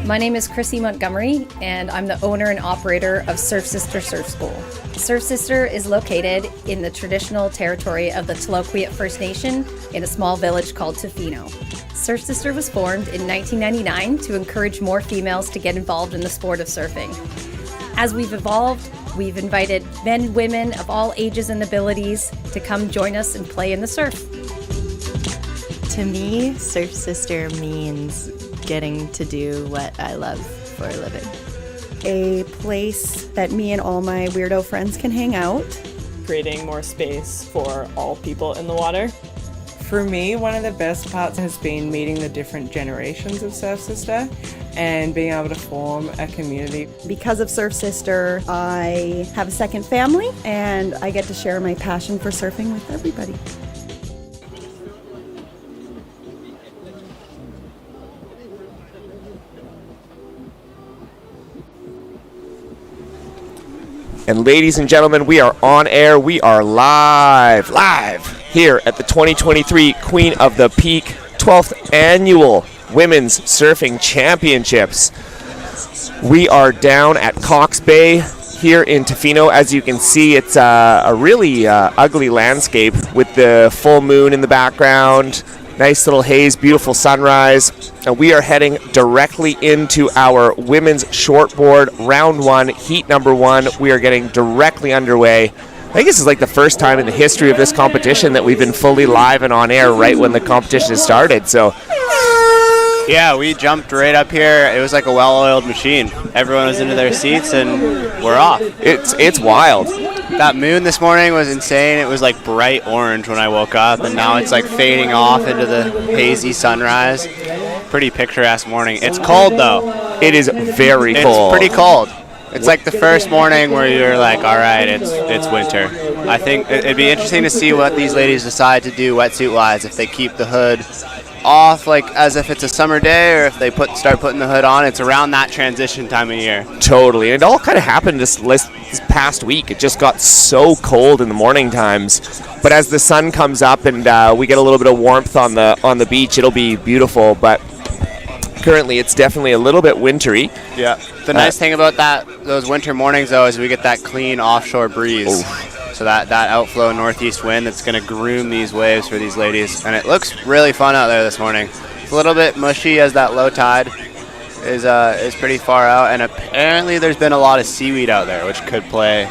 My name is Chrissy Montgomery, and I'm the owner and operator of Surf Sister Surf School. Surf Sister is located in the traditional territory of the Tloquet First Nation in a small village called Tofino. Surf Sister was formed in 1999 to encourage more females to get involved in the sport of surfing. As we've evolved, we've invited men and women of all ages and abilities to come join us and play in the surf. To me, Surf Sister means getting to do what I love for a living. A place that me and all my weirdo friends can hang out. Creating more space for all people in the water. For me, one of the best parts has been meeting the different generations of Surf Sister and being able to form a community. Because of Surf Sister, I have a second family and I get to share my passion for surfing with everybody. And ladies and gentlemen, we are on air. We are live here at the 2023 Queen of the Peak 12th Annual Women's Surfing Championships. We are down at Cox Bay here in Tofino. As you can see, it's a really ugly landscape with the full moon in the background. Nice little haze, beautiful sunrise. And we are heading directly into our women's shortboard round one, heat number one. We are getting directly underway. I think this is like the first time in the history of this competition that we've been fully live and on air right when the competition has started. So, yeah, we jumped right up here. It was like a well-oiled machine. Everyone was into their seats and we're off. It's wild. That moon this morning was insane. It was like bright orange when I woke up, and now it's like fading off into the hazy sunrise. Pretty picturesque morning. It's cold though. It is very cold. It's pretty cold. It's like the first morning where you're like, all right, it's winter. I think it'd be interesting to see what these ladies decide to do wetsuit-wise, if they keep the hood off like as if it's a summer day, or if they start putting the hood on. It's around that transition time of year. Totally. And it all kind of happened this past week. It just got so cold in the morning times, but as the sun comes up and we get a little bit of warmth on the beach, it'll be beautiful. But currently it's definitely a little bit wintry. Yeah. The nice thing about those winter mornings though is we get that clean offshore breeze. Oof. So that outflow northeast wind that's going to groom these waves for these ladies. And it looks really fun out there this morning. It's a little bit mushy as that low tide is pretty far out. And apparently there's been a lot of seaweed out there, which could play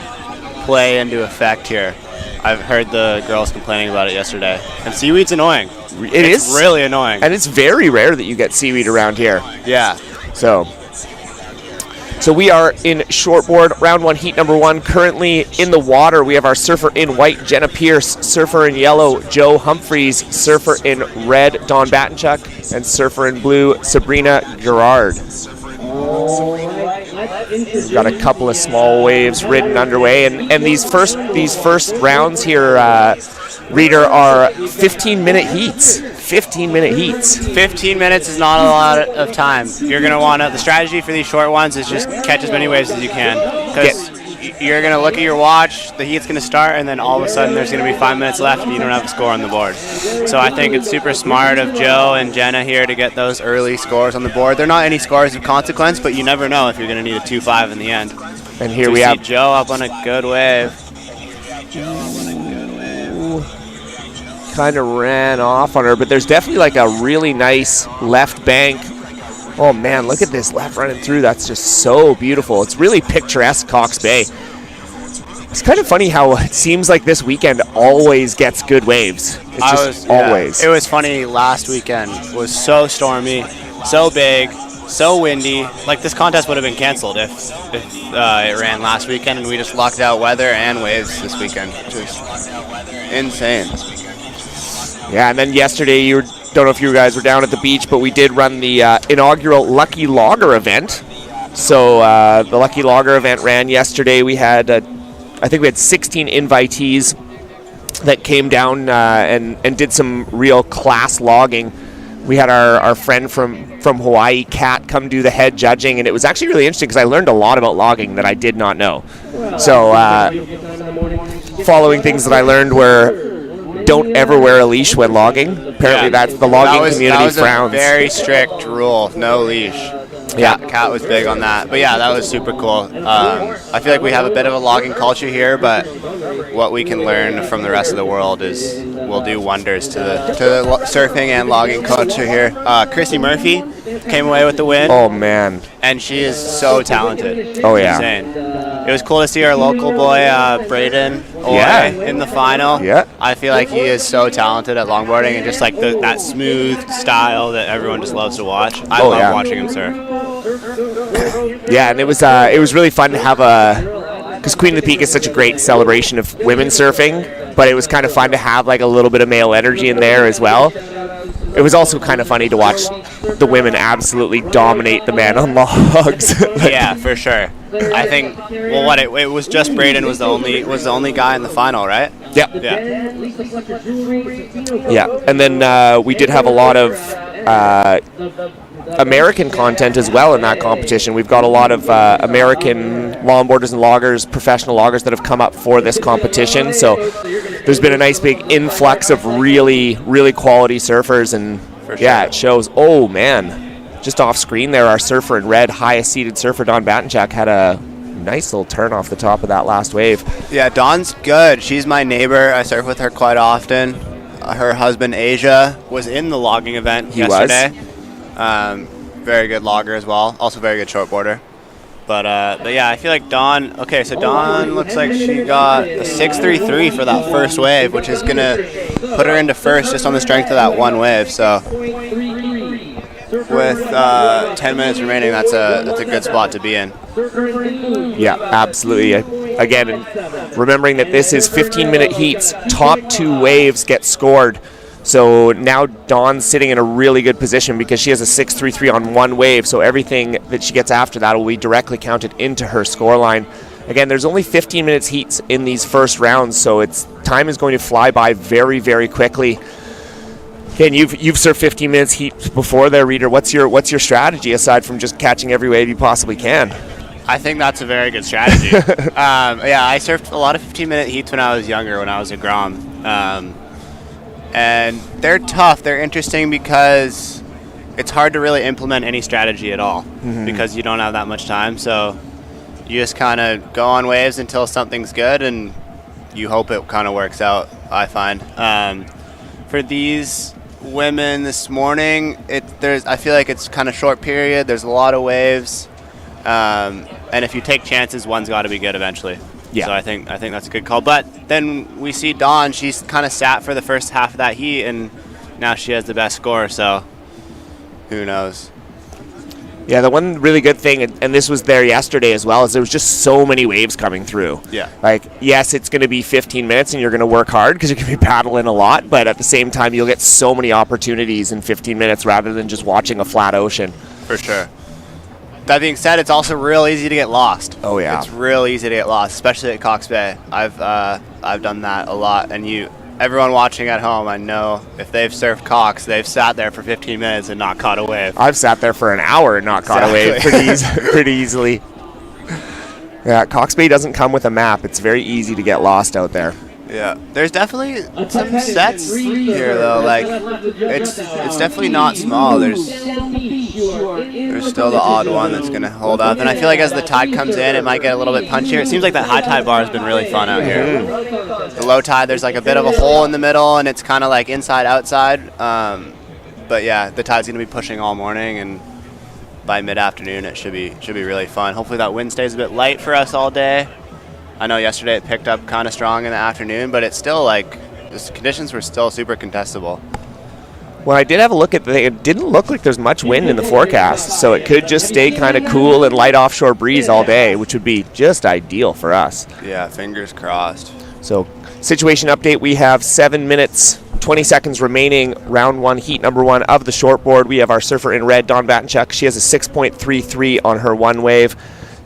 into effect here. I've heard the girls complaining about it yesterday. And seaweed's annoying. It's really annoying. And it's very rare that you get seaweed around here. Yeah. So we are in shortboard, round one, heat number one. Currently in the water, we have our surfer in white, Jenna Pierce, surfer in yellow, Joe Humphreys, surfer in red, Dawn Battenchuk, and surfer in blue, Sabrina Gerard. We've got a couple of small waves ridden underway, and these first rounds here, Reader, are 15-minute heats. 15-minute heats. 15 minutes is not a lot of time. You're going to want to, the strategy for these short ones is just catch as many waves as you can. Because you're going to look at your watch, the heat's going to start, and then all of a sudden there's going to be 5 minutes left and you don't have a score on the board. So I think it's super smart of Joe and Jenna here to get those early scores on the board. They're not any scores of consequence, but you never know if you're going to need a 2-5 in the end. And here we have Joe up on a good wave. Kind of ran off on her, but there's definitely like a really nice left bank. Oh man, look at this left running through. That's just so beautiful. It's really picturesque, Cox Bay. It's kind of funny how it seems like this weekend always gets good waves. It's just always. It was funny last weekend. It was so stormy, so big, so windy. Like this contest would have been canceled if it ran last weekend, and we just locked out weather and waves this weekend, which is insane. Yeah, and then yesterday, don't know if you guys were down at the beach, but we did run the inaugural Lucky Logger event. So the Lucky Logger event ran yesterday. We had, I think we had 16 invitees that came down and did some real class logging. We had our friend from Hawaii, Kat, come do the head judging, and it was actually really interesting because I learned a lot about logging that I did not know. So following things that I learned were, don't ever wear a leash when logging. Apparently that's the logging community frowns. That was a very strict rule, no leash. Yeah. Kat was big on that. But yeah, that was super cool. I feel like we have a bit of a logging culture here, but what we can learn from the rest of the world will do wonders to the surfing and logging culture here. Chrissy Murphy came away with the win. Oh, man. And she is so talented. Oh, yeah. Insane. It was cool to see our local boy, Braden in the final. Yeah. I feel like he is so talented at longboarding and just like that smooth style that everyone just loves to watch. I love watching him surf. Yeah, and it was really fun to have because Queen of the Peak is such a great celebration of women surfing, but it was kind of fun to have like a little bit of male energy in there as well. It was also kind of funny to watch the women absolutely dominate the men on logs. Yeah, for sure. I think it was just Braden was the only guy in the final, right? Yeah. Yeah. Yeah, and then we did have a lot of American content as well in that competition. We've got a lot of American longboarders and loggers, professional loggers that have come up for this competition. So there's been a nice big influx of really, really quality surfers, and it shows. Oh man, just off screen there, our surfer in red, highest seeded surfer Dawn Batenchak had a nice little turn off the top of that last wave. Yeah, Dawn's good. She's my neighbor. I surf with her quite often. Her husband Asia was in the logging event yesterday. Very good logger as well. Also very good shortboarder. But yeah, I feel like Dawn. Okay, so Dawn looks like she got a 6.33 for that first wave, which is gonna put her into first just on the strength of that one wave. So with 10 minutes remaining, that's a good spot to be in. Yeah, absolutely. Again, remembering that this is 15-minute heats, top two waves get scored. So now Dawn's sitting in a really good position because she has a 6.33 on one wave, so everything that she gets after that will be directly counted into her scoreline. Again, there's only 15 minutes heats in these first rounds, so time is going to fly by very, very quickly. Again, you've surfed 15 minutes heat before there, Reader. What's your strategy aside from just catching every wave you possibly can? I think that's a very good strategy. Yeah, I surfed a lot of 15-minute heats when I was younger, when I was a Grom. And they're tough. They're interesting because it's hard to really implement any strategy at all because you don't have that much time. So you just kind of go on waves until something's good, and you hope it kind of works out, I find. For these women this morning, I feel like it's kind of short period. There's a lot of waves. And if you take chances, one's got to be good eventually. Yeah. So I think that's a good call. But then we see Dawn. She's kind of sat for the first half of that heat, and now she has the best score. So who knows? Yeah, the one really good thing, and this was there yesterday as well, is there was just so many waves coming through. Yeah. Like, yes, it's going to be 15 minutes, and you're going to work hard because you're going to be paddling a lot. But at the same time, you'll get so many opportunities in 15 minutes rather than just watching a flat ocean. For sure. That being said, it's also real easy to get lost. Oh yeah, it's real easy to get lost, especially at Cox Bay. I've done that a lot, and everyone watching at home, I know if they've surfed Cox, they've sat there for 15 minutes and not caught a wave. I've sat there for an hour and not caught a wave pretty easily. Yeah, Cox Bay doesn't come with a map. It's very easy to get lost out there. Yeah, there's definitely some sets here though. Like it's definitely not small. There's still the odd one that's gonna hold up, and I feel like as the tide comes in, it might get a little bit punchier. It seems like that high tide bar has been really fun out here. The low tide, there's like a bit of a hole in the middle, and it's kind of like inside outside. But yeah, the tide's gonna be pushing all morning, and by mid-afternoon it should be really fun. Hopefully that wind stays a bit light for us all day. I know yesterday it picked up kind of strong in the afternoon, but it's still like the conditions were still super contestable. Well, I did have a look at it didn't look like there's much wind in the forecast, so it could just stay kind of cool and light offshore breeze all day, which would be just ideal for us. Yeah, fingers crossed. So, situation update, we have 7 minutes, 20 seconds remaining, round one, heat number one of the shortboard. We have our surfer in red, Dawn Batenchak. She has a 6.33 on her one wave.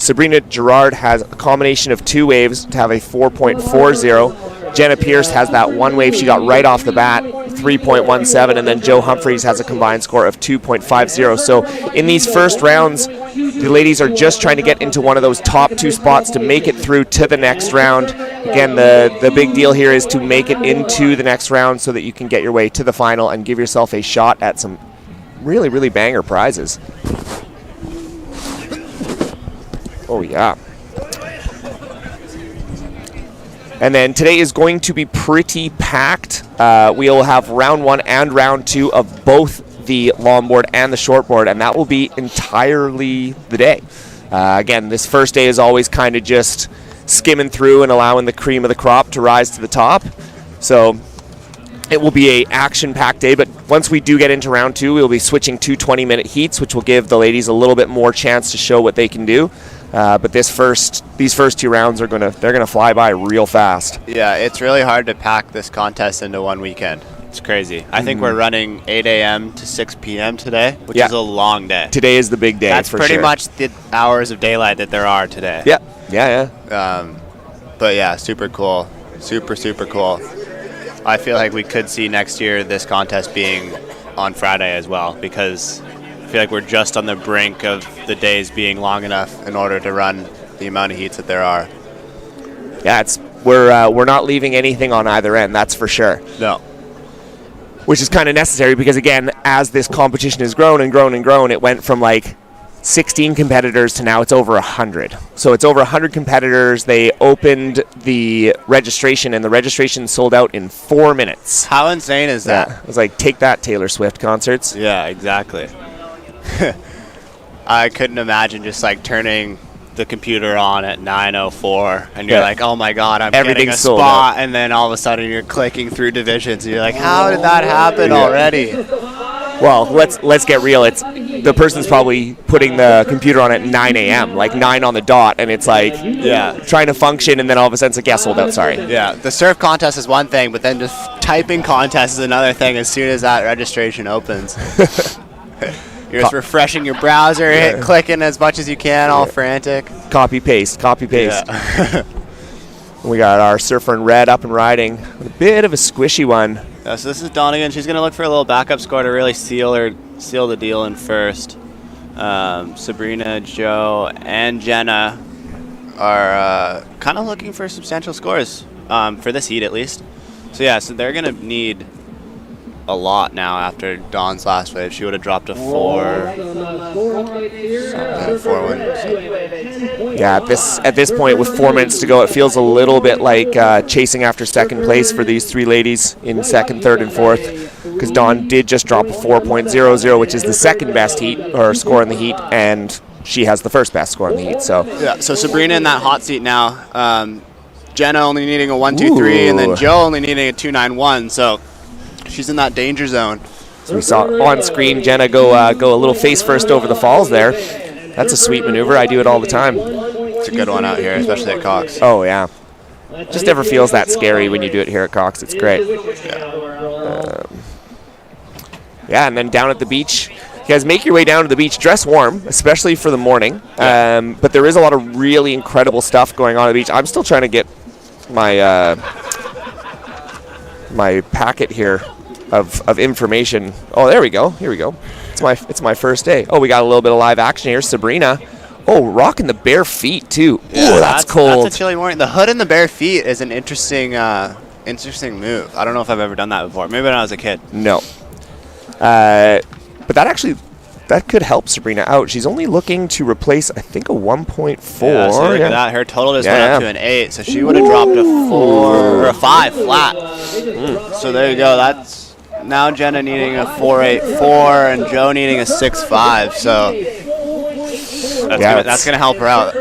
Sabrina Gerard has a combination of two waves to have a 4.40. Jenna Pierce has that one wave she got right off the bat, 3.17, and then Joe Humphreys has a combined score of 2.50. So in these first rounds, the ladies are just trying to get into one of those top two spots to make it through to the next round. Again, the big deal here is to make it into the next round so that you can get your way to the final and give yourself a shot at some really, really banger prizes. Oh, yeah. And then today is going to be pretty packed. We'll have round 1 and round 2 of both the longboard and the shortboard, and that will be entirely the day. Again, this first day is always kind of just skimming through and allowing the cream of the crop to rise to the top. So it will be a action-packed day, but once we do get into round 2, we'll be switching to 20-minute heats, which will give the ladies a little bit more chance to show what they can do. But these first 2 rounds they're gonna fly by real fast. Yeah, it's really hard to pack this contest into one weekend. It's crazy. I think we're running 8 a.m. to 6 p.m. today, which is a long day. Today is the big day. That's for pretty sure. much the hours of daylight that there are today. Yeah. But yeah, super cool. Super cool. I feel like we could see next year this contest being on Friday as well, because I feel like we're just on the brink of the days being long enough in order to run the amount of heats that there are. Yeah, we're not leaving anything on either end, that's for sure. No. Which is kind of necessary because, again, as this competition has grown and grown and grown, it went from like 16 competitors to now it's over 100. So it's over 100 competitors. They opened the registration, and the registration sold out in 4 minutes. How insane is that? Yeah, it was like, take that, Taylor Swift concerts. Yeah, exactly. I couldn't imagine just like turning the computer on at 9:04 and you're like, oh my god, I'm getting a spot, and then all of a sudden you're clicking through divisions and you're like, how did that happen already? Well, let's get real. It's the person's probably putting the computer on at 9 a.m., like 9 on the dot, and it's like trying to function, and then all of a sudden it's like, yeah, sold out, sorry. Yeah, the surf contest is one thing, but then just typing contest is another thing as soon as that registration opens. You're just refreshing your browser, clicking as much as you can, all frantic. Copy paste. Yeah. We got our surfer in red up and riding. A bit of a squishy one. So this is Donegan. She's going to look for a little backup score to really seal the deal in first. Sabrina, Joe, and Jenna are kind of looking for substantial scores for this heat at least. So they're going to need a lot now after Dawn's last wave. She would have dropped a 4. Yeah, at this point with 4 minutes to go, it feels a little bit like chasing after second place for these 3 ladies in second, third, and fourth, because Dawn did just drop a 4.00, which is the second best heat or score in the heat, and she has the first best score in the heat. So Sabrina in that hot seat now. Jenna only needing a 1.23, and then Joe only needing a 2.91. So she's in that danger zone. So we saw on screen Jenna go a little face first over the falls there. That's a sweet maneuver. I do it all the time. It's a good one out here, especially at Cox. Oh, yeah. Just never feels that scary when you do it here at Cox. It's great. And then down at the beach. You guys make your way down to the beach. Dress warm, especially for the morning. But there is a lot of really incredible stuff going on at the beach. I'm still trying to get my my packet here of information. Oh, there we go. Here we go. It's my first day. Oh, we got a little bit of live action here. Sabrina. Oh, rocking the bare feet too. Yeah, oh, that's cold. That's a chilly morning. The hood and the bare feet is an interesting move. I don't know if I've ever done that before. Maybe when I was a kid. No. But that could help Sabrina out. She's only looking to replace, I think, a 1.4. Yeah, so look at that. Her total just went up to an 8, so she would have dropped a 4 or a 5 flat. So there you go. That's now Jenna needing a 4.84 and Joe needing a 6.5. So that's gonna help her out.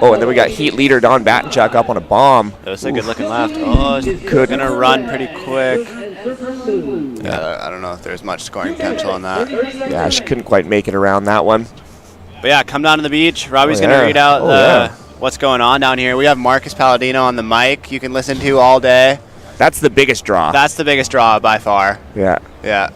Oh, and then we got heat leader Don Battenchuk up on a bomb. That was a good looking left. Oh, she's gonna run pretty quick. Yeah, I don't know if there's much scoring potential on that. Yeah, she couldn't quite make it around that one. But yeah, come down to the beach. Robbie's going to read out what's going on down here. We have Marcus Palladino on the mic you can listen to all day. That's the biggest draw. That's the biggest draw by far. Yeah. Yeah.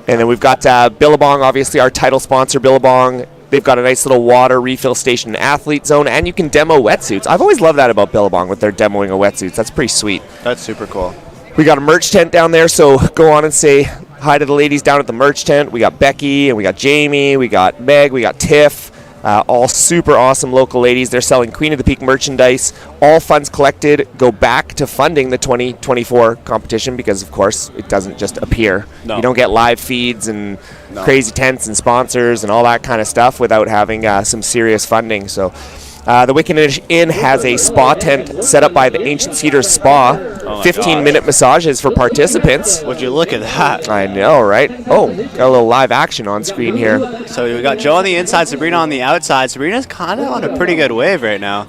And then we've got Billabong, obviously our title sponsor, Billabong. They've got a nice little water refill station and athlete zone, and you can demo wetsuits. I've always loved that about Billabong with their demoing of wetsuits. That's pretty sweet. That's super cool. We got a merch tent down there, so go on and say hi to the ladies down at the merch tent. We got Becky, and we got Jamie, we got Meg, we got Tiff, all super awesome local ladies. They're selling Queen of the Peak merchandise. All funds collected go back to funding the 2024 competition because, of course, it doesn't just appear. No. You don't get live feeds and crazy tents and sponsors and all that kind of stuff without having some serious funding. So The Wicked Inn has a spa tent set up by the Ancient Cedars Spa. 15-minute massages for participants. Would you look at that? I know, right? Oh, got a little live action on screen here. So we got Joe on the inside, Sabrina on the outside. Sabrina's kind of on a pretty good wave right now.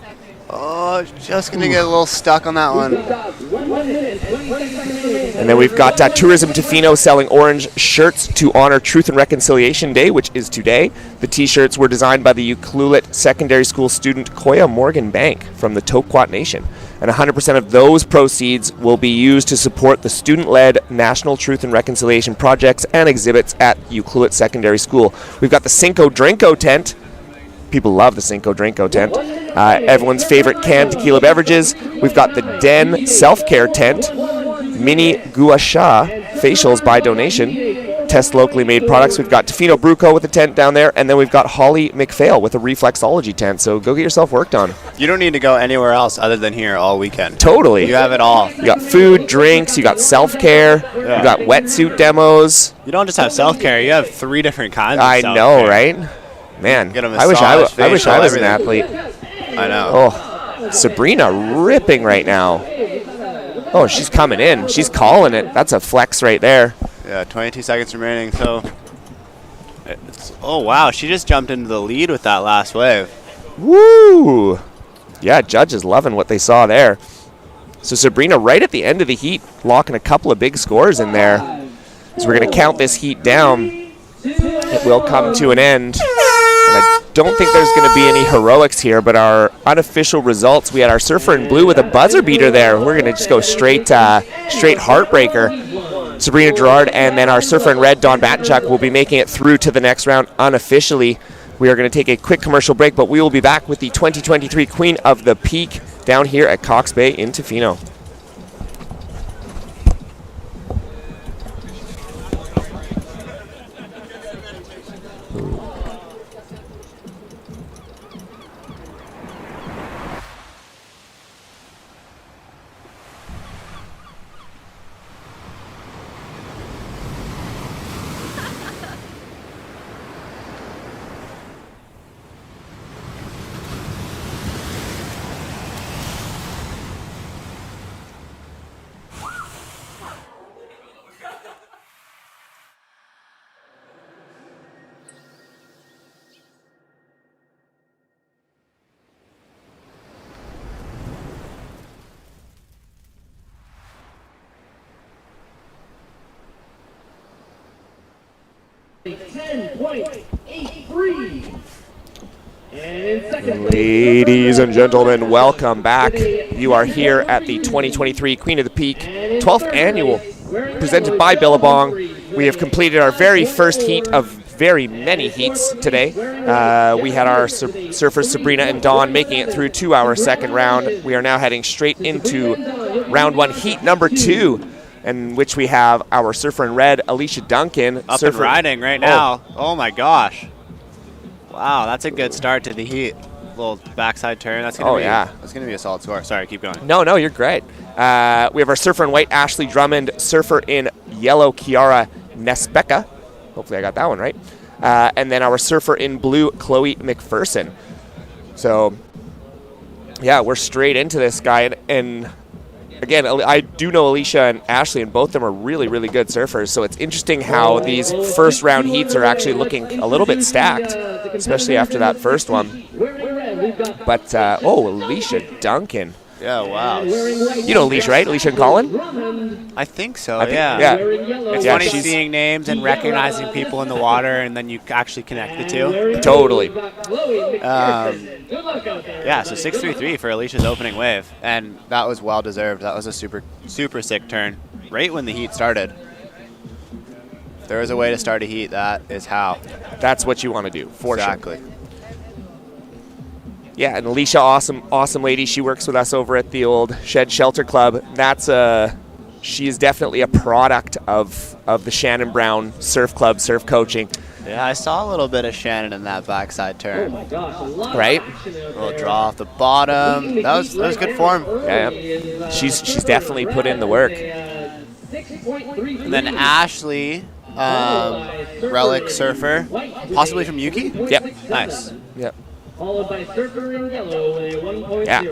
Oh, just going to get a little stuck on that one. And then we've got Tourism Tofino selling orange shirts to honor Truth and Reconciliation Day, which is today. The T-shirts were designed by the Ucluelet Secondary School student Koya Morgan Bank from the Tokwat Nation. And 100% of those proceeds will be used to support the student-led National Truth and Reconciliation projects and exhibits at Ucluelet Secondary School. We've got the Cinco Drinko tent. People love the Cinco Drinko tent. Everyone's favorite canned tequila beverages. We've got the Den self-care tent. Mini Gua Sha facials by donation. Test locally made products. We've got Tofino Bruco with a tent down there, and then we've got Holly McPhail with a reflexology tent. So go get yourself worked on. You don't need to go anywhere else other than here all weekend. Totally. You have it all. You got food, drinks, you got self-care, you got wetsuit demos. You don't just have self-care, you have 3 different kinds of I self-care. know, right? Man, Get a I wish I massage, was facial, an athlete. I know. Oh, Sabrina ripping right now. Oh, she's coming in. She's calling it. That's a flex right there. Yeah, 22 seconds remaining. So, oh wow, she just jumped into the lead with that last wave. Woo! Yeah, judges loving what they saw there. So Sabrina right at the end of the heat, locking a couple of big scores in there. So we're going to count this heat down. It will come to an end. And I don't think there's going to be any heroics here, but our unofficial results, we had our surfer in blue with a buzzer beater there. We're going to just go straight heartbreaker. Sabrina Gerard, and then our surfer in red, Don Batinchuk, will be making it through to the next round unofficially. We are going to take a quick commercial break, but we will be back with the 2023 Queen of the Peak down here at Cox Bay in Tofino. Ladies and gentlemen, welcome back. You are here at the 2023 Queen of the Peak 12th Annual, presented by Billabong. We have completed our very first heat of very many heats today. We had our surfers Sabrina and Dawn making it through to our second round. We are now heading straight into round 1, heat number 2, in which we have our surfer in red, Alicia Duncan. Up and riding right now. Oh my gosh. Wow, that's a good start to the heat. Little backside turn. That's gonna that's gonna be a solid score. Sorry, keep going. No, you're great. We have our surfer in white, Ashley Drummond, surfer in yellow, Kiara Nespeka. Hopefully I got that one right. And then our surfer in blue, Chloe McPherson. So, yeah, we're straight into this guy. And again, I do know Alicia and Ashley, and both of them are really, really good surfers. So it's interesting how these first round heats are actually looking a little bit stacked, especially after that first one. But, Alicia Duncan. Yeah, wow. You know Alicia, right? Alicia and Colin? I think so, Yeah. It's funny seeing names and recognizing people in the water, and then you actually connect the two. Totally. Yeah, so 6.33 for Alicia's opening wave, and that was well-deserved. That was a super, super sick turn right when the heat started. If there is a way to start a heat, that is how. That's what you want to do, for sure. Exactly. Yeah, and Alicia, awesome lady. She works with us over at the old Shed Shelter Club. She is definitely a product of the Shannon Brown Surf Club, surf coaching. Yeah, I saw a little bit of Shannon in that backside turn. Right? A little draw off the bottom. That was good form. Yeah. She's definitely put in the work. And then Ashley, relic surfer, possibly from Yuki? Yep. Nice. Yep. followed by Surfer in yellow with a 1.0. Yeah.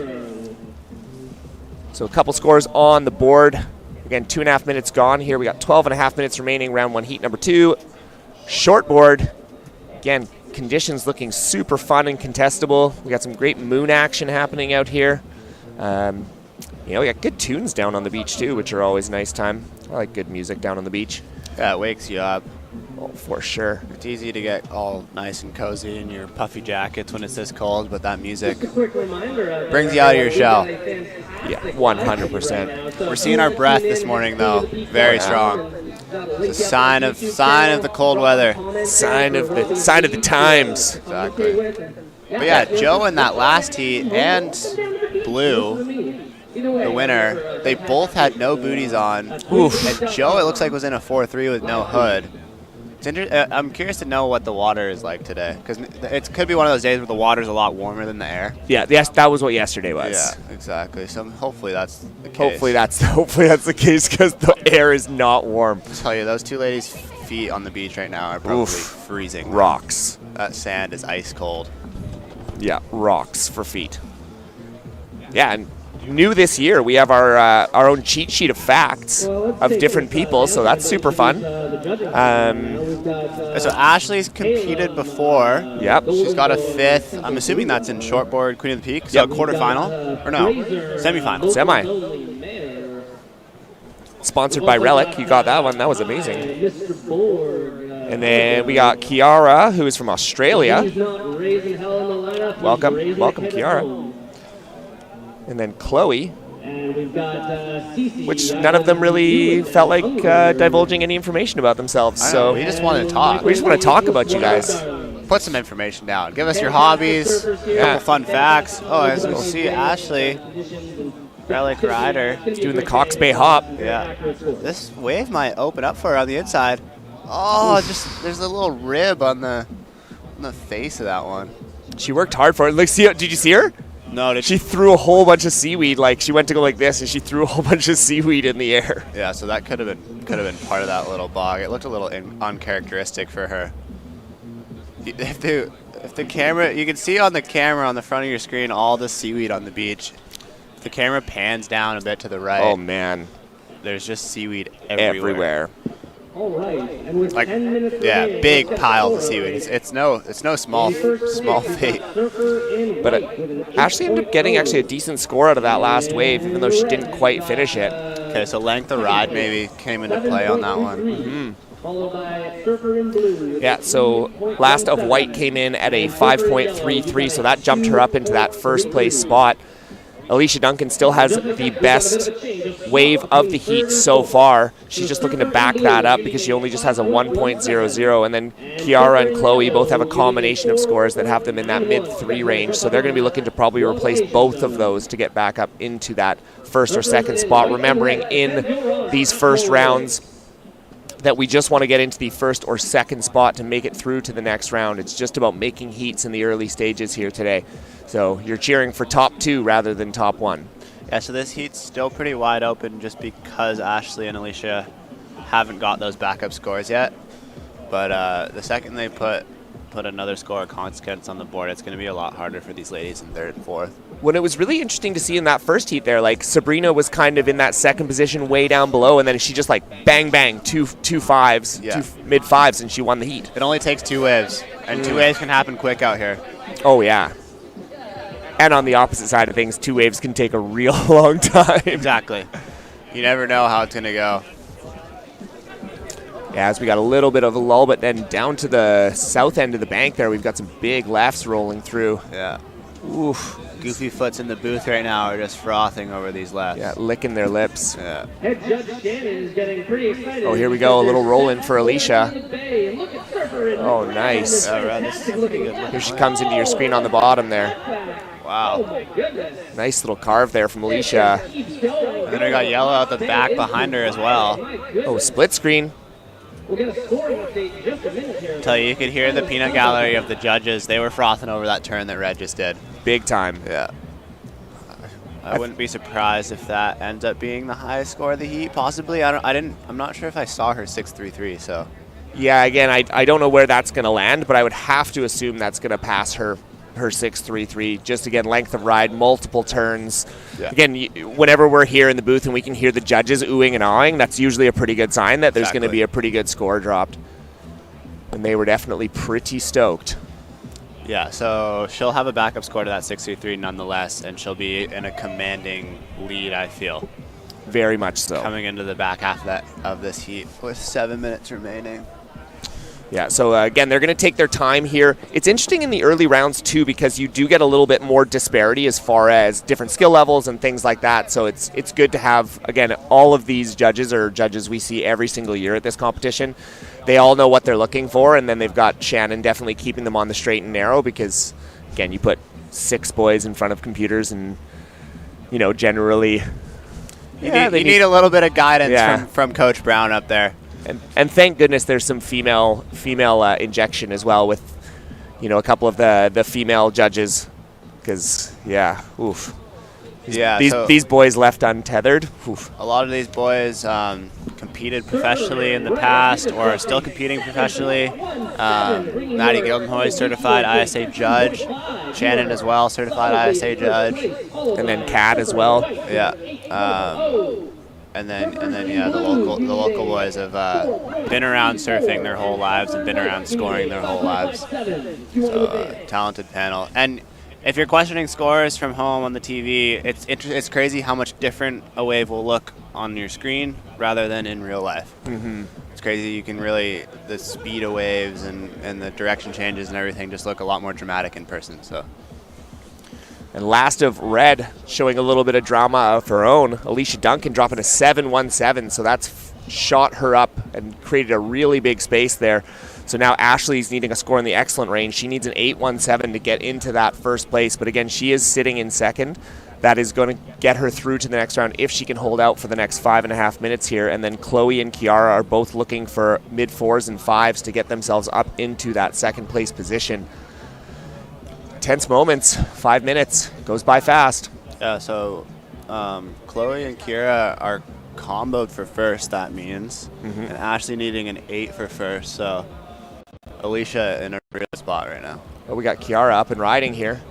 So a couple scores on the board. Again, 2.5 minutes gone here. We got 12.5 minutes remaining, round 1, heat number 2. Shortboard. Again, conditions looking super fun and contestable. We got some great moon action happening out here. We got good tunes down on the beach too, which are always a nice time. I like good music down on the beach. Yeah, it wakes you up. Oh, for sure. It's easy to get all nice and cozy in your puffy jackets when it's this cold, but that music brings you out of your shell. Yeah, 100%. We're seeing our breath this morning, though. Very strong. It's a sign of the cold weather. Sign of the times. Exactly. But yeah, Joe in that last heat and Blue, the winner, they both had no booties on. Oof. And Joe, it looks like, was in a 4-3 with no hood. I'm curious to know what the water is like today, because it could be one of those days where the water's a lot warmer than the air. Yeah, yes, that was what yesterday was. Yeah, exactly. So hopefully that's the case. Hopefully that's the case, because the air is not warm. I'll tell you, those two ladies' feet on the beach right now are probably freezing. Rocks. That sand is ice cold. Yeah, rocks for feet. Yeah, and new this year, we have our own cheat sheet of facts of different people, so that's super fun. So Ashley's competed before. Yep. She's got a 5th. I'm assuming that's in Shortboard Queen of the Peak. So Yep. quarterfinal? Or no, semifinal. Semi. Sponsored by Relic. You got that one. That was amazing. And then we got Kiara, who is from Australia. Welcome, Kiara. And then Chloe, which none of them really felt like divulging any information about themselves. So we just wanted to talk. We just want to talk about you guys. Put some information down. Give us your hobbies, couple fun facts. Oh, as we see, Ashley, Relic rider, doing the Cox Bay hop. Yeah. This wave might open up for her on the inside. Oh, just there's a little rib on the face of that one. She worked hard for it. Like, did you see her? No, she threw a whole bunch of seaweed. Like, she went to go like this, and she threw a whole bunch of seaweed in the air. Yeah, so that could have been part of that little bog. It looked a little uncharacteristic for her. If the camera, you can see on the camera on the front of your screen all the seaweed on the beach. If the camera pans down a bit to the right, oh man, there's just seaweed everywhere. All right, and with Like, 10 minutes yeah, remaining, big piles of seaweed. It's no small feat. But Ashley ended up getting actually a decent score out of that last wave, even though she didn't quite finish it. Okay, so length of ride maybe came into play on that one. Mm-hmm. Followed by Surfer in blue. Yeah, so last of white came in at a 5.33, so that jumped her up into that first place spot. Alicia Duncan still has the best wave of the heat so far. She's just looking to back that up because she only just has a 1.00. And then Kiara and Chloe both have a combination of scores that have them in that mid-3 range. So they're going to be looking to probably replace both of those to get back up into that first or second spot. Remembering in these first rounds that we just want to get into the first or second spot to make it through to the next round. It's just about making heats in the early stages here today. So you're cheering for top 2 rather than top 1. Yeah, so this heat's still pretty wide open just because Ashley and Alicia haven't got those backup scores yet. But the second they put another score of consequence on the board, it's going to be a lot harder for these ladies in 3rd and 4th. When it was really interesting to see in that first heat there, like Sabrina was kind of in that second position way down below, and then she just like bang, bang, two fives, Yeah. 2 mid-5s, and she won the heat. It only takes 2 waves, and 2 waves can happen quick out here. Oh, yeah. And on the opposite side of things, 2 waves can take a real long time. Exactly. You never know how it's going to go. Yeah, as we got a little bit of a lull, but then down to the south end of the bank there, we've got some big lefts rolling through. Yeah. Oof. Goofy Foots in the booth right now are just frothing over these lefts. Yeah, licking their lips. Yeah. Head Judge Shannon is getting pretty excited. Oh, here we go, a little roll in for Alicia. Oh, nice. Here she comes into your screen on the bottom there. Wow. Nice little carve there from Alicia. And then we got yellow out the back behind her as well. Oh, split screen. We'll get a scoring update in just a minute here. Tell you could hear the peanut gallery of the judges. They were frothing over that turn that Red just did. Big time. Yeah. I wouldn't be surprised if that ends up being the highest score of the heat. Possibly. I'm not sure if I saw her 6.33. So. Yeah. Again, I don't know where that's going to land, but I would have to assume that's going to pass her her 6.33. Just again, length of ride, multiple turns. Yeah. Again, whenever we're here in the booth and we can hear the judges oohing and awing, that's usually a pretty good sign that there's going to be a pretty good score dropped. And they were definitely pretty stoked. Yeah, so she'll have a backup score to that 6.33 nonetheless, and she'll be in a commanding lead, I feel. Very much so. Coming into the back half of this heat with 7 minutes remaining. Yeah, so again, they're going to take their time here. It's interesting in the early rounds, too, because you do get a little bit more disparity as far as different skill levels and things like that. So it's good to have, again, all of these judges are judges we see every single year at this competition. They all know what they're looking for, and then they've got Shannon definitely keeping them on the straight and narrow because, again, you put 6 boys in front of computers and, generally... You need a little bit of guidance from Coach Brown up there. And thank goodness there's some female injection as well with, a couple of the female judges because, oof. These boys left untethered. Oof. A lot of these boys competed professionally in the past or are still competing professionally. Maddie Gildenhoy, certified ISA judge. Shannon as well, certified ISA judge. And then Kat as well. Yeah. And then the local boys have been around surfing their whole lives and been around scoring their whole lives. So talented panel. And if you're questioning scores from home on the TV, it's crazy how much different a wave will look on your screen rather than in real life. Mm-hmm. It's crazy. You can really, the speed of waves and the direction changes and everything just look a lot more dramatic in person. So. And last of red, showing a little bit of drama of her own, Alicia Duncan dropping a 7.17, so that's shot her up and created a really big space there. So now Ashley's needing a score in the excellent range. She needs an 8.17 to get into that first place, but again, she is sitting in second. That is going to get her through to the next round if she can hold out for the next 5.5 minutes here. And then Chloe and Kiara are both looking for mid-4s and 5s to get themselves up into that second place position. Tense moments, 5 minutes, goes by fast. Yeah, so Chloe and Kira are comboed for first, that means, and Ashley needing an 8 for first, so Alicia in a real spot right now. Well, we got Kiara up and riding here.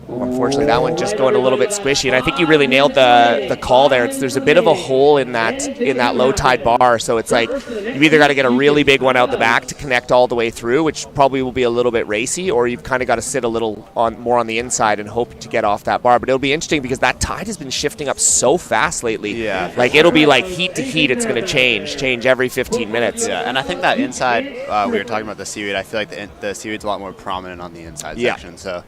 Unfortunately, that one just going a little bit squishy, and I think you really nailed the call there. There's a bit of a hole in that low tide bar, so it's like you've either got to get a really big one out the back to connect all the way through, which probably will be a little bit racy, or you've kind of got to sit a little more on the inside and hope to get off that bar. But it'll be interesting because that tide has been shifting up so fast lately. Yeah, like it'll be like heat to heat. It's going to change every 15 minutes. Yeah, and I think that inside, we were talking about the seaweed. I feel like the seaweed's a lot more prominent on the inside section. So.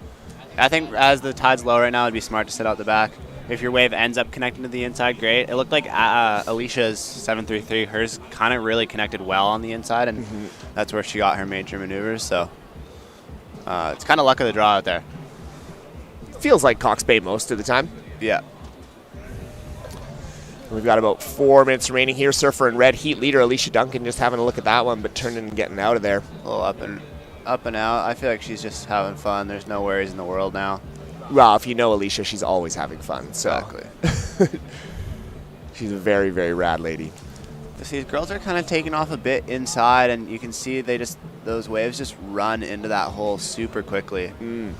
I think as the tide's low right now, it'd be smart to sit out the back. If your wave ends up connecting to the inside, great. It looked like Alicia's 7.33, hers kind of really connected well on the inside, and that's where she got her major maneuvers. So it's kind of luck of the draw out there. Feels like Cox Bay most of the time. Yeah. We've got about 4 minutes remaining here. Surfer in red, heat leader Alicia Duncan just having a look at that one, but turning and getting out of there. A little up and out. I feel like she's just having fun. There's no worries in the world now. Well, if you know Alicia, she's always having fun. So. Exactly. She's a very, very rad lady. These girls are kind of taking off a bit inside, and you can see those waves just run into that hole super quickly. And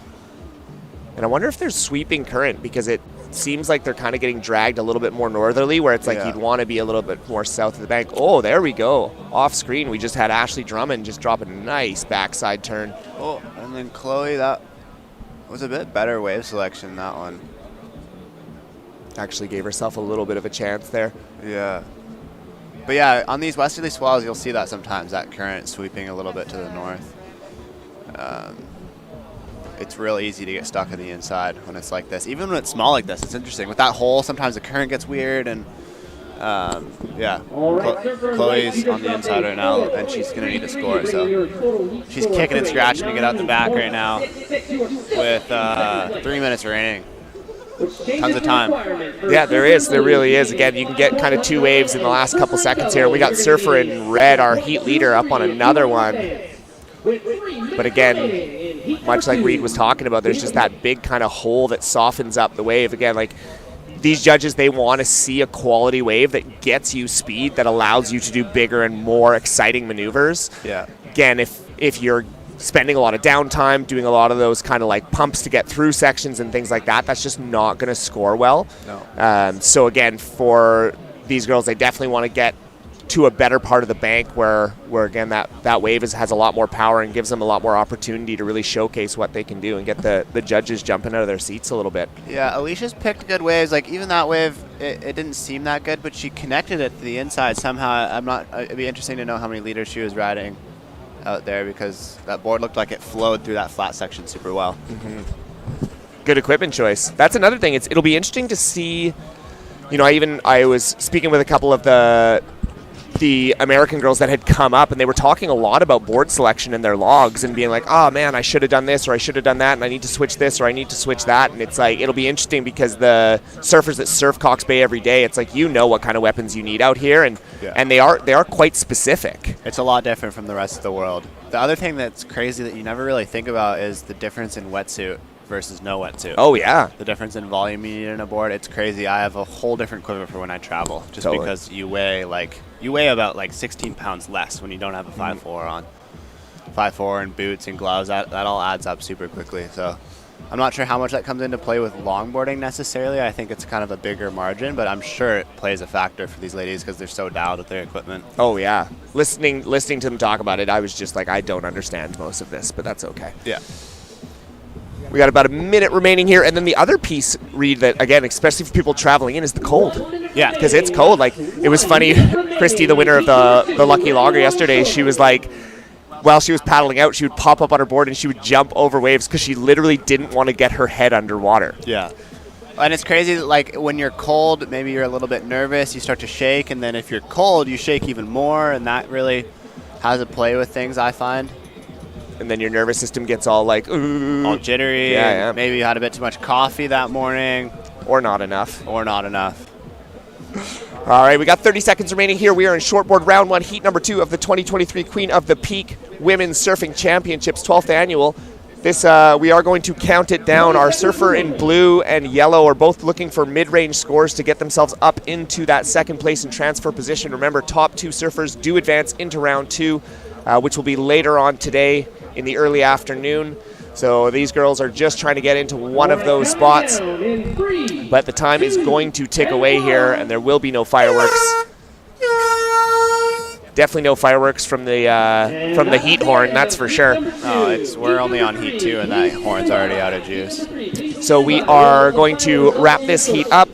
I wonder if there's sweeping current because it seems like they're kind of getting dragged a little bit more northerly, where it's like you'd want to be a little bit more south of the bank. Oh, there we go. Off screen, we just had Ashley Drummond just drop a nice backside turn. Oh, and then Chloe, that was a bit better wave selection, that one. Actually gave herself a little bit of a chance there. Yeah. But yeah, on these westerly swells, you'll see that sometimes, that current sweeping a little bit to the north. It's real easy to get stuck on the inside when it's like this. Even when it's small like this, it's interesting. With that hole, sometimes the current gets weird, and Chloe's on the inside right now, and she's going to need a score. So she's kicking and scratching to get out the back right now with 3 minutes remaining. Tons of time. Yeah, there is. There really is. Again, you can get kind of 2 waves in the last couple seconds here. We got Surfer in red, our heat leader, up on another one. But again, much like Reed was talking about, there's just that big kind of hole that softens up the wave. Again, like these judges, they want to see a quality wave that gets you speed, that allows you to do bigger and more exciting maneuvers. Yeah. Again, if you're spending a lot of downtime, doing a lot of those kind of like pumps to get through sections and things like that. That's just not going to score well. No. So again, for these girls, they definitely want to get to a better part of the bank where again that wave has a lot more power and gives them a lot more opportunity to really showcase what they can do and get the judges jumping out of their seats a little bit. Yeah, Alicia's picked good waves. Like even that wave, it didn't seem that good, but she connected it to the inside somehow. It'd be interesting to know how many liters she was riding out there, because that board looked like it flowed through that flat section super well. Mm-hmm. Good equipment choice. That's another thing. It'll be interesting to see. I was speaking with a couple of the American girls that had come up, and they were talking a lot about board selection in their logs and being like, oh man, I should have done this, or I should have done that, and I need to switch this, or I need to switch that. And it's like, it'll be interesting because the surfers that surf Cox Bay every day, it's like, what kind of weapons you need out here, and they are quite specific. It's a lot different from the rest of the world. The other thing that's crazy that you never really think about is the difference in wetsuit versus no wetsuit. Oh yeah. The difference in volume you need in a board, it's crazy. I have a whole different equipment for when I travel, just Totally. because you weigh about like 16 pounds less when you don't have a 5.4 on. 5.4 and boots and gloves, that all adds up super quickly. So I'm not sure how much that comes into play with longboarding necessarily. I think it's kind of a bigger margin, but I'm sure it plays a factor for these ladies because they're so dialed with their equipment. Oh yeah. Listening to them talk about it, I was just like, I don't understand most of this, but that's okay. Yeah. We got about a minute remaining here, and then the other piece, Reed, that again, especially for people traveling in, is the cold. Yeah, because it's cold. Like, it was funny. Christy, the winner of the Lucky Logger yesterday, she was like, while she was paddling out, she would pop up on her board and she would jump over waves because she literally didn't want to get her head underwater. Yeah. And it's crazy that, like, when you're cold, maybe you're a little bit nervous, you start to shake, and then if you're cold, you shake even more, and that really has a play with things, I find. And then your nervous system gets all like, ooh. All jittery. Yeah. Maybe you had a bit too much coffee that morning. Or not enough. All right, we got 30 seconds remaining here. We are in shortboard round 1, heat number 2 of the 2023 Queen of the Peak Women's Surfing Championships 12th annual. This we are going to count it down. Our surfer in blue and yellow are both looking for mid-range scores to get themselves up into that second place and transfer position. Remember, top 2 surfers do advance into round 2, which will be later on today in the early afternoon. So these girls are just trying to get into one of those spots, but the time is going to tick away here, and there will be no fireworks. Definitely no fireworks from the heat horn, that's for sure. No, we're only on heat 2, and that horn's already out of juice. So we are going to wrap this heat up.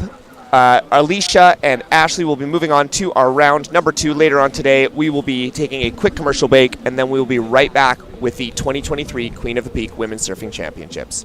Alicia and Ashley will be moving on to our round number 2 later on today. We will be taking a quick commercial break, and then we will be right back with the 2023 Queen of the Peak Women's Surfing Championships.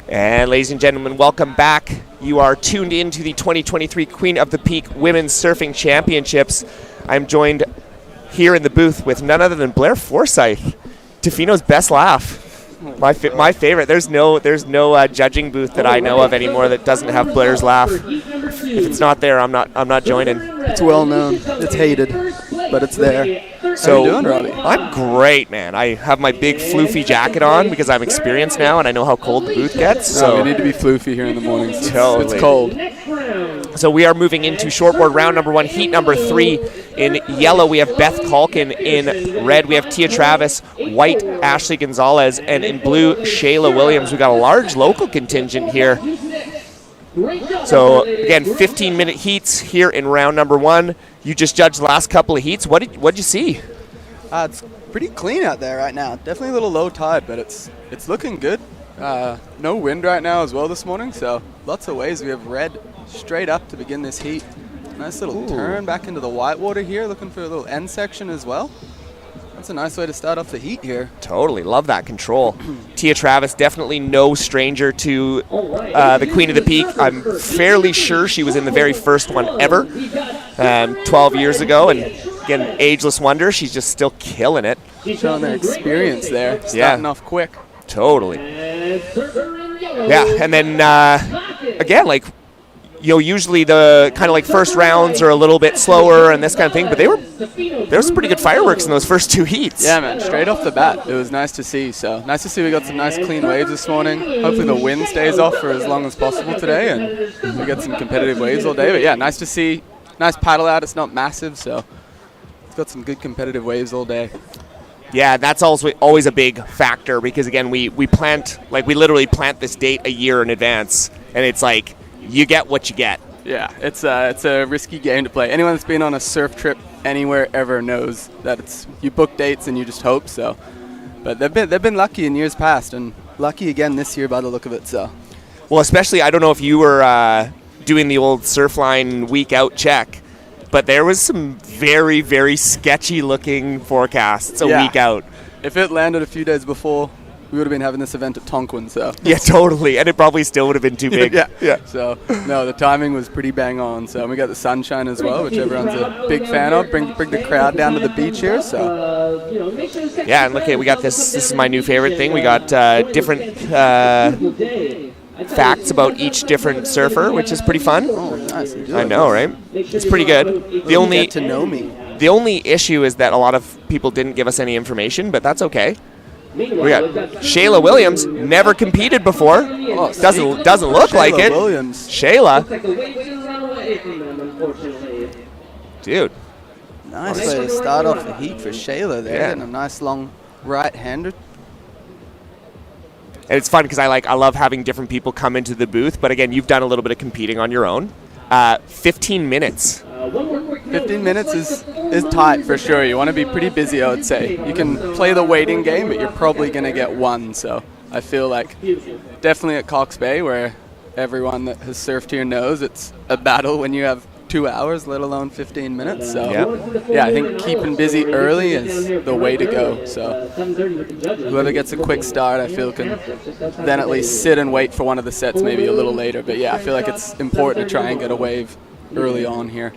And ladies and gentlemen, welcome back. You are tuned in to the 2023 Queen of the Peak Women's Surfing Championships. I'm joined here in the booth with none other than Blair Forsyth, Tofino's best laugh. My favorite. There's no judging booth that I know of anymore that doesn't have Blair's laugh. If it's not there, I'm not joining. It's well known. It's hated, but it's there. So, how you doing, Robbie? I'm great, man. I have my big floofy jacket on because I'm experienced now and I know how cold the booth gets. So we need to be floofy here in the mornings. Totally. It's cold. So we are moving into shortboard round number 1, heat number 3. In yellow, we have Beth Calkin. In red, we have Tia Travis. White, Ashley Gonzalez. And in blue, Shayla Williams. We got a large local contingent here. So again, 15-minute heats here in round number 1. You just judged the last couple of heats. What'd you see? It's pretty clean out there right now. Definitely a little low tide, but it's looking good. No wind right now as well this morning, so lots of waves. We have red straight up to begin this heat. Nice little turn back into the whitewater here, looking for a little end section as well. That's a nice way to start off the heat here. Totally. Love that control. Tia Travis, definitely no stranger to the Queen of the Peak. I'm fairly sure she was in the very first one ever 12 years ago. And again, ageless wonder. She's just still killing it. Showing their experience there. Starting off quick. Totally. Yeah, and then again, like, usually the kind of like first rounds are a little bit slower and this kind of thing, but there was some pretty good fireworks in those first 2 heats. Yeah, man, straight off the bat, it was nice to see. So nice to see we got some nice clean waves this morning. Hopefully the wind stays off for as long as possible today, and we get some competitive waves all day. But yeah, nice to see. Nice paddle out. It's not massive, so it's got some good competitive waves all day. Yeah, that's also always a big factor because, again, we literally plant this date a year in advance, and it's like you get what you get. Yeah, it's a risky game to play. Anyone that's been on a surf trip anywhere ever knows that you book dates and you just hope so. But they've been lucky in years past, and lucky again this year by the look of it. So, well, especially I don't know if you were doing the old Surfline week out check, but there was some very, very sketchy looking forecasts a week out. If it landed a few days before, we would have been having this event at Tonquin. So yeah, totally, and it probably still would have been too big. Yeah. So no, the timing was pretty bang on. So we got the sunshine as well, which everyone's a big fan of. Bring the crowd down to the beach here. So yeah, and look, we got this. This is my new favorite thing. We got different facts about each different surfer, which is pretty fun. Oh, nice. I know, right? It's pretty good. The only get to know me. The only issue is that a lot of people didn't give us any information, but that's okay. We got Shayla Williams, never competed before. Doesn't look like it. Williams. Shayla. Dude. Nice way to start off the heat for Shayla there. Yeah. And a nice long right-hander. And it's fun because I love having different people come into the booth. But again, you've done a little bit of competing on your own. 15 minutes. 15 minutes is tight for sure. You want to be pretty busy, I would say. You can play the waiting game, but you're probably going to get one. So I feel like definitely at Cox Bay, where everyone that has surfed here knows it's a battle when you have 2 hours, let alone 15 minutes. So yeah, I think keeping busy early is the way to go. So whoever gets a quick start, I feel, can then at least sit and wait for one of the sets maybe a little later. But yeah, I feel like it's important to try and get a wave early on here.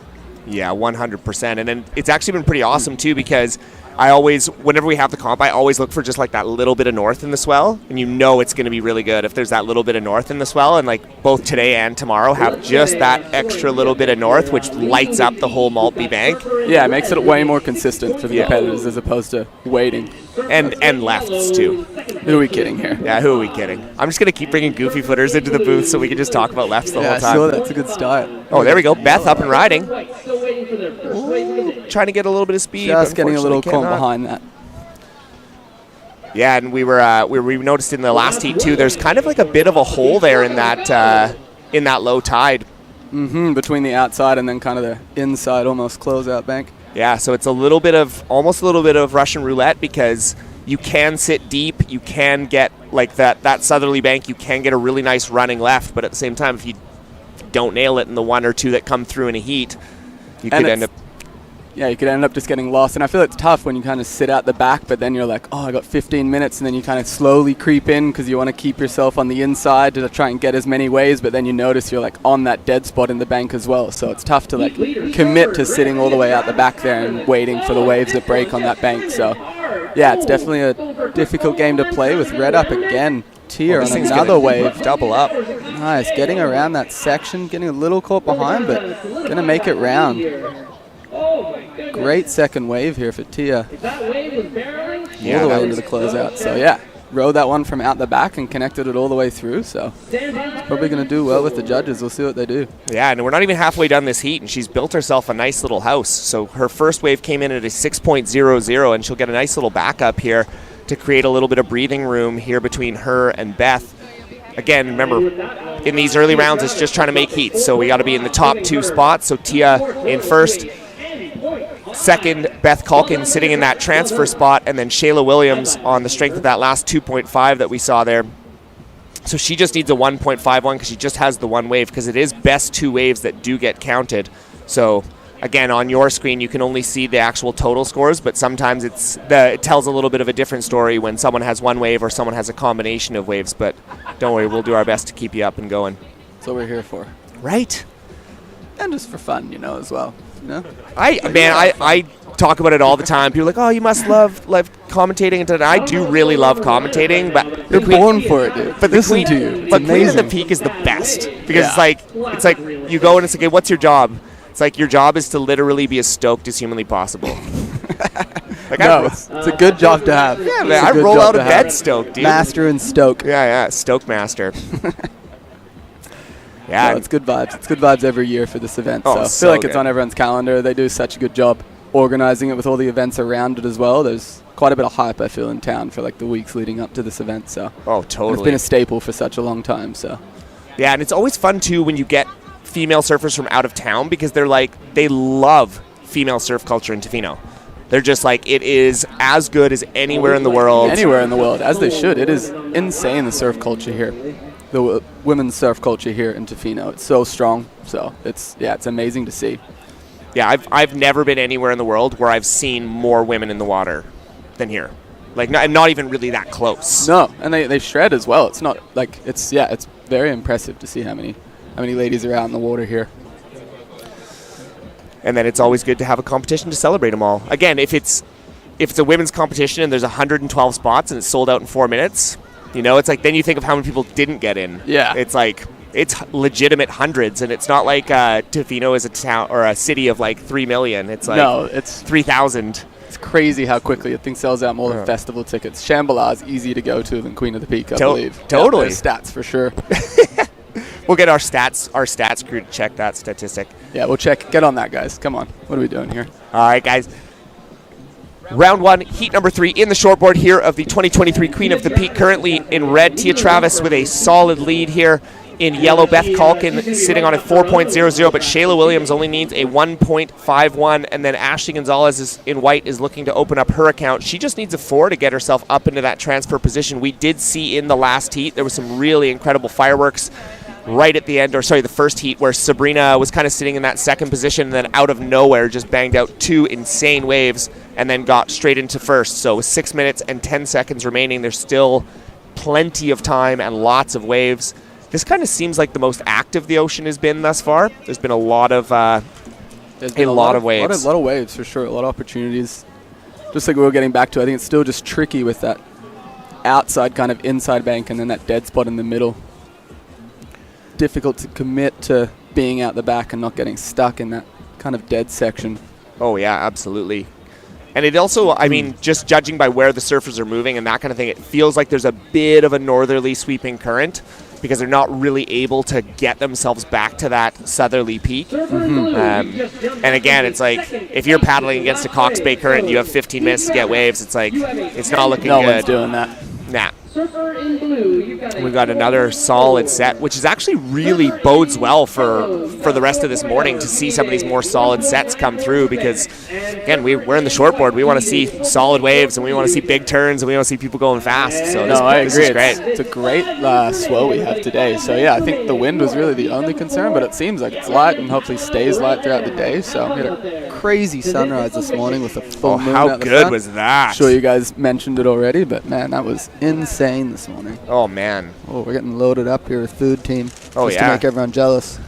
Yeah, 100%. And then it's actually been pretty awesome too, because I always, whenever we have the comp, I always look for just like that little bit of north in the swell, and it's going to be really good if there's that little bit of north in the swell. And like both today and tomorrow have just that extra little bit of north, which lights up the whole Maltby bank. Yeah, it makes it way more consistent for the competitors as opposed to waiting. And lefts too. Who are we kidding here? Yeah, who are we kidding? I'm just going to keep bringing goofy footers into the booth so we can just talk about lefts the whole time. Sure, that's a good start. Oh, there we go. Beth up and riding. Ooh, trying to get a little bit of speed. Just getting a little calm behind that. Yeah, and we noticed in the last heat too, there's kind of like a bit of a hole there in that low tide. Between the outside and then kind of the inside almost closeout bank. Yeah, so it's almost a little bit of Russian roulette, because you can sit deep, you can get like that southerly bank, you can get a really nice running left, but at the same time, if you don't nail it in the one or two that come through in a heat, you could end up just getting lost. And I feel it's tough when you kind of sit out the back, but then you're like, oh, I got 15 minutes, and then you kind of slowly creep in because you want to keep yourself on the inside to try and get as many waves, but then you notice you're like on that dead spot in the bank as well. So it's tough to like commit to sitting all the way out the back there and waiting for the waves that break on that bank. So yeah, it's definitely a difficult game to play with Red up again. Tia on another wave. Double up. Nice, getting around that section, getting a little caught behind, but going to make it round. Great second wave here for Tia. All the way into the closeout. So yeah, rode that one from out the back and connected it all the way through. So it's probably going to do well with the judges. We'll see what they do. Yeah, and we're not even halfway done this heat, and she's built herself a nice little house. So her first wave came in at a 6.00, and she'll get a nice little backup here to create a little bit of breathing room here between her and Beth. Again, remember, in these early rounds, it's just trying to make heat. So we got to be in the top two spots. So Tia in first. Second, Beth Culkin sitting in that transfer spot, and then Shayla Williams on the strength of that last 2.5 that we saw there. So she just needs a 1.51 because she just has the one wave, because it is best two waves that do get counted. So again, on your screen, you can only see the actual total scores, but sometimes it tells a little bit of a different story when someone has one wave or someone has a combination of waves. But don't worry, we'll do our best to keep you up and going. That's what we're here for. Right. And just for fun, as well. I talk about it all the time. People are like, oh, you must love commentating. And I do really love commentating, but you're born for it, dude. But listen to you. It's but amazing. Queen of the Peak is the best because it's like you go and it's like, hey, what's your job? It's like your job is to literally be as stoked as humanly possible. It's a good job to have. Yeah, man, I roll out of bed stoked, dude. Master and stoke. Yeah, stoke master. Yeah, no, it's good vibes. It's good vibes every year for this event. Oh, so I feel like it's on everyone's calendar. They do such a good job organizing it with all the events around it as well. There's quite a bit of hype, I feel, in town for like the weeks leading up to this event. So totally. And it's been a staple for such a long time. So yeah, and it's always fun too when you get female surfers from out of town because they love female surf culture in Tofino. They're just like, it is as good as anywhere in the world. Anywhere in the world, as they should. It is insane, the surf culture here. The women's surf culture here in Tofino. It's so strong. So it's amazing to see. Yeah, I've never been anywhere in the world where I've seen more women in the water than here. Like, not even really that close. No, and they shred as well. It's not like, it's very impressive to see how many ladies are out in the water here. And then it's always good to have a competition to celebrate them all. Again, if it's a women's competition and there's 112 spots and it's sold out in 4 minutes, it's like then you think of how many people didn't get in. Yeah. It's like it's legitimate hundreds, and it's not like Tofino is a town or a city of like 3 million. It's like it's 3,000. It's crazy how quickly a thing sells out more than festival tickets. Shambhala is easy to go to than Queen of the Peak, I believe. Totally. Stats for sure. We'll get our stats crew to check that statistic. Yeah, we'll check. Get on that, guys. Come on. What are we doing here? All right, guys. Round 1, heat number 3 in the shortboard here of the 2023 Queen of the Peak. Currently in red, Tia Travis with a solid lead here. In yellow, Beth Calkin sitting on a 4.00, but Shayla Williams only needs a 1.51, and then Ashley Gonzalez in white is looking to open up her account. She just needs a 4 to get herself up into that transfer position. We did see in the last heat there was some really incredible fireworks right at the end, the first heat, where Sabrina was kind of sitting in that second position and then out of nowhere just banged out 2 insane waves and then got straight into first. So with 6 minutes and 10 seconds remaining, there's still plenty of time and lots of waves. This kind of seems like the most active the ocean has been thus far. There's been a lot of waves. A lot of waves for sure. A lot of opportunities. Just like we were getting back to, I think it's still just tricky with that outside kind of inside bank and then that dead spot in the middle. Difficult to commit to being out the back and not getting stuck in that kind of dead section. Oh yeah, absolutely. And it also, just judging by where the surfers are moving and that kind of thing, it feels like there's a bit of a northerly sweeping current because they're not really able to get themselves back to that southerly peak. And again, it's like if you're paddling against a Cox Bay current and you have 15 minutes to get waves, it's like it's not looking good. No one's doing that. Nah. We've got another solid set, which is actually really bodes well for the rest of this morning to see some of these more solid sets come through because, again, we're in the shortboard. We want to see solid waves and we want to see big turns and we want to see people going fast. So I agree. This is great. It's a great swell we have today. So, yeah, I think the wind was really the only concern, but it seems like it's light and hopefully stays light throughout the day. So we had a crazy sunrise this morning with a full moon how out the good front. was that? I'm sure you guys mentioned it already, but, man, that was insane this morning. Oh, man. Oh, we're getting loaded up here with food, team. Oh, just to make everyone jealous.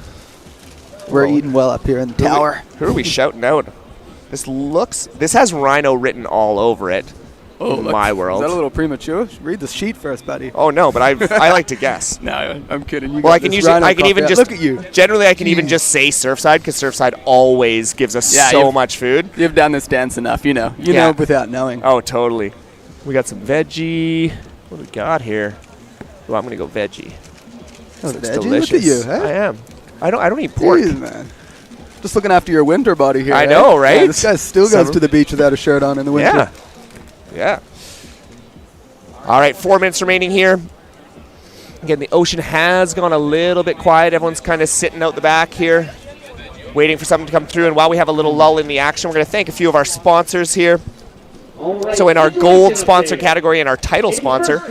We're eating well up here in the tower. Who are we shouting out? This has Rhino written all over it. Oh, in my world. Is that a little premature? Read the sheet first, buddy. Oh no, but I like to guess. No, I'm kidding. I can even just look at you. Generally, I can even just say Surfside because Surfside always gives us so much food. You've done this dance enough, you know without knowing. Oh, totally. We got some veggie. What do we got here? Oh, I'm gonna go veggie. Oh, Looks veggie? delicious. Look at you, huh? I am. I don't eat pork. Jeez, man. Just looking after your winter body here. I know, right? Yeah, this guy still goes to the beach without a shirt on in the winter. Yeah. All right, 4 minutes remaining here. Again, the ocean has gone a little bit quiet. Everyone's kind of sitting out the back here, waiting for something to come through. And while we have a little lull in the action, we're going to thank a few of our sponsors here. So in our gold sponsor category and our title sponsor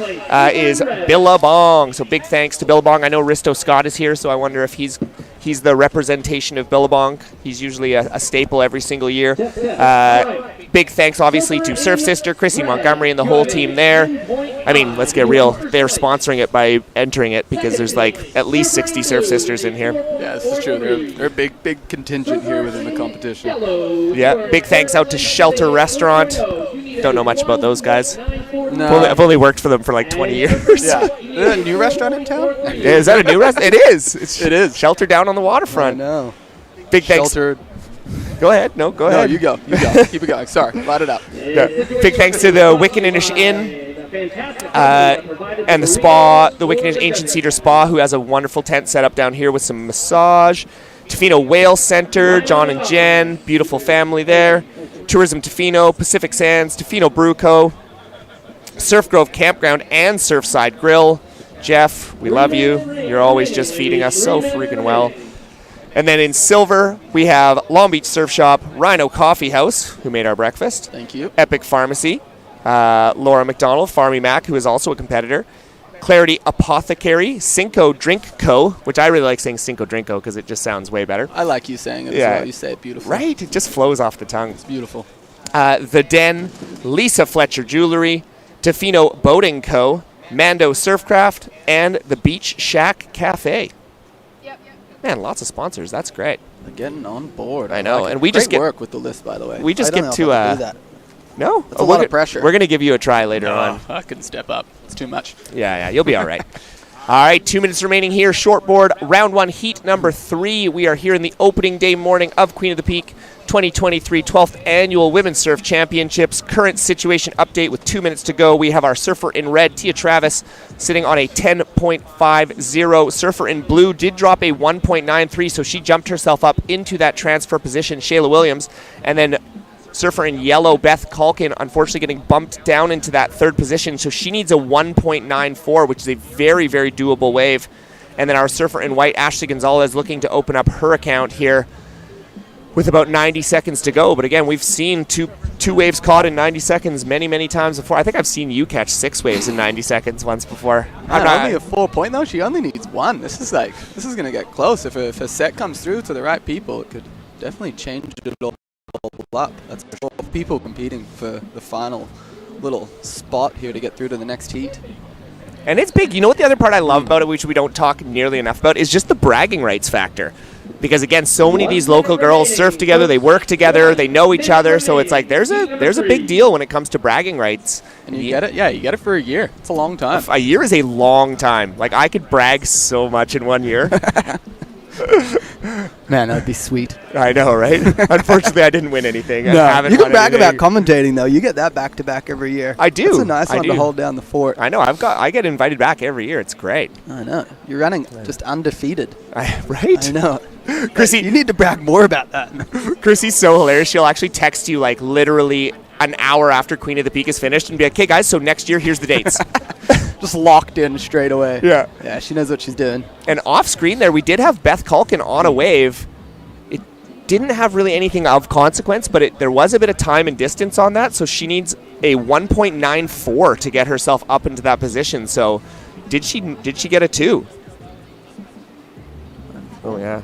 is Billabong. So big thanks to Billabong. I know Risto Scott is here, so I wonder if he's He's the representation of Billabong. He's usually a staple every single year. Big thanks, obviously, to Surf Sister, Chrissy Montgomery, and the whole team there. I mean, let's get real. They're sponsoring it by entering it because there's like at least 60 Surf Sisters in here. Yeah, this is true. They're a big contingent here within the competition. Yeah, big thanks out to Shelter Restaurant. Don't know much about those guys. No. I've only worked for them for like 20 years. Yeah. Is that a new restaurant in town? Is that a new restaurant? It is. It is. Shelter down on the waterfront. I know. Big thanks. Sheltered. Go ahead. No, go ahead. No, you go. Keep it going. Sorry. Light it up. Yeah. Big thanks to the Wickeninish Inn and the spa, the Wickeninish Ancient Cedar Spa, who has a wonderful tent set up down here with some massage. Tofino Whale Center, John and Jen, beautiful family there. Tourism Tofino, Pacific Sands, Tofino Brew Co., Surf Grove Campground and Surfside Grill. Jeff, we love you. You're always just feeding us so freaking well. And then in silver, we have Long Beach Surf Shop, Rhino Coffee House, who made our breakfast. Thank you. Epic Pharmacy, Laura McDonald, Farmy Mac, who is also a competitor. Clarity Apothecary, Cinco Drink Co., which I really like saying Cinco Drink Co. because it just sounds way better. I like you saying it as well. You say it beautifully. Right? It just flows off the tongue. It's beautiful. The Den, Lisa Fletcher Jewelry, Tofino Boating Co., Mando Surfcraft, and the Beach Shack Cafe. Man, lots of sponsors. That's great. They're getting on board. I know, like and we just Great get work with the list, by the way. We just I don't get know to if I can do that. No, It's a lot of pressure. We're gonna give you a try later on. I couldn't step up. It's too much. Yeah, you'll be all right. All right, 2 minutes remaining here. Shortboard, round 1, heat number 3. We are here in the opening day morning of Queen of the Peak 2023 12th Annual Women's Surf Championships. Current situation update with 2 minutes to go. We have our surfer in red, Tia Travis, sitting on a 10.50. Surfer in blue did drop a 1.93, so she jumped herself up into that transfer position, Shayla Williams. And then surfer in yellow, Beth Calkin, unfortunately getting bumped down into that third position, so she needs a 1.94, which is a very, very doable wave. And then our surfer in white, Ashley Gonzalez, looking to open up her account here with about 90 seconds to go. But again, we've seen two waves caught in 90 seconds many, many times before. I think I've seen you catch 6 waves in 90 seconds once before. Only a 4 point though. She only needs 1. This is gonna get close. If a set comes through to the right people, it could definitely change it all up. That's for sure. People competing for the final little spot here to get through to the next heat. And it's big. You know what the other part I love about it, which we don't talk nearly enough about, is just the bragging rights factor. Because again, so many of these local girls surf together, they work together, they know each other, so it's like there's a big deal when it comes to bragging rights. And you get it, you get it for a year. It's a long time. A year is a long time. Like, I could brag so much in 1 year. Man, that'd be sweet. I know, right? Unfortunately, I didn't win anything. No, you can brag about commentating though. You get that back to back every year. I do. It's a nice one to hold down the fort. I know. I get invited back every year. It's great. I know. You're running just undefeated. Right? I know. Chrissy, you need to brag more about that. Chrissy's so hilarious. She'll actually text you like literally an hour after Queen of the Peak is finished and be like, "Okay, guys, so next year, here's the dates." Just locked in straight away. Yeah. Yeah, she knows what she's doing. And off screen there, we did have Beth Calkin on a wave. It didn't have really anything of consequence, but there was a bit of time and distance on that, so she needs a 1.94 to get herself up into that position. So did she get a 2? Oh, yeah.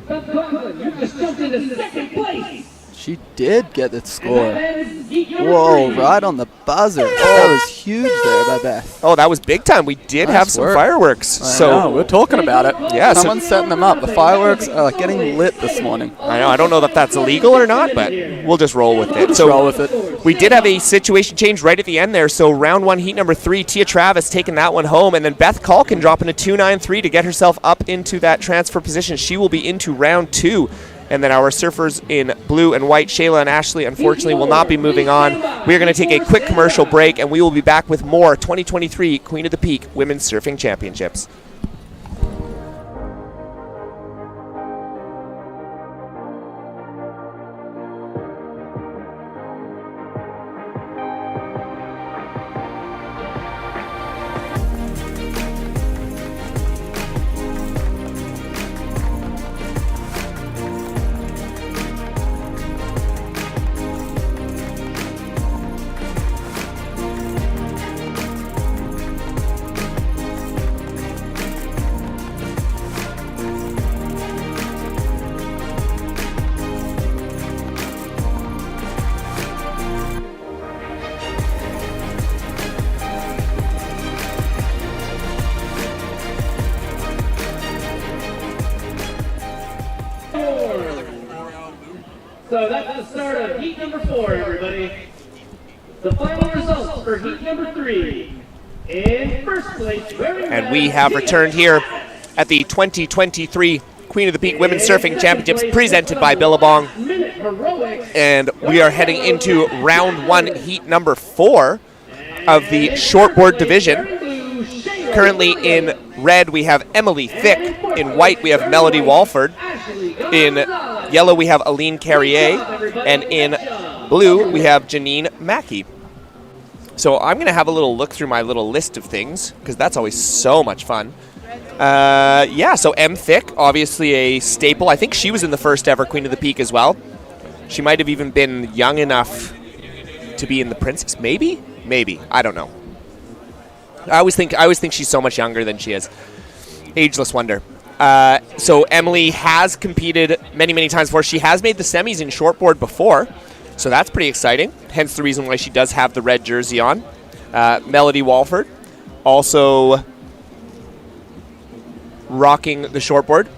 Beth Conklin, you just jumped into second place. She did get the score. Whoa, right on the buzzer. That was huge there by Beth. Oh, that was big time. We did have some fireworks. So we're talking about it. Yeah, someone's setting them up. The fireworks are like getting lit this morning. I know. I don't know if that's illegal or not, but we'll just roll with it. Roll with it. We did have a situation change right at the end there. So round 1, heat number 3, Tia Travis taking that one home, and then Beth Calkin dropping a 2.93 to get herself up into that transfer position. She will be into round 2. And then our surfers in blue and white, Shayla and Ashley, unfortunately will not be moving on. We are going to take a quick commercial break, and we will be back with more 2023 Queen of the Peak Women's Surfing Championships. So that's the start of heat number 4, everybody. The final results for heat number 3. In first place, And we have returned here at the 2023 Queen of the Peak Women's Surfing Championships presented by Billabong. And we are heading into round 1, heat number 4 of the shortboard division. Currently in red, we have Emily Thick. In white, we have Melody Walford. In yellow, we have Aline Carrier. And in blue, we have Janine Mackey. So I'm going to have a little look through my little list of things, because that's always so much fun. So M. Thick, obviously a staple. I think she was in the first ever Queen of the Peak as well. She might have even been young enough to be in the Princess. Maybe? Maybe. I don't know. I always think she's so much younger than she is. Ageless wonder. So Emily has competed many, many times before. She has made the semis in shortboard before. So that's pretty exciting, hence the reason why she does have the red jersey on. Melody Walford, also rocking the shortboard.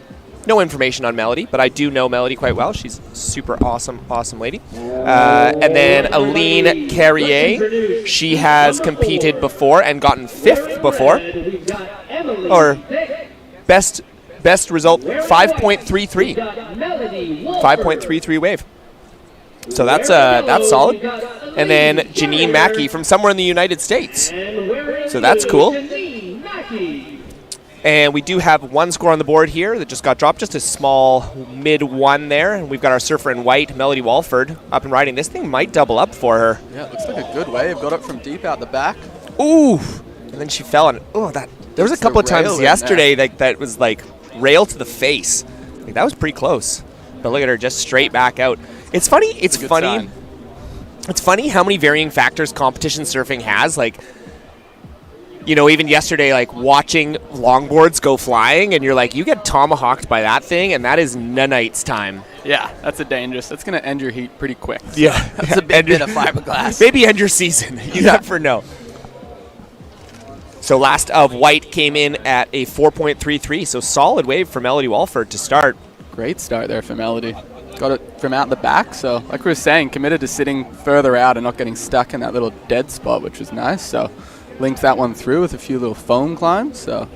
No information on Melody, but I do know Melody quite well. She's a super awesome lady. And then Aline Carrier, she has competed before and gotten 5th before. Or best result, 5.33. 5.33 wave. So that's solid. And then Janine Mackey from somewhere in the United States. So that's cool. And we do have one score on the board here that just got dropped, just a small mid-1 there. And we've got our surfer in white, Melody Walford, up and riding. This thing might double up for her. Yeah, it looks like a good wave. Got it from deep out the back. Ooh! And then she fell on it. Oh, that. There was a couple of times yesterday that was like rail to the face. Like, that was pretty close. But look at her, just straight back out. It's funny. It's funny. It's funny how many varying factors competition surfing has. Like, you know, even yesterday, like watching longboards go flying, and you're like, you get tomahawked by that thing, and that is nanites time. Yeah, that's going to end your heat pretty quick. So Yeah. That's a big bit of fiberglass. Maybe end your season. You never know. So last of white came in at a 4.33, so solid wave for Melody Walford to start. Great start there for Melody. Got it from out the back, so like we were saying, committed to sitting further out and not getting stuck in that little dead spot, which was nice. So linked that one through with a few little foam climbs, so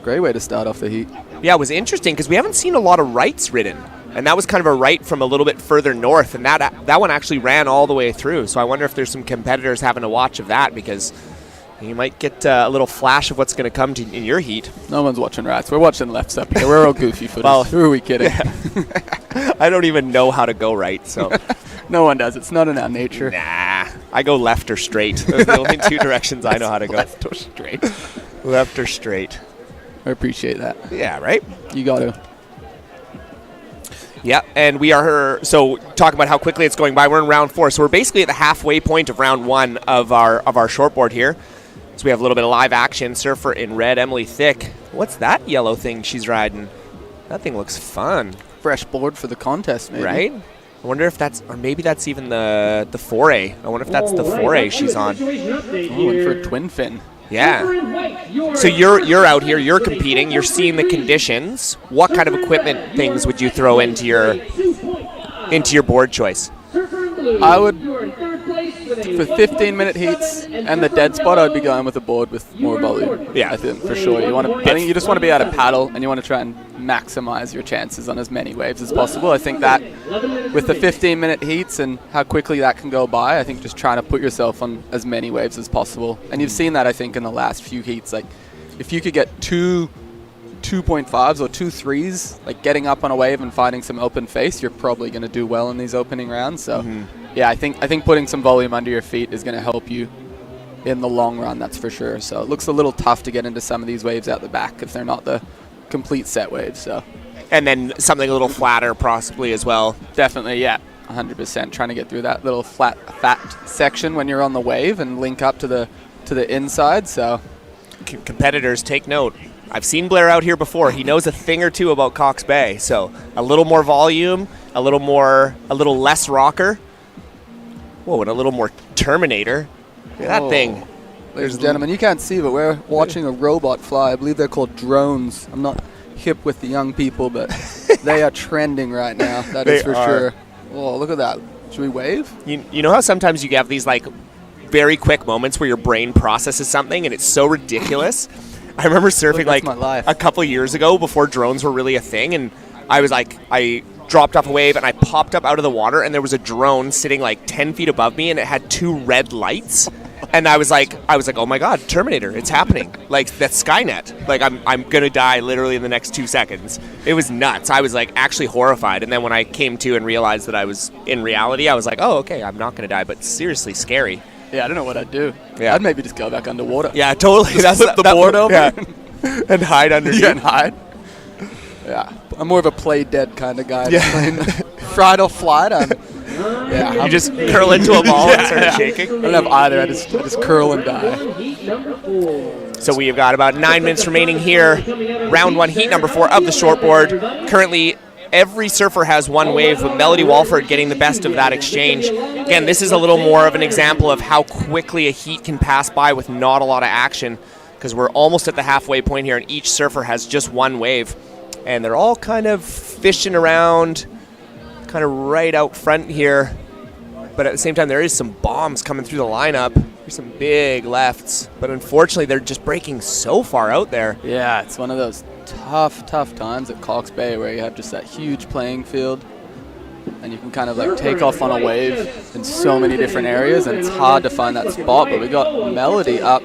great way to start off the heat. Yeah, it was interesting because we haven't seen a lot of rights ridden, and that was kind of a right from a little bit further north, and that one actually ran all the way through. So I wonder if there's some competitors having a watch of that, because you might get a little flash of what's going to come in your heat. No one's watching rights. We're watching lefts up here. We're all goofy footers. Well, who are we kidding? Yeah. I don't even know how to go right, so. No one does. It's not in our nature. Nah, I go left or straight. Those are the only two directions I know how to go. Left or straight. Left or straight. I appreciate that. Yeah, right? You got to. Yeah, and we are, so talking about how quickly it's going by, we're in round 4. So we're basically at the halfway point of round 1 of our shortboard here. So we have a little bit of live action. Surfer in red, Emily Thick. What's that yellow thing she's riding? That thing looks fun. Fresh board for the contest, maybe. Right? I wonder if that's, or maybe that's even the 4A. I wonder if that's the 4A she's on. Oh, and for a twin fin. Yeah. So you're out here, you're competing, you're seeing the conditions. What kind of equipment things would you throw into your board choice? I would, for 15-minute heats and the dead spot, I'd be going with a board with more volume. Yeah, I think for sure. I think you just want to be able to paddle, and you want to try and maximize your chances on as many waves as possible. I think that with the 15-minute heats and how quickly that can go by, I think just trying to put yourself on as many waves as possible. And you've seen that, I think, in the last few heats. Like, if you could get 2.5s or 2 3s, like getting up on a wave and finding some open face, you're probably going to do well in these opening rounds. So, yeah, I think putting some volume under your feet is going to help you in the long run, that's for sure. So it looks a little tough to get into some of these waves out the back if they're not the complete set waves. So, and then something a little flatter possibly as well. Definitely, yeah, 100%. Trying to get through that little fat section when you're on the wave and link up to the inside. So, competitors, take note. I've seen Blair out here before. He knows a thing or two about Cox Bay. So a little more volume, a little less rocker. Whoa, and a little more Terminator. Look at that thing. Ladies and gentlemen, you can't see, but we're watching a robot fly. I believe they're called drones. I'm not hip with the young people, but they are trending right now. That is for sure. Oh, look at that. Should we wave? You know how sometimes you have these like very quick moments where your brain processes something and it's so ridiculous? I remember surfing like my life. a couple years ago before drones were really a thing, and I dropped off a wave and I popped up out of the water and there was a drone sitting like 10 feet above me and it had 2 red lights. And I was like, oh my God, Terminator, it's happening. Like, that's Skynet. Like, I'm going to die literally in the next 2 seconds. It was nuts. I was like actually horrified. And then when I came to and realized that I was in reality, I was like, oh, okay, I'm not going to die, but seriously scary. Yeah, I don't know what I'd do. Yeah. I'd maybe just go back underwater. Yeah, totally. Just flip the board over. Yeah. And hide underneath. Yeah, and hide. Yeah, I'm more of a play dead kind of guy. Yeah. Playing fried or flight. You just curl into a ball and start shaking? I don't have either. I just curl and die. So we have got about 9 minutes remaining here. Round 1, heat number 4 of the shortboard. Currently, every surfer has 1 wave, with Melody Walford getting the best of that exchange. Again, this is a little more of an example of how quickly a heat can pass by with not a lot of action, because we're almost at the halfway point here, and each surfer has just 1 wave. And they're all kind of fishing around, kind of right out front here. But at the same time, there is some bombs coming through the lineup. There's some big lefts. But unfortunately, they're just breaking so far out there. Yeah, it's one of those tough times at Cox Bay where you have just that huge playing field. And you can kind of like take off on a wave in so many different areas, and it's hard to find that spot. But we got Melody up,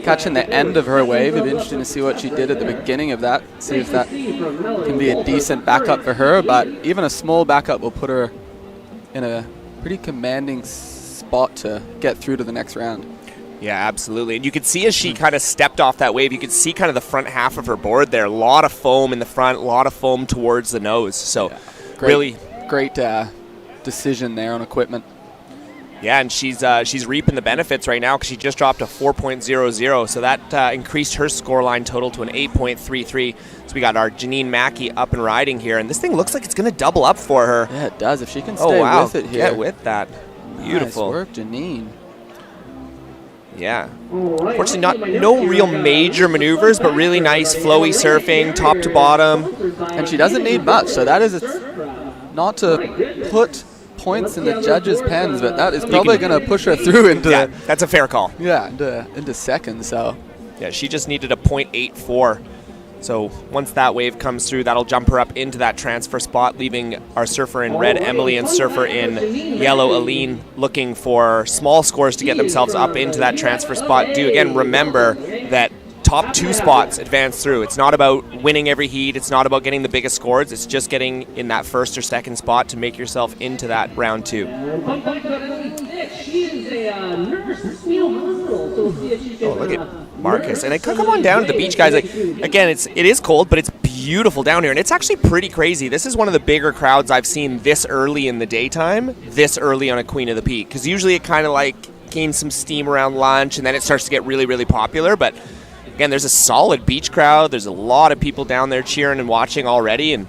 catching the end of her wave. It'd be interesting to see what she did at the beginning of that, see if that can be a decent backup for her. But even a small backup will put her in a pretty commanding spot to get through to the next round. Yeah, absolutely. And you could see as she kind of stepped off that wave, you could see kind of the front half of her board there. A lot of foam in the front, a lot of foam towards the nose. So yeah, really great decision there on equipment. Yeah, and she's reaping the benefits right now because she just dropped a 4.00, so that increased her scoreline total to an 8.33. So we got our Janine Mackey up and riding here, and this thing looks like it's going to double up for her. Yeah, it does. If she can stay with it here. Get with that. Beautiful. Nice work, Janine. Yeah. Unfortunately, no real major maneuvers, but really nice flowy surfing, top to bottom. And she doesn't need much, so that is not to put points in the judges' pens, but that is probably going to push her through into... Yeah, that's a fair call. Yeah, into second, so... Yeah, she just needed a 0.84. So once that wave comes through, that'll jump her up into that transfer spot, leaving our surfer in red, Emily, and surfer in yellow, Aline, looking for small scores to get themselves up into that transfer spot. Do again remember that top 2 spots advance through. It's not about winning every heat. It's not about getting the biggest scores. It's just getting in that first or second spot to make yourself into that round 2. Oh, look at Marcus. And come on down to the beach, guys. Like, again, it is cold, but it's beautiful down here. And it's actually pretty crazy. This is one of the bigger crowds I've seen this early in the daytime, this early on a Queen of the Peak. Because usually it kind of like gains some steam around lunch, and then it starts to get really, really popular. But again, there's a solid beach crowd. There's a lot of people down there cheering and watching already. And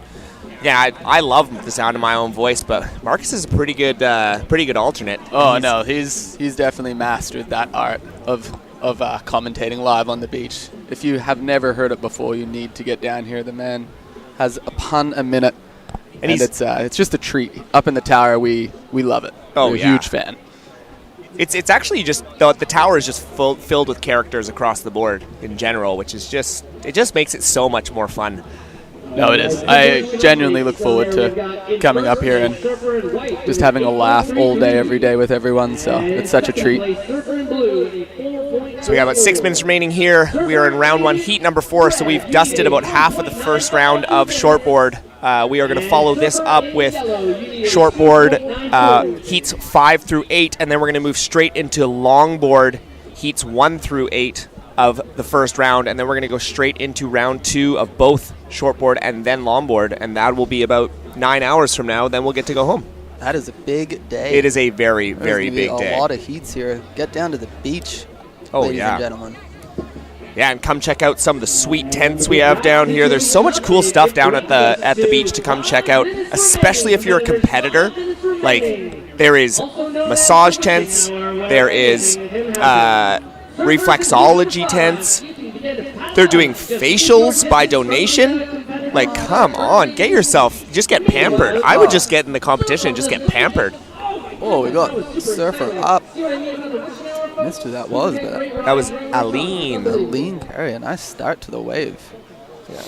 yeah, I love the sound of my own voice, but Marcus is a pretty good alternate. Oh, no, he's definitely mastered that art of commentating live on the beach. If you have never heard it before, you need to get down here. The man has a pun a minute, and it's just a treat. Up in the tower, we love it. Oh, We're a huge fan. It's actually just the tower is just filled with characters across the board in general, which is just makes it so much more fun. No, it is. I genuinely look forward to coming up here and just having a laugh all day, every day with everyone. So it's such a treat. So we have about 6 minutes remaining here. We are in round 1, heat number 4. So we've dusted about half of the first round of shortboard. We are going to follow this up with shortboard heats 5 through 8, and then we're going to move straight into longboard heats 1 through 8 of the first round, and then we're going to go straight into round 2 of both shortboard and then longboard, and that will be about 9 hours from now. Then we'll get to go home. That is a big day. It is a very, very big day. A lot of heats here. Get down to the beach, ladies and gentlemen. Yeah, and come check out some of the sweet tents we have down here. There's so much cool stuff down at the beach to come check out, especially if you're a competitor. Like, there is massage tents, there is reflexology tents. They're doing facials by donation. Like, come on, get yourself, just get pampered. I would just get in the competition and just get pampered. Oh, we got Surfer up. Missed who that was, but That was Aline. Aline Carey, a nice start to the wave.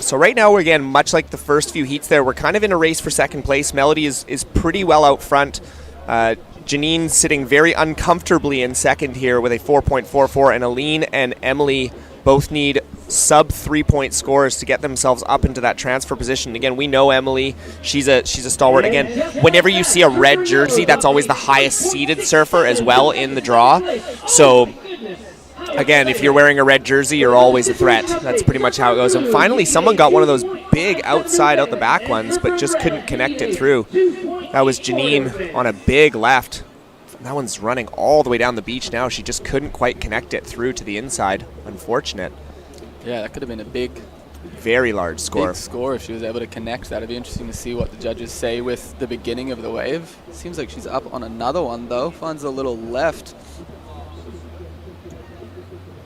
So right now, we're again, much like the first few heats there, we're kind of in a race for second place. Melody is pretty well out front. Janine sitting very uncomfortably in second here with a 4.44, and Aline and Emily both need sub 3-point scores to get themselves up into that transfer position. Again, we know Emily, she's a stalwart. Again, whenever you see a red jersey, that's always the highest seeded surfer as well in the draw. So again, if you're wearing a red jersey, you're always a threat. That's pretty much how it goes. And finally, someone got one of those big outside out the back ones, but just couldn't connect it through. That was Janine on a big left. That one's running all the way down the beach now. She just couldn't quite connect it through to the inside. Unfortunate. Yeah, that could have been a big, very large score. big score if she was able to connect that. It'd be interesting to see what the judges say with the beginning of the wave. Seems like she's up on another one, though. Finds a little left.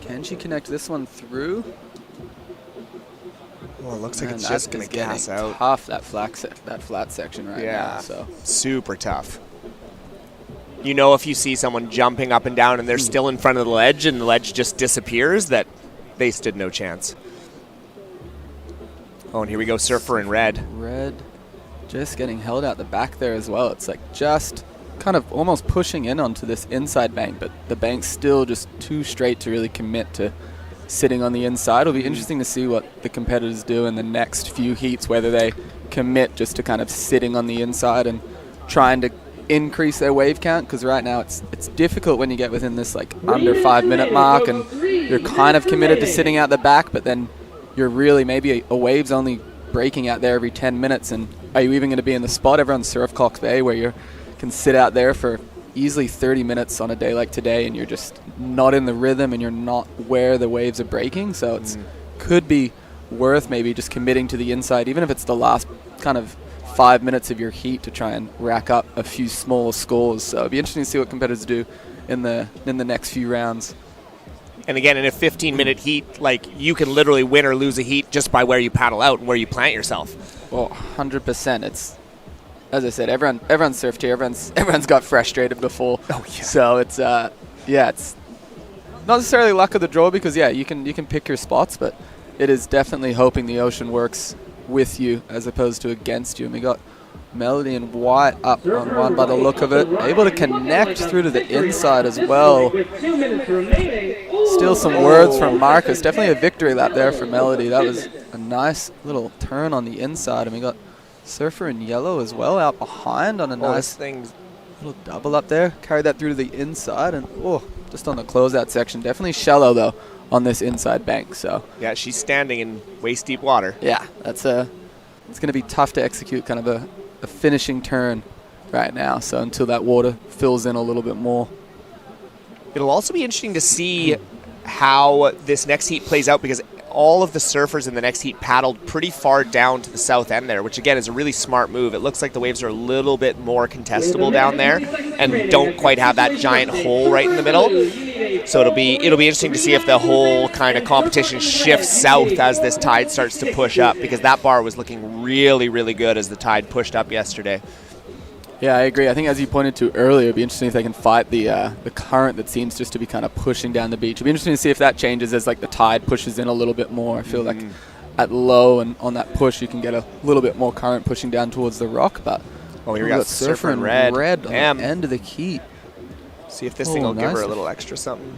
Can she connect this one through? Well, it looks like Man, it's just going to gas out. Tough, that flat section right now. So super tough. You know, if you see someone jumping up and down and they're still in front of the ledge and the ledge just disappears, that they stood no chance. Oh, and here we go, Surfer in red. Red just getting held out the back there as well. It's like just kind of almost pushing in onto this inside bank, but the bank's still just too straight to really commit to sitting on the inside. It'll be interesting to see what the competitors do in the next few heats, whether they commit just to kind of sitting on the inside and trying to increase their wave count, because right now it's difficult when you get within this like under 5 minute mark and you're kind of committed to sitting out the back, but then you're really maybe a wave's only breaking out there every 10 minutes, and are you even going to be in the spot? Everyone's Surf Cox Bay where you can sit out there for easily 30 minutes on a day like today, and you're just not in the rhythm and you're not where the waves are breaking. So it's could be worth maybe just committing to the inside, even if it's the last kind of 5 minutes of your heat, to try and rack up a few small scores. So it'd be interesting to see what competitors do in the next few rounds. And again, in a 15-minute heat, like, you can literally win or lose a heat just by where you paddle out and where you plant yourself. Well, 100%. It's, as I said, everyone's surfed here. Everyone's got frustrated before. Oh yeah. So it's it's not necessarily luck of the draw, because you can pick your spots, but it is definitely hoping the ocean works with you as opposed to against you. And we got Melody and White up on one by the look of it, able to connect through to the inside as well. Still some words from Marcus. Definitely a victory lap there for Melody. That was a nice little turn on the inside, and we got Surfer in yellow as well out behind on a nice little double up there. Carried that through to the inside, and just on the closeout section. Definitely shallow though on this inside bank. So yeah, she's standing in waist deep water. Yeah, it's going to be tough to execute kind of a finishing turn right now. So until that water fills in a little bit more. It'll also be interesting to see how this next heat plays out, because all of the surfers in the next heat paddled pretty far down to the south end there, which again is a really smart move. It looks like the waves are a little bit more contestable down there and don't quite have that giant hole right in the middle. So it'll be interesting to see if the whole kind of competition shifts south as this tide starts to push up, because that bar was looking really, really good as the tide pushed up yesterday. Yeah, I agree. I think, as you pointed to earlier, it'd be interesting if they can fight the current that seems just to be kind of pushing down the beach. It'd be interesting to see if that changes as like the tide pushes in a little bit more. I feel like at low and on that push, you can get a little bit more current pushing down towards the rock. But here we got Surfer in red on the end of the heat. See if this thing will give her a little extra something.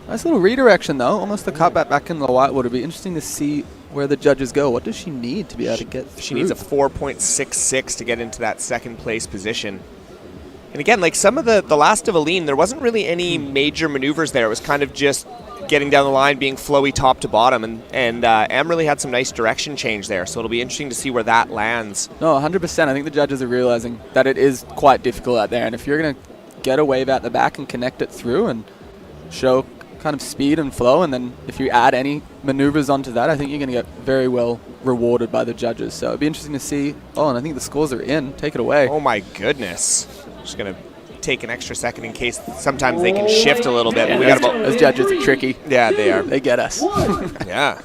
Nice little redirection though. Almost the cutback back in the whitewater. It'd be interesting to see where the judges go. What does she need to be able to get through? She needs a 4.66 to get into that second place position. And again, like some of the last of Aline, there wasn't really any major maneuvers there. It was kind of just getting down the line, being flowy top to bottom. And Em really had some nice direction change there. So it'll be interesting to see where that lands. No, 100%. I think the judges are realizing that it is quite difficult out there. And if you're going to get a wave out the back and connect it through and show kind of speed and flow, and then if you add any maneuvers onto that, I think you're going to get very well rewarded by the judges. So it'd be interesting to see. Oh, and I think the scores are in. Take it away. Oh my goodness. Just going to take an extra second in case sometimes they can shift a little bit. Yeah, those judges are tricky. Yeah, they are. They get us. Yeah.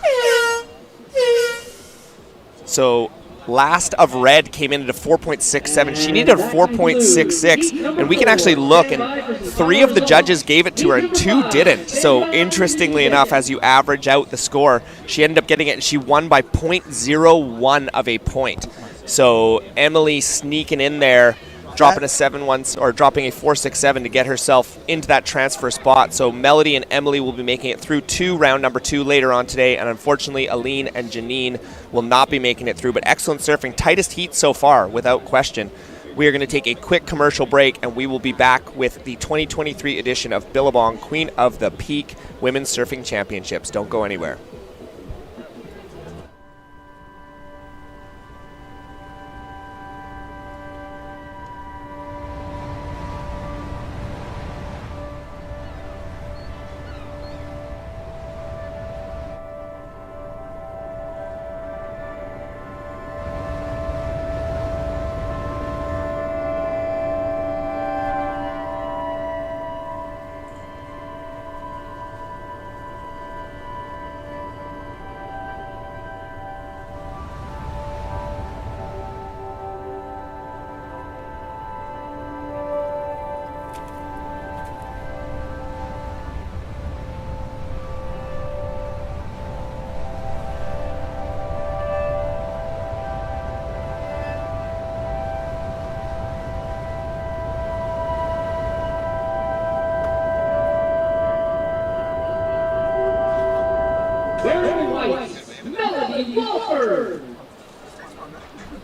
So last of red came in at a 4.67. She needed a 4.66, and we can actually look, and 3 of the judges gave it to her and 2 didn't. So interestingly enough, as you average out the score, she ended up getting it, and she won by 0.01 of a point. So Emily sneaking in there, dropping a 7-1 or dropping a 4.67 to get herself into that transfer spot. So Melody and Emily will be making it through to round number 2 later on today, and unfortunately Aline and Janine will not be making it through. But excellent surfing, tightest heat so far without question. We are going to take a quick commercial break, and we will be back with the 2023 edition of Billabong Queen of the Peak Women's Surfing Championships. Don't go anywhere. Wearing white, Melody Walford.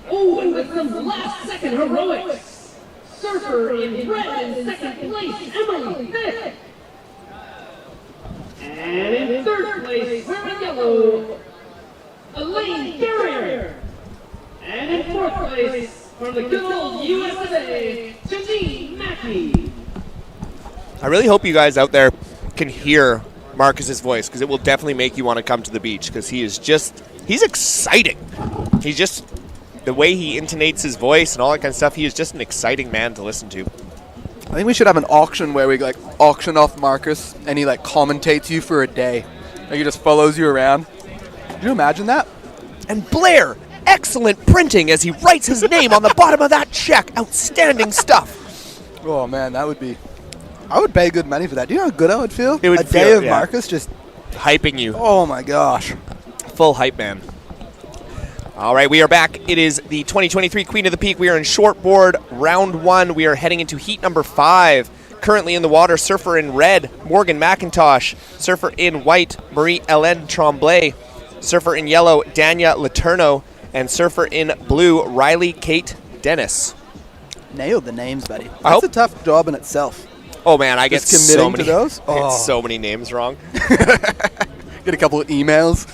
Oh, and with some last-second heroics. Surfer in red in second place, Emily Fick. And in third place, wearing yellow, Elaine Carrier. And in fourth place, from the good old USA, Janine Mackey. I really hope you guys out there can hear Marcus's voice, because it will definitely make you want to come to the beach, because he's exciting. He's just, the way he intonates his voice and all that kind of stuff, he is just an exciting man to listen to. I think we should have an auction where we like auction off Marcus and he like commentates you for a day. Like he just follows you around. Can you imagine that? And Blair, excellent printing as he writes his name on the bottom of that check. Outstanding stuff. Oh man, that would be... I would pay good money for that. Do you know how good I would feel? It would a day feel, of yeah. Marcus just hyping you. Oh my gosh. Full hype man. All right, we are back. It is the 2023 Queen of the Peak. We are in shortboard round 1. We are heading into heat number 5. Currently in the water, surfer in red, Morgan McIntosh. Surfer in white, Marie-Hélène Tremblay. Surfer in yellow, Dania Letourneau. And surfer in blue, Riley Kate Dennis. Nailed the names, buddy. I That's hope- a tough job in itself. Oh man, I get Just so committing many to those? I get Oh. so many names wrong. Get a couple of emails.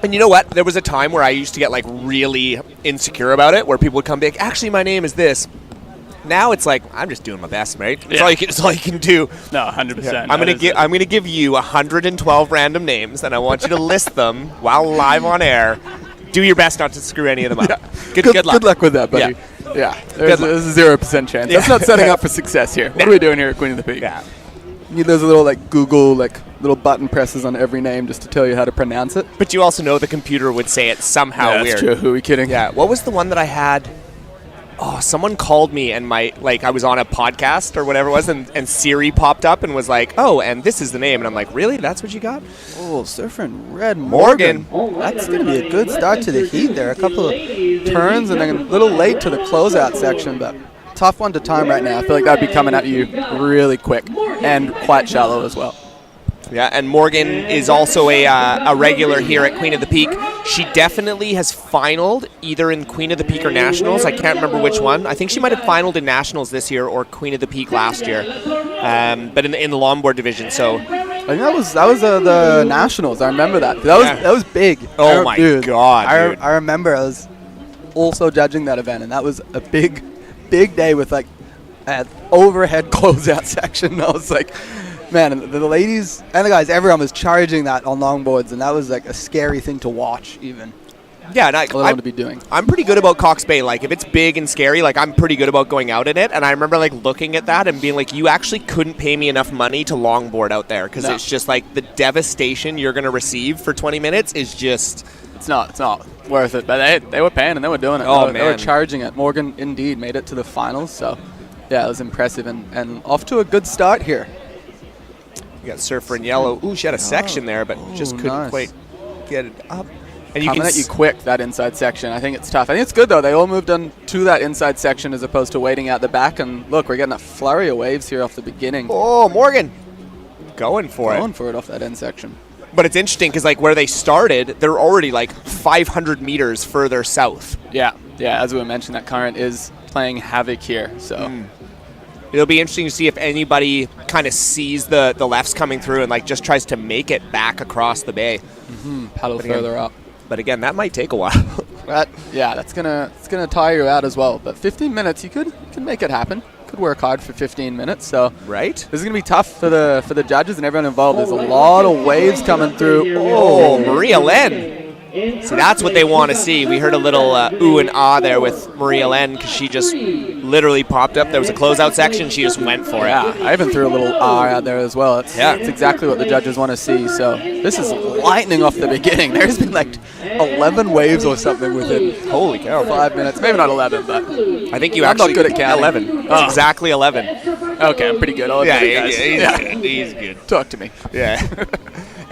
And you know what? There was a time where I used to get like really insecure about it, where people would come back, actually my name is this. Now it's like, I'm just doing my best, mate. That's all you can do. No, 100%. I'm gonna give you 112 random names, and I want you to list them while live on air. Do your best not to screw any of them up. Good luck. Good luck with that, buddy. Yeah. There's a 0% chance. That's not setting up for success here. What are we doing here at Queen of the Peak? Yeah. You need those little like Google like little button presses on every name just to tell you how to pronounce it. But you also know the computer would say it somehow Yeah, weird. that's true. Who are we kidding? Yeah. What was the one that I had? Oh, someone called me and I was on a podcast or whatever it was, and Siri popped up and was like, oh, and this is the name. And I'm like, really? That's what you got? Oh, surfer in red, Morgan. That's going to be a good start to the heat there. A couple of turns and then a little late to the closeout section, but tough one to time right now. I feel like that would be coming at you really quick and quite shallow as well. Yeah, and Morgan is also a regular here at Queen of the Peak. She definitely has finaled either in Queen of the Peak or Nationals. I can't remember which one. I think she might have finaled in Nationals this year or Queen of the Peak last year, but in the Longboard division. So I think that was the Nationals. I remember that. That was big. Oh my God, dude. I remember I was also judging that event, and that was a big day with like an overhead closeout section. I was like, man, the ladies and the guys, everyone was charging that on longboards, and that was like a scary thing to watch even. Yeah, and I'm to be doing. I'm pretty good about Cox Bay. Like, if it's big and scary, like, I'm pretty good about going out in it. And I remember, like, looking at that and being like, you actually couldn't pay me enough money to longboard out there, because it's just, like, the devastation you're going to receive for 20 minutes is just It's not worth it. But they were paying and they were doing it. Oh, They were man. charging it. Morgan indeed made it to the finals. So, yeah, it was impressive and off to a good start here. You got Surfer in yellow. Ooh, she had a section there, but just couldn't nice. quite get it up. And you Coming can at you quick, that inside section. I think it's tough. I think it's good, though. They all moved on to that inside section as opposed to waiting out the back. And look, we're getting a flurry of waves here off the beginning. Oh, Morgan going for Going for it off that end section. But it's interesting because, like, where they started, they're already, like, 500 meters further south. Yeah, as we mentioned, that current is playing havoc here. So It'll be interesting to see if anybody kind of sees the lefts coming through and, like, just tries to make it back across the bay. paddle further up. But again, that might take a while. That's gonna tire you out as well. But 15 minutes, you could make it happen. Could work hard for 15 minutes. So right? This is gonna be tough for the judges and everyone involved. There's a lot of waves coming through. Oh, Maria Len. See, that's what they want to see. We heard a little ooh and ah there with Maria Len because she just literally popped up. There was a closeout section. She just went for it. Yeah, I even threw a little R out there as well. It's exactly what the judges want to see. So this is lightning off the beginning. There's been like 11 waves or something within holy cow 5 minutes. Maybe not 11, but I think you I'm actually not good at counting. 11. It's exactly 11. Okay, I'm pretty good. I'll admit it, guys. He's good. Talk to me. Yeah.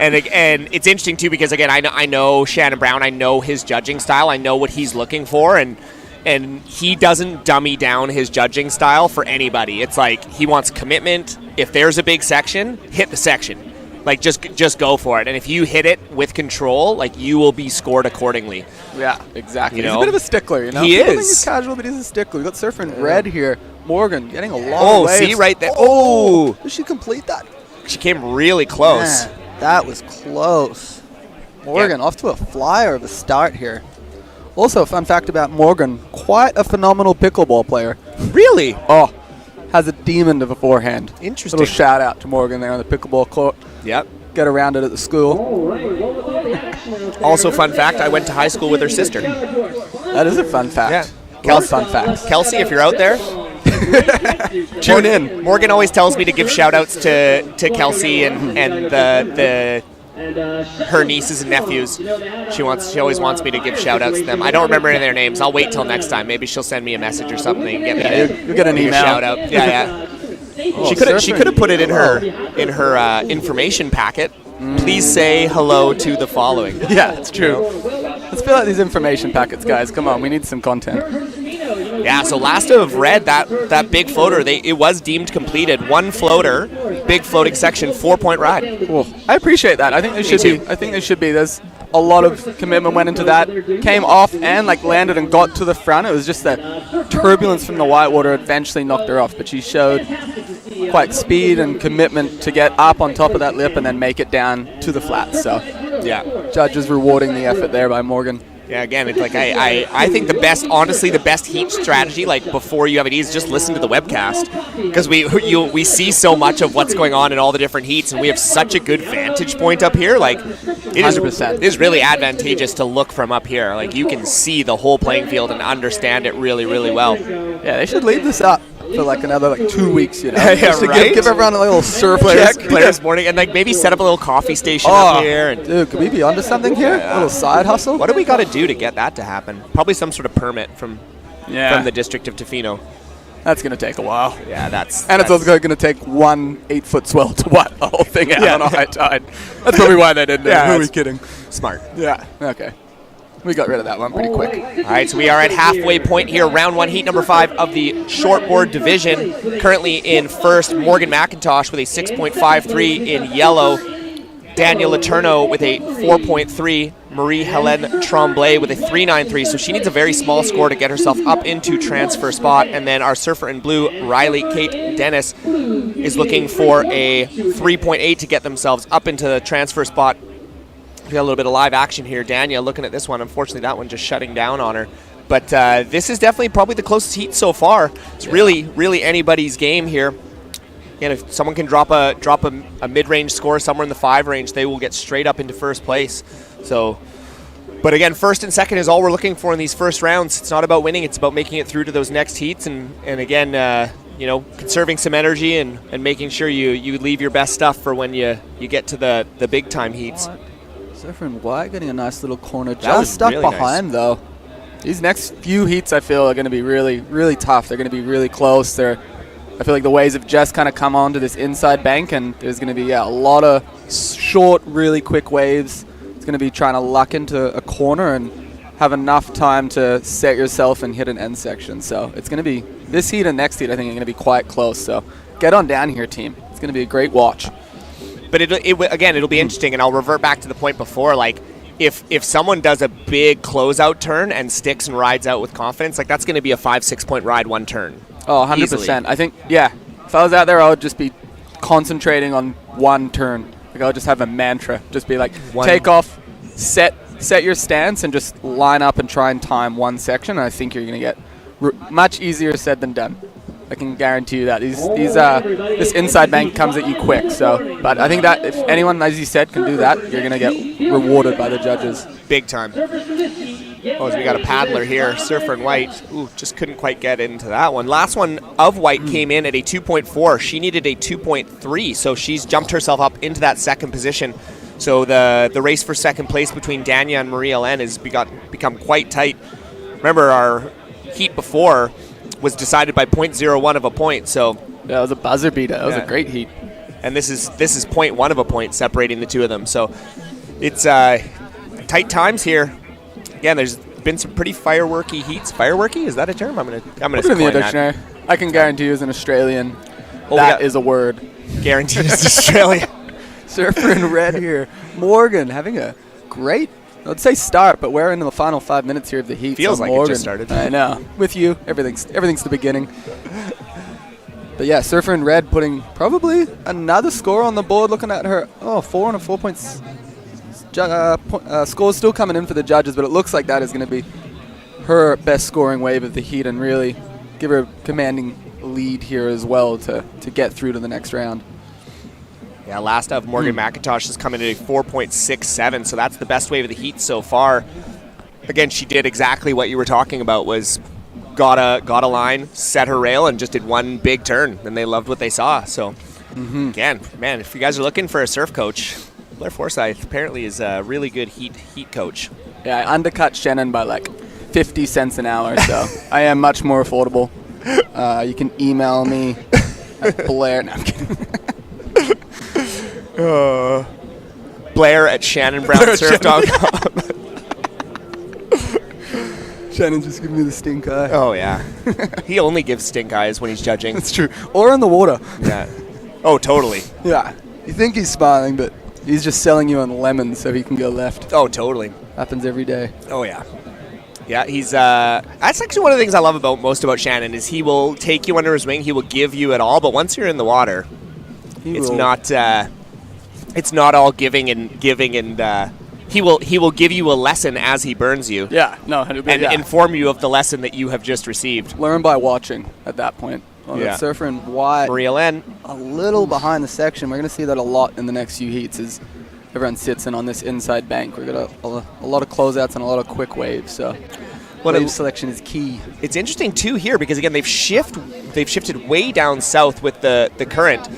And it's interesting, too, because, again, I know Shannon Brown. I know his judging style. I know what he's looking for, and he doesn't dummy down his judging style for anybody. It's like he wants commitment. If there's a big section, hit the section. Like, just go for it. And if you hit it with control, like, you will be scored accordingly. Yeah, exactly. You He's know? a bit of a stickler, you know? He People think is. he's casual, but he's a stickler. We got Surfer in red here. Morgan getting a lot of Oh, waves. see right there. Oh. Did she complete that? She came really close. Man, that was close. Morgan off to a flyer of a start here. Also, a fun fact about Morgan, quite a phenomenal pickleball player. Really? Oh, has a demon of a forehand. Interesting. Little shout out to Morgan there on the pickleball court. Yep. Get around it at the school. Also, fun fact, I went to high school with her sister. That is a fun fact. Yeah. Love fun facts. Kelsey, if you're out there, tune in. Morgan always tells me to give shout-outs to Kelsey and her nieces and nephews. She always wants me to give shout-outs to them. I don't remember any of their names. I'll wait till next time. Maybe she'll send me a message or something and get me you'll get an a email. shout-out. Yeah. Oh, She could have put it in her information packet. Please say hello to the following. Yeah, it's true. Let's fill out these information packets, guys. Come on, we need some content. Yeah, so last of red, that big floater, it was deemed completed. One floater, big floating section, 4-point ride. Cool. I appreciate that. I think they should be. There's a lot of commitment went into that. Came off and landed and got to the front. It was just that turbulence from the whitewater eventually knocked her off, but she showed quite speed and commitment to get up on top of that lip and then make it down to the flats. So yeah, judges rewarding the effort there by Morgan. Yeah, again, it's like I think the best heat strategy, like before you have it, is just listen to the webcast, because we see so much of what's going on in all the different heats, and we have such a good vantage point up here. Like, it 100%. is really advantageous to look from up here. Like, you can see the whole playing field and understand it really, really well. Yeah, they should leave this up for another 2 weeks, you know. Yeah, just to right? give everyone a little surf Players check. morning, and maybe set up a little coffee station up here. And Dude, could we be onto something here? A little side hustle? what do we got to do to get that to happen? Probably some sort of permit from the District of Tofino. That's going to take a while. Yeah, that's it's also going to take 1 8-foot swell to wipe the whole thing out on a high tide. That's probably why they did that. Who are we kidding? Smart. Yeah. Okay. We got rid of that one pretty quick. All right, so we are at halfway point here, round 1, heat number 5 of the shortboard division. Currently in first, Morgan McIntosh with a 6.53 in yellow. Daniel Letourneau with a 4.3. Marie-Helene Tremblay with a 3.93. So she needs a very small score to get herself up into transfer spot. And then our surfer in blue, Riley Kate Dennis, is looking for a 3.8 to get themselves up into the transfer spot. We got a little bit of live action here. Danielle looking at this one. Unfortunately, that one just shutting down on her. But this is definitely probably the closest heat so far. It's really anybody's game here. And if someone can drop a mid-range score somewhere in the 5 range, they will get straight up into first place. So, but again, first and second is all we're looking for in these first rounds. It's not about winning; it's about making it through to those next heats. And again, conserving some energy and making sure you leave your best stuff for when you get to the big time heats. Surfer in white getting a nice little corner was just stuck really behind though. These next few heats I feel are going to be really, really tough. They're going to be really close. I feel like the waves have just kind of come onto this inside bank, and there's going to be a lot of short, really quick waves. It's going to be trying to luck into a corner and have enough time to set yourself and hit an end section. So it's going to be this heat and next heat, I think, are going to be quite close. So get on down here, team. It's going to be a great watch. But it'll be interesting, and I'll revert back to the point before, like, if someone does a big closeout turn and sticks and rides out with confidence, like, that's going to be a 5-6 point ride one turn. Oh, 100%. Easily. I think, yeah, if I was out there, I would just be concentrating on one turn. Like, I would just have a mantra. Just be like, take off, set your stance, and just line up and try and time one section. And I think you're going to get much easier said than done. I can guarantee you that. This inside bank comes at you quick. So, but I think that if anyone, as you said, can do that, you're going to get rewarded by the judges. Big time. Oh, so we got a paddler here, Surfer in white. Ooh, just couldn't quite get into that one. Last one of white came in at a 2.4. She needed a 2.3, so she's jumped herself up into that second position. So the race for second place between Dania and Marie-Hélène has become quite tight. Remember, our heat before was decided by 0.01 of a point. So yeah, it was a buzzer beater. That was a great heat. And this is 0.1 of a point separating the two of them. So it's tight times here. Again, there's been some pretty fireworky heats. Fireworky? Is that a term? I'm gonna coin the dictionary. I can guarantee you as an Australian, that is a word. Guaranteed as Australian. Surfer in red here. Morgan having a great, I'd say start, but we're in the final 5 minutes here of the heat. Feels like Morgan, it just started. I know. With you, everything's the beginning. But yeah, Surfer in red putting probably another score on the board. Looking at her, 4 and a 4 points. Score's still coming in for the judges, but it looks like that is going to be her best scoring wave of the heat and really give her a commanding lead here as well to get through to the next round. Yeah, last of Morgan McIntosh has come in at a 4.67, so that's the best wave of the heat so far. Again, she did exactly what you were talking about, was got a line, set her rail, and just did one big turn, and they loved what they saw. So, again, man, if you guys are looking for a surf coach, Blair Forsyth apparently is a really good heat coach. Yeah, I undercut Shannon by like 50 cents an hour, so I am much more affordable. You can email me at Blair. No, I'm kidding. Blair at ShannonBrownSurf.com. Shannon just giving me the stink eye. Oh, yeah. He only gives stink eyes when he's judging. That's true. Or in the water. Yeah. Oh, totally. Yeah. You think he's smiling, but he's just selling you on lemons so he can go left. Oh, totally. Happens every day. Oh, yeah. Yeah, he's that's actually one of the things I love most about Shannon is he will take you under his wing. He will give you it all, but once you're in the water, it's not all giving and he will give you a lesson as he burns you. Yeah, no, and inform you of the lesson that you have just received. Learn by watching at that point. Surfer in white, Marie-Hélène, a little behind the section. We're going to see that a lot in the next few heats as everyone sits in on this inside bank. We've got a lot of closeouts and a lot of quick waves. So wave selection is key. It's interesting too here because again they've shifted way down south with the current.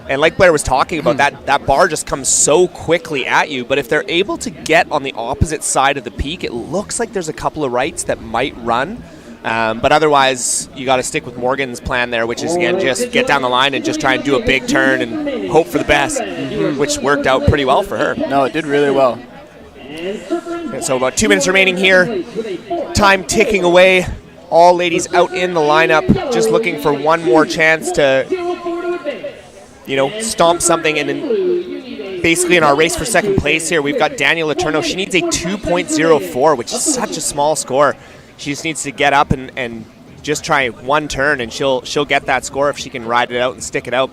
And like Blair was talking about, that bar just comes so quickly at you. But if they're able to get on the opposite side of the peak, it looks like there's a couple of rights that might run. But otherwise, you got to stick with Morgan's plan there, which is, again, just get down the line and just try and do a big turn and hope for the best, which worked out pretty well for her. No, it did really well. And so about 2 minutes remaining here. Time ticking away. All ladies out in the lineup, just looking for one more chance to stomp something. And then basically in our race for second place here, we've got Daniela Turno. She needs a 2.04, which is such a small score. She just needs to get up and just try one turn, and she'll get that score if she can ride it out and stick it out.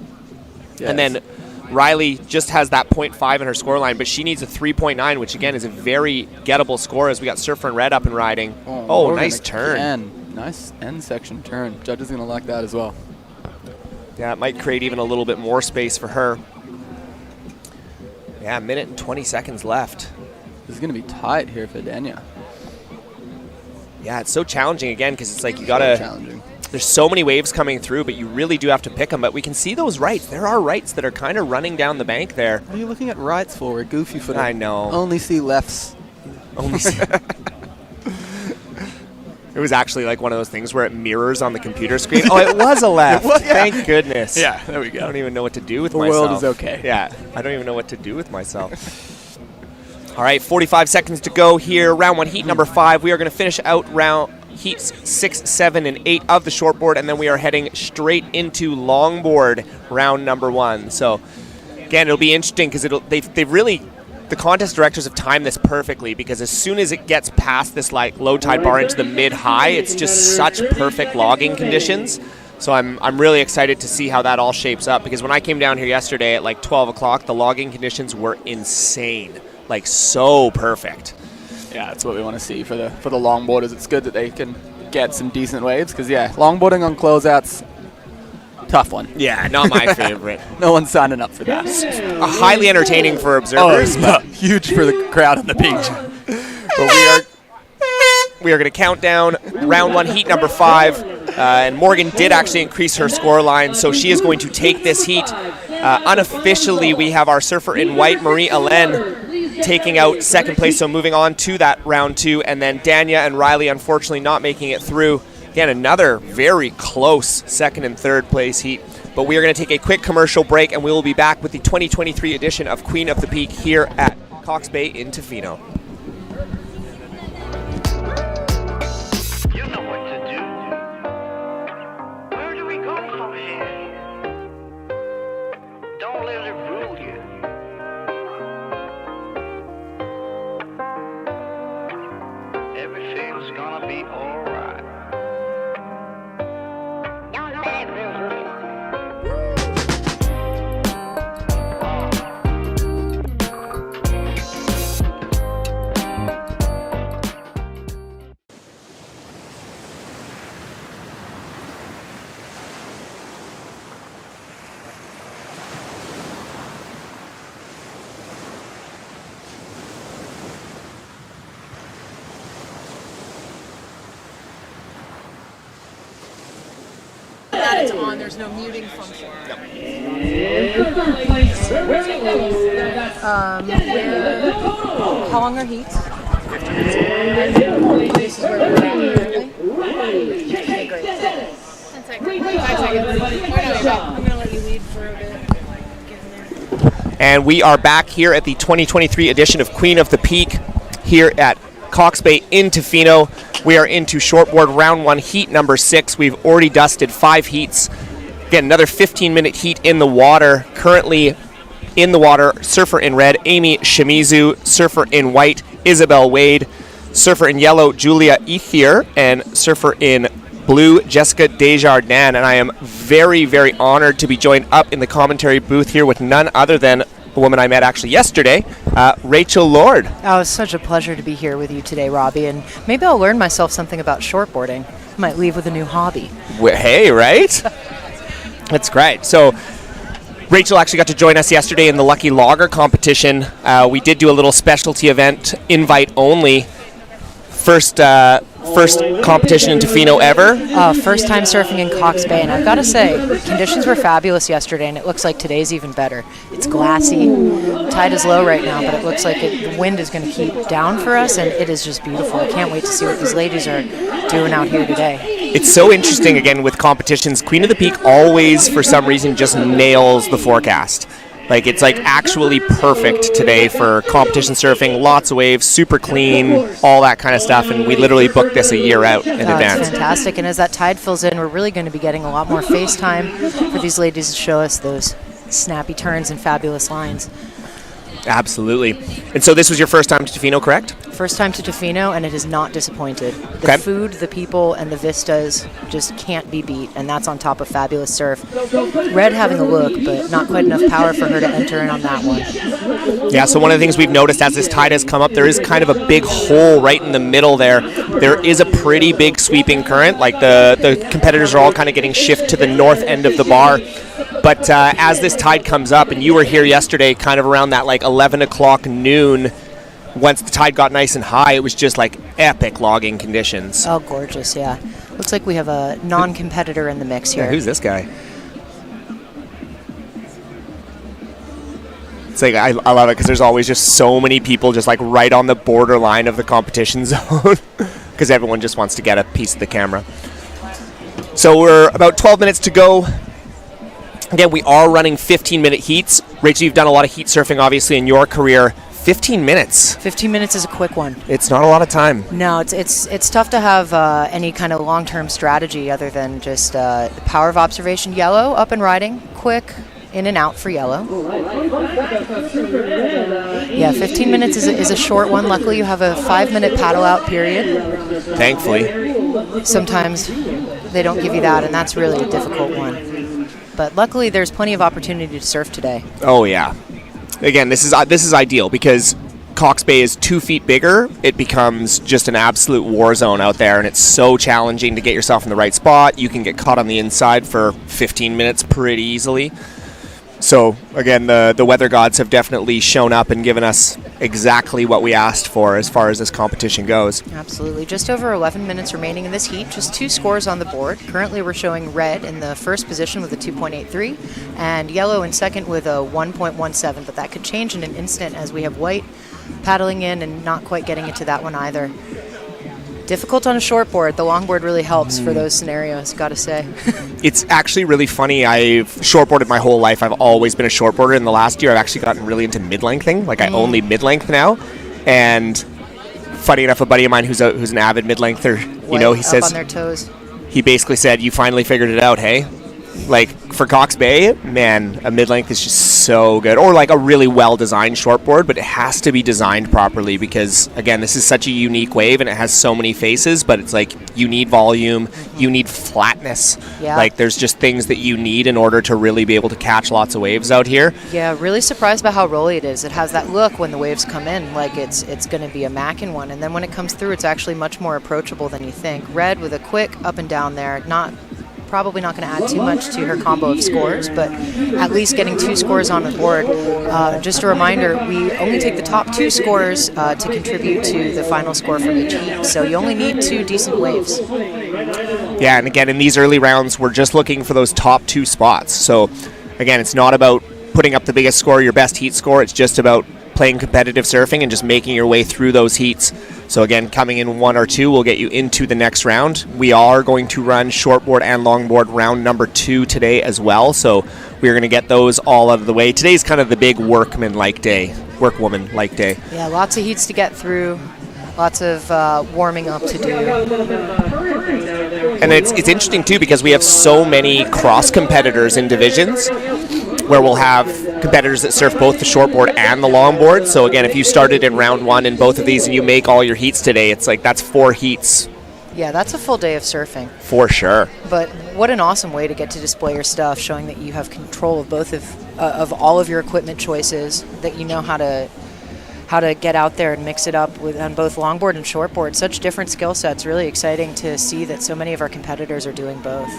Yes. And then Riley just has that 0.5 in her score line, but she needs a 3.9, which again is a very gettable score as we got Surfer and Red up and riding. Oh, nice turn. Nice end section turn. Judge is going to like that as well. Yeah, it might create even a little bit more space for her. Yeah, a minute and 20 seconds left. This is going to be tight here for Dania. Yeah, it's so challenging again because it's like you gotta There's so many waves coming through, but you really do have to pick them. But we can see those rights. There are rights that are kind of running down the bank there. What are you looking at rights for? We're goofy for I know. Only see lefts. Only see. It was actually like one of those things where it mirrors on the computer screen. Oh, it was a left. Well, yeah. Thank goodness. Yeah, there we go. I don't even know what to do with The myself. world is okay. Yeah, I don't even know what to do with myself. All right, 45 seconds to go here. Round 1, heat number 5. We are going to finish out round heats 6, 7, and 8 of the shortboard, and then we are heading straight into longboard round number 1. So, again, it'll be interesting because they've really... The contest directors have timed this perfectly because as soon as it gets past this like low tide bar into the mid-high, it's just such perfect logging conditions. So I'm really excited to see how that all shapes up because when I came down here yesterday at like 12 o'clock, the logging conditions were insane, like so perfect. Yeah, that's what we want to see for the longboarders. It's good that they can get some decent waves because, yeah, longboarding on closeouts, tough one. Yeah, not my favorite. No one's signing up for that. Highly entertaining for observers, but huge for the crowd on the beach. But we are going to count down round 1, heat number 5. And Morgan did actually increase her score line, so she is going to take this heat. Unofficially, we have our surfer in white, Marie Hélène, taking out second place, so moving on to that round 2. And then Dania and Riley, unfortunately, not making it through. Again, another very close second and third place heat. But we are going to take a quick commercial break, and we will be back with the 2023 edition of Queen of the Peak here at Cox Bay in Tofino. You know what to do. Where do we go from here? Don't let it rule you. Everything's gonna be alright. It's on, there's no muting function. How long are heats? 50 minutes. This is where we're at. Okay, great. 10 seconds. 5 seconds. I'm going to let you lead for a bit. Get in there. And we are back here at the 2023 edition of Queen of the Peak here at Cox Bay in Tofino. We are into shortboard round 1, heat number 6. We've already dusted 5 heats. Again, another 15-minute heat in the water. Currently in the water, surfer in red, Amy Shimizu. Surfer in white, Isabel Wade. Surfer in yellow, Julia Ethier. And surfer in blue, Jessica Desjardins. And I am very, very honored to be joined up in the commentary booth here with none other than a woman I met actually yesterday, Rachel Lord. Oh, it's such a pleasure to be here with you today, Robbie, and maybe I'll learn myself something about shortboarding. I might leave with a new hobby. Hey, right? That's great. So Rachel actually got to join us yesterday in the Lucky Logger competition. We did do a little specialty event, invite only. First competition in Tofino ever. First time surfing in Cox Bay, and I've got to say, conditions were fabulous yesterday, and it looks like today's even better. It's glassy. Tide is low right now, but it looks like the wind is going to keep down for us, and it is just beautiful. I can't wait to see what these ladies are doing out here today. It's so interesting, again, with competitions. Queen of the Peak always, for some reason, just nails the forecast. Like, it's like actually perfect today for competition surfing. Lots of waves, super clean, all that kind of stuff. And we literally booked this a year out in advance. It's fantastic. And as that tide fills in, we're really going to be getting a lot more face time for these ladies to show us those snappy turns and fabulous lines. Absolutely. And so this was your first time to Tofino, correct? First time to Tofino, and it has not disappointed. The Okay. food, the people, and the vistas just can't be beat, and that's on top of fabulous surf. Red having a look, but not quite enough power for her to enter in on that one. Yeah, so one of the things we've noticed as this tide has come up, there is kind of a big hole right in the middle there. There is a pretty big sweeping current. Like the competitors are all kind of getting shift to the north end of the bar. But as this tide comes up, and you were here yesterday kind of around that like 11 o'clock noon, once the tide got nice and high, it was just like epic logging conditions. Oh, gorgeous, yeah. Looks like we have a non-competitor in the mix here. Yeah, who's this guy? It's like, I love it because there's always just so many people just like right on the borderline of the competition zone because everyone just wants to get a piece of the camera. So we're about 12 minutes to go. Again, we are running 15-minute heats. Rachel, you've done a lot of heat surfing, obviously, in your career. 15 minutes. 15 minutes is a quick one. It's not a lot of time. No, it's tough to have any kind of long-term strategy other than just the power of observation. Yellow, up and riding, quick, in and out for yellow. Yeah, 15 minutes is a short one. Luckily, you have a 5-minute paddle out period. Thankfully. Sometimes they don't give you that, and that's really a difficult one. But luckily, there's plenty of opportunity to surf today. Oh, yeah. Again, this is ideal because Cox Bay is 2 feet bigger. It becomes just an absolute war zone out there, and it's so challenging to get yourself in the right spot. You can get caught on the inside for 15 minutes pretty easily. So, again, the weather gods have definitely shown up and given us exactly what we asked for as far as this competition goes. Absolutely. Just over 11 minutes remaining in this heat. Just 2 scores on the board. Currently, we're showing red in the first position with a 2.83 and yellow in second with a 1.17. But that could change in an instant as we have white paddling in and not quite getting into that one either. Difficult on a shortboard. The longboard really helps for those scenarios, gotta say. It's actually really funny. I've shortboarded my whole life. I've always been a shortboarder. In the last year, I've actually gotten really into mid-lengthing. Like, I only mid-length now. And funny enough, a buddy of mine who's an avid mid-lengther, he says... Up on their toes. He basically said, you finally figured it out, hey? Like, for Cox Bay, man, a mid-length is just so good. Or like a really well-designed shortboard, but it has to be designed properly because, again, this is such a unique wave and it has so many faces, but it's like you need volume, you need flatness. Yeah. Like, there's just things that you need in order to really be able to catch lots of waves out here. Yeah, really surprised by how rolly it is. It has that look when the waves come in, like it's going to be a mackin' one. And then when it comes through, it's actually much more approachable than you think. Red with a quick up and down there, probably not going to add too much to her combo of scores, but at least getting 2 scores on the board. Just a reminder, we only take the top 2 scores to contribute to the final score from each heat, so you only need 2 decent waves. Yeah, and again, in these early rounds, we're just looking for those top 2 spots. So, again, it's not about putting up the biggest score, your best heat score. It's just about playing competitive surfing and just making your way through those heats. So again, coming in 1 or 2 will get you into the next round. We are going to run shortboard and longboard round number 2 today as well. So we're going to get those all out of the way. Today's kind of the big workwoman-like day. Yeah, lots of heats to get through. Lots of warming up to do. And it's interesting too because we have so many cross competitors in divisions where we'll have competitors that surf both the shortboard and the longboard. So again, if you started in round 1 in both of these and you make all your heats today, it's like that's 4 heats. Yeah, that's a full day of surfing. For sure. But what an awesome way to get to display your stuff, showing that you have control of both of all of your equipment choices, that you know how to get out there and mix it up on both longboard and shortboard. Such different skill sets. Really exciting to see that so many of our competitors are doing both.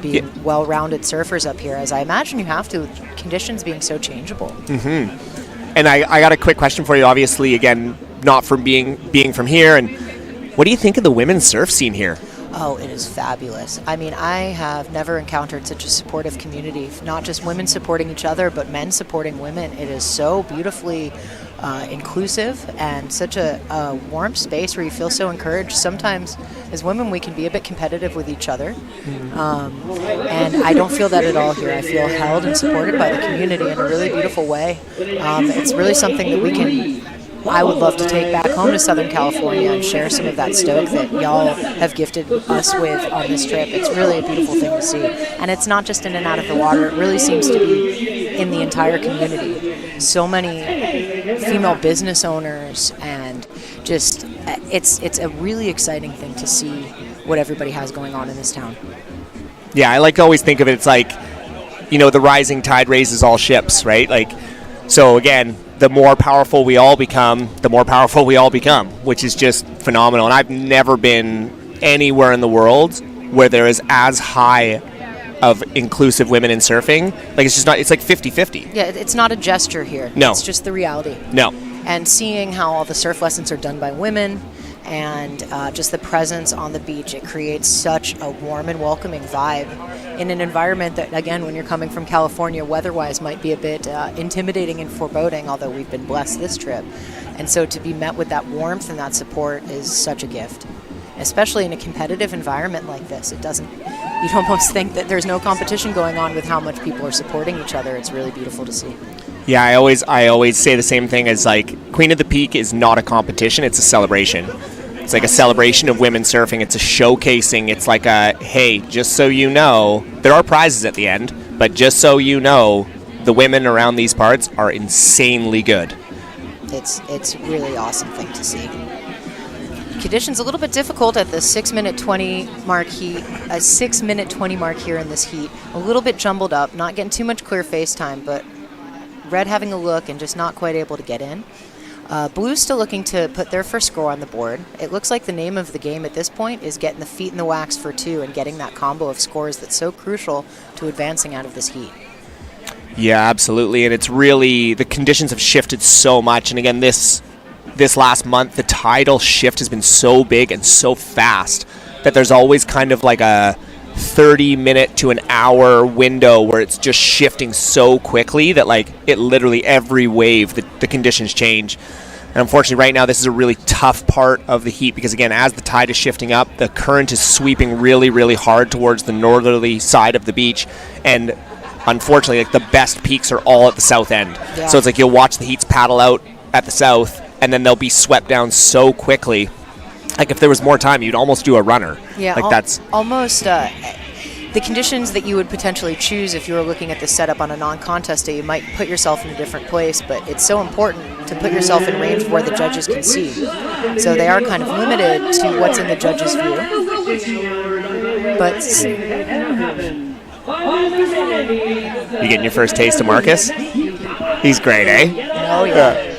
Being well-rounded surfers up here, as I imagine you have to, with conditions being so changeable. Mm-hmm. And I got a quick question for you, obviously, again, not from being from here. And what do you think of the women's surf scene here? Oh, it is fabulous. I mean, I have never encountered such a supportive community, not just women supporting each other, but men supporting women. It is so beautifully inclusive and such a warm space where you feel so encouraged. Sometimes as women we can be a bit competitive with each other, and I don't feel that at all here. I feel held and supported by the community in a really beautiful way. It's really something that I would love to take back home to Southern California and share some of that stoke that y'all have gifted us with on this trip. It's really a beautiful thing to see. And it's not just in and out of the water. It really seems to be in the entire community. So many female business owners, and just it's a really exciting thing to see what everybody has going on in this town. Yeah, I like to always think of it, it's like, the rising tide raises all ships, right? Like, so again, the more powerful we all become, which is just phenomenal. And I've never been anywhere in the world where there is as high of inclusive women in surfing. Like, it's just not, it's like 50-50. Yeah, it's not a gesture here. No. It's just the reality. No. And seeing how all the surf lessons are done by women, and just the presence on the beach. It creates such a warm and welcoming vibe in an environment that, again, when you're coming from California, weather-wise might be a bit intimidating and foreboding, although we've been blessed this trip. And so to be met with that warmth and that support is such a gift, especially in a competitive environment like this. You'd almost think that there's no competition going on with how much people are supporting each other. It's really beautiful to see. Yeah, I always say the same thing as like Queen of the Peak is not a competition, it's a celebration. It's like a celebration of women surfing. It's a showcasing. It's like a, hey, just so you know, there are prizes at the end, but just so you know, the women around these parts are insanely good. It's really awesome thing to see. Conditions a little bit difficult at the 6-minute 20 mark heat. A 6-minute 20 mark here in this heat. A little bit jumbled up, not getting too much clear face time, but red having a look and just not quite able to get in. Blue's still looking to put their first score on the board. It looks like the name of the game at this point is getting the feet in the wax for 2 and getting that combo of scores that's so crucial to advancing out of this heat. Yeah, absolutely. And it's really, the conditions have shifted so much. And again, this last month, the tidal shift has been so big and so fast that there's always kind of like a 30-minute to an hour window where it's just shifting so quickly that like it literally every wave the conditions change. And unfortunately right now this is a really tough part of the heat because again, as the tide is shifting up, the current is sweeping really, really hard towards the northerly side of the beach, and unfortunately like the best peaks are all at the south end. Yeah. So it's like you'll watch the heats paddle out at the south and then they'll be swept down so quickly. Like if there was more time, you'd almost do a runner. Yeah, like that's almost the conditions that you would potentially choose if you were looking at the setup on a non-contest day. You might put yourself in a different place, but it's so important to put yourself in range where the judges can see. So they are kind of limited to what's in the judges' view. But you getting your first taste of Marcus? He's great, eh? Oh yeah.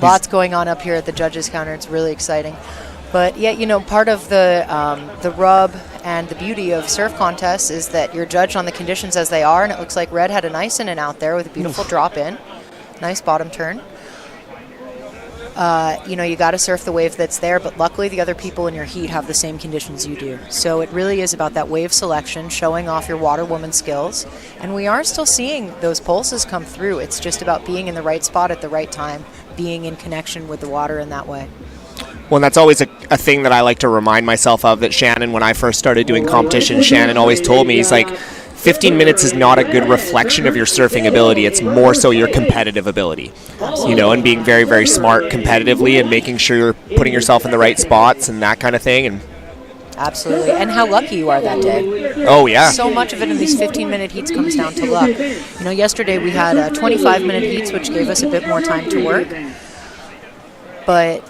Lots going on up here at the judges' counter. It's really exciting. But yeah, you know, part of the rub and the beauty of surf contests is that you're judged on the conditions as they are, and it looks like Red had a nice in and out there with a beautiful drop in. Nice bottom turn. You know, you got to surf the wave that's there, but luckily the other people in your heat have the same conditions you do. So it really is about that wave selection, showing off your water woman skills. And we are still seeing those pulses come through. It's just about being in the right spot at the right time, being in connection with the water in that way. Well, that's always a thing that I like to remind myself of, that Shannon, when I first started doing competition, Shannon always told me, he's like, 15 minutes is not a good reflection of your surfing ability. It's more so your competitive ability. You know, and being very, very smart competitively and making sure you're putting yourself in the right spots and that kind of thing. And absolutely. And how lucky you are that day. Oh, yeah. So much of it in these 15-minute heats comes down to luck. You know, yesterday we had 25-minute heats, which gave us a bit more time to work. But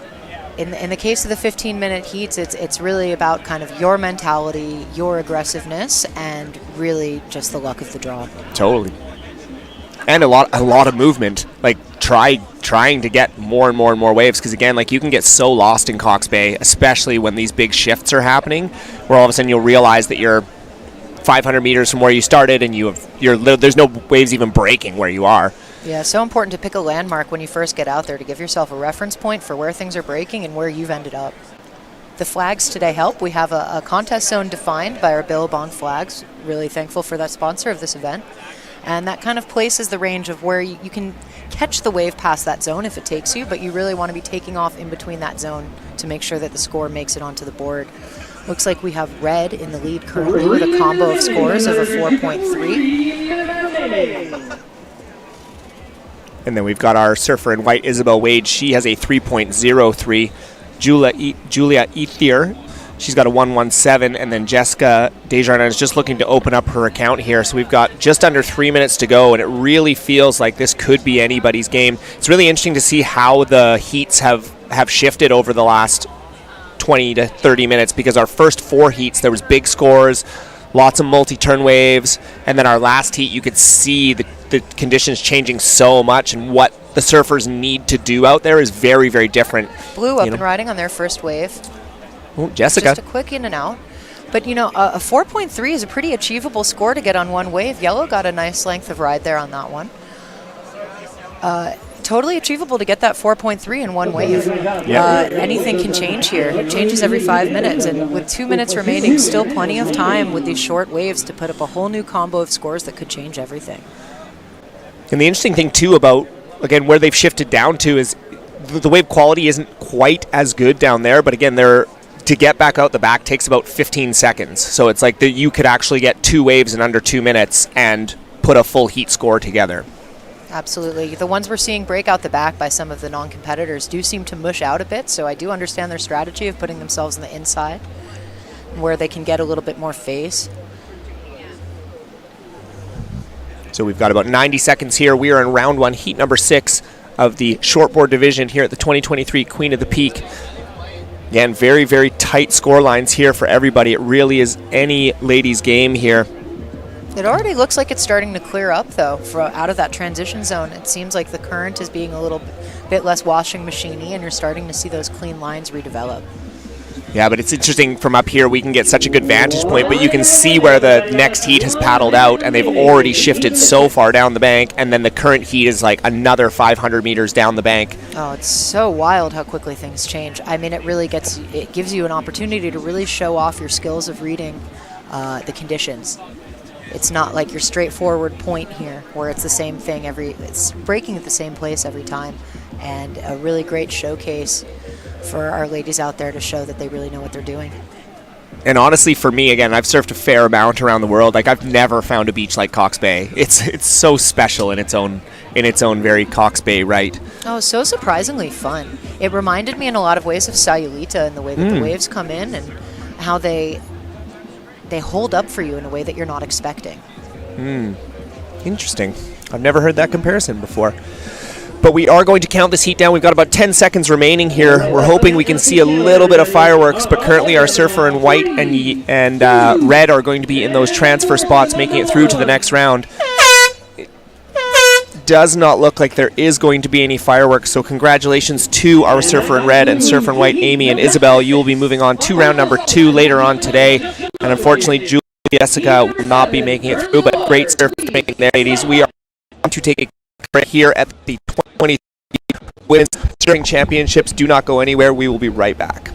in the case of the 15-minute heats, it's really about kind of your mentality, your aggressiveness, and really just the luck of the draw. Totally. And a lot of movement, like trying to get more and more and more waves, because again, like you can get so lost in Cox Bay, especially when these big shifts are happening, where all of a sudden you'll realize that you're 500 meters from where you started and there's no waves even breaking where you are. Yeah, so important to pick a landmark when you first get out there to give yourself a reference point for where things are breaking and where you've ended up. The flags today help. We have a contest zone defined by our Billabong flags. Really thankful for that sponsor of this event. And that kind of places the range of where you can catch the wave past that zone if it takes you, but you really want to be taking off in between that zone to make sure that the score makes it onto the board. Looks like we have Red in the lead currently with a combo of scores of a 4.3. And then we've got our surfer in white, Isabel Wade. She has a 3.03. Julia Ethier, she's got a 1.17. And then Jessica Desjardins is just looking to open up her account here. So we've got just under 3 minutes to go, and it really feels like this could be anybody's game. It's really interesting to see how the heats have shifted over the last 20 to 30 minutes, because our first 4 heats, there was big scores, lots of multi-turn waves, and then our last heat, you could see the conditions changing so much, and what the surfers need to do out there is very, very different. Blue up and riding on their first wave. Oh, Jessica. Just a quick in and out. But, you know, a 4.3 is a pretty achievable score to get on one wave. Yellow got a nice length of ride there on that one. totally achievable to get that 4.3 in one wave. Anything can change here. It changes every 5 minutes, and with 2 minutes remaining, still plenty of time with these short waves to put up a whole new combo of scores that could change everything. And the interesting thing, too, about, again, where they've shifted down to is the wave quality isn't quite as good down there, but again, to get back out the back takes about 15 seconds. So it's like you could actually get 2 waves in under 2 minutes and put a full heat score together. Absolutely. The ones we're seeing break out the back by some of the non-competitors do seem to mush out a bit, so I do understand their strategy of putting themselves on the inside where they can get a little bit more face. So we've got about 90 seconds here. We are in round 1, heat number 6 of the shortboard division here at the 2023 Queen of the Peak. Again, very, very tight score lines here for everybody. It really is any ladies' game here. It already looks like it's starting to clear up, though, out of that transition zone. It seems like the current is being a little bit less washing machine-y, and you're starting to see those clean lines redevelop. Yeah, but it's interesting from up here. We can get such a good vantage point, but you can see where the next heat has paddled out, and they've already shifted so far down the bank, and then the current heat is like another 500 meters down the bank. Oh, it's so wild how quickly things change. I mean, it gives you an opportunity to really show off your skills of reading the conditions. It's not like your straightforward point here where it's the same thing it's breaking at the same place every time, and a really great showcase for our ladies out there to show that they really know what they're doing. And honestly, for me, again, I've surfed a fair amount around the world. Like, I've never found a beach like Cox Bay. It's so special in its own very Cox Bay right. Oh, so surprisingly fun. It reminded me in a lot of ways of Sayulita in the way that the waves come in and how they hold up for you in a way that you're not expecting. Interesting. I've never heard that comparison before. But we are going to count this heat down. We've got about 10 seconds remaining here. We're hoping we can see a little bit of fireworks, but currently our surfer in white and red are going to be in those transfer spots, making it through to the next round. It does not look like there is going to be any fireworks, so congratulations to our surfer in red and surfer in white, Amy and Isabel. You will be moving on to round number 2 later on today. And unfortunately, Julie and Jessica will not be making it through, but great surfing there, ladies. We are going to take a break here at the 2023 Women's Surfing Championships. Do not go anywhere. We will be right back.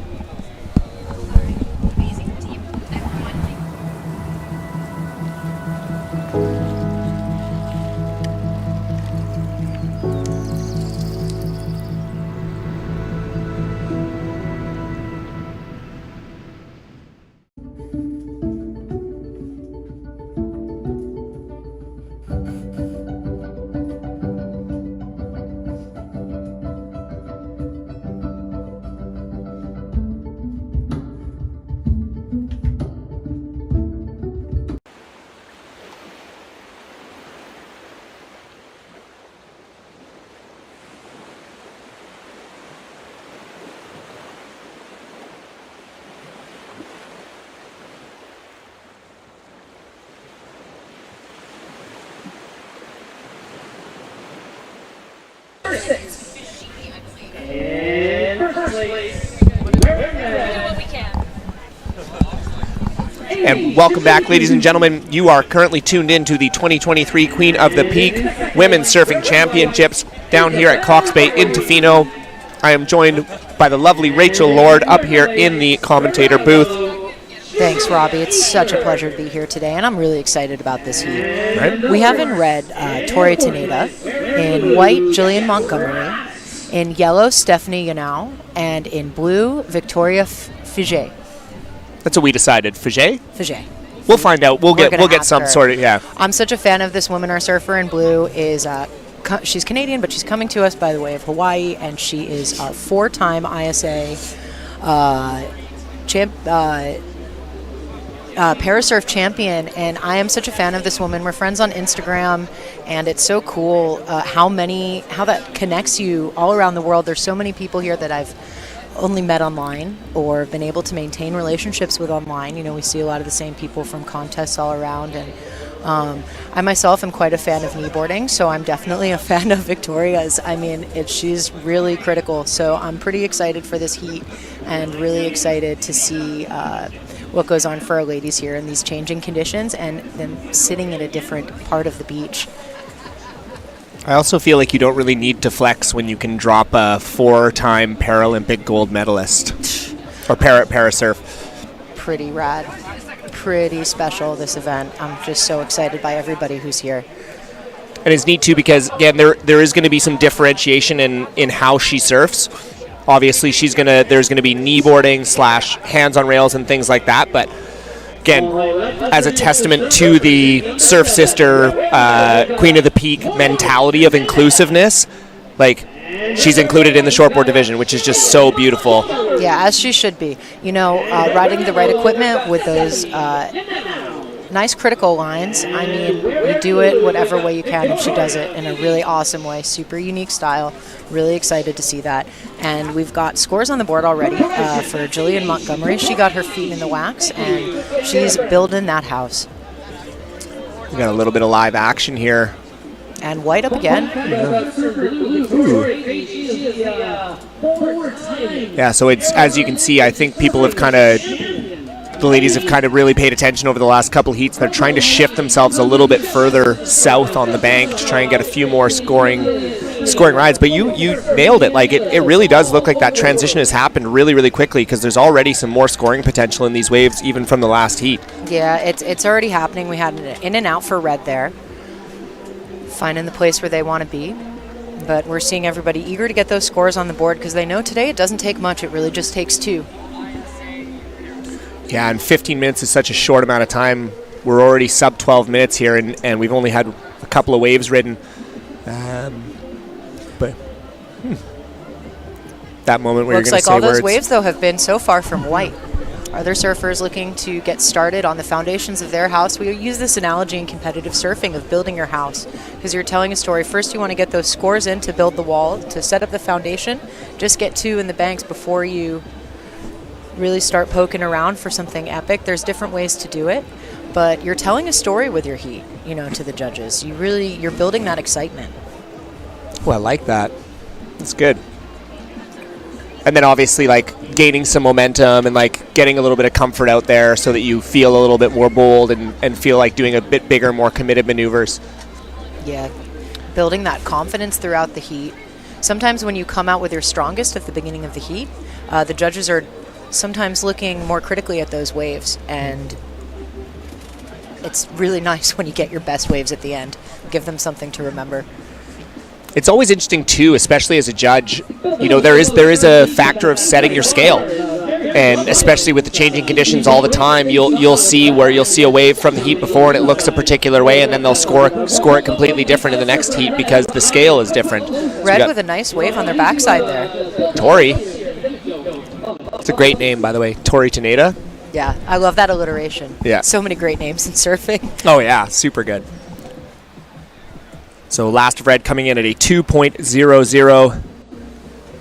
And welcome back, ladies and gentlemen. You are currently tuned in to the 2023 Queen of the Peak Women's Surfing Championships down here at Cox Bay in Tofino. I am joined by the lovely Rachel Lord up here in the commentator booth. Thanks, Robbie. It's such a pleasure to be here today, and I'm really excited about this heat. Right. We have in red Tori Taneda, in white Jillian Montgomery, in yellow Stephanie Yanao, and in blue Victoria Fige. That's what we decided. Fige? Fige. We'll find out. We'll get some sort of, yeah. I'm such a fan of this woman. Our surfer in blue is she's Canadian, but she's coming to us by the way of Hawaii, and she is our 4-time ISA Parasurf champion, and I am such a fan of this woman. We're friends on Instagram, and it's so cool how that connects you all around the world. There's so many people here that I've only met online or been able to maintain relationships with online. You know, we see a lot of the same people from contests all around, and I myself am quite a fan of kneeboarding, so I'm definitely a fan of Victoria's. I mean, she's really critical, so I'm pretty excited for this heat and really excited to see what goes on for our ladies here in these changing conditions and then sitting at a different part of the beach. I also feel like you don't really need to flex when you can drop a 4-time Paralympic gold medalist or parasurf. Pretty rad. Pretty special, this event. I'm just so excited by everybody who's here. And it's neat too because again there is going to be some differentiation in how she surfs. Obviously there's gonna be kneeboarding / hands on rails and things like that, but again, as a testament to the Surf Sister Queen of the Peak mentality of inclusiveness, like she's included in the shortboard division, which is just so beautiful. Yeah, as she should be. Riding the right equipment with those nice critical lines. I mean, you do it whatever way you can if she does it in a really awesome way. Super unique style. Really excited to see that. And we've got scores on the board already for Jillian Montgomery. She got her feet in the wax, and she's building that house. We got a little bit of live action here. And white up again. Yeah, so it's, as you can see, I think the ladies have kind of really paid attention over the last couple heats. They're trying to shift themselves a little bit further south on the bank to try and get a few more scoring rides. But you nailed it. Like it really does look like that transition has happened really, really quickly because there's already some more scoring potential in these waves, even from the last heat. Yeah, it's already happening. We had an in and out for red there, finding the place where they want to be. But we're seeing everybody eager to get those scores on the board because they know today it doesn't take much. It really just takes 2. Yeah, and 15 minutes is such a short amount of time. We're already sub 12 minutes here, and we've only had a couple of waves ridden. But that moment where looks you're going to like say all those words. waves, though, have been so far from white. Other surfers looking to get started on the foundations of their house. We use this analogy in competitive surfing of building your house because you're telling a story. First, you want to get those scores in to build the wall, to set up the foundation. Just get 2 in the banks before you really start poking around for something epic. There's different ways to do it, but you're telling a story with your heat, to the judges. You're building that excitement. Well, I like that. That's good. And then obviously gaining some momentum and getting a little bit of comfort out there so that you feel a little bit more bold and feel like doing a bit bigger, more committed maneuvers. Yeah, building that confidence throughout the heat. Sometimes when you come out with your strongest at the beginning of the heat, the judges are sometimes looking more critically at those waves, and it's really nice when you get your best waves at the end. Give them something to remember. It's always interesting too, especially as a judge. There is a factor of setting your scale, and especially with the changing conditions all the time, you'll see a wave from the heat before and it looks a particular way, and then they'll score it completely different in the next heat because the scale is different. Red with a nice wave on their backside there. Tori. It's a great name, by the way, Tori Taneda. Yeah, I love that alliteration. Yeah. So many great names in surfing. Oh yeah, super good. So last of red coming in at a 2.00.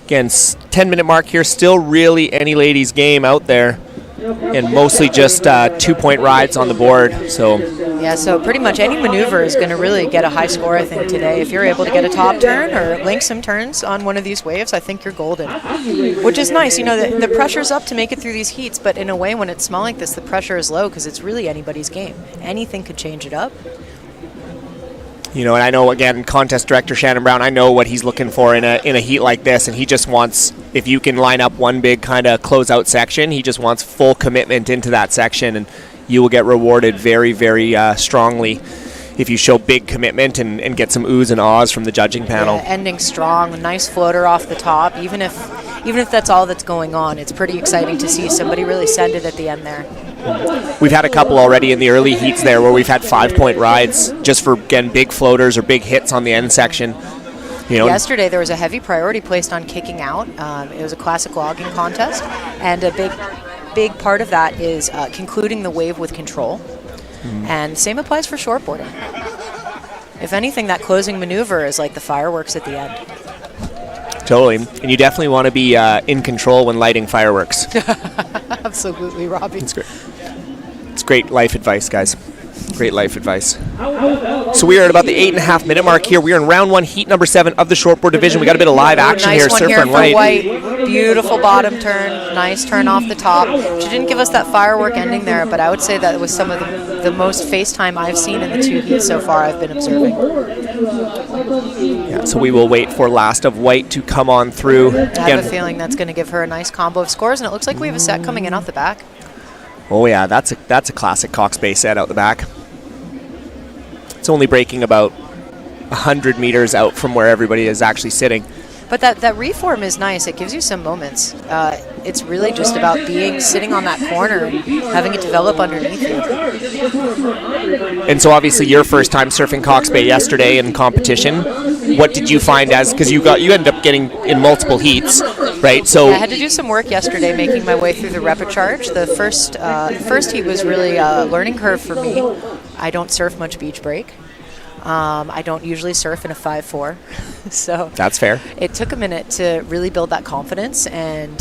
Again, 10-minute mark here. Still really any ladies game out there. And mostly just 2-point rides on the board. So pretty much any maneuver is going to really get a high score, I think, today. If you're able to get a top turn or link some turns on one of these waves, I think you're golden. Which is nice. The pressure's up to make it through these heats, but in a way, when it's small like this, the pressure is low because it's really anybody's game. Anything could change it up. And I know, again, contest director Shannon Brown, I know what he's looking for in a heat like this, and he just wants, if you can line up one big kind of closeout section, he just wants full commitment into that section, and you will get rewarded very, very strongly if you show big commitment and get some oohs and ahs from the judging panel. Yeah, ending strong, a nice floater off the top, even if that's all that's going on, it's pretty exciting to see somebody really send it at the end there. We've had a couple already in the early heats there where we've had 5-point rides just for, again, big floaters or big hits on the end section. Yesterday there was a heavy priority placed on kicking out. It was a classic logging contest, and a big part of that is concluding the wave with control. And the same applies for shortboarding. If anything, that closing maneuver is like the fireworks at the end. Totally. And you definitely want to be in control when lighting fireworks. Absolutely, Robbie. It's great. It's great life advice, guys. Great life advice. So we are at about the 8.5-minute mark here. We are in round 1, heat number 7 of the shortboard division. We got a bit of live action nice here. One Surfer here and for white. Beautiful bottom turn. Nice turn off the top. She didn't give us that firework ending there, but I would say that was some of the most face time I've seen in the 2 heats so far I've been observing. Yeah, so we will wait for Last of White to come on through. I have a feeling that's going to give her a nice combo of scores, and it looks like we have a set coming in off the back. Oh yeah, that's a classic Cox Bay set out the back. It's only breaking about 100 meters out from where everybody is actually sitting. But that reform is nice. It gives you some moments. It's really just about sitting on that corner and having it develop underneath you. And so obviously your first time surfing Cox Bay yesterday in competition. What did you find because you ended up getting in multiple heats, right? So I had to do some work yesterday making my way through the repecharge. The first heat was really a learning curve for me. I don't surf much beach break. I don't usually surf in a 5'4", so that's fair. It took a minute to really build that confidence and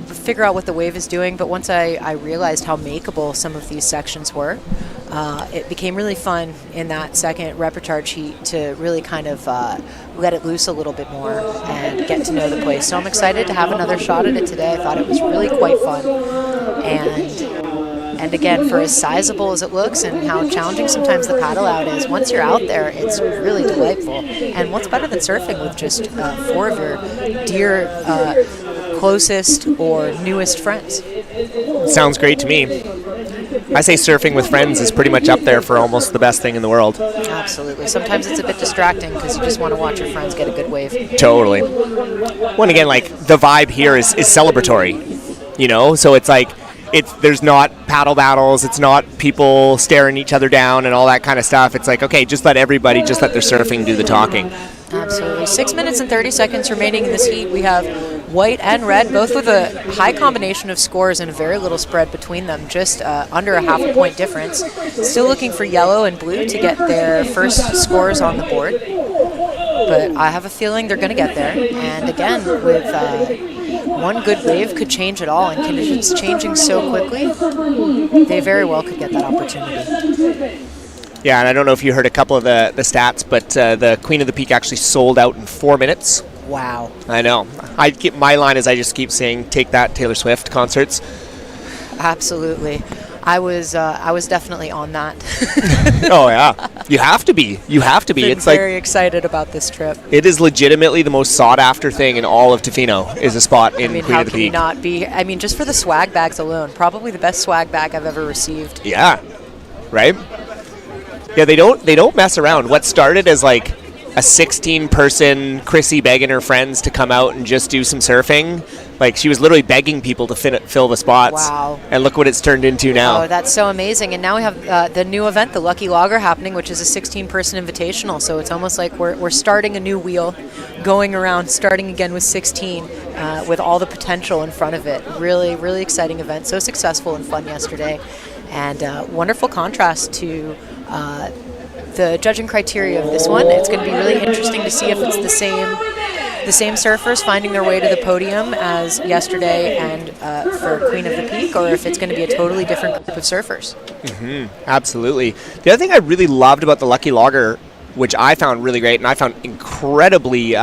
figure out what the wave is doing. But once I realized how makeable some of these sections were, it became really fun in that second repecharge heat to really kind of let it loose a little bit more and get to know the place. So I'm excited to have another shot at it today. I thought it was really quite fun. And again, for as sizable as it looks and how challenging sometimes the paddle out is, once you're out there, it's really delightful. And what's better than surfing with just 4 of your dear, closest or newest friends? Sounds great to me. I say surfing with friends is pretty much up there for almost the best thing in the world. Absolutely. Sometimes it's a bit distracting because you just want to watch your friends get a good wave. Totally. Well, again, like the vibe here is celebratory, you know? So it's like, there's not paddle battles, it's not people staring each other down and all that kind of stuff. It's like, okay, just let their surfing do the talking. Absolutely. 6 minutes and 30 seconds remaining in this heat. We have white and red, both with a high combination of scores and very little spread between them, just under a half a point difference. Still looking for yellow and blue to get their first scores on the board. But I have a feeling they're going to get there. And again, with one good wave could change it all, and conditions changing so quickly, they very well could get that opportunity. Yeah, and I don't know if you heard a couple of the stats, but the Queen of the Peak actually sold out in 4 minutes. Wow. I know. My line is I just keep saying, take that, Taylor Swift concerts. Absolutely. I was definitely on that. Oh yeah, you have to be. It's very excited about this trip. It is legitimately the most sought after thing in all of Tofino is a spot in Queen of the Peak. How can you not be? I mean, just for the swag bags alone, probably the best swag bag I've ever received. Yeah, right. Yeah, they don't mess around. What started as like a 16-person Chrissy begging her friends to come out and just do some surfing. Like, she was literally begging people to fill the spots. Wow. And look what it's turned into now. Oh, that's so amazing. And now we have the new event, the Lucky Logger, happening, which is a 16-person invitational. So it's almost like we're starting a new wheel, going around, starting again with 16, with all the potential in front of it. Really, really exciting event. So successful and fun yesterday. And wonderful contrast to the judging criteria of this one. It's going to be really interesting to see if it's the same surfers finding their way to the podium as yesterday and for Queen of the Peak, or if it's going to be a totally different group of surfers. Mm-hmm. Absolutely. The other thing I really loved about the Lucky Logger, which I found really great and I found incredibly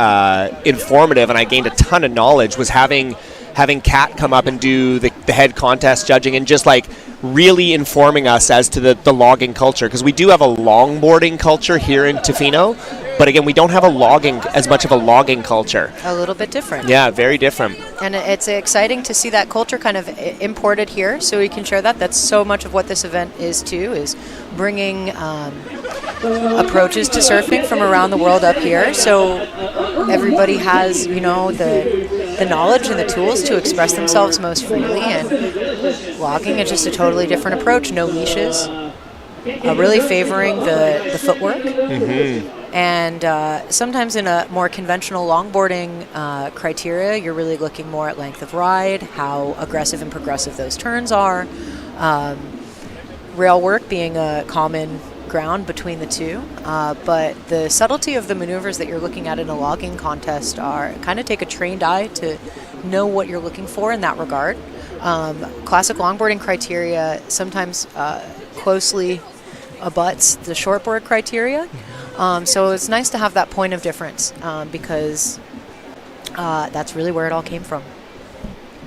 informative, and I gained a ton of knowledge, was having Kat come up and do the head contest judging and just like really informing us as to the logging culture, because we do have a longboarding culture here in Tofino, but again, we don't have as much of a logging culture. A little bit different. Yeah, very different. And it's exciting to see that culture kind of imported here, so we can share that. That's so much of what this event is too, is bringing approaches to surfing from around the world up here, so everybody has, the knowledge and the tools to express themselves most freely. And logging is just a totally different approach. No leashes, really favoring the footwork. Mm-hmm. And sometimes in a more conventional longboarding criteria, you're really looking more at length of ride, how aggressive and progressive those turns are, rail work being a common ground between the two, but the subtlety of the maneuvers that you're looking at in a logging contest are kind of take a trained eye to know what you're looking for in that regard. Classic longboarding criteria sometimes closely abuts the shortboard criteria, so it's nice to have that point of difference, because that's really where it all came from.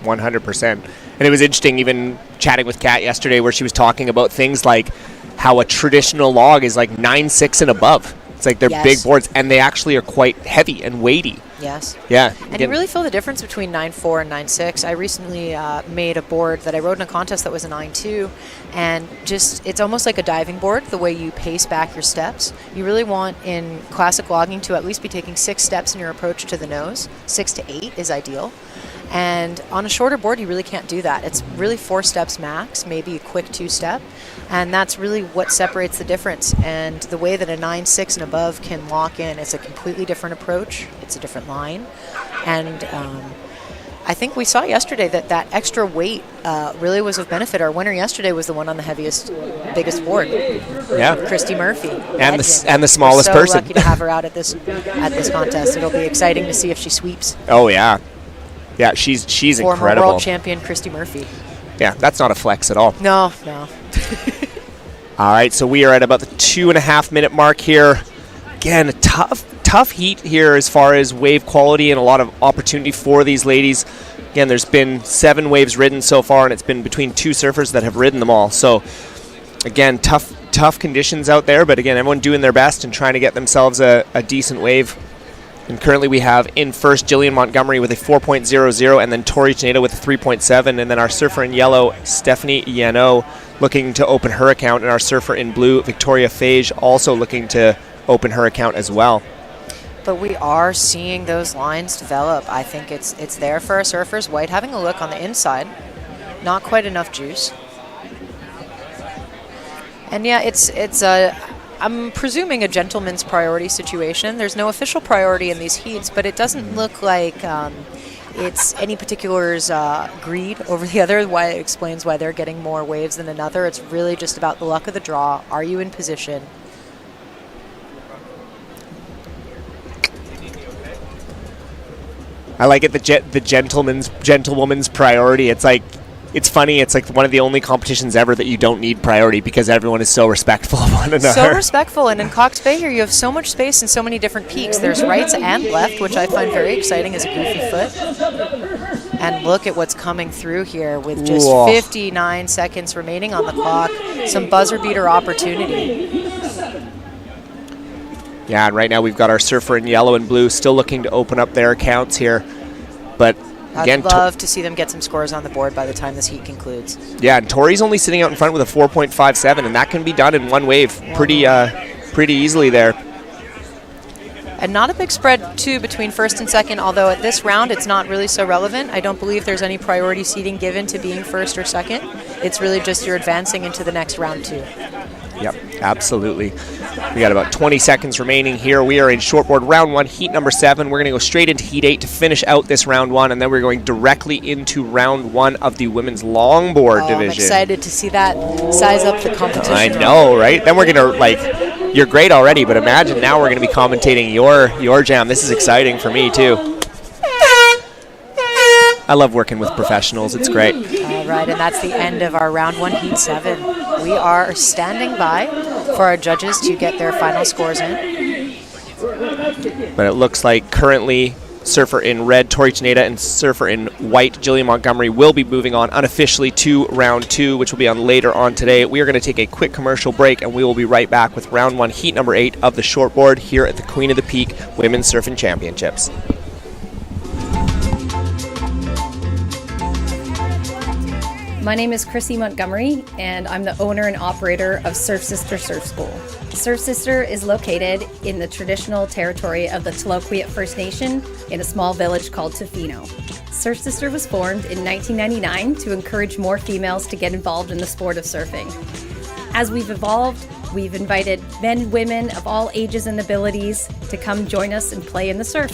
100%. And it was interesting even chatting with Kat yesterday where she was talking about things like how a traditional log is like 9.6 and above. It's like they're Yes. big boards, and they actually are quite heavy and weighty. Yes. Yeah. And you really feel the difference between 9.4 and 9.6. I recently made a board that I rode in a contest that was a 9.2, and just it's almost like a diving board, the way you pace back your steps. You really want in classic logging to at least be taking 6 steps in your approach to the nose. 6 to 8 is ideal. And on a shorter board, you really can't do that. It's really 4 steps max, maybe a quick 2-step. And that's really what separates the difference. And the way that a 9.6 and above can lock in, it's a completely different approach. It's a different line. And I think we saw yesterday that that extra weight really was of benefit. Our winner yesterday was the one on the biggest board. Yeah. Christy Murphy. And the smallest We're so person. lucky to have her out at this contest. It'll be exciting to see if she sweeps. Oh, yeah. Yeah, she's Former incredible. world champion Christy Murphy. Yeah, that's not a flex at all. No. All right, so we are at about the 2.5 minute mark here. Again, a tough heat here as far as wave quality and a lot of opportunity for these ladies. Again, there's been 7 waves ridden so far, and it's been between 2 surfers that have ridden them all. So, again, tough conditions out there, but again, everyone doing their best and trying to get themselves a decent wave. And currently we have in first Jillian Montgomery with a 4.00, and then Tori Taneda with a 3.7, and then our surfer in yellow, Stephanie Yano, looking to open her account, and our surfer in blue, Victoria Fage, also looking to open her account as well. But we are seeing those lines develop. I think it's there for our surfers. White having a look on the inside. Not quite enough juice. And yeah, I'm presuming a gentleman's priority situation. There's no official priority in these heats, but it doesn't look like it's any particular's greed over the other. Why it explains why they're getting more waves than another. It's really just about the luck of the draw. Are you in position? I like it, the gentlewoman's priority. It's funny. It's like one of the only competitions ever that you don't need priority because everyone is so respectful of one another. So respectful. And in Cox Bay here, you have so much space and so many different peaks. There's rights and left, which I find very exciting as a goofy foot. And look at what's coming through here with just 59 seconds remaining on the clock. Some buzzer beater opportunity. Yeah, and right now we've got our surfer in yellow and blue still looking to open up their accounts here. But again, I'd love to see them get some scores on the board by the time this heat concludes. Yeah, and Tori's only sitting out in front with a 4.57, and that can be done in one wave pretty easily there. And not a big spread, too, between first and second, although at this round it's not really so relevant. I don't believe there's any priority seating given to being first or second. It's really just you're advancing into the next round, too. Yep, absolutely. We got about 20 seconds remaining here. We are in shortboard round 1, heat number 7. We're going to go straight into heat 8 to finish out this round 1, and then we're going directly into round 1 of the women's longboard division. I'm excited to see that size up the competition. I know, right? Then we're going to, you're great already, but imagine now we're going to be commentating your jam. This is exciting for me, too. I love working with professionals. It's great. All right, and that's the end of our round 1, heat 7. We are standing by for our judges to get their final scores in. But it looks like currently surfer in red, Tori Taneda, and surfer in white, Jillian Montgomery, will be moving on unofficially to round 2, which will be on later on today. We are going to take a quick commercial break, and we will be right back with round 1, heat number 8 of the shortboard here at the Queen of the Peak Women's Surfing Championships. My name is Chrissy Montgomery, and I'm the owner and operator of Surf Sister Surf School. Surf Sister is located in the traditional territory of the Tloquet First Nation in a small village called Tofino. Surf Sister was formed in 1999 to encourage more females to get involved in the sport of surfing. As we've evolved, we've invited men and women of all ages and abilities to come join us and play in the surf.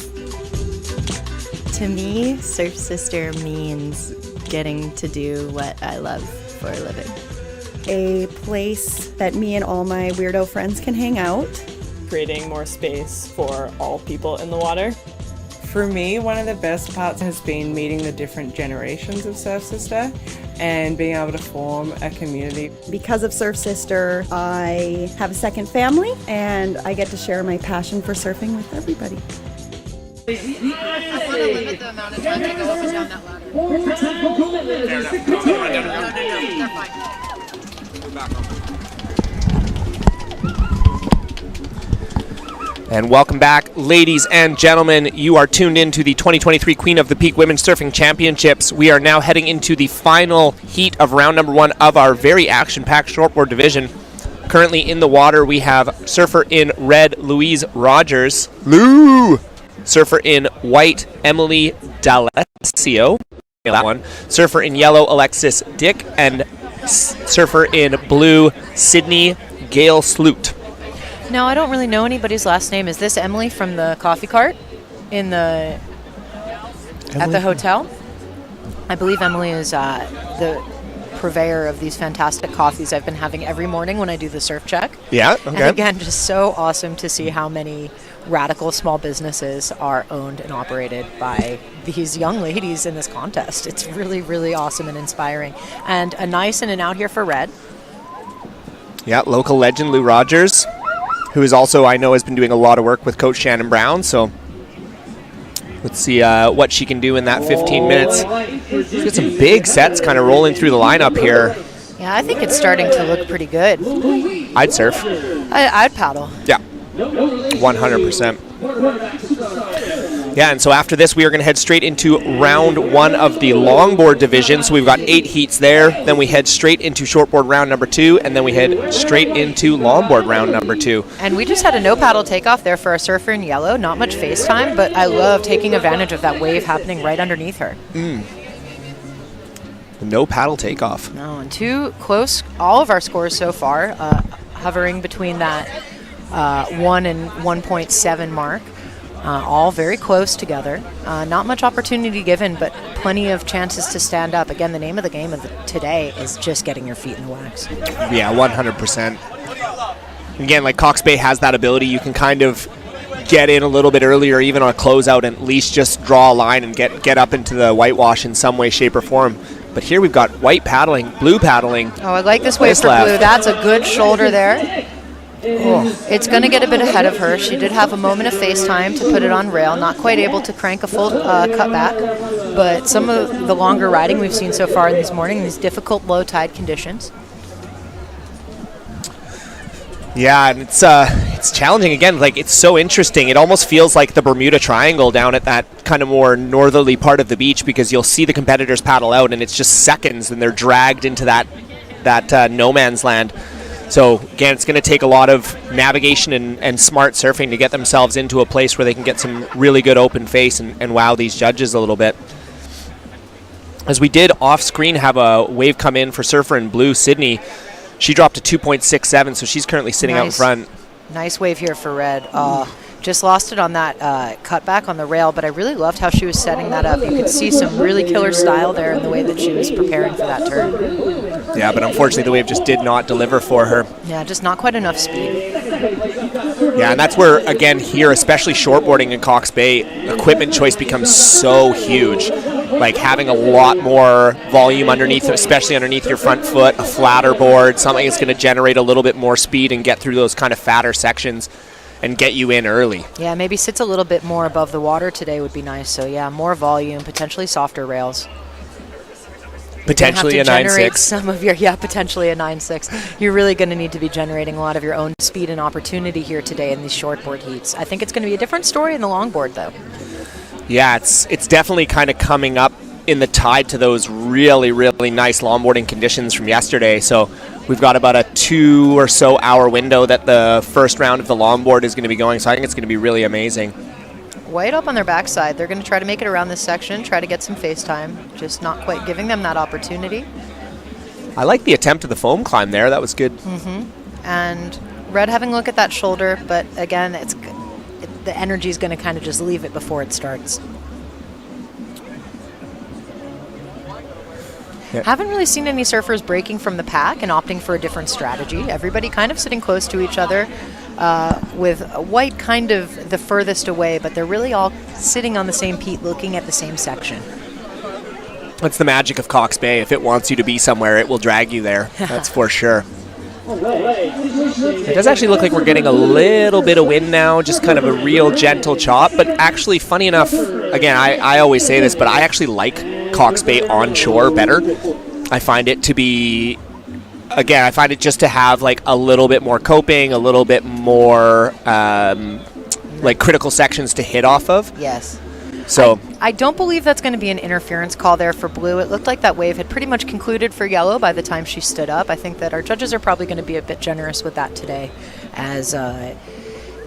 To me, Surf Sister means getting to do what I love for a living. A place that me and all my weirdo friends can hang out. Creating more space for all people in the water. For me, one of the best parts has been meeting the different generations of Surf Sister and being able to form a community. Because of Surf Sister, I have a second family, and I get to share my passion for surfing with everybody. I want to limit the amount of time to go up and down that ladder. They're fine. And welcome back, ladies and gentlemen. You are tuned in to the 2023 Queen of the Peak Women's Surfing Championships. We are now heading into the final heat of round number 1 of our very action-packed shortboard division. Currently in the water, we have surfer in red, Louise Rogers. Lou! Surfer in white, Emily D'Alessio. That one. Surfer in yellow, Alexis Dick. And surfer in blue, Sydney Gale Sloot. No, I don't really know anybody's last name. Is this Emily from the coffee cart at the hotel? I believe Emily is the purveyor of these fantastic coffees I've been having every morning when I do the surf check. Yeah, okay. And again, just so awesome to see how many radical small businesses are owned and operated by these young ladies in this contest. It's really, really awesome and inspiring. And a nice in and out here for red. Yeah, local legend Lou Rogers, who is also, I know, has been doing a lot of work with Coach Shannon Brown. So let's see what she can do in that 15 minutes. She's got some big sets kind of rolling through the lineup here. Yeah, I think it's starting to look pretty good. I'd surf. I'd paddle. Yeah, 100%. Yeah, and so after this, we are going to head straight into round 1 of the longboard division. So we've got 8 heats there. Then we head straight into shortboard round number 2, and then we head straight into longboard round number 2. And we just had a no paddle takeoff there for our surfer in yellow. Not much face time, but I love taking advantage of that wave happening right underneath her. No paddle takeoff. No, and too close. All of our scores so far, hovering between that 1 and 1.7 mark. All very close together. Not much opportunity given, but plenty of chances to stand up. Again, the name of the game today is just getting your feet in the wax. Yeah, 100%. Again, like Cox Bay has that ability. You can kind of get in a little bit earlier, even on a closeout, and at least just draw a line and get up into the whitewash in some way, shape, or form. But here we've got white paddling, blue paddling. Oh, I like this wave for blue. That's a good shoulder there. Oh, it's going to get a bit ahead of her. She did have a moment of face time to put it on rail, not quite able to crank a full cutback, but some of the longer riding we've seen so far in this morning, these difficult low tide conditions. Yeah, and it's challenging again. Like, it's so interesting. It almost feels like the Bermuda Triangle down at that kind of more northerly part of the beach, because you'll see the competitors paddle out, and it's just seconds, and they're dragged into that no man's land. So, again, it's going to take a lot of navigation and smart surfing to get themselves into a place where they can get some really good open face and wow these judges a little bit. As we did off-screen have a wave come in for surfer in blue, Sydney. She dropped to 2.67, so she's currently sitting out in front. Nice wave here for red. Just lost it on that cutback on the rail, but I really loved how she was setting that up. You could see some really killer style there in the way that she was preparing for that turn. Yeah, but unfortunately the wave just did not deliver for her. Yeah, just not quite enough speed. Yeah, and that's where, again, here, especially shortboarding in Cox Bay, equipment choice becomes so huge. Like having a lot more volume underneath, especially underneath your front foot, a flatter board, something that's going to generate a little bit more speed and get through those kind of fatter sections and get you in early. Yeah, maybe sits a little bit more above the water today would be nice. So yeah, more volume, potentially softer rails. Potentially a 9.6. Some of your potentially a 9.6. You're really going to need to be generating a lot of your own speed and opportunity here today in these shortboard heats. I think it's going to be a different story in the longboard though. Yeah, it's definitely kind of coming up in the tide to those really, really nice longboarding conditions from yesterday. So we've got about a 2 or so hour window that the first round of the longboard is going to be going. So I think it's going to be really amazing. White up on their backside. They're going to try to make it around this section, try to get some face time, just not quite giving them that opportunity. I like the attempt of the foam climb there. That was good. And red having a look at that shoulder, but again, the energy is going to kind of just leave it before it starts. Yeah. Haven't really seen any surfers breaking from the pack and opting for a different strategy. Everybody kind of sitting close to each other, with white kind of the furthest away, but they're really all sitting on the same peat looking at the same section. That's the magic of Cox Bay. If it wants you to be somewhere, it will drag you there. That's for sure. It does actually look like we're getting a little bit of wind now, just kind of a real gentle chop. But actually, funny enough, again, I always say this, but I actually like Cox Bay onshore better. I find it to be, again, I find it just to have like a little bit more coping, a little bit more like critical sections to hit off of. Yes. So I don't believe that's going to be an interference call there for blue. It looked like that wave had pretty much concluded for yellow by the time she stood up. I think that our judges are probably going to be a bit generous with that today, as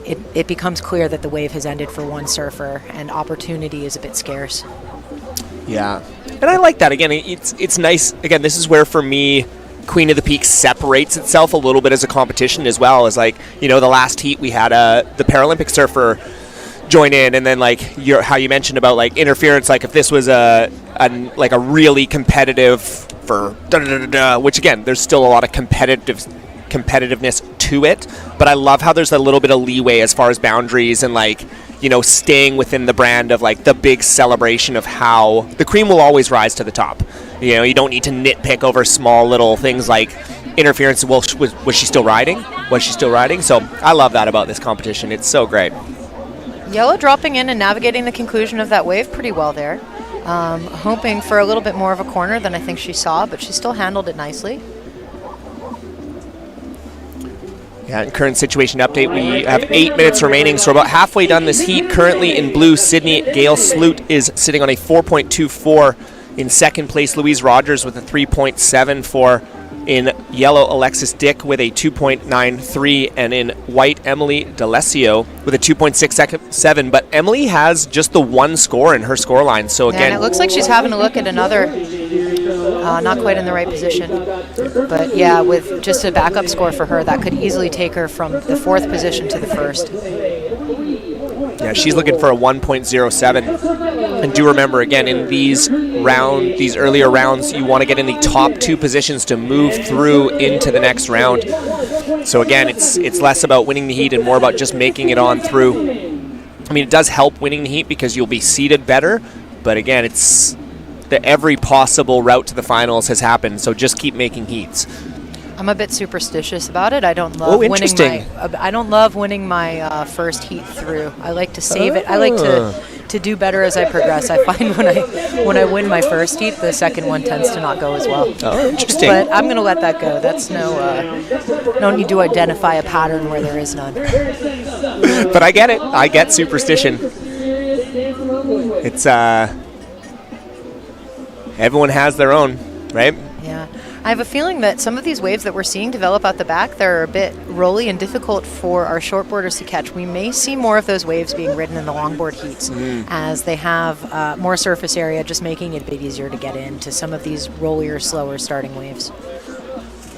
it becomes clear that the wave has ended for one surfer and opportunity is a bit scarce. yeah, and I like that. Again, it's nice. Again, this is where for me, Queen of the Peak separates itself a little bit as a competition as well. As like, you know, the last heat we had the Paralympic surfer join in, and then like how you mentioned about like interference, like if this was a really competitive for which again, there's still a lot of competitiveness to it, but I love how there's a little bit of leeway as far as boundaries and like, you know, staying within the brand of like the big celebration of how the cream will always rise to the top. You know, you don't need to nitpick over small little things like interference. Well, was she still riding? Was she still riding? So I love that about this competition. It's so great. Yellow dropping in and navigating the conclusion of that wave pretty well there. Hoping for a little bit more of a corner than I think she saw, but she still handled it nicely. Yeah, in current situation update, we have 8 minutes remaining, so we're about halfway done this heat. Currently in blue, Sydney Gale Sloot is sitting on a 4.24. In second place, Louise Rogers with a 3.74. In yellow, Alexis Dick with a 2.93, and in white, Emily D'Alessio with a 2.67. But Emily has just the one score in her scoreline. So again, and it looks like she's having a look at another, not quite in the right position. But yeah, with just a backup score for her, that could easily take her from the fourth position to the first. Yeah, she's looking for a 1.07. And do remember, again, in these earlier rounds, you want to get in the top two positions to move through into the next round. So again, it's less about winning the heat and more about just making it on through. I mean, it does help winning the heat because you'll be seated better, but again, it's every possible route to the finals has happened, so just keep making heats. I'm a bit superstitious about it. I don't love winning my first heat through. I like to save it. I like to do better as I progress. I find when I win my first heat, the second one tends to not go as well. Oh, interesting. But I'm going to let that go. That's no need to identify a pattern where there is none. But I get it. I get superstition. It's everyone has their own, right? Yeah. I have a feeling that some of these waves that we're seeing develop out the back, they're a bit rolly and difficult for our shortboarders to catch. We may see more of those waves being ridden in the longboard heats as they have more surface area, just making it a bit easier to get into some of these rollier, slower starting waves.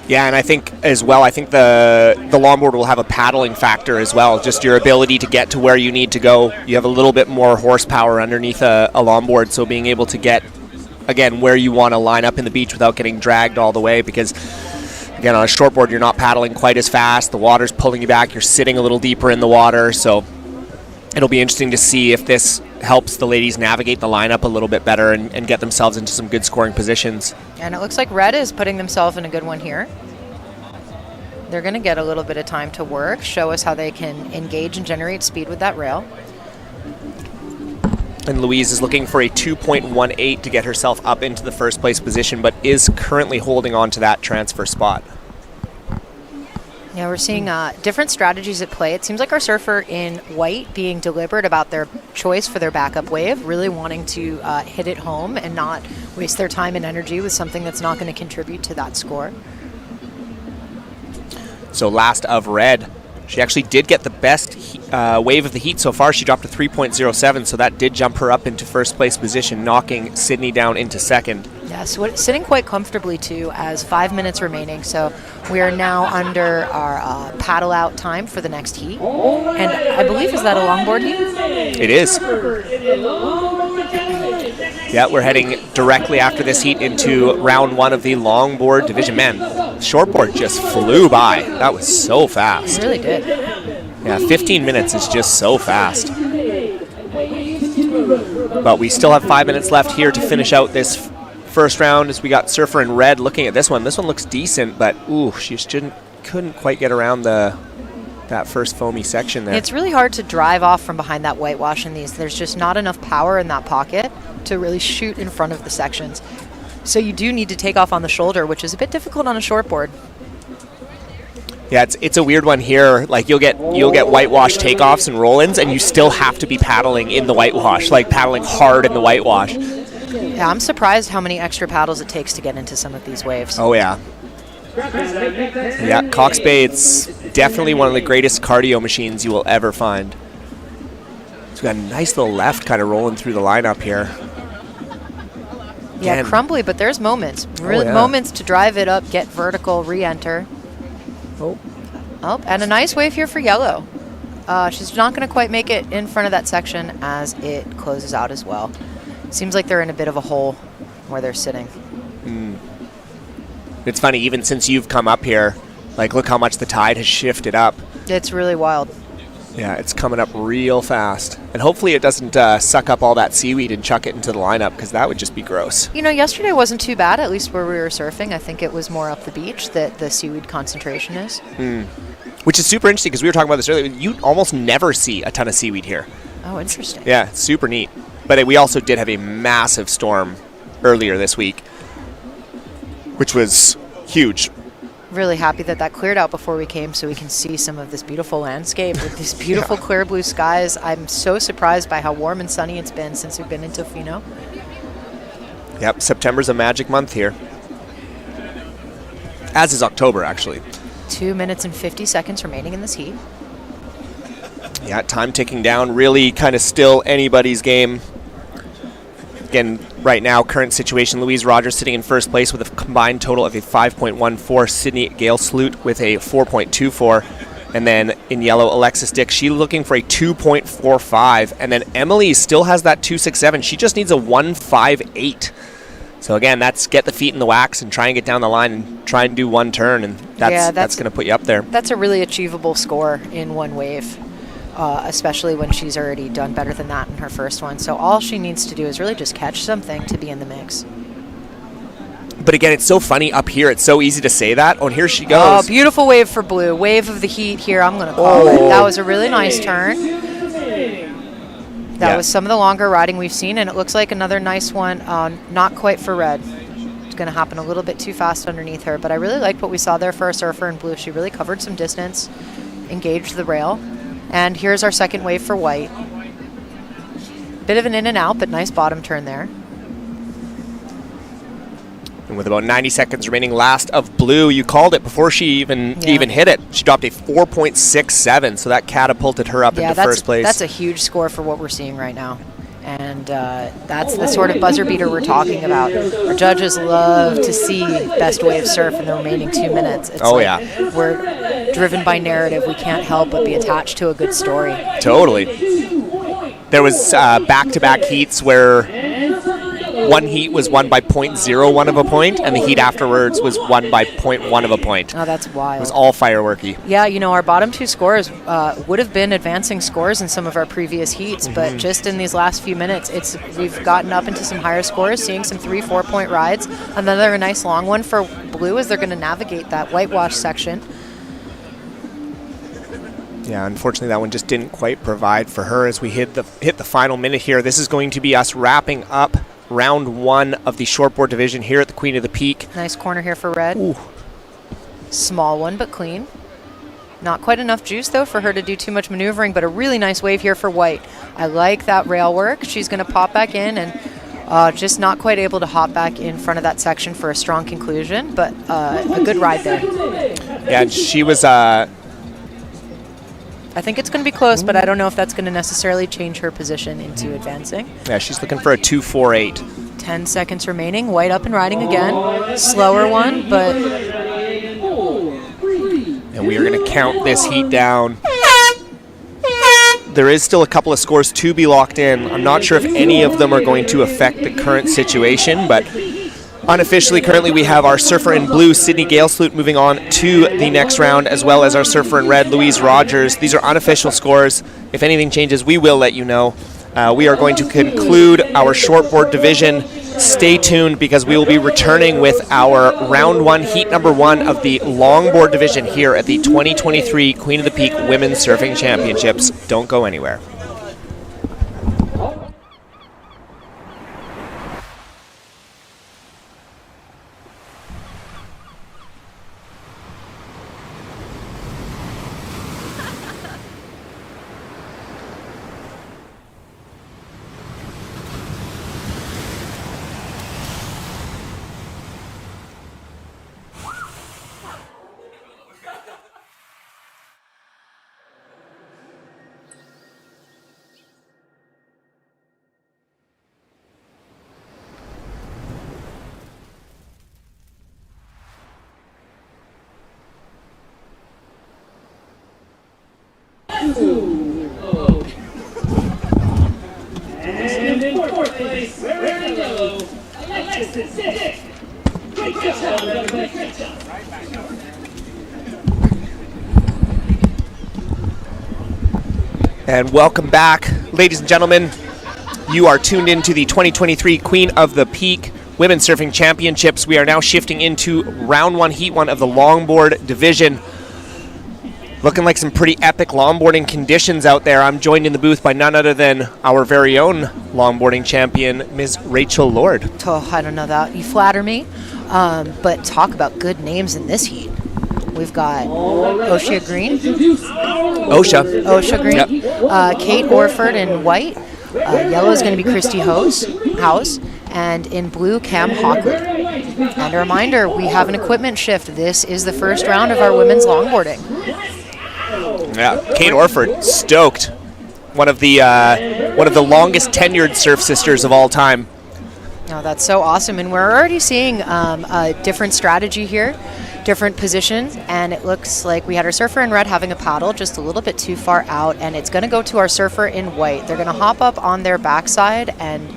Yeah, and I think as well, the longboard will have a paddling factor as well, just your ability to get to where you need to go. You have a little bit more horsepower underneath a longboard, so being able to get again where you want to line up in the beach without getting dragged all the way, because again on a shortboard you're not paddling quite as fast, the water's pulling you back, you're sitting a little deeper in the water, so it'll be interesting to see if this helps the ladies navigate the lineup a little bit better and get themselves into some good scoring positions. And it looks like Red is putting themselves in a good one here. They're going to get a little bit of time to work, show us how they can engage and generate speed with that rail. And Louise is looking for a 2.18 to get herself up into the first place position, but is currently holding on to that transfer spot. Yeah, we're seeing different strategies at play. It seems like our surfer in white being deliberate about their choice for their backup wave, really wanting to hit it home and not waste their time and energy with something that's not going to contribute to that score. So last of Red, she actually did get the best wave of the heat so far. She dropped a 3.07, so that did jump her up into first place position, knocking Sydney down into second. Yeah, so sitting quite comfortably too, as 5 minutes remaining. So we are now under our paddle out time for the next heat. And I believe, is that a longboard heat? It is. Yeah, we're heading directly after this heat into round one of the longboard division. Man, shortboard just flew by. That was so fast. It really did. Yeah, 15 minutes is just so fast. But we still have 5 minutes left here to finish out this first round, as we got surfer in red looking at this one. This one looks decent, but ooh, she just couldn't quite get around that first foamy section there. It's really hard to drive off from behind that whitewash in these. There's just not enough power in that pocket to really shoot in front of the sections. So you do need to take off on the shoulder, which is a bit difficult on a shortboard. Yeah, it's a weird one here. Like you'll get whitewash takeoffs and roll-ins, and you still have to be paddling in the whitewash, like paddling hard in the whitewash. Yeah, I'm surprised how many extra paddles it takes to get into some of these waves. Oh yeah. Yeah, Cox Bay, it's definitely one of the greatest cardio machines you will ever find. It's got a nice little left kind of rolling through the lineup here. Yeah, Again. crumbly, but there's moments. Really, yeah. moments to drive it up, get vertical, re-enter. Oh, and a nice wave here for yellow. She's not going to quite make it in front of that section as it closes out as well. Seems like they're in a bit of a hole where they're sitting. It's funny, even since you've come up here, like look how much the tide has shifted up. It's really wild. Yeah, it's coming up real fast. And hopefully it doesn't suck up all that seaweed and chuck it into the lineup, because that would just be gross. You know, yesterday wasn't too bad, at least where we were surfing. I think it was more up the beach that the seaweed concentration is. Which is super interesting, because we were talking about this earlier. You almost never see a ton of seaweed here. Oh, interesting. Yeah, it's super neat. But we also did have a massive storm earlier this week, which was huge. Really happy that that cleared out before we came so we can see some of this beautiful landscape with these beautiful clear blue skies. I'm so surprised by how warm and sunny it's been since we've been in Tofino. Yep, September's a magic month here. As is October, actually. 2 minutes and 50 seconds remaining in this heat. Yeah, time ticking down. Really kind of still anybody's game. Again, right now, current situation, Louise Rogers sitting in first place with a combined total of a 5.14. Sydney Gale Sloot with a 4.24. And then in yellow, Alexis Dick, she's looking for a 2.45. And then Emily still has that 2.67. She just needs a 1.58. So again, that's get the feet in the wax and try and get down the line and try and do one turn. And that's going to put you up there. That's a really achievable score in one wave. Especially when she's already done better than that in her first one. So all she needs to do is really just catch something to be in the mix. But again, it's so funny up here. It's so easy to say that. Oh, and here she goes. Oh, beautiful wave for blue. Wave of the heat here, I'm going to call it. That was a really nice turn. That was some of the longer riding we've seen, and it looks like another nice one, not quite for red. It's going to happen a little bit too fast underneath her, but I really liked what we saw there for a surfer in blue. She really covered some distance, engaged the rail. And here's our second wave for white. Bit of an in and out, but nice bottom turn there. And with about 90 seconds remaining, last of blue, you called it before she even hit it. She dropped a 4.67, so that catapulted her up into first place. That's a huge score for what we're seeing right now. And that's the sort of buzzer beater we're talking about. Our judges love to see best wave surf in the remaining 2 minutes. It's we're driven by narrative. We can't help but be attached to a good story. Totally. There was back-to-back heats where one heat was won by 0.01 of a point, and the heat afterwards was won by 0.1 of a point. Oh, that's wild. It was all fireworky. Yeah, you know, our bottom two scores would have been advancing scores in some of our previous heats, but just in these last few minutes, we've gotten up into some higher scores, seeing some 3-4 point rides. Another nice long one for blue as they're going to navigate that whitewash section. Yeah, unfortunately, that one just didn't quite provide for her as we hit the final minute here. This is going to be us wrapping up round one of the shortboard division here at the Queen of the Peak. Nice corner here for red. Ooh. Small one, but clean. Not quite enough juice, though, for her to do too much maneuvering, but a really nice wave here for white. I like that rail work. She's going to pop back in and just not quite able to hop back in front of that section for a strong conclusion, but a good ride there. Yeah, and she was... I think it's going to be close, but I don't know if that's going to necessarily change her position into advancing. Yeah, she's looking for a 2.48. 10 seconds remaining. White up and riding again. Slower one, but... And we are going to count this heat down. There is still a couple of scores to be locked in. I'm not sure if any of them are going to affect the current situation, but unofficially, currently we have our surfer in blue, Sydney Gale Sloot, moving on to the next round, as well as our surfer in red, Louise Rogers. These are unofficial scores. If anything changes, we will let you know. We are going to conclude our shortboard division. Stay tuned because we will be returning with our round one, heat number one of the longboard division here at the 2023 Queen of the Peak Women's Surfing Championships. Don't go anywhere. 6. Great job, everybody. Great job. And welcome back, ladies and gentlemen. You are tuned into the 2023 Queen of the Peak Women's Surfing Championships. We are now shifting into round 1, heat 1 of the longboard division. Looking like some pretty epic longboarding conditions out there. I'm joined in the booth by none other than our very own longboarding champion, Ms. Rachel Lord. Oh, I don't know that. You flatter me. But talk about good names in this heat. We've got Osha Green. Osha Green. Yep. Kate Orford in white. Yellow is going to be Christy House. And in blue, Cam Hockley. And a reminder, we have an equipment shift. This is the first round of our women's longboarding. Yeah, Kate Orford, stoked. One of the longest tenured surf sisters of all time. Oh, that's so awesome. And we're already seeing a different strategy here, different positions, and it looks like we had our surfer in red having a paddle just a little bit too far out, and it's going to go to our surfer in white. They're going to hop up on their backside and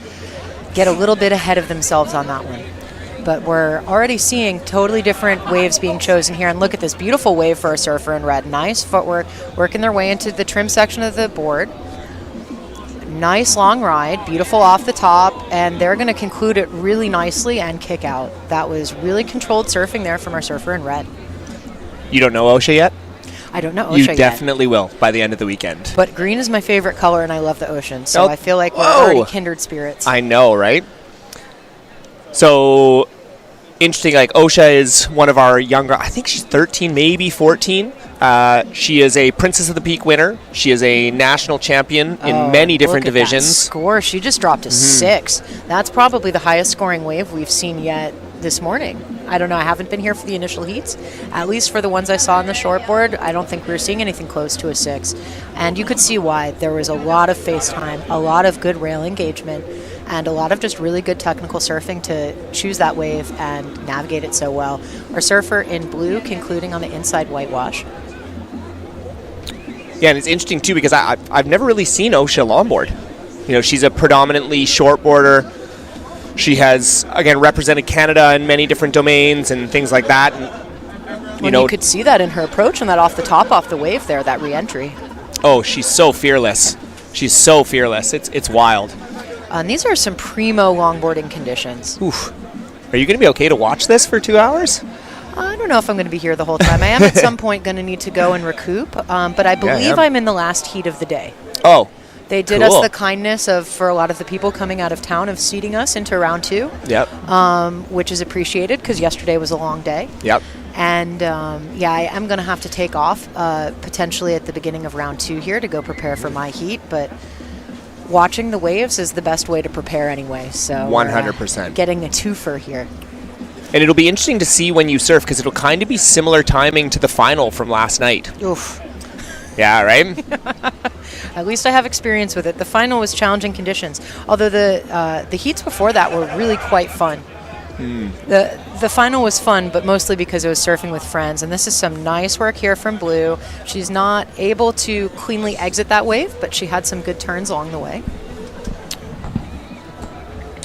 get a little bit ahead of themselves on that one. But we're already seeing totally different waves being chosen here. And look at this beautiful wave for our surfer in red. Nice footwork, working their way into the trim section of the board. Nice long ride, beautiful off the top, and they're going to conclude it really nicely and kick out. That was really controlled surfing there from our surfer in red. You don't know Osha yet? I don't know Osha You yet. definitely will by the end of the weekend. But green is my favorite color, and I love the ocean, so Oh, I feel like we're whoa. already kindred spirits. I know, right? So, interesting, like Osha is one of our younger, I think she's 13, maybe 14. She is a Princess of the Peak winner. She is a national champion in many different Look at that divisions. score. She just dropped a 6. That's probably the highest scoring wave we've seen yet this morning. I don't know. I haven't been here for the initial heats. At least for the ones I saw on the shortboard, I don't think we were seeing anything close to a 6. And you could see why. There was a lot of face time, a lot of good rail engagement, and a lot of just really good technical surfing to choose that wave and navigate it so well. Our surfer in blue concluding on the inside whitewash. Yeah, and it's interesting too because I've never really seen Osha longboard. You know, she's a predominantly shortboarder. She has, again, represented Canada in many different domains and things like that. And, You could see that in her approach and that off the top, off the wave there, that re-entry. Oh, she's so fearless. She's so fearless. It's wild. And these are some primo longboarding conditions. Oof. Are you going to be okay to watch this for 2 hours? I don't know if I'm going to be here the whole time. I am at some point going to need to go and recoup, but I believe I'm in the last heat of the day. Oh, They did cool. us the kindness for a lot of the people coming out of town of seating us into round 2. Yep. Which is appreciated because yesterday was a long day. Yep. And I am going to have to take off potentially at the beginning of round 2 here to go prepare for my heat, but watching the waves is the best way to prepare anyway. So 100%. Getting a twofer here. And it'll be interesting to see when you surf because it'll kind of be similar timing to the final from last night. Oof. Yeah, right? At least I have experience with it. The final was challenging conditions, although the heats before that were really quite fun. The final was fun, but mostly because it was surfing with friends. And this is some nice work here from Blue. She's not able to cleanly exit that wave, but she had some good turns along the way.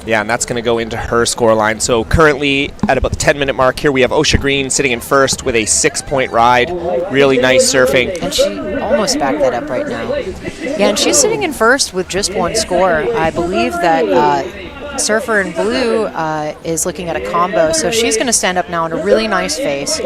Yeah, and that's going to go into her score line. So currently at about the 10-minute mark here, we have Osha Green sitting in first with a 6-point ride. Really nice surfing. And she almost backed that up right now. Yeah, and she's sitting in first with just 1 score. I believe that Surfer in Blue is looking at a combo, so she's going to stand up now in a really nice face.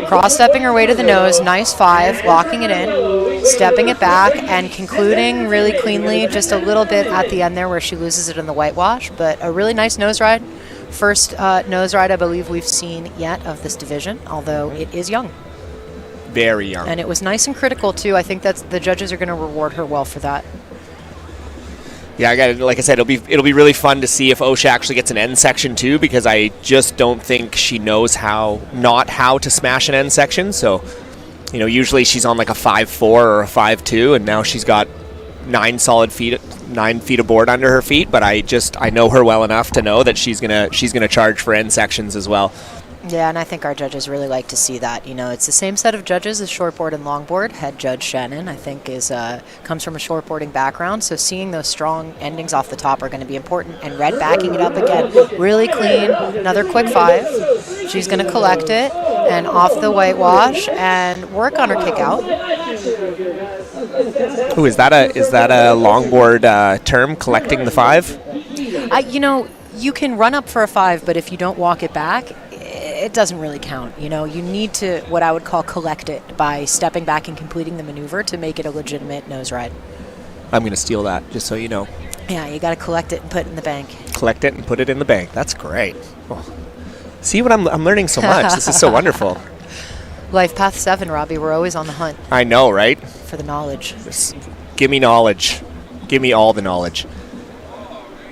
Cross-stepping her way to the nose, nice 5, locking it in, stepping it back, and concluding really cleanly, just a little bit at the end there where she loses it in the whitewash, but a really nice nose ride. First nose ride I believe we've seen yet of this division, although it is young. Very young. And it was nice and critical, too. I think that's the judges are going to reward her well for that. Yeah, like I said, it'll be really fun to see if Osha actually gets an end section too, because I just don't think she knows how to smash an end section. So, usually she's on like a 5.4 or a 5.2, and now she's got 9 feet of board under her feet. But I know her well enough to know that she's gonna charge for end sections as well. Yeah, and I think our judges really like to see that. You know, it's the same set of judges as shortboard and longboard. Head judge Shannon, I think, comes from a shortboarding background, so seeing those strong endings off the top are going to be important. And Red backing it up again, really clean. Another quick 5. She's going to collect it and off the whitewash and work on her kick out. Ooh, is that a longboard term? Collecting the 5? You can run up for a 5, but if you don't walk it back, it doesn't really count. You know, you need to, what I would call, collect it by stepping back and completing the maneuver to make it a legitimate nose ride. I'm going to steal that, just so you know. Yeah, you got to collect it and put it in the bank. Collect it and put it in the bank. That's great. Oh. See what I'm learning so much. This is so wonderful. Life Path 7, Robbie. We're always on the hunt. I know, right? For the knowledge. Just give me knowledge. Give me all the knowledge.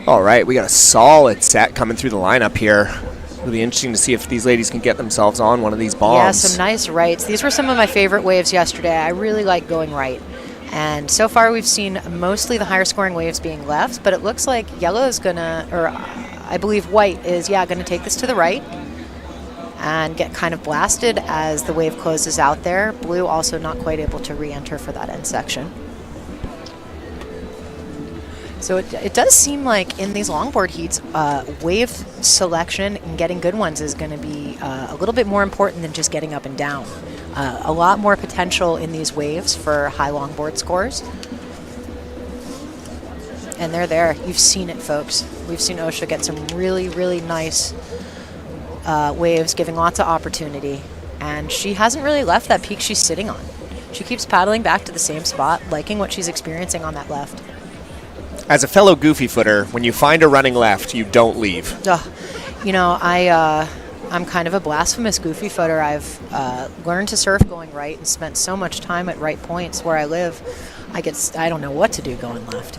All right, we got a solid set coming through the lineup here. It'll be interesting to see if these ladies can get themselves on one of these bombs. Yeah, some nice rights. These were some of my favorite waves yesterday. I really like going right. And so far we've seen mostly the higher scoring waves being left, but it looks like yellow is going to, or I believe white is, going to take this to the right and get kind of blasted as the wave closes out there. Blue also not quite able to re-enter for that end section. So it does seem like in these longboard heats, wave selection and getting good ones is going to be a little bit more important than just getting up and down. A lot more potential in these waves for high longboard scores. And they're there. You've seen it, folks. We've seen OSHA get some really, really nice waves, giving lots of opportunity. And she hasn't really left that peak she's sitting on. She keeps paddling back to the same spot, liking what she's experiencing on that left. As a fellow goofy footer, when you find a running left, you don't leave. You know, I'm kind of a blasphemous goofy footer. I've learned to surf going right and spent so much time at right points where I live. I don't know what to do going left.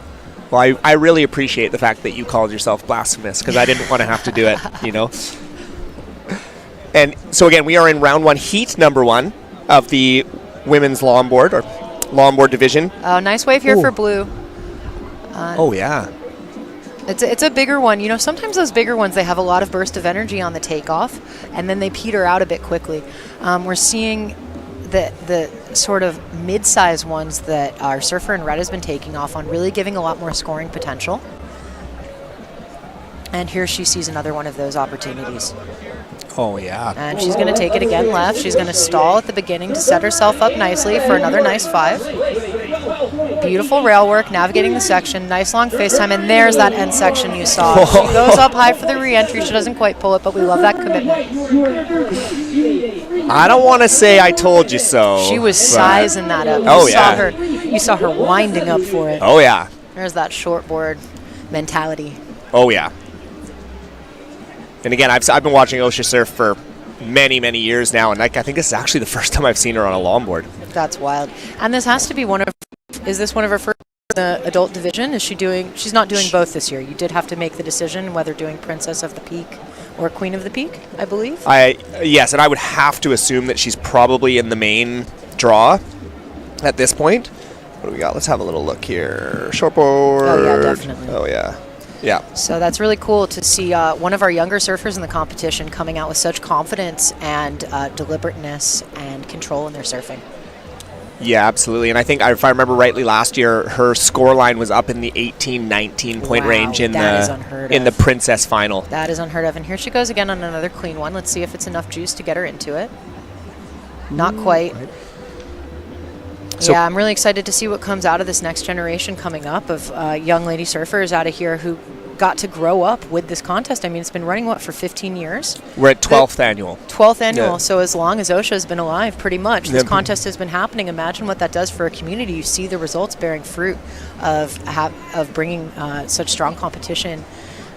Well, I really appreciate the fact that you called yourself blasphemous, because I didn't want to have to do it, you know. And so again, we are in round 1, heat number 1 of the women's longboard or longboard division. Oh, nice wave here for blue. Oh yeah. It's a bigger one. You know, sometimes those bigger ones, they have a lot of burst of energy on the takeoff, and then they peter out a bit quickly. We're seeing the sort of mid-size ones that our surfer in red has been taking off on, really giving a lot more scoring potential. And here she sees another one of those opportunities. Oh, yeah. And she's going to take it again left. She's going to stall at the beginning to set herself up nicely for another nice 5. Beautiful rail work, navigating the section. Nice long face time, and there's that end section you saw. She goes up high for the re-entry. She doesn't quite pull it, but we love that commitment. I don't want to say I told you so. She was sizing that up. You saw her winding up for it. Oh, yeah. There's that shortboard mentality. Oh, yeah. And again, I've been watching OSHA surf for many, many years now, and I think this is actually the first time I've seen her on a longboard. That's wild. And this has to be is this one of her first in the adult division? Is she doing, she's not doing both this year. You did have to make the decision whether doing Princess of the Peak or Queen of the Peak, I believe. Yes, and I would have to assume that she's probably in the main draw at this point. What do we got? Let's have a little look here. Shortboard. Oh, yeah, definitely. Oh, yeah. Yeah. So that's really cool to see one of our younger surfers in the competition coming out with such confidence and deliberateness and control in their surfing. Yeah, absolutely. And I think, if I remember rightly, last year her score line was up in the 18-19 point range in the Princess final. That is unheard of. And here she goes again on another clean one. Let's see if it's enough juice to get her into it. Not quite. Right. So yeah, I'm really excited to see what comes out of this next generation coming up of young lady surfers out of here who got to grow up with this contest. I mean, it's been running, for 15 years? We're at 12th annual. 12th annual, yeah. So as long as OSHA has been alive, pretty much, this contest has been happening. Imagine what that does for a community. You see the results bearing fruit of bringing such strong competition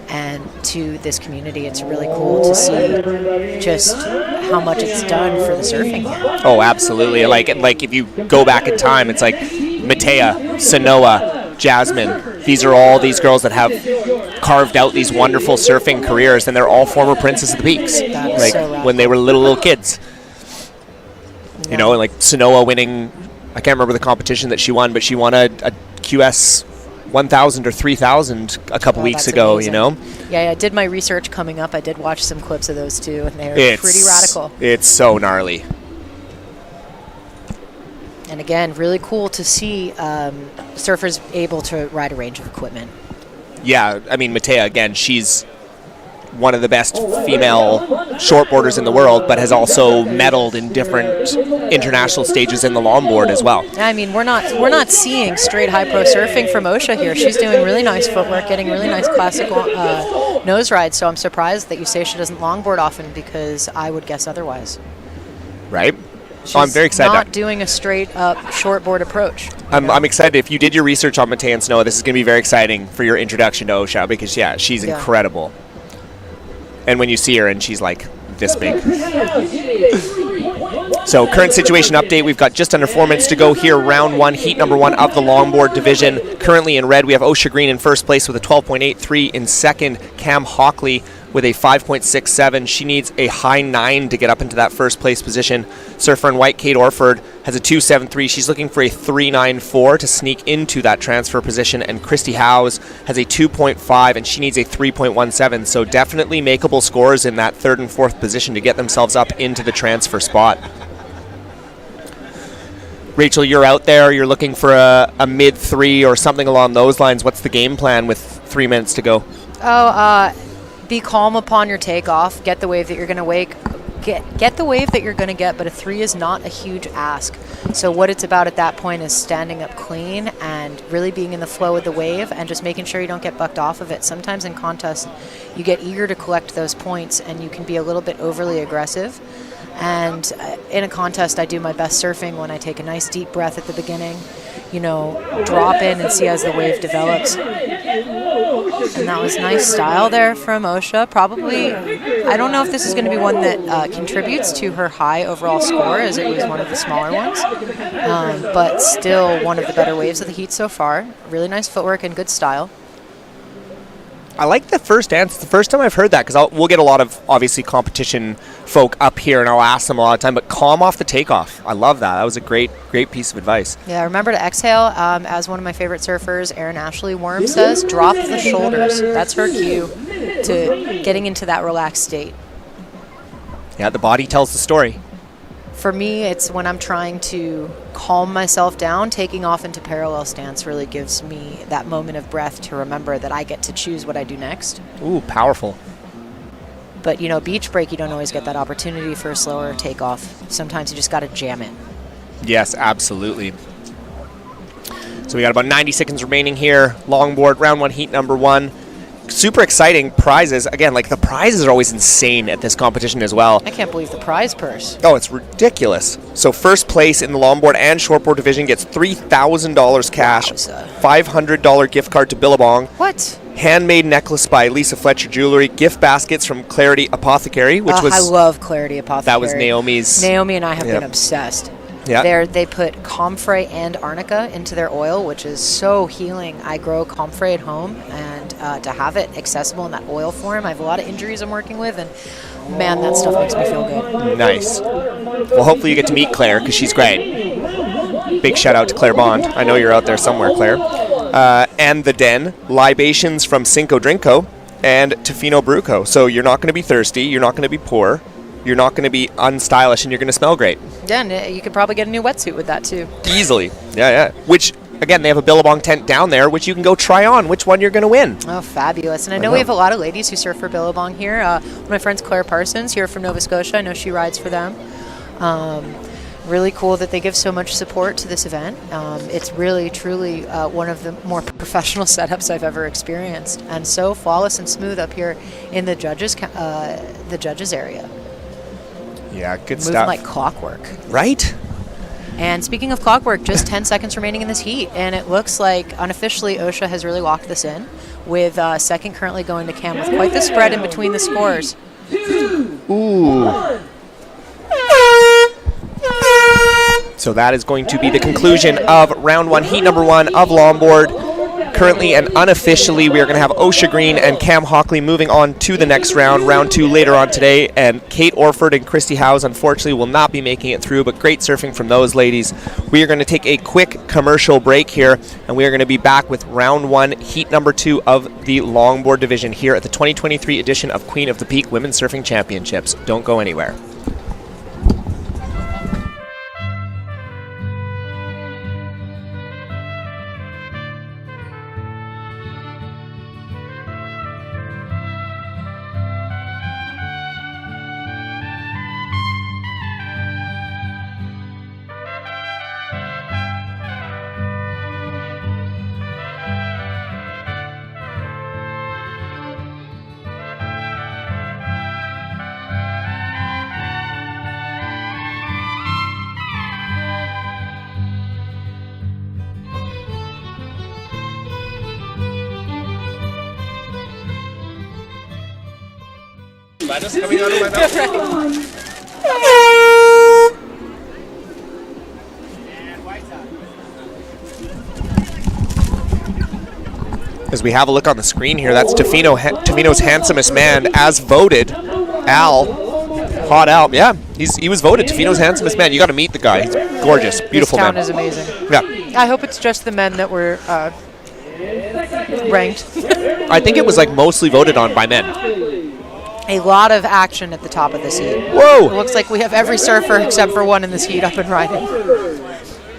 and to this community. It's really cool to see just how much it's done for the surfing here. Oh, absolutely. Like if you go back in time, it's like Matea, Sanoa, Jasmine. These are all these girls that have carved out these wonderful surfing careers, and they're all former Princess of the Peaks. Like so when they were little kids. Yeah. You know, and like Sanoa winning, I can't remember the competition that she won, but she won a QS 1,000 or 3,000 a couple weeks that's ago, amazing. you know? Yeah, I did my research coming up. I did watch some clips of those too, and they're pretty radical. It's so gnarly. And again, really cool to see surfers able to ride a range of equipment. Yeah, I mean, Matea, again, she's one of the best female shortboarders in the world, but has also medaled in different international stages in the longboard as well. I mean, we're not seeing straight high pro surfing from OSHA here. She's doing really nice footwork, getting really nice classic nose rides. So I'm surprised that you say she doesn't longboard often, because I would guess otherwise. Right? She's I'm very excited. not doing a straight up shortboard approach. I'm excited. If you did your research on Matea and Snow, this is going to be very exciting for your introduction to OSHA, because she's incredible. And when you see her and she's like this big. So current situation update, we've got just under 4 minutes to go here. Round 1, heat number 1 of the longboard division. Currently in red, we have OSHA Green in first place with a 12.83. In second, Cam Hockley with a 5.67. She needs a high 9 to get up into that first place position. Surfer in white, Kate Orford, has a 2.73. She's looking for a 3.94 to sneak into that transfer position. And Christy Howes has a 2.5, and she needs a 3.17. So definitely makeable scores in that third and fourth position to get themselves up into the transfer spot. Rachel, you're out there. You're looking for a mid-3 or something along those lines. What's the game plan with 3 minutes to go? Be calm upon your takeoff. Get the wave that you're going to get the wave that you're going to get, but a 3 is not a huge ask. So what it's about at that point is standing up clean and really being in the flow of the wave and just making sure you don't get bucked off of it. Sometimes in contests, you get eager to collect those points and you can be a little bit overly aggressive. And in a contest, I do my best surfing when I take a nice deep breath at the beginning, drop in and see as the wave develops. And that was nice style there from OSHA. Probably, I don't know if this is going to be one that contributes to her high overall score, as it was one of the smaller ones. But still one of the better waves of the heat so far. Really nice footwork and good style. I like the first dance. It's the first time I've heard that, because we'll get a lot of, obviously, competition folk up here, and I'll ask them a lot of time, but calm off the takeoff. I love that. That was a great piece of advice. Yeah, remember to exhale. As one of my favorite surfers, Erin Ashley Worm says, drop the shoulders. That's her cue to getting into that relaxed state. Yeah, the body tells the story. For me, it's when I'm trying to calm myself down, taking off into parallel stance really gives me that moment of breath to remember that I get to choose what I do next. Ooh, powerful. But, beach break, you don't always get that opportunity for a slower takeoff. Sometimes you just got to jam it. Yes, absolutely. So we got about 90 seconds remaining here. Longboard, round 1, heat number 1. Super exciting prizes. Again, the prizes are always insane at this competition as well. I can't believe the prize purse. Oh, it's ridiculous. So first place in the longboard and shortboard division gets $3,000 cash, $500 gift card to Billabong. What? Handmade necklace by Lisa Fletcher Jewelry, gift baskets from Clarity Apothecary, which was... I love Clarity Apothecary. That was Naomi's... Naomi and I have been obsessed. Yeah. They put comfrey and arnica into their oil, which is so healing. I grow comfrey at home, and to have it accessible in that oil form, I have a lot of injuries I'm working with, and man, that stuff makes me feel good. Nice. Well, hopefully you get to meet Claire, because she's great. Big shout out to Claire Bond. I know you're out there somewhere, Claire. And The Den, libations from Cinco Drinko and Tofino Bruco. So you're not going to be thirsty, you're not going to be poor, you're not going to be unstylish, and you're going to smell great. Yeah, and you could probably get a new wetsuit with that too. Easily. Yeah. Which, again, they have a Billabong tent down there, which you can go try on which one you're going to win. Oh, fabulous. And I know we have a lot of ladies who surf for Billabong here. One of my friends, Claire Parsons, here from Nova Scotia. I know she rides for them. Really cool that they give so much support to this event. It's really, truly one of the more professional setups I've ever experienced, and so flawless and smooth up here in the judges area. Yeah, good Moving stuff. like clockwork. Right? And speaking of clockwork, just 10 seconds remaining in this heat, and it looks like unofficially OSHA has really locked this in, with second currently going to Cam with quite the spread in between the scores. Ooh. So that is going to be the conclusion of round 1, heat number 1 of Longboard. currently and unofficially, we are going to have Osha Green and Cam Hockley moving on to the next round, round 2 later on today. And Kate Orford and Christy Howes, unfortunately, will not be making it through, but great surfing from those ladies. We are going to take a quick commercial break here, and we are going to be back with round 1, heat number 2 of the Longboard division here at the 2023 edition of Queen of the Peak Women's Surfing Championships. Don't go anywhere. Coming out of my mouth. As we have a look on the screen here, that's Tofino's handsomest man, as voted. Al, hot Al. Yeah, he was voted Tofino's handsomest man. You got to meet the guy. He's gorgeous, beautiful This town man. is amazing. Yeah. I hope it's just the men that were ranked. I think it was like mostly voted on by men. A lot of action at the top of this heat. Whoa! It looks like we have every surfer except for one in this heat up and riding.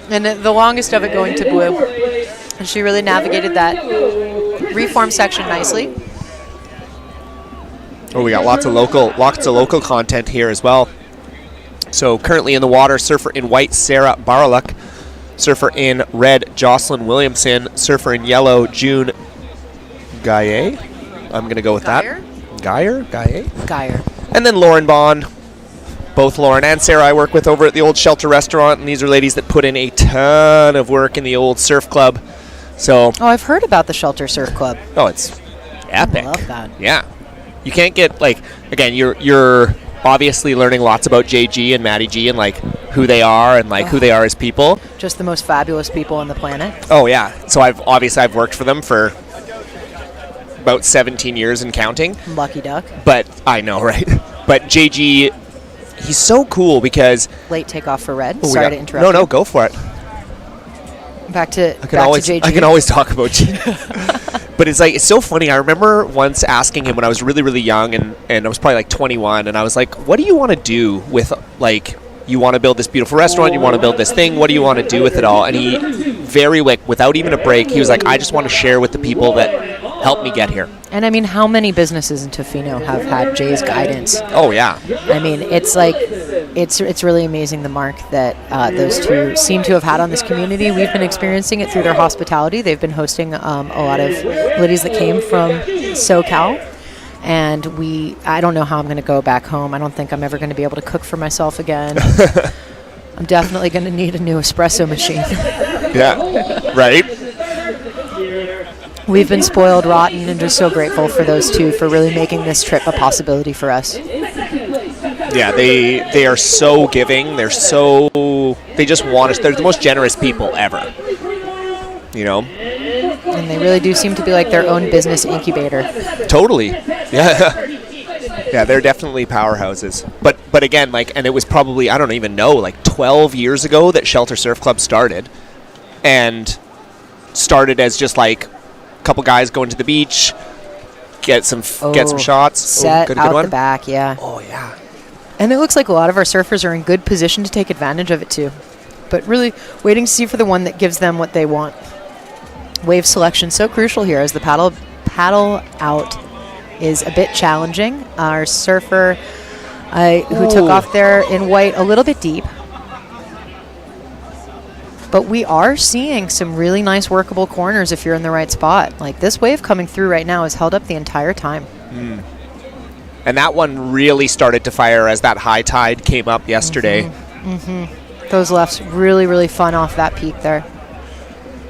And the longest of it going to blue. And she really navigated that reform section nicely. Oh, we got lots of local content here as well. So currently in the water, surfer in white, Sarah Baraluk. Surfer in red, Jocelyn Williamson. Surfer in yellow, June Gaye. I'm going to go with that. Geyer? And then Lauren Bond. Both Lauren and Sarah I work with over at the Old Shelter Restaurant, and these are ladies that put in a ton of work in the old surf club. So, I've heard about the Shelter Surf Club. Oh, it's epic. I love that. Yeah. You can't get, again, you're obviously learning lots about JG and Maddie G and, who they are and, who they are as people. Just the most fabulous people on the planet. Oh, yeah. So, I've worked for them for about 17 years and counting. Lucky duck. But I know, right? But JG, he's so cool because late takeoff for red. Sorry to interrupt. No, go for it. Back to JG. I can always talk about JG. But it's so funny. I remember once asking him when I was really, really young, and I was probably 21, and I was like, "What do you want to do with you want to build this beautiful restaurant? You want to build this thing? What do you want to do with it all?" And he without even a break, he was like, "I just want to share with the people that helped me get here." And I mean, how many businesses in Tofino have had Jay's guidance? Oh yeah. I mean, it's really amazing the mark that those two seem to have had on this community. We've been experiencing it through their hospitality. They've been hosting a lot of ladies that came from SoCal. And I don't know how I'm going to go back home. I don't think I'm ever going to be able to cook for myself again. I'm definitely going to need a new espresso machine. Yeah, right. We've been spoiled rotten and just so grateful for those two for really making this trip a possibility for us. Yeah, they are so giving. They just want us. They're the most generous people ever. You know? And they really do seem to be like their own business incubator. Totally. Yeah. Yeah, they're definitely powerhouses. But again, and it was probably, I don't even know, 12 years ago that Shelter Surf Club started. And started as just a couple guys going to the beach, get some shots. Set good out one. The back, yeah. Oh, yeah. And it looks like a lot of our surfers are in good position to take advantage of it too. But really waiting to see for the one that gives them what they want. Wave selection so crucial here as the paddle out is a bit challenging. Our surfer who took off there in white a little bit deep. But we are seeing some really nice workable corners if you're in the right spot. This wave coming through right now is held up the entire time. Mm. And that one really started to fire as that high tide came up yesterday. Mm-hmm. Those lefts really, really fun off that peak there.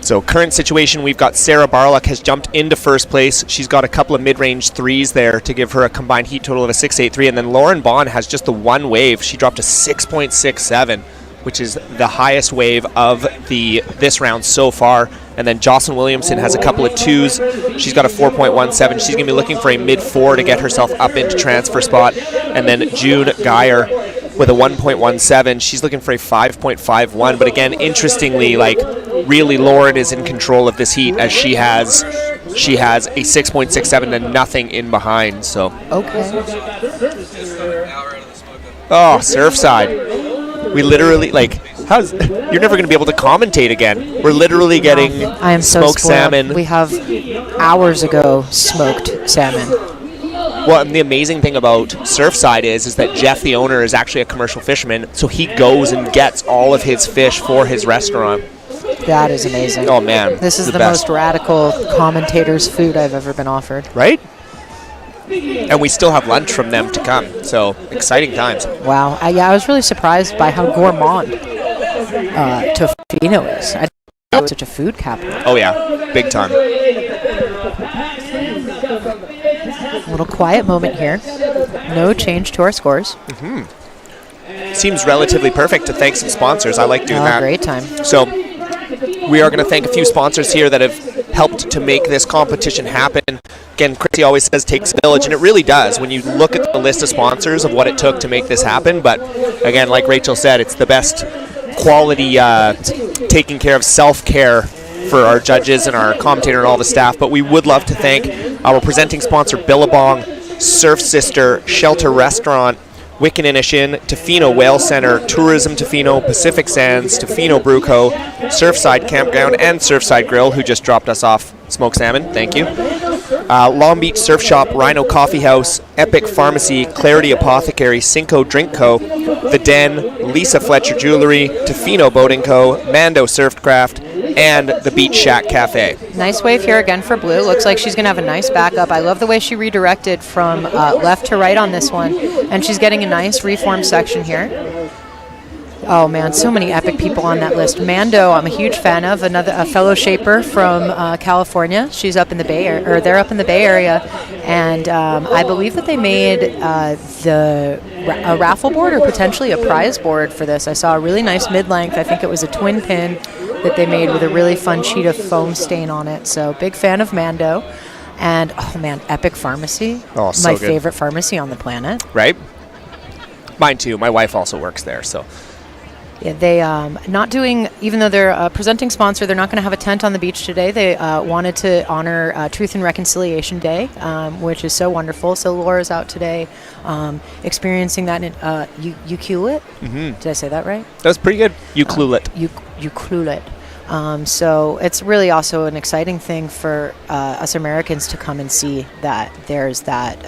So current situation, we've got Sarah Barlock has jumped into first place. She's got a couple of mid-range threes there to give her a combined heat total of a 6.83. And then Lauren Bond has just the one wave. She dropped a 6.67. which is the highest wave of this round so far. And then Jocelyn Williamson has a couple of 2s. She's got a 4.17. She's going to be looking for a mid-4 to get herself up into transfer spot. And then June Geyer with a 1.17. She's looking for a 5.51. But again, interestingly, like, really Lauren is in control of this heat, as she has a 6.67 and nothing in behind. So Okay. oh, Surfside. We literally, like, you're never going to be able to commentate again. We're literally getting I am so smoked spoiled. salmon. We have hours ago smoked salmon. Well, and the amazing thing about Surfside is that Jeff, the owner, is actually a commercial fisherman, so he goes and gets all of his fish for his restaurant. That is amazing. Oh, man. This is the best. most radical commentator's food I've ever been offered. Right? And we still have lunch from them to come, so exciting times. Wow. I was really surprised by how gourmand Tofino is. I didn't know it was such a food capital. Oh, yeah. Big time. A little quiet moment here. No change to our scores. Seems relatively perfect to thank some sponsors. I like doing that. Great time. So we are going to thank a few sponsors here that have helped to make this competition happen. Again, Chrissy always says takes a village, and it really does when you look at the list of sponsors of what it took to make this happen. But again, like Rachel said, it's the best quality taking care of self-care for our judges and our commentator and all the staff. But we would love to thank our presenting sponsor, Billabong, Surf Sister, Shelter Restaurant, Wiccan Inishin, Tofino Whale Center, Tourism Tofino, Pacific Sands, Tofino Brew Co., Surfside Campground, and Surfside Grill, who just dropped us off smoked salmon. Thank you. Long Beach Surf Shop, Rhino Coffee House, Epic Pharmacy, Clarity Apothecary, Cinco Drink Co., The Den, Lisa Fletcher Jewelry, Tofino Boating Co., Mando Surfcraft, and the Beach Shack Cafe. Nice wave here again for Blue. Looks like she's going to have a nice backup. I love the way she redirected from left to right on this one. And she's getting a nice reform section here. Oh, man, so many epic people on that list. Mando, I'm a huge fan of, a fellow shaper from California. She's up in the Bay Area, or they're up in the Bay Area. And I believe that they made a raffle board or potentially a prize board for this. I saw a really nice mid-length. I think it was a twin pin that they made with a really fun sheet of foam stain on it. So big fan of Mando. And, oh, man, Epic Pharmacy. Oh, so my good. favorite pharmacy on the planet. Right? Mine too. My wife also works there, so. Yeah, they not doing, even though they're a presenting sponsor, they're not going to have a tent on the beach today. They wanted to honor Truth and Reconciliation Day, which is so wonderful. So Laura's out today experiencing that in Ucluelet. Did I say that right? That was pretty good. Ucluelet. Ucluelet. So it's really also an exciting thing for us Americans to come and see that there's that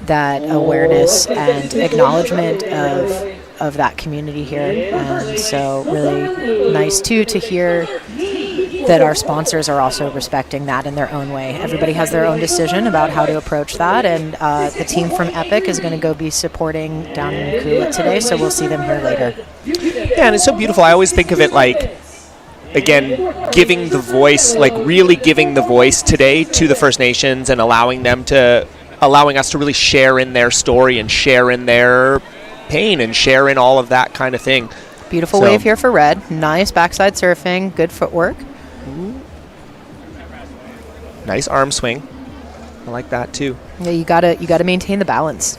awareness and acknowledgement of that community here. And so really nice too to hear that our sponsors are also respecting that in their own way. Everybody has their own decision about how to approach that, and the team from Epic is going to go be supporting down in Ucluelet today, so we'll see them here later. Yeah, and it's so beautiful. I always think of it like, again, giving the voice, like really giving the voice today to the First Nations and allowing us to really share in their story and share in their pain and share in all of that kind of thing. Beautiful wave here for Red. Nice backside surfing, good footwork. Nice arm swing. I like that too. Yeah, you gotta maintain the balance.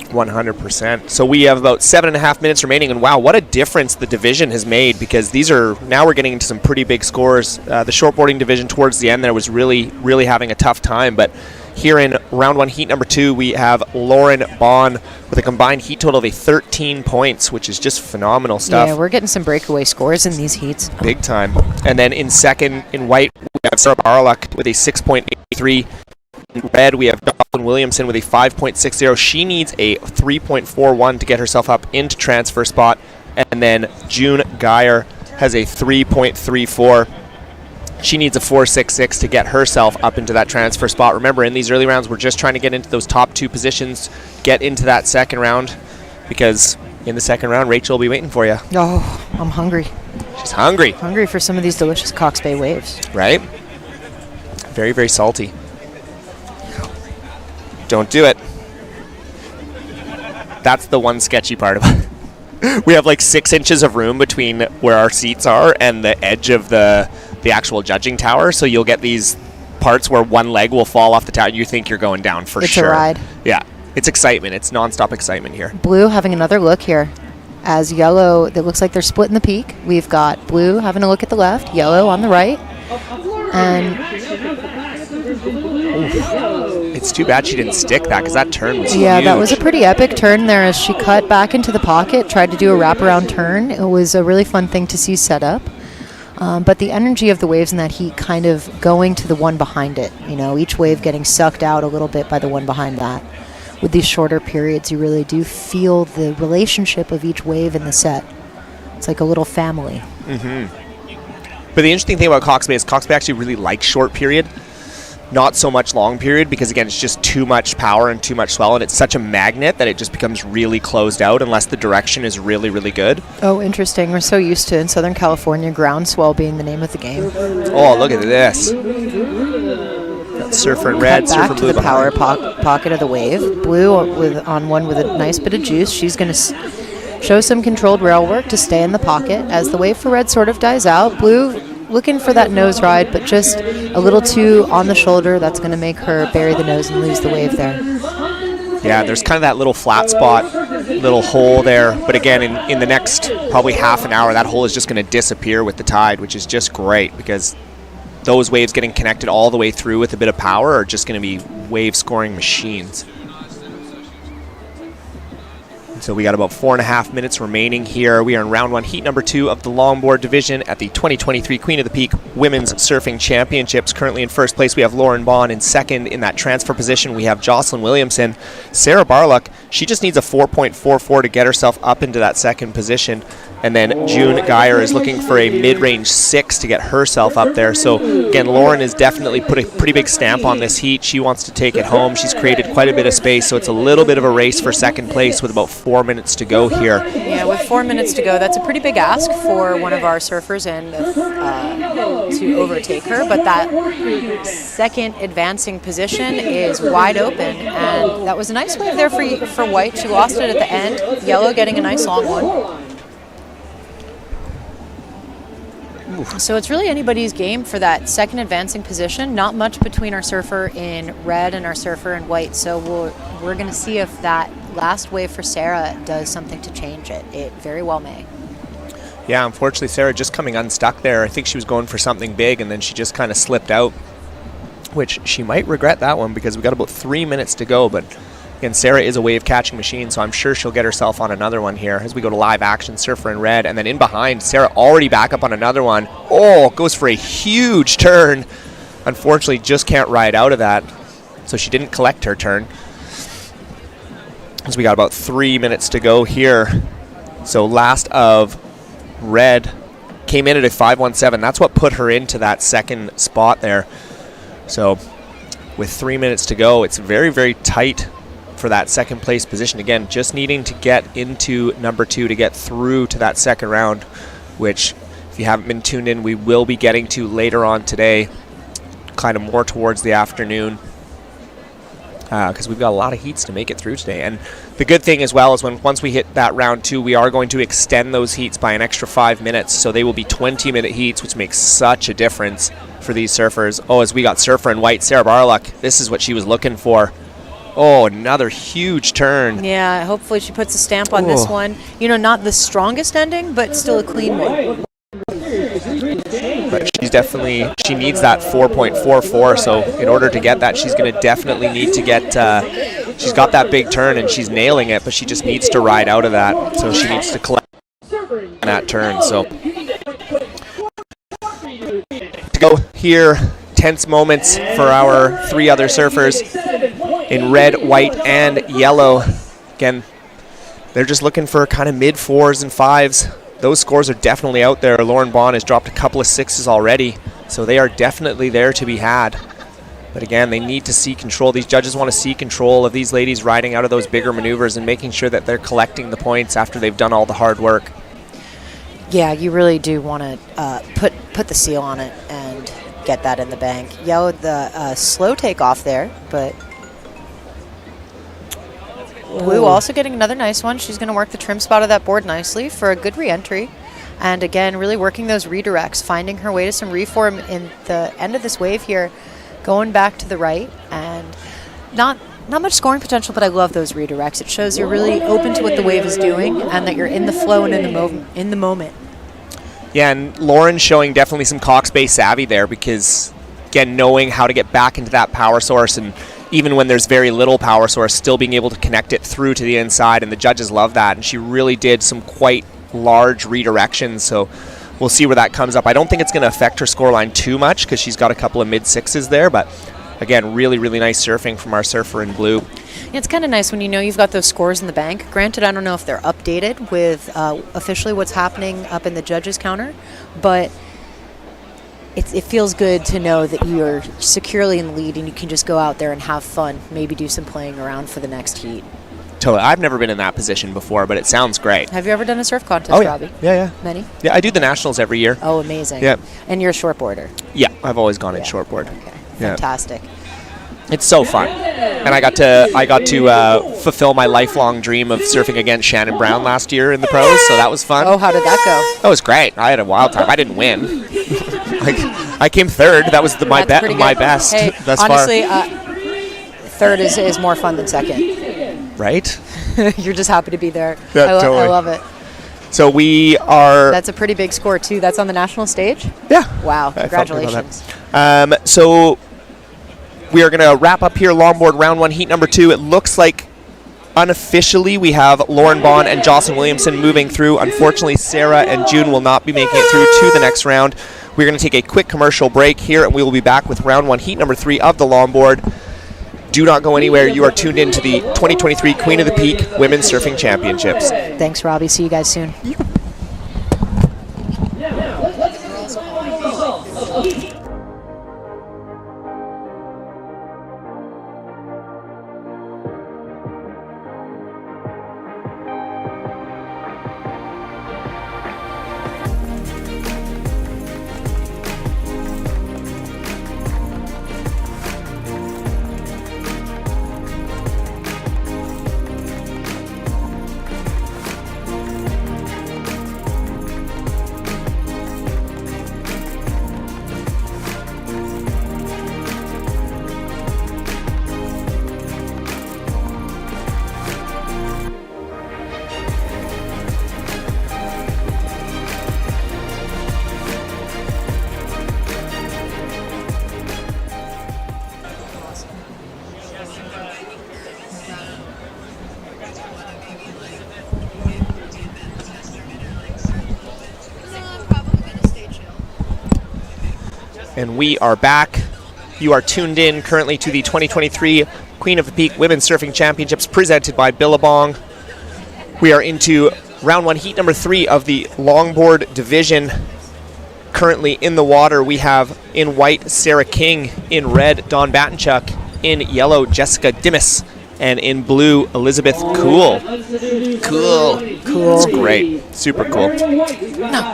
100%. So we have about 7.5 minutes remaining, and wow, what a difference the division has made, because now we're getting into some pretty big scores. The shortboarding division towards the end there was really, really having a tough time, but here in round 1, heat number 2, we have Lauren Bond with a combined heat total of 13 points, which is just phenomenal stuff. Yeah, we're getting some breakaway scores in these heats. Big time. And then in second, in white, we have Sarah Barlock with a 6.83. In red, we have Jocelyn Williamson with a 5.60. She needs a 3.41 to get herself up into transfer spot. And then June Geyer has a 3.34. She needs a 4.66 to get herself up into that transfer spot. Remember, in these early rounds, we're just trying to get into those top 2 positions, get into that second round, because in the second round, Rachel will be waiting for you. Oh, I'm hungry. She's hungry. Hungry for some of these delicious Cox Bay waves. Right? Very, very salty. Don't do it. That's the one sketchy part of it. We have like 6 inches of room between where our seats are and the edge of the actual judging tower. So you'll get these parts where one leg will fall off the tower. You think you're going down for sure. It's a ride. Yeah. It's excitement. It's nonstop excitement here. Blue having another look here. As yellow, it looks like they're splitting the peak. We've got blue having a look at the left, yellow on the right. And it's too bad she didn't stick that because that turn was yeah, huge. that was a pretty epic turn there as she cut back into the pocket, tried to do a wraparound turn. It was a really fun thing to see set up. But the energy of the waves in that heat kind of going to the one behind it. You know, each wave getting sucked out a little bit by the one behind that. With these shorter periods, you really do feel the relationship of each wave in the set. It's like a little family. But the interesting thing about Cox Bay is Cox Bay actually really likes short period, not so much long period, because again, it's just too much power and too much swell, and it's such a magnet that it just becomes really closed out unless the direction is really, really good. Oh, interesting. We're so used to in Southern California groundswell being the name of the game. Oh, look at this. Got surfer in red, Cut surfer back to blue the power behind. pocket of the wave. Blue on one with a nice bit of juice. She's going to show some controlled rail work to stay in the pocket as the wave for red sort of dies out. Blue looking for that nose ride, but just a little too on the shoulder. That's going to make her bury the nose and lose the wave there. Yeah, there's kind of that little flat spot, little hole there. But again, in the next probably half an hour, that hole is just going to disappear with the tide, which is just great because those waves getting connected all the way through with a bit of power are just going to be wave scoring machines. So we got about 4.5 minutes remaining here. We are in round 1, heat number 2 of the Longboard division at the 2023 Queen of the Peak Women's Surfing Championships. Currently in first place, we have Lauren Bond. In second, in that transfer position, we have Jocelyn Williamson. Sarah Barluck, she just needs a 4.44 to get herself up into that second position. And then June Geyer is looking for a mid-range 6 to get herself up there. So again, Lauren has definitely put a pretty big stamp on this heat. She wants to take it home. She's created quite a bit of space, so it's a little bit of a race for second place with about 4 minutes to go here. Yeah, with 4 minutes to go, that's a pretty big ask for one of our surfers and to overtake her. But that second advancing position is wide open, and that was a nice wave there for White. She lost it at the end. Yellow getting a nice long one. So it's really anybody's game for that second advancing position. Not much between our surfer in red and our surfer in white. So we're going to see if that last wave for Sarah does something to change it. It very well may. Yeah, unfortunately, Sarah just coming unstuck there. I think she was going for something big, and then she just kind of slipped out, which she might regret that one because we've got about 3 minutes to go. But again, Sarah is a wave catching machine, so I'm sure she'll get herself on another one here as we go to live action. Surfer in red, and then in behind, Sarah already back up on another one. Oh, goes for a huge turn. Unfortunately, just can't ride out of that, so she didn't collect her turn. So we got about 3 minutes to go here. So last of red came in at a 5.17. That's what put her into that second spot there. So with 3 minutes to go, it's very, very tight for that second place position. Again, just needing to get into number 2 to get through to that second round, which if you haven't been tuned in, we will be getting to later on today, kind of more towards the afternoon, because we've got a lot of heats to make it through today. And the good thing as well is once we hit that round 2, we are going to extend those heats by an extra 5 minutes, so they will be 20-minute heats, which makes such a difference for these surfers. Oh, as we got surfer in white, Sarah Barluck, this is what she was looking for. Oh, another huge turn. Yeah, hopefully she puts a stamp on this one. You know, not the strongest ending, but still a clean one. But she needs that 4.44, so in order to get that, she's going to definitely need to get, she's got that big turn and she's nailing it, but she just needs to ride out of that, so she needs to collect that turn. So to go here, tense moments for our 3 other surfers in red, white, and yellow. Again, they're just looking for kind of mid 4s and 5s. Those scores are definitely out there. Lauren Bond has dropped a couple of 6s already, so they are definitely there to be had. But again, they need to see control. These judges want to see control of these ladies riding out of those bigger maneuvers and making sure that they're collecting the points after they've done all the hard work. Yeah, you really do want to put the seal on it and get that in the bank. Yellow, the slow takeoff there, but Blue also getting another nice one. She's going to work the trim spot of that board nicely for a good re-entry. And again, really working those redirects, finding her way to some reform in the end of this wave here, going back to the right, and not much scoring potential, but I love those redirects. It shows you're really open to what the wave is doing and that you're in the flow and in the moment. Yeah, and Lauren's showing definitely some Cox Bay savvy there because, again, knowing how to get back into that power source, and even when there's very little power source, still being able to connect it through to the inside, and the judges love that. And she really did some quite large redirections, so we'll see where that comes up. I don't think it's going to affect her scoreline too much because she's got a couple of mid-sixes there, but again, really, really nice surfing from our surfer in blue. Yeah, it's kind of nice when you know you've got those scores in the bank. Granted, I don't know if they're updated with officially what's happening up in the judges' counter, but it feels good to know that you're securely in the lead and you can just go out there and have fun, maybe do some playing around for the next heat. Totally. I've never been in that position before, but it sounds great. Have you ever done a surf contest, Robbie? Yeah. Many? Yeah, I do the nationals every year. Oh, amazing. Yeah. And you're a shortboarder? Yeah, I've always gone in shortboard. Okay. Yeah. Fantastic. It's so fun, and I got to fulfill my lifelong dream of surfing against Shannon Brown last year in the pros, so that was fun. Oh, how did that go? That was great. I had a wild time. I didn't win. I came third. That was my best hey, thus honestly, far. Third is more fun than second. Right? You're just happy to be there. Yeah, I totally. love it. So we are. That's a pretty big score too. That's on the national stage? Yeah. Wow. Congratulations. So we are going to wrap up here, Longboard round 1, heat number 2. It looks like unofficially we have Lauren Bond and Jocelyn Williamson moving through. Unfortunately, Sarah and June will not be making it through to the next round. We're going to take a quick commercial break here, and we will be back with round 1, heat number 3 of the Longboard. Do not go anywhere. You are tuned in to the 2023 Queen of the Peak Women's Surfing Championships. Thanks, Robbie. See you guys soon. And we are back. You are tuned in currently to the 2023 Queen of the Peak Women's Surfing Championships presented by Billabong. We are into round 1, heat number 3 of the Longboard division. Currently in the water, we have in white Sarah King, in red Dawn Batenchuk, in yellow Jessica Dimmis, and in blue Elizabeth Cool. Cool. It's great. Super cool.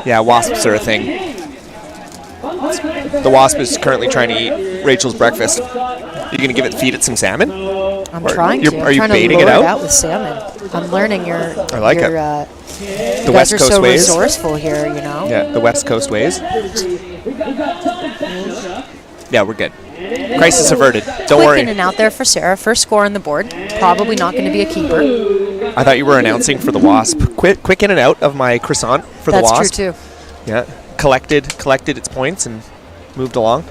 Yeah, wasps are a thing. The wasp is currently trying to eat Rachel's breakfast. Are you going to feed it some salmon? I'm trying to. Are you I'm baiting trying to it lure out? with salmon. I'm learning your. I like it. The West Coast so ways. Resourceful here, you know. Yeah, the West Coast ways. Yeah, we're good. Crisis averted. Don't worry. Quick in and out there for Sarah. First score on the board. Probably not going to be a keeper. I thought you were announcing for the wasp. Quick in and out of my croissant for the wasp. That's true too. Yeah, collected its points and moved along.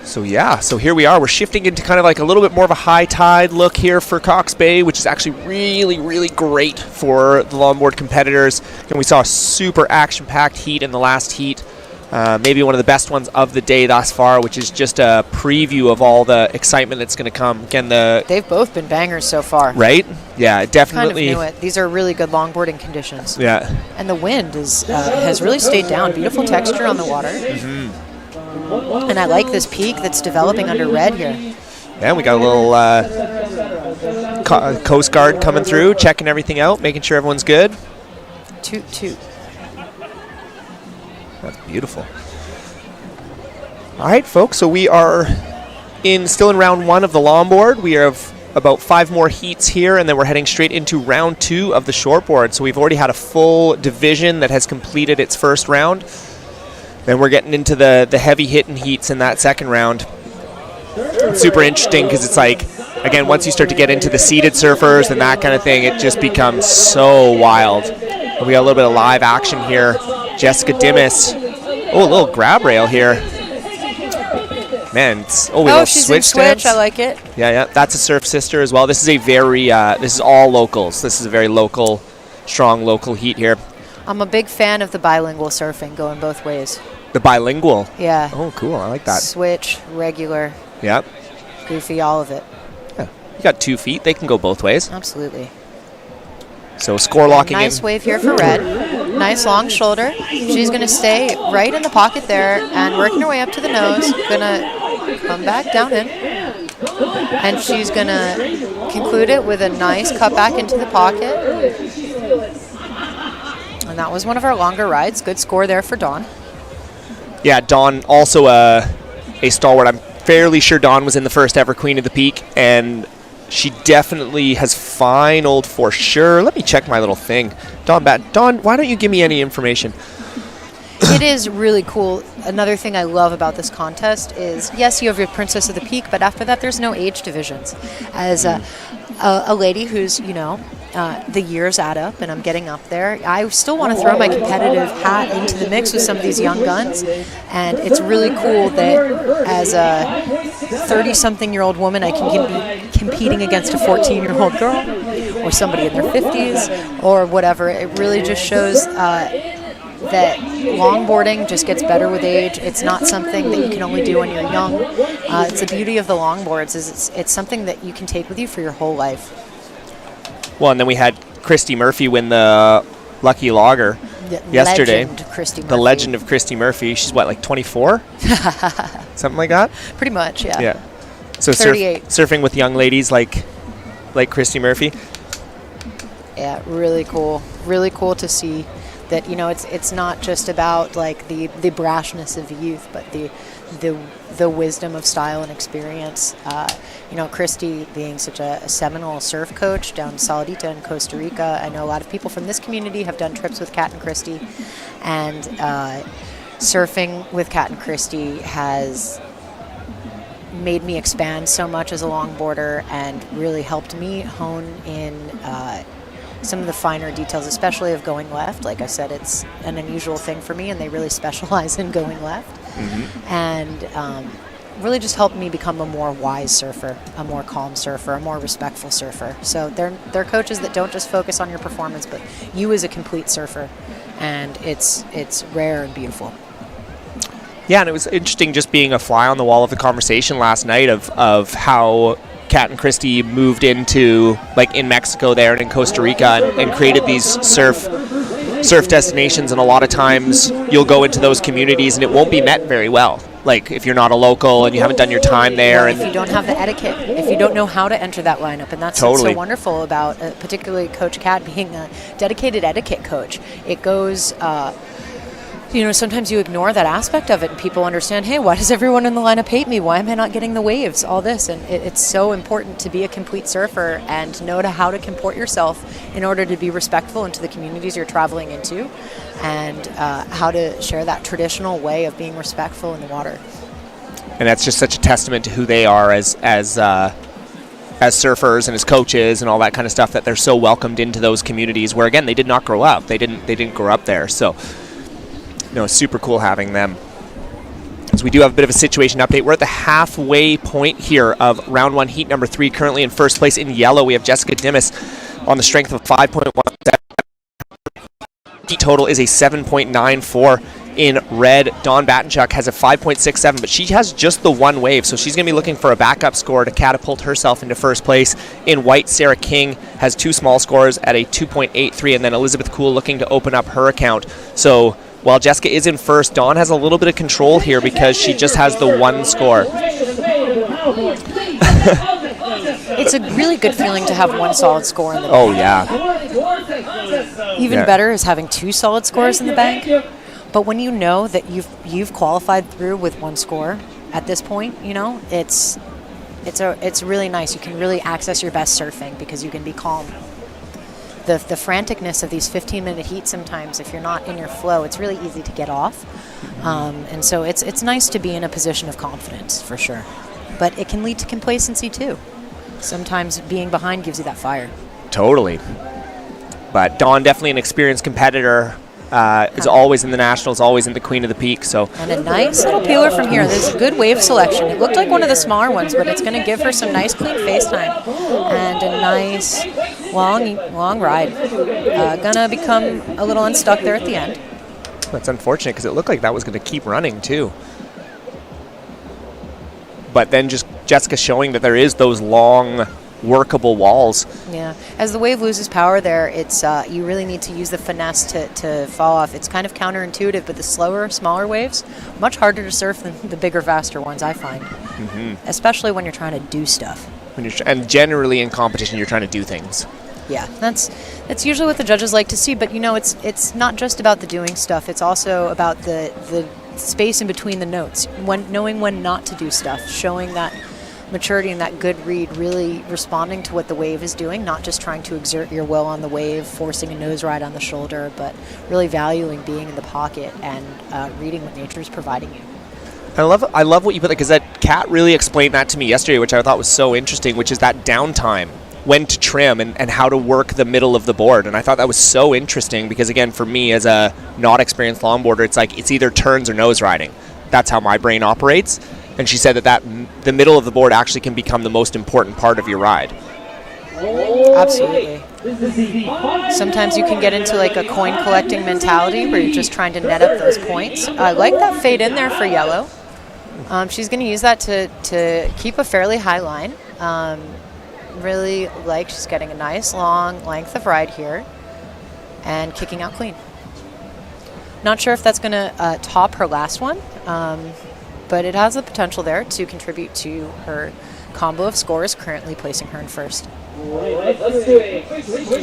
So here we are. We're shifting into kind of like a little bit more of a high tide look here for Cox Bay, which is actually really, really great for the longboard competitors. And we saw a super action-packed heat in the last heat. Maybe one of the best ones of the day thus far, which is just a preview of all the excitement that's going to come. Again, they've both been bangers so far. Right? Yeah, definitely. Kind of knew it. These are really good longboarding conditions. Yeah. And the wind has really stayed down. Beautiful texture on the water. Mm-hmm. And I like this peak that's developing under red here. Yeah, we got a little Coast Guard coming through, checking everything out, making sure everyone's good. Toot, toot. That's beautiful. All right, folks, so we are still in round 1 of the longboard. We have about 5 more heats here, and then we're heading straight into round 2 of the shortboard. So we've already had a full division that has completed its first round. Then we're getting into the heavy hitting heats in that second round. It's super interesting because it's like, again, once you start to get into the seated surfers and that kind of thing, it just becomes so wild. And we got a little bit of live action here. Jessica Dimmis. Oh, a little grab rail here. Man, She's in switch. I like it. Yeah. That's a Surf Sister as well. This is a very, this is all locals. This is a very local, strong local heat here. I'm a big fan of the bilingual surfing, going both ways. The bilingual? Yeah. Oh, cool. I like that. Switch, regular. Yep. Goofy, all of it. Yeah. You got 2 feet. They can go both ways. Absolutely. So score locking in. Nice wave here for Red. Nice long shoulder. She's going to stay right in the pocket there and working her way up to the nose. Going to come back down in. And she's going to conclude it with a nice cut back into the pocket. And that was one of our longer rides. Good score there for Dawn. Yeah, Dawn also a stalwart. I'm fairly sure Dawn was in the first ever Queen of the Peak, and she definitely has finaled for sure. Let me check my little thing. Dawn, why don't you give me any information? It is really cool. Another thing I love about this contest is, yes, you have your Princess of the Peak, but after that, there's no age divisions. As a lady who's, the years add up and I'm getting up there, I still want to throw my competitive hat into the mix with some of these young guns. And it's really cool that as a 30-something-year-old woman, I can be competing against a 14-year-old girl or somebody in their 50s or whatever. It really just shows that longboarding just gets better with age. It's not something that you can only do when you're young. It's the beauty of the longboards is it's something that you can take with you for your whole life. Well, and then we had Christy Murphy win the Lucky Logger yesterday. The legend of Christy Murphy. She's what, like 24? Something like that? Pretty much, yeah. Yeah. So 38. Surfing with young ladies like Christy Murphy. Yeah, really cool. Really cool to see that, it's not just about like the brashness of youth, but the wisdom of style and experience. Christy being such a seminal surf coach down in Saladita in Costa Rica. I know a lot of people from this community have done trips with Kat and Christy, and surfing with Kat and Christy has made me expand so much as a longboarder and really helped me hone in some of the finer details, especially of going left. Like I said, it's an unusual thing for me, and they really specialize in going left. Mm-hmm. And really just helped me become a more wise surfer, a more calm surfer, a more respectful surfer. So they're coaches that don't just focus on your performance, but you as a complete surfer. And it's rare and beautiful. Yeah, and it was interesting just being a fly on the wall of the conversation last night of how Kat and Christy moved into, like, in Mexico there and in Costa Rica and created these surf destinations, and a lot of times you'll go into those communities and it won't be met very well. Like, if you're not a local and you haven't done your time there. If you don't have the etiquette, if you don't know how to enter that lineup, and that's what's so wonderful about particularly Coach Kat being a dedicated etiquette coach. It goes... sometimes you ignore that aspect of it, and people understand, hey, why does everyone in the lineup hate me? Why am I not getting the waves? All this. And it's so important to be a complete surfer and know how to comport yourself in order to be respectful into the communities you're traveling into, and how to share that traditional way of being respectful in the water. And that's just such a testament to who they are as surfers and as coaches and all that kind of stuff, that they're so welcomed into those communities where, again, they did not grow up. They didn't grow up there. So super cool having them. So we do have a bit of a situation update. We're at the halfway point here of round 1, heat number 3. Currently in first place in yellow, we have Jessica Dimmis on the strength of 5.17. Heat total is a 7.94 in red. Dawn Batenchuk has a 5.67, but she has just the one wave, so she's going to be looking for a backup score to catapult herself into first place. In white, Sarah King has 2 small scores at a 2.83, and then Elizabeth Kuhl looking to open up her account. So while Jessica is in first, Dawn has a little bit of control here because she just has the 1 score. It's a really good feeling to have 1 solid score in the bank. Oh, yeah. Even better is having 2 solid scores in the bank. But when you know that you've qualified through with 1 score at this point, it's It's really nice. You can really access your best surfing because you can be calm. The franticness of these 15-minute heats sometimes, if you're not in your flow, it's really easy to get off. And so it's nice to be in a position of confidence, for sure. But it can lead to complacency, too. Sometimes being behind gives you that fire. Totally. But Dawn, definitely an experienced competitor. Is always in the Nationals, always in the Queen of the Peak. So And a nice little peeler from here. There's a good wave selection. It looked like one of the smaller ones, but it's going to give her some nice clean face time and a nice long ride. Gonna become a little unstuck there at the end. that's unfortunate because it looked like that was going to keep running too. But then just Jessica showing that there is those long workable walls. Yeah, as the wave loses power there, it's you really need to use the finesse to fall off. It's kind of counterintuitive, but the slower, smaller waves, much harder to surf than the bigger, faster ones, I find. Especially when you're trying to do stuff. And generally in competition, you're trying to do things. Yeah, that's usually what the judges like to see, but you know, it's not just about the doing stuff. It's also about the space in between the notes, knowing when not to do stuff, showing that maturity and that good read, really responding to what the wave is doing, not just trying to exert your will on the wave, forcing a nose ride on the shoulder, but really valuing being in the pocket and reading what nature is providing you. I love what you put there, because that Kat really explained that to me yesterday, which I thought was so interesting, which is that downtime, when to trim and how to work the middle of the board. And I thought that was so interesting because, again, for me as a not experienced longboarder, it's like it's either turns or nose riding. That's how my brain operates. And she said that the middle of the board actually can become the most important part of your ride. Absolutely. Sometimes you can get into like a coin collecting mentality where you're just trying to net up those points. I like that fade in there for yellow. She's going to use that to keep a fairly high line. Really like she's getting a nice long length of ride here and kicking out clean. Not sure if that's going to top her last one, but it has the potential there to contribute to her combo of scores, currently placing her in first.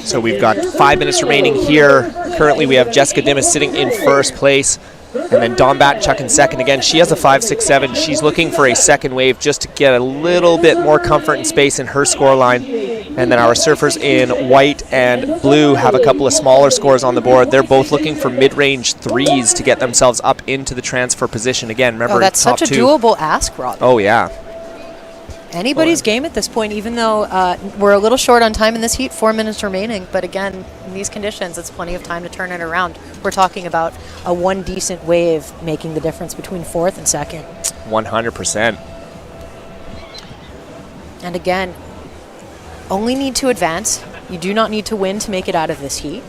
So we've got 5 minutes remaining here. Currently we have Jessica Dimmis sitting in first place, and then Dawn Battenchuk in second. Again, she has a 5.67. She's looking for a second wave just to get a little bit more comfort and space in her score line. And then our surfers in white and blue have a couple of smaller scores on the board. They're both looking for mid-range threes to get themselves up into the transfer position. Again, remember, that's top such a two. doable ask, Rob. Oh, yeah. Anybody's game at this point, even though we're a little short on time in this heat, 4 minutes remaining. But again, in these conditions, it's plenty of time to turn it around. We're talking about a one decent wave making the difference between fourth and second. 100%. And again, only need to advance. You do not need to win to make it out of this heat.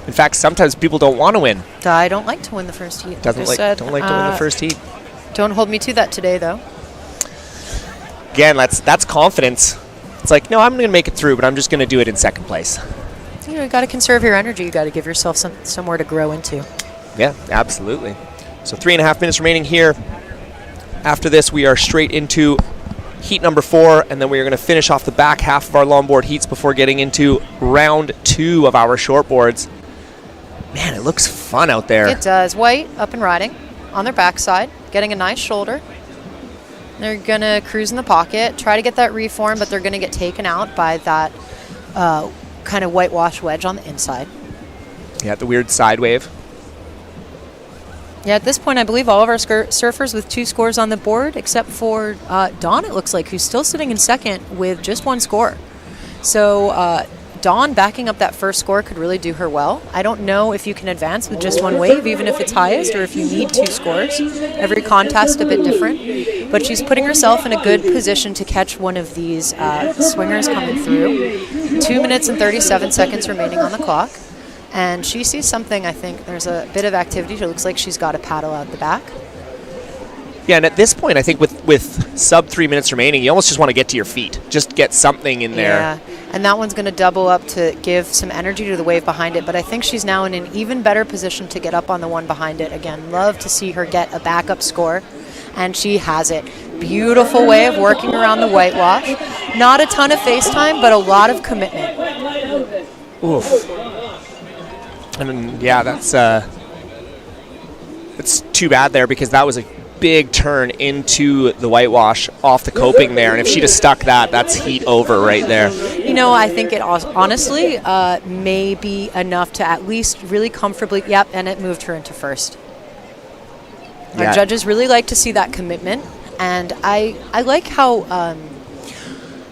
In fact, sometimes people don't want to win. I don't like to win the first heat. Don't like to win the first heat. Don't hold me to that today, though. Again, that's confidence. It's like, no, I'm going to make it through, but I'm just going to do it in second place. You got to conserve your energy. You got to give yourself somewhere to grow into. Yeah, absolutely. So 3.5 minutes remaining here. After this, we are straight into heat number 4, and then we are going to finish off the back half of our longboard heats before getting into round 2 of our shortboards. Man, it looks fun out there. It does. White up and riding on their backside, getting a nice shoulder. They're going to cruise in the pocket, try to get that reform, but they're going to get taken out by that kind of whitewash wedge on the inside. Yeah, the weird side wave. Yeah, at this point, I believe all of our surfers with 2 scores on the board, except for Dawn, it looks like, who's still sitting in second with just 1 score. So Dawn backing up that first score could really do her well. I don't know if you can advance with just 1 wave, even if it's highest, or if you need 2 scores. Every contest a bit different. But she's putting herself in a good position to catch one of these swingers coming through. 2 minutes and 37 seconds remaining on the clock. And she sees something, I think. There's a bit of activity. It looks like she's got a paddle out the back. Yeah, and at this point, I think with sub 3 minutes remaining, you almost just want to get to your feet. Just get something in there. Yeah, and that one's going to double up to give some energy to the wave behind it. But I think she's now in an even better position to get up on the one behind it. Again, love to see her get a backup score. And she has it. Beautiful way of working around the whitewash. Not a ton of face time, but a lot of commitment. Oof. And then, yeah, that's too bad there, because that was a big turn into the whitewash off the coping there, and if she'd have stuck that, that's heat over right there. You know, I think it honestly may be enough to at least really comfortably, yep, and it moved her into first. Our judges really like to see that commitment, and I like how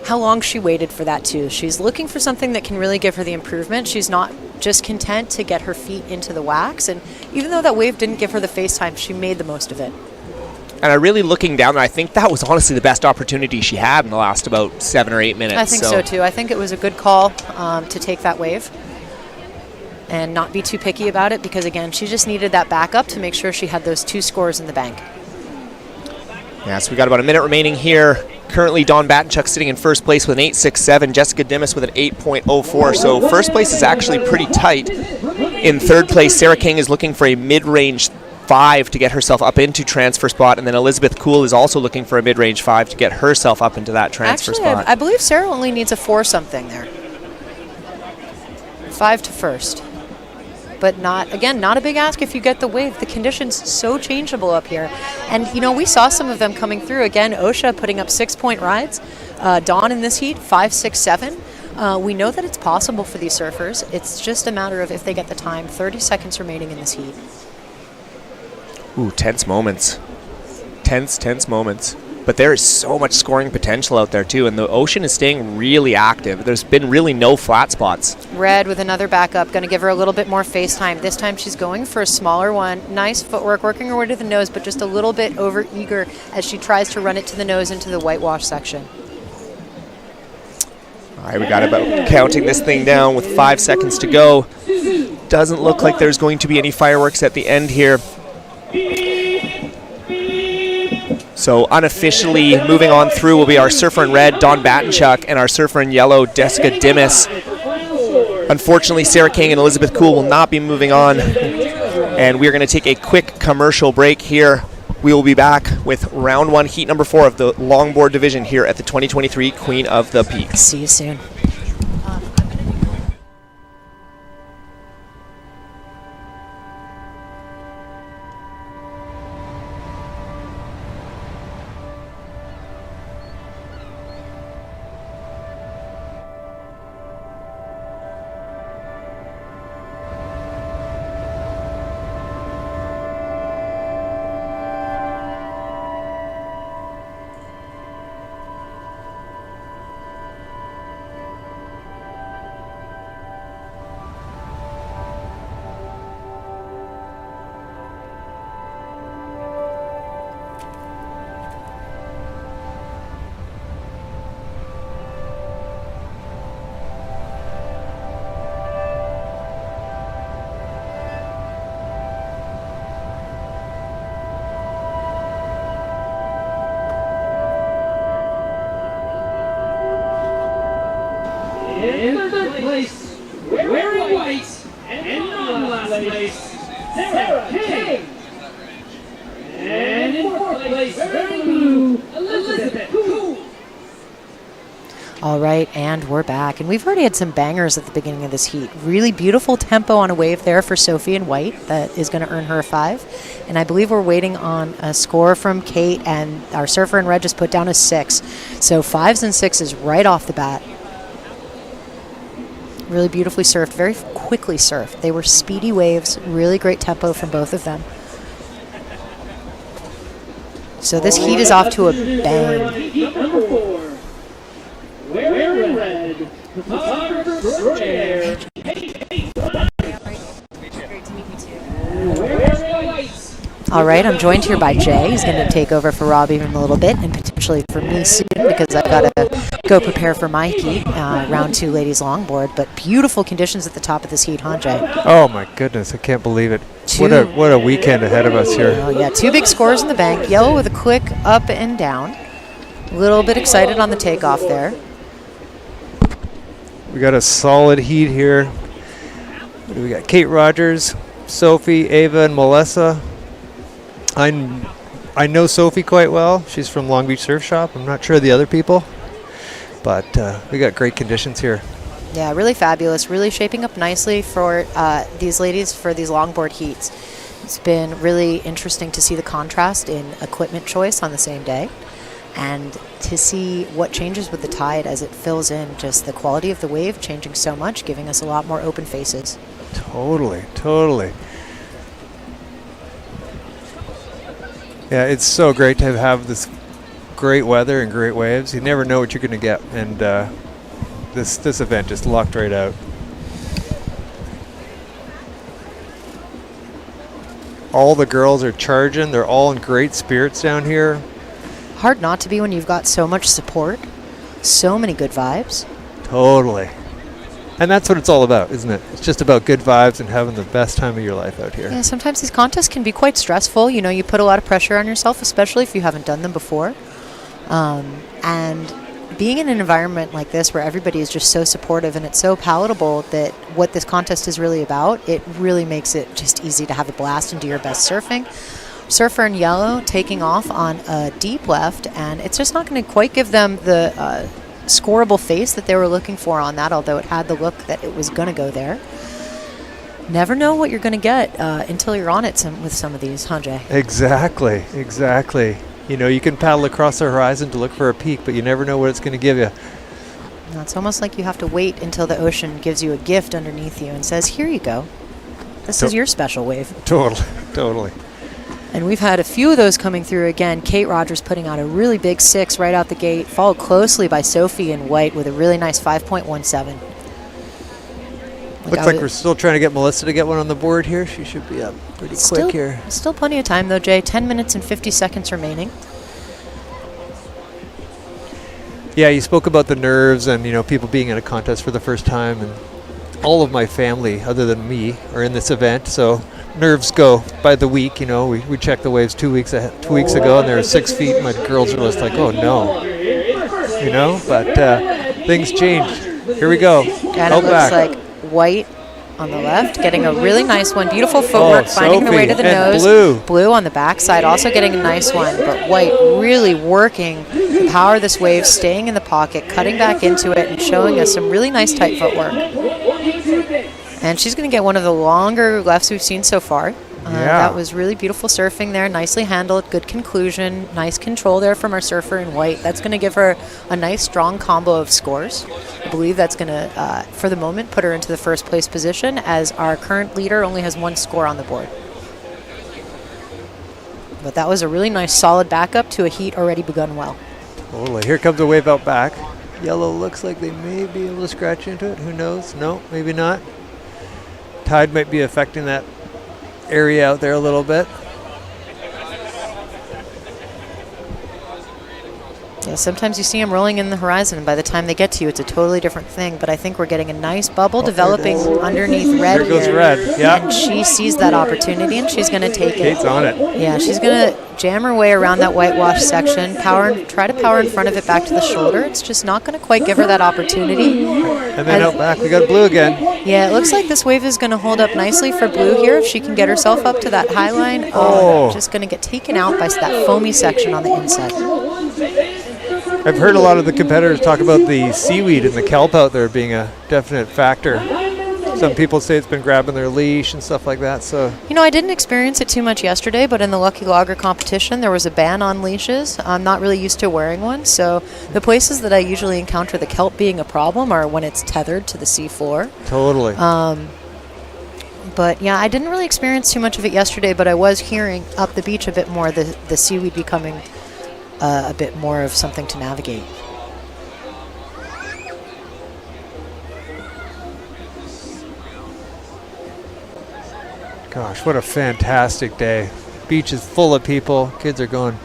long she waited for that too. She's looking for something that can really give her the improvement. She's not just content to get her feet into the wax, and even though that wave didn't give her the face time, she made the most of it. And I really, looking down, I think that was honestly the best opportunity she had in the last about 7 or 8 minutes. I think so too. I think it was a good call to take that wave and not be too picky about it, because again, she just needed that backup to make sure she had those 2 scores in the bank. Yeah, so we got about a minute remaining here. Currently, Dawn Batenchuk sitting in first place with an 8.67. Jessica Dimas with an 8.04. So first place is actually pretty tight. In third place, Sarah King is looking for a mid-range 5 to get herself up into transfer spot, and then Elizabeth Kuhl is also looking for a mid-range 5 to get herself up into that transfer spot. I believe Sarah only needs a 4 something there. 5 to first. But not a big ask if you get the wave. The conditions so changeable up here. And, you know, we saw some of them coming through. Again, OSHA putting up 6-point rides. Dawn in this heat, 5, 6, 7. We know that it's possible for these surfers. It's just a matter of if they get the time. 30 seconds remaining in this heat. Ooh, tense moments. Tense moments. But there is so much scoring potential out there, too, and the ocean is staying really active. There's been really no flat spots. Red with another backup, going to give her a little bit more face time. This time she's going for a smaller one. Nice footwork, working her way to the nose, but just a little bit over-eager as she tries to run it to the nose into the whitewash section. All right, we got about counting this thing down with 5 seconds to go. Doesn't look like there's going to be any fireworks at the end here. So unofficially moving on through will be our surfer in red, Dawn Batenchuk, and our surfer in yellow, Jessica Dimas. Unfortunately, Sarah King and Elizabeth Kuhl will not be moving on. And we're going to take a quick commercial break here. We will be back with round 1, heat number 4 of the longboard division here at the 2023 Queen of the Peak. See you soon. In third place, wearing white and non-last place, Sarah King. And in fourth place, wearing blue, Elizabeth Kuhl. All right, and we're back. And we've already had some bangers at the beginning of this heat. Really beautiful tempo on a wave there for Sophie in white. That is going to earn her a 5. And I believe we're waiting on a score from Kate, and our surfer in red just put down a 6. So 5s and 6s right off the bat. Really beautifully surfed, very quickly surfed. They were speedy waves, really great tempo from both of them. So this heat is off to a bang. Heat number 4, wearing red, photographer extraordinaire, wearing white. All right, I'm joined here by Jay. He's going to take over for Robbie in a little bit, and potentially for me soon, because I've got to go prepare for my heat, round 2 ladies longboard. But beautiful conditions at the top of this heat, huh, Jay? Oh my goodness, I can't believe it. What a weekend ahead of us here. Oh yeah, 2 big scores in the bank. Yellow with a quick up and down. A little bit excited on the takeoff there. We got a solid heat here. We got Kate Rogers, Sophie, Ava, and Melissa. I know Sophie quite well. She's from Long Beach Surf Shop. I'm not sure of the other people, but we got great conditions here. Yeah, really fabulous. Really shaping up nicely for these ladies for these longboard heats. It's been really interesting to see the contrast in equipment choice on the same day, and to see what changes with the tide as it fills in, just the quality of the wave changing so much, giving us a lot more open faces. Totally, totally. Yeah, it's so great to have this great weather and great waves. You never know what you're going to get, and this event just lucked right out. All the girls are charging. They're all in great spirits down here. Hard not to be when you've got so much support, so many good vibes. Totally. And that's what it's all about, isn't it? It's just about good vibes and having the best time of your life out here. Yeah, sometimes these contests can be quite stressful. You know, you put a lot of pressure on yourself, especially if you haven't done them before. And being in an environment like this where everybody is just so supportive and it's so palatable that what this contest is really about, it really makes it just easy to have a blast and do your best surfing. Surfer in yellow taking off on a deep left, and it's just not going to quite give them the scoreable face that they were looking for on that, although it had the look that it was going to go there. Never know what you're going to get until you're on it with some of these, huh, Jay? Exactly, exactly. You know, you can paddle across the horizon to look for a peak, but you never know what it's going to give you. It's almost like you have to wait until the ocean gives you a gift underneath you and says, here you go. This is your special wave. Totally, totally. And we've had a few of those coming through again. Kate Rogers putting out a really big 6 right out the gate, followed closely by Sophie in white with a really nice 5.17. Looks like we're still trying to get Melissa to get one on the board here. She should be up pretty quick here. Still plenty of time, though, Jay. 10 minutes and 50 seconds remaining. Yeah, you spoke about the nerves and, you know, people being in a contest for the first time. And all of my family, other than me, are in this event. So nerves go by the week. You know, we checked the waves 2 weeks ago, and they were 6 feet. And my girls were just like, oh, no. You know, but things changed. Here we go. And it looks like white on the left, getting a really nice one. Beautiful footwork, finding the way to the nose. Blue on the backside, also getting a nice one. But white really working the power of this wave, staying in the pocket, cutting back into it, and showing us some really nice tight footwork. And she's going to get one of the longer lefts we've seen so far. That was really beautiful surfing there, nicely handled, good conclusion, nice control there from our surfer in white. That's going to give her a nice strong combo of scores. I believe that's going to, for the moment, put her into the first place position, as our current leader only has 1 score on the board. But that was a really nice solid backup to a heat already begun well. Totally. Here comes a wave out back. Yellow looks like they may be able to scratch into it. Who knows? No, maybe not. Tide might be affecting that area out there a little bit. Yeah, sometimes you see them rolling in the horizon, and by the time they get to you, it's a totally different thing. But I think we're getting a nice bubble developing underneath red. There goes red, yeah. And she sees that opportunity, and she's going to take it. Kate's on it. Yeah, she's going to jam her way around that whitewash section, try to power in front of it back to the shoulder. It's just not going to quite give her that opportunity. And then out back, we got blue again. Yeah, it looks like this wave is going to hold up nicely for blue here if she can get herself up to that high line. Just going to get taken out by that foamy section on the inside. I've heard a lot of the competitors talk about the seaweed and the kelp out there being a definite factor. Some people say it's been grabbing their leash and stuff like that. So, you know, I didn't experience it too much yesterday, but in the Lucky Logger competition, there was a ban on leashes. I'm not really used to wearing one, so the places that I usually encounter the kelp being a problem are when it's tethered to the seafloor. Totally. But yeah, I didn't really experience too much of it yesterday, but I was hearing up the beach a bit more the seaweed becoming a bit more of something to navigate. Gosh, what a fantastic day. Beach is full of people. Kids are going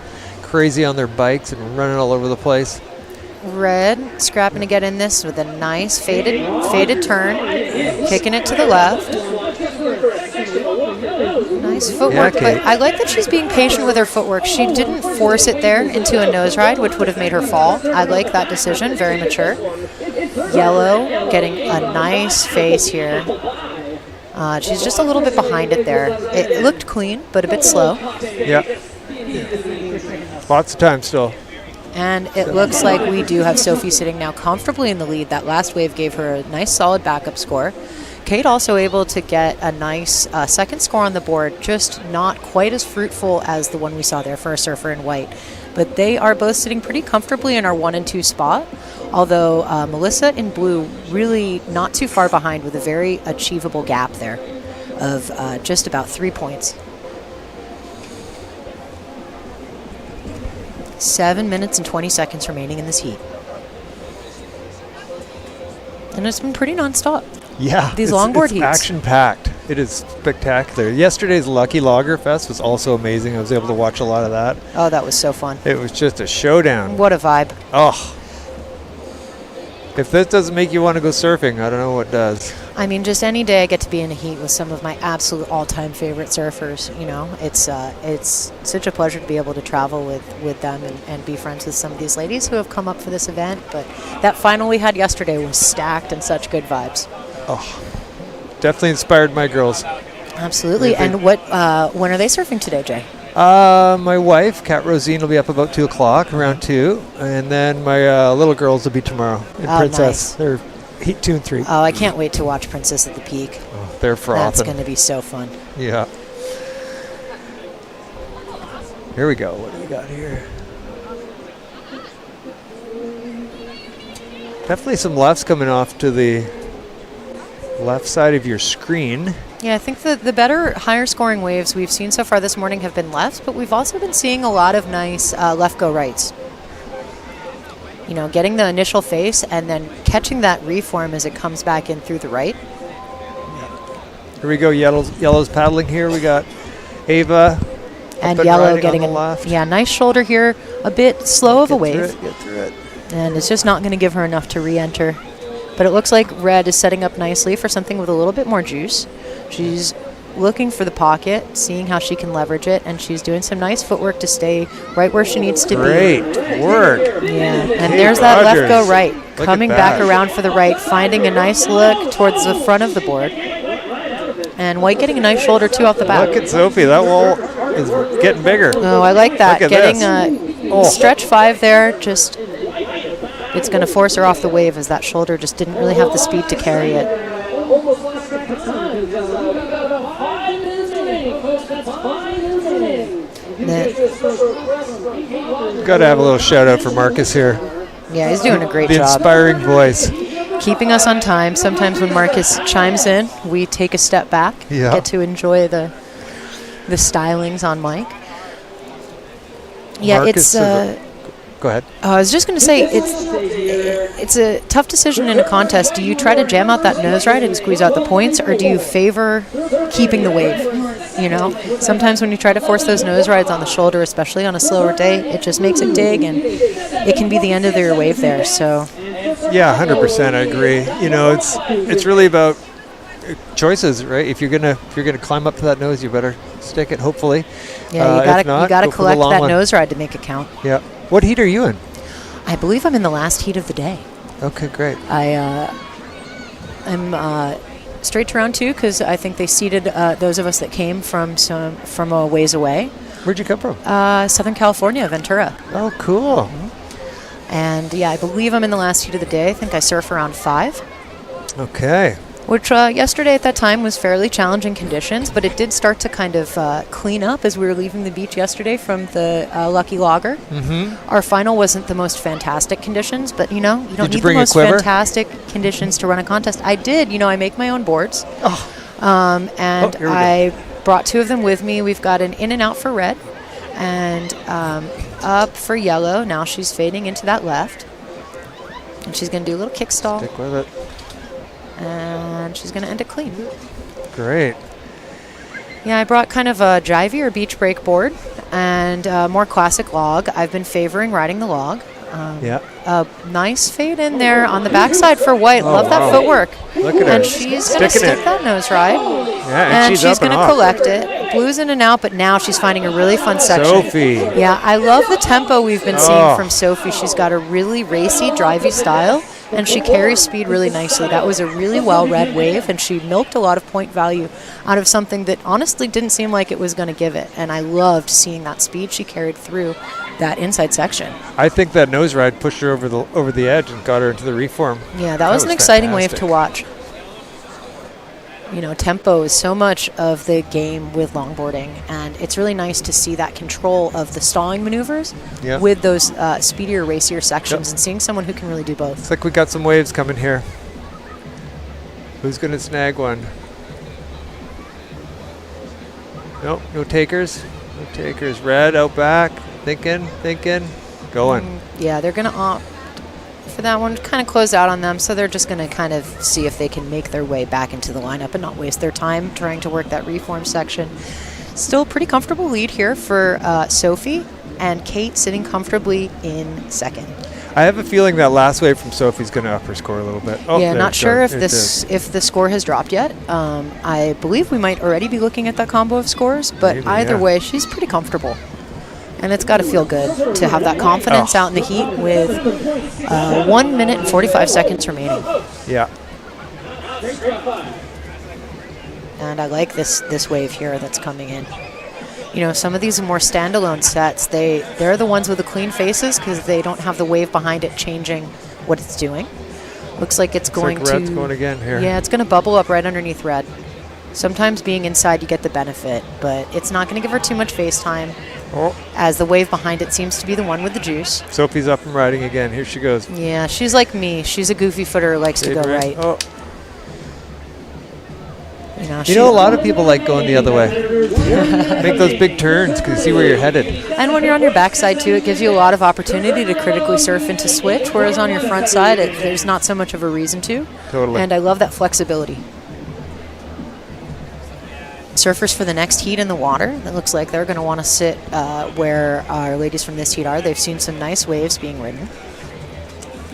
crazy on their bikes and running all over the place. Red scrapping to get in this with a nice faded turn, kicking it to the left. Nice footwork, Yeah, but I like that she's being patient with her footwork. She didn't force it there into a nose ride, which would have made her fall. I like that decision, very mature. Yellow getting a nice face here. She's just a little bit behind it there. It looked clean, but a bit slow. Yeah. Lots of time still. And it looks like we do have Sophie sitting now comfortably in the lead. That last wave gave her a nice solid backup score. Kate also able to get a nice second score on the board, just not quite as fruitful as the one we saw there for a surfer in white. But they are both sitting pretty comfortably in our 1 and 2 spot, although Melissa in blue really not too far behind with a very achievable gap there of just about 3 points. 7 minutes and 20 seconds remaining in this heat. And it's been pretty nonstop. Yeah. These longboard it's heats. Action-packed. It is spectacular. Yesterday's Lucky Logger Fest was also amazing. I was able to watch a lot of that. Oh, that was so fun. It was just a showdown. What a vibe. Oh. If this doesn't make you want to go surfing, I don't know what does. I mean, just any day I get to be in a heat with some of my absolute all-time favorite surfers, you know, it's such a pleasure to be able to travel with them and be friends with some of these ladies who have come up for this event. But that final we had yesterday was stacked and such good vibes. Oh, definitely inspired my girls. Absolutely. And when are they surfing today, Jay? My wife, Kat Rosine, will be up about 2 o'clock, around 2. And then my little girls will be tomorrow in Princess. Nice. They're Heat 2 and 3. Oh, I can't wait to watch Princess at the Peak. Oh, they're frothing. That's going to be so fun. Yeah. Here we go. What do we got here? Definitely some lefts coming off to the left side of your screen. Yeah, I think the better, higher scoring waves we've seen so far this morning have been lefts, but we've also been seeing a lot of nice left go rights. You know, getting the initial face and then catching that reform as it comes back in through the right. Here we go. Yellow's paddling here. We got Ava and Yellow getting on the left. Yeah, nice shoulder here. A bit slow of a wave. Get through it. And it's just not going to give her enough to re-enter. But it looks like Red is setting up nicely for something with a little bit more juice. She's looking for the pocket, seeing how she can leverage it, and she's doing some nice footwork to stay right where she needs to Great be. Great work. Yeah, and there's that left go right. Coming back around for the right, finding a nice look towards the front of the board. And White getting a nice shoulder, too, off the back. Look at Sophie. That wall is getting bigger. Oh, I like that. Look at Getting a stretch 5 there, just it's going to force her off the wave as that shoulder just didn't really have the speed to carry it. Got to have a little shout out for Marcus here. Yeah, he's doing a great job. The inspiring voice. Keeping us on time. Sometimes when Marcus chimes in, we take a step back, get to enjoy the stylings on mic. Yeah, Marcus it's... Go ahead. I was just going to say, it's a tough decision in a contest. Do you try to jam out that nose ride and squeeze out the points, or do you favor keeping the wave? You know, sometimes when you try to force those nose rides on the shoulder, especially on a slower day, it just makes it dig, and it can be the end of your wave there. So, yeah, 100%, I agree. You know, it's really about choices, right? If you're gonna climb up to that nose, you better stick it. Hopefully, yeah, you gotta collect that nose ride to make it count. Yeah. What heat are you in? I believe I'm in the last heat of the day. Okay, great. I'm straight to round 2 because I think they seated those of us that came from a ways away. Where'd you come from? Southern California, Ventura. Oh, cool. Mm-hmm. And yeah, I believe I'm in the last heat of the day. I think I surf around 5. Okay. Which yesterday at that time was fairly challenging conditions, but it did start to kind of clean up as we were leaving the beach yesterday from the Lucky Logger. Mm-hmm. Our final wasn't the most fantastic conditions, but you don't need the most fantastic conditions to run a contest. I did, I make my own boards. And I brought 2 of them with me. We've got an in and out for Red and up for Yellow. Now she's fading into that left. And she's going to do a little kick stall. Stick with it. And she's going to end it clean. Great. Yeah, I brought kind of a jivey or beach break board and a more classic log. I've been favoring riding the log. Yeah. A nice fade in there on the backside for White. Love that footwork. Look at her. And she's going to stick that nose ride. Yeah, and she's going to collect it. Blues in and out, but now she's finding a really fun section. Sophie. Yeah, I love the tempo we've been seeing from Sophie. She's got a really racy, drivey style, and she carries speed really nicely. That was a really well-read wave, and she milked a lot of point value out of something that honestly didn't seem like it was going to give it. And I loved seeing that speed she carried through that inside section. I think that nose ride pushed her over the edge and got her into the reform. Yeah, that was an exciting wave to watch. tempo is so much of the game with longboarding, and it's really nice to see that control of the stalling maneuvers with those speedier, racier sections, and seeing someone who can really do both. It's like we got some waves coming here. Who's going to snag one? Nope, no takers. No takers. Red out back. Thinking. Going. Yeah, they're going to opt for that one, kind of close out on them, so they're just going to kind of see if they can make their way back into the lineup and not waste their time trying to work that reform section. Still pretty comfortable lead here for Sophie, and Kate sitting comfortably in second. I have a feeling that last wave from Sophie's going to up her score a little bit. Oh, yeah, not sure if the score has dropped yet. I believe we might already be looking at that combo of scores, but maybe, either way, she's pretty comfortable. And it's got to feel good to have that confidence out in the heat with 1 minute and 45 seconds remaining. Yeah. And I like this wave here that's coming in. Some of these more standalone sets, they're the ones with the clean faces because they don't have the wave behind it changing what it's doing. Looks like it's going to... Red's going again here. Yeah, it's going to bubble up right underneath red. Sometimes being inside, you get the benefit, but it's not going to give her too much face time. As the wave behind it seems to be the one with the juice. Sophie's up and riding again. Here she goes. Yeah, she's like me. She's a goofy footer, likes to go right. Oh. A lot of people like going the other way. Make those big turns because you see where you're headed. And when you're on your backside, too, it gives you a lot of opportunity to critically surf into switch, whereas on your front side, there's not so much of a reason to. Totally. And I love that flexibility. Surfers for the next heat in the water. It looks like they're going to want to sit where our ladies from this heat are. They've seen some nice waves being ridden.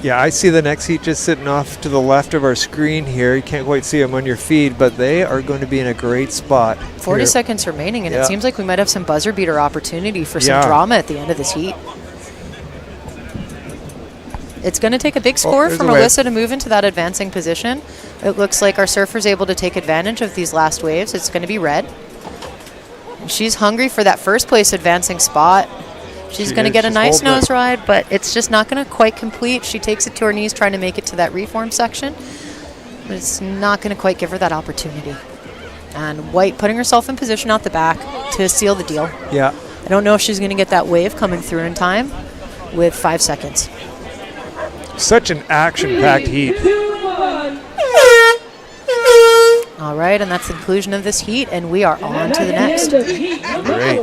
Yeah, I see the next heat just sitting off to the left of our screen here. You can't quite see them on your feed, but they are going to be in a great spot. 40 seconds remaining, and it seems like we might have some buzzer beater opportunity for some drama at the end of this heat. It's going to take a big score from Alyssa to move into that advancing position. It looks like our surfer's able to take advantage of these last waves. It's going to be red. And she's hungry for that first place advancing spot. She's going to get a nice nose ride, but it's just not going to quite complete. She takes it to her knees trying to make it to that reform section, but it's not going to quite give her that opportunity. And White putting herself in position out the back to seal the deal. Yeah. I don't know if she's going to get that wave coming through in time with 5 seconds. Such an action-packed heat. All right, and that's the conclusion of this heat, and we are on to the next. Great.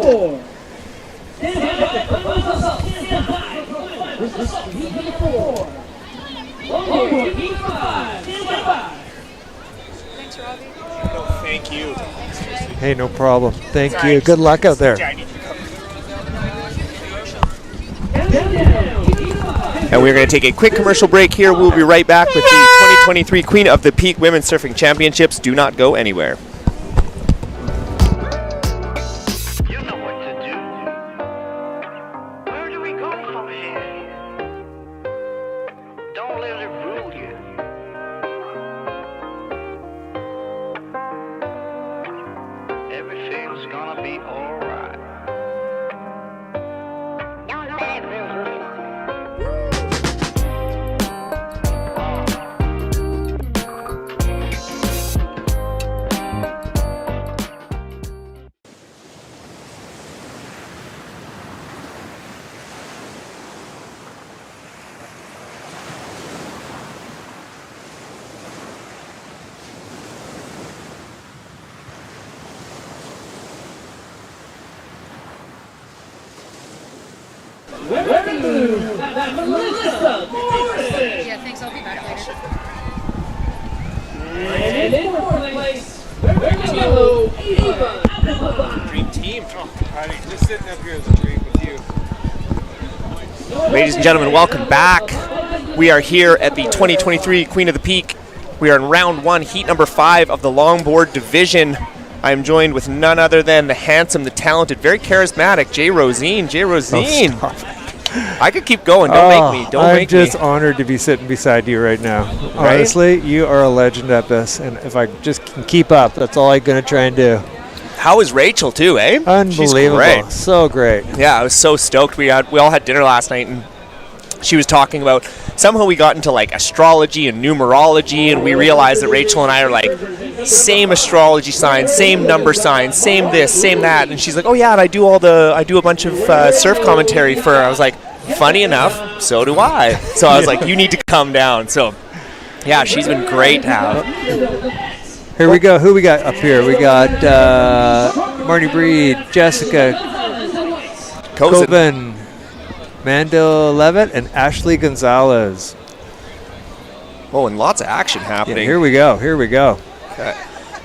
Thank you. Hey, no problem. Thank you. Good luck out there. And we're going to take a quick commercial break here. We'll be right back with the 2023 Queen of the Peak Women's Surfing Championships. Do not go anywhere. You know what to do. Where do we go from here? Don't let it rule you. Everything's gonna be alright. Don't let it rule you. Yeah, thanks. I'll be back later. And in fourth place, wearing yellow, Eva. Dream team. Just sitting up here as a dream with you. Ladies and gentlemen, welcome back. We are here at the 2023 Queen of the Peak. We are in round 1, heat number 5 of the longboard division. I am joined with none other than the handsome, the talented, very charismatic Jay Rosine. Jay Rosine. I could keep going. Don't make me. Don't make me. I'm just honored to be sitting beside you right now. Right? Honestly, you are a legend at this, and if I just can keep up, that's all I'm going to try and do. How is Rachel too, eh? Unbelievable. She's great. So great. Yeah, I was so stoked. We all had dinner last night, and she was talking about somehow we got into like astrology and numerology, and we realized that Rachel and I are like same astrology sign, same number sign, same this, same that. And she's like, oh yeah, and I do a bunch of surf commentary for her. I was like, funny enough, so do I. So I was like, you need to come down. So yeah, she's been great to have. Here we go. Who we got up here? We got Marnie Breed, Jessica Coven, Mando Levitt, and Ashley Gonzalez. Oh, and lots of action happening. Yeah, here we go. Here we go. Okay.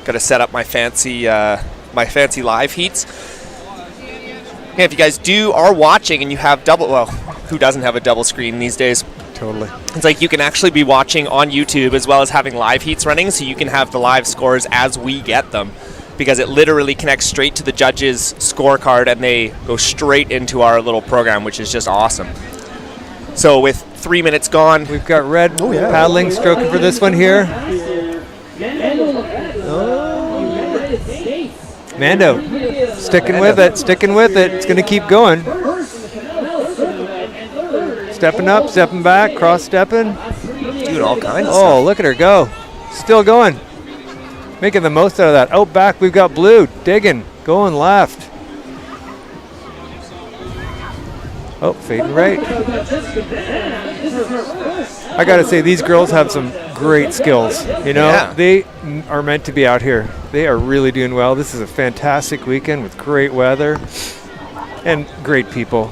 Got to set up my fancy live heats. Yeah, if you guys are watching and you have who doesn't have a double screen these days? Totally. It's like you can actually be watching on YouTube as well as having live heats running, so you can have the live scores as we get them, because it literally connects straight to the judges' scorecard and they go straight into our little program, which is just awesome. So with 3 minutes gone, we've got Red paddling, stroking for this one here. Mando, sticking with it. It's going to keep going. Stepping up, stepping back, cross-stepping. Doing all kinds of stuff. Oh, look at her go. Still going. Making the most out of that. Out back, we've got Blue digging, going left. Oh, fading right. I got to say, these girls have some great skills. You know, They are meant to be out here. They are really doing well. This is a fantastic weekend with great weather and great people.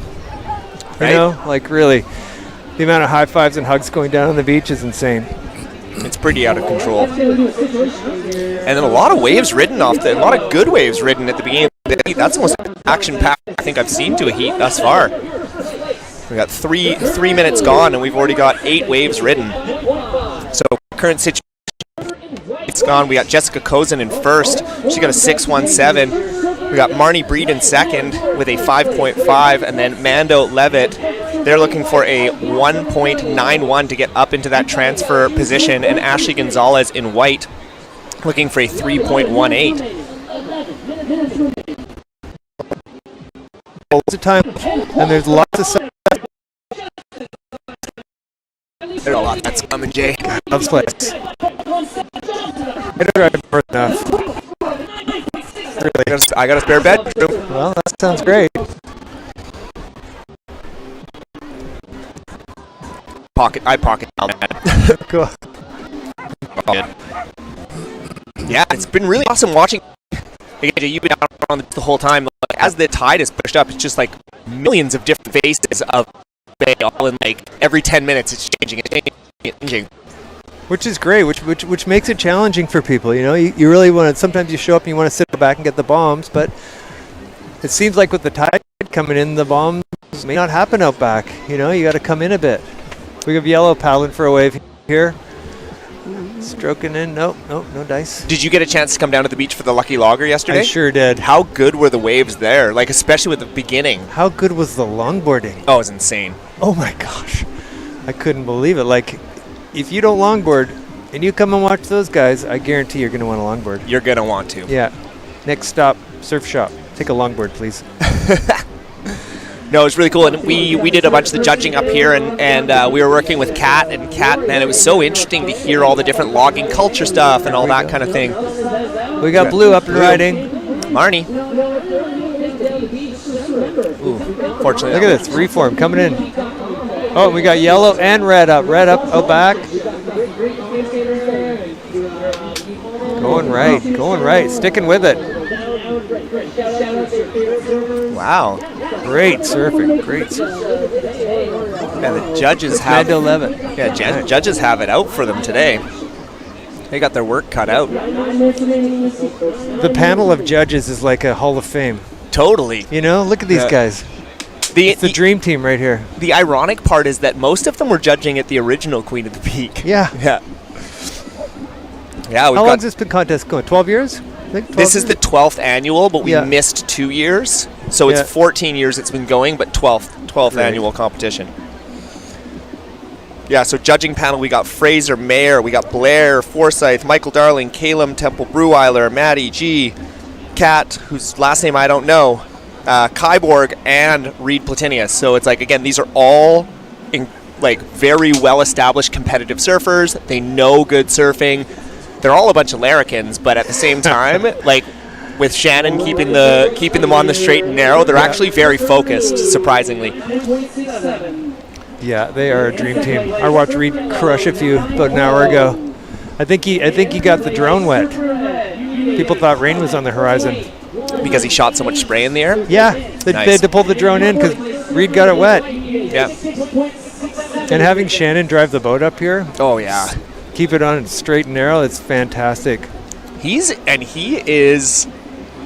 You know, like really, the amount of high fives and hugs going down on the beach is insane. It's pretty out of control. And then a lot of waves ridden a lot of good waves ridden at the beginning of the heat. That's the most action-packed I think I've seen to a heat thus far. We got three minutes gone, and we've already got 8 waves ridden. So current situation, it's gone. We got Jessica Cozen in first. She got a 6.17. We got Marnie Breed in second with a 5.5, and then Mando Levitt, they're looking for a 1.91 to get up into that transfer position, and Ashley Gonzalez in white looking for a 3.18. Lots of time, and there's lots of stuff. There's a lot that's coming, Jay. Loves place. I don't drive north enough. Really, I got a spare bedroom. Well, that sounds great. I pocket now, man. Cool. Yeah, it's been really awesome watching. Again, you've been out on the whole time. Like, as the tide is pushed up, it's just like millions of different faces of bay, all in like every 10 minutes. It's changing. Which is great, which makes it challenging for people. You know, you really want to. Sometimes you show up and you want to sit back and get the bombs, but it seems like with the tide coming in, the bombs may not happen out back. You know, you got to come in a bit. We have Yellow paddling for a wave here. Stroking in. Nope, no dice. Did you get a chance to come down to the beach for the Lucky Logger yesterday? I sure did. How good were the waves there? Like, especially with the beginning. How good was the longboarding? Oh, it was insane. Oh my gosh. I couldn't believe it. Like, if you don't longboard and you come and watch those guys, I guarantee you're going to want a longboard. You're going to want to. Yeah. Next stop, surf shop. Take a longboard, please. No, it was really cool, and we did a bunch of the judging up here, and we were working with Kat, and it was so interesting to hear all the different logging culture stuff and all that kind of thing. We got Blue up and riding. Marnie. Ooh, fortunately. Look at this, reform coming in. Oh, we got Yellow and Red up out back. Going right, sticking with it. Wow. Great surfing, great. Yeah, the judges have. Judges have it out for them today. They got their work cut out. The panel of judges is like a Hall of Fame. Totally. You know, look at these guys. It's the dream team right here. The ironic part is that most of them were judging at the original Queen of the Peak. Yeah. Yeah. How long has this contest going? 12 years? This is the 12th annual, but we missed 2 years. So it's 14 years it's been going, but 12th annual competition. Yeah, so judging panel, we got Fraser, Mayer, we got Blair, Forsyth, Michael Darling, Calum, Temple Breweiler, Maddie G, Kat, whose last name I don't know, Kyborg, and Reed Platinius. So it's like, again, these are all like very well-established competitive surfers. They know good surfing. They're all a bunch of larrikins, but at the same time, like with Shannon keeping them on the straight and narrow, they're actually very focused, surprisingly. Yeah, they are a dream team. I watched Reed crush a few about an hour ago. I think he got the drone wet. People thought rain was on the horizon. Because he shot so much spray in the air? Yeah, they had to pull the drone in because Reed got it wet. Yeah. And having Shannon drive the boat up here. Oh, yeah. Keep it on straight and narrow. It's fantastic. He is,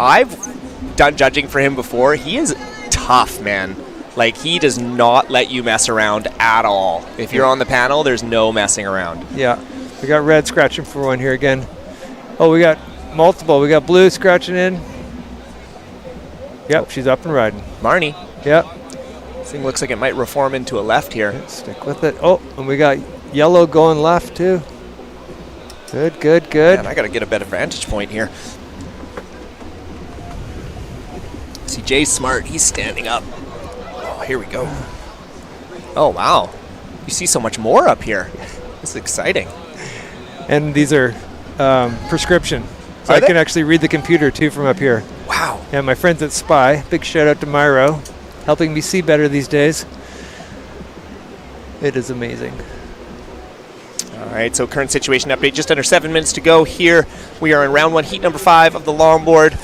I've done judging for him before. He is tough, man. Like, he does not let you mess around at all. If you're on the panel, there's no messing around. Yeah. We got red scratching for one here again. Oh, we got multiple. We got blue scratching in. Yep, she's up and riding. Marnie. Yep. This thing looks like it might reform into a left here. Stick with it. Oh, and we got yellow going left too. Good, good, good. Man, I got to get a better vantage point here. See, Jay's smart. He's standing up. Oh, here we go. Oh, wow. You see so much more up here. This is exciting. And these are prescription. So I can actually read the computer too from up here. Wow. Yeah, my friends at Spy. Big shout out to Myro, helping me see better these days. It is amazing. All right, so current situation update, just under 7 minutes to go here. We are in round 1, heat number 5 of the longboard.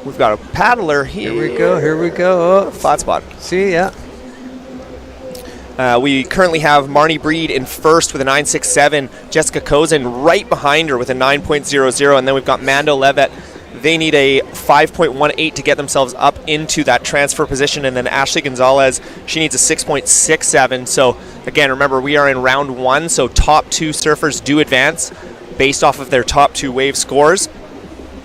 We've got a paddler here. Here we go. Oh. Flat spot. See, yeah. We currently have Marnie Breed in first with a 9.67. Jessica Kozin right behind her with a 9.00. And then we've got Mando Levet. They need a 5.18 to get themselves up into that transfer position. And then Ashley Gonzalez, she needs a 6.67. So, again, remember, we are in round 1. So top 2 surfers do advance based off of their top 2 wave scores.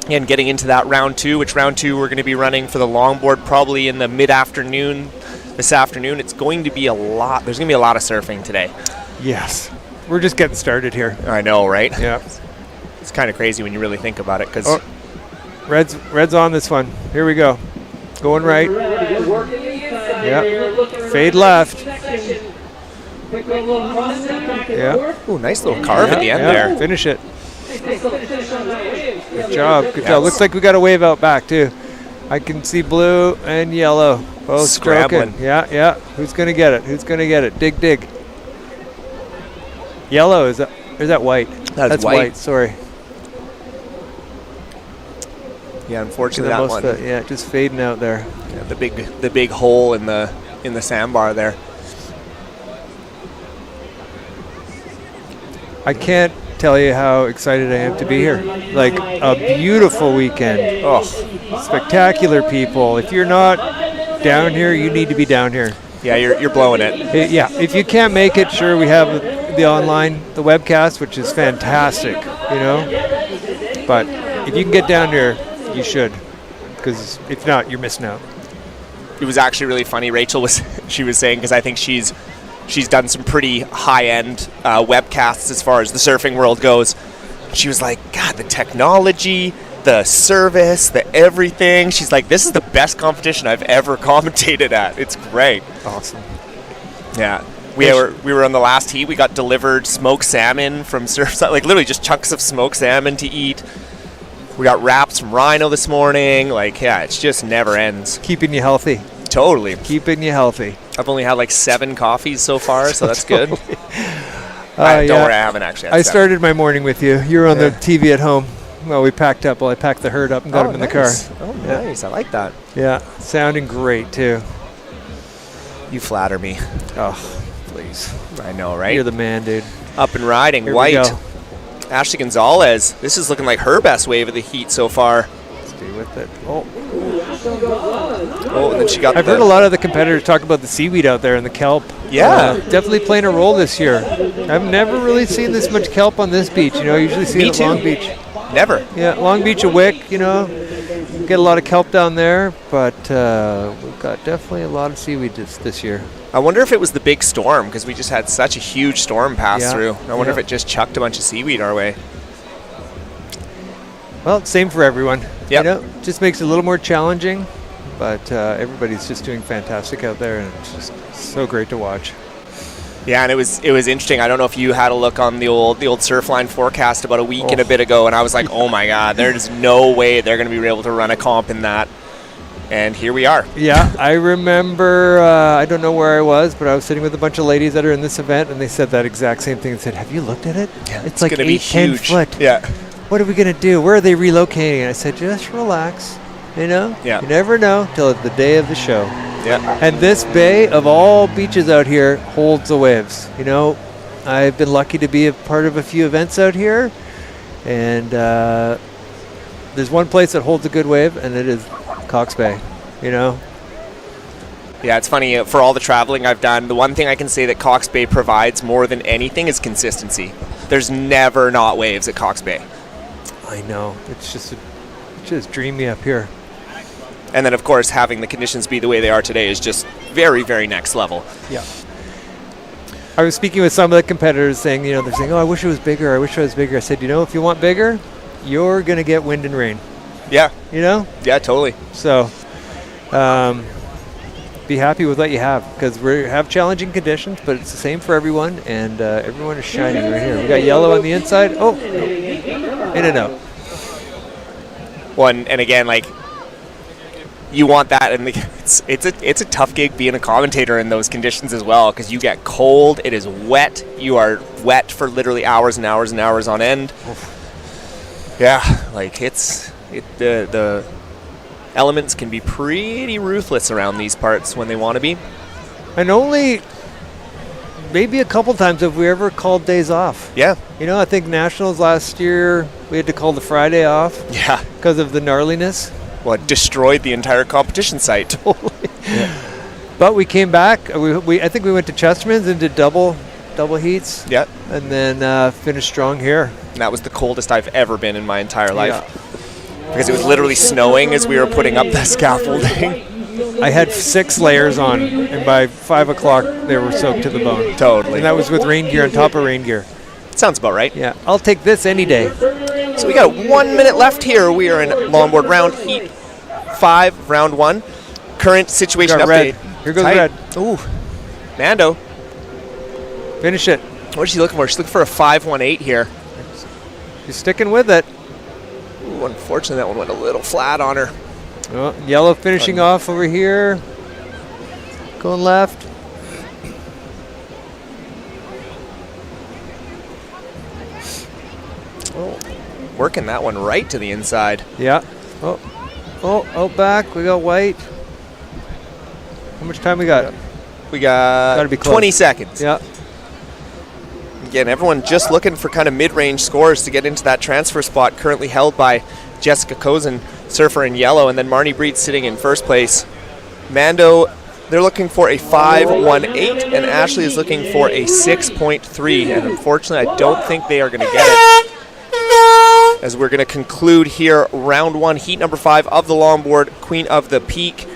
And getting into that round 2, which round 2 we're going to be running for the longboard probably in the mid-afternoon. This afternoon, it's going to be a lot. There's going to be a lot of surfing today. Yes. We're just getting started here. I know, right? Yeah. It's kind of crazy when you really think about it. Because red's on this one. Here we go. Going right. Yeah. Fade left. Yeah. Ooh, nice little carve at the end there. Finish it. Good job. Good job. Looks like we got a wave out back, too. I can see blue and yellow. Both scrambling. Stroking. Yeah. Who's going to get it? Who's going to get it? Dig. Yellow, is that white? That's white. Sorry. Yeah, unfortunately that one. Just fading out there. Yeah, the big hole in the sandbar there. I can't tell you how excited I am to be here. Like a beautiful weekend. Oh, spectacular people. If you're not down here, you need to be down here. Yeah, you're blowing it. If you can't make it, sure, we have the webcast, which is fantastic, But if you can get down here, you should, because if not, you're missing out. It was actually really funny. Rachel was saying, because I think she's done some pretty high-end webcasts as far as the surfing world goes. She was like, God, the technology, the service, the everything. She's like, this is the best competition I've ever commentated at. It's great. Awesome. Yeah. We were on the last heat. We got delivered smoked salmon from Surfside, like literally just chunks of smoked salmon to eat. We got wraps from Rhino this morning. Like, yeah, it's just never ends. Keeping you healthy. Totally. Keeping you healthy. I've only had like 7 coffees so far, so that's good. Don't worry, I haven't actually had 7. Started my morning with you. You were on the TV at home. Well, we packed up. Well, I packed the herd up and got him in the car. Oh, nice. I like that. Yeah, sounding great, too. You flatter me. Oh, please. I know, right? You're the man, dude. Up and riding. Here white. we go. Ashley Gonzalez. This is looking like her best wave of the heat so far. Stay with it. Oh, and then she got I've heard a lot of the competitors talk about the seaweed out there and the kelp. Yeah. Definitely playing a role this year. I've never really seen this much kelp on this beach. I usually see it at Long Beach. Never. Yeah, Long Beach, a wick, get a lot of kelp down there, but we've got definitely a lot of seaweed this year. I wonder if it was the big storm, because we just had such a huge storm pass through. I wonder if it just chucked a bunch of seaweed our way. Well, same for everyone. Yep. Just makes it a little more challenging, but everybody's just doing fantastic out there, and it's just so great to watch. Yeah, and it was interesting. I don't know if you had a look on the old Surfline forecast about a week and a bit ago, and I was like, oh my God, there's no way they're going to be able to run a comp in that. And here we are. Yeah, I remember, I don't know where I was, but I was sitting with a bunch of ladies that are in this event, and they said that exact same thing. They said, have you looked at it? Yeah, it's like 8-10 foot. Yeah. What are we going to do? Where are they relocating? And I said, just relax. You know? Yeah. You never know till the day of the show. Yeah. And this bay, of all beaches out here, holds the waves. You know, I've been lucky to be a part of a few events out here, and there's one place that holds a good wave, and it is Cox Bay, you know? Yeah, it's funny. For all the traveling I've done, the one thing I can say that Cox Bay provides more than anything is consistency. There's never not waves at Cox Bay. I know. It's just dreamy up here. And then, of course, having the conditions be the way they are today is just very, very next level. Yeah. I was speaking with some of the competitors saying, you know, they're saying, oh, I wish it was bigger. I wish it was bigger. I said, you know, if you want bigger, you're going to get wind and rain. Yeah. You know? Yeah, totally. So, be happy with what you have, because we have challenging conditions, but it's the same for everyone, and everyone is shining right here. We got yellow on the inside. Oh, no. In and out. One, and again, like, you want that, and it's a tough gig being a commentator in those conditions as well, because you get cold, it is wet, you are wet for literally hours and hours and hours on end. Yeah, like the elements can be pretty ruthless around these parts when they want to be. And only maybe a couple times have we ever called days off. Yeah. You know, I think Nationals last year, we had to call the Friday off. Yeah. Because of the gnarliness. Well, it destroyed the entire competition site. Totally. Yeah. But we came back. I think we went to Chesterman's and did double heats. Yeah. And then finished strong here. And that was the coldest I've ever been in my entire life. Yeah. Because it was literally snowing as we were putting up the scaffolding. I had 6 layers on, and by 5 o'clock they were soaked to the bone. Totally. And that was with rain gear on top of rain gear. Sounds about right. Yeah, I'll take this any day. So we got 1 minute left here. We are in Longboard round heat 5, round 1. Current situation update. Red. Here goes red. Ooh, Mando. Finish it. What is she looking for? She's looking for a 5.18 here. She's sticking with it. Ooh, unfortunately, that one went a little flat on her. Oh, yellow finishing off over here. Going left. Oh, working that one right to the inside. Yeah. Oh, back. We got white. How much time we got? We got Gotta be close. 20 seconds. Yeah. Again, everyone just looking for kind of mid-range scores to get into that transfer spot currently held by Jessica Kozin, surfer in yellow, and then Marnie Breed sitting in first place. Mando, they're looking for a 5.18, and Ashley is looking for a 6.3, and unfortunately I don't think they are going to get it. As we're going to conclude here round 1, heat number 5 of the Longboard, Queen of the Peak.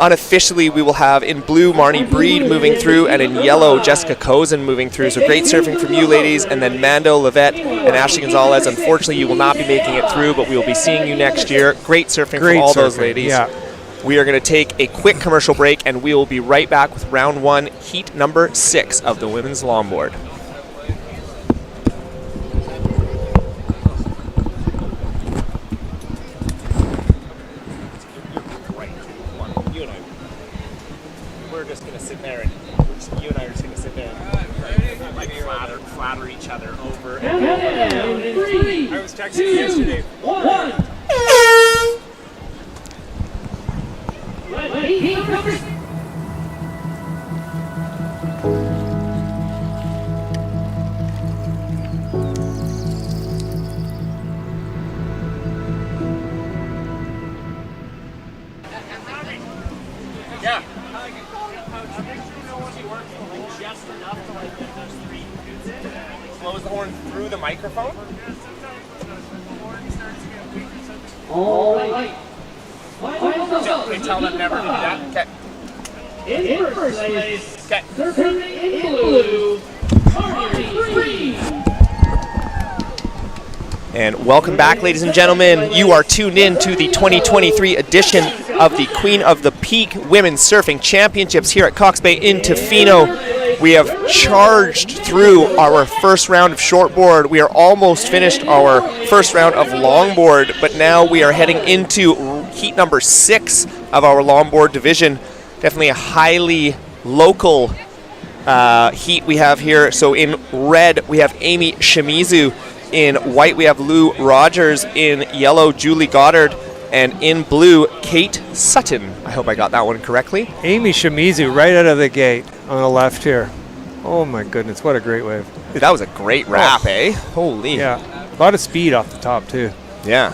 Unofficially, we will have in blue Marnie Breed moving through, and in yellow Jessica Kozin moving through. So great surfing from you ladies, and then Mando, Levette, and Ashley Gonzalez. Unfortunately, you will not be making it through, but we will be seeing you next year. Great surfing from all those ladies. Yeah. We are going to take a quick commercial break, and we will be right back with round 1, heat number 6 of the women's longboard. We're just going to sit there, and you and I are just going to sit there and like flatter each other over. And 3, I was texting you yesterday. 1. Heat number 6. Yeah. Close the horn through the microphone. All right. They tell them never to do that. Okay. In first place, Okay. surfing in blue, Marnie Breed. And welcome back, ladies and gentlemen. You are tuned in to the 2023 edition of the Queen of the Peak Women's Surfing Championships here at Cox Bay in Tofino. We have charged through our first round of shortboard. We are almost finished our first round of longboard, but now we are heading into heat number 6 of our longboard division. Definitely a highly local heat we have here. So in red, we have Amy Shimizu. In white, we have Lou Rogers. In yellow, Julie Goddard. And in blue, Kate Sutton. I hope I got that one correctly. Amy Shimizu right out of the gate on the left here. Oh my goodness, what a great wave. Dude, that was a great wrap, eh? Holy. Yeah, a lot of speed off the top too. Yeah.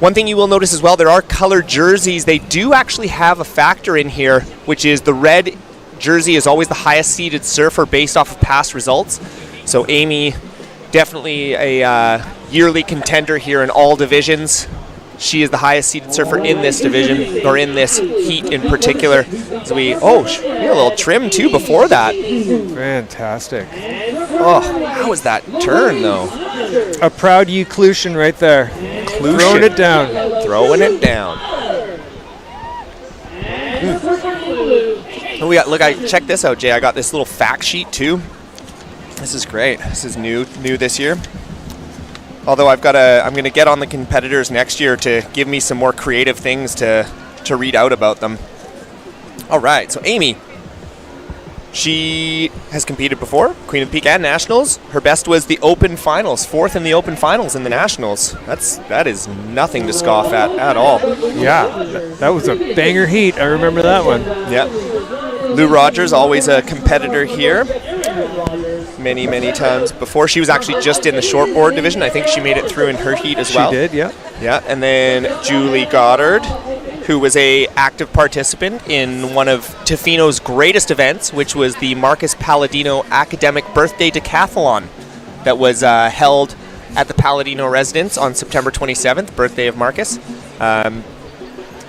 One thing you will notice as well, there are colored jerseys. They do actually have a factor in here, which is the red jersey is always the highest seeded surfer based off of past results. So Amy, definitely a yearly contender here in all divisions. She is the highest seeded surfer in this division, or in this heat in particular. So we had a little trim too before that. Fantastic. Oh, how was that turn though? A proud Euclusion right there. Throwing it down. Throwing it down. Oh, look, check this out, Jay. I got this little fact sheet too. This is great. This is new this year. Although I'm going to get on the competitors next year to give me some more creative things to read out about them. All right, so Amy, she has competed before, Queen of the Peak and Nationals. Her best was the Open Finals, 4th in the Open Finals in the Nationals. That is nothing to scoff at all. Yeah, that was a banger heat. I remember that one. Yeah. Lou Rogers, always a competitor here. Many, many times before. She was actually just in the shortboard division. I think she made it through in her heat as well. She did, yeah. Yeah, and then Julie Goddard, who was a active participant in one of Tofino's greatest events, which was the Marcus Palladino Academic Birthday Decathlon that was held at the Palladino residence on September 27th, birthday of Marcus.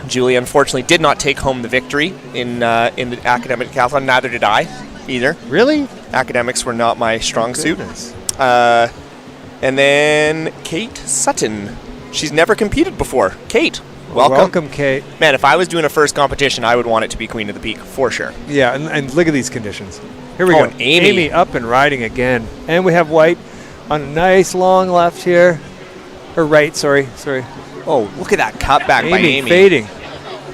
Julie unfortunately did not take home the victory in the academic decathlon. Neither did I either. Really? Academics were not my strong suit. And then Kate Sutton. She's never competed before. Kate, welcome. Welcome, Kate. Man, if I was doing a first competition, I would want it to be Queen of the Peak, for sure. Yeah, and look at these conditions. Here we go. And Amy up and riding again. And we have white on a nice long left here. Or right, sorry. Oh, look at that cutback by Amy. Fading.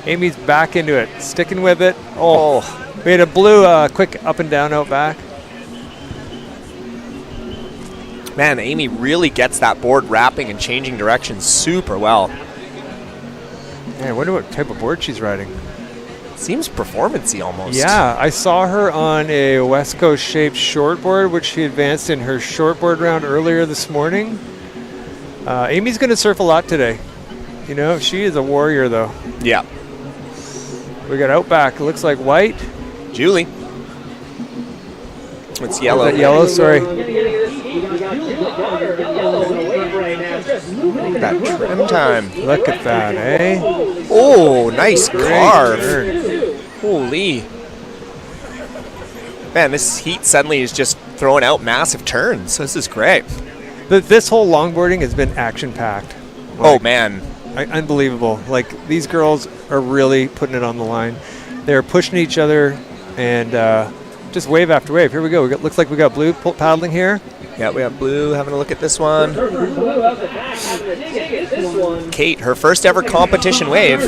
Amy's back into it, sticking with it. Oh. We had a blue quick up and down out back. Man, Amy really gets that board wrapping and changing direction super well. Man, I wonder what type of board she's riding. Seems performance-y almost. Yeah, I saw her on a West Coast shaped shortboard, which she advanced in her shortboard round earlier this morning. Amy's going to surf a lot today. You know, she is a warrior though. Yeah. We got out back. It looks like white. Julie. It's yellow. Is that yellow? Sorry. That trim time. Look at that, eh? Oh, nice carve. Turn. Holy. Man, this heat suddenly is just throwing out massive turns. This is great. This whole longboarding has been action-packed. Oh, man. Unbelievable. Like, these girls are really putting it on the line. They're pushing each other and just wave after wave. Here we go. Looks like we got blue paddling here. Yeah, we have blue having a look at this one. Kate, her first ever competition wave.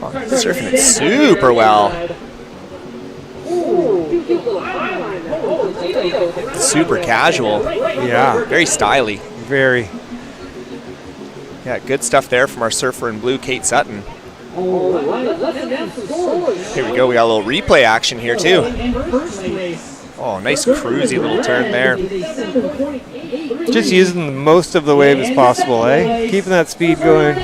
Oh, surfing it super well. Super casual. Yeah. Very stylish. Very. Yeah, good stuff there from our surfer in blue, Kate Sutton. Here we go. We got a little replay action here, too. Oh, nice cruisy little turn there. Just using most of the wave as possible, eh? Keeping that speed going.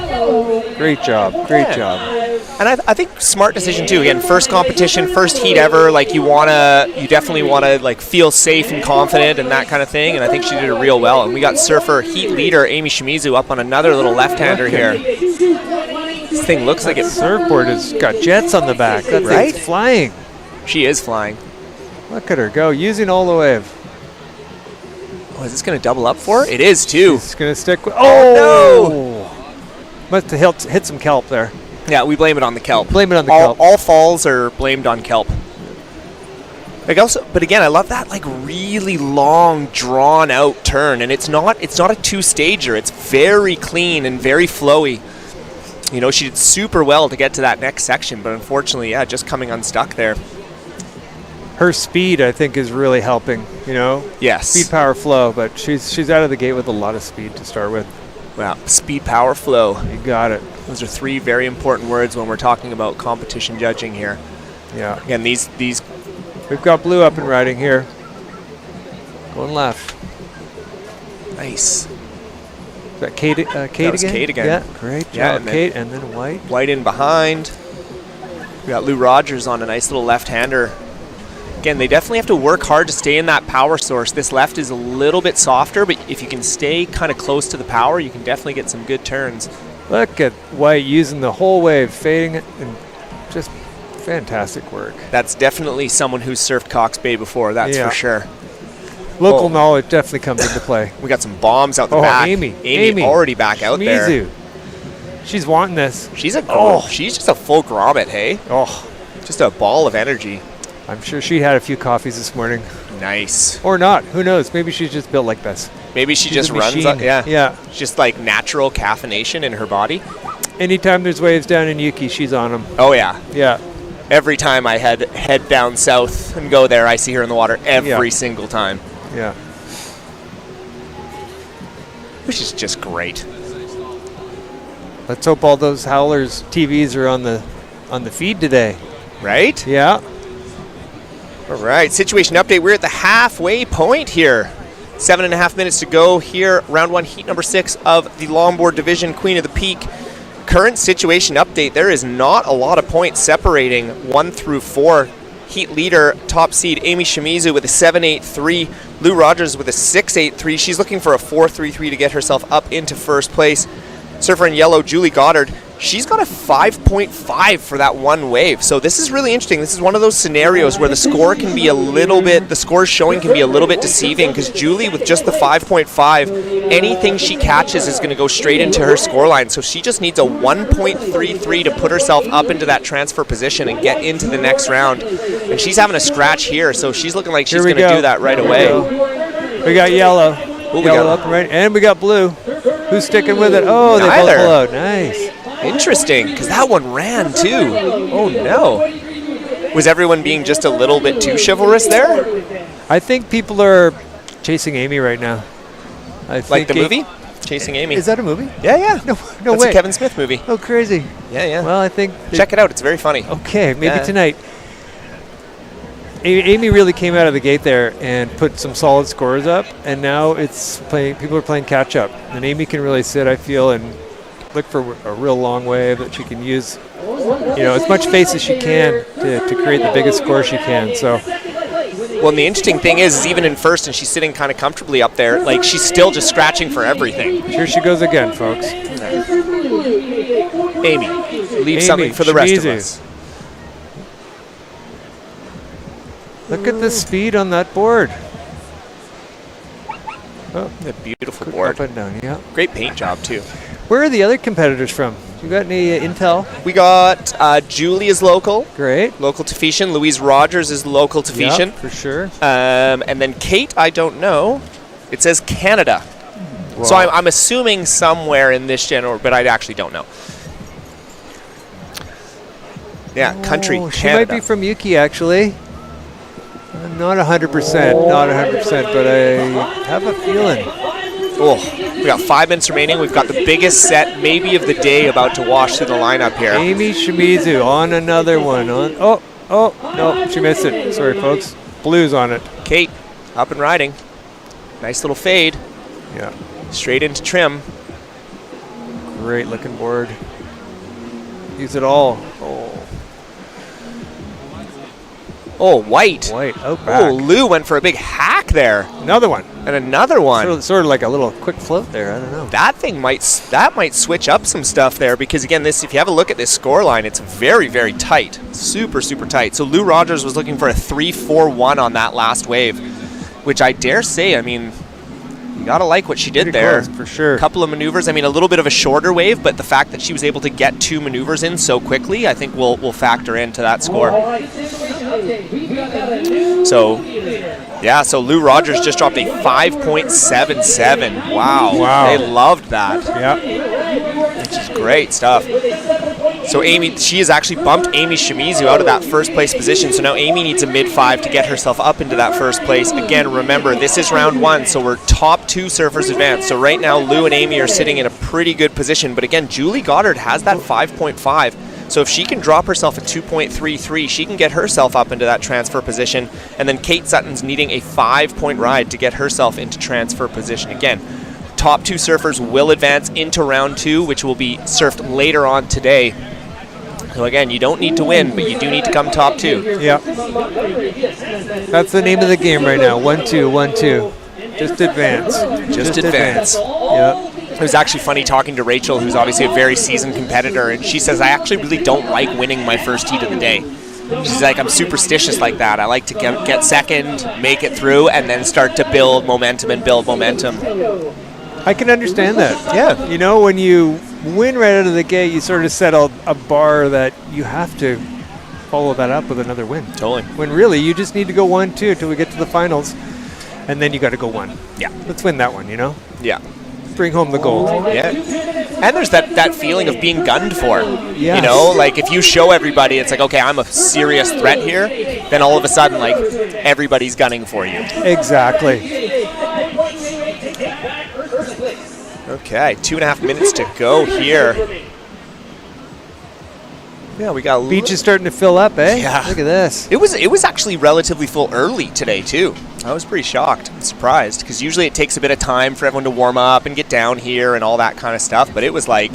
Great job. Great job. And I think smart decision too. Again, first competition, first heat ever. Like you definitely wanna like feel safe and confident and that kind of thing. And I think she did it real well. And we got surfer heat leader Amy Shimizu up on another little left-hander here. This thing looks like it. Surfboard has got jets on the back. That thing's flying. She is flying. Look at her go, using all the wave. Oh, is this gonna double up for her? It is too. It's gonna stick with. Oh no! Must have hit some kelp there. Yeah, we blame it on the kelp. Blame it on the kelp. All falls are blamed on kelp. Like also, but again, I love that like really long, drawn out turn, and it's not a two-stager. It's very clean and very flowy. You know, she did super well to get to that next section, but unfortunately, yeah, just coming unstuck there. Her speed, I think, is really helping. You know. Yes. Speed, power, flow, but she's out of the gate with a lot of speed to start with. Wow, speed, power, flow. You got it. Those are three very important words when we're talking about competition judging here. Yeah. Again, these. We've got Blue up and riding here. Going left. Nice. Is that Kate, Kate that was again? Kate again. Yeah, great job, Kate. And then White. White in behind. We got Lou Rogers on a nice little left-hander. Again, they definitely have to work hard to stay in that power source. This left is a little bit softer, but if you can stay kind of close to the power, you can definitely get some good turns. Look at White using the whole wave, fading it, and just fantastic work. That's definitely someone who's surfed Cox Bay before, that's for sure. Local knowledge definitely comes into play. We got some bombs out the back. Amy already back out there. She's wanting this. She's just a full grommet, hey? Oh. Just a ball of energy. I'm sure she had a few coffees this morning. Nice. Or not. Who knows? Maybe she's just built like this. Maybe she just runs up. Yeah. Just like natural caffeination in her body. Anytime there's waves down in Yuki, she's on them. Oh, yeah. Yeah. Every time I head down south and go there, I see her in the water every single time. Yeah. Which is just great. Let's hope all those Howlers TVs are on the feed today. Right? Yeah. All right, situation update. We're at the halfway point here. 7.5 minutes to go here. Round 1, heat number 6 of the Longboard Division, Queen of the Peak. Current situation update. There is not a lot of points separating 1 through 4. Heat leader, top seed, Amy Shimizu with a 7.83. Lou Rogers with a 6.83. She's looking for a 4.33 to get herself up into first place. Surfer in yellow, Julie Goddard. She's got a 5.5 for that one wave. So this is really interesting. This is one of those scenarios where the score can be a little bit, the scores showing can be a little bit deceiving, because Julie with just the 5.5, anything she catches is going to go straight into her scoreline. So she just needs a 1.33 to put herself up into that transfer position and get into the next round. And she's having a scratch here, so she's looking like she's going to do that right away. We got yellow. Ooh, yellow up and right, and we got blue. Who's sticking with it? Oh, they both followed. Nice. Interesting, because that one ran too. Oh no. Was everyone being just a little bit too chivalrous there? I think people are chasing Amy right now. Like the movie? Chasing Amy. Is that a movie? Yeah. No That's way. a Kevin Smith movie. Oh, crazy. Yeah. Well, I think... Check it out. It's very funny. Okay, maybe tonight. Amy really came out of the gate there and put some solid scores up, and now it's playing. People are playing catch up, and Amy can really sit, I feel, and look for a real long wave that she can use, as much face as she can to create the biggest score she can. So. Well, and the interesting thing is even in first, and she's sitting kind of comfortably up there, like she's still just scratching for everything. Here she goes again, folks. Amy, leave something for the rest of us. Look at the speed on that board. Oh, a beautiful board. Up and down, yeah. Great paint job, too. Where are the other competitors from? You got any intel? We got Julie is local. Great. Local to Fission. Louise Rogers is local to Fission. Yep, for sure. And then Kate, I don't know. It says Canada. Wow. So I'm assuming somewhere in this general, but I actually don't know. Yeah, country, Canada. She might be from Yuki, actually. Not 100%, but I have a feeling. Oh, we got 5 minutes remaining. We've got the biggest set maybe of the day about to wash through the lineup here. Amy Shimizu on another one. No, she missed it. Sorry, folks. Blue's on it. Kate, up and riding. Nice little fade. Yeah. Straight into trim. Great looking board. Use it all. Oh, White. Out back. Oh, Lou went for a big hack there. Another one. And another one. Sort of like a little quick float there. I don't know. That might switch up some stuff there, because again, if you have a look at this score line, it's very, very tight. Super, super tight. So Lou Rogers was looking for a 3-4-1 on that last wave, which I dare say, you gotta like what she did there. Close, for sure. A couple of maneuvers. A little bit of a shorter wave, but the fact that she was able to get 2 maneuvers in so quickly, I think will factor into that score. So, yeah, so Lou Rogers just dropped a 5.77. Wow. They loved that. Yeah. Which is great stuff. So Amy, she has actually bumped Amy Shimizu out of that first place position. So now Amy needs a mid-5 to get herself up into that first place. Again, remember, this is round 1, so we're top 2 surfers advanced. So right now, Lou and Amy are sitting in a pretty good position. But again, Julie Goddard has that 5.5. So if she can drop herself a 2.33, she can get herself up into that transfer position. And then Kate Sutton's needing a 5-point ride to get herself into transfer position. Again, top 2 surfers will advance into round 2, which will be surfed later on today. So again, you don't need to win, but you do need to come top 2. Yeah. That's the name of the game right now. 1-2, 1-2. Just advance. Just advance. Yeah. It was actually funny talking to Rachel, who's obviously a very seasoned competitor, and she says, I actually really don't like winning my first heat of the day. She's like, I'm superstitious like that. I like to get second, make it through, and then start to build momentum and build momentum. I can understand that. Yeah. You know, when you win right out of the gate, you sort of set a bar that you have to follow that up with another win. Totally. When really, you just need to go 1-2 till we get to the finals, and then you got to go 1. Yeah. Let's win that one, you know? Yeah. Bring home the gold. Yeah. And there's that feeling of being gunned for. Yes. You know, like if you show everybody, it's like, okay, I'm a serious threat here, then all of a sudden, like, everybody's gunning for you. Exactly. Okay, 2.5 minutes to go here. Yeah, we got Beach is starting to fill up, eh? Yeah. Look at this. It was actually relatively full early today too. I was pretty shocked and surprised because usually it takes a bit of time for everyone to warm up and get down here and all that kind of stuff. But it was like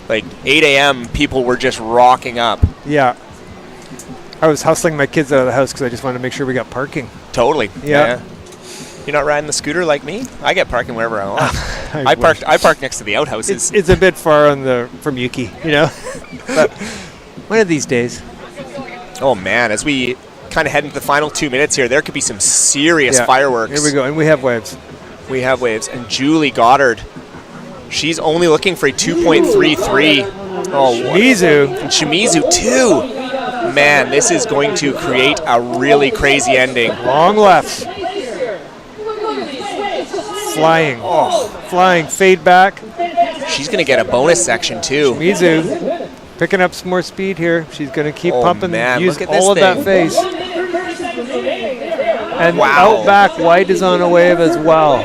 8 a.m. people were just rocking up. Yeah. I was hustling my kids out of the house because I just wanted to make sure we got parking. Totally. Yeah. You're not riding the scooter like me? I get parking wherever I want. I park next to the outhouses. It's a bit far from Yuki, you know. But one of these days. Oh man, as we kind of head into the final 2 minutes here, there could be some serious fireworks. Here we go, and we have waves. We have waves, and Julie Goddard, she's only looking for a 2.33. Oh, Shimizu. And Shimizu too. Man, this is going to create a really crazy ending. Long left. Flying. Oh, flying. Fade back. She's going to get a bonus section too. Shimizu picking up some more speed here. She's going to keep pumping. Man, use look at all of this that face. And out back, White is on a wave as well.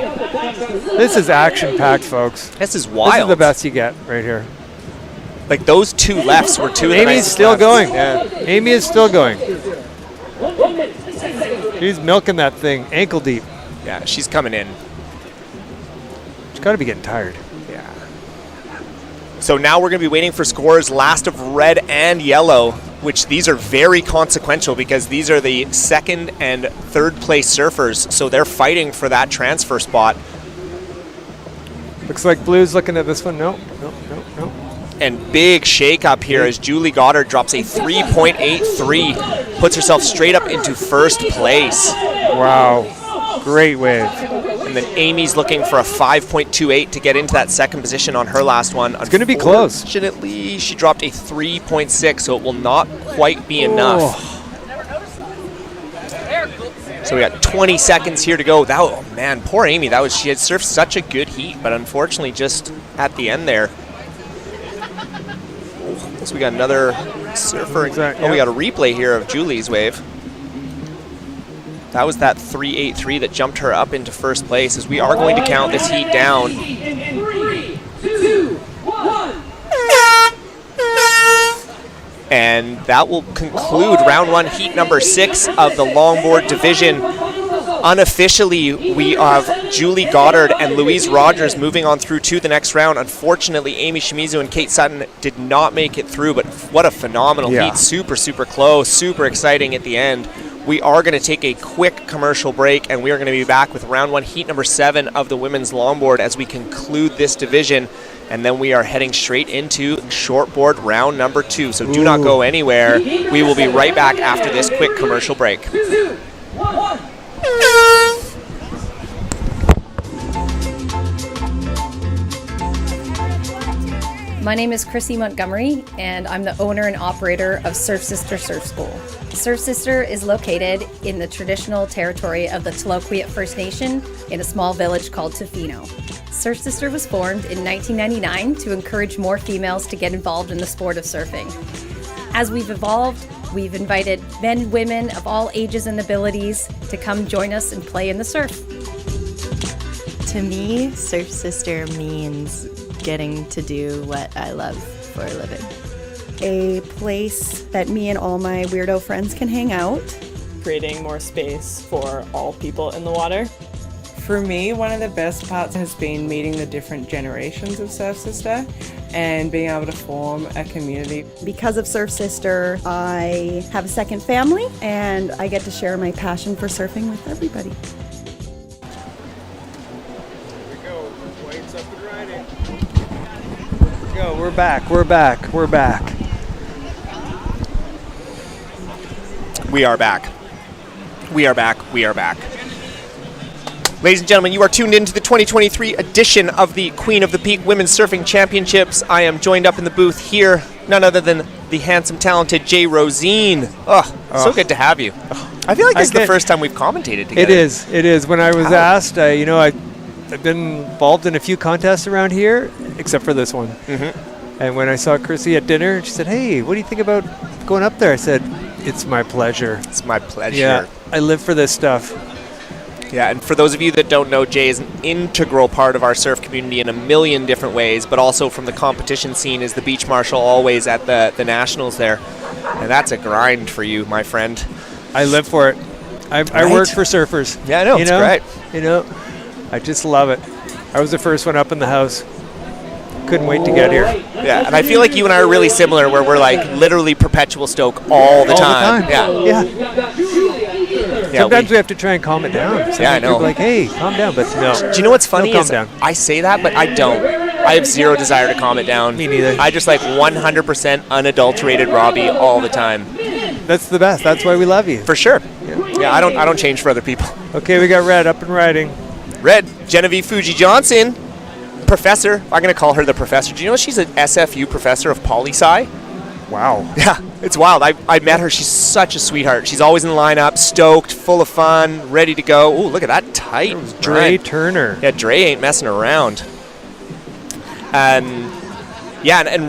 This is action-packed, folks. This is wild. This is the best you get right here. Like those 2 lefts were 2 of the Amy's nicest still lefts. going. Yeah. Amy is still going. She's milking that thing ankle deep. Yeah, she's coming in. She's got to be getting tired. Yeah. So now we're going to be waiting for scores last of red and yellow, which these are very consequential because these are the 2nd and 3rd place surfers, so they're fighting for that transfer spot. Looks like Blue's looking at this one. No. And big shake up here as Julie Goddard drops a 3.83, puts herself straight up into 1st place. Wow. Great wave. And then Amy's looking for a 5.28 to get into that 2nd position on her last one. It's going to be close. Unfortunately, she dropped a 3.6, so it will not quite be enough. So we got 20 seconds here to go. Oh man, poor Amy. She had surfed such a good heat, but unfortunately just at the end there. So we got another surfer. Exactly. Oh, we got a replay here of Julie's wave. That was that 3.83 that jumped her up into 1st place, as we are going to count this heat down. 3, 2, 1. And that will conclude round 1, heat number 6 of the longboard division. Unofficially, we have Julie Goddard and Louise Rogers moving on through to the next round. Unfortunately, Amy Shimizu and Kate Sutton did not make it through, but what a phenomenal heat. Super, super close, super exciting at the end. We are going to take a quick commercial break, and we are going to be back with round 1, heat number 7 of the women's longboard as we conclude this division. And then we are heading straight into shortboard round number 2. So do not go anywhere. We will be right back after this quick commercial break. 2, 1. My name is Chrissy Montgomery, and I'm the owner and operator of Surf Sister Surf School. Surf Sister is located in the traditional territory of the Tloquiet First Nation in a small village called Tofino. Surf Sister was formed in 1999 to encourage more females to get involved in the sport of surfing. As we've evolved, we've invited men and women of all ages and abilities to come join us and play in the surf. To me, Surf Sister means getting to do what I love for a living. A place that me and all my weirdo friends can hang out. Creating more space for all people in the water. For me, one of the best parts has been meeting the different generations of Surf Sister and being able to form a community. Because of Surf Sister, I have a second family and I get to share my passion for surfing with everybody. Go, we're back. We're back. We're back. We are back. We are back. We are back. Ladies and gentlemen, you are tuned into the 2023 edition of the Queen of the Peak Women's Surfing Championships. I am joined up in the booth here, none other than the handsome, talented Jay Rosine. So good to have you. I feel like this is the first time we've commentated together. It is. It is. When I was asked, I've been involved in a few contests around here, except for this one. Mm-hmm. And when I saw Chrissy at dinner, she said, "Hey, what do you think about going up there?" I said, "It's my pleasure." It's my pleasure. Yeah, I live for this stuff. Yeah, and for those of you that don't know, Jay is an integral part of our surf community in a million different ways, but also from the competition scene is the beach marshal always at the nationals there. And that's a grind for you, my friend. I live for it. I work for surfers. Yeah, I know. It's great. You know, I just love it. I was the first one up in the house. Couldn't wait to get here. Yeah, and I feel like you and I are really similar, where we're like literally perpetual stoke all the time. Yeah. Sometimes we have to try and calm it down. Sometimes I know. People are like, "Hey, calm down," but no. Do you know what's funny? Calm down. I say that, but I don't. I have zero desire to calm it down. Me neither. I just like 100% unadulterated Robbie all the time. That's the best. That's why we love you. For sure. Yeah, I don't change for other people. Okay, we got Red up and riding. Red, Genevieve Fuji Johnson, professor. I'm going to call her the professor. Do you know she's an SFU professor of poli-sci? Wow. Yeah, it's wild. I met her. She's such a sweetheart. She's always in the lineup, stoked, full of fun, ready to go. Ooh, look at that tight. Dre Turner. Yeah, Dre ain't messing around. And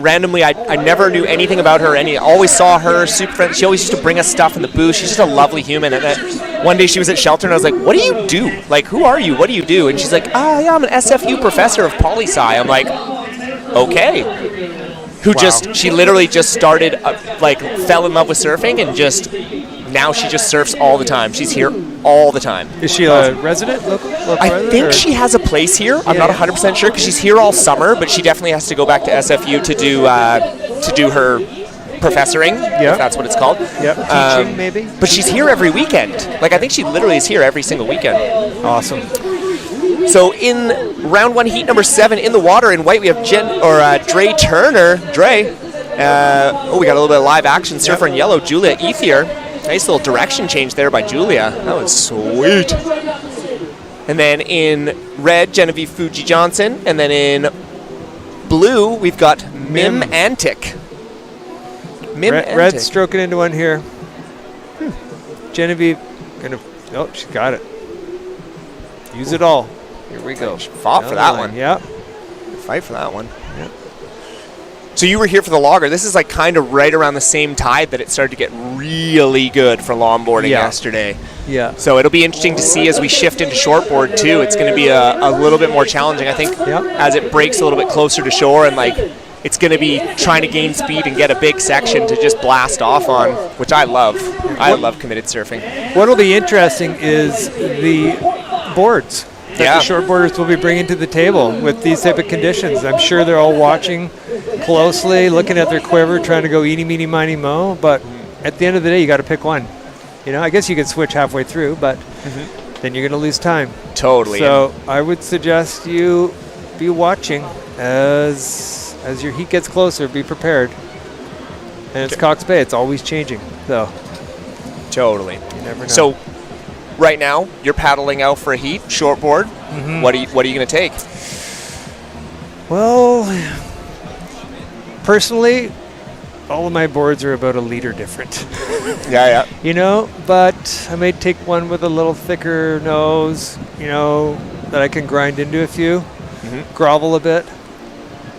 randomly, I never knew anything about her. I always saw her, super friendly. She always used to bring us stuff in the booth. She's just a lovely human. And then one day she was at shelter, and I was like, "What do you do? Like, who are you? What do you do?" And she's like, "Yeah, I'm an SFU professor of poli-sci." I'm like, "Okay." She literally just started, fell in love with surfing, and now she just surfs all the time. She's here all the time. Is she a resident? Local I think she has a place here. I'm not 100% sure because she's here all summer, but she definitely has to go back to SFU to do her professoring, if that's what it's called. Yep, teaching maybe. But she's here every weekend. I think she literally is here every single weekend. Awesome. So in round one, heat number 7 in the water in white, we have Dre Turner. Dre. We got a little bit of live action. Surfer in yellow, Julia Ethier. Nice little direction change there by Julia. That was sweet. And then in red, Genevieve Fuji Johnson. And then in blue, we've got Mim Antic. Red stroking into one here. Genevieve, she's got it. Use it all. Here we go. Fought for that one. Yep. Fight for that one. Yep. So you were here for the logger. This is kind of right around the same tide that it started to get really good for longboarding yesterday. Yeah. So it'll be interesting to see as we shift into shortboard too. It's going to be a little bit more challenging, I think, as it breaks a little bit closer to shore, and it's going to be trying to gain speed and get a big section to just blast off on, which I love. I love committed surfing. What'll be interesting is the boards that the shortboarders will be bringing to the table with these type of conditions. I'm sure they're all watching closely, looking at their quiver, trying to go eeny, meeny, miny, mo. But at the end of the day, you got to pick one. I guess you could switch halfway through, but then you're going to lose time. Totally. So I would suggest you be watching as your heat gets closer. Be prepared. And it's Cox Bay. It's always changing, though. Totally. You never know. So right now, you're paddling out for a heat, shortboard. What are you going to take? Well, Personally, all of my boards are about a liter different. Yeah. You know, but I may take one with a little thicker nose, you know, that I can grind into a few, grovel a bit.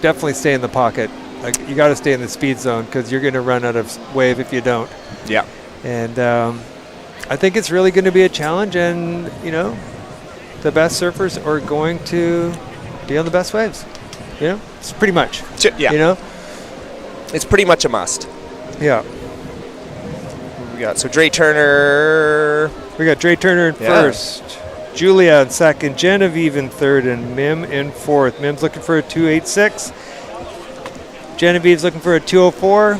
Definitely stay in the pocket. Like, you got to stay in the speed zone because you're going to run out of wave if you don't. Yeah. And I think it's really going to be a challenge, and, you know, the best surfers are going to be on the best waves. You know, it's pretty much. Yeah. You know? It's pretty much a must. Yeah. We got Dre Turner. We got Dre Turner in first, Julia in second, Genevieve in third, and Mim in fourth. Mim's looking for a 286. Genevieve's looking for a 204.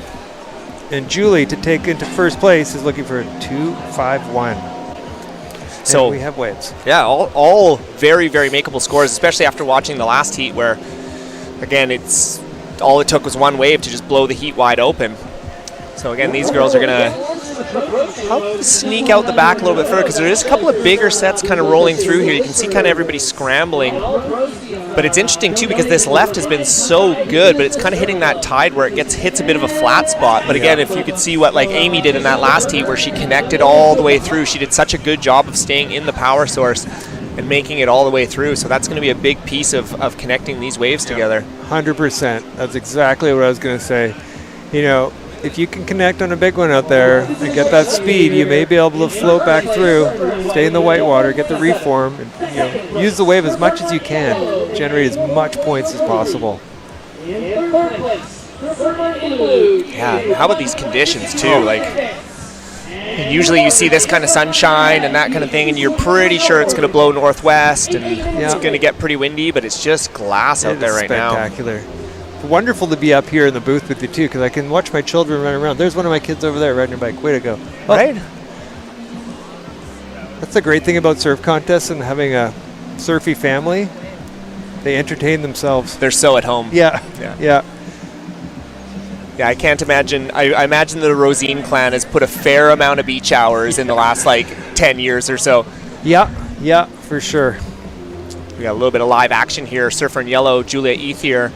And Julie, to take into first place, is looking for a 251. So and we have waves. Yeah, all very, very makeable scores, especially after watching the last heat where, again, it's all it took was one wave to just blow the heat wide open. So again, these girls are going to help sneak out the back a little bit further because there is a couple of bigger sets kind of rolling through here. You can see kind of everybody scrambling. But it's interesting, too, because this left has been so good, but it's kind of hitting that tide where it hits a bit of a flat spot. But again, if you could see what like Amy did in that last heat where she connected all the way through, she did such a good job of staying in the power source and making it all the way through. So that's going to be a big piece of connecting these waves together. 100%. That's exactly what I was going to say. You know, if you can connect on a big one out there and get that speed, you may be able to float back through, stay in the white water, get the reform, and, you know, use the wave as much as you can, generate as much points as possible. Yeah, how about these conditions too? Like, usually you see this kind of sunshine and that kind of thing, and you're pretty sure it's going to blow northwest and it's going to get pretty windy, but it's just glass out there right now. Spectacular. Wonderful to be up here in the booth with you too, because I can watch my children run around. There's one of my kids over there riding a bike. Way to go! Oh. Right. That's the great thing about surf contests and having a surfy family. They entertain themselves. They're so at home. Yeah. Yeah, I can't imagine. I imagine the Rosine clan has put a fair amount of beach hours in the last like 10 years or so. Yeah, for sure. We got a little bit of live action here. Surfer in yellow, Julia Ethier,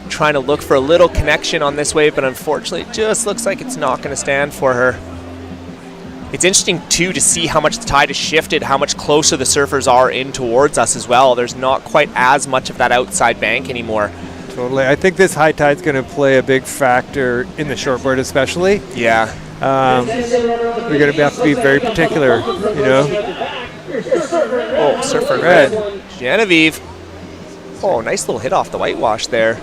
trying to look for a little connection on this wave, but unfortunately it just looks like it's not going to stand for her. It's interesting too to see how much the tide has shifted, how much closer the surfers are in towards us as well. There's not quite as much of that outside bank anymore. Totally. I think this high tide's going to play a big factor in the shortboard especially. Yeah. We're going to have to be very particular, you know. Oh, surfer red. Genevieve. Oh, nice little hit off the whitewash there.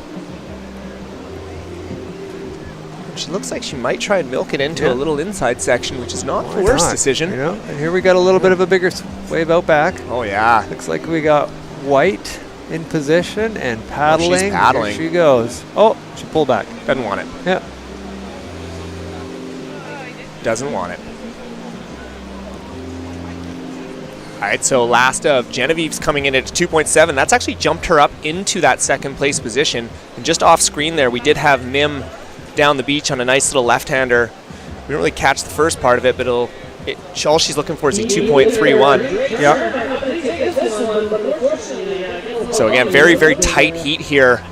She looks like she might try and milk it into a little inside section, which is not the worst decision. You know, and here we got a little bit of a bigger wave out back. Oh yeah. Looks like we got white in position and paddling. Oh, she's paddling. Here she goes. Oh, she pulled back. Doesn't want it. Yeah. Doesn't want it. All right, so last of Genevieve's coming in at 2.7. That's actually jumped her up into that second place position. And just off screen there, we did have Mim down the beach on a nice little left-hander. We didn't really catch the first part of it, but all she's looking for is a 2.31. Yeah. So again, very, very tight heat here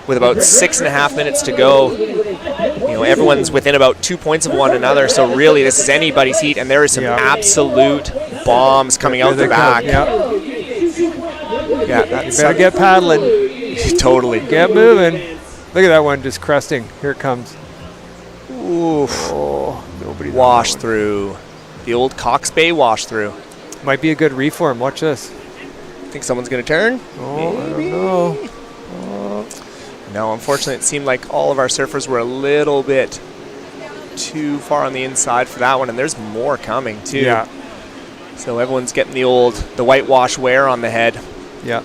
with about 6.5 minutes to go. You know, everyone's within about 2 points of one another, so really this is anybody's heat, and there is some absolute bombs coming out the back. Yeah, that's you better get paddling. Totally. Get moving. Look at that one just cresting. Here it comes. Oof. Oh, nobody. Wash through. The old Cox Bay wash through. Might be a good reform. Watch this. Think someone's going to turn? Oh, I don't know. No, unfortunately, it seemed like all of our surfers were a little bit too far on the inside for that one, and there's more coming, too. Yeah. So everyone's getting the whitewash wear on the head. Yeah.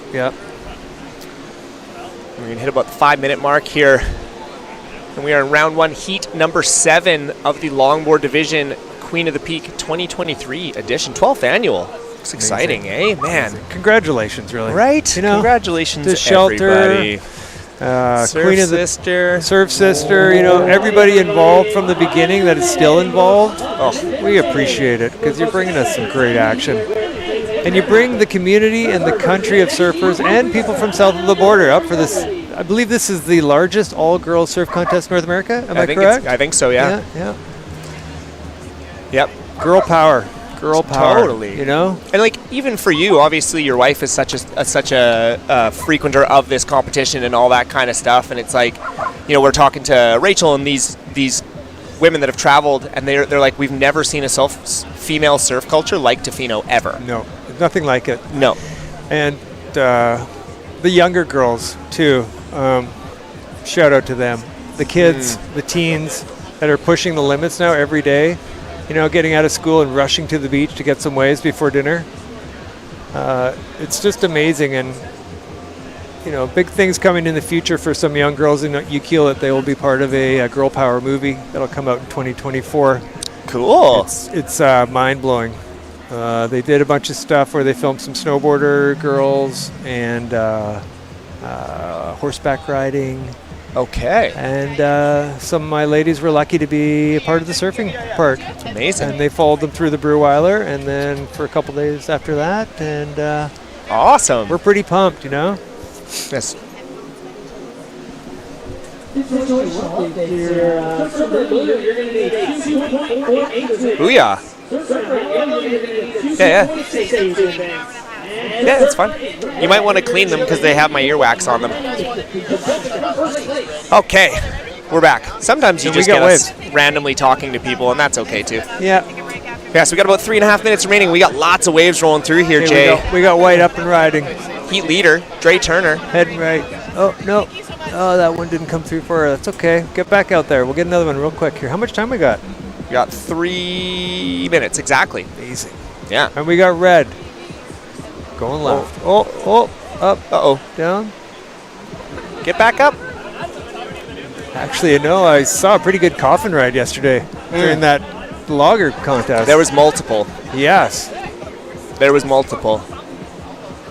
We're going to hit about the 5-minute mark here. And we are in round one, heat number 7 of the Longboard Division Queen of the Peak 2023 edition, 12th annual. It's exciting, eh? Man. Congratulations, really. Right? You know, congratulations to Shelter, everybody. Queen of the Surf Sister, you know, everybody involved from the beginning that is still involved. Oh, we appreciate it because you're bringing us some great action. And you bring the community and the country of surfers and people from south of the border up for this I believe this is the largest all-girls surf contest in North America. Am I correct? I think so, yeah. Yeah. Yep. Girl power. Girl power. Totally. You know? And like even for you, obviously your wife is such a frequenter of this competition and all that kind of stuff. And it's like, you know, we're talking to Rachel and these women that have traveled, and they're like, we've never seen a female surf culture like Tofino ever. No, nothing like it. No. And the younger girls too. Shout out to them. The kids, the teens that are pushing the limits now every day. You know, getting out of school and rushing to the beach to get some waves before dinner. It's just amazing, and you know, big things coming in the future for some young girls in Ukiel. They will be part of a girl power movie that'll come out in 2024. Cool. It's mind blowing. They did a bunch of stuff where they filmed some snowboarder girls and horseback riding. Okay. And some of my ladies were lucky to be a part of the surfing part. Amazing. And they followed them through the Breweiler, and then for a couple days after that, and awesome. We're pretty pumped, you know. Yes. Booyah. Yeah. Yeah, that's fun. You might want to clean them because they have my earwax on them. Okay, we're back. Sometimes you just get us randomly talking to people, and that's okay too. Yeah. Yeah, so we got about 3.5 minutes remaining. We got lots of waves rolling through here, Jay. We got White up and riding. Heat leader, Dre Turner. Head right. Oh, no. Oh, that one didn't come through for her. That's okay. Get back out there. We'll get another one real quick here. How much time we got? We got 3 minutes, exactly. Amazing. Yeah. And we got red. Going left. Oh, up. Uh-oh. Down. Get back up. Actually, you know, I saw a pretty good coffin ride yesterday during that logger contest. There was multiple. Yes. There was multiple.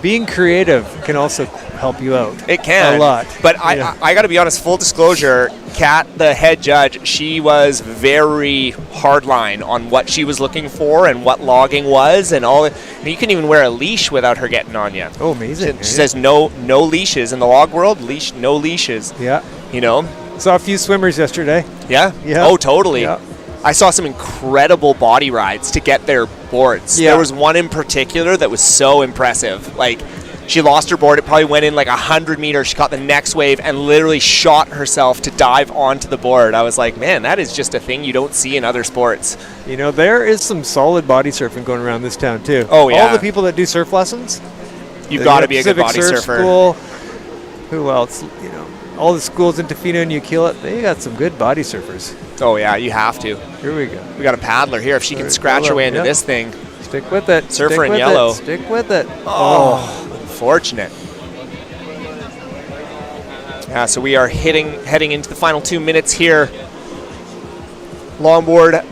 Being creative can also help you out. It can. A lot. But I got to be honest, full disclosure, Kat, the head judge, she was very hardline on what she was looking for and what logging was and all. You couldn't even wear a leash without her getting on you. Oh, amazing. She says no leashes. In the log world, no leashes. Yeah. You know? Saw a few swimmers yesterday. Yeah? Yeah. Oh, totally. Yeah. I saw some incredible body rides to get their boards. Yeah. There was one in particular that was so impressive. Like, she lost her board. It probably went in like 100 meters. She caught the next wave and literally shot herself to dive onto the board. I was like, man, that is just a thing you don't see in other sports. You know, there is some solid body surfing going around this town, too. Oh, yeah. All the people that do surf lessons. You've got to be a good Pacific body Surf surfer. School. Who else? You know, all the schools in Tofino and Ukiel, they got some good body surfers. Oh, yeah, you have to. Here we go. We got a paddler here. If she can scratch her way into this thing. Stick with it. Surfer in yellow. Stick with it. Oh, unfortunate. Yeah, so we are heading into the final 2 minutes here. Longboard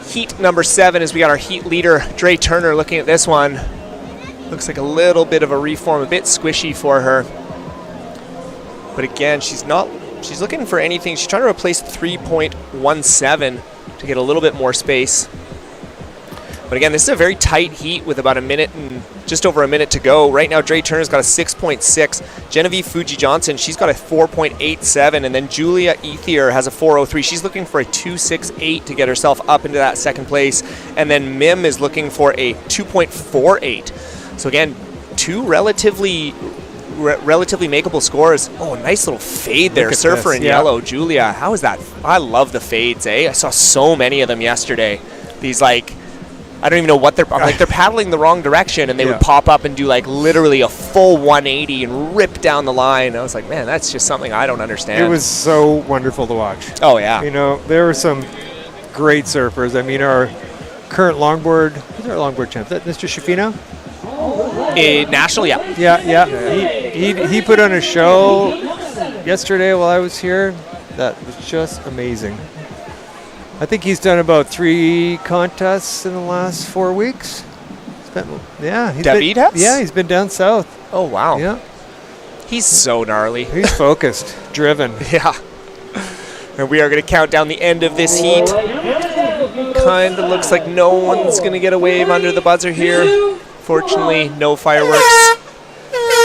heat number 7 as we got our heat leader, Dre Turner, looking at this one. Looks like a little bit of a reform, a bit squishy for her. But again, she's looking for anything. She's trying to replace 3.17 to get a little bit more space. But again, this is a very tight heat with about a minute and just over a minute to go. Right now, Dre Turner's got a 6.6. Genevieve Fuji-Johnson, she's got a 4.87. And then Julia Ethier has a 4.03. She's looking for a 2.68 to get herself up into that second place. And then Mim is looking for a 2.48. So again, two relatively makeable scores. Oh, nice little fade there. Surfer in yellow. Julia, how is that? I love the fades, eh? I saw so many of them yesterday. These, like, I don't even know what they're paddling the wrong direction, and they would pop up and do like literally a full 180 and rip down the line. I was like, man, that's just something I don't understand. It was so wonderful to watch. Oh, yeah. You know, there were some great surfers. I mean, our current longboard, who's our longboard champ? Is that Mr. Shafino? National, yeah. Yeah. He put on a show yesterday while I was here. That was just amazing. I think he's done about 3 contests in the last 4 weeks. He's been down south. Oh, wow. Yeah. He's so gnarly. He's focused, driven. Yeah. And we are going to count down the end of this heat. Kind of looks like no one's going to get a wave under the buzzer here. Fortunately, no fireworks.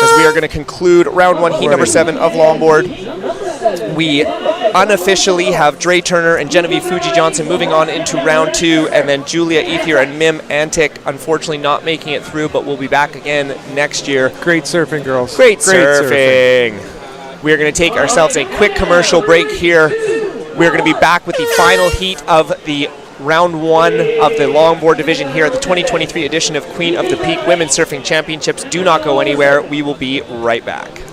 As as we are going to conclude round 1, heat number 7 of Longboard. We unofficially have Dre Turner and Genevieve Fuji Johnson moving on into round 2, and then Julia Ethier and Mim Antic unfortunately not making it through, but we'll be back again next year. Great surfing, girls. Great surfing. We are going to take ourselves a quick commercial break here. We're going to be back with the final heat of the round 1 of the longboard division here at the 2023 edition of Queen of the Peak Women's Surfing Championships. Do not go anywhere. We will be right back.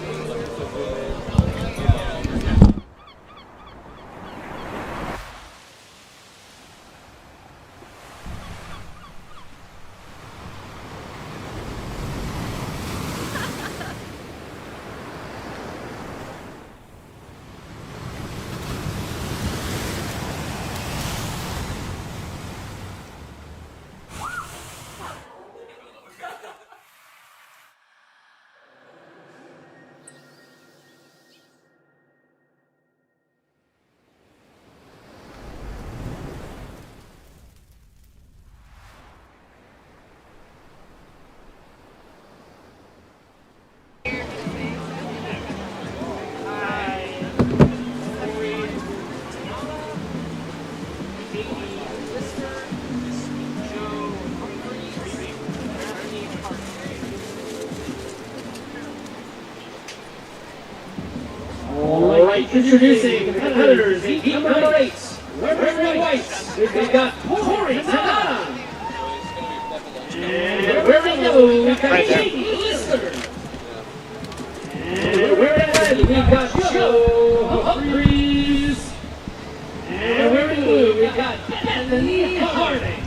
Introducing the competitors in heat number 8. Wearing white, we've got Tori Tanada. And wearing yellow, we've got Katie Lister. And wearing red, we've got Joe Humphreys. And wearing blue, we've got Bethany Harding.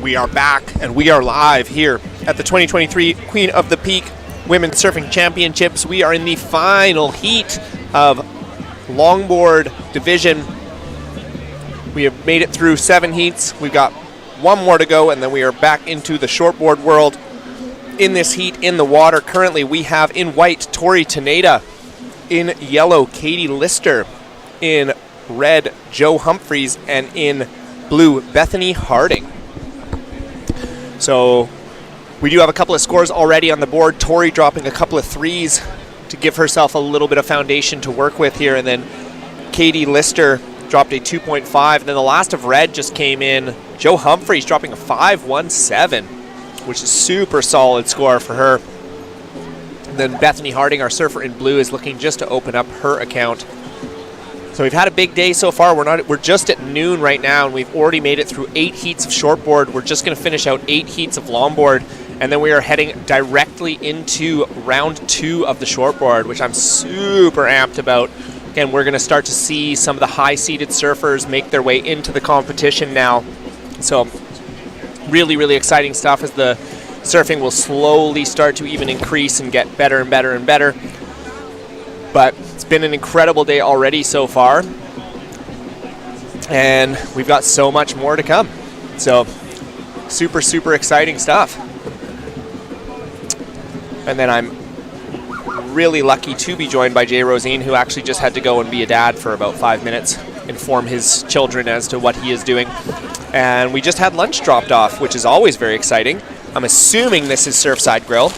We are back and we are live here at the 2023 Queen of the Peak Women's Surfing Championships. We are in the final heat of longboard division. We have made it through 7 heats. We've got 1 more to go, and then we are back into the shortboard world. In this heat in the water, currently we have in white Tori Tanada, in yellow Katie Lister, in red Joe Humphreys, and in blue Bethany Harding. So we do have a couple of scores already on the board. Tori dropping a couple of 3s to give herself a little bit of foundation to work with here. And then Katie Lister dropped a 2.5. And then the last of red just came in. Joe Humphreys dropping a 5.17, which is a super solid score for her. And then Bethany Harding, our surfer in blue, is looking just to open up her account. So we've had a big day so far. We're just at noon right now, and we've already made it through 8 heats of shortboard. We're just going to finish out 8 heats of longboard, and then we are heading directly into round 2 of the shortboard, which I'm super amped about. Again, we're going to start to see some of the high-seeded surfers make their way into the competition now. So really, really exciting stuff as the surfing will slowly start to even increase and get better and better and better. But it's been an incredible day already so far, and we've got so much more to come. So super, super exciting stuff. And then I'm really lucky to be joined by Jay Rosine, who actually just had to go and be a dad for about 5 minutes, inform his children as to what he is doing. And we just had lunch dropped off, which is always very exciting. I'm assuming this is Surfside Grill.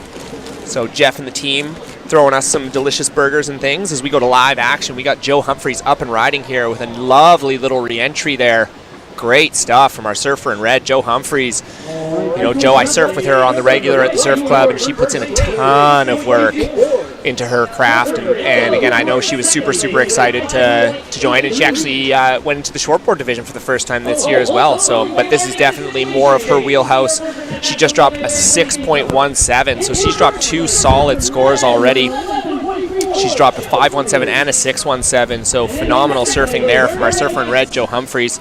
So Jeff and the team throwing us some delicious burgers and things as we go to live action. We got Joe Humphreys up and riding here with a lovely little re-entry there. Great stuff from our surfer in red, Joe Humphreys. You know, Joe, I surf with her on the regular at the surf club, and she puts in a ton of work into her craft. And again, I know she was super, super excited to join, and she actually went into the shortboard division for the first time this year as well. So, but this is definitely more of her wheelhouse. She just dropped a 6.17, so she's dropped 2 solid scores already. She's dropped a 5.17 and a 6.17, so phenomenal surfing there from our surfer in red, Joe Humphreys.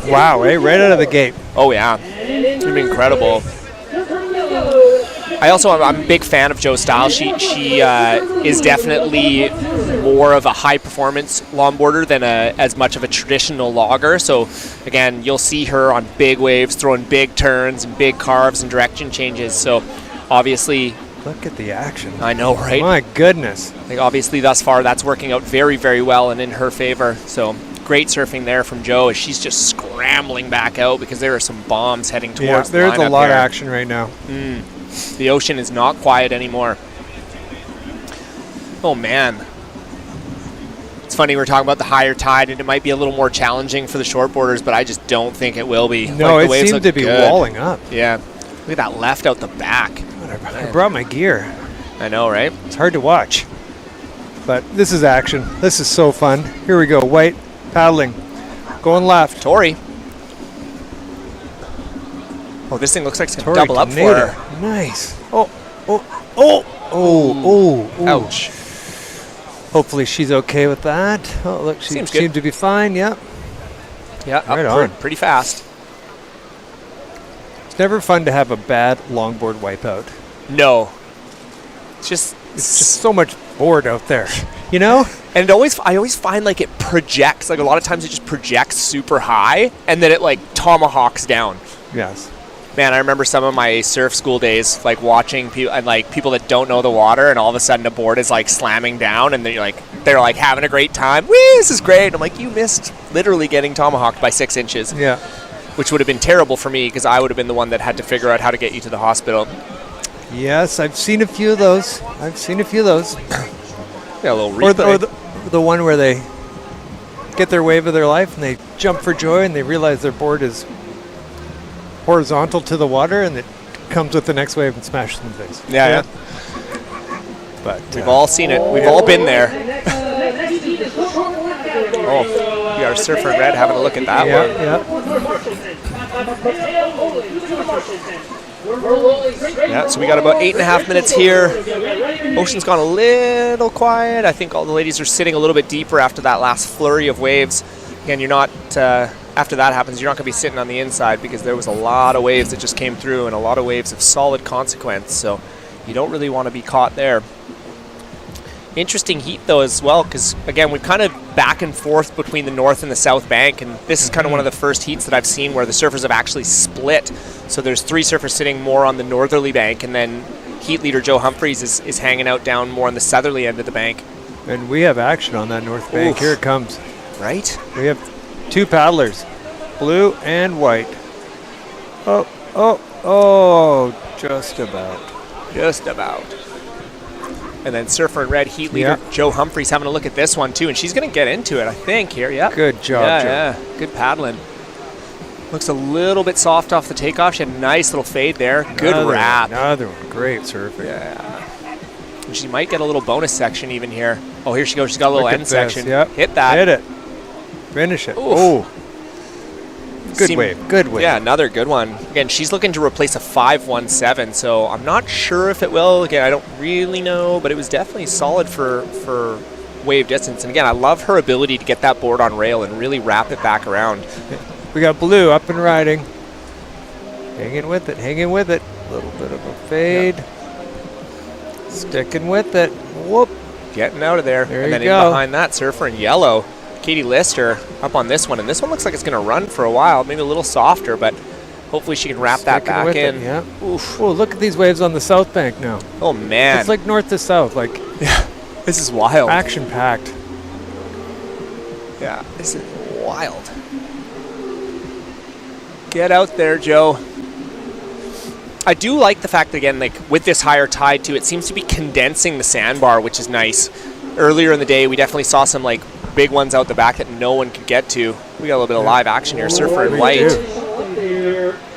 Wow, right out of the gate. Oh yeah, it's been incredible. I'm a big fan of Joe's style. She is definitely more of a high performance longboarder than as much of a traditional logger. So again, you'll see her on big waves, throwing big turns and big carves and direction changes. So obviously, look at the action. I know, right? My goodness. Like obviously, thus far, that's working out very, very well and in her favor. So Great surfing there from Joe as she's just scrambling back out because there are some bombs heading towards the there's a lineup lot of here. action right now. The ocean is not quiet anymore. Oh, man. It's funny, we're talking about the higher tide, and it might be a little more challenging for the shortboarders, but I just don't think it will be. No, the it waves seemed look to be good. walling up. Yeah. Look at that left out the back. I brought my gear. I know, right? It's hard to watch. But this is action. This is so fun. Here we go. White paddling. Going left. Tori. Oh, this thing looks like it's going to Tori double up for tornado. her. Nice. Oh. Ouch. Hopefully she's okay with that. Oh, look, she Seems good. seemed to be fine. Yep. Yeah, Right up on. pretty fast. It's never fun to have a bad longboard wipeout. No. It's just so much board out there, you know? And I always find like it projects, like a lot of times it just projects super high and then it like tomahawks down. Yes. Man, I remember some of my surf school days, like watching people that don't know the water, and all of a sudden a board is like slamming down, and they're like having a great time. Woo, this is great. And I'm like, you missed literally getting tomahawked by 6 inches. Yeah. Which would have been terrible for me because I would have been the one that had to figure out how to get you to the hospital. Yes, I've seen a few of those. Yeah, a little Or replay. the one where they get their wave of their life and they jump for joy and they realize their board is horizontal to the water and it comes with the next wave and smashes them in the face. Yeah. But We've all seen it. We've all been there. Oh, we got our surfer in red having a look at that one. Yeah, so we got about 8.5 minutes here. Ocean's gone a little quiet. I think all the ladies are sitting a little bit deeper after that last flurry of waves. Again, you're not, after that happens, you're not going to be sitting on the inside because there was a lot of waves that just came through and a lot of waves of solid consequence. So you don't really want to be caught there. Interesting heat though as well because again we've kind of back and forth between the north and the south bank, and this is kind of one of the first heats that I've seen where the surfers have actually split. So there's 3 surfers sitting more on the northerly bank, and then heat leader Joe Humphreys is hanging out down more on the southerly end of the bank. And we have action on that north bank. Oof. Here it comes. Right? We have 2 paddlers, blue and white. Just about. Just about. And then surfer in red heat leader Joe Humphreys having a look at this one too, and she's going to get into it, I think, here. Yeah. Good job, Joe. Yeah, good paddling. Looks a little bit soft off the takeoff. She had a nice little fade there. Good wrap. Another one. Great surfing. Yeah. And she might get a little bonus section even here. Oh, here she goes. She's got a little Look at end this. section. Yep. Hit that. Hit it. Finish it. Oof. Oh. Good wave. Good wave. Yeah, another good one. Again, she's looking to replace a 5.17, so I'm not sure if it will. Again, I don't really know, but it was definitely solid for wave distance. And again, I love her ability to get that board on rail and really wrap it back around. We got blue up and riding. Hanging with it. Hanging with it. A little bit of a fade. Yep. Sticking with it. Whoop. Getting out of there. There and you then go. in behind that, surfer in yellow. Katie Lister up on this one, and this one looks like it's going to run for a while, maybe a little softer, but hopefully she can wrap that Sticking back with in. it, yeah. Oof. Oh, look at these waves on the south bank now. Oh, man. It's like north to south, like yeah, this is wild. action packed. Yeah, this is wild. Get out there, Joe. I do like the fact that, again, like with this higher tide too, it seems to be condensing the sandbar, which is nice. Earlier in the day, we definitely saw some like big ones out the back that no one could get to. We got a little bit of live action here. Surfer in white.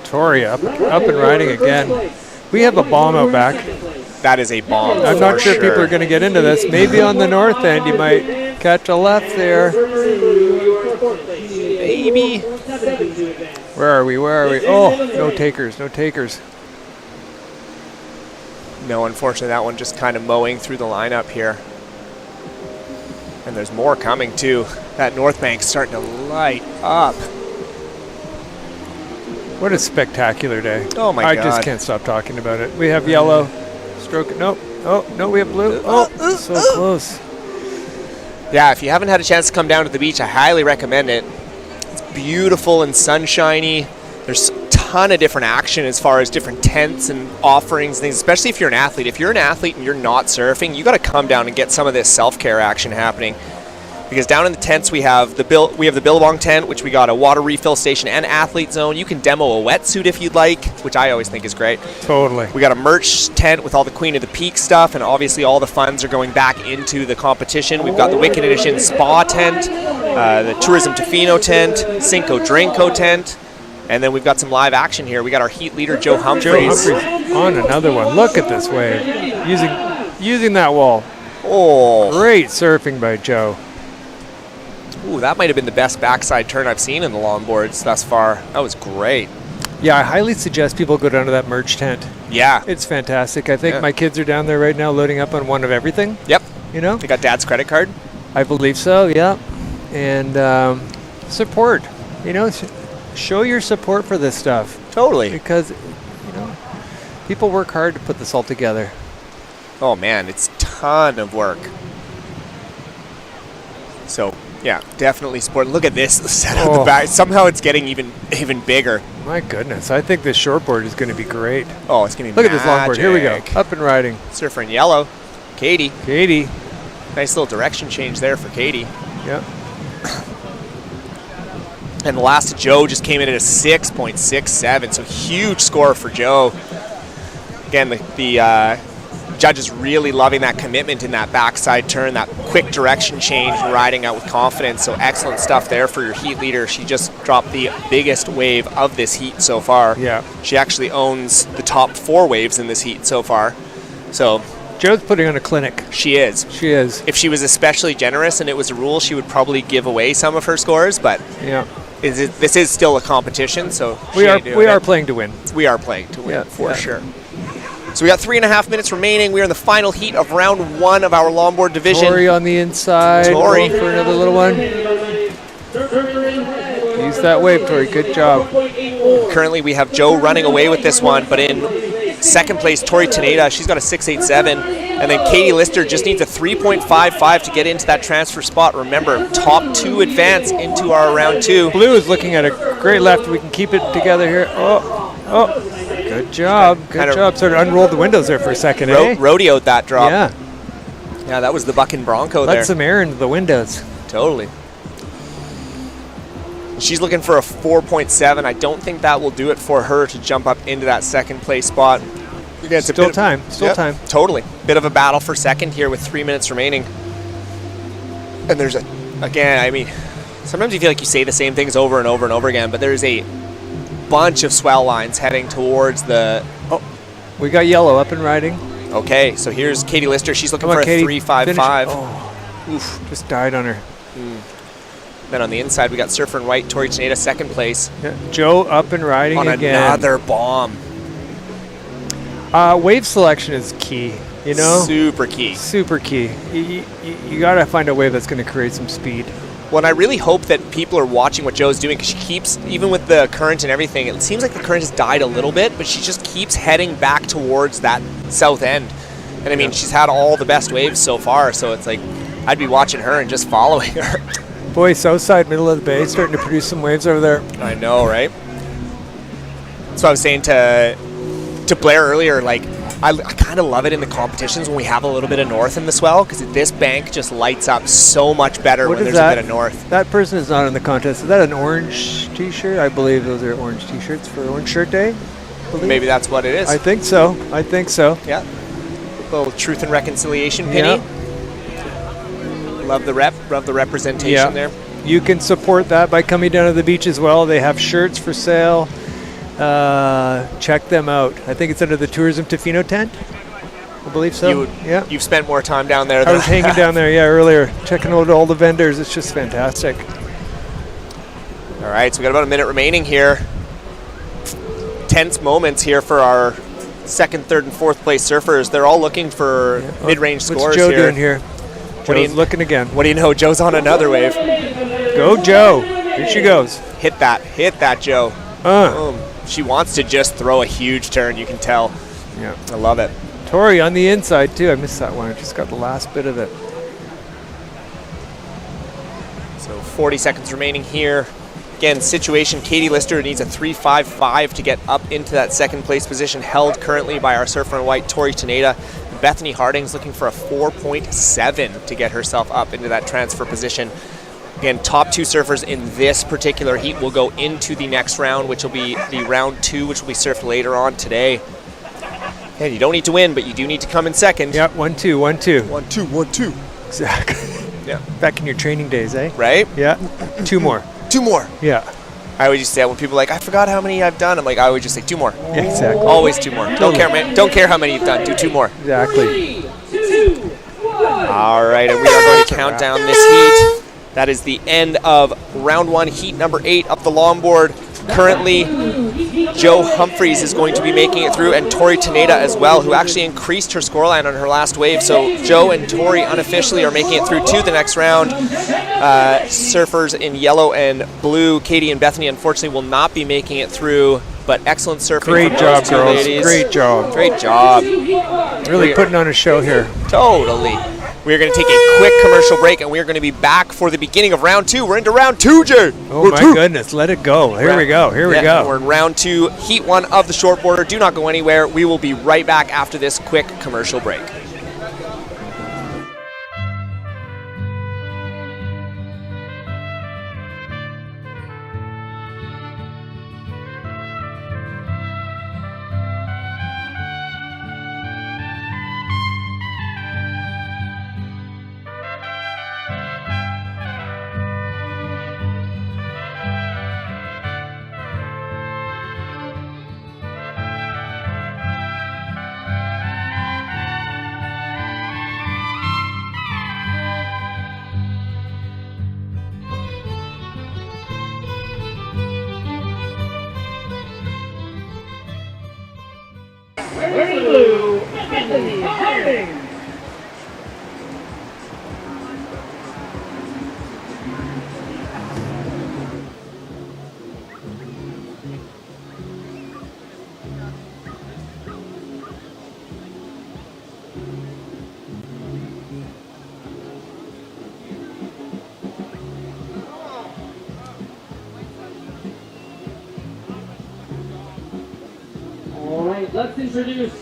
Tori up and riding again. We have a bomb out back. That is a bomb. I'm not sure people are going to get into this. Maybe on the north end you might catch a left there. Maybe. Where are we? Where are we? Oh, no takers. No takers. No, unfortunately, that one just kind of mowing through the lineup here. And there's more coming too. That north bank's starting to light up. What a spectacular day. Oh my God. I just can't stop talking about it. We have yellow. Stroke it. Nope. Oh, no, we have blue. Oh, so close. Yeah, if you haven't had a chance to come down to the beach, I highly recommend it. It's beautiful and sunshiny. There's a ton of different action as far as different tents and offerings and things, especially if you're an athlete. If you're an athlete and you're not surfing, you got to come down and get some of this self-care action happening. Because down in the tents we have the Billabong tent, which we got a water refill station and athlete zone. You can demo a wetsuit if you'd like, which I always think is great. Totally. We got a merch tent with all the Queen of the Peak stuff, and obviously all the funds are going back into the competition. We've got the Wicked Edition spa tent, the Tourism Tofino tent, Cinco Drinko tent, and then we've got some live action here. We got our heat leader, Joe Humphreys. On another one. Look at this wave. Using that wall. Oh. Great surfing by Joe. Ooh, that might have been the best backside turn I've seen in the longboards thus far. That was great. Yeah, I highly suggest people go down to that merch tent. Yeah. It's fantastic. I think my kids are down there right now loading up on one of everything. Yep. You know? They got Dad's credit card? I believe so, yeah. And support. You know, show your support for this stuff. Totally. Because, people work hard to put this all together. Oh, man, it's a ton of work. So, yeah, definitely support. Look at this set on the back. Somehow it's getting even bigger. My goodness, I think this shortboard is going to be great. Oh, it's going to be Look at this longboard. Here we go. Up and riding. Surfer in yellow. Katie. Katie. Nice little direction change there for Katie. Yep. And the last of Joe just came in at a 6.67, so huge score for Joe. Again, the judges really loving that commitment in that backside turn, that quick direction change, and riding out with confidence. So excellent stuff there for your heat leader. She just dropped the biggest wave of this heat so far. Yeah. She actually owns the top 4 waves in this heat so far. So Joe's putting on a clinic. She is. She is. If she was especially generous and it was a rule, she would probably give away some of her scores, but yeah. This is still a competition, so we are playing to win. We are playing to win, for yeah. sure. So we got 3.5 minutes remaining. We're in the final heat of round 1 of our longboard division. Tori on the inside. Tori for another little one. Use that wave, Tori. Good job. Currently, we have Joe running away with this one, but in second place, Tori Taneda, she's got a 6.87, and then Katie Lister just needs a 3.55 to get into that transfer spot. Remember, top 2 advance into our round 2. Blue is looking at a great left. We can keep it together here. Oh. Good job. Good job. Sort of unrolled the windows there for a second, Rodeoed that drop. Yeah. Yeah, that was the Bucking Bronco there. Let some air into the windows. Totally. She's looking for a 4.7. I don't think that will do it for her to jump up into that second place spot. Again, it's Still time. Time. Totally. Bit of a battle for second here with 3 minutes remaining. And there's sometimes you feel like you say the same things over and over and over again, but there's a bunch of swell lines heading towards the... Oh, we got yellow up and riding. Okay, so here's Katie Lister. She's looking for a 3.55. Oh, oof, just died on her. Then on the inside, we got Surfer in White, Tori Taneda, second place. Yeah. Joe up and riding on again. Another bomb. Wave selection is key, you know? Super key. Super key. You got to find a wave that's going to create some speed. Well, and I really hope that people are watching what Joe's doing, because she keeps, even with the current and everything, it seems like the current has died a little bit, but she just keeps heading back towards that south end. And I mean, she's had all the best waves so far, so it's like, I'd be watching her and just following her. Boy, south side, middle of the bay, starting to produce some waves over there. I know, right? That's what I was saying to Blair earlier, like, I kind of love it in the competitions when we have a little bit of north in the swell, because this bank just lights up so much better when there's a bit of north. That person is not in the contest. Is that an orange t-shirt? I believe those are orange t-shirts for Orange Shirt Day. Maybe that's what it is. I think so. Yeah. Little Truth and Reconciliation penny. Yeah. Love the representation there. You can support that by coming down to the beach as well. They have shirts for sale. Check them out. I think it's under the Tourism Tofino tent. I believe so. You've spent more time down there than I was hanging down there, earlier, checking out all the vendors. It's just fantastic. All right, so we got about a minute remaining here. Tense moments here for our second, third, and fourth place surfers. They're all looking for mid-range scores here. What's Joe doing here? Joe's looking again. What do you know? Joe's on another wave. Go, Joe. Here she goes. Hit that, Joe. Boom. She wants to just throw a huge turn, you can tell. Yeah. I love it. Tori on the inside, too. I missed that one. I just got the last bit of it. So 40 seconds remaining here. Again, situation, Katie Lister needs a 3.55 to get up into that second place position, held currently by our Surfer in White, Tori Taneda. Bethany Harding's looking for a 4.7 to get herself up into that transfer position. Again, top 2 surfers in this particular heat will go into the next round, which will be the round 2, which will be surfed later on today. And you don't need to win, but you do need to come in second. Yeah, 1-2, 1-2. 1-2, 1-2. Exactly. Yeah. Back in your training days, eh? Right? Yeah. 2 more. 2 more. Yeah. I always just say that when people are like, I forgot how many I've done. I'm like, I always just say 2 more. Yeah, exactly. Always 2 more. Don't care how many you've done. Do 2 more. Exactly. 3, 2, 1. All right, and we are going to count down this heat. That is the end of round 1, heat number 8 of the longboard. Currently, Joe Humphreys is going to be making it through, and Tori Taneda as well, who actually increased her scoreline on her last wave. So Joe and Tori unofficially are making it through to the next round. Surfers in yellow and blue, Katie and Bethany, unfortunately will not be making it through, but excellent surfing. Great from job, those 2 girls. ladies. Great job. Great job. Really putting on a show here. Totally. We're going to take a quick commercial break, and we're going to be back for the beginning of round 2. We're into round 2, Jay. Oh, my goodness. Let it go. Here we go. Here we go. We're in round 2, heat 1 of the shortboarder. Do not go anywhere. We will be right back after this quick commercial break. Wearing blue, Bethany Harding. All right, let's introduce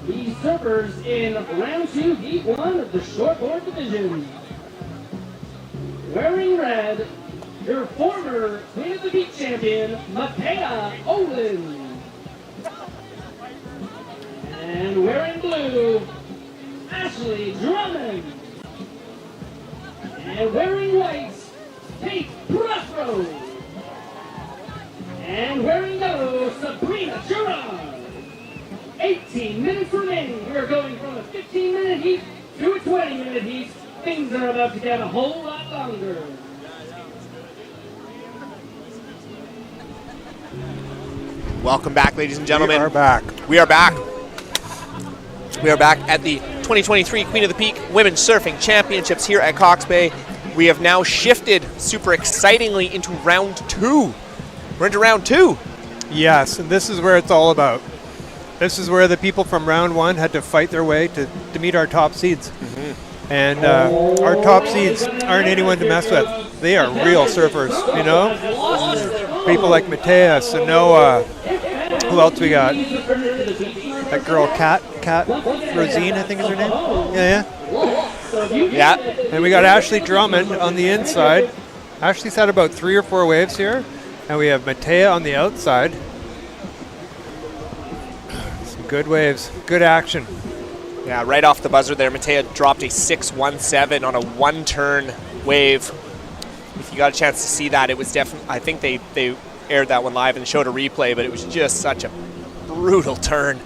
the surfers in round 2, heat 1 of the shortboard division. Wearing red, your former Queen of the Beach champion, Matea Olin. And wearing blue, Ashley Drummond. And wearing white, Kate Prothro. And wearing yellow, Sabrina Gerard. 18 minutes remaining. We're going from a 15-minute heat to a 20-minute heat. Things are about to get a whole lot longer. Welcome back, ladies and gentlemen. We are back. We are back. We are back at the 2023 Queen of the Peak Women's Surfing Championships here at Cox Bay. We have now shifted super excitingly into round 2. We're into round 2. Yes, and this is where it's all about. This is where the people from round 1 had to fight their way to meet our top seeds. Mm-hmm. And our top seeds aren't anyone to mess with. They are real surfers, you know? People like Matea, Sanoa. Who else we got? That girl, Kat Rosine, I think is her name. Yeah. And we got Ashley Drummond on the inside. Ashley's had about 3 or 4 waves here. And we have Matea on the outside. Some good waves, good action. Yeah, right off the buzzer there, Matea dropped a 6.17 on a 1-turn wave. If you got a chance to see that, it was definitely, I think they aired that one live and showed a replay, but it was just such a brutal turn.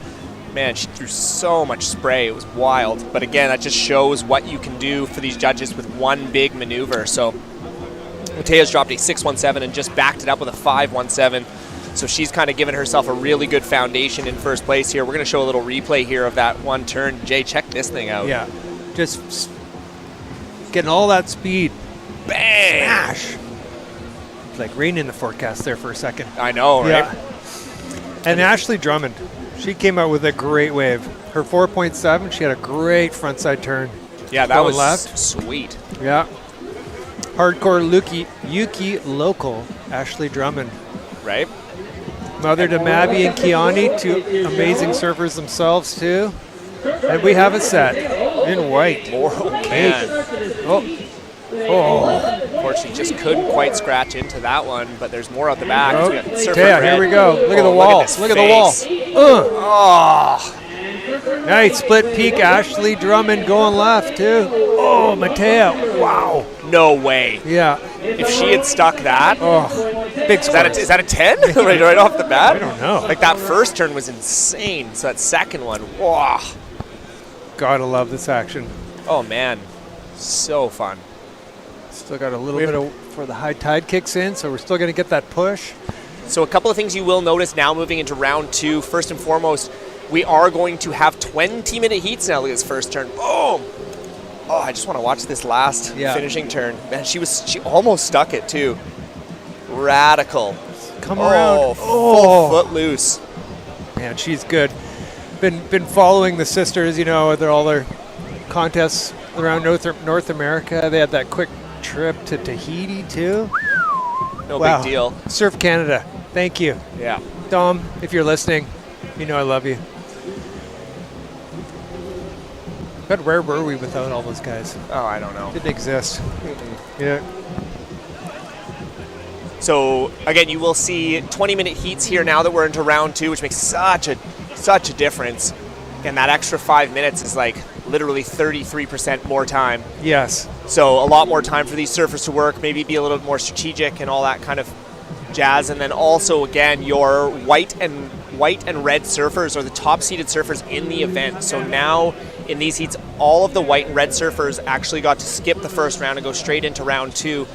Man, she threw so much spray, it was wild. But again, that just shows what you can do for these judges with one big maneuver. So Matea's dropped a 6.17 and just backed it up with a 5.17. So she's kind of given herself a really good foundation in first place here. We're going to show a little replay here of that one turn. Jay, check this thing out. Yeah, just getting all that speed. Bang! Smash! It's like rain in the forecast there for a second. I know, right? Yeah. And Ashley Drummond, she came out with a great wave. Her 4.7, she had a great frontside turn. Yeah, that was left. Sweet. Yeah. Hardcore Yuki local, Ashley Drummond. Right. Mother to Maddie and Kiani, 2 amazing surfers themselves too. And we have it set in white. Oh, man. Oh. Unfortunately, just couldn't quite scratch into that one, but there's more out the back. Oh, We got Surfer yeah, Red. here we go. Look at the Oh, wall. this Look at the wall. face. Oh. Nice split peak. Ashley Drummond going left, too. Oh, Matea. Wow. No way. Yeah. If she had stuck that, big score. Is that a 10? right off the bat? I don't know. Like that first turn was insane. So that second one, wow. Gotta love this action. Oh man, so fun. Still got a little bit of for the high tide kicks in, so we're still gonna get that push. So a couple of things you will notice now moving into round 2. First and foremost, we are going to have 20-minute heats now. Look at this first turn. Boom. Oh, I just want to watch this last finishing turn. Man, she almost stuck it too. Radical. Come around. Full foot loose. Man, she's good. Been following the sisters, you know, with all their contests around North America. They had that quick trip to Tahiti too. No big deal. Surf Canada, thank you. Yeah. Dom, if you're listening, you know I love you. But where were we without all those guys? Oh, I don't know. Didn't exist. Yeah. So again, you will see 20-minute heats here now that we're into round 2, which makes such a difference. And that extra 5 minutes is like literally 33% more time. Yes. So a lot more time for these surfers to work, maybe be a little bit more strategic and all that kind of jazz. And then also, again, your white and red surfers are the top-seeded surfers in the event. So now in these heats, all of the white and red surfers actually got to skip the first round and go straight into round 2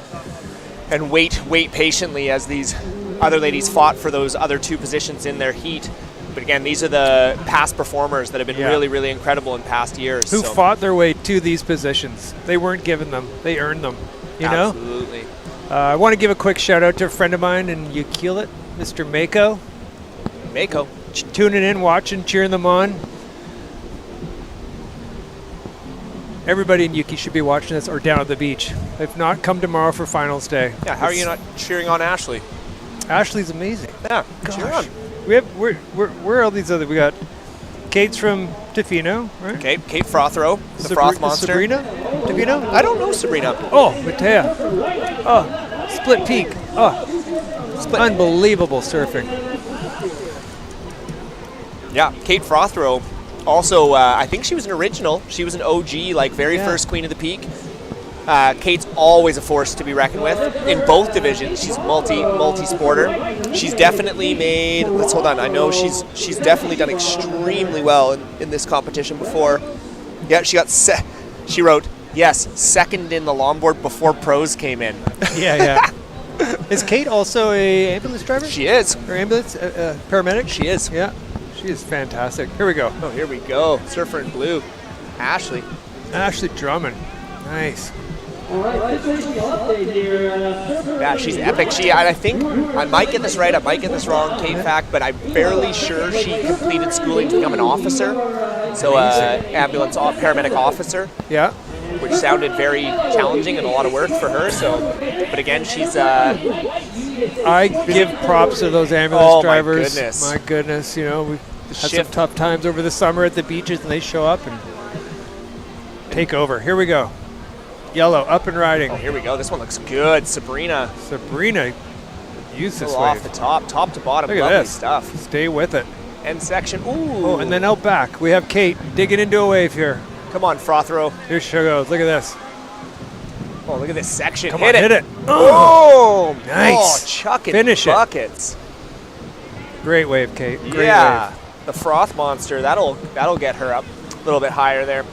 and wait patiently as these other ladies fought for those other 2 positions in their heat. But again, these are the past performers that have been really, really incredible in past years. Who fought their way to these positions. They weren't given them. They earned them, you know? Absolutely. I want to give a quick shout out to a friend of mine in Ukilit, Mr. Mako. Mako. Tuning in, watching, cheering them on. Everybody in Yuki should be watching this or down at the beach. If not, come tomorrow for finals day. Yeah, how are you not cheering on Ashley? Ashley's amazing. Yeah, cheer on. Where are all these other? We got Kate's from Tofino, right? Okay, Kate Frothrow, the Froth Monster. Sabrina Tofino? I don't know Sabrina. Oh, Matea. Oh, split peak. Oh, unbelievable surfing. Yeah, Kate Frothrow. Also, I think she was an original. She was an OG, like very first Queen of the Peak. Kate's always a force to be reckoned with in both divisions. She's multi-sporter. She's definitely made. Let's hold on. I know she's definitely done extremely well in this competition before. Yeah, she got she wrote second in the longboard before pros came in. Yeah. Is Kate also a ambulance driver? She is. Or ambulance paramedic? She is. Yeah. She is fantastic. Here we go. Oh, here we go. Surfer in blue. Ashley Drummond. Nice. All right, situational update here. Yeah, she's epic. I think, I might get this right, I might get this wrong, Kate fact, but I'm fairly sure she completed schooling to become an officer. So, ambulance paramedic officer. Yeah. Which sounded very challenging and a lot of work for her. So, but again, she's. I give props to those ambulance drivers. My goodness, you know, we've had some tough times over the summer at the beaches, and they show up and take over. Here we go. Yellow, up and riding. Oh, here we go. This one looks good. Sabrina, use this off wave. the top to bottom. Look at Lovely this stuff. Stay with it. End section. Ooh. Oh, and then out back, we have Kate digging into a wave here. Come on, Frothrow. Here she goes. Look at this. Oh, look at this section. Come on, hit it. Oh, nice. Oh, chucking Finish buckets. Great wave, Kate. Great wave. wave. The Froth Monster. That'll get her up a little bit higher there.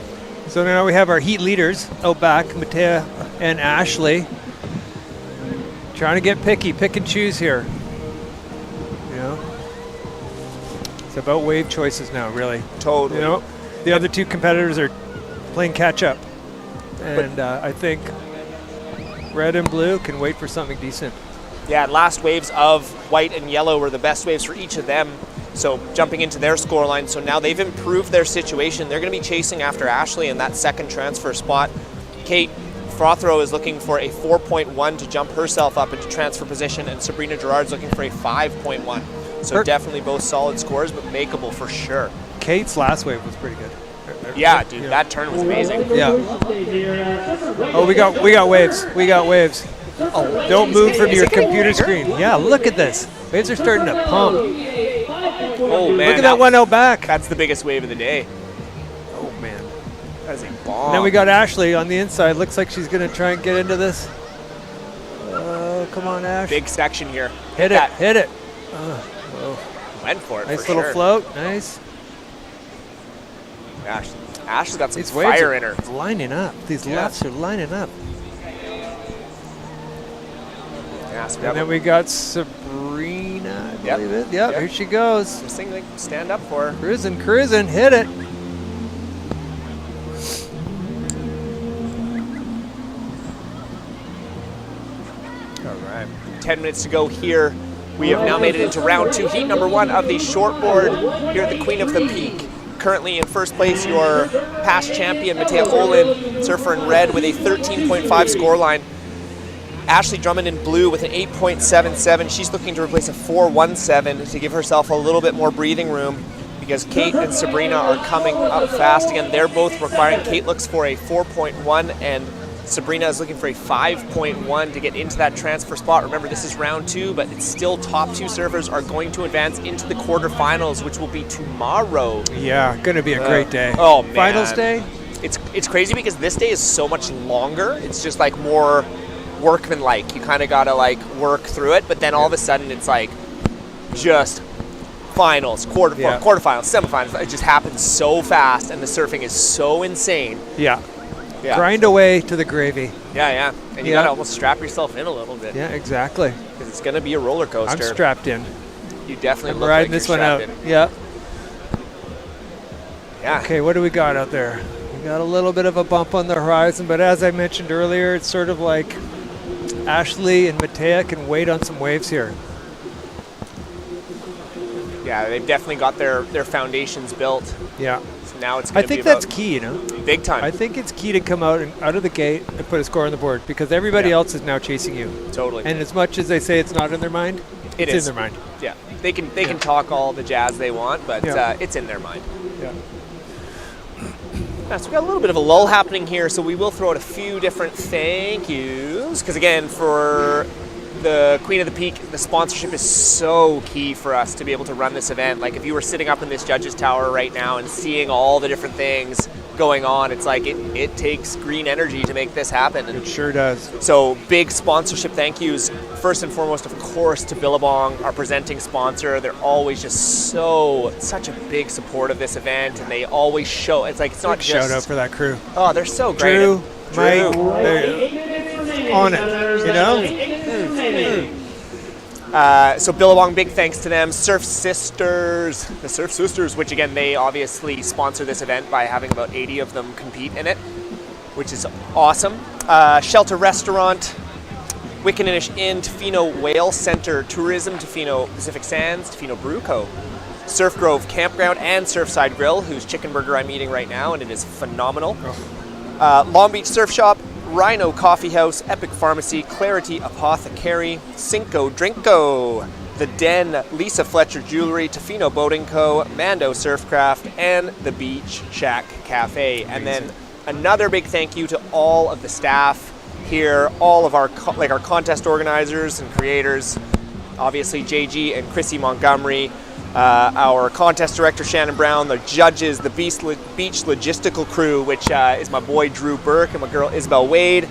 So now we have our heat leaders out back, Matea and Ashley. Trying to get pick and choose here. You know, it's about wave choices now, really. Totally. You know, the other 2 competitors are playing catch up, and I think red and blue can wait for something decent. Yeah, last waves of white and yellow were the best waves for each of them. So jumping into their scoreline, so now they've improved their situation. They're going to be chasing after Ashley in that second transfer spot. Kate Frothrow is looking for a 4.1 to jump herself up into transfer position, and Sabrina Gerard's looking for a 5.1. So definitely both solid scores, but makeable for sure. Kate's last wave was pretty good. Yeah, dude, that turn was amazing. Yeah. Oh, we got waves. We got waves. Oh, don't move from your computer screen. Yeah, look at this. Waves are starting to pump. Oh, man. Look at that one out back. That's the biggest wave of the day. Oh, man. That is a bomb. And then we got Ashley on the inside. Looks like she's going to try and get into this. Oh, come on, Ash. Big section here. Hit it. Hit it. Went for it. Nice for little sure. float. Nice. Ash has got some These waves fire are in her. lining up. These lefts are lining up. Yeah, so And then we got Sabrina, I believe it. Yep, here she goes. This thing, like, stand up for her. Cruising, cruising. Hit it. All right. 10 minutes to go here. We have now made it into round 2, heat number 1 of the shortboard here at the Queen of the Peak. Currently in first place, your past champion, Matea Olin, surfer in red with a 13.5 scoreline. Ashley Drummond in blue with an 8.77. She's looking to replace a 4.17 to give herself a little bit more breathing room because Kate and Sabrina are coming up fast again. They're both requiring, Kate looks for a 4.1 and Sabrina is looking for a 5.1 to get into that transfer spot. Remember, this is round 2, but it's still top 2 surfers are going to advance into the quarterfinals, which will be tomorrow. Yeah, going to be a great day. Oh, man. Finals day? It's crazy because this day is so much longer. It's just like more workman-like. You kind of got to like work through it, but then all of a sudden it's like just finals, quarterfinals, semifinals. It just happens so fast, and the surfing is so insane. Yeah. Yeah. Grind away to the gravy. Yeah. And you got to almost strap yourself in a little bit. Yeah, exactly. Because it's going to be a roller coaster. I'm strapped in. You definitely I'm look riding like this you're one out. strapped in. Yeah. Yeah. Okay, what do we got out there? We got a little bit of a bump on the horizon, but as I mentioned earlier, it's sort of like Ashley and Matea can wait on some waves here. Yeah, they've definitely got their foundations built. Yeah. So now it's going I to be think that's key, you know? Big time. I think it's key to come out of the gate and put a score on the board because everybody else is now chasing you. Totally. And as much as they say it's not in their mind, It it's is. in their mind. Yeah. They can talk all the jazz they want, but it's in their mind. Yeah. So we got a little bit of a lull happening here, so we will throw out a few different thank yous. Because again, for the Queen of the Peak, the sponsorship is so key for us to be able to run this event. Like if you were sitting up in this judges tower right now and seeing all the different things going on, it's like it takes green energy to make this happen. And it sure does. So big sponsorship thank yous. First and foremost, of course, to Billabong, our presenting sponsor. They're always just such a big support of this event, and they always show. It's like it's not Big just shout out for that crew. Oh, they're so great. Drew, Mike, they're on it, you know? So Billabong, big thanks to them. The Surf Sisters, which again, they obviously sponsor this event by having about 80 of them compete in it, which is awesome. Shelter Restaurant, Wickeninish Inn, Tofino Whale Center, Tourism, Tofino Pacific Sands, Tofino Brew Co., Surf Grove Campground, and Surfside Grill, whose chicken burger I'm eating right now, and it is phenomenal. Long Beach Surf Shop, Rhino Coffee House, Epic Pharmacy, Clarity Apothecary, Cinco Drinko, The Den, Lisa Fletcher Jewelry, Tofino Boating Co., Mando Surfcraft, and the Beach Shack Cafe. And then another big thank you to all of the staff here, all of our contest organizers and creators, obviously JG and Chrissy Montgomery, our contest director Shannon Brown, the judges, the Beach Logistical crew, which is my boy Drew Burke and my girl Isabel Wade.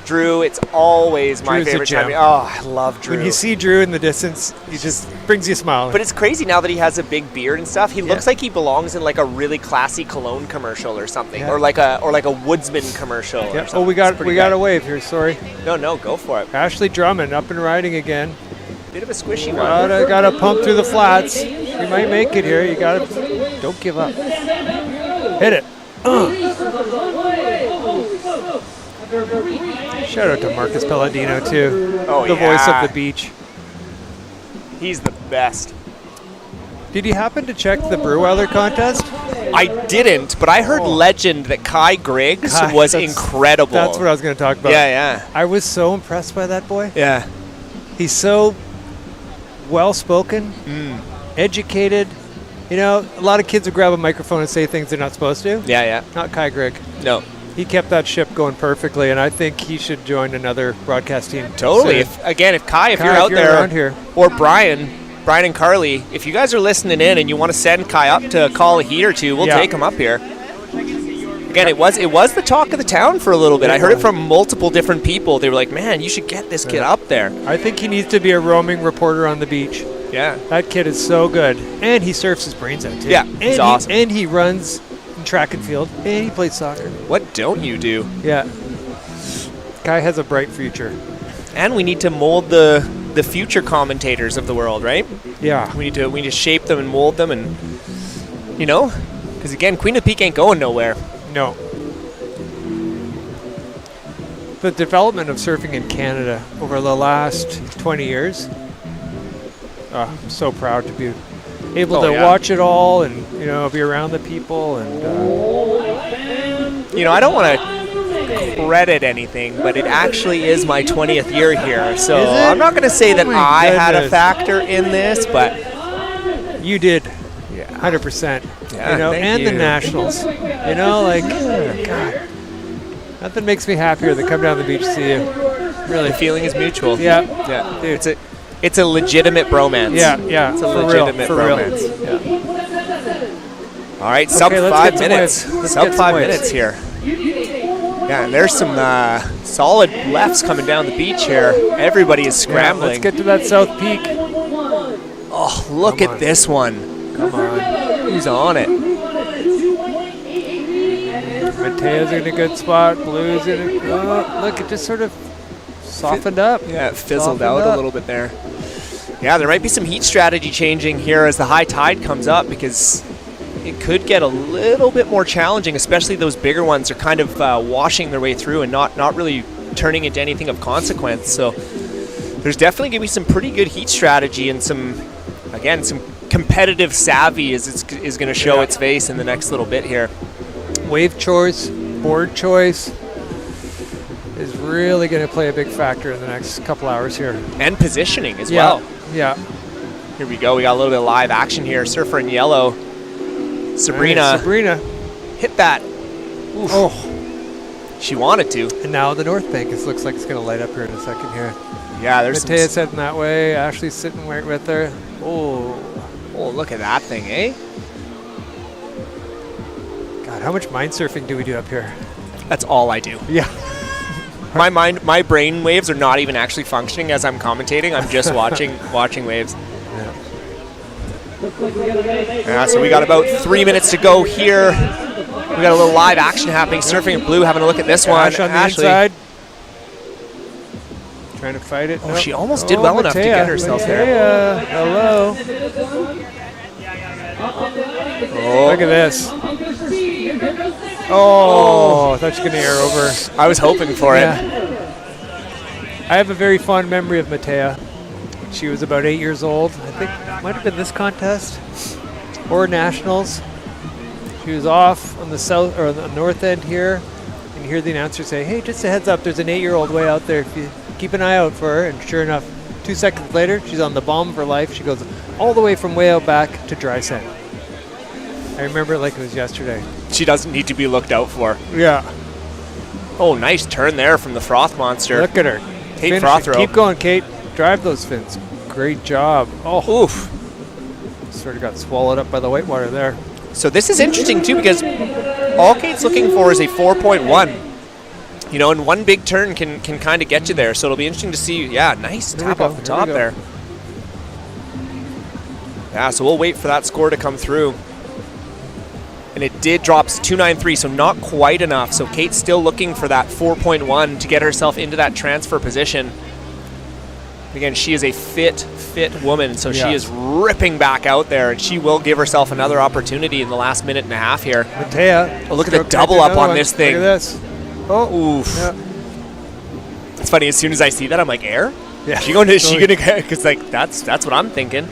Drew, it's always my favorite time. Oh, I love Drew. When you see Drew in the distance, he just brings you a smile. But it's crazy now that he has a big beard and stuff. He looks like he belongs in like a really classy cologne commercial or something, or like a Woodsman commercial. Or something. Oh, we got a wave here. Sorry. No, go for it. Ashley Drummond up and riding again. Bit of a squishy one. Gotta pump through the flats. You might make it here. Don't give up. Hit it. Shout out to Marcus Palladino too. Oh, the voice of the beach. He's the best. Did you happen to check the Breweiler contest? I didn't, but I heard legend that Kai Griggs was incredible. That's what I was going to talk about. Yeah. I was so impressed by that boy. Yeah. He's so well-spoken, educated, You know, a lot of kids will grab a microphone and say things they're not supposed to. Yeah, yeah. Not Kai Grigg. No. He kept that ship going perfectly, and I think he should join another broadcast team. Totally. soon. If Kai, if you're Kai, out if you're there, around here. or Brian and Carly, if you guys are listening in and you want to send Kai up to call a heat or two, we'll take him up here. Again, it was the talk of the town for a little bit. I heard it from multiple different people. They were like, man, you should get this kid up there. I think he needs to be a roaming reporter on the beach. Yeah. That kid is so good. And he surfs his brains out, too. Yeah, and he's awesome. And he runs in track and field, and he plays soccer. What don't you do? Yeah. Kai has a bright future. And we need to mold the future commentators of the world, right? Yeah. We need to shape them and mold them, and because again, Queen of the Peak ain't going nowhere. No. The development of surfing in Canada over the last 20 years, I'm so proud to be able to watch it all and, be around the people. And I don't want to credit anything, but it actually is my 20th year here. So I'm not going to say that I had a factor in this, but you did. 100%. Yeah, and the Nationals. God. Nothing makes me happier than come down the beach to see you. Really, the feeling is mutual. Yeah. Yeah. Dude, it's a legitimate bromance. Yeah. It's a legitimate bromance. Yeah. All right, sub 5 minutes. Sub 5 minutes here. Yeah, and there's some solid lefts coming down the beach here. Everybody is scrambling. Let's get to that South Peak. Oh, look at this one. Come on. Who's on it? Matea's in a good spot. Blue's in a look, it just sort of softened up. Yeah, it fizzled out a little bit there. Yeah, there might be some heat strategy changing here as the high tide comes up, because it could get a little bit more challenging, especially those bigger ones are kind of washing their way through and not really turning into anything of consequence. So there's definitely going to be some pretty good heat strategy and some competitive savvy is going to show its face in the next little bit here. Wave choice, board choice is really going to play a big factor in the next couple hours here. And positioning as well. Yeah. Here we go. We got a little bit of live action here. Surfer in yellow. Sabrina hit that. Oof. Oh. She wanted to. And now the North Bank, it looks like it's going to light up here in a second here. Yeah, there's Matea's heading that way. Ashley's sitting right with her. Oh, look at that thing, eh? God, how much mind surfing do we do up here? That's all I do. Yeah. My brain waves are not even actually functioning as I'm commentating. I'm just watching waves. Yeah, so we got about 3 minutes to go here. We got a little live action happening. Surfing in blue, having a look at this one. Ash on the Ashley. inside. Trying to fight it. Oh, she almost did well enough to get herself there. Hello. Look at this. Oh, I thought she was going to air over. I was hoping for it. I have a very fond memory of Matea. She was about 8 years old. I think it might have been this contest or Nationals. She was off on the south or the north end here, and you hear the announcer say, "Hey, just a heads up, there's an 8-year-old way out there. If you keep an eye out for her." And sure enough, 2 seconds later, she's on the bomb for life. She goes all the way from way out back to dry sand. I remember it like it was yesterday. She doesn't need to be looked out for. Yeah. Oh, nice turn there from the Froth Monster. Look at her. Kate Frothrow. Keep going, Kate. Drive those fins. Great job. Oh. Oof. Sort of got swallowed up by the whitewater there. So this is interesting, too, because all Kate's looking for is a 4.1. And one big turn can kind of get you there. So it'll be interesting to see. Yeah, nice tap off the top there. Yeah, so we'll wait for that score to come through. And it did drop 293, so not quite enough. So Kate's still looking for that 4.1 to get herself into that transfer position. Again, she is a fit woman, so she is ripping back out there, and she will give herself another opportunity in the last minute and a half here. Matea. Oh, look at the double up on this thing. Look at this. Oh, oof. Yeah. It's funny, as soon as I see that, I'm like, air? Yeah. Is she gonna get, because like that's what I'm thinking.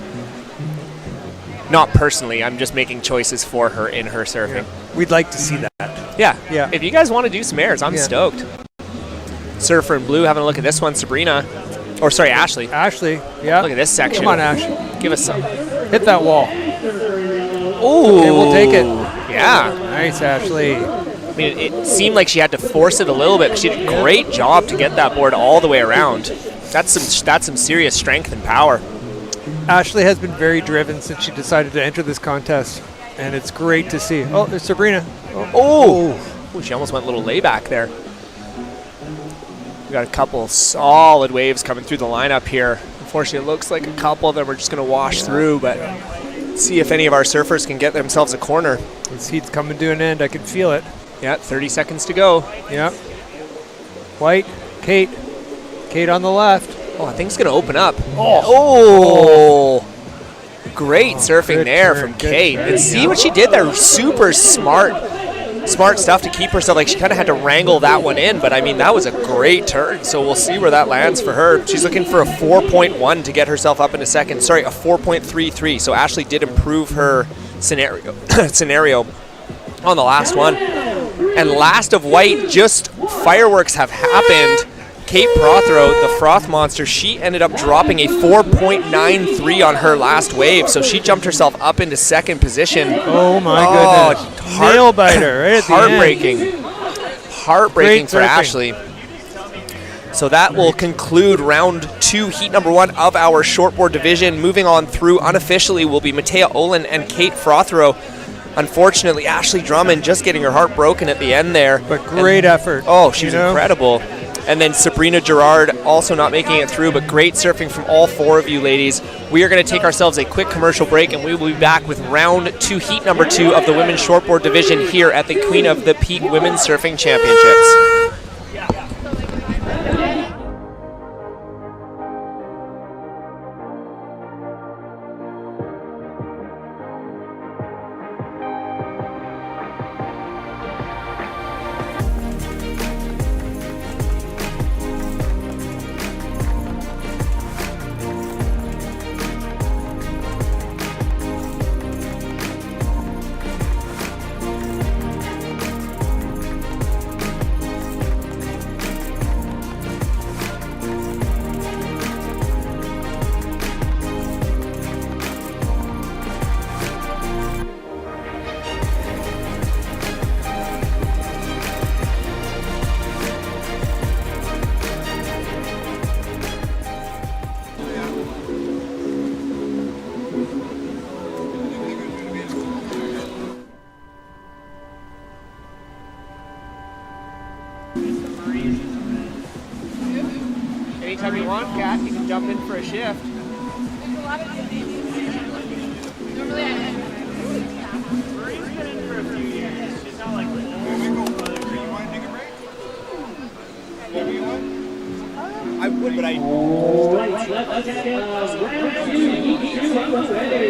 Not personally, I'm just making choices for her in her surfing. Yeah. We'd like to see that. Yeah. Yeah. If you guys want to do some airs, I'm stoked. Surfer in blue, having a look at this one, Sabrina. Or sorry, Ashley. Ashley, yeah. Look at this section. Come on, Ash. Give us some. Hit that wall. Ooh. Okay, we'll take it. Yeah. Nice, Ashley. I mean, it seemed like she had to force it a little bit, but she did a great job to get that board all the way around. That's some serious strength and power. Ashley has been very driven since she decided to enter this contest, and it's great to see. Oh, there's Sabrina. Oh, she almost went a little layback there. We got a couple solid waves coming through the lineup here. Unfortunately, it looks like a couple of them are just going to wash through, but see if any of our surfers can get themselves a corner. This heat's coming to an end. I can feel it. Yeah, 30 seconds to go. Yeah. White, Kate. Kate on the left. Oh, I think it's going to open up. Oh. Great surfing there from Kate. And see what she did there. Super smart stuff to keep herself. Like, she kind of had to wrangle that one in, but I mean, that was a great turn. So we'll see where that lands for her. She's looking for a 4.1 to get herself up into second. Sorry, a 4.33. So Ashley did improve her scenario on the last one. And last of white, just fireworks have happened. Kate Prothero, the froth monster, she ended up dropping a 4.93 on her last wave, so she jumped herself up into second position. Oh my goodness. Nail biter right at the end. Heartbreaking for Ashley. So that will conclude round 2, heat number 1 of our shortboard division. Moving on through unofficially will be Matea Olin and Kate Prothero. Unfortunately, Ashley Drummond just getting her heart broken at the end there. But great effort. Oh, she was incredible. And then Sabrina Gerard also not making it through, but great surfing from all 4 of you ladies. We are going to take ourselves a quick commercial break, and we will be back with round 2, heat number 2 of the women's shortboard division here at the Queen of the Peak Women's Surfing Championships. Anytime you want, Kat, you can jump in for a shift. I would, but I... Let's get round 2 underway.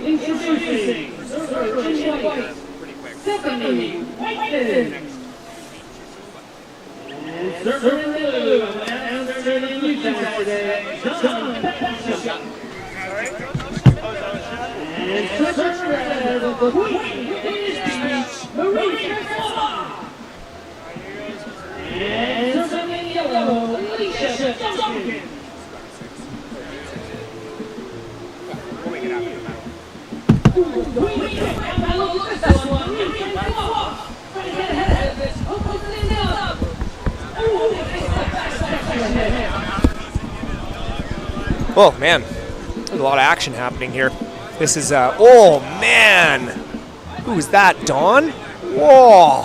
Introducing surfer in white, Stephanie Whiteman. And surfer in blue, and surfer in blue today, John Baptista. And surfer in red, the Queen of Beach, Maria Flora. And surfer in yellow, Alicia Duncan. Oh man, there's a lot of action happening here. This is, oh man! Who is that, Dawn? Whoa!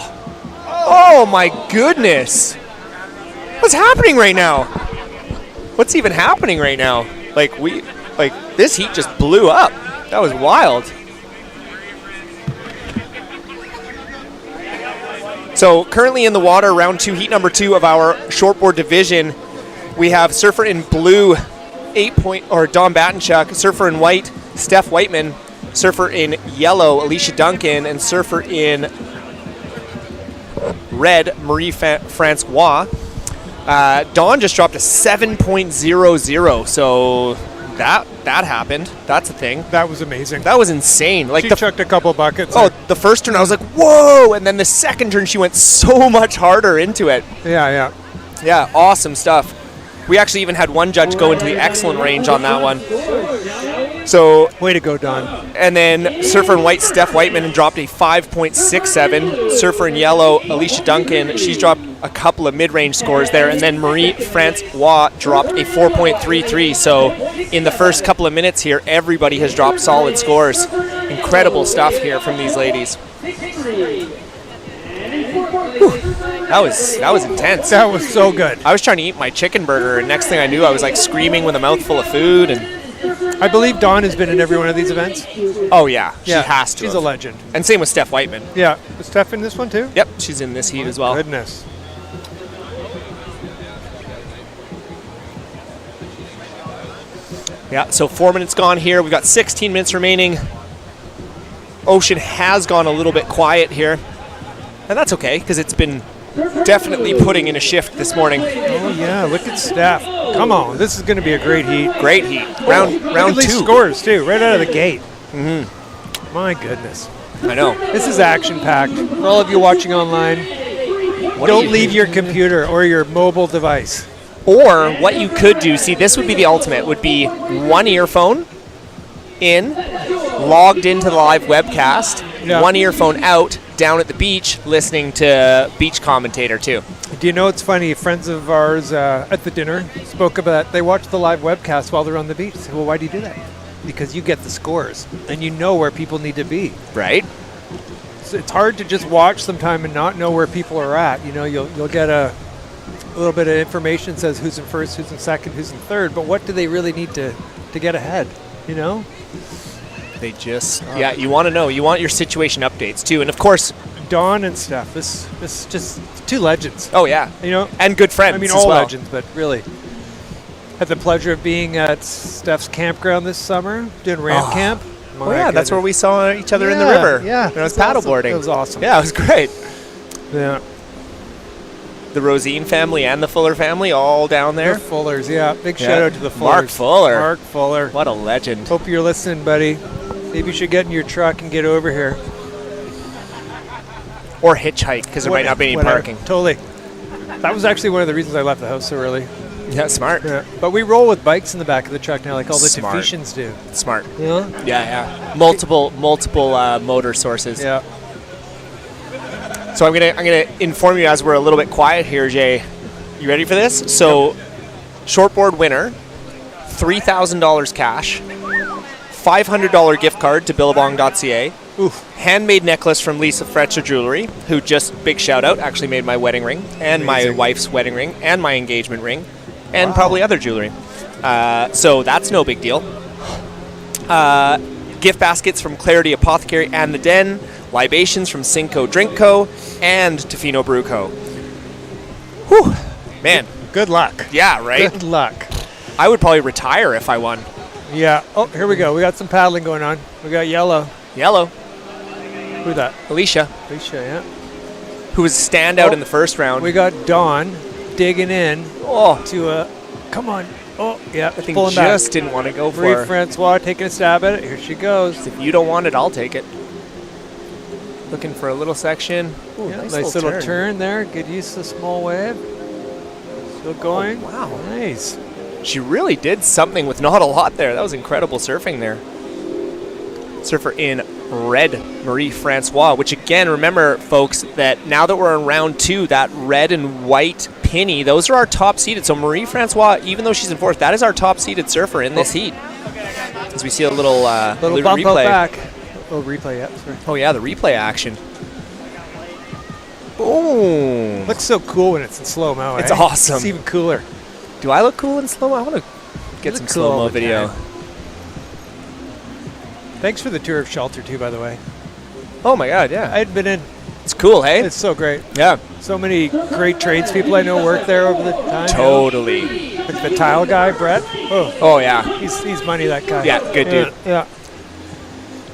Oh my goodness! What's happening right now? What's even happening right now? Like, this heat just blew up. That was wild. So currently in the water, round 2, heat number 2 of our shortboard division, we have surfer in blue, Don Batenchuk, surfer in white, Steph Whiteman, surfer in yellow, Alicia Duncan, and surfer in red, Marie Francois. Dawn just dropped a 7.00, so that happened. That's a thing. That was amazing. That was insane. Like, she chucked a couple buckets. Oh, the first turn I was like, whoa! And then the second turn she went so much harder into it. Yeah. Yeah, awesome stuff. We actually even had one judge go into the excellent range on that one. So way to go, Don. And then surfer in white, Steph Whiteman, dropped a 5.67. Surfer in yellow, Alicia Duncan, she's dropped a couple of mid-range scores there. And then Marie Francois dropped a 4.33. So in the first couple of minutes here, everybody has dropped solid scores. Incredible stuff here from these ladies. That was intense. That was so good. I was trying to eat my chicken burger, and next thing I knew, I was like screaming with a mouthful of food. And I believe Dawn has been in every one of these events. Oh yeah, she has to. She's a legend. And same with Steph Whiteman. Yeah, is Steph in this one too? Yep, she's in this heat as well. Goodness. Yeah, so 4 minutes gone here. We've got 16 minutes remaining. Ocean has gone a little bit quiet here. And that's okay, because it's been definitely putting in a shift this morning. Oh yeah, look at Steph. Come on, this is going to be a great heat. Great heat. Round look at these 2. Scores too, right out of the gate. Mm-hmm. My goodness. I know. This is action-packed. For all of you watching online, don't leave your computer or your mobile device. Or what you could do, see, this would be the ultimate, would be one earphone in, logged into the live webcast, one earphone out, down at the beach, listening to beach commentator too. Do you know it's funny? Friends of ours at the dinner spoke about they watch the live webcast while they're on the beach. I said, well, why do you do that? Because you get the scores and you know where people need to be. Right. So it's hard to just watch sometime and not know where people are at. You know, you'll get a little bit of information that says who's in first, who's in second, who's in third, but what do they really need to get ahead? You know? They just, you want to know. You want your situation updates too. And of course, Dawn and Steph, this is just two legends. Oh yeah. You know? And good friends. I mean, as all well. legends, but really. Had the pleasure of being at Steph's campground this summer, doing ramp camp. Oh yeah, that's where we saw each other in the river. Yeah. When I was paddleboarding. It was awesome. Yeah, it was great. Yeah. The Rosine family and the Fuller family all down there. The Fullers, yeah. Big shout out to the Fullers. Mark Fuller. Mark Fuller. What a legend. Hope you're listening, buddy. Maybe you should get in your truck and get over here. Or hitchhike, because there might not be any parking. Totally. That was actually one of the reasons I left the house so early. Yeah, smart. Yeah. But we roll with bikes in the back of the truck now, like all the Smart. Tahitians do. Smart. Yeah? Yeah. Multiple motor sources. Yeah. So I'm gonna inform you as we're a little bit quiet here, Jay. You ready for this? So, shortboard winner, $3,000 cash, $500 gift card to billabong.ca. Handmade necklace from Lisa Fretcher Jewelry, who just, big shout out, actually made my wedding ring and my wife's wedding ring and my engagement ring and probably other jewelry. So that's no big deal. Gift baskets from Clarity Apothecary and The Den, libations from Cinco Drink Co. and Tofino Brew Co. Whew, man. Good luck. Yeah, right? Good luck. I would probably retire if I won. Yeah. Oh, here we go. We got some paddling going on. We got Yellow. Yellow. Who's that? Alicia. Alicia, yeah. Who was standout in the first round. We got Dawn digging in to a... Come on. Oh, yeah. I think pulling just back. didn't want to go for Marie it. Francois taking a stab at it. Here she goes. If you don't want it, I'll take it. Looking for a little section. Ooh, Yeah, nice little turn there. Good use of the small wave. Still going. Oh, wow. Nice. She really did something with not a lot there. That was incredible surfing there. Surfer in red, Marie Francois, which again, remember, folks, that now that we're in round 2, that red and white penny, those are our top seeded. So Marie Francois, even though she's in 4th, that is our top seeded surfer in this heat. As we see a little bump replay. out back. Oh, replay, yeah. Sorry. Oh yeah, the replay action. Boom. Looks so cool when it's in slow-mo, It's eh? awesome. It's even cooler. Do I look cool in slow-mo? I want to get some look cool all slow-mo the video. time. Thanks for the tour of Shelter, too, by the way. Oh my god, yeah. I had been in. It's cool, hey? It's so great. Yeah. So many great tradespeople I know work there over the time. Totally. Like the tile guy, Brett. Oh yeah. He's money, that guy. Yeah, good dude. Yeah.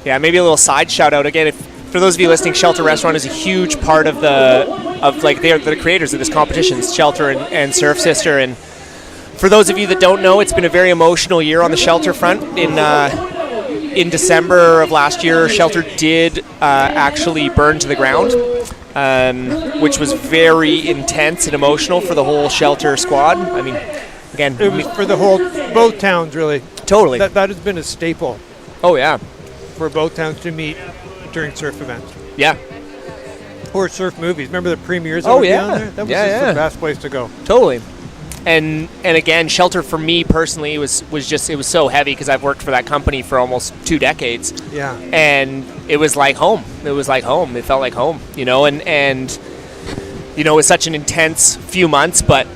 Yeah, maybe a little side shout out again. For those of you listening, Shelter Restaurant is a huge part of they're the creators of this competition, Shelter and Surf Sister. And for those of you that don't know, it's been a very emotional year on the Shelter front. In December of last year, Shelter did actually burn to the ground, which was very intense and emotional for the whole Shelter squad. I mean, again, It was for the whole, both towns really. totally. That has been a staple Oh yeah, for both towns to meet during surf events. yeah, Or surf movies. Remember the premieres? Oh, that would be yeah. on there? That was Yeah, just yeah. the best place to go. totally. And again, Shelter for me personally was just, it was so heavy because I've worked for that company for almost 2 decades. Yeah. And it was like home. It was like home. It felt like home, you know, and you know, it was such an intense few months, but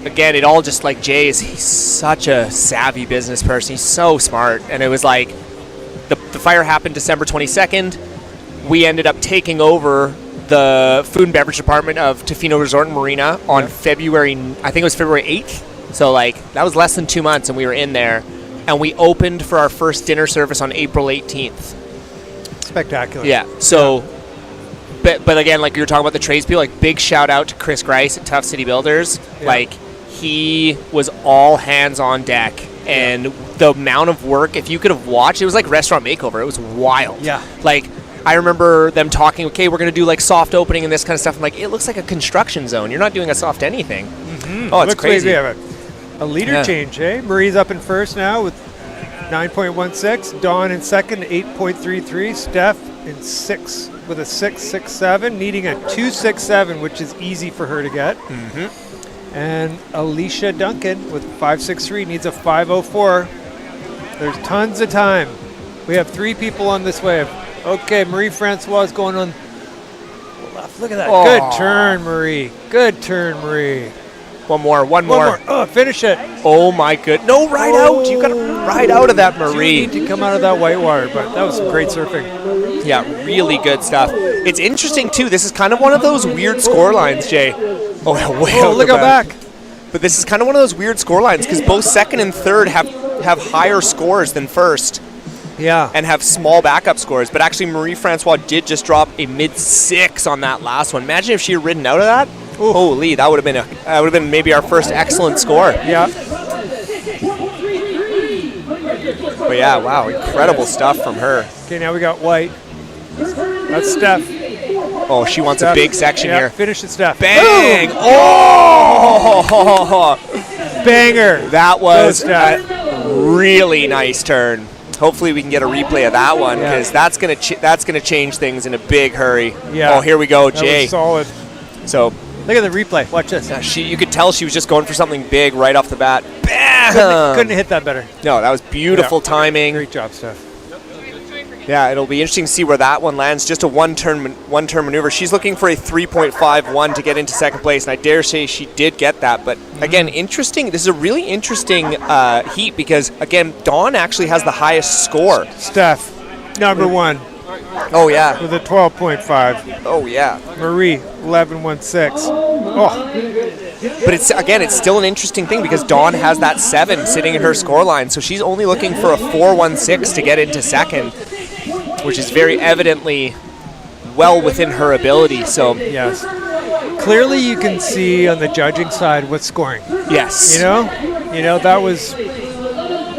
again, it all just like he's such a savvy business person. He's so smart. And it was like the fire happened December 22nd. We ended up taking over the food and beverage department of Tofino Resort and Marina on February 8th. So like that was less than 2 months and we were in there, and we opened for our first dinner service on April 18th. Spectacular. Yeah. So, but again, like you were talking about the tradespeople, like big shout out to Chris Grice at Tough City Builders. Yeah. Like he was all hands on deck, and the amount of work, if you could have watched, it was like restaurant makeover. It was wild. Yeah. Like I remember them talking, okay, we're going to do like soft opening and this kind of stuff. I'm like, it looks like a construction zone. You're not doing a soft anything. Mm-hmm. Oh, it's Looks crazy. like we have a leader change, eh? Marie's up in first now with 9.16. Dawn in second, 8.33. Steph in sixth with a 6.67, needing a 2.67, which is easy for her to get. Mm-hmm. And Alicia Duncan with 5.63 needs a 5.04. There's tons of time. We have 3 people on this wave. Okay, Marie Francois is going on the left. Look at that. Oh. Good turn, Marie. Good turn, Marie. One more. Oh, finish it. Oh my good. No, ride out. You got to ride out of that, Marie. You need to come out of that whitewater, but that was some great surfing. Yeah, really good stuff. It's interesting too. This is kind of one of those weird score lines, Jay. Oh, way out look the out back. But this is kind of one of those weird score lines because both second and third have higher scores than first. Yeah. And have small backup scores. But actually, Marie Francois did just drop a mid-6 on that last one. Imagine if she had ridden out of that. Ooh. Holy, that would have been maybe our first excellent score. Yeah. But yeah, wow, incredible stuff from her. Okay, now we got white. That's Steph. Oh, she wants Steph. a big section Yeah, here. finish it, Steph. Bang! Boom! Oh! Banger. That was Go, a Steph. really nice turn. Hopefully we can get a replay of that one because Yeah. that's gonna change things in a big hurry. Yeah. Oh, here we go, That Jay. was solid. So Look at the replay. Watch this. you could tell she was just going for something big right off the bat. Bam! Couldn't hit that better. No, that was beautiful Yeah. timing. Great job, Steph. Yeah, it'll be interesting to see where that one lands. Just a one-turn maneuver. She's looking for a 3.51 to get into second place, and I dare say she did get that. But again, interesting. This is a really interesting heat because again, Dawn actually has the highest score. Steph, number 1 Oh yeah. with a 12.5. Oh yeah. Marie, 11.16. Oh, But it's still an interesting thing because Dawn has that 7 sitting in her score line, so she's only looking for a 4.16 to get into second, which is very evidently well within her ability. So yes. Clearly you can see on the judging side what's scoring. yes, You know, that was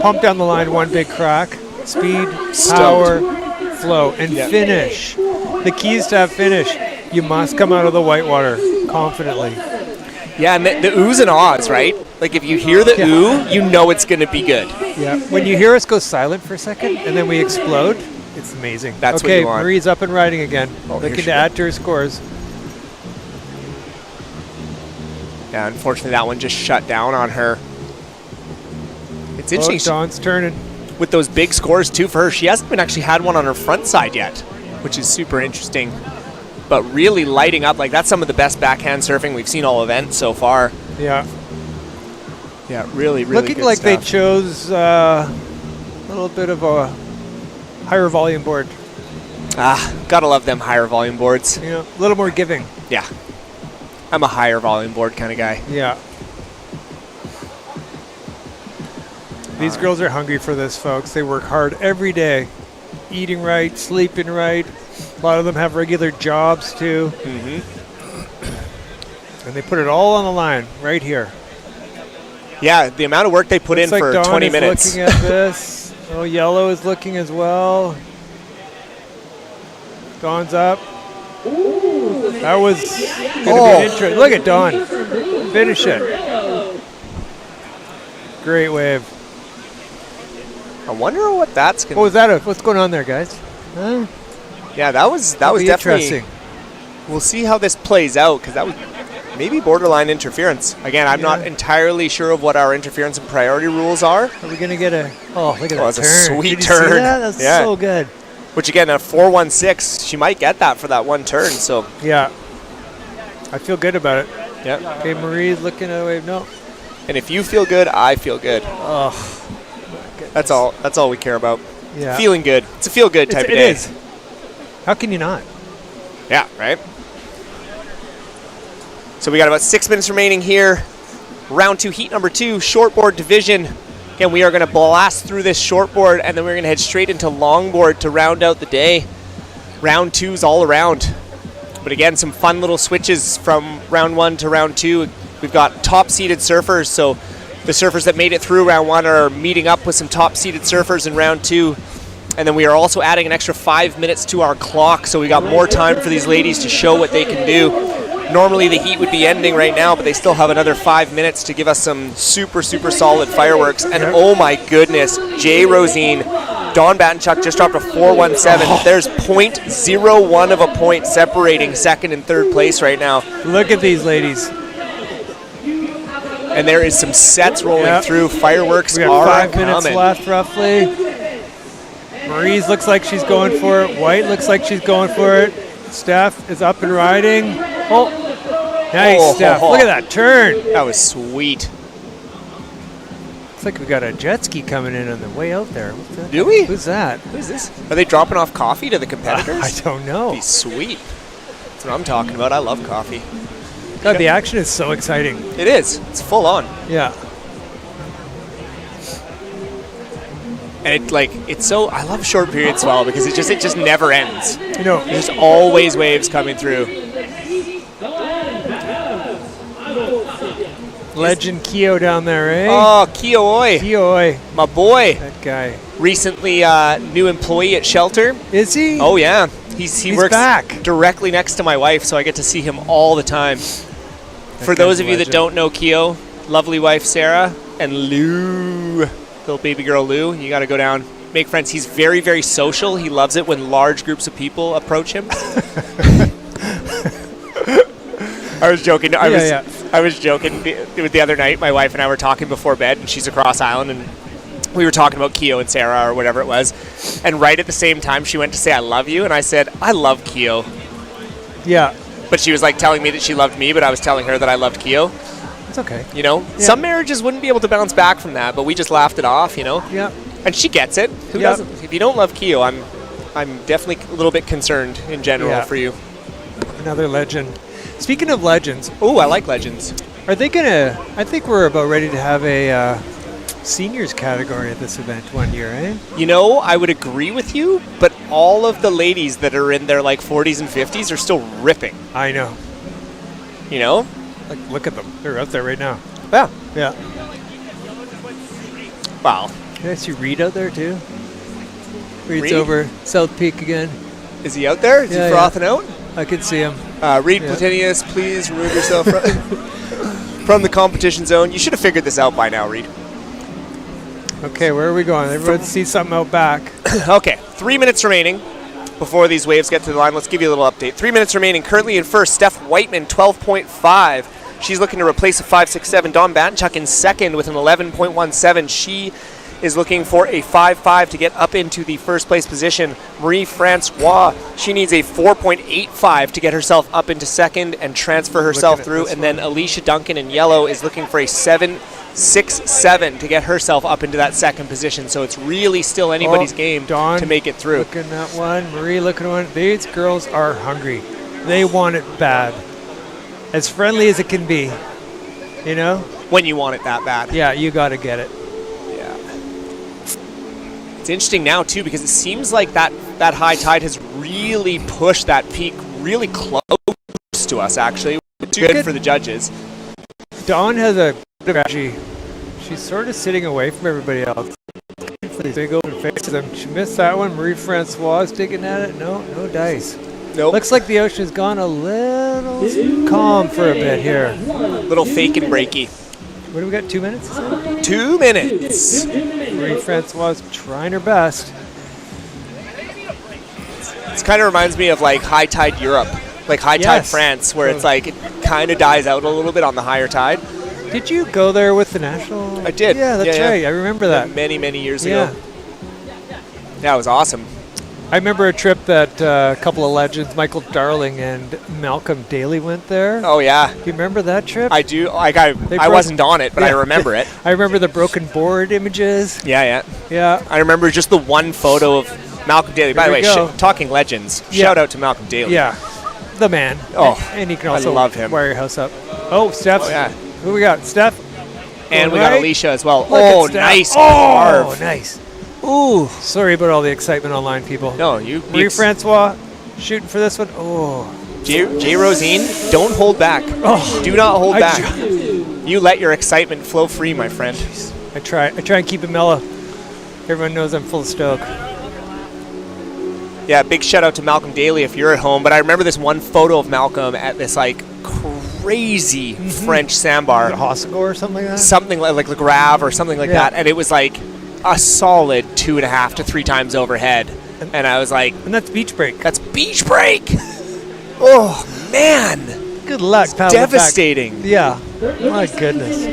pump down the line, one big crack, speed, power, flow, and finish. The key is to have finish. You must come out of the whitewater confidently. yeah, and the oohs and ahs, right? Like if you hear the ooh, you know it's going to be good. Yeah. When you hear us go silent for a second and then we explode, it's amazing. That's what okay, you want. Marie's up and riding again. Oh, here Looking she to add to her scores. Yeah, unfortunately that one just shut down on her. It's interesting. Dawn's turning. With those big scores too for her, she hasn't even actually had one on her front side yet, which is super interesting. But really lighting up, like that's some of the best backhand surfing we've seen all event so far. Yeah. Yeah, really Looking good like stuff. they chose a little bit of a higher volume board. Gotta love them higher volume boards. You know, a little more giving. Yeah. I'm a higher volume board kind of guy. Yeah. These girls are hungry for this, folks. They work hard every day, eating right, sleeping right. A lot of them have regular jobs too. Mm-hmm. And they put it all on the line right here. Yeah, the amount of work they put Looks in like for Dawn 20 is minutes. looking at this. Oh, yellow is looking as well. Dawn's up. That was going to be an intro. Look at Dawn. Finish it. Great wave. I wonder what that's going to... What was that? What's going on there, guys? Huh? Yeah, that was definitely interesting. We'll see how this plays out, because that was maybe borderline interference. Again, I'm not entirely sure of what our interference and priority rules are. Are we going to get a... Oh, look at that That's a turn. sweet Did you turn. see that? That's so good. Which, again, a 4.16, she might get that for that one turn. So Yeah. I feel good about it. Yeah. Okay, Marie's looking at a wave. No. And if you feel good, I feel good. Oh, That's all we care about. Yeah. Feeling good. It's a feel-good type of day. It is. How can you not? Yeah, right? So we got about 6 minutes remaining here. Round 2, heat number 2, shortboard division. Again, we are going to blast through this shortboard, and then we're going to head straight into longboard to round out the day. Round 2's all around. But again, some fun little switches from round 1 to round 2. We've got top-seeded surfers, so the surfers that made it through round 1 are meeting up with some top-seeded surfers in round 2. And then we are also adding an extra 5 minutes to our clock, so we got more time for these ladies to show what they can do. Normally the heat would be ending right now, but they still have another 5 minutes to give us some super, super solid fireworks. And oh my goodness, Jay Rosine, Dawn Batenchuk just dropped a 4.17. There's 0.01 of a point separating second and third place right now. Look at these ladies. And there is some sets rolling through. Fireworks we are got 5 minutes coming. left, roughly. Marie's looks like she's going for it. White looks like she's going for it. Steph is up and riding. Oh, nice, Steph. Look at that turn. That was sweet. Looks like we got a jet ski coming in on the way out there. Do we? Who's that? Who is this? Are they dropping off coffee to the competitors? I don't know. Be sweet. That's what I'm talking about. I love coffee. God, the action is so exciting. It is. It's full on. Yeah. And it's so, I love short period swell because it just never ends. You know, there's always waves coming through. Legend Keo down there, eh? Oh, Keo-oi. Keo-oi. My boy. That guy. Recently new employee at Shelter. Is he? Oh yeah. He works back. directly next to my wife, so I get to see him all the time. For those of you that don't know Keo, lovely wife Sarah, and Lou, little baby girl Lou, you got to go down, make friends. He's very, very social. He loves it when large groups of people approach him. I was joking. I was joking the other night. My wife and I were talking before bed, and she's across island, and we were talking about Keo and Sarah or whatever it was. And right at the same time, she went to say, "I love you," and I said, "I love Keo." Yeah. But she was like telling me that she loved me, but I was telling her that I loved Keo. It's okay. You know, some marriages wouldn't be able to bounce back from that, but we just laughed it off. You know. Yeah. And she gets it. Who doesn't? If you don't love Keo, I'm definitely a little bit concerned in general for you. Another legend. Speaking of legends. Oh, I like legends. Are they gonna? I think we're about ready to have a seniors category at this event one year, eh? You know, I would agree with you, but all of the ladies that are in their 40s and 50s are still ripping. I know. You know? Like, look at them. They're out there right now. Yeah. Yeah. Wow. Did I see Reed out there too? Reed's Reed? over South Peak again. Is he out there? Is he frothing out? I can see him. Reed Platinius, please remove yourself from the competition zone. You should have figured this out by now, Reed. Okay, where are we going? Everyone see something out back. Okay, 3 minutes remaining before these waves get to the line. Let's give you a little update. 3 minutes remaining. Currently in first, Steph Whiteman, 12.5. She's looking to replace a 5.67. Dawn Batenchuk in second with an 11.17. She is looking for a 5.5 to get up into the first place position. Marie Francois, she needs a 4.85 to get herself up into second and transfer herself through. And then Alicia Duncan in yellow is looking for a 7.67 to get herself up into that second position. So it's really still anybody's game to make it through. Looking at one, Marie looking at one. These girls are hungry. They want it bad. As friendly as it can be, you know? When you want it that bad. Yeah, you got to get it. Yeah. It's interesting now, too, because it seems like that high tide has really pushed that peak really close to us, actually. It's good for the judges. Dawn has a strategy. She's sort of sitting away from everybody else. For these big open faces. She missed that one. Marie Francois is digging at it. No dice. Nope. Looks like the ocean's gone a little calm for a bit here. Little fake and breaky. What do we got? 2 minutes? 2 minutes. Marie Francois trying her best. This kind of reminds me of like high tide Europe, like high tide France, where it's like it kind of dies out a little bit on the higher tide. Did you go there with the national? I did. Yeah, that's right. I remember that. Many, many years ago. Yeah, it was awesome. I remember a trip that a couple of legends, Michael Darling and Malcolm Daly, went there. Oh, yeah. Do you remember that trip? I do. I wasn't on it, but I remember it. I remember the broken board images. Yeah. Yeah. I remember just the one photo of Malcolm Daly. By the way, talking legends, shout out to Malcolm Daly. Yeah, the man. Oh, and he can also love him. wire your house up. Oh, Steph. Oh, yeah. Who we got? Steph. And we got Alicia as well. Look at nice carve. carve. Nice. Ooh. Sorry about all the excitement online, people. No, Marie Francois shooting for this one. Oh. Jay Rosine, don't hold back. Oh. Do not hold back. You let your excitement flow free, my friend. I try and keep it mellow. Everyone knows I'm full of stoke. Yeah, big shout out to Malcolm Daly if you're at home. But I remember this one photo of Malcolm at this like crazy French sandbar. Hossegor or something like that? Something like Le Grave or something like that. And it was like a solid 2.5 to 3 times overhead. And I was like... And that's beach break. That's beach break! Oh, man! Good luck, paddling devastating. Back. Yeah. My goodness.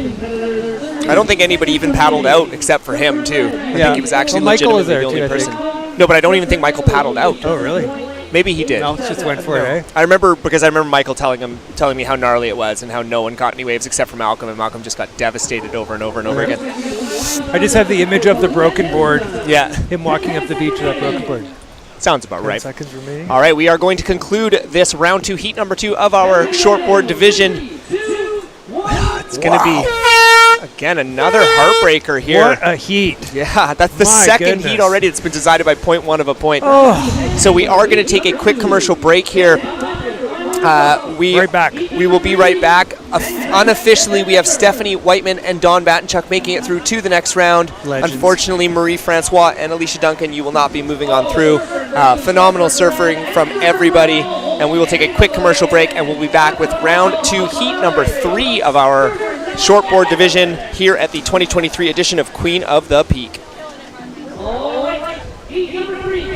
I don't think anybody even paddled out except for him, too. I think he was actually legitimately the only person. No, but I don't even think Michael paddled out. Oh, really? Maybe he did. No, just went for it, eh? I remember Michael telling me how gnarly it was and how no one caught any waves except for Malcolm, and Malcolm just got devastated over and over and over again. I just have the image of the broken board. Yeah. Him walking up the beach with that broken board. Sounds about 10 right. seconds remaining. All right, we are going to conclude this round 2, heat number 2 of our shortboard division. It's going to be, again, another heartbreker here. What a heat. Yeah, that's the second heat already that's been decided by 0.1 of a point. Oh. So we are going to take a quick commercial break here. Right back. We will be right back. Unofficially, we have Stephanie Whiteman and Dawn Battenchuk making it through to the next round. Legends. Unfortunately, Marie Francois and Alicia Duncan, you will not be moving on through. Phenomenal surfing from everybody. And we will take a quick commercial break, and we'll be back with round 2, heat number 3 of our shortboard division here at the 2023 edition of Queen of the Peak. All right, heat number 3. You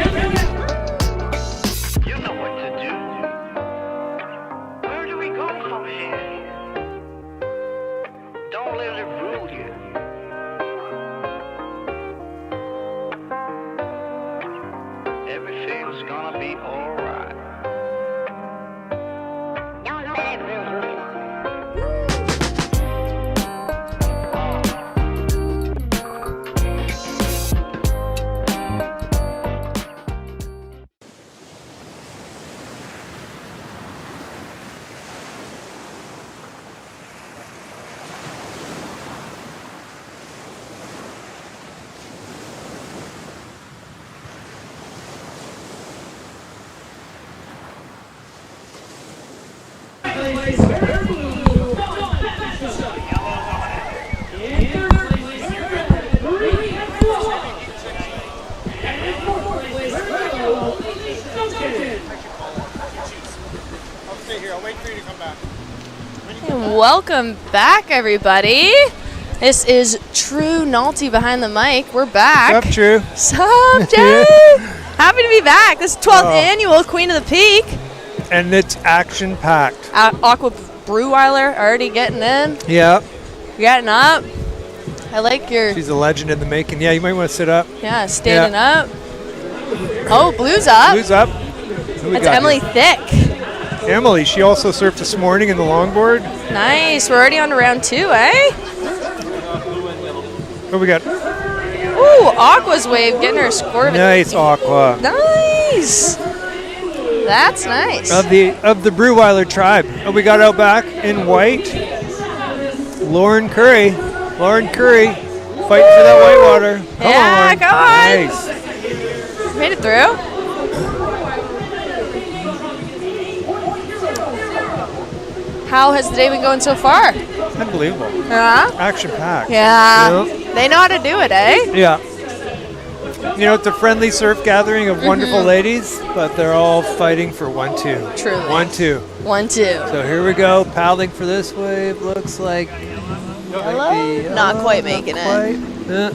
know what to do. Where do we go from here? Don't let it rule you. Everything's gonna be alright. Don't let it rule you. And welcome back, everybody. This is True Nolte behind the mic. We're back. Sup, True? Sup, Jay? Happy to be back. This 12th annual Queen of the Peak. And it's action-packed. Aqua Breweiler already getting in. Yeah. Getting up. I like your... She's a legend in the making. Yeah, you might want to sit up. Yeah, standing up. Oh, Blue's up. Blue's up. Who we That's got Emily here? Thick. Emily, she also surfed this morning in the longboard. Nice. We're already on to round 2, eh? What we got? Ooh, Aqua's wave getting her score. Nice, Aqua. Nice. That's nice. Of the Breweiler tribe. Oh, we got out back in white. Lauren Curry. Lauren Curry fighting for that whitewater. Come on. Nice. Made it through. How has the day been going so far? Unbelievable. Yeah. Action-packed. Yeah. Yep. They know how to do it, eh? Yeah. You know, it's a friendly surf gathering of wonderful ladies, but they're all fighting for 1-2. Truly. 1-2. 1-2. So here we go, paddling for this wave. Looks like Hello? Not quite making it.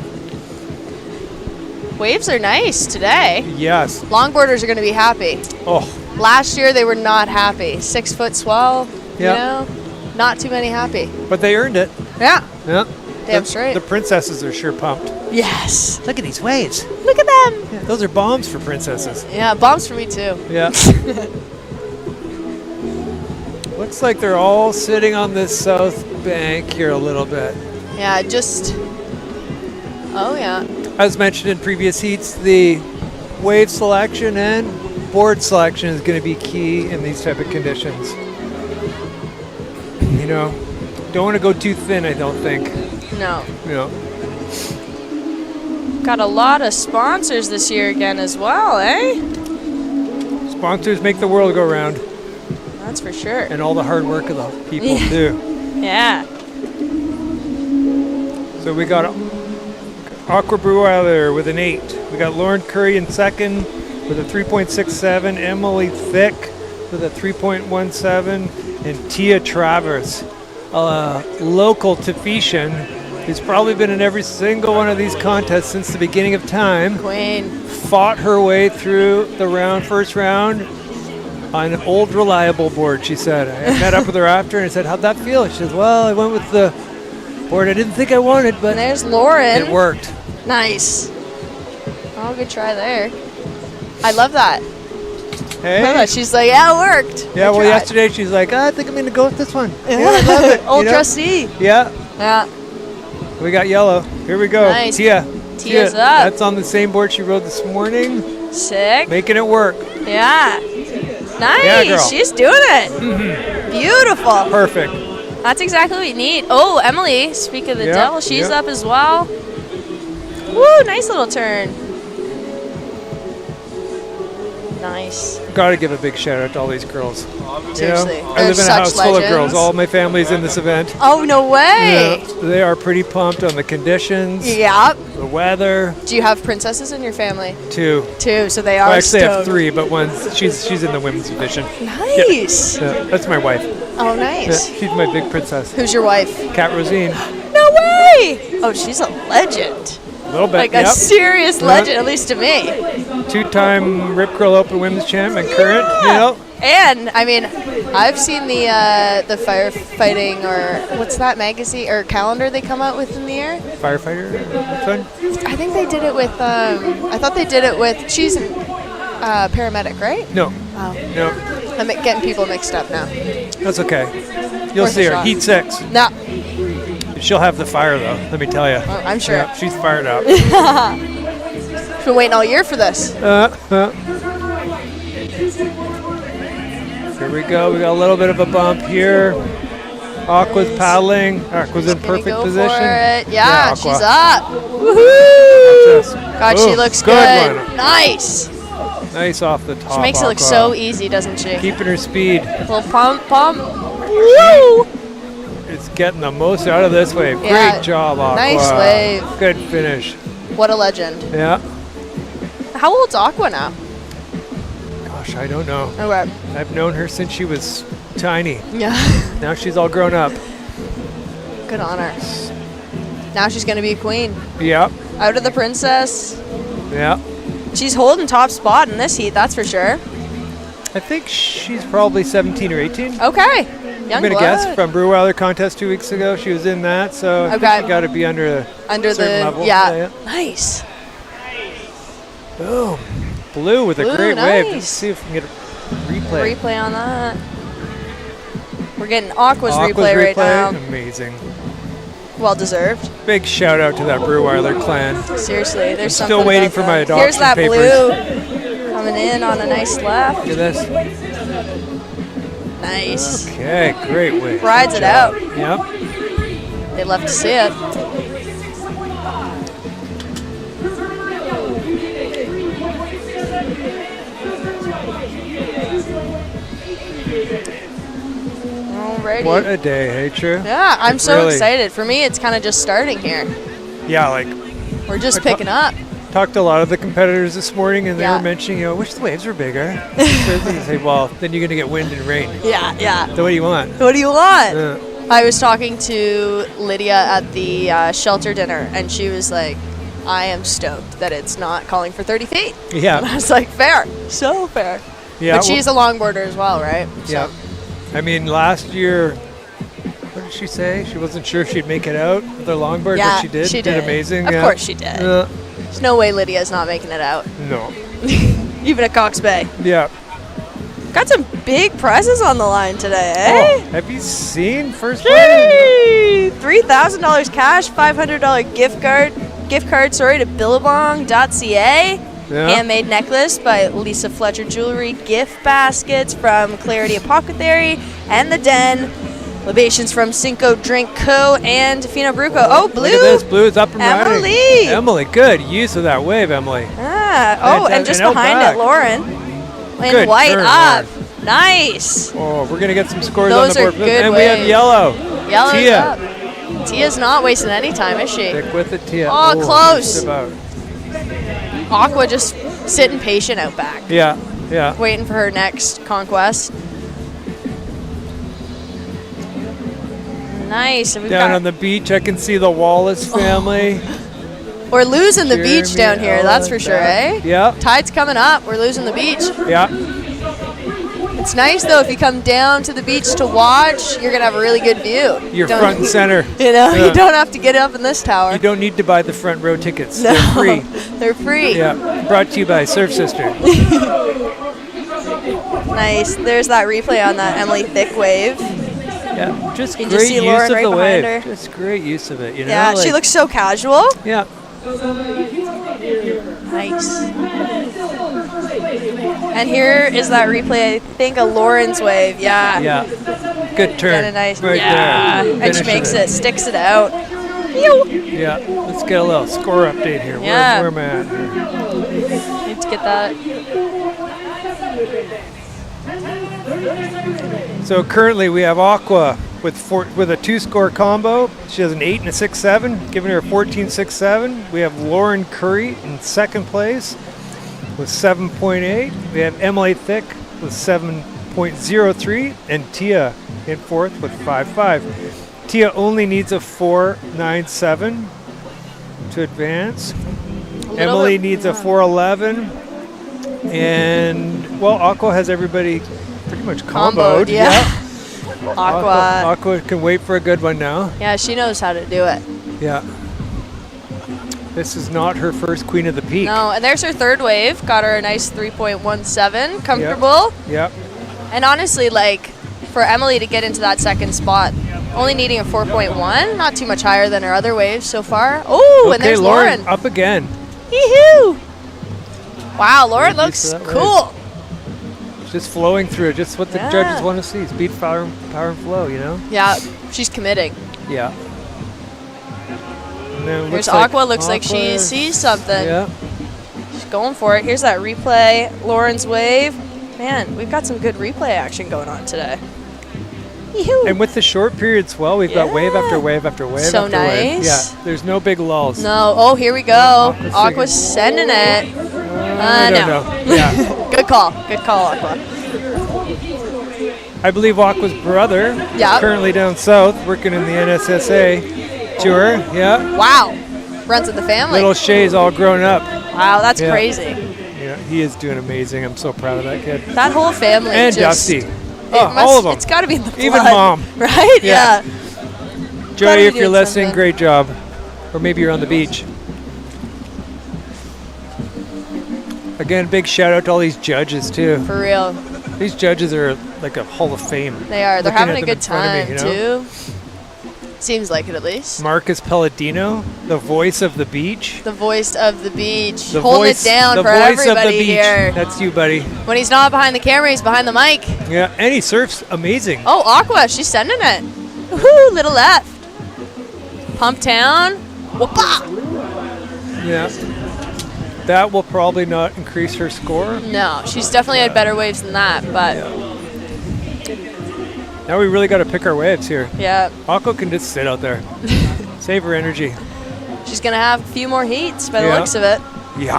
Waves are nice today. Yes. Longboarders are going to be happy. Oh. Last year they were not happy. 6 foot swell. Yeah. You know, not too many happy. But they earned it. Yeah. Yeah. Damn straight. The princesses are sure pumped. Yes. Look at these waves. Look at them. Yeah, those are bombs for princesses. Yeah, bombs for me too. Yeah. Looks like they're all sitting on this south bank here a little bit. Yeah, just. Oh, yeah. As mentioned in previous heats, the wave selection and board selection is going to be key in these type of conditions. You know, don't want to go too thin, I don't think. No. You know. Got a lot of sponsors this year again as well, eh? Sponsors make the world go round. That's for sure. And all the hard work of the people too. Yeah. So we got Aqua Breweiler with an 8. We got Lauren Curry in second with a 3.67. Emily Thick with a 3.17. And Tia Travers, a local Tahitian who's probably been in every single one of these contests since the beginning of time. Queen. Fought her way through the first round on an old reliable board, she said. I met up with her after and I said, how'd that feel? She says, well, I went with the board I didn't think I wanted, but and there's Lauren. It worked. Nice. Oh, good try there. I love that. Hey. She's like, yeah, it worked. Yeah, well, yesterday she's like, I think I'm going to go with this one. Yeah, I love it. Old trustee. Yeah. Yeah. We got yellow. Here we go. Nice. Tia's up. That's on the same board she rode this morning. Sick. Making it work. Yeah. Nice. Yeah, girl. She's doing it. Beautiful. Perfect. That's exactly what you need. Oh, Emily, speak of the devil, she's up as well. Woo, nice little turn. Nice. Got to give a big shout out to all these girls. Seriously. I live in a house full of girls. All my family's in this event. Oh, no way. Yeah, they are pretty pumped on the conditions. Yep. The weather. Do you have princesses in your family? 2. 2, so they are I actually have stoked. 3, but she's in the women's division. Nice. Yeah, that's my wife. Oh, nice. Yeah, she's my big princess. Who's your wife? Kat Rosine. No way. Oh, she's a legend. A little bit, Like a serious legend, at least to me. 2-time Rip Curl Open Women's Champ and current, you know. And I mean, I've seen the firefighting, or what's that magazine or calendar they come out with in the year? Firefighter, which one? I think they did it with. I thought they did it with. She's a paramedic, right? No. Oh. No. I'm getting people mixed up now. That's okay. You'll Worth see a her. shot. Heat 6. No. She'll have the fire though. Let me tell you. Oh, I'm sure. Yeah, she's fired up. Been waiting all year for this. Here we go. We got a little bit of a bump here. Aqua's paddling. Aqua's in perfect Go position. for it. Yeah, Aqua. she's up. Woohoo! God, she Ooh, looks good good. one. Nice. Nice off the top. She makes it look Aqua. so easy, doesn't she? Keeping her speed. Little pump. Woo! It's getting the most out of this wave. Yeah. Great job, Aqua. Nice wave. Good finish. What a legend. Yeah. How old's Aqua now? Gosh, I don't know. Okay. I've known her since she was tiny. Yeah. Now she's all grown up. Good on her. Now she's going to be a queen. Yeah. Out of the princess. Yeah. She's holding top spot in this heat, that's for sure. I think she's probably 17 or 18. Okay. Young I'm going to blood. guess from Breweiler contest 2 weeks ago. She was in that, so I think Okay. she got to be under a certain level. Yeah. Nice. Boom. Blue with a Blue, great wave. nice. Let's see if we can get a replay. Replay on that. We're getting Aqua's replay right now. Amazing. Well deserved. Big shout out to that Breweiler clan. Seriously, there's I'm something still waiting about for that. my adoption Here's that papers. blue coming in on a nice left. Look at this. Nice. Okay, great wave. Rides Good it job. out. Yep. They'd love to see it. Alrighty. What a day, hey, True? Yeah, I'm It's so really- excited. For me, it's kind of just starting here. Yeah, like We're just picking up. talked to a lot of the competitors this morning, and they Yeah. were mentioning, I wish the waves were bigger. So you say, well, then you're going to get wind and rain. Yeah, yeah. So what do you want? What do you want? I was talking to Lydia at the shelter dinner, and she was like, I am stoked that it's not calling for 30 feet. Yeah. And I was like, fair. So fair. Yeah, But she's a longboarder as well, right? Yeah. I mean, last year, what did she say? She wasn't sure if she'd make it out with her longboard, Yeah, but she did. she did. Amazing. Of yeah. course she did. There's no way Lydia's not making it out. No. Even at Cox Bay. Yeah. Got some big prizes on the line today, eh? Oh, have you seen first place? Yay! $3,000 cash, $500 gift card to billabong.ca. Yeah. Handmade necklace by Lisa Fletcher Jewelry. Gift baskets from Clarity Apothecary and The Den. Libations from Cinco Drink Co. and Fino Bruco. Oh, Blue! Look at this. Blue is up and riding. Emily! Emily, good use of that wave, Emily. And just out behind back. it, Lauren. In Good white turn, up. Nice. Oh, we're going to get some scores Those on the are board. good And we have waves. yellow. Yellow's Tia. up. Tia's not wasting any time, is she? Stick with it, Tia. Oh, close. just about. Aqua just sitting patient out back, Yeah, yeah. waiting for her next conquest. Nice. And we've Down got- on the beach, I can see the Wallace family. We're losing the beach Jeremy, down here, that's Ella, for sure, eh? Yeah, Tide's coming up. We're losing the beach. yeah. It's nice, though, if you come down to the beach to watch, you're going to have a really good view. You're Don't- front and center. You know, Yeah. you don't have to get up in this tower. You don't need to buy the front row tickets. No, They're free. They're free. Yeah, brought to you by Surf Sister. Nice. There's that replay on that Emily Thick wave. Yeah, just You great just see use Lauren of right the behind wave. her. Just great use of it, you know? Yeah, she like- looks so casual. Yeah. Nice. And here is that replay, I think, a Lauren's wave. Yeah. Yeah. Good turn. Got a nice, right yeah. there. And she Finish makes it, sticks it out. Pew! Yeah, let's get a little score update here. Yeah. Where am I at here? Need to get that. So currently we have Aqua with a 2-score combo. She has an 8 and a 6-7, giving her a 14.67. We have Lauren Curry in second place with 7.8. We have Emily Thick with 7.03, and Tia in fourth with 5.5. Tia only needs a 4.97 to advance. Emily needs a 4.11, and well, Aqua has everybody pretty much comboed. yeah. Aqua. Aqua can wait for a good one now. Yeah, she knows how to do it. Yeah. This is not her first Queen of the Peak. No, and there's her third wave. Got her a nice 3.17. Comfortable. Yep. And honestly, like, for Emily to get into that second spot, only needing a 4.1, not too much higher than her other waves so far. Oh, Okay, and there's Lauren. up again. Yee-hoo! Wow, Lauren Good looks use of that cool. Just flowing through it, just what the Yeah. judges want to see. Speed, power, and flow, you know? Yeah, she's committing. Yeah. And then it There's looks like Aqua. Looks like she Aqua- sees something. Yeah. She's going for it. Here's that replay. Lauren's wave. Man, we've got some good replay action going on today. Yee-hoo. And with the short period swell, we've got wave after wave after wave So after wave. nice. Yeah, there's no big lulls. No. Oh, here we go. Aqua's sending it. I don't no. know. Yeah. Good call. Good call, Aqua. I believe Aqua's brother Yeah. is currently down south working in the NSSA tour. Yeah. Wow. Runs in the family. Little Shay's all grown up. Wow, that's Yeah. crazy. Yeah, he is doing amazing. I'm so proud of that kid. That whole family. And just, Dusty. it Oh, must- all of them. It's got to be in the blood. Even Mom. Right? Yeah. Yeah. Jody, Glad if we you're did listening, something. great job. Or maybe you're on the beach. Again, big shout out to all these judges too. For real. These judges are like a Hall of Fame. They are. They're Looking having at a them good in front of time, me, you know? too. Seems like it, at least. Marcus Palladino, the voice of the beach. The voice of the beach. The Holding voice, it down the for voice everybody of the beach. here. That's you, buddy. When he's not behind the camera, he's behind the mic. Yeah, and he surfs amazing. Oh, Aqua, she's sending it. Woohoo, little left. Pump town. Whoop-ah. Yeah. That will probably not increase her score. No, she's definitely had better waves than that, but Now we really got to pick our waves here. yeah, Aqua can just sit out there. Save her energy. she's going to have a few more heats by the Yeah. looks of it. Yeah.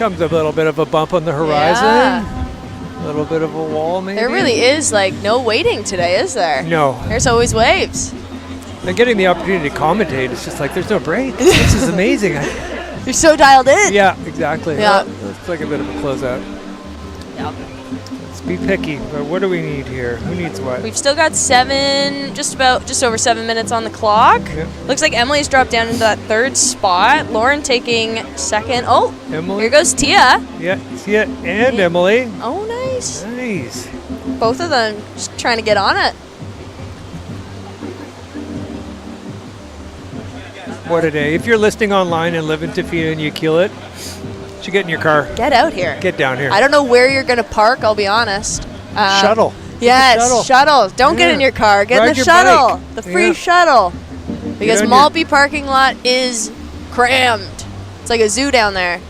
comes a little bit of a bump on the horizon. A little bit of a wall, maybe. There really is like no waiting today, is there? No. There's always waves. And getting the opportunity to commentate, it's just like there's no break. This is amazing. You're so dialed in. Yeah, exactly. Yeah. It's like a bit of a closeout. Yep. Let's be picky. But what do we need here? Who needs what? We've still got just over 7 minutes on the clock. Yep. Looks like Emily's dropped down into that third spot. Lauren taking second. Oh, Emily. here goes Tia. Yeah, Tia and Emily. Oh, nice. Nice. Both of them just trying to get on it. What a day. If you're listening online and live in Tofino and you kill it, you should get in your car. Get out here. Get down here. I don't know where you're going to park, I'll be honest. Shuttle. Yes, shuttle. Don't get in your car. Get in Ride the your shuttle. bike. The free Yeah. shuttle. Because on Maltby parking lot is crammed. It's like a zoo down there.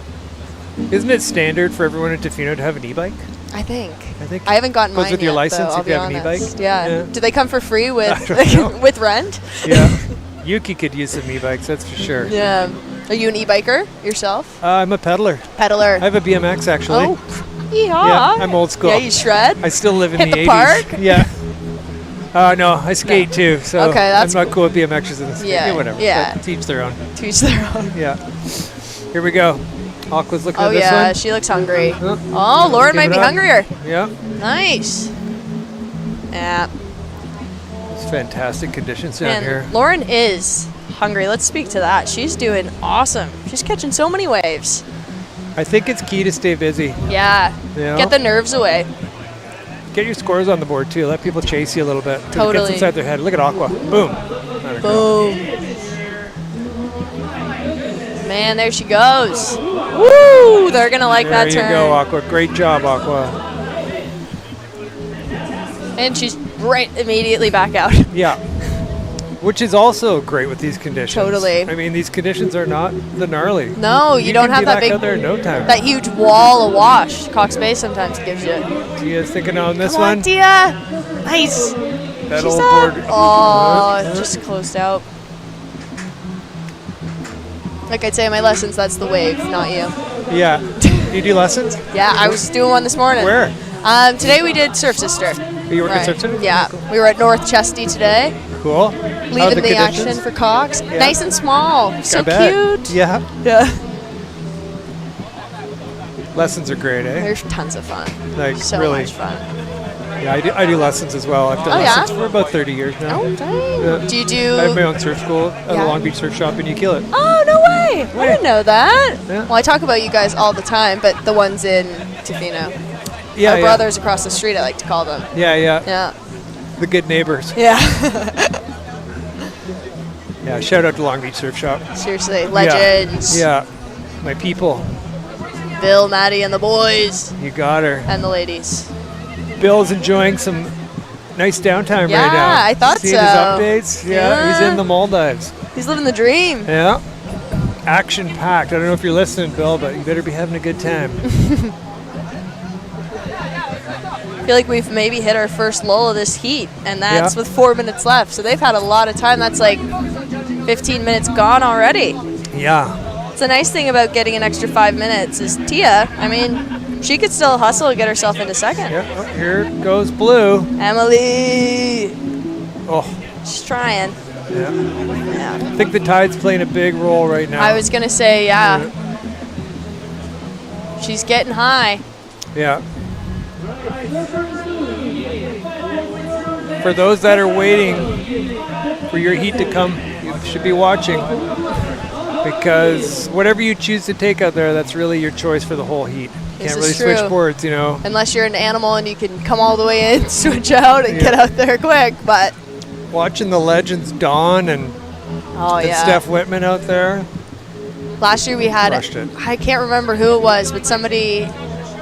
Isn't it standard for everyone in Tofino to have an e-bike? I think. think I haven't gotten goes mine with your yet, license though, I'll if you be have an honest. e-bike? Yeah. Yeah. Do they come for free with I don't know. with rent? Yeah. Yuki could use some e-bikes, that's for sure. Yeah. Are you an e-biker yourself? I'm a peddler. Peddler. I have a BMX actually. Oh, yeehaw. Yeah, I'm old school. Yeah, you shred? I still live in Hit the the 80s. park? Yeah. No, I skate too, so Okay, that's I'm not cool with BMXs and skate. Yeah, Whatever. yeah. But teach their own. To their own. Yeah. Here we go. Aqua's looking Oh, at this yeah, one. she looks hungry. Oh, Lauren Give might it be up. hungrier. Yeah. Nice. Yeah. It's fantastic conditions down Man, here. Lauren is hungry. Let's speak to that. She's doing awesome. She's catching so many waves. I think it's key to stay busy. Yeah. You know? Get the nerves away. Get your scores on the board too. Let people chase you a little bit. 'cause It Totally. gets inside their head. Look at Aqua. Boom. Let her go. Boom. Man, there she goes. Woo! They're going to like that There turn. you go, Aqua. Great job, Aqua. And she's right immediately back out. Yeah. Which is also great with these conditions. Totally. I mean, these conditions are not the gnarly. No, you don't can have be that back big, out there in no time. that huge wall of wash Cox Bay sometimes gives you. Tia's thinking on this Come one. on, Tia. Nice. That She's old up. board. Oh, it just closed out. Like I'd say in my lessons, that's the wave, not you. Yeah. You do lessons? Yeah, I was doing one this morning. Where? Today we did Surf Sister. You work at Surf Sister? Yeah, we were at North Chesty today, Cool. leaving the action for Cox. Yeah. Nice and small, so I bet. cute. Yeah. Yeah. Lessons are great, eh? They're tons of fun. Like, So really. much fun. Yeah, I do lessons as well. I've done Oh, yeah? lessons for about 30 years now. Oh, dang. Yeah. Do you do... I have my own surf school at the Yeah. Long Beach Surf Shop, and you kill it. Oh, no way. I didn't know that. Yeah. Well, I talk about you guys all the time, but the ones in Tofino. Yeah, Our yeah. brothers across the street, I like to call them. Yeah, yeah. Yeah. The good neighbors. Yeah. Yeah, shout out to Long Beach Surf Shop. Seriously, legends. Yeah. My people. Bill, Maddie, and the boys. You got her. And the ladies. Bill's enjoying some nice downtime Yeah, right now. I thought Seeing so. his updates. Yeah, he's in the Maldives. He's living the dream. Yeah. Action packed. I don't know if you're listening, Bill, but you better be having a good time. I feel like we've maybe hit our first lull of this heat, and that's Yeah. with 4 minutes left. So they've had a lot of time. That's like 15 minutes gone already. Yeah. It's a nice thing about getting an extra 5 minutes is Tia, I mean, she could still hustle and get herself into second. Yeah. Oh, here goes Blue. Emily. Oh. She's trying. Yeah. Yeah. I think the tide's playing a big role right now. I was going to say, yeah. She's getting high. Yeah. For those that are waiting for your heat to come, you should be watching. Because whatever you choose to take out there, that's really your choice for the whole heat. This Can't is really true. switch boards, you know. Unless you're an animal and you can come all the way in, switch out, and get out there quick. But Watching the legends Dawn and, and Steph Whitman out there. Last year we had, Crushed it. I can't remember who it was, but somebody,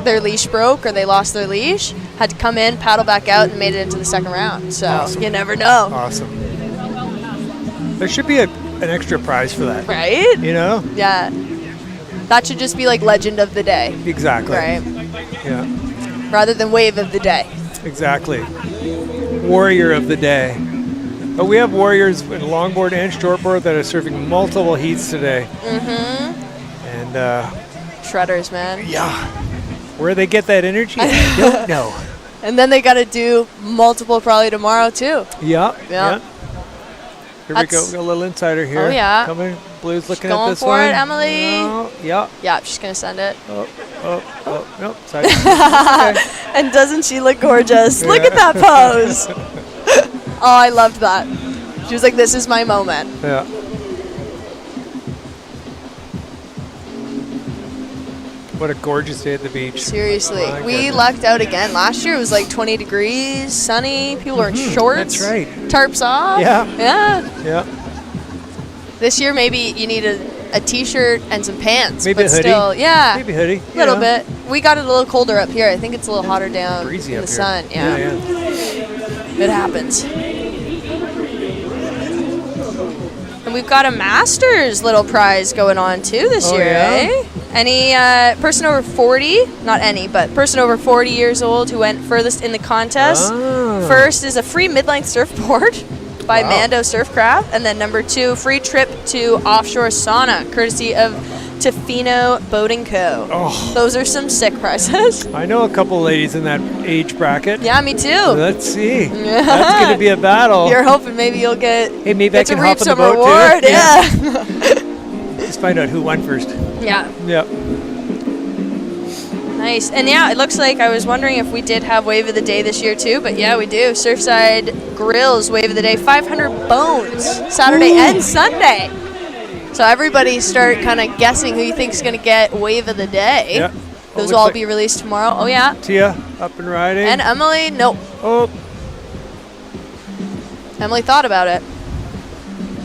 their leash broke or they lost their leash, had to come in, paddle back out, and made it into the second round. So Awesome. you never know. Awesome. There should be an extra prize for that. Right? You know? Yeah. That should just be like legend of the day. Exactly. Right? Yeah. Rather than wave of the day. Exactly. Warrior of the day. But we have warriors in longboard and shortboard that are surfing multiple heats today. Mm-hmm. And shredders, man. Yeah. Where they get that energy, I don't know. And then they got to do multiple probably tomorrow too. Yeah. Yeah. Here we go. We got a little insider here. Oh, yeah. Coming. Blue's looking Going at this for one. it, Emily. Oh, yeah. Yeah, she's going to send it. Oh, nope. Sorry. Okay. And doesn't she look gorgeous? Look at that pose. Oh, I loved that. She was like, this is my moment. Yeah. What a gorgeous day at the beach. Seriously. My We goodness. lucked out again. Last year it was like 20 degrees, sunny. People were in shorts. That's right. Tarps off. Yeah. Yeah. Yeah. This year maybe you need a t-shirt and some pants. Maybe but a hoodie. still, yeah. Maybe hoodie. A little Yeah. bit. We got it a little colder up here. I think it's a little hotter down Breezy in up the here. sun. Yeah. It happens. And we've got a Masters little prize going on too this year, eh? Any person over 40, not any, but person over 40 years old who went furthest in the contest. First is a free mid-length surfboard by Mando Surfcraft, and then number 2, free trip to offshore sauna, courtesy of Tofino Boating Co. Oh. Those are some sick prizes. I know a couple ladies in that age bracket. Yeah, me too. Let's see. That's going to be a battle. You're hoping maybe you'll get. Hey, maybe I get to can reap hop on the some boat reward. too. Yeah. Let's find out who won first. Yeah. Yep. Nice. And yeah, it looks like I was wondering if we did have Wave of the Day this year too, but yeah, we do. Surfside Grills Wave of the Day, 500 bones, Saturday and Sunday. So everybody start kind of guessing who you think is going to get Wave of the Day. Yeah. Those will all be released tomorrow. Oh yeah. Tia up and riding. And Emily, nope. Oh. Emily thought about it.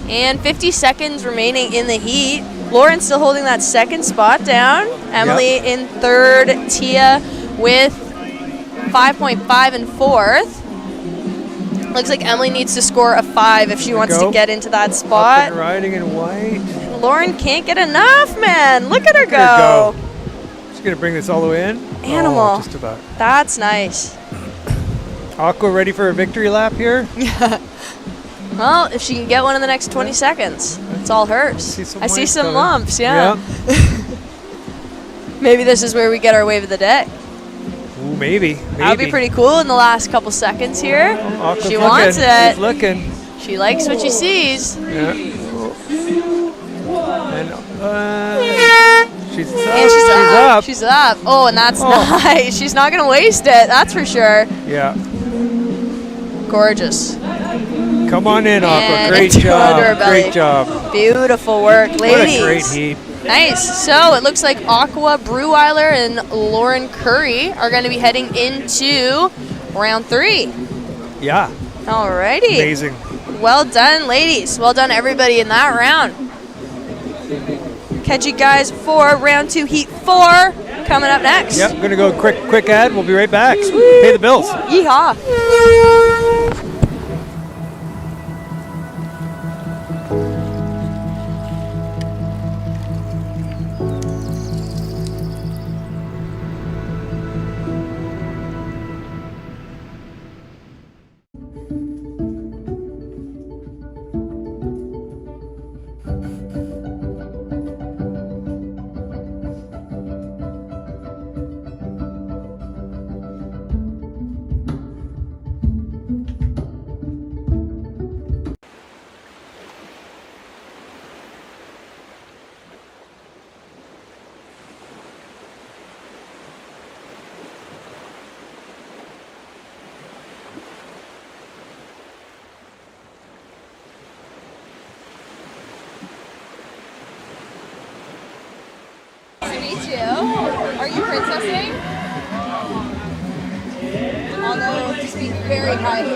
And 50 seconds remaining in the heat. Lauren's still holding that second spot down. Emily in third. Tia with 5.5 in fourth. Looks like Emily needs to score a 5 if she wants to get into that Up spot. and riding in white. Lauren can't get enough, man. Look at her go. She's going to bring this all the way in. Animal. Oh, just about. That's nice. Aqua ready for a victory lap here? Well, if she can get one in the next 20 seeds, it's all hers. I see some coming. lumps, yeah. Maybe this is where we get our Wave of the Day. Ooh, maybe. That would be pretty cool in the last couple seconds here. Aqua's She looking. wants it. She's looking. She likes what she sees. Yeah. And she's up. And she's up. She's up. Oh, and that's nice. She's not going to waste it. That's for sure. Yeah. Gorgeous. Come on in, Aqua. And Great into job. her belly. Great job. Beautiful work, ladies. What a great heat. Nice. So it looks like Aqua Breweiler and Lauren Curry are going to be heading into round 3. Yeah. Alrighty. Amazing. Well done, ladies. Well done, everybody, in that round. Catch you guys for round 2, heat 4, coming up next. Yep. Going to go quick ad. We'll be right back. Pay the bills. Yeehaw. Are you princessing? Although to speak very highly.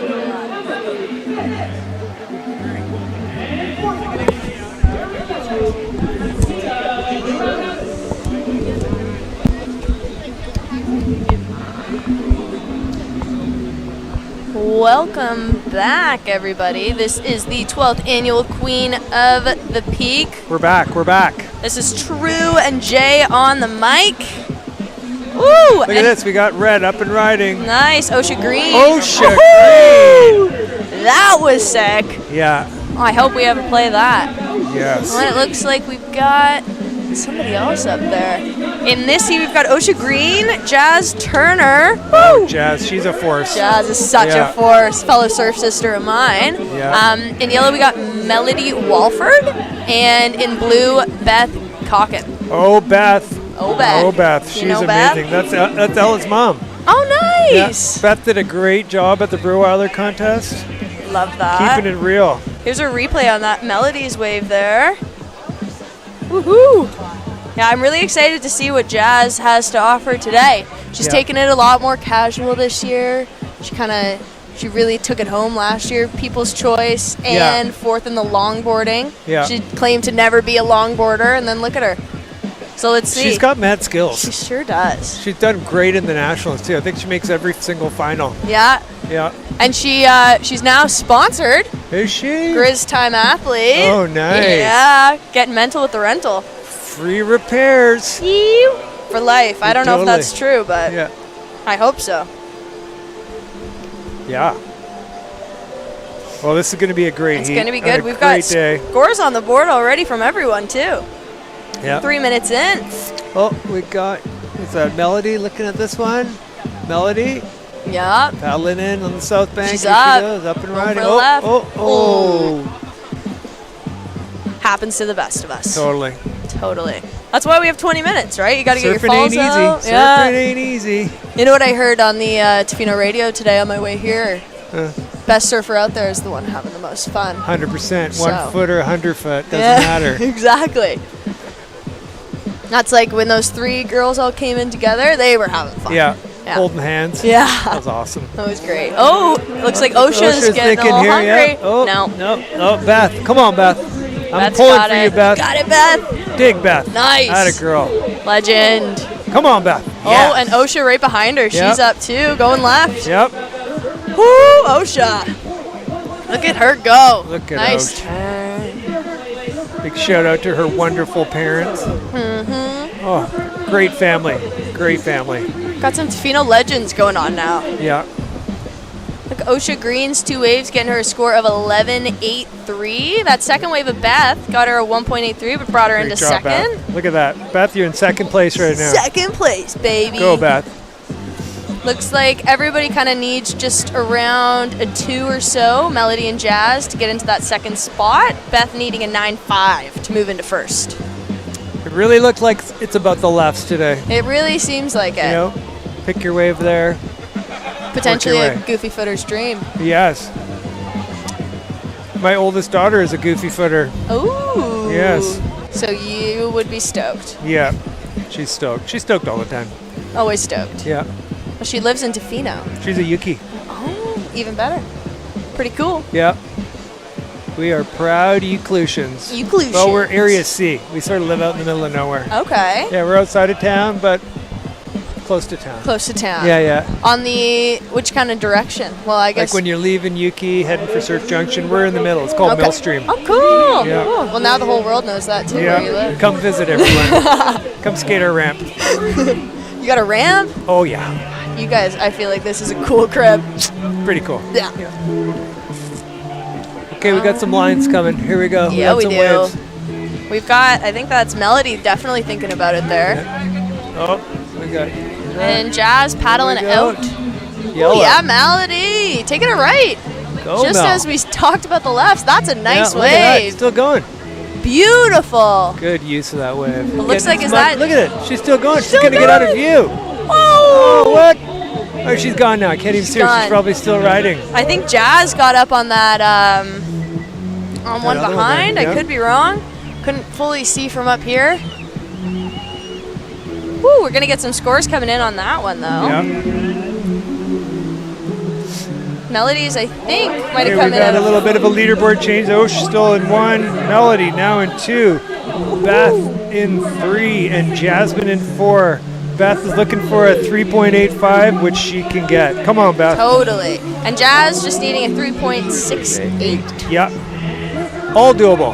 Welcome back, everybody. This is the 12th annual Queen of the Peak. We're back. We're back. This is True and Jay on the mic. Woo! Look at this. We got red up and riding. Nice. OSHA green. OSHA green. That was sick. Yeah. Oh, I hope we ever play that. Yes. Well, it looks like we've got somebody else up there. In this team, we've got Osha Green, Jazz Turner. Oh, Jazz, she's a force. Jazz is such a force, fellow surf sister of mine. Yeah. In yellow, we got Melody Walford, and in blue, Beth Calkin. Oh, Beth. Oh, Beth. Oh, Beth. She's You know amazing. Beth? That's Ella's mom. Oh, nice. Yeah. Beth did a great job at the Breweiler contest. Love that. Keeping it real. Here's a replay on that Melody's wave there. Woohoo! Yeah, I'm really excited to see what Jazz has to offer today. She's taken it a lot more casual this year. She really took it home last year, People's Choice, and fourth in the longboarding. Yeah. She claimed to never be a longboarder, and then look at her. So let's see. She's got mad skills. She sure does. She's done great in the Nationals, too. I think she makes every single final. Yeah. Yeah. And she's now sponsored. Is she? Grizz Time Athlete. Oh, nice. Yeah. Getting mental with the rental. Free repairs. For life. I don't know if that's true, but I hope so. Yeah. Well, this is going to be a great It's heat. going to be good. A We've got great day. scores on the board already from everyone, too. Yeah. 3 minutes in. Oh, we got, is that Melody looking at this one? Melody? Yeah. Paddling in on the south bank. She's Here up. she goes, up and Going riding. for the left. Oh. Happens to the best of us. Totally. Totally. That's why we have 20 minutes, right? You got to get your Surfing falls ain't out. easy. Surfing ain't easy. You know what I heard on the Tofino radio today on my way here? Best surfer out there is the one having the most fun. 100%. So. 1 foot or 100 foot. Doesn't matter. Exactly. That's like when those 3 girls all came in together, they were having fun. Yeah. Holding hands. Yeah. That was awesome. That was great. Oh, looks like Osha's getting a little hungry. Yeah. Oh, no. Oh, Beth. Come on, Beth. I'm Beth's pulling got for it. you, Beth. Got it, Beth. Dig, Beth. Nice. Atta girl. Legend. Come on, Beth. Oh, and Osha right behind her. She's up too, going left. Yep. Woo, Osha. Look at her go. Look at nice Osha. turn. Big shout out to her wonderful parents. Mm-hmm. Oh, great family. Great family. Got some Tofino legends going on now. Yeah. Look, Osha Green's 2 waves getting her a score of 11.83. That second wave of Beth got her a 1.83, but brought her Great into job, second. Beth. Look at that. Beth, you're in second place right now. Second place, baby. Go, Beth. Looks like everybody kind of needs just around a 2 or so, Melody and Jazz, to get into that second spot. Beth needing a 9.5 to move into first. It really looked like it's about the lefts today. It really seems like it. You know, pick your wave there. Potentially Work a your way. goofy footer's dream. Yes. My oldest daughter is a goofy footer. Ooh. Yes. So you would be stoked. Yeah. She's stoked. She's stoked all the time. Always stoked. Yeah. Well, she lives in Tofino. She's a Yuki. Oh, even better. Pretty cool. Yeah. We are proud Euclusians. Euclusians. Well, we're Area C. We sort of live out in the middle of nowhere. Okay. Yeah, we're outside of town, but close to town. Close to town. Yeah, yeah. On the, which kind of direction? Well, I guess. Like when you're leaving Yuki, heading for Surf Junction, we're in the middle. It's called Okay. Millstream. Oh, cool. Yeah. Cool. Well, now the whole world knows that too, where you Yeah. live. Come visit everyone. Come skate our ramp. You got a ramp? Oh, yeah. You guys, I feel like this is a cool crib. Pretty cool. Yeah. Okay, we got some lines coming. Here we go. Yeah, got we some do. waves. We've got, I think that's Melody definitely thinking about it there. Oh, we got. And Jazz paddling Here we go. out. Yellow. Ooh, yeah, Melody. Taking it right. Go, Just Mel. as we talked about the lefts. That's a nice Yeah, look at that. wave. Still going. Beautiful. Good use of that wave. It looks Getting like is smug- that. Look at it. She's still going. She's Still going to get out of going. view. Oh, what? Oh, she's gone now. I can't even She's see her. gone. She's probably still riding. I think Jazz got up on that, on one other one behind. there, I yeah. could be wrong. Couldn't fully see from up here. Woo, we're going to get some scores coming in on that one, though. Yeah. Melodies, I think, might Here have come we in got at a little bit of a leaderboard change. Osh still in 1, Melody now in 2, Beth in 3, and Jasmine in 4. Beth is looking for a 3.85, which she can get. Come on, Beth. Totally. And Jazz just needing a 3.68. Yeah. All doable.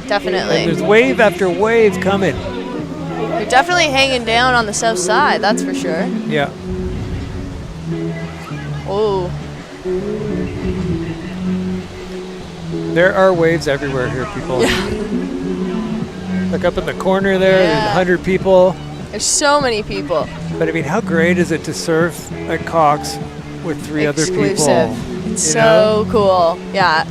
Definitely. And there's wave after wave coming. You're definitely hanging down on the south side, that's for sure. Yeah. Oh. There are waves everywhere here, people. Look up in the corner there. There's 100 people. There's so many people. But I mean, how great is it to surf at Cox with 3 other people? Exclusive. It's so cool. Yeah.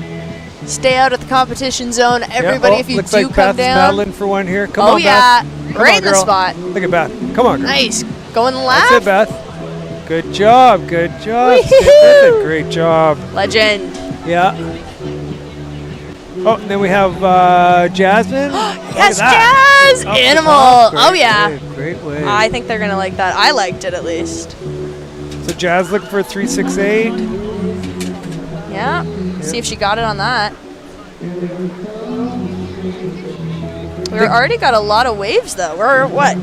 Stay out at the competition zone. Everybody, if you looks do like come Beth's down. paddling for one here. Come on, yeah. Beth. Come Right on, in the girl. spot. Look at Beth. Come on, girl. Nice. Going That's left. it, Beth. Good job. Good job. Stephen. Great job. Legend. Yeah. Oh, and then we have Jasmine. Yes, Jazz! Up the Animal. top. Oh, Great yeah. wave, great wave. I think they're going to like that. I liked it at least. So Jazz looking for 368. Yeah. See if she got it on that. We've already got a lot of waves, though. We're, what,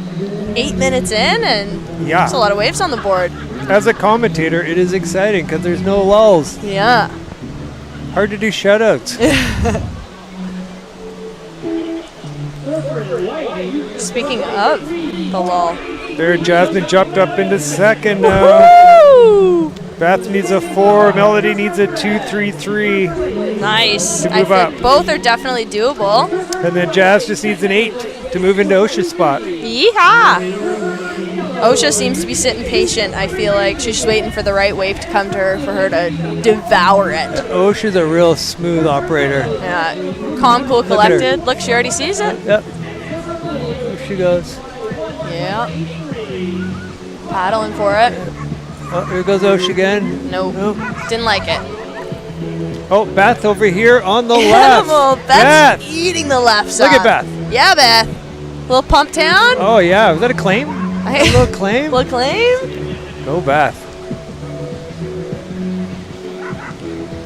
8 minutes in? And Yeah. there's a lot of waves on the board. As a commentator, it is exciting because there's no lulls. Yeah. Hard to do shoutouts. Speaking of the lull. There, Jasmine jumped up into second now. Woo! Beth needs a 4. Melody needs a 2-3-3. Nice. To I move up. think both are definitely doable. And then Jazz just needs an 8 to move into OSHA's spot. Yeehaw! OSHA seems to be sitting patient. I feel like she's just waiting for the right wave to come to her for her to devour it. OSHA's a real smooth operator. Yeah. Calm, cool, Look at her. collected. Look, she already sees it. Yep. There she goes. Yeah. Paddling for it. Oh, here goes OSHA again. Nope. Didn't like it. Oh, Beth over here on the Animal. left. Beth's Beth. eating the left side. Look at Beth. Yeah, Beth. Little pump town. Oh, yeah. Was that a claim? A little claim? Little claim. Go Beth.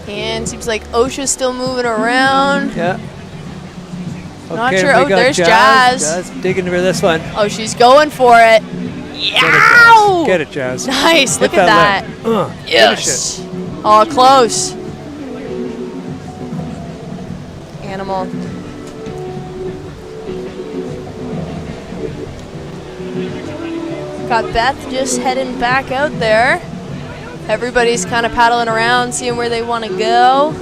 And seems like OSHA's still moving around. Yeah. Not Okay, sure. we Oh, got there's Jazz. Jazz digging for this one. Oh, she's going for it. Yow! Get it, Jazz. Nice. Hit Look at that. lip. Yes. Finish it. Oh, close. Animal. Got Beth just heading back out there. Everybody's kind of paddling around, seeing where they want to go.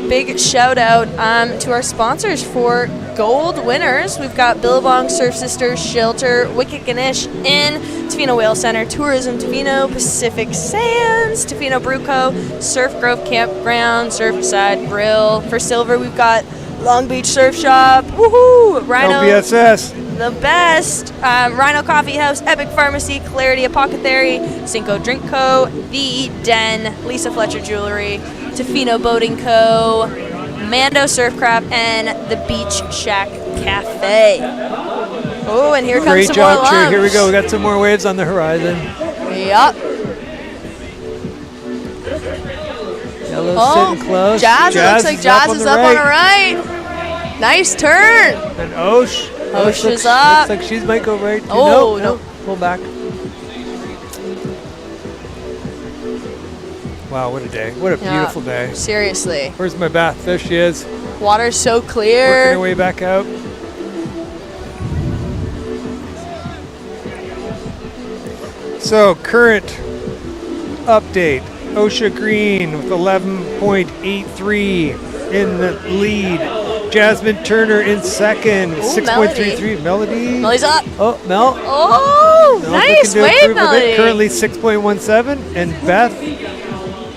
Big shout out to our sponsors for gold winners. We've got Billabong, Surf Sisters, Shelter, Wicked Ganesh, and Tofino Whale Center, Tourism Tofino, Pacific Sands, Tofino Brew Co., Surf Grove Campground, Surfside Grill. For silver, we've got Long Beach Surf Shop, woohoo! Rhino, LBSS. the best. Rhino Coffee House, Epic Pharmacy, Clarity Apothecary, Cinco Drink Co., The Den, Lisa Fletcher Jewelry, Tofino Boating Co., Mando Surfcraft, and the Beach Shack Cafe. Oh, and here comes Great some job, more Trey. lumps. Here we go. We got some more waves on the horizon. Yup. Yellow Oh, sitting close. Jazz, it looks like Jazz is up on the right. right. Nice turn. And Osh. Osh is up. Looks like she might go right. Oh, no. Pull back. Wow, what a day. What a Yeah, beautiful day. Seriously. Where's my Beth? There she is. Water's so Working clear. her way back out. So, current update. OSHA Green with 11.83 in the lead. Jasmine Turner in second, 6.33. Melody. Melody's up. Oh, Mel. Oh, Mel's nice looking to wave, improve a bit. Melody. Currently 6.17. And Beth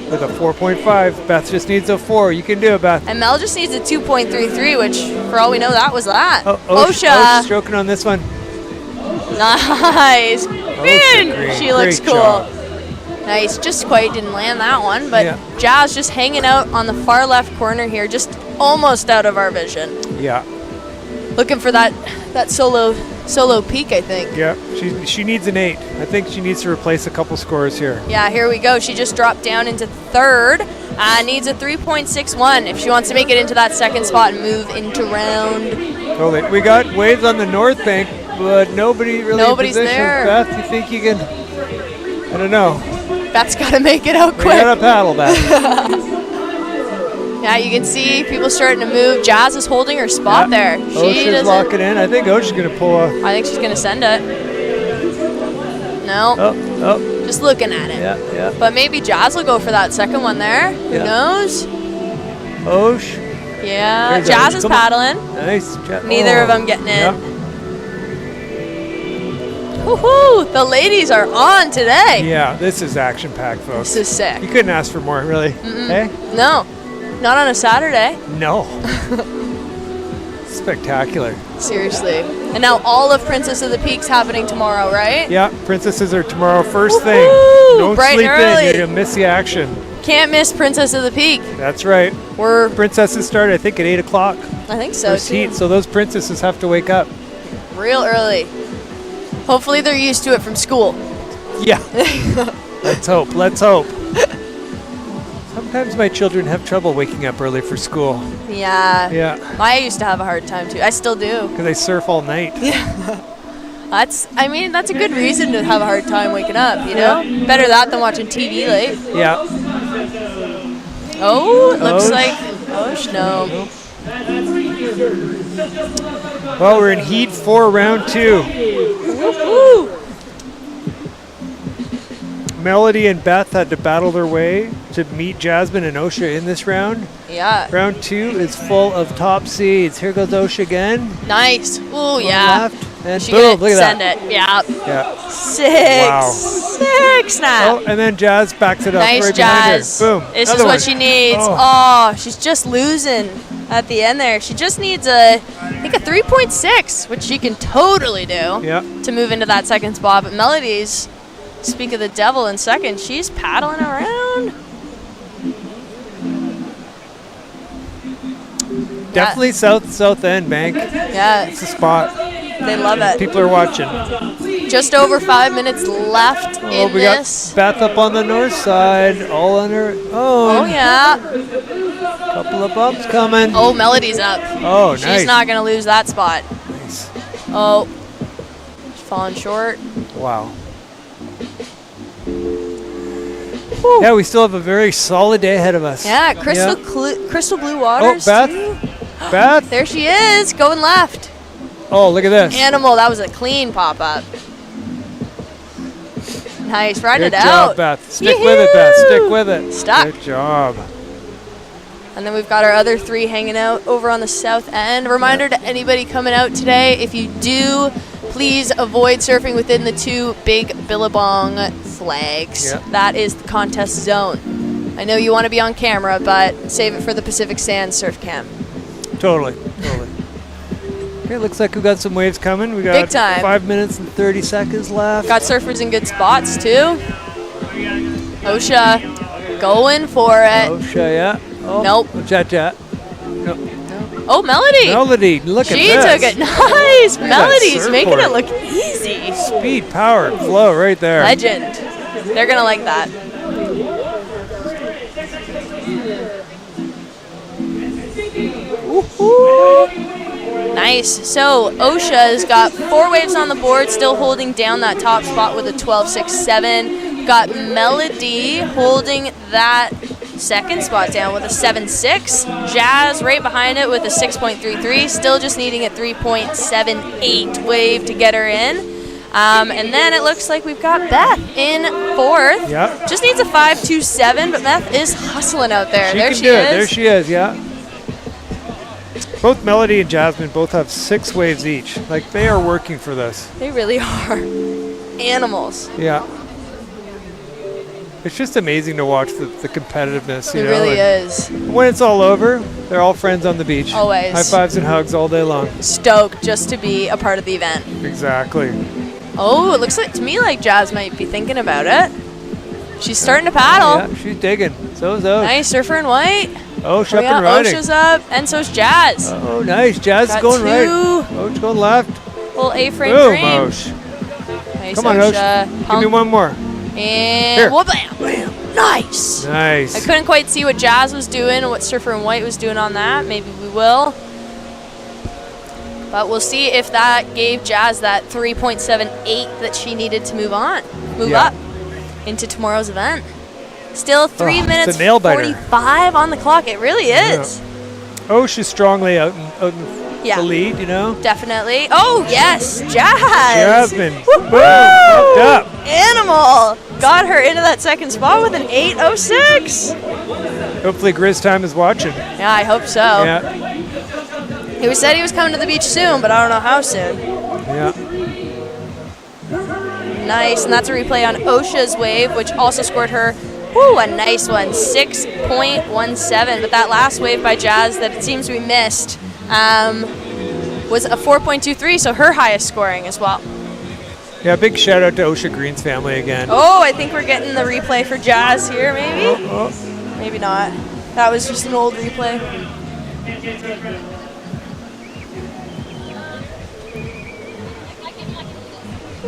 with a 4.5. Beth just needs a 4. You can do it, Beth. And Mel just needs a 2.33, which, for all we know, that was that. Oh, OSHA. stroking on this one. Nice. Man, Green. she looks Great cool. job. Nice. Just quite didn't land that one, but Yeah. Jazz just hanging out on the far left corner here, just almost out of our vision. Yeah. Looking for that solo peak, I think. Yeah. She needs an 8. I think she needs to replace a couple scores here. Yeah, here we go. She just dropped down into third. Needs a 3.61 if she wants to make it into that second spot and move into round. Totally. We got waves on the north bank, but nobody really Nobody's in position. there. Beth, you think you can? I don't know. That's got to make it out We quick. got a paddle, Beth. Yeah, you can see people starting to move. Jazz is holding her spot there. She OSHA's doesn't. locking in. I think OSHA's going to pull a... I think she's gonna send it. No. Oh. Just looking at it. Yeah. But maybe Jazz will go for that second one there. Who Yeah. knows? Osh. Yeah, There's Jazz Osh. is Come on. paddling. Nice. Neither of them getting in. Woohoo! The ladies are on today. Yeah, this is action-packed, folks. This is sick. You couldn't ask for more, really. Hey? No, not on a Saturday. No. Spectacular. Seriously. And now all of Princess of the Peak's happening tomorrow, right? Yeah, princesses are tomorrow first thing. Woohoo! Don't Bright and sleep early. in. You're going to miss the action. Can't miss Princess of the Peak. That's right. Princesses start, I think, at 8 o'clock. I think so, First too. heat, so those princesses have to wake up. Real early. Hopefully they're used to it from school. Yeah. Let's hope. Let's hope. Sometimes my children have trouble waking up early for school Yeah. Yeah. I used to have a hard time too. I still do. because I surf all night. That's a good reason to have a hard time waking up, you know? Better that than watching TV late. Yeah. Oh, it looks Osh. like Osh, no. Well, we're in heat 4, round 2. Woo-hoo. Melody and Beth had to battle their way to meet Jasmine and Osha in this round. Yeah. Round 2 is full of top seeds. Here goes Osha again. Nice. Ooh, On yeah. left, and She boom, gonna look at send that. it. Yeah. Yeah. Six. Wow. Six snap. Oh, and then Jazz backs it up Nice, right behind her. Jazz. Boom. This Another is what one. she needs. Oh. Oh, she's just losing at the end there. She just needs I think a 3.6, which she can totally do Yeah. to move into that second spot. But Melody's, speak of the devil in second, she's paddling around. Definitely south end bank. Yeah. It's the spot. They love it. People are watching. Just over 5 minutes left Oh, in we this. got Beth up on the north side, all on her own. Oh, yeah. Couple of bumps coming. Oh, Melody's up. Oh, She's nice. not going to lose that spot. Nice. Oh, she's falling short. Wow. Yeah, we still have a very solid day ahead of us. Yeah, crystal blue waters. Oh, Beth. too. Beth. There she is, going left. Oh, look at this. Animal, that was a clean pop-up. Nice, riding Good it job, out. Beth. Stick with it, Beth. Stick with it. Stuck. Good job. And then we've got our other three hanging out over on the south end. Reminder to anybody coming out today, if you do, please avoid surfing within the two big Billabong flags. Yep. That is the contest zone. I know you want to be on camera, but save it for the Pacific Sands Surf Cam. Totally. Okay, looks like we got some waves coming. We got Big time. 5 minutes and 30 seconds left. Got surfers in good spots too. Osha going for it. Osha, yeah. Oh, Nope. Chat. Nope. Oh, Melody. Melody, look at She this. took it. Nice. Look at that Melody's making it surfboard. look easy. Speed, power, and flow right there. Legend. They're going to like that. Nice. So Osha's got 4 waves on the board, still holding down that top spot with a 12.67. Got Melody holding that second spot down with a 7.6. Jazz right behind it with a 6.33, still just needing a 3.78 wave to get her in. And then it looks like we've got Beth in 4th. Yeah. Just needs a 5.27, but Beth is hustling out there. She There can she do is. it. There she is, yeah. Both Melody and Jasmine both have 6 waves each. Like, they are working for this. They really are. Animals. Yeah. It's just amazing to watch the competitiveness. You It know, really and is. when it's all over, they're all friends on the beach. Always. High fives and hugs all day long. Stoked just to be a part of the event. Exactly. Oh, it looks like to me like Jazz might be thinking about it. She's starting to paddle. Yeah, she's digging. So is Osh. Nice, surfer in white. Osh Oh, up yeah, and riding. Osha's up, and so's Jazz. Oh, nice. Jazz is Got going 2. right. Osh going left. Little A-frame Boom, dream. Osh. Nice, Come on, Osh. Osha. Give me one more. And Here. wha-bam. Nice. Nice. I couldn't quite see what Jazz was doing and what Surfer in White was doing on that. Maybe we will. But we'll see if that gave Jazz that 3.78 that she needed to move Yeah. up into tomorrow's event. Still 3 it's minutes a nail biter. 45 on the clock. It really is. Osh is strongly out in Yeah. the lead, you know. Definitely. Oh, yes. Jazz. Jasmine. Woo-hoo! Boom. Popped up. Animal. Got her into that second spot with an 8.06. Hopefully Grizz Time is watching. Yeah, I hope so. Yeah. He said he was coming to the beach soon, but I don't know how soon. Yeah. Nice, and that's a replay on OSHA's wave, which also scored her a nice one, 6.17. But that last wave by Jazz that it seems we missed was a 4.23, so her highest scoring as well. Yeah, big shout out to OSHA Green's family again. Oh, I think we're getting the replay for Jazz here, maybe? Maybe not. That was just an old replay.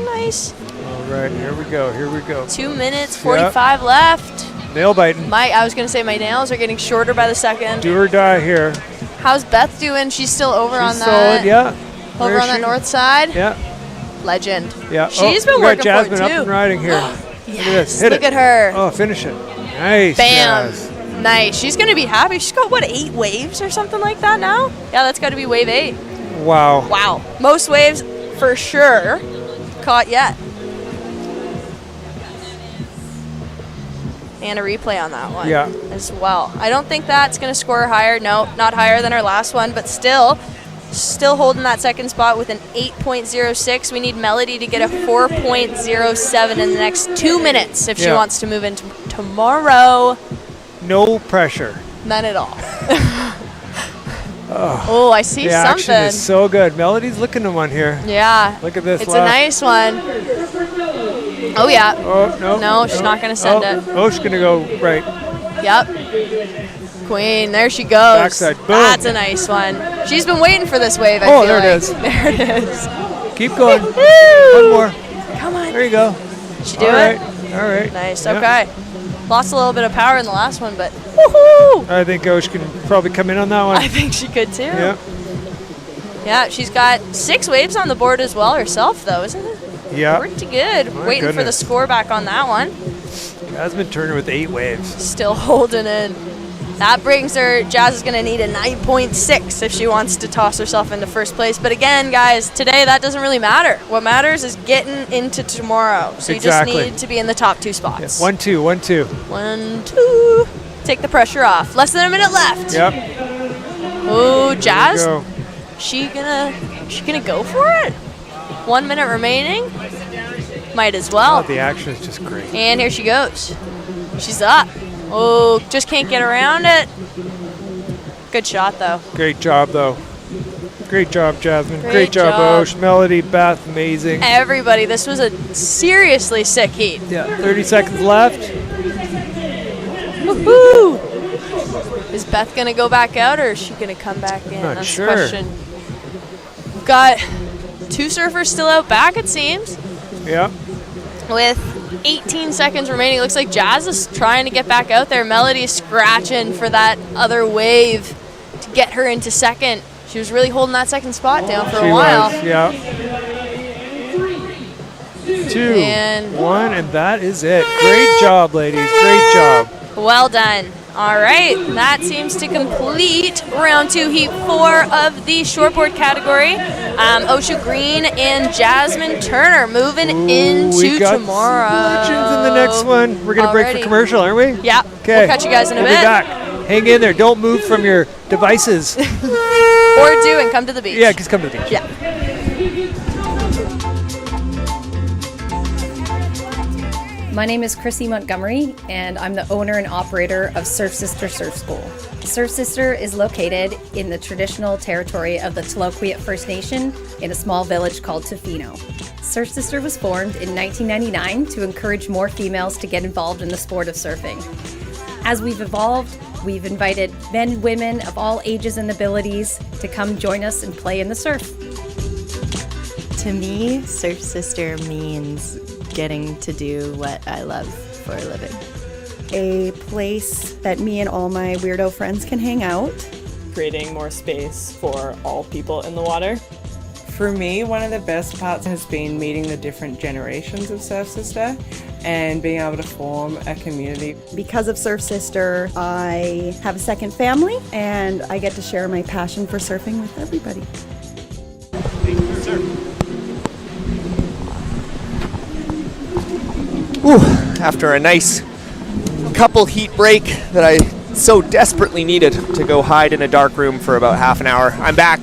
Nice. All right, here we go. 2 minutes, 45 left. Nail biting. I was going to say my nails are getting shorter by the second. Do or die here. How's Beth doing? She's still over on She's that. solid, yeah. Over on that north side. Yeah. Legend. Yeah. She's been we working got for it Jasmine up too. and riding here. Look at this. Hit Look it. at her. Oh, finish it. Nice. Bam. Jazz. Nice. She's going to be happy. She's got, 8 waves or something like that now? Yeah, that's got to be wave 8. Wow. Wow. Most waves for sure caught yet. And a replay on that one as well. I don't think that's going to score higher. No, not higher than our last one, but still holding that second spot with an 8.06. We need Melody to get a 4.07 in the next 2 minutes if she wants to move into tomorrow. No pressure. None at all. Oh, I see the something. action is so good. Melody's looking to one here. Yeah. Look at this. It's a nice one. Oh, yeah. Oh, no. No, she's not going to send it. Oh, she's going to go right. Yep. Queen, there she goes. Backside, boom. That's a nice one. She's been waiting for this wave, I feel there like. it is. There it is. Keep going. One more. Come on. There you go. Did she do it? All right. Nice, Yeah. okay. Lost a little bit of power in the last one, but woohoo! I think Osh can probably come in on that one. I think she could too. Yeah. Yeah, she's got 6 waves on the board as well herself, though, isn't it? Yeah. Pretty good. My Waiting for the goodness. score back on that one. Jasmine Turner with 8 waves. Still holding in. That brings her, Jazz is going to need a 9.6 if she wants to toss herself into first place. But again, guys, today that doesn't really matter. What matters is getting into tomorrow. So you just need to be in the top 2 spots. 1, 2, 1, 2. 1, 2. Take the pressure off. Less than a minute left. Yep. Oh, Jazz. Go. She gonna go for it? 1 minute remaining. Might as well. Oh, the action is just great. And here she goes. She's up. Oh, just can't get around it. Good shot, though. Great job, though. Great job, Jasmine. Great job, job. Osh. Melody, Beth, amazing. Everybody, this was a seriously sick heat. Yeah, 30 seconds left. Woohoo! Is Beth gonna go back out, or is she gonna come back in? Not That's sure. the question. We've got 2 surfers still out back, it seems. Yeah. With 18 seconds remaining, looks like Jazz is trying to get back out there. Melody is scratching for that other wave to get her into second. She was really holding that second spot down for a while. Was, yeah. 2, And 1, and that is it. Great job, ladies. Great job. Well done. All right, that seems to complete round 2, heat 4 of the shortboard category. OSHA Green and Jasmine Turner moving into we got tomorrow. Legends in the next one. We're going to break for Alrighty. commercial, aren't we? Yeah. Okay. We'll catch you guys in a We'll bit. be back. Hang in there. Don't move from your devices. Or do and come to the beach. Yeah, just come to the beach. Yeah. My name is Chrissy Montgomery, and I'm the owner and operator of Surf Sister Surf School. Surf Sister is located in the traditional territory of the Tloquet First Nation in a small village called Tofino. Surf Sister was formed in 1999 to encourage more females to get involved in the sport of surfing. As we've evolved, we've invited men, women of all ages and abilities to come join us and play in the surf. To me, Surf Sister means getting to do what I love for a living. A place that me and all my weirdo friends can hang out. Creating more space for all people in the water. For me, one of the best parts has been meeting the different generations of Surf Sister and being able to form a community. Because of Surf Sister, I have a second family and I get to share my passion for surfing with everybody. Ooh, after a nice couple heat break that I so desperately needed to go hide in a dark room for about half an hour. I'm back.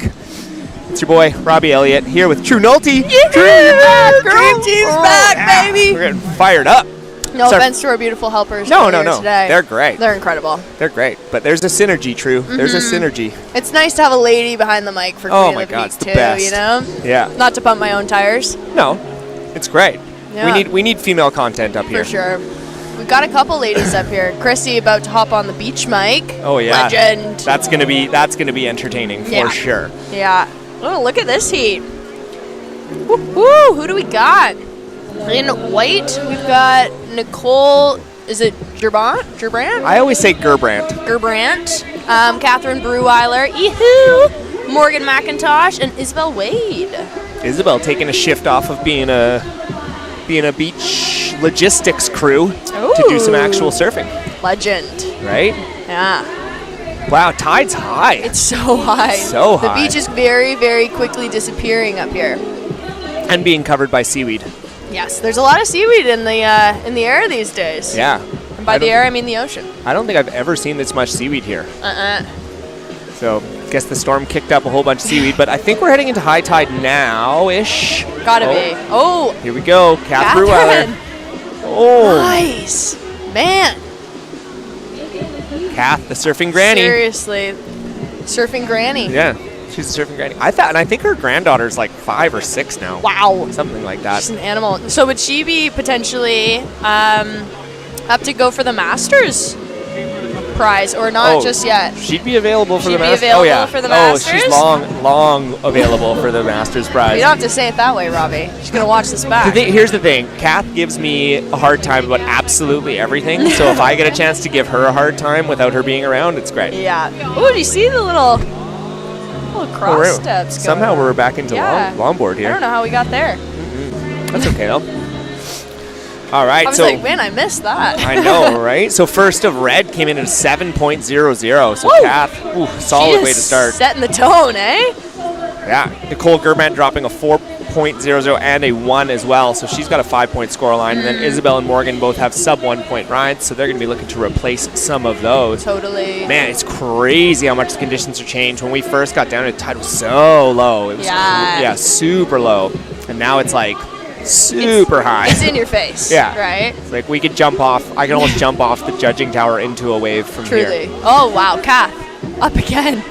It's your boy, Robbie Elliott, here with True Nolte. Yeah, True, you're back, girl. Dream Team's back, baby. We're getting fired up. No offense to our beautiful helpers. No. Today. They're great. They're incredible. They're great. But there's a synergy, True. There's a synergy. It's nice to have a lady behind the mic for Oh Queen my of the God, Peak it's the too, best. you know? Yeah. Not to pump my own tires. No, it's great. Yeah. We need female content up here. For sure. We've got a couple ladies up here. Chrissy about to hop on the beach mic. Oh yeah. Legend. That's gonna be entertaining for sure. Yeah. Oh, look at this heat. Woo! Who do we got? In white, we've got Nicole. Is it Gerbrand? I always say Gerbrand. Catherine Breweiler. Yee-hoo! Morgan McIntosh and Isabel Wade. Isabel taking a shift off of being a beach logistics crew to do some actual surfing. Legend. Right? Yeah. Wow, tide's high. It's so high. So high. The beach is very, very quickly disappearing up here. And being covered by seaweed. Yes, there's a lot of seaweed in the air these days. Yeah. And by the air, I mean the ocean. I don't think I've ever seen this much seaweed here. So, guess the storm kicked up a whole bunch of seaweed, but I think we're heading into high tide now-ish. Gotta be. Oh. Here we go. Catherine Breweiler. Oh. Nice. Man. Kath, the surfing granny. Seriously. Surfing granny. Yeah. She's a surfing granny. I think her granddaughter's like 5 or 6 now. Wow. Something like that. She's an animal. So would she be potentially up to go for the Masters prize or not just yet? She'd be available for the Masters. She'd be available for the Masters? Oh, she's long available for the Masters prize. You don't have to say it that way, Robbie. She's going to watch this back. Here's the thing. Kath gives me a hard time about absolutely everything. So if I get a chance to give her a hard time without her being around, it's great. Yeah. Oh, do you see the little cross steps going Somehow on? we're back into longboard here. I don't know how we got there. That's okay, though. All right, I was like, man, I missed that. I know, right? So first of red came in at 7.00. So Woo! Kath, solid way to start. Setting the tone, eh? Yeah, Nicole Gerbrand dropping a 4.00 and a 1 as well. So she's got a 5-point score line. And then Isabel and Morgan both have sub 1 point rides. So they're going to be looking to replace some of those. Totally. Man, it's crazy how much the conditions are changed. When we first got down, the tide was so low. It was super low. And now it's like super high. It's in your face. Yeah. Right? It's like we could jump off. I can almost jump off the judging tower into a wave from here. Truly. Oh, wow. Kath. Up again.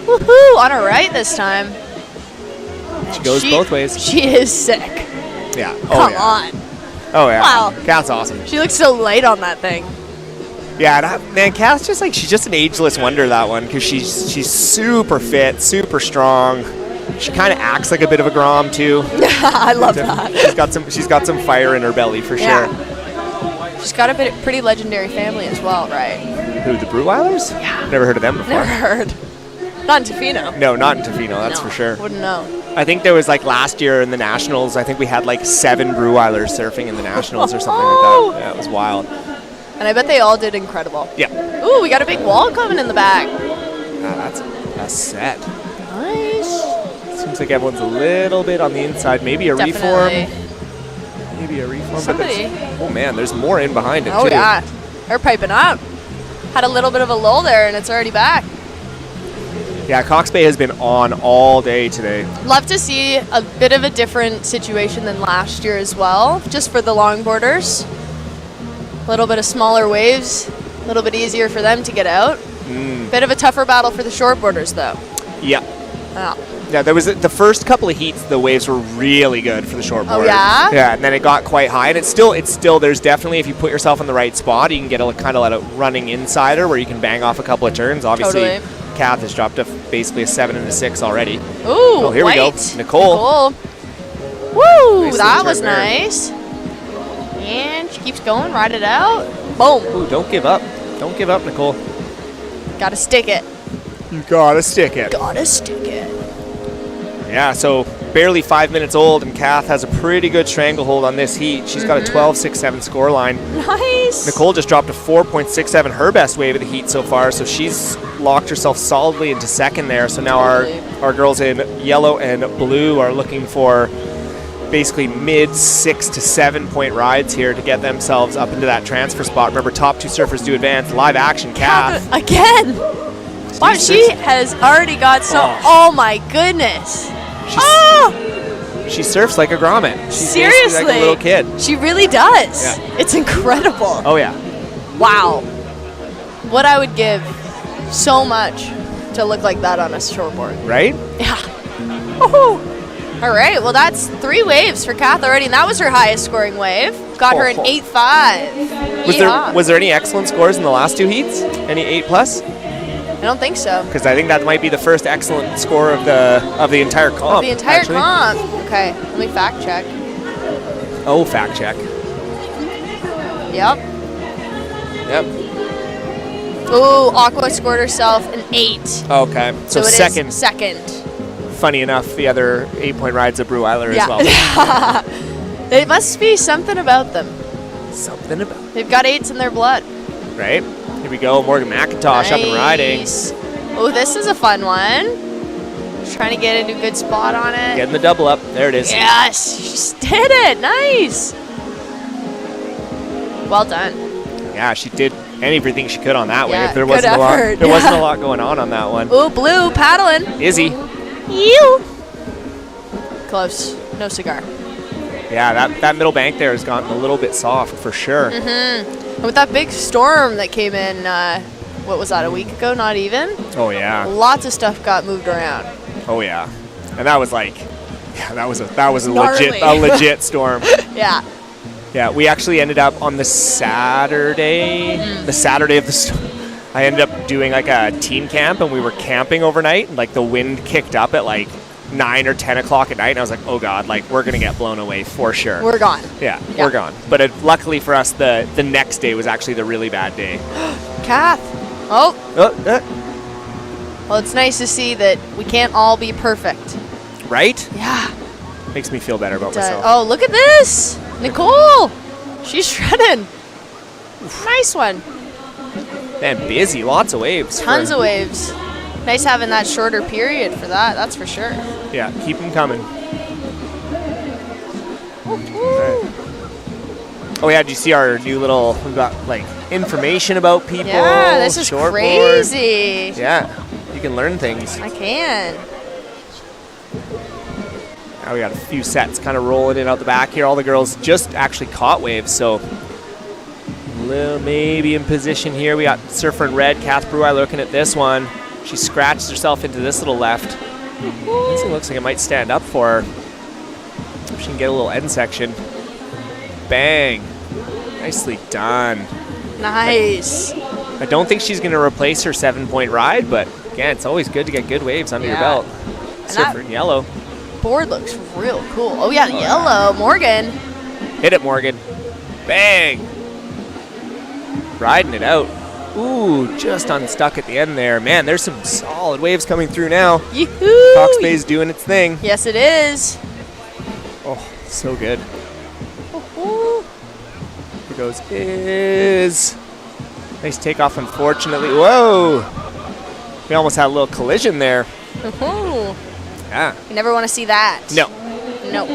Woohoo. On her right this time. She goes both ways. She is sick. Yeah. Come on. Oh, yeah. Wow. Kath's awesome. She looks so light on that thing. Yeah, man, Kath's just like, she's just an ageless wonder, that one, because she's super fit, super strong. She kind of acts like a bit of a Grom, too. I love that. She's got some fire in her belly, for sure. She's got a pretty legendary family as well, right? Who, the Brewweilers? Yeah. Never heard of them before. Never heard. Not in Tofino. No, not in Tofino, that's for sure. Wouldn't know. I think there was like last year in the Nationals, I think we had like 7 Brewweilers surfing in the Nationals or something like that. Yeah, it was wild. And I bet they all did incredible. Yeah. Ooh, we got a big wall coming in the back. That's a set. Nice. Seems like everyone's a little bit on the inside. Maybe a Definitely. reform. Maybe a reform. Somebody. Oh man, there's more in behind it too. Oh yeah. They're piping up. Had a little bit of a lull there and it's already back. Yeah, Cox Bay has been on all day today. Love to see a bit of a different situation than last year as well, just for the longboarders. A little bit of smaller waves, a little bit easier for them to get out. Bit of a tougher battle for the shortboarders though. Yeah. Yeah, there was the first couple of heats, the waves were really good for the shortboard. Oh yeah? Yeah, and then it got quite high, and it's still there's definitely, if you put yourself in the right spot, you can get a kind of like a running insider where you can bang off a couple of turns. Obviously, Kath has dropped basically a 7 and a 6 already. Ooh, oh, here we go. Nicole. Woo, nice that was nice. And she keeps going, ride it out. Boom. Ooh, don't give up. Don't give up, Nicole. Gotta stick it. You gotta stick it. Gotta stick it. Yeah, so barely 5 minutes old, and Kath has a pretty good stranglehold on this heat. She's got a 12.67 score line. Nice. Nicole just dropped a 4.67, her best wave of the heat so far, so she's locked herself solidly into second there. So now our girls in yellow and blue are looking for basically mid 6 to 7 point rides here to get themselves up into that transfer spot. Remember, top 2 surfers do advance. Live action, Kath. Again. Wow, she has already got so. Oh my goodness. She surfs like a grommet. She's Seriously. like a little kid. She really does. Yeah. It's incredible. Oh yeah. Wow. What I would give so much to look like that on a shortboard. Right? Yeah. Woohoo. All right, well, that's 3 waves for Kath already, and that was her highest scoring wave. Got her an 8.5. Was there any excellent scores in the last 2 heats? Any 8+? I don't think so. Because I think that might be the first excellent score of the entire comp. The entire actually. comp. Okay, let me fact check. Oh, fact check. Yep. Yep. Ooh, Aqua scored herself an 8. Okay, so it second. is second. Funny enough, the other 8-point rides of Breweiler Yeah. as well. It must be something about them. Something about. They've got 8s in their blood. Right? Here we go, Morgan McIntosh up and riding. Oh, this is a fun one. Just trying to get into a good spot on it. Getting the double up. There it is. Yes, she just did it. Nice. Well done. Yeah, she did everything she could on that Yeah, wave. There good wasn't a lot. effort. There wasn't a lot going on that one. Ooh, blue paddling. Izzy. You. Close. No cigar. Yeah, that middle bank there has gotten a little bit soft for sure. And with that big storm that came in, what was that, a week ago? Not even? Oh yeah. Lots of stuff got moved around. Oh yeah. And that was like, yeah, that was a Gnarly. legit storm. Yeah. Yeah, we actually ended up on the Saturday of the storm. I ended up doing like a team camp, and we were camping overnight, and like the wind kicked up at like 9 or 10 o'clock at night, and I was like, oh god, like we're gonna get blown away for sure. We're gone. Yeah, we're gone. But luckily for us, the next day was actually the really bad day. Kath. Oh. Well, it's nice to see that we can't all be perfect. Right? Yeah. Makes me feel better about myself. Oh, look at this. Nicole. She's shredding. Nice one. Man, busy. Lots of waves. Tons of waves. Nice having that shorter period for that, that's for sure. Yeah, keep them coming. Oh yeah, did you see our new little, we've got like information about people. Yeah, this is Shortboard. crazy. Yeah, you can learn things. I can. Now we got a few sets kind of rolling in out the back here. All the girls just actually caught waves, so maybe in position here. We got Surfer in red, Kath Brewey looking at this one. She scratched herself into this little left. This one looks like it might stand up for her. She can get a little end section. Bang. Nicely done. Nice. I don't think she's going to replace her 7-point ride, but again, it's always good to get good waves under your belt. Surfer in yellow. Board looks real cool. Oh yeah, yellow. Morgan. Hit it, Morgan. Bang. Riding it out. Ooh, just unstuck at the end there. Man, there's some solid waves coming through now. Yoo-hoo! Cox Bay's doing its thing. Yes, it is. Oh, so good. Here goes Iz. Nice takeoff, unfortunately. Whoa! We almost had a little collision there. Ooh. Yeah. You never want to see that. No. No.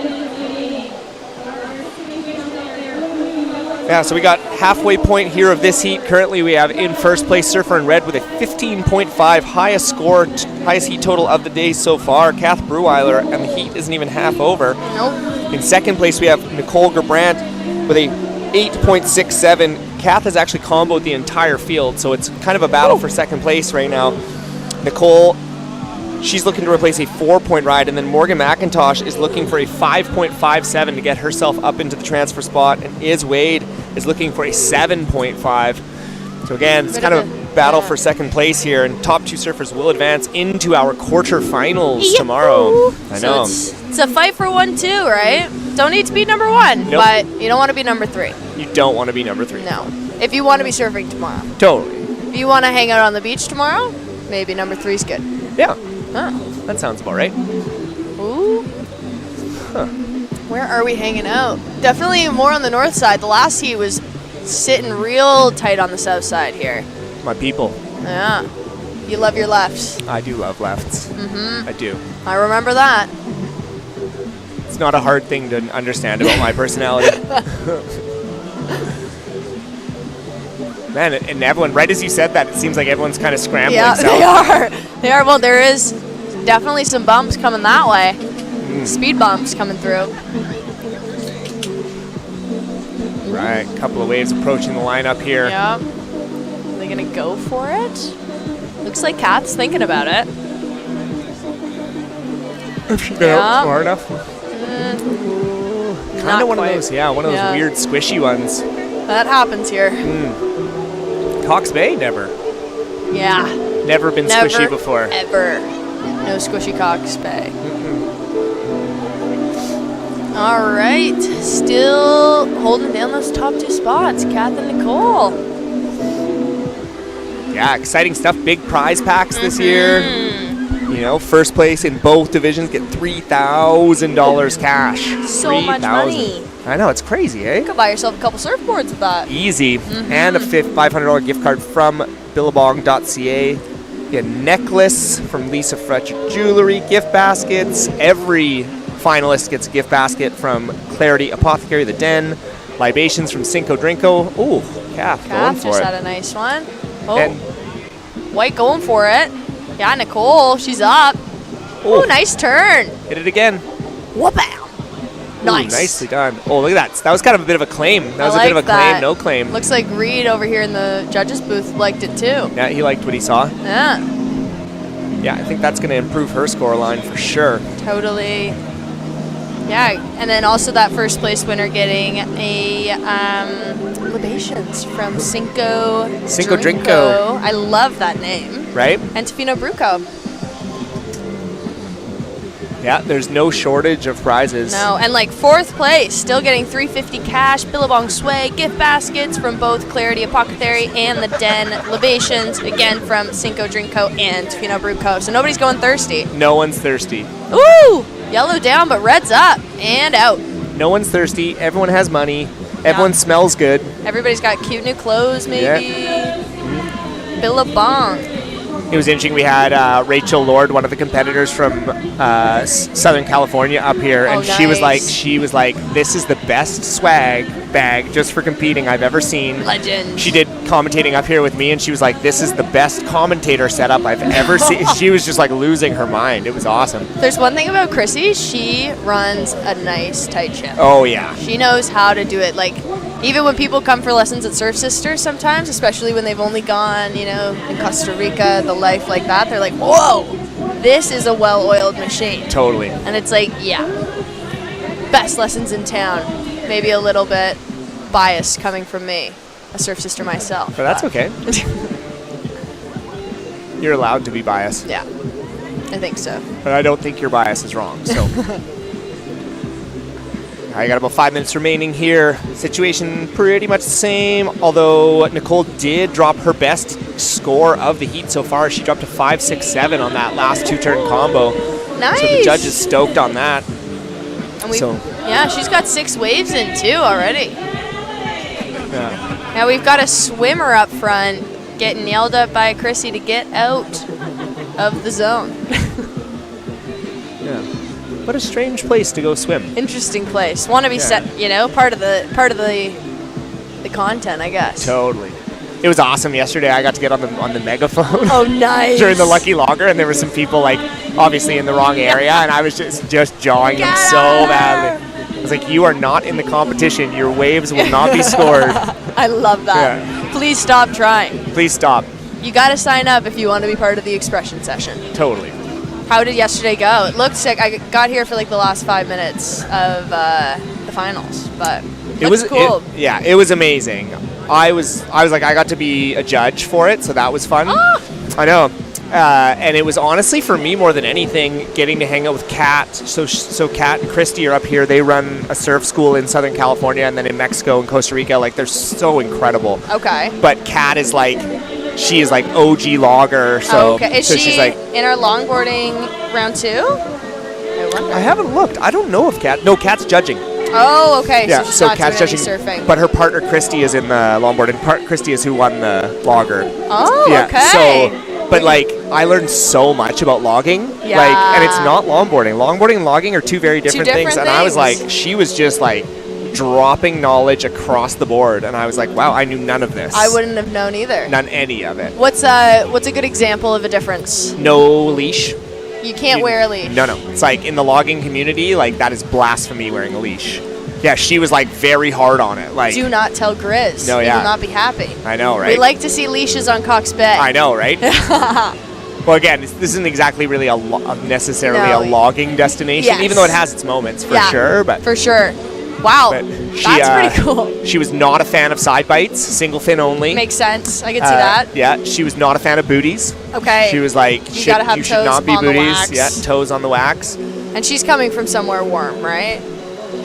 Yeah, so we got halfway point here of this heat. Currently, we have in first place Surfer in red with a 15.5, highest score, highest heat total of the day so far. Kath Breweiler, and the heat isn't even half over. Nope. In second place, we have Nicole Gerbrandt with a 8.67. Kath has actually comboed the entire field, so it's kind of a battle for second place right now. Nicole, she's looking to replace a 4-point ride, and then Morgan McIntosh is looking for a 5.57 to get herself up into the transfer spot, and Iz Wade is looking for a 7.5. So again, it's kind of a battle for second place here, and top 2 surfers will advance into our quarterfinals tomorrow. I know. So it's a fight for 1, 2, right? Don't need to be number 1, Nope. but you don't want to be number 3. You don't want to be number 3. No. If you want to be surfing tomorrow. Totally. If you want to hang out on the beach tomorrow, maybe number 3 is good. Yeah. Huh. That sounds about right. Ooh. Where are we hanging out? Definitely more on the north side. The last heat was sitting real tight on the south side here. My people. Yeah. You love your lefts. I do love lefts. Mm-hmm. I do. I remember that. It's not a hard thing to understand about my personality. Man, and everyone, right as you said that, it seems like everyone's kind of scrambling Yeah, south. they are. Well, there is definitely some bumps coming that way. Speed bumps coming through. Right, a couple of waves approaching the lineup here. Yeah. Are they going to go for it? Looks like Kat's thinking about it. If she got out far enough. Kind of one of those, one of those weird squishy ones. That happens here. Cox Bay, never. Yeah. Never been squishy before. Ever. No squishy Cox Bay. All right. Still holding down those top 2 spots, Kath and Nicole. Yeah, exciting stuff. Big prize packs this year. You know, first place in both divisions get $3,000 cash. So much money. I know, it's crazy, eh? You could buy yourself a couple surfboards with that. Easy. And a $500 gift card from billabong.ca. A necklace from Lisa Fletcher Jewelry, gift baskets. Every finalist gets a gift basket from Clarity Apothecary, The Den. Libations from Cinco Drinko. Ooh, Kath going for just it. had a nice one. Oh, And White going for it. Yeah, Nicole, she's up. Oh, nice turn. hit it again. Whoop-ow. Nice. Ooh, nicely done. Oh, look at that. That was kind of a bit of a claim. That was a bit of a claim, no claim. Looks like Reed over here in the judges booth liked it too. Yeah, he liked what he saw. Yeah, Yeah, I think that's going to improve her score line for sure. totally. Yeah, and then also that first place winner getting a libations from Cinco Drinko. I love that name. Right? And Tofino Bruco. Yeah, there's no shortage of prizes. No, and like 4th place, still getting $350 cash, Billabong swag, gift baskets from both Clarity Apothecary and The Den, libations, again from Cinco Drinko and Tofino Bruco. So nobody's going thirsty. No one's thirsty. Ooh! Yellow down, but red's up and out. No one's thirsty. Everyone has money. Everyone smells good. Everybody's got cute new clothes, maybe. Billabong. It was interesting. We had Rachel Lord, one of the competitors from Southern California, up here, and nice. she was like, "This is the best swag bag just for competing I've ever seen." Legend. She did commentating up here with me, and she was like, "This is the best commentator setup I've ever seen." She was just like losing her mind. It was awesome. There's one thing about Chrissy, she runs a nice tight ship. Oh yeah. She knows how to do it. Like, even when people come for lessons at Surf Sisters sometimes, especially when they've only gone, you know, in Costa Rica, the life like that, they're like, whoa, this is a well-oiled machine. Totally. And it's like, yeah, best lessons in town. Maybe a little bit biased coming from me, a Surf Sister myself. But that's okay. You're allowed to be biased. Yeah, I think so. But I don't think your bias is wrong, so. I got about 5 minutes remaining here. Situation pretty much the same, although Nicole did drop her best score of the heat so far. She dropped to 5.67 on that last 2-turn combo. Nice. So the judge is stoked on that. And yeah, she's got 6 waves in too already. Yeah. Now we've got a swimmer up front getting yelled at by Chrissy to get out of the zone. Yeah. What a strange place to go swim. Interesting place. Want to be set, you know, part of the content, I guess. Totally. It was awesome yesterday. I got to get on the megaphone. Oh, nice. During the Lucky Logger, and there were some people like obviously in the wrong area, and I was just jawing them so badly. I was like, "You are not in the competition. Your waves will not be scored." I love that. Yeah. Please stop trying. Please stop. You got to sign up if you want to be part of the expression session. Totally. How did yesterday go? It looked sick. I got here for like the last 5 minutes of the finals, but it was cool. It was amazing. I was like, I got to be a judge for it, so that was fun. Oh. I know. And it was honestly, for me, more than anything, getting to hang out with Kat. So Kat and Christy are up here. They run a surf school in Southern California and then in Mexico and Costa Rica. Like, they're so incredible. Okay. But Kat is like, she is like OG logger. So, okay. Is so she she's like, in our longboarding round 2? I haven't looked. I don't know if Kat. No, Kat's judging. Oh, okay. Yeah, so she's so not Kat's doing judging. any surfing. But her partner Christy is in the longboard, and Christy is who won the logger. Oh, yeah, okay. But like, I learned so much about logging. Yeah. Like, and it's not longboarding. Longboarding and logging are two very different things. And I was like, she was just like dropping knowledge across the board, and I was like, wow, I knew none of this. I wouldn't have known either. Any of it. What's a good example of a difference? No leash. You can't wear a leash. No. It's like in the logging community, like that is blasphemy wearing a leash. Yeah, she was like very hard on it. Like, do not tell Grizz. No, He yeah. will not be happy. I know, right? We like to see leashes on Cox Bay. I know, right? Well, again, this isn't exactly really necessarily a logging destination, Yes. even though it has its moments for sure. But for sure. Wow, that's pretty cool. She was not a fan of side bites, single fin only. Makes sense. I can see that. Yeah, she was not a fan of booties. Okay. She was like, You gotta have you should toes not be on the booties. wax. Yeah, toes on the wax. And she's coming from somewhere warm, right?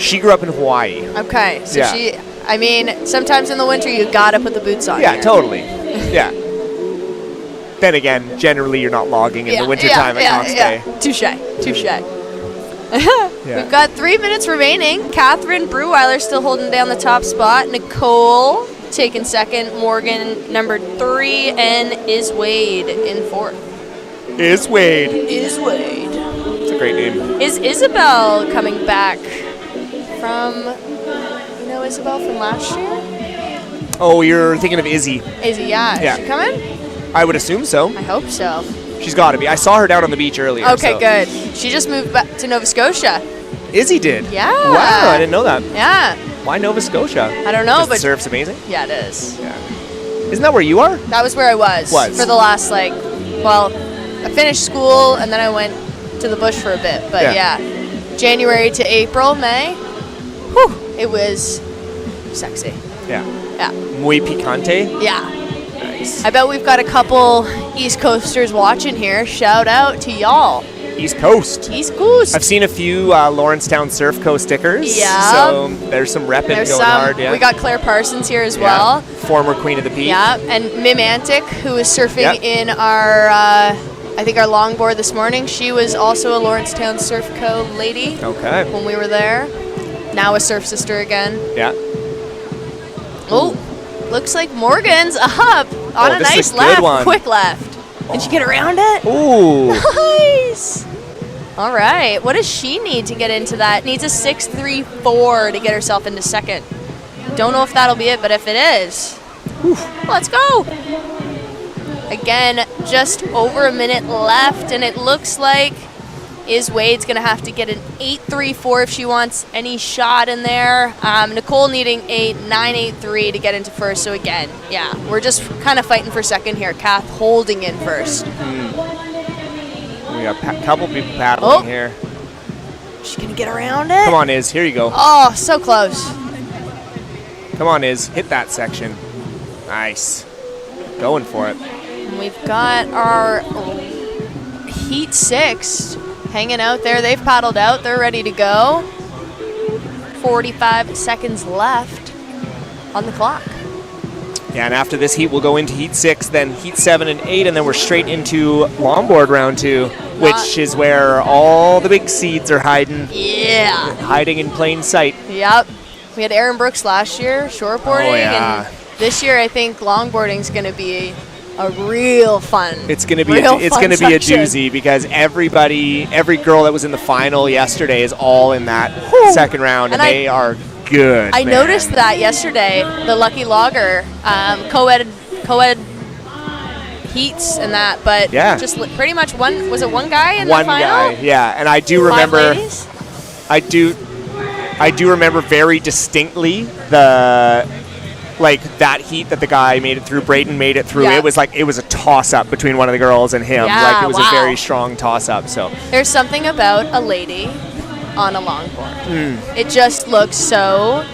She grew up in Hawaii. Okay, so Yeah. I mean, sometimes in the winter you gotta put the boots on. Yeah, here. totally. Yeah. Then again, generally you're not logging in the wintertime at Cox Bay. Touche. We've got 3 minutes remaining. Catherine Breweiler still holding down the top spot. Nicole taking second. Morgan number 3, and Is Wade in 4th. Is Wade. Is Wade. It's a great name. Is Isabel coming back from? You know Isabel from last year? Oh, you're thinking of Izzy. Izzy, yeah. Yeah. Is she coming? I would assume so. I hope so. She's got to be. I saw her down on the beach earlier. Okay, so. good. She just moved back to Nova Scotia. Izzy did? Yeah. Wow, I didn't know that. Yeah. Why Nova Scotia? I don't know, Because but the surf's amazing? yeah, it is. Yeah. Isn't that where you are? That was where I was. for the last I finished school and then I went to the bush for a bit. But yeah, January to April, May, it was sexy. Yeah. Yeah. Muy picante? Yeah. Nice. I bet we've got a couple East Coasters watching here. Shout out to y'all. East Coast. East Coast. I've seen a few Lawrencetown Surf Co stickers. Yeah. So there's some repping There's going some. hard. Yeah. We got Claire Parsons here as Yeah. well. Former Queen of the Peak. Yeah, and Mim Antic, who was surfing Yep. in our, I think our longboard this morning. She was also a Lawrencetown Surf Co. lady Okay. when we were there. Now a Surf Sister again. Yeah. Oh, looks like Morgan's up on a this is nice a good left, one. quick left. Did you get around it? Ooh. Nice. All right, what does she need to get into that? Needs a 6.34 to get herself into second. Don't know if that'll be it, but if it is, let's go. Again, just over a minute left, and it looks like Is Wade's going to have to get an 8.34 if she wants any shot in there. Nicole needing a 9.83 to get into first. So again, yeah, we're just kind of fighting for second here. Kath holding in first. We got a couple people paddling here. She's going to get around it. Come on, Iz. Here you go. Oh, so close. Come on, Iz. Hit that section. Nice. Going for it. And we've got our Heat 6 hanging out there. They've paddled out. They're ready to go. 45 seconds left on the clock. Yeah, and after this heat, we'll go into Heat 6, then Heat 7 and 8, and then we're straight into Longboard round 2, which is where all the big seeds are hiding. Yeah. Hiding in plain sight. Yep. We had Aaron Brooks last year, shortboarding, Oh, yeah. and this year I think longboarding is going to be a real fun. It's going to be real fun a section. doozy because every girl that was in the final yesterday is all in that second round, and they are good. I man. noticed that yesterday, the Lucky Logger co-ed heats and that, but just pretty much one guy in the final? One guy, yeah, and I do 5 remember. ladies? I do remember very distinctly that heat that the guy made it through. Braden made it through. Yeah. It was a toss up between one of the girls and him. Yeah, it was a very strong toss up. So There's something about a lady on a longboard. Mm. It just looks so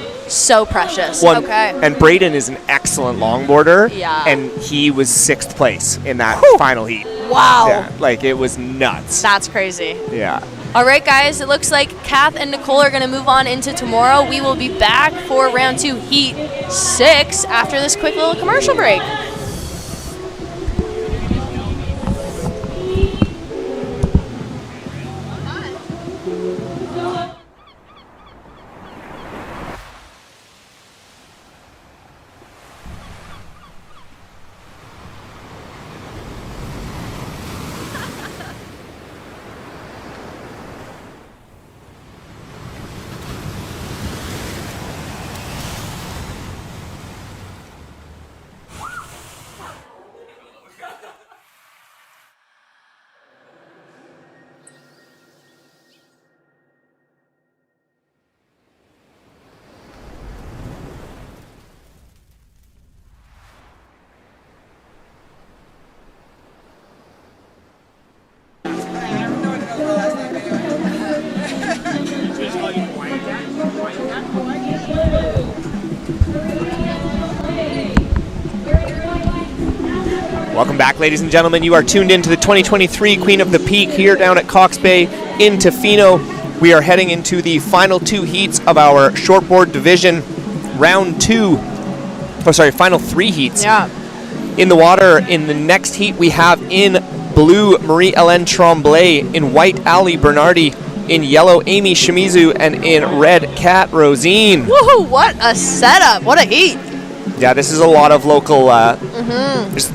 precious. Okay. And Braden is an excellent longboarder. Yeah. And he was 6th place in that final heat. Wow. Yeah, it was nuts. That's crazy. Yeah. All right, guys, it looks like Kath and Nicole are going to move on into tomorrow. We will be back for round 2, Heat 6, after this quick little commercial break. Welcome back, ladies and gentlemen. You are tuned into the 2023 Queen of the Peak here down at Cox Bay in Tofino. We are heading into the final 2 heats of our shortboard division, final 3 heats. Yeah. In the water, in the next heat, we have in blue Marie-Hélène Tremblay, in white Ali Bernardi, in yellow Amy Shimizu, and in red Kat Rosine. Woohoo! What a setup! What a heat! Yeah, this is a lot of local.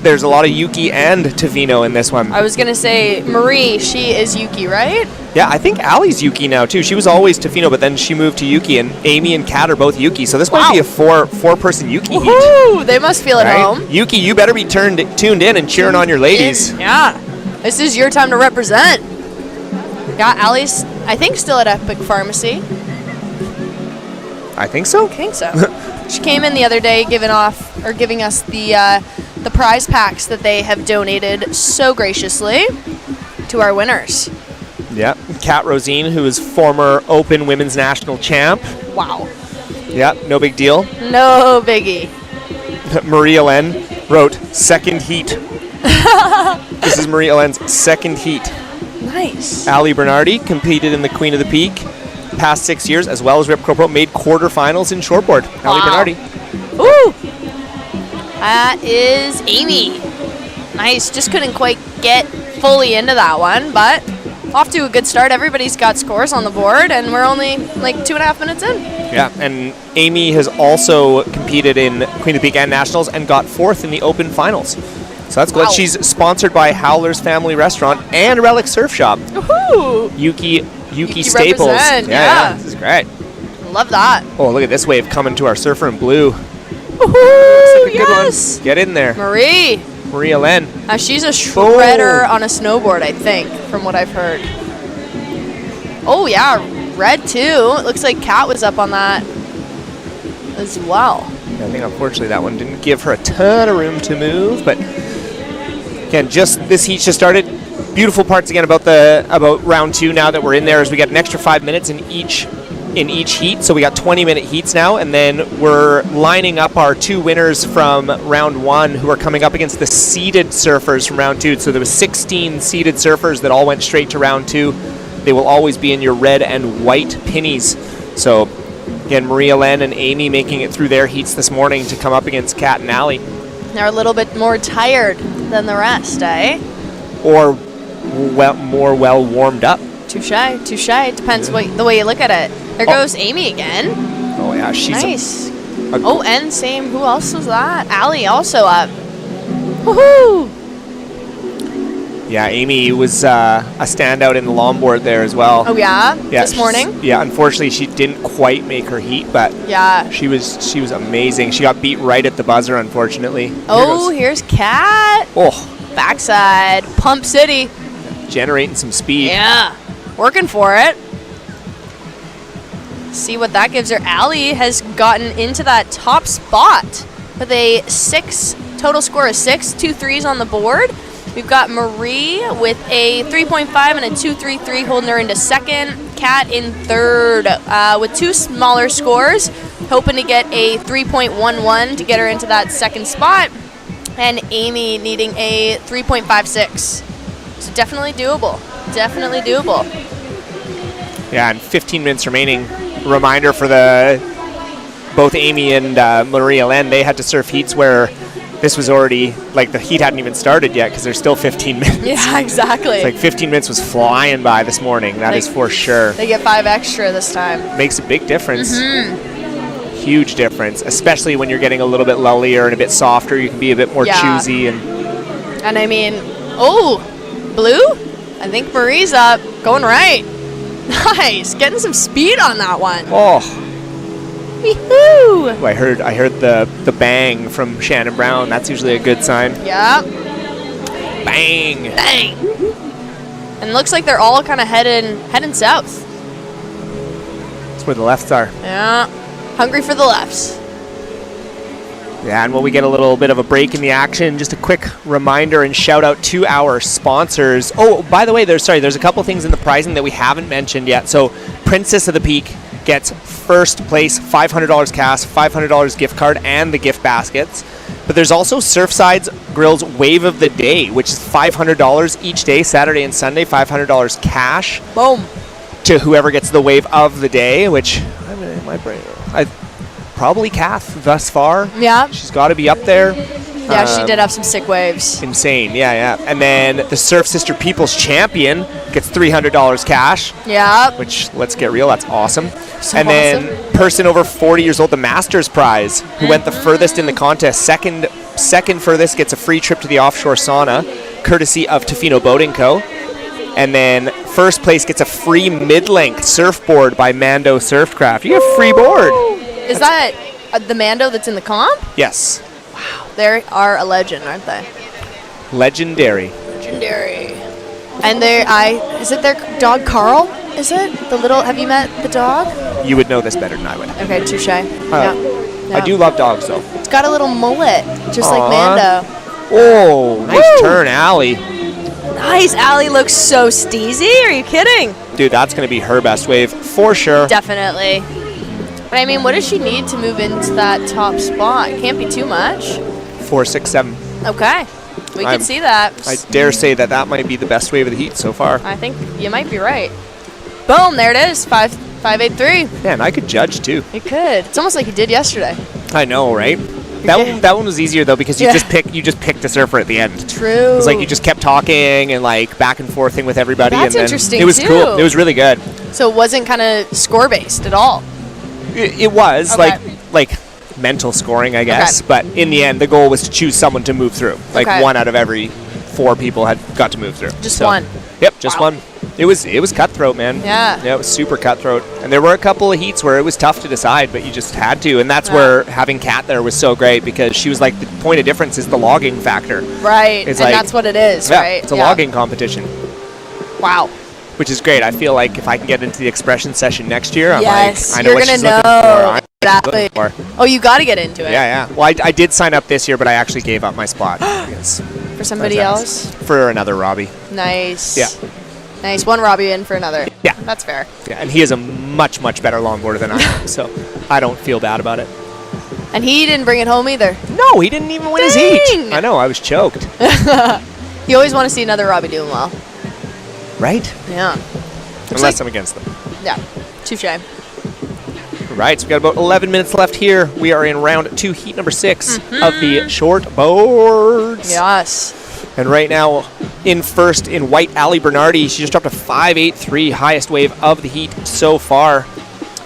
There's a lot of Yuki and Tofino in this one. I was gonna say Marie. She is Yuki, right? Yeah, I think Ali's Yuki now too. She was always Tofino, but then she moved to Yuki, and Amy and Kat are both Yuki. So this might be a four-person Yuki heat. Woohoo! They must feel at home. Yuki, you better be tuned in and cheering on your ladies. Yeah, this is your time to represent. Yeah, Ali's, I think, still at Epic Pharmacy. I think so. I think so. She came in the other day giving us the prize packs that they have donated so graciously to our winners. Yeah, Kat Rosine, who is former Open Women's National Champ. Wow. Yeah, no big deal. No biggie. Marie-Hélène wrote second heat. This is Marie-Hélène's second heat. Nice. Ali Bernardi competed in the Queen of the Peak past 6 years, as well as Rip Pro, made quarterfinals in shortboard. Wow. Ali Bernardi. Ooh. That is Amy. Nice. Just couldn't quite get fully into that one, but off to a good start. Everybody's got scores on the board, and we're only like 2.5 minutes in. Yeah, and Amy has also competed in Queen of the Peak and Nationals and got 4th in the Open Finals. So that's good. Wow. She's sponsored by Howler's Family Restaurant and Relic Surf Shop. Woohoo! Yuki Staples. Yeah. This is great. Love that. Oh, look at this wave coming to our surfer in blue. Woohoo! Good one. Get in there. Marie-Hélène. She's a shredder on a snowboard, I think, from what I've heard. Oh, yeah. Red, too. It looks like Kat was up on that as well. Yeah, I think, unfortunately, that one didn't give her a ton of room to move. But, again, this heat just started. Beautiful parts, again, about round 2 now that we're in there is we got an extra 5 minutes in each heat. So we got 20-minute heats now, and then we're lining up our 2 winners from round 1 who are coming up against the seeded surfers from round 2. So there was 16 seeded surfers that all went straight to round 2. They will always be in your red and white pinnies. So again, Marie-Hélène and Amy making it through their heats this morning to come up against Kat and Ali. They're a little bit more tired than the rest, eh? Or more well warmed up. Touche. It depends the way you look at it. There goes Amy again. Oh, yeah. She's nice. And same. Who else was that? Ali also up. Woohoo! Yeah, Amy was a standout in the longboard there as well. Oh, yeah? This morning? Yeah, unfortunately, she didn't quite make her heat, but yeah, she was amazing. She got beat right at the buzzer, unfortunately. Oh, here's Kat. Oh. Backside. Pump City. Generating some speed. Yeah. Working for it. See what that gives her. Ali has gotten into that top spot with a total score of 6, 2 threes on the board. We've got Marie with a 3.5 and a 2.33 holding her into second. Kat in third with 2 smaller scores, hoping to get a 3.11 to get her into that second spot. And Amy needing a 3.56. So definitely doable. Definitely doable. Yeah, and 15 minutes remaining. Reminder for both Amy and Marie-Hélène, they had to surf heats where this was already, like, the heat hadn't even started yet because there's still 15 minutes. Yeah, exactly. It's like 15 minutes was flying by this morning. That is for sure. They get 5 extra this time. Makes a big difference. Mm-hmm. Huge difference, especially when you're getting a little bit lullier and a bit softer. You can be a bit more choosy. And I mean, blue? I think Marie's up. Going right. Nice. Getting some speed on that one. Oh. Wee-hoo. I heard the bang from Shannon Brown. That's usually a good sign. Yeah. Bang. Bang. And it looks like they're all kind of heading south. That's where the lefts are. Yeah. Hungry for the lefts. Yeah, and while we get a little bit of a break in the action, just a quick reminder and shout out to our sponsors. Oh, by the way, there's a couple things in the pricing that we haven't mentioned yet. So Princess of the Peak gets first place, $500 cash, $500 gift card, and the gift baskets. But there's also Surfside's Grill's Wave of the Day, which is $500 each day, Saturday and Sunday, $500 cash. Boom. To whoever gets the wave of the day, which probably Kath thus far. Yeah. She's got to be up there. Yeah, she did have some sick waves. Insane, yeah. And then the Surf Sister People's Champion gets $300 cash. Yeah. Which, let's get real, that's awesome. So and then person over 40 years old, the Masters Prize, who went the furthest in the contest, second furthest gets a free trip to the offshore sauna, courtesy of Tofino Boating Co. And then first place gets a free mid-length surfboard by Mando Surfcraft. You get a free board. Is that the Mando that's in the comp? Yes. They are a legend, aren't they? Legendary. Legendary. And is it their dog Carl? Is it? The little, have you met the dog? You would know this better than I would. Okay, touche. Yeah. I do love dogs, though. It's got a little mullet, just like Mando. Oh, nice turn, Allie. Nice. Allie looks so steezy. Are you kidding? Dude, that's going to be her best wave for sure. Definitely. But I mean, what does she need to move into that top spot? It can't be too much. 4, 6, 7. Okay. We can see that. I dare say that might be the best wave of the heat so far. I think you might be right. Boom, there it is. 5.83. Man, I could judge too. You could. It's almost like you did yesterday. I know, right? That one was easier though because you just picked a surfer at the end. True. It was like you just kept talking and like back and forthing with everybody. That's and then interesting it was too. cool. It was really good. So it wasn't kind of score based at all. It was like mental scoring, I guess. Okay. But in the end, the goal was to choose someone to move through. Like one out of every 4 people had got to move through. Just one. Yep, just one. It was cutthroat, man. Yeah. Yeah, it was super cutthroat. And there were a couple of heats where it was tough to decide, but you just had to. And that's where having Kat there was so great because she was like, the point of difference is the logging factor. Right. It's and like, that's what it is, yeah, right? It's a logging competition. Wow. Which is great. I feel like if I can get into the expression session next year, I'm yes, like, I know what she's looking for. I know what she's looking for. Oh, you got to get into it. Yeah. Well, I did sign up this year, but I actually gave up my spot. For somebody else? For another Robbie. Nice. Yeah. Nice. One Robbie in for another. Yeah. That's fair. Yeah, and he is a much, much better longboarder than I am, so I don't feel bad about it. And he didn't bring it home either. No, he didn't even win his heat. I know, I was choked. You always want to see another Robbie doing well. Right? Yeah. Unless I'm against them. Yeah. Touche. Right, so we've got about 11 minutes left here. We are in round 2, heat number 6 of the shortboards. Yes. And right now, in first in white, Allie Bernardi. She just dropped a 5.83, highest wave of the heat so far.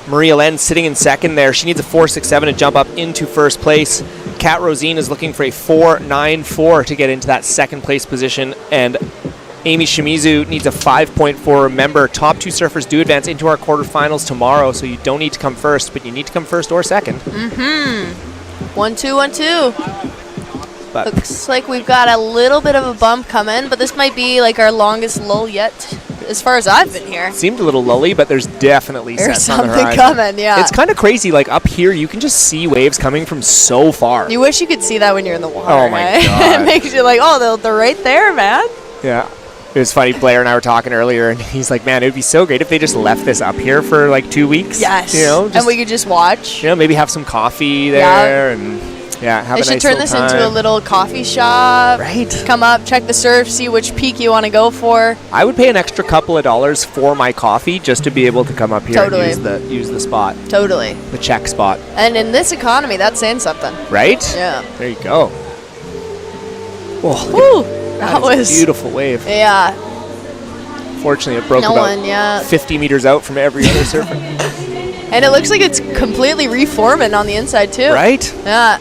Maria Len sitting in second there. She needs a 4.67 to jump up into first place. Kat Rosine is looking for a 4.94 to get into that second place position. And Amy Shimizu needs a 5.4. Remember, top 2 surfers do advance into our quarterfinals tomorrow, so you don't need to come first, but you need to come first or second. 1-2, 1-2. But looks like we've got a little bit of a bump coming, but this might be like our longest lull yet, as far as I've been here. Seemed a little lully, but there's definitely sets on the something horizon. coming, yeah. It's kind of crazy. Like up here, you can just see waves coming from so far. You wish you could see that when you're in the water. Oh my right? God. It makes you like, oh, they're right there, man. Yeah. It was funny, Blair and I were talking earlier, and he's like, man, it would be so great if they just left this up here for like 2 weeks. Yes. You know, and we could just watch. You know, maybe have some coffee there and have they a should nice turn little this time. into a little coffee shop. Right. Come up, check the surf, see which peak you want to go for. I would pay an extra couple of dollars for my coffee just to be able to come up here Totally. and use the spot. Totally. The check spot. And in this economy, that's saying something. Right? Yeah. There you go. Whew, that is was a beautiful wave. Yeah. Fortunately, it broke No about one, yeah. 50 meters out from every other surfer. And it looks like it's completely reforming on the inside, too. Right? Yeah.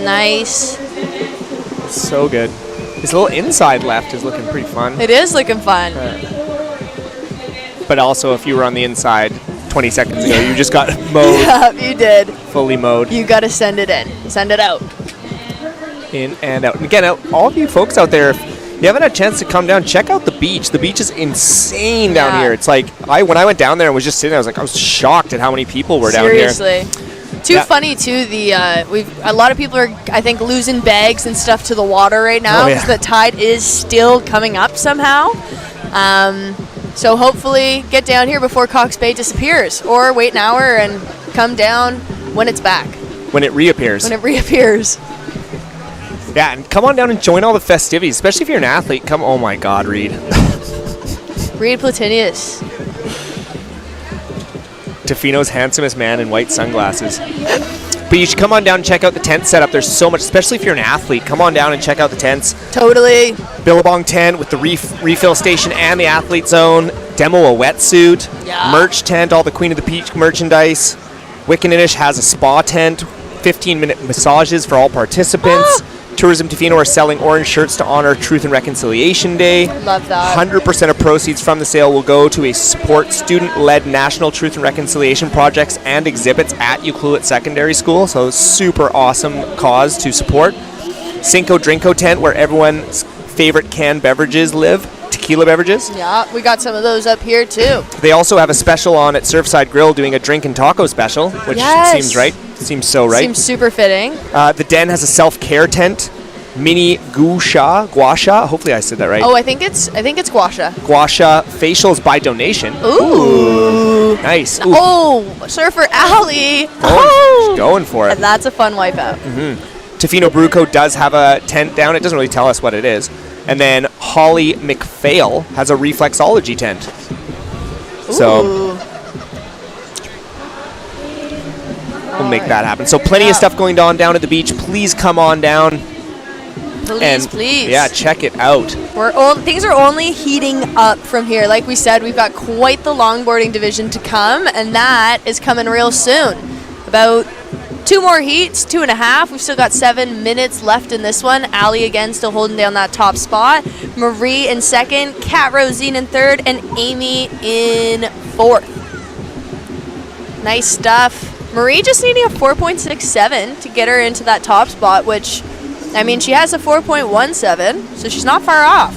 Nice. So good. This little inside left is looking pretty fun. It is looking fun. But also, if you were on the inside 20 seconds ago, you just got mowed. Yeah, you did. Fully mowed. You got to send it in. Send it out. In and out. And again, all of you folks out there, if you haven't had a chance to come down, check out the beach. The beach is insane down here. It's like, when I went down there and was just sitting there, I was shocked at how many people were down here. Seriously. Too funny too. A lot of people are, I think, losing bags and stuff to the water right now because the tide is still coming up somehow. So hopefully get down here before Cox Bay disappears, or wait an hour and come down when it's back. When it reappears. When it reappears. Yeah, and come on down and join all the festivities, especially if you're an athlete. Come, oh my God, Reed. Reed Platinius. Tofino's handsomest man in white sunglasses. But you should come on down and check out the tent setup. There's so much, especially if you're an athlete. Come on down and check out the tents. Totally. Billabong tent with the refill station and the athlete zone. Demo a wetsuit. Yeah. Merch tent, all the Queen of the Peach merchandise. Wiccaninish has a spa tent. 15-minute massages for all participants. Tourism Tofino are selling orange shirts to honor Truth and Reconciliation Day. Love that. 100% of proceeds from the sale will go to a support student-led national Truth and Reconciliation projects and exhibits at Ucluelet Secondary School. So super awesome cause to support. Cinco Drinko tent where everyone's favorite canned beverages live. Tequila beverages. Yeah, we got some of those up here too. They also have a special on at Surfside Grill doing a drink and taco special, which seems right. Seems so right. Seems super fitting. The Den has a self-care tent. Mini gua sha. Hopefully I said that right. Oh, I think it's gua sha. Gua sha facials by donation. Ooh. Nice. Ooh. Oh, Surfer Alley. She's going for it. And that's a fun wipeout. Tofino Bruco does have a tent down. It doesn't really tell us what it is. And then Holly McPhail has a reflexology tent. So we'll make that happen. So plenty of stuff going on down at the beach. Please come on down. Please. Yeah, check it out. Things are only heating up from here. Like we said, we've got quite the longboarding division to come, and that is coming real soon. About 2 more heats, 2.5. We've still got 7 minutes left in this one. Allie again still holding down that top spot. Marie in second, Kat Rosine in third, and Amy in fourth. Nice stuff. Marie just needing a 4.67 to get her into that top spot, which, I mean, she has a 4.17, so she's not far off.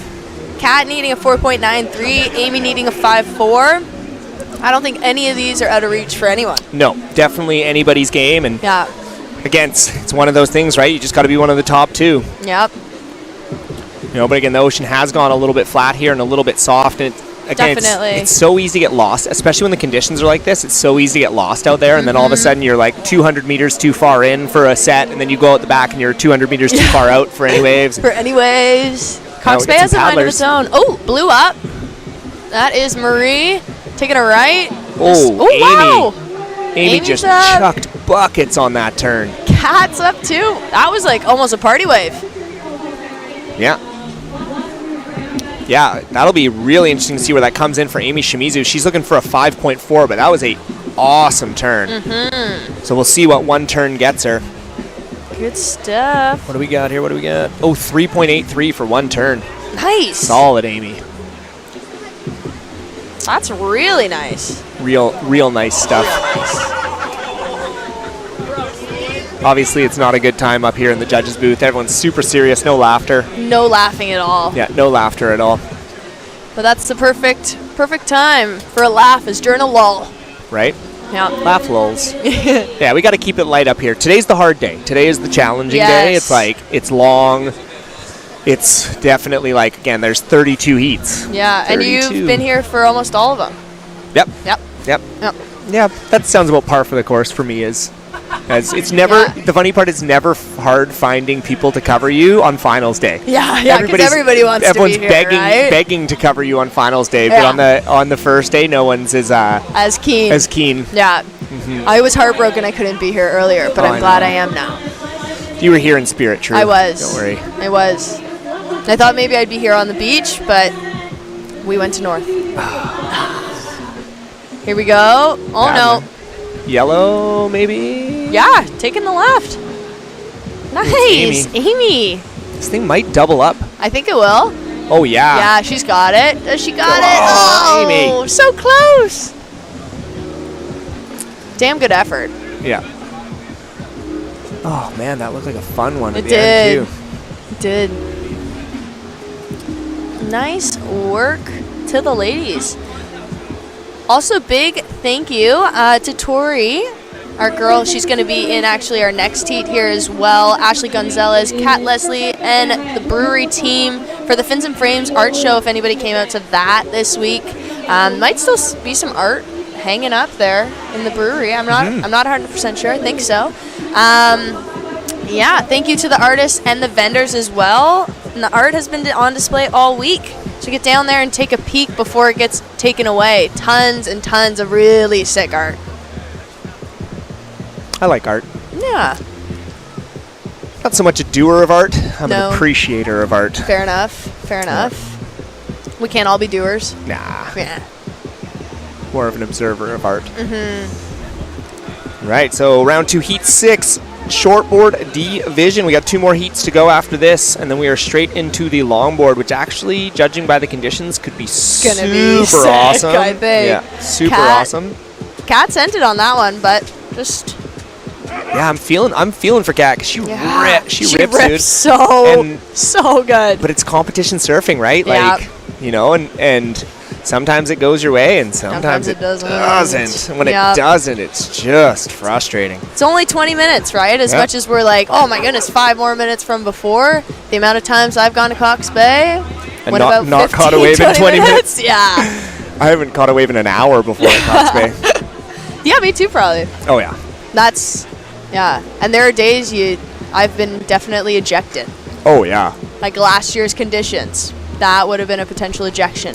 Kat needing a 4.93, Amy needing a 5.4. I don't think any of these are out of reach for anyone. No, definitely anybody's game. And yeah, again, it's one of those things, right? You just got to be one of the top 2. Yep. You know, but again, the ocean has gone a little bit flat here and a little bit soft. And again, it's so easy to get lost, especially when the conditions are like this. It's so easy to get lost out there, and then all of a sudden you're like 200 meters too far in for a set, and then you go out the back and you're 200 meters too far out for any waves. For any waves. Cox Bay has a mind of its own. Oh, blew up. That is Marie taking a right. Oh, Amy. Wow. Amy just chucked buckets on that turn. Cat's up too. That was like almost a party wave. Yeah. Yeah, that'll be really interesting to see where that comes in for Amy Shimizu. She's looking for a 5.4, but that was a awesome turn. So we'll see what one turn gets her. Good stuff. What do we got here? What do we got? Oh, 3.83 for one turn. Nice. Solid, Amy. That's really nice. Real nice stuff. Obviously, it's not a good time up here in the judges' booth. Everyone's super serious, no laughter. No laughing at all. Yeah, no laughter at all. But that's the perfect time for a laugh is during a lull. Right? Yeah. Laugh lulls. Yeah, we got to keep it light up here. Today's the hard day. Today is the challenging day. It's like, it's long. It's definitely like, again, there's 32 heats. Yeah, 32. And you've been here for almost all of them. Yep. Yep. Yep. Yep. Yeah, that sounds about par for the course for me is. As it's never, the funny part is never hard finding people to cover you on finals day. Yeah, because everybody wants to be here, begging to cover you on finals day, but on the first day, no one's as keen. Yeah, I was heartbroken I couldn't be here earlier, but I'm glad I am now. You were here in spirit, true. I was. Don't worry. I was. I thought maybe I'd be here on the beach, but we went to North. Here we go. Oh no. Yellow, maybe? Yeah, taking the left. Nice. Amy. This thing might double up. I think it will. Oh, yeah. Yeah, she's got it. She got it. Oh, Amy. So close. Damn good effort. Yeah. Oh, man, that looked like a fun one at It the end, too. It did. Nice work to the ladies. Also, big thank you to Tori, our girl. She's going to be in actually our next heat here as well. Ashley Gonzalez, Kat Leslie, and the brewery team for the Fins and Frames art show. If anybody came out to that this week, might still be some art hanging up there in the brewery. I'm not 100% sure. I think so. Yeah, thank you to the artists and the vendors as well. And the art has been on display all week. So get down there and take a peek before it gets taken away. Tons and tons of really sick art. I like art. Yeah. Not so much a doer of art. I'm No. an appreciator of art. Fair enough. Fair enough. We can't all be doers. Nah. Yeah. More of an observer of art. Mm-hmm. Right, so round 2, heat 6, shortboard division. We got 2 more heats to go after this, and then we are straight into the longboard, which actually, judging by the conditions, could be Gonna be super sick, awesome. I think. Yeah, super Kat- awesome. Kat sent it on that one, but just Yeah, I'm feeling for Kat because she rips, dude. So good. But it's competition surfing, right? Yeah. Like, you know, and sometimes it goes your way, and sometimes it doesn't. And when Yep. it doesn't, it's just frustrating. It's only 20 minutes, right? As Yep. much as we're like, oh my goodness, 5 more minutes from before. The amount of times I've gone to Cox Bay. And what not about not caught a 15, wave in 20 minutes. Yeah. I haven't caught a wave in an hour before at Cox Bay. Yeah, me too, probably. Oh yeah. Yeah. And there are days I've been definitely ejected. Oh yeah. Like last year's conditions. That would have been a potential ejection.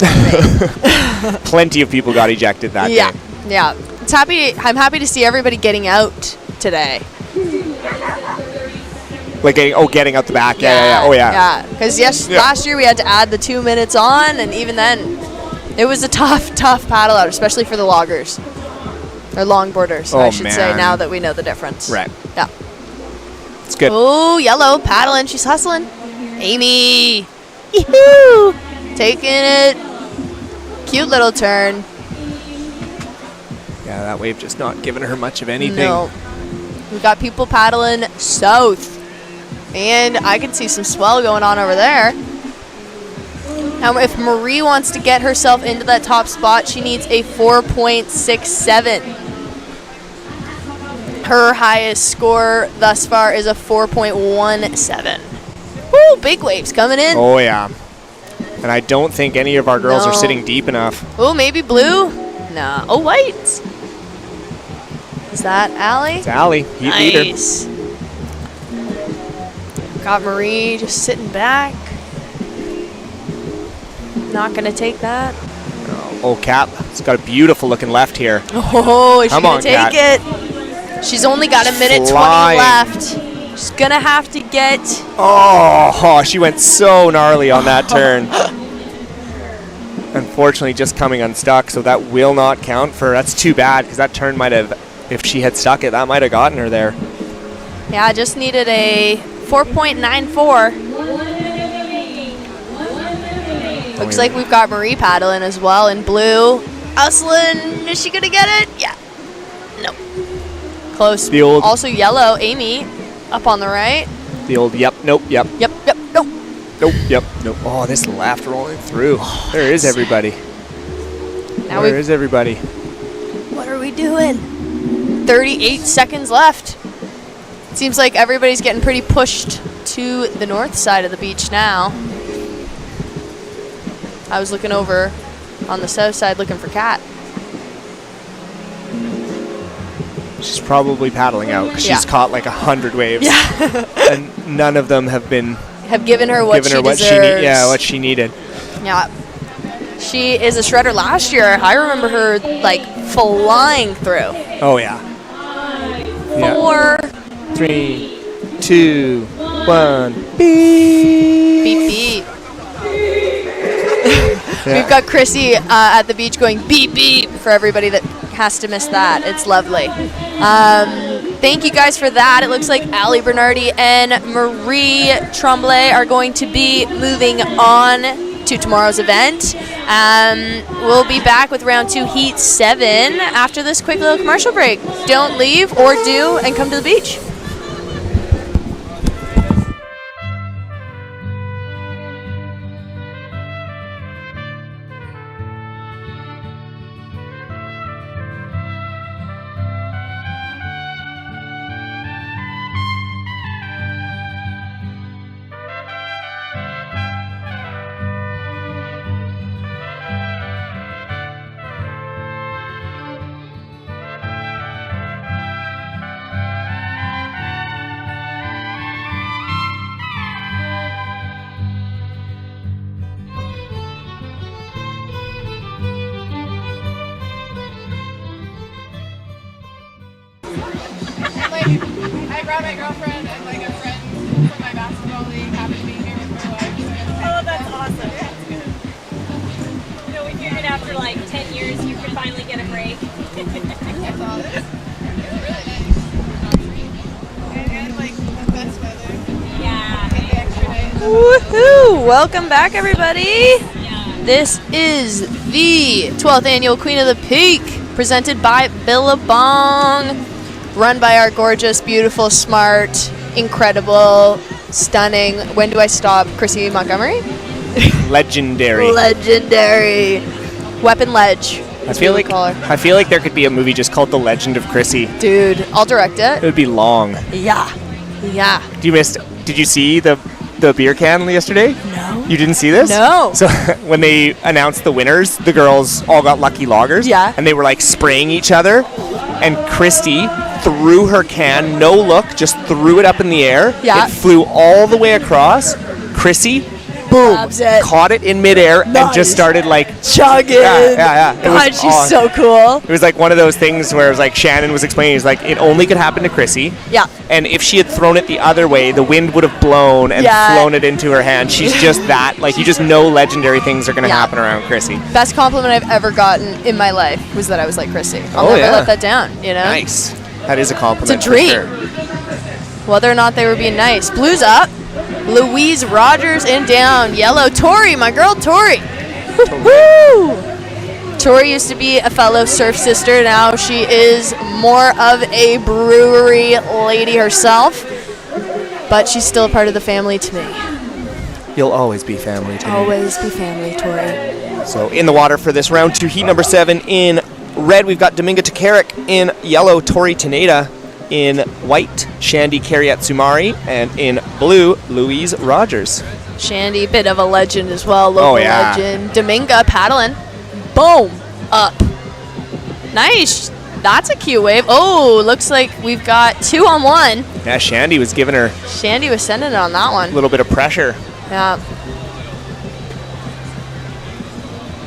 Plenty of people got ejected that Yeah. day. Yeah. I'm happy to see everybody getting out today. Like getting out the back. Yeah. Oh yeah. Yeah. Because last year we had to add the 2 minutes on, and even then, it was a tough paddle out, especially for the loggers. Or longboarders, I should say, now that we know the difference. Right. Yeah. It's good. Oh, yellow, paddling. She's hustling. Amy. Yee-hoo! Taking it. Cute little turn. Yeah, that wave just not giving her much of anything. No. We've got people paddling south. And I can see some swell going on over there. Now, if Marie wants to get herself into that top spot, she needs a 4.67. Her highest score thus far is a 4.17. Woo, big waves coming in. Oh yeah. And I don't think any of our girls are No. sitting deep enough. Oh, maybe blue? Nah. Oh, white. Is that Allie? It's Allie, heat leader. Nice. Got Marie just sitting back. Not gonna take that. Oh, Kat, it's got a beautiful looking left here. Oh, is she Come gonna on, take Kat. it? She's only got a minute 20 flying. left. She's gonna have to get. Oh, she went so gnarly on that turn. Unfortunately, just coming unstuck, so that will not count for. That's too bad because that turn might have, if she had stuck it, that might have gotten her there. Yeah, I just needed a 4.94. Looks like we've got Marie paddling as well in blue. Hustling. Is she gonna get it? Yeah. Nope. Close. The old- Also yellow. Amy up on the right. The old yep, nope, yep. Yep. Nope. Nope, yep, nope. Oh, this left rolling through. There is everybody. Now Where is everybody? What are we doing? 38 seconds left. Seems like everybody's getting pretty pushed to the north side of the beach now. I was looking over on the south side looking for Kat. She's probably paddling out because she's Yeah. caught like 100 waves. Yeah. And none of them have Given her what she deserves. what she needed. Yeah. She is a shredder last year. I remember her like flying through. Oh yeah. 4. 3, 2, 1. Beep. Beep beep. Yeah. We've got Chrissy at the beach going beep beep for everybody that has to miss that. It's lovely. Thank you guys for that. It looks like Allie Bernardi and Marie Tremblay are going to be moving on to tomorrow's event. We'll be back with round 2, heat 7 after this quick little commercial break. Don't leave, or do, and come to the beach. I brought my girlfriend and like a friend from my basketball league happened to be here with her wife. Oh, that's awesome. That's good. You know, we figured after like 10 years you could finally get a break. That's awesome. It's really nice. And like the best weather. Yeah. And the extra nice. Woohoo! Welcome back, everybody. This is the 12th annual Queen of the Peak, presented by Billabong, run by our gorgeous, beautiful, smart, incredible, stunning. When do I stop? Chrissy Montgomery. Legendary. Legendary. Weapon Ledge. I feel like there could be a movie just called The Legend of Chrissy. Dude, I'll direct it. It would be long. Yeah. Yeah. Did you see the beer can yesterday? No. You didn't see this? No. So when they announced the winners, the girls all got Lucky Loggers. Yeah. And they were like spraying each other. And Christy threw her can, no look, just threw it up in the air. Yeah. It flew all the way across. Chrissy, boom, caught it in midair and just started like chugging. Yeah. It God, was she's so cool. It was like one of those things where it was like Shannon was explaining, it's like it only could happen to Chrissy. Yeah. And if she had thrown it the other way, the wind would have blown and flown it into her hand. She's just that, like, you just know legendary things are going to happen around Chrissy. Best compliment I've ever gotten in my life was that I was like Chrissy. I'll never let that down, you know? Nice. That is a compliment. It's a dream. For sure. Whether or not they were being nice. Blue's up. Louise Rogers and down. Yellow, Tori, my girl Tori. Woo! Tori used to be a fellow surf sister. Now she is more of a brewery lady herself. But she's still a part of the family to me. You'll always be family to me. Always be family, Tori. So in the water for this round 2, heat number 7. In red, we've got Dominga Takarik. In yellow, Tori Taneda. In white, Shandy Kariatsumari. And in blue, Louise Rogers. Shandy, bit of a legend as well. Local legend. Dominga paddling. Boom. Up. Nice. That's a cute wave. Oh, looks like we've got 2 on 1. Yeah, Shandy was giving her Shandy was sending it on that one. a little bit of pressure. Yeah.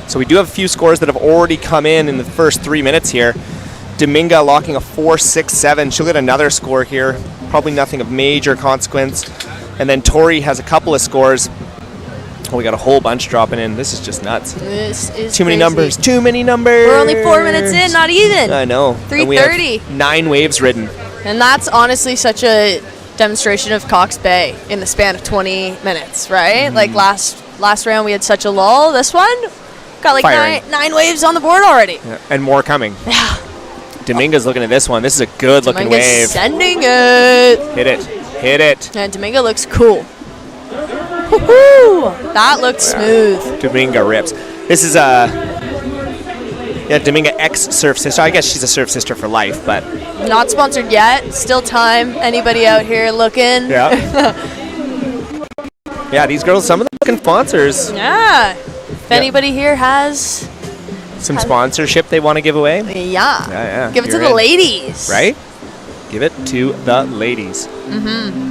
So we do have a few scores that have already come in the first 3 minutes here. Dominga locking a 4.67. She'll get another score here. Probably nothing of major consequence. And then Tori has a couple of scores. Oh, we got a whole bunch dropping in. This is just nuts. This is Too many crazy. numbers. Too many numbers. We're only 4 minutes in, not even. I know. 3:30. 9 waves ridden. And that's honestly such a demonstration of Cox Bay in the span of 20 minutes, right? Like last round we had such a lull. This one got like nine waves on the board already. Yeah, and more coming. Yeah. Dominga's looking at this one. This is a good looking Dominga's wave. sending it. Hit it. Hit it. And Dominga looks cool. Woohoo! That looked smooth. Dominga rips. This is Dominga ex surf sister. I guess she's a surf sister for life, but Not sponsored yet. Still time. Anybody out here looking? yeah. Yeah, these girls, some of them looking sponsors. Yeah. If anybody here has Some sponsorship they want to give away. Yeah. Give it to You're the in. ladies. Right? Give it to the ladies. Mm-hmm.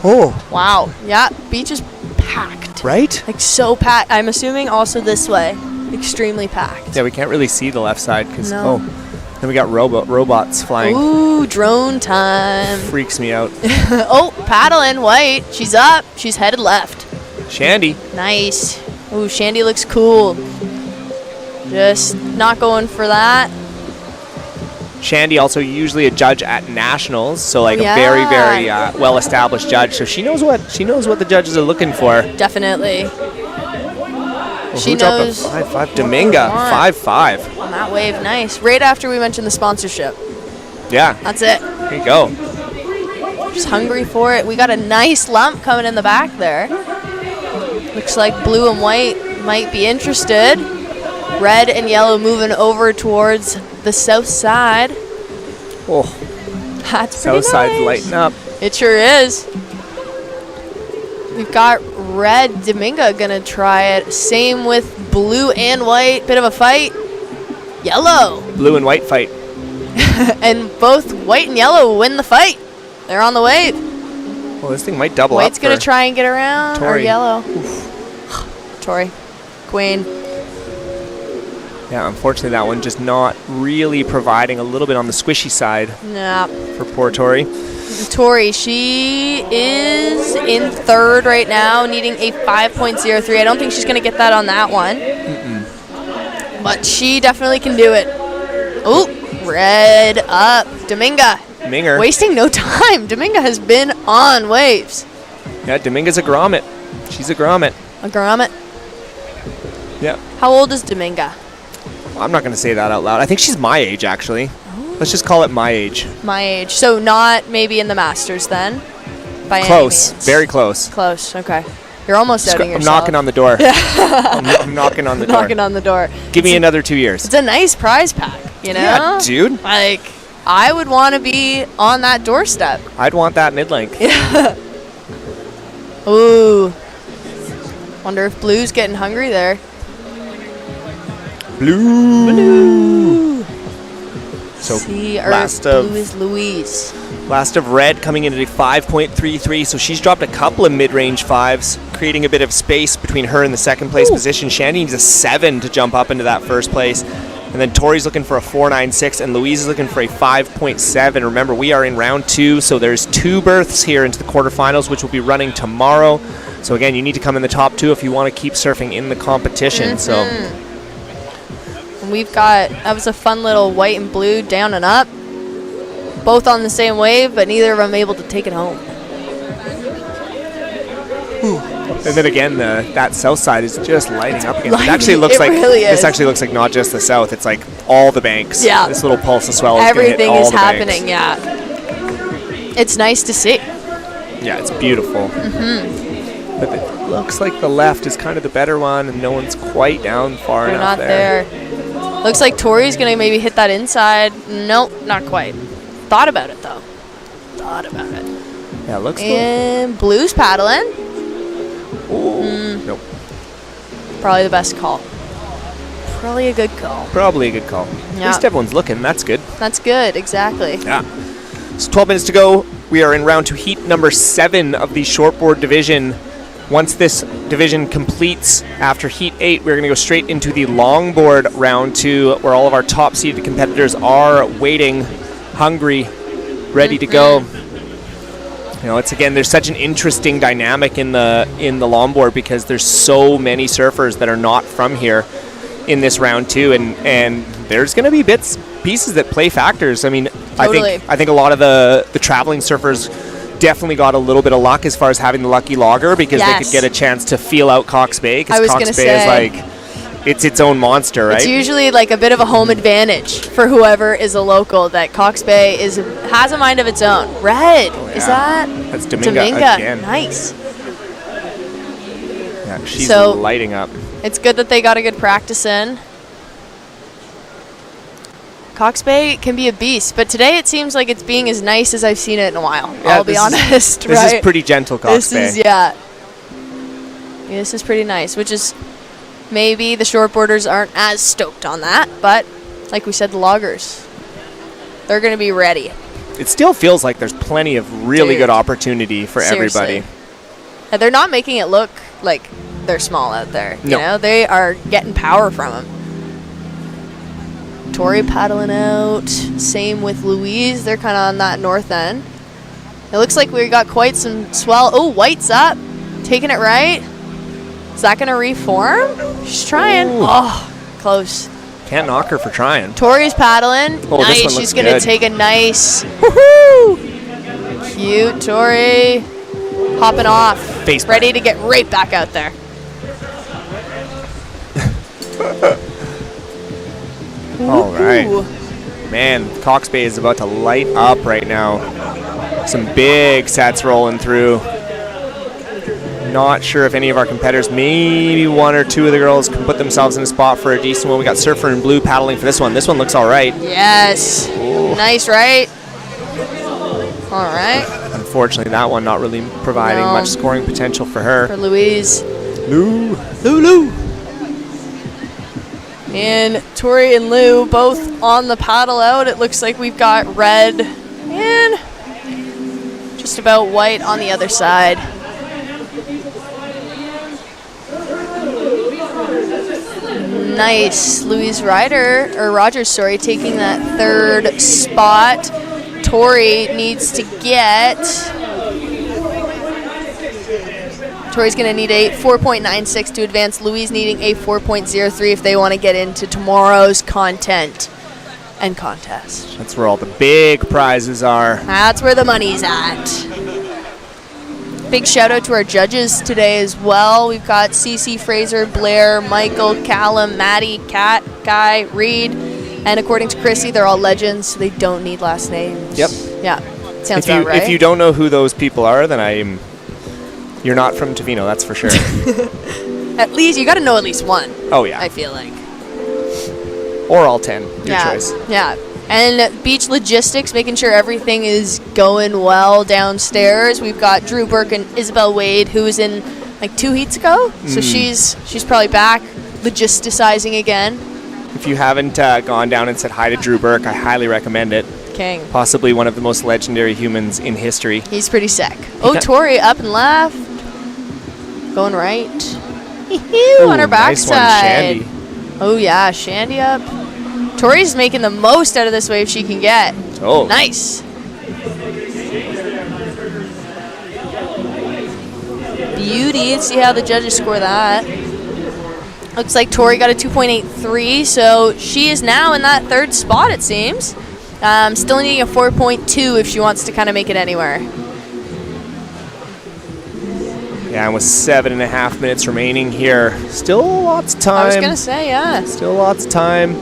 Oh. Wow. Yeah. Beach is packed. Right? Like so packed. I'm assuming also this way. Extremely packed. Yeah, we can't really see the left side because No. then we got robots flying. Ooh, drone time. Freaks me out. Oh, paddling white. She's up. She's headed left. Shandy. Nice. Ooh, Shandy looks cool. Just not going for that. Shandy also usually a judge at nationals, so like Yeah. a very, very well-established judge. So she knows what the judges are looking for. Definitely. Well, She who dropped a knows 5.5? Dominga, 5.5. on that wave. Nice. Right after we mentioned the sponsorship. Yeah. That's it. There you go. Just hungry for it. We got a nice lump coming in the back there. Looks like blue and white might be interested. Red and yellow moving over towards the south side. Oh. That's pretty South side's nice. lighting up. It sure is. We've got red. Dominga gonna try it. Same with blue and white. Bit of a fight. Yellow. Blue and white fight. And both white and yellow win the fight. They're on the wave. Well, this thing might double White's up. gonna for try and get around. Or Tori. yellow. Tori. Queen. Yeah, unfortunately that one just not really providing a little bit on the squishy side Yeah. for poor Tori. Tori, she is in third right now, needing a 5.03. I don't think she's going to get that on that one. But she definitely can do it. Oh, red up. Dominga. Minger. Wasting no time. Dominga has been on waves. Yeah, Dominga's a grommet. She's a grommet. A grommet. Yeah. How old is Dominga? I'm not going to say that out loud. I think she's my age, actually. Let's just call it my age. My age. So not maybe in the Masters then? By Close. Any means. Very close. Close. Okay. You're almost outing I'm yourself. knocking on the door. I'm knocking on the door. Knocking on the door. Give me another 2 years. It's a nice prize pack, you know? Yeah, dude. Like, I would want to be on that doorstep. I'd want that mid-length. Yeah. Ooh. Wonder if Blue's getting hungry there. Blue. So See, last Blue of is Louise. last of red coming in at a 5.33. So she's dropped a couple of mid-range fives, creating a bit of space between her and the second place position. Shandy needs a 7 to jump up into that first place. And then Tori's looking for a 4.96, and Louise is looking for a 5.7. Remember, we are in round 2, so there's 2 berths here into the quarterfinals, which will be running tomorrow. So again, you need to come in the top 2 if you want to keep surfing in the competition. So And we've got, that was a fun little white and blue down and up. Both on the same wave, but neither of them able to take it home. and then again, that south side is just lighting up again. Lighting, It actually looks it like really is. this actually looks like not just the south; it's like all the banks. Yeah. This little pulse of swell is gonna hit Everything all is the happening, banks. yeah. It's nice to see. Yeah, it's beautiful. But it looks like the left is kind of the better one, and no one's quite down far They're enough not there. Looks like Tori's going to maybe hit that inside. Nope, not quite. Thought about it, though. Thought about it. Yeah, it looks And Blue's paddling. Nope. Probably the best call. Probably a good call. Probably a good call. Yeah. At least everyone's looking. That's good. That's good, exactly. Yeah. So 12 minutes to go. We are in round 2, heat number 7 of the shortboard division. Once this division completes after heat 8, we're going to go straight into the longboard round 2, where all of our top seeded competitors are waiting, hungry, ready to go. You know, it's again, there's such an interesting dynamic in the longboard because there's so many surfers that are not from here in this round 2, and there's going to be pieces that play factors. I mean, Totally. I think a lot of the traveling surfers definitely got a little bit of luck as far as having the lucky logger because they could Yes. get a chance to feel out Cox Bay I because was Cox gonna Bay is say. like it's its own monster, right? It's usually like a bit of a home advantage for whoever is a local. That Cox Bay has a mind of its own. Red, is that? That's Dominga again. Nice. Yeah, she's So- lighting up. It's good that they got a good practice in. Cox Bay can be a beast, but today it seems like it's being as nice as I've seen it in a while. Yeah, I'll be honest, This right? is pretty gentle Cox Bay. This is pretty nice, which is maybe the shortboarders aren't as stoked on that, but like we said, the loggers, they're going to be ready. It still feels like there's plenty of really Dude. good opportunity for Seriously. everybody. And they're not making it look like they're small out there. You No. know, they are getting power from them. Tori paddling out. Same with Louise. They're kind of on that north end. It looks like we got quite some swell. Oh, White's up. Taking it right. Is that going to reform? She's trying. Ooh. Oh, close. Can't knock her for trying. Tori's paddling. Oh, this nice. one She's looks going to good. take a nice. Woohoo! Cute Tori. Hopping off. Face Ready to get right back out there. All right. Man, Cox Bay is about to light up right now. Some big sets rolling through. Not sure if any of our competitors, maybe one or two of the girls, can put themselves in a spot for a decent one. We got Surfer in blue paddling for this one. This one looks all right. Yes. Nice, right? All right. Unfortunately, that one not really providing No. much scoring potential for her. For Louise. Lou. And Tori and Lou both on the paddle out. It looks like we've got red and just about white on the other side. Nice. Louise Rogers, taking that third spot. Tori needs to get... Tori's going to need a 4.96 to advance. Louise needing a 4.03 if they want to get into tomorrow's content and contest. That's where all the big prizes are. That's where the money's at. Big shout out to our judges today as well. We've got Cece, Fraser, Blair, Michael, Callum, Maddie, Kat, Guy, Reed, and according to Chrissy, they're all legends, so they don't need last names. Yep. Yeah, sounds about right. If you don't know who those people are, then you're not from Tofino, that's for sure. At least, you got to know at least one. Oh, yeah. I feel like. Or all 10, your choice. Yeah. And Beach Logistics, making sure everything is going well downstairs. We've got Drew Burke and Isabel Wade, who was in like 2 heats ago. So she's probably back logisticizing again. If you haven't gone down and said hi to Drew Burke, I highly recommend it. King. Possibly one of the most legendary humans in history. He's pretty sick. Oh, Tori up and left. Going right. On her backside. Nice one, Shandy. Oh, yeah. Shandy up. Tori's making the most out of this wave she can get. Oh. Nice. Beauty. Let's see how the judges score that. Looks like Tori got a 2.83, so she is now in that third spot, it seems. Still needing a 4.2 if she wants to kind of make it anywhere. Yeah, and with 7.5 minutes remaining here, still lots of time. I was going to say, yeah. Still lots of time.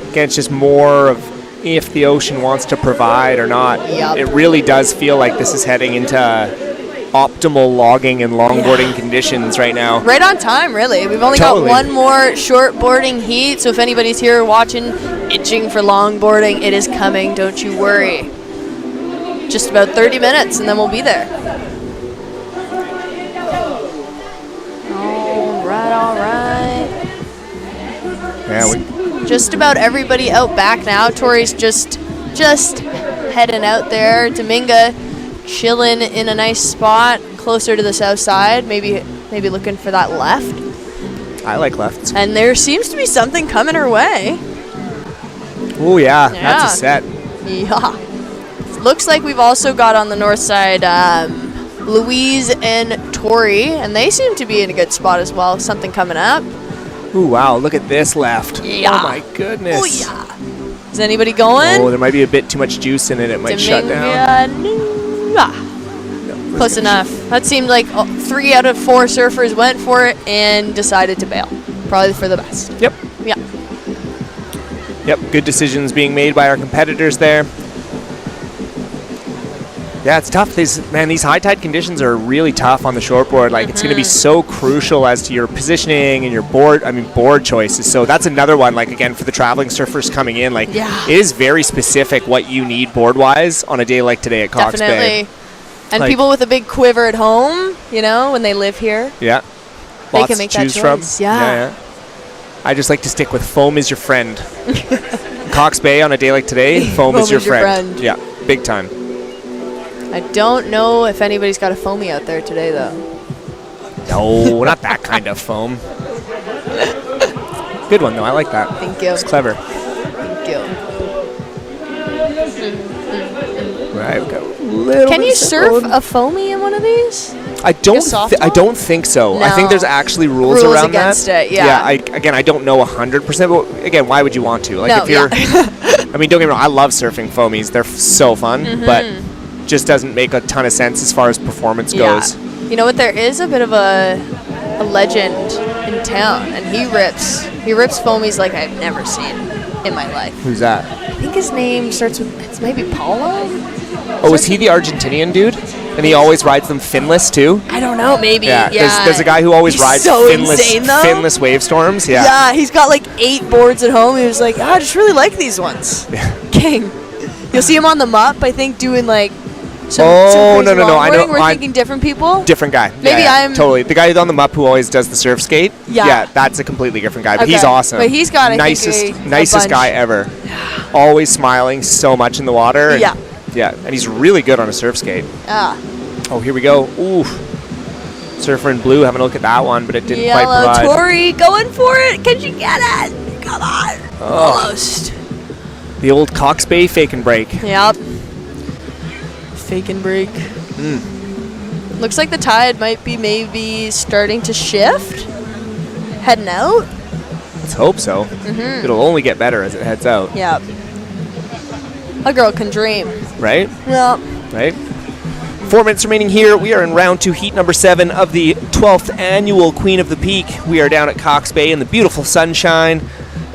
Again, it's just more of if the ocean wants to provide or not. Yep. It really does feel like this is heading into optimal logging and longboarding conditions right now. Right on time, really. We've only got one more shortboarding heat, so if anybody's here watching, itching for longboarding, it is coming, don't you worry. Just about 30 minutes, and then we'll be there. All right. Yeah, just about everybody out back now. Tori's just heading out there. Dominga chilling in a nice spot closer to the south side. Maybe looking for that left. I like lefts. And there seems to be something coming her way. Oh yeah, that's a set. Yeah. Looks like we've also got on the north side Louise and Tori, and they seem to be in a good spot as well. Something coming up. Ooh, wow, look at this left. Yeah. Oh my goodness. Oh yeah. Is anybody going? Oh, there might be a bit too much juice in it. It might shut down. No, close enough. That seemed like 3 out of 4 surfers went for it and decided to bail. Probably for the best. Yep. Yeah. Yep, good decisions being made by our competitors there. Yeah, it's tough. These high tide conditions are really tough on the shortboard. Like, it's going to be so crucial as to your positioning and your board choices. So that's another one, like, again, for the traveling surfers coming in, like, it is very specific what you need board-wise on a day like today at Cox Bay. And like, people with a big quiver at home, you know, when they live here. Yeah. They can make that choice. From. Yeah. I just like to stick with foam is your friend. Cox Bay on a day like today, foam is your friend. Yeah, big time. I don't know if anybody's got a foamy out there today, though. No, not that kind of foam. Good one, though. I like that. Thank you. It's clever. Thank you. Right, we've got a little Can you surf a foamy in one of these? I don't think so. No. I think there's actually rules around against that. It, yeah. I don't know 100%, but again, why would you want to? Like, if you're I mean, don't get me wrong, I love surfing foamies. They're so fun, but just doesn't make a ton of sense as far as performance goes. You know what? There is a bit of a legend in town, and he rips foamies like I've never seen in my life. Who's that? I think his name starts with, it's maybe Paulo? Oh, is he the Argentinian dude? And he always rides them finless too? I don't know, maybe. Yeah. There's a guy who always rides finless wave storms. Yeah. Yeah, he's got like 8 boards at home. He was like, I just really like these ones. King. You'll see him on the MUP, I think, doing like some no. I know. We're thinking different people. Different guy. Maybe I'm totally the guy on the MUP who always does the surf skate. Yeah, that's a completely different guy. But he's awesome. But he's got nicest guy ever. Always smiling so much in the water. And, and he's really good on a surf skate. Yeah. Oh, here we go. Ooh. Surfer in blue, having a look at that one, but it didn't quite Yellow provide. Tori going for it. Can she get it? Come on. Oh. Almost. The old Cox Bay fake and break. Yep. Fake and break. Looks like the tide might be maybe starting to shift. Heading out. Let's hope so. It'll only get better as it heads out. Yep. A girl can dream. Right? Yep. Right? 4 minutes remaining here. We are in round 2, heat number 7 of the 12th annual Queen of the Peak. We are down at Cox Bay in the beautiful sunshine.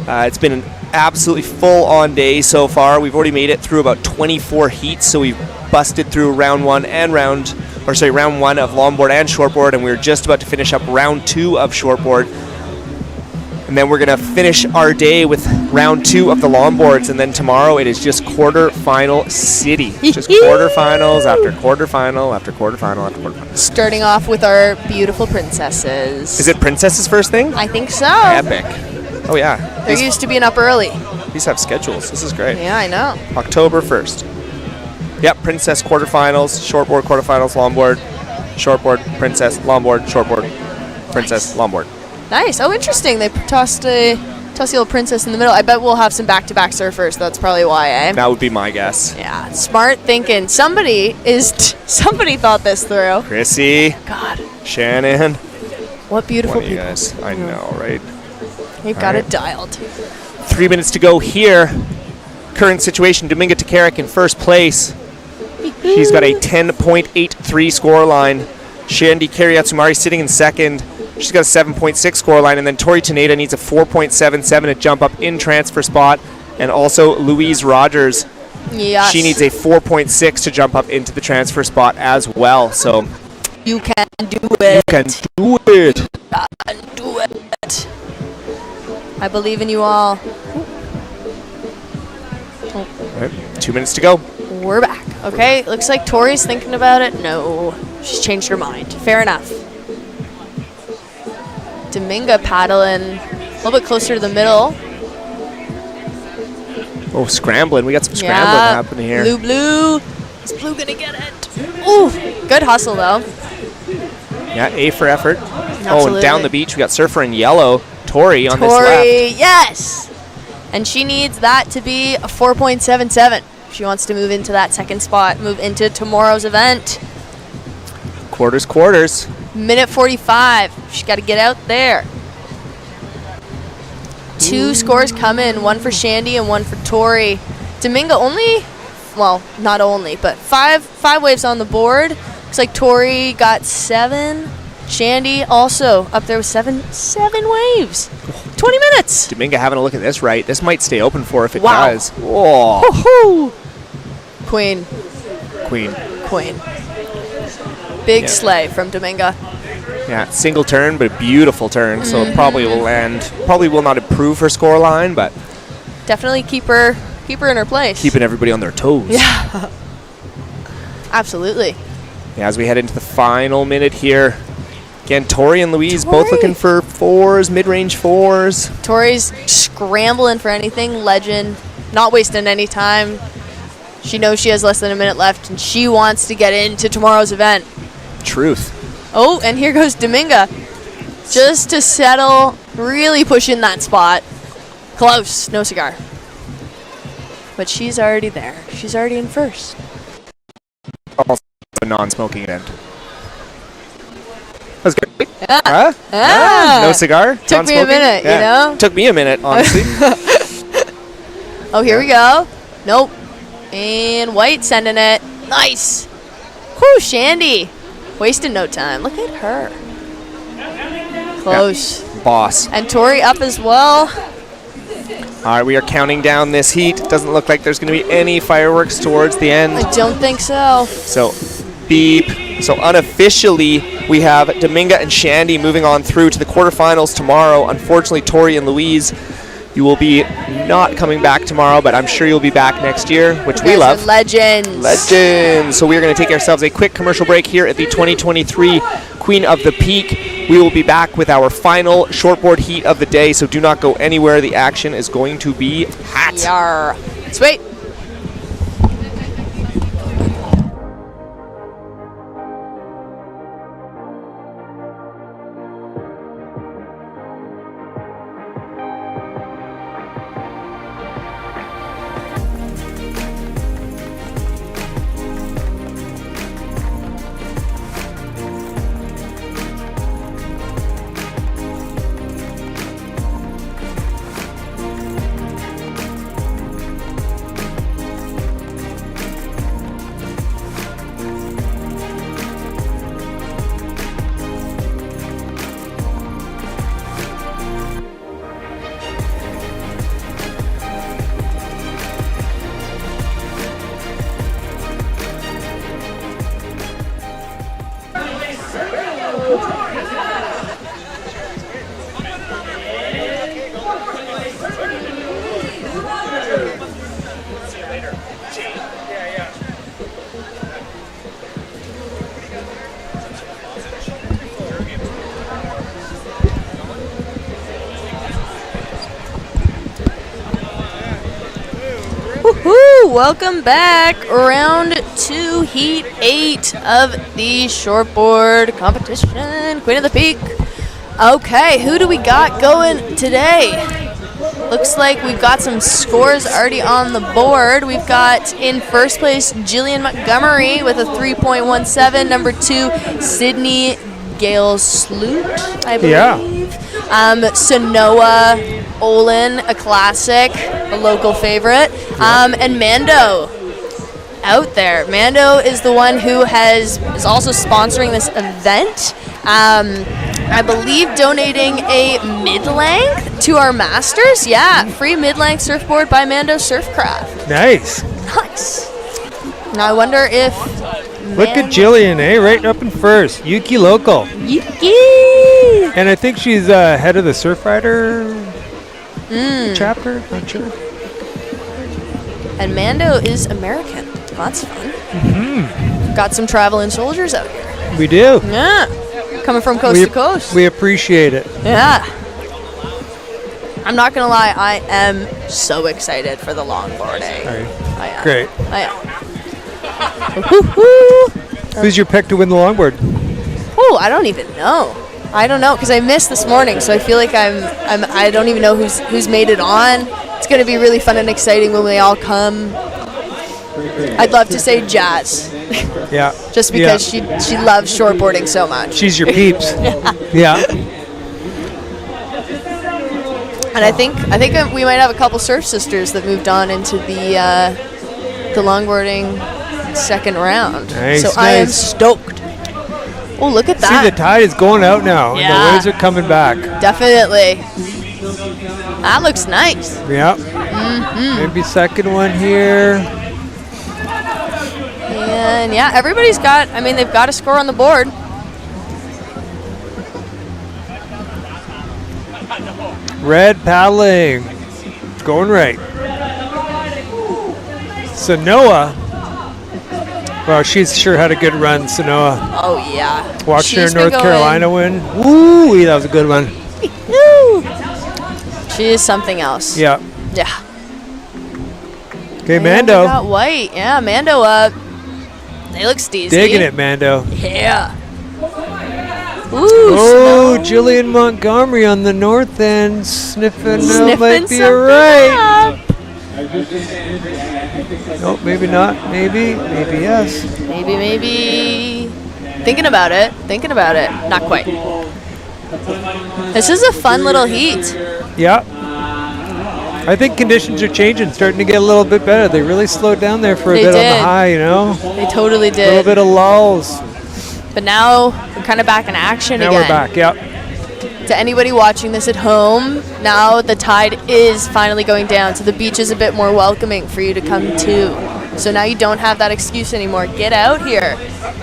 It's been an absolutely full-on day so far. We've already made it through about 24 heats, so we've busted through round 1 and round 1 of longboard and shortboard, and we're just about to finish up round 2 of shortboard. And then we're going to finish our day with round 2 of the longboards, and then tomorrow it is just quarterfinal city. Just quarterfinals after quarterfinal after quarterfinal after quarterfinal. Starting off with our beautiful princesses. Is it Princess's first thing? I think so. Epic. Oh yeah. They're used to being up early. These have schedules. This is great. Yeah, I know. October 1st. Yep, Princess quarterfinals, shortboard quarterfinals, longboard, shortboard, Princess, longboard, shortboard, Princess, longboard. Nice. Oh, interesting. They tossed the little princess in the middle. I bet we'll have some back-to-back surfers. That's probably why, eh? That would be my guess. Yeah. Smart thinking. Somebody thought this through. Chrissy. God. Shannon. What beautiful One of you people. guys. I know, right? You've got it dialed. 3 minutes to go here. Current situation, Dominga Takarik in first place. She's got a 10.83 score line. Shandy Kariatsumari sitting in second. She's got a 7.6 score line. And then Tori Taneda needs a 4.77 to jump up in transfer spot. And also Louise Rogers. Yes. She needs a 4.6 to jump up into the transfer spot as well. So you can do it. You can do it. You can do it. I believe in you all. All right, 2 minutes to go. We're back. Okay, looks like Tori's thinking about it. No, she's changed her mind. Fair enough. Dominga paddling a little bit closer to the middle. Oh, scrambling. We got some scrambling happening here. Blue. Is Blue gonna get it? Ooh, good hustle though. Yeah, A for effort. Absolutely. Oh, and down the beach we got surfer in yellow. Tori on this left. Tori, yes. And she needs that to be a 4.77. She wants to move into that second spot, move into tomorrow's event. Quarters. Minute 45. She's got to get out there. 2 scores coming, one for Shandy and one for Tori. Dominga only, well, not only, but five waves on the board. Looks like Tori got 7. Shandy also up there with 7 waves. 20 minutes. Dominga having a look at this right. This might stay open for her if it Wow. does. Whoa. Woohoo. Queen. Big sleigh from Dominga. Yeah, single turn, but a beautiful turn. So it probably will land. Probably will not improve her score line, but Definitely keep her in her place. keeping everybody on their toes. Yeah. Absolutely. Yeah, as we head into the final minute here. Again, Tori and Louise both looking for 4s, mid-range 4s. Tori's scrambling for anything. Legend. Not wasting any time. She knows she has less than a minute left, and she wants to get into tomorrow's event. Truth. Oh, and here goes Dominga. Just to settle, really push in that spot. Close. No cigar. But she's already there. She's already in first. Also a non-smoking event. That's good. Yeah. Huh? Ah. No cigar? Took me a Non-smoking? minute, you know? Took me a minute, honestly. Oh, here we go. Nope. And White sending it. Nice. Whew, Shandy. Wasting no time. Look at her. Close. Boss. And Tori up as well. All right, we are counting down this heat. Doesn't look like there's going to be any fireworks towards the end. I don't think so. So, beep. So, unofficially, we have Dominga and Shandy moving on through to the quarterfinals tomorrow. Unfortunately, Tori and Louise, you will be not coming back tomorrow, but I'm sure you'll be back next year, which we love. Legends. Legends. So, we are going to take ourselves a quick commercial break here at the 2023 Queen of the Peak. We will be back with our final shortboard heat of the day, so do not go anywhere. The action is going to be hot. Yar. Sweet. Woohoo! Welcome back. Round 2, Heat 8 of the shortboard competition. Queen of the Peak. Okay, who do we got going today? Looks like we've got some scores already on the board. We've got in first place Jillian Montgomery with a 3.17. Number 2, Sydney Gale Sloot, I believe. Yeah. Sanoa Olin, a classic, a local favorite. And Mando out there. Mando is the one who is also sponsoring this event. I believe donating a mid-length to our masters. Yeah, free mid-length surfboard by Mando Surfcraft. Nice. Nice. Now I wonder if Look at Jillian, eh? Right up in first. Yuki Local. Yuki! And I think she's head of the Surf Rider chapter. Not sure. And Mando is American. That's fun. Mm-hmm. Got some traveling soldiers out here. We do. Yeah. Coming from coast to coast. We appreciate it. Yeah. I'm not going to lie, I am so excited for the longboarding. I am. Great. I am. Who's your pick to win the longboard? Oh, I don't even know. I don't know because I missed this morning, so I feel like I don't even know who's made it on. It's going to be really fun and exciting when we all come. I'd love to say Jazz. Yeah. Just because she loves shortboarding so much. She's your peeps. Yeah. And I think we might have a couple surf sisters that moved on into the longboarding second round. Nice, so I am stoked. Oh, look at that. See, the tide is going out now, and the waves are coming back. Definitely. That looks nice. Yeah. Mm-hmm. Maybe second one here. And yeah, everybody's got, they've got a score on the board. Red paddling. Going right. Sanoa. Well, she's sure had a good run, Sanoa. Oh, yeah. Watching her North Carolina win. Woo, that was a good one. She is something else. Yeah. Yeah. Okay, And Mando. we got white. Yeah, Mando they look steezy. Digging it, Mando. Yeah. Ooh, Jillian Montgomery on the north end, sniffing might be right. Nope, maybe not. Maybe yes. Maybe. Thinking about it. Not quite. This is a fun little heat. Yeah. I think conditions are changing, starting to get a little bit better. They really slowed down there for a bit on the high, you know? They totally did. A little bit of lulls. But now we're kind of back in action again. Now we're back, yep. To anybody watching this at home, now the tide is finally going down, so the beach is a bit more welcoming for you to come to. So now you don't have that excuse anymore. Get out here.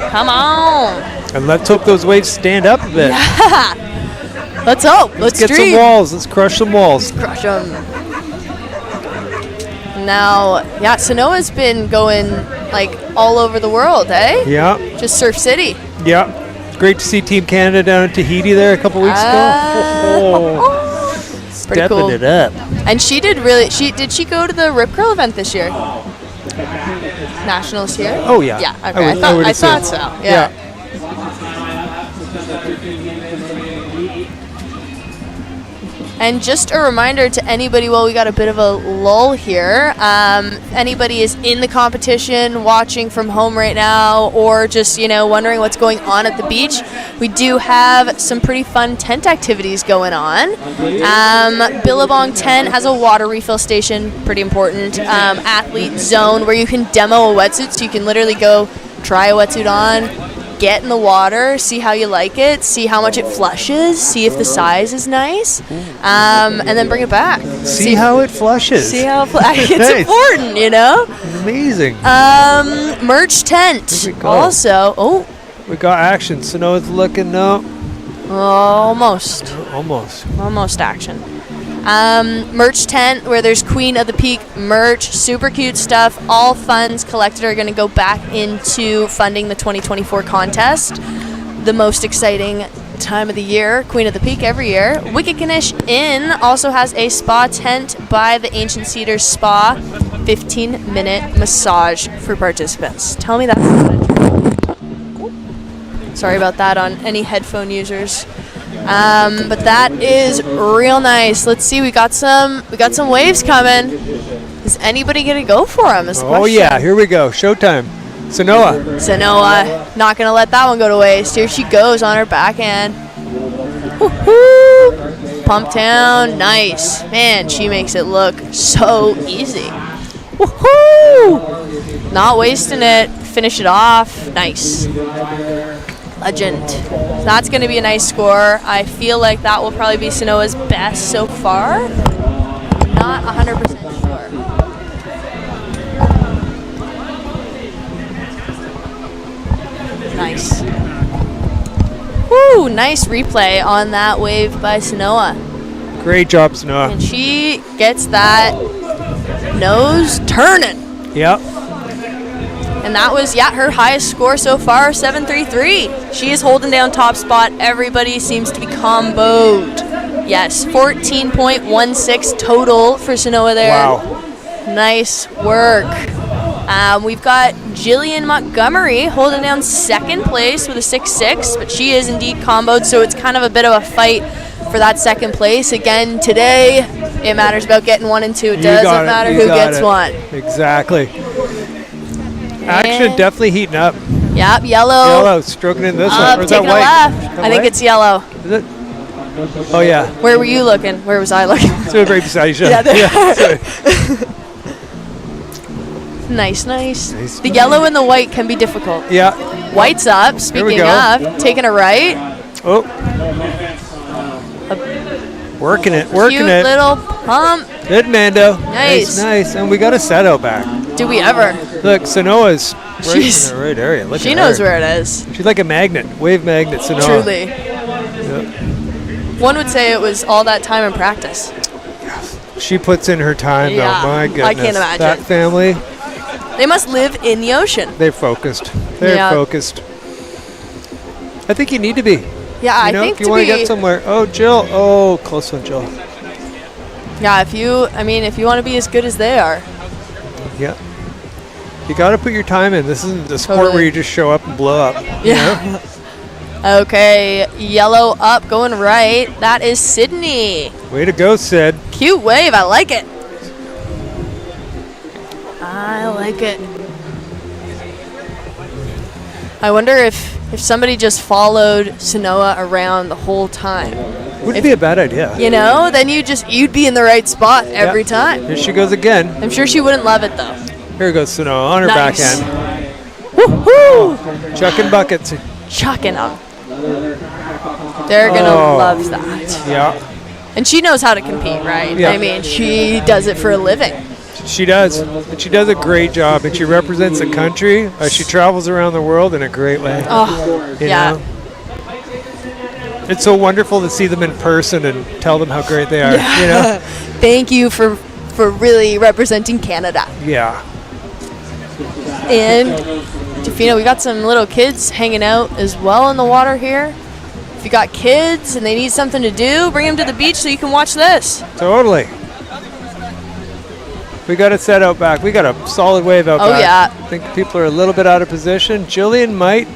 Come on. And let's hope those waves stand up a bit. Yeah. Let's hope. Let's get dream. some walls. Let's crush some walls. Crush them. Now, yeah, Sanoa's been going like all over the world, eh? Yeah. Just Surf City. Yeah. Great to see Team Canada down in Tahiti there a couple weeks ago. Pretty Stepping cool. it up. And she did did she go to the Rip Curl event this year? Nationals here? Oh, yeah. Yeah, okay. I thought so. Yeah. And just a reminder to anybody, well, we got a bit of a lull here. Anybody is in the competition, watching from home right now, or just, wondering what's going on at the beach, we do have some pretty fun tent activities going on. Billabong Tent has a water refill station, pretty important. Athlete zone where you can demo a wetsuit, so you can literally go try a wetsuit on, get in the water, see how you like it, see how much it flushes, see if the size is nice, and then bring it back. See how it flushes. See how it's Nice. important, Amazing. Merch tent. Also, we got action. Sanoa's looking up. Almost. Almost action. Merch tent where there's Queen of the Peak merch, super cute stuff. All funds collected are going to go back into funding the 2024 contest. The most exciting time of the year, Queen of the Peak every year. Wicked Kanish Inn also has a spa tent by the Ancient Cedars Spa. 15-minute massage for participants. Tell me that's not a joke. Sorry about that on any headphone users. But that is real nice. Let's see, we got some waves coming. Is anybody gonna go for them? Oh yeah, here we go. Showtime. Sanoa, not gonna let that one go to waste. Here she goes on her backhand. Woo-hoo! Pump down, nice. Man, she makes it look so easy. Woohoo! Not wasting it. Finish it off. Nice. Legend. That's going to be a nice score. I feel like that will probably be Sanoa's best so far. Not 100% sure. Nice. Woo! Nice replay on that wave by Sanoa. Great job, Sanoa. And she gets that nose turning. Yep. And that was, her highest score so far, 7.33. She is holding down top spot. Everybody seems to be comboed. Yes, 14.16 total for Sanoa there. Wow. Nice work. We've got Jillian Montgomery holding down second place with a 6.6, but she is indeed comboed, so it's kind of a bit of a fight for that second place. Again, today, it matters about getting 1 and 2. It doesn't matter who gets one. Exactly. Action definitely heating up. Yep, yellow. Yellow, stroking in this one. Or is that taking white? a left. I think it's yellow. Is it? Oh, yeah. Where were you looking? Where was I looking? It's right beside you. Nice. The yellow and the white can be difficult. Yeah. White's up. Speaking of, taking a right. Oh. Working it. Cute little pump. Good, Mando. Nice. And we got a set out back. Do we ever? Look, Sanoa's right in the right area. Look She at knows her. where it is. She's like a magnet, wave magnet, Sanoa. Truly. Yep. One would say it was all that time in practice. She puts in her time, Yeah, though. My goodness. I can't imagine. That family, They must live in the ocean. they're focused. They're focused. I think you need to be. Yeah, I think if you to want to be. get somewhere. Oh, Jill. Oh, close one, Jill. Yeah, if you want to be as good as they are. Yeah. You got to put your time in. This isn't the sport Totally. where you just show up and blow up. Yeah. Okay, yellow up, going right. That is Sydney. Way to go, Sid. Cute wave, I like it. I like it. I wonder if somebody just followed Sanoa around the whole time. Wouldn't be a bad idea. You know, then you'd be in the right spot every time. Here she goes again. I'm sure she wouldn't love it though. Here goes Sanoa on her Nice. backhand. Woohoo! Chucking buckets. Chucking them. They're gonna love that. Yeah. And she knows how to compete, right? Yeah. I mean, she does it for a living. She does. And she does a great job. And she represents the country. She travels around the world in a great way. Oh, You yeah. know? It's so wonderful to see them in person and tell them how great they are. You know? Thank you for really representing Canada. Yeah. And Tofino, we got some little kids hanging out as well in the water here. If you got kids and they need something to do, bring them to the beach so you can watch this. Totally. We got a set out back. We got a solid wave out Oh, back. yeah. I think people are a little bit out of position. Jillian might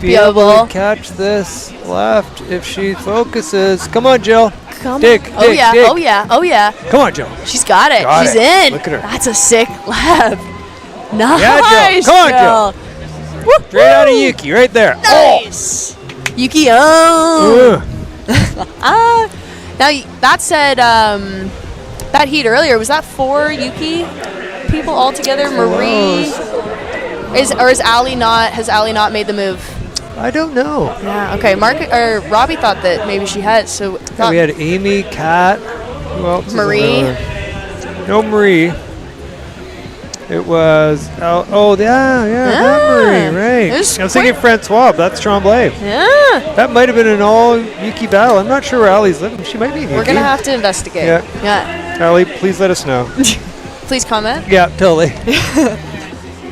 be able to catch this left if she focuses. Come on, Jill. Dig. Oh yeah, dig. oh yeah, oh yeah. Come on, Jill. She's got it. Got She's it. in. Look at her. That's a sick left. Nice. Yeah, Jill. Come on, Jill. Woo-hoo. Straight out of Yuki, right there. Nice. Yuki on. Now that said, that heat earlier, was that 4 Yuki people all together? Marie has Allie not made the move? I don't know. Yeah. Okay. Robbie thought that maybe she had. So We had Amy, Kat. Who else is Marie. around? No Marie. It was not Marie, right. It was I was thinking Francois, but that's Tremblay. Yeah. Huh. That might have been an all Yuki battle. I'm not sure where Allie's living. She might be in Yuki. We're going to have to investigate. Yeah. Allie, please let us know. Please comment. Yeah, totally.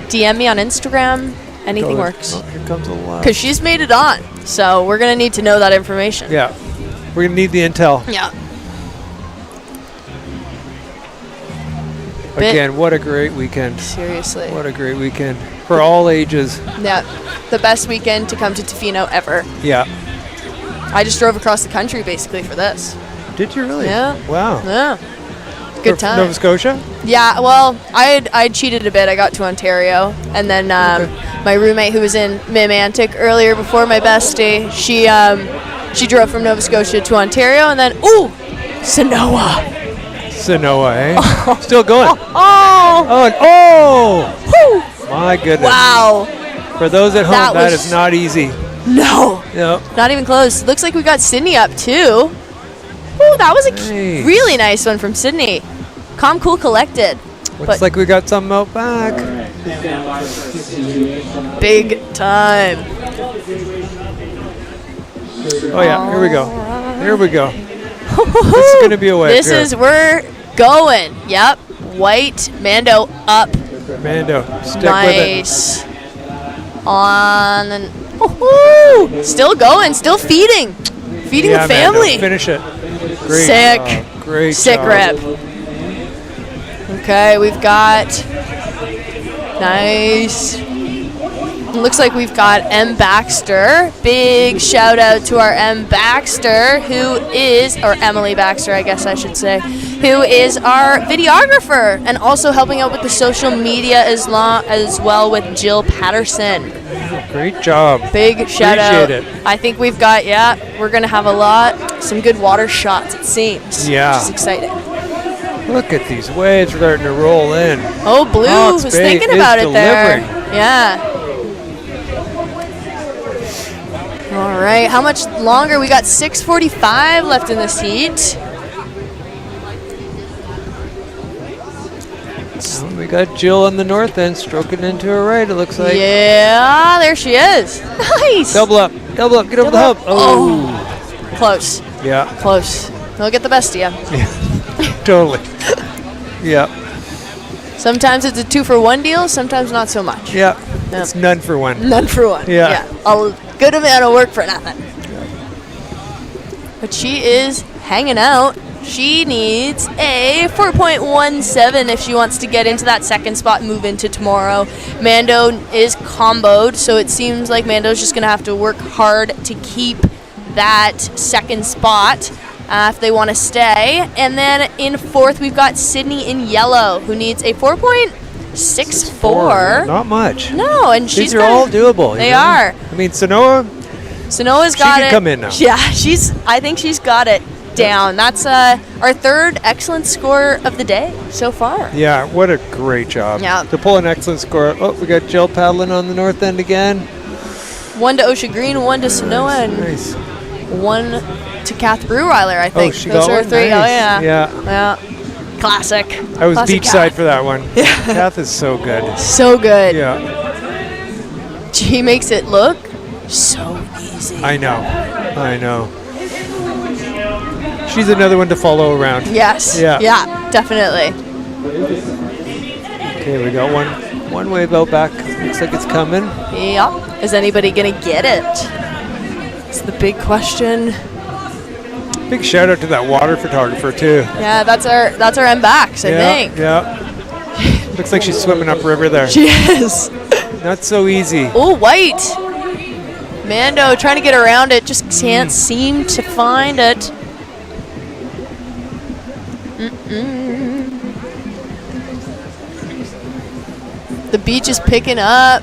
DM me on Instagram. Anything works. Oh, here comes a lot. Because she's made it on. So we're going to need to know that information. Yeah. We're going to need the intel. Yeah. Again, what a great weekend. Seriously. What a great weekend. For all ages. Yeah. The best weekend to come to Tofino ever. Yeah. I just drove across the country basically for this. Did you really? Yeah. Wow. Yeah. Good time. Nova Scotia? Yeah, well, I cheated a bit. I got to Ontario. And then my roommate who was in Mimantic earlier before my bestie, she drove from Nova Scotia to Ontario and then, ooh, Sanoa. Sanoa, eh? Still going. Oh! Oh! My goodness. Wow. For those at home, That that was- is not easy. No. No. Not even close. Looks like we got Sydney up too. Ooh, that was a really nice one from Sydney. Calm, cool, collected. Looks like we got something out back. Big time. Oh yeah, here we go. Here we go. This is gonna be a wave. We're going. Yep. White Mando up. Mando, stick Nice. On and still going, still feeding. Feeding the family. Mando, finish it. Great Sick. job. Great Sick job. rip. Okay, we've got nice. Looks like we've got M. Baxter. Big shout out to our M. Baxter, who is, or Emily Baxter, I guess I should say, who is our videographer and also helping out with the social media as well with Jill Patterson. Great job. Big shout out. Appreciate it. I think we've got, we're going to have some good water shots, it seems. Yeah. Which is exciting. Look at these waves starting to roll in. Oh, Blue Hawke's was Bay thinking is about it there. delivering. Yeah. All right, how much longer? We got 6:45 left in this heat. So we got Jill on the north end, stroking into her right, it looks like. Yeah, there she is. Nice. Double up, get over the hump. Oh. Close. Yeah. Close. They'll get the best of you. Yeah. Totally. Yeah. Sometimes it's a 2-for-1 deal, sometimes not so much. Yeah. It's none for one. None for one. Yeah. A good amount of work for nothing. But she is hanging out. She needs a 4.17 if she wants to get into that second spot and move into tomorrow. Mando is comboed, so it seems like Mando's just going to have to work hard to keep that second spot if they want to stay. And then in fourth, we've got Sydney in yellow, who needs a 4.64. Not much. No, and she's These are all doable. They are. I mean, Sanoa's got it. She can come in now. Yeah, I think she's got it down. That's our third excellent score of the day so far. Yeah, what a great job. Yeah. To pull an excellent score. Oh, we got Jill paddling on the north end again. 1 to Osha Green, 1 to Sanoa, and nice. 1 to Kath Breweiler, I think. She Those got are one? 3. Nice. Oh, yeah. Yeah. Classic. I was Classic beachside Kath. for that one. Kath is so good. So good. Yeah. She makes it look so easy. I know. She's another one to follow around. Yes. Yeah. Yeah, definitely. Okay, we got one wave out back. Looks like it's coming. Yep. Is anybody going to get it? It's the big question. Big shout out to that water photographer too. Yeah, that's our M backs, I think. Yeah. Looks like she's swimming upriver there. She is. Not so easy. Oh, white. Mando trying to get around it, just can't seem to find it. The beach is picking up.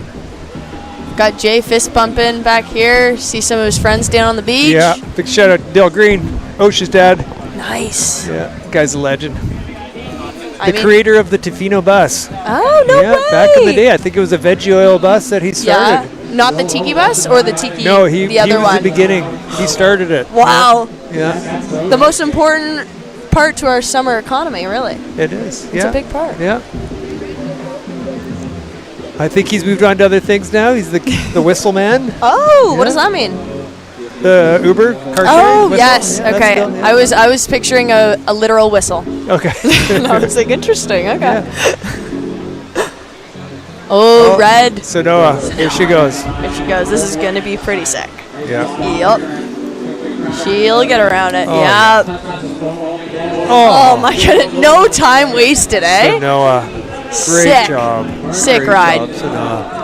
Got Jay fist bumping back here. See some of his friends down on the beach. Yeah, big shout out to Dale Green, Osha's dad. Nice. Yeah, guy's a legend. I The mean- creator of the Tofino bus. Oh, no way. Back in the day, I think it was a veggie oil bus that he started. Yeah, not the tiki bus or the tiki. No, the other was one. the beginning. He started it. Wow. Yeah. The most important part to our summer economy, really. It is. It's a big part. Yeah. I think he's moved on to other things now. He's the whistle man. Oh, what does that mean? The Uber car Oh sharing whistle? yes, Yeah, that's okay. still- yeah. I was picturing a literal whistle. Okay. And I was like, interesting. Okay. Oh, red. Sanoa. Here she goes. There she goes. This is gonna be pretty sick. Yeah. Yep. She'll get around it. Oh, Yep. Oh my goodness. No time wasted, eh? Sanoa. Great Sick. job. Sick Great ride. job, Sanoa.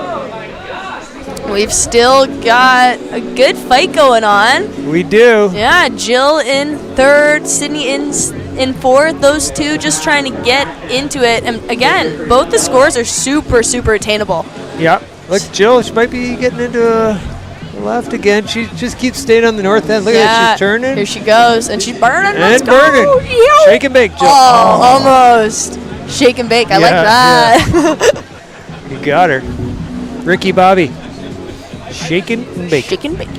We've still got a good fight going on. We do. Yeah, Jill in third, Sydney in fourth. Those two just trying to get into it. And again, both the scores are super, super attainable. Yeah. Look, Jill, she might be getting into the left again. She just keeps staying on the north end. Look at that. She's turning. Here she goes. And she's burning. Let's And go. burning. Yo. Shake and bake, Jill. Oh, almost. Shake and bake. I like Yeah, that. You got her. Ricky Bobby. Shaking and baking. Shake and bake.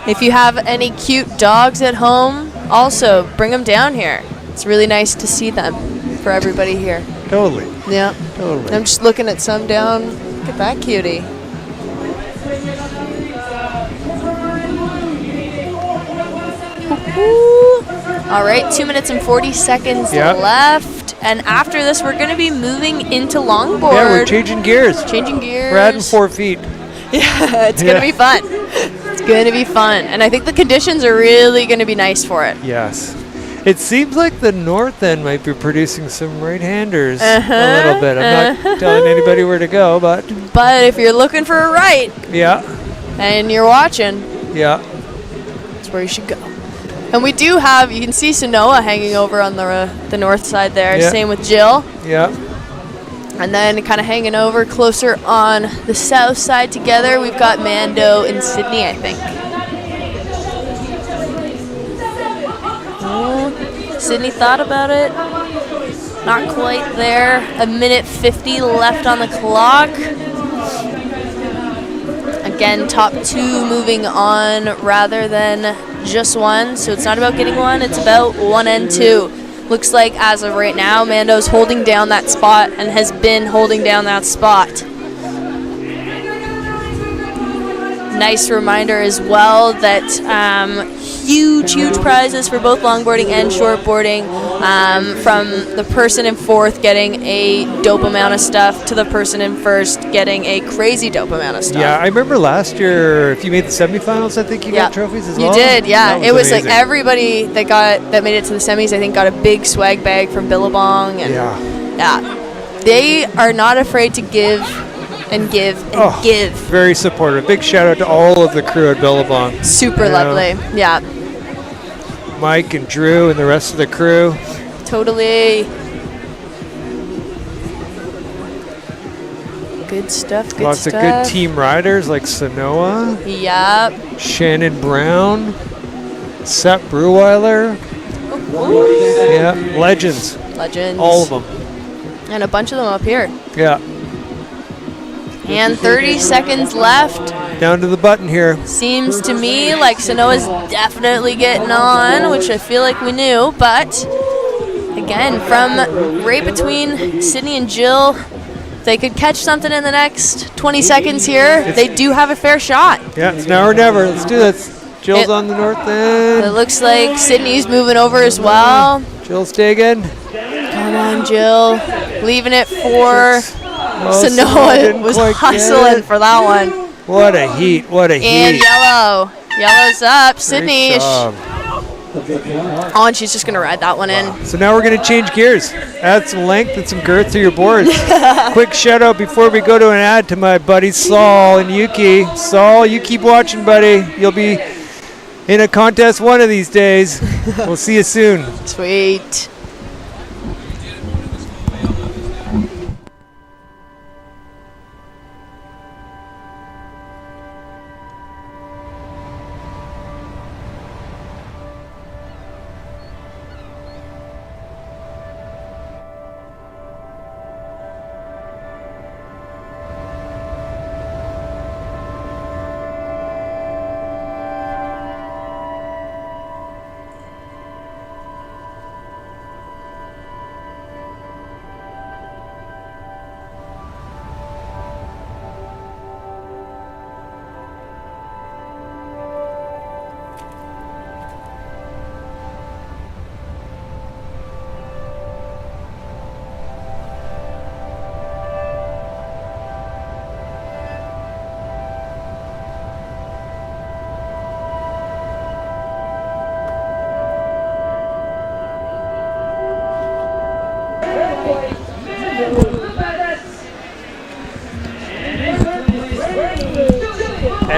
If you have any cute dogs at home, also bring them down here. It's really nice to see them for everybody here. Totally. Yeah. Totally. I'm just looking at some down. Look at that cutie. All right, 2 minutes and 40 seconds Yep. left. And after this, we're going to be moving into longboard. Yeah, we're changing gears. Changing gears. We're adding 4 feet. Yeah, it's going to be fun. It's going to be fun. And I think the conditions are really going to be nice for it. Yes. It seems like the north end might be producing some right-handers Uh-huh, a little bit. I'm not telling anybody where to go, but But if you're looking for a right yeah, and you're watching, yeah. that's where you should go. And we do have, you can see Sanoa hanging over on the north side there. Yeah. Same with Jill. Yeah. And then kind of hanging over closer on the south side together, we've got Mando and Sydney, I think. Sydney thought about it. Not quite there. 1:50 left on the clock. Again, top two moving on rather than just one. So it's not about getting one, it's about one and two. Looks like as of right now, Mando's holding down that spot and has been holding down that spot. Nice reminder as well that huge prizes for both longboarding and shortboarding, from the person in fourth getting a dope amount of stuff to the person in first getting a crazy dope amount of stuff. Yeah, I remember last year, if you made the semifinals, I think you got trophies as well. You did, yeah. That It was like amazing. everybody that made it to the semis, I think, got a big swag bag from Billabong. And yeah. They are not afraid to give and give and give. Very supportive. Big shout out to all of the crew at Billabong. Super You know, lovely. Yeah, Mike and Drew and the rest of the crew. totally. Good stuff, good Lots stuff. of good team riders like Sanoa, Yep. Shannon Brown, Sept Breweiler. Yeah, legends. Legends. All of them. And a bunch of them up here. Yeah. And 30 seconds left. Down to the button here. Seems to me like Sanoa's definitely getting on, which I feel like we knew. But again, from right between Sydney and Jill, if they could catch something in the next 20 seconds here, they do have a fair shot. Yeah, it's now or never. Let's do this. Jill's on the north end. It looks like Sydney's moving over as well. Jill's digging. Come on, Jill. Leaving it for Sanoa Sanoa. didn't Was quite get hustling it. for that one. What a heat. What a And heat. yellow. Yellow's up. Sydney. Great job. Oh, and she's just going to ride that one in. So now we're going to change gears. Add some length and some girth to your boards. Quick shout out before we go to an ad to my buddies Saul and Yuki. Saul, you keep watching, buddy. You'll be in a contest one of these days. We'll see you soon. Sweet.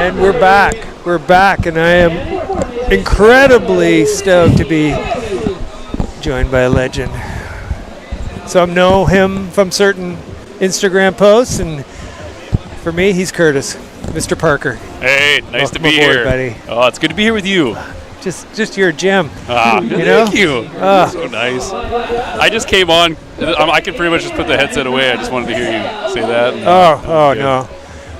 And we're back. We're back, and I am incredibly stoked to be joined by a legend. Some know him from certain Instagram posts, and for me, he's Curtis, Mr. Parker. Hey, nice to Welcome be aboard, here, buddy. Oh, it's good to be here with you. Just your gem. Thank you. So nice. I just came on. I can pretty much just put the headset away. I just wanted to hear you say that. No.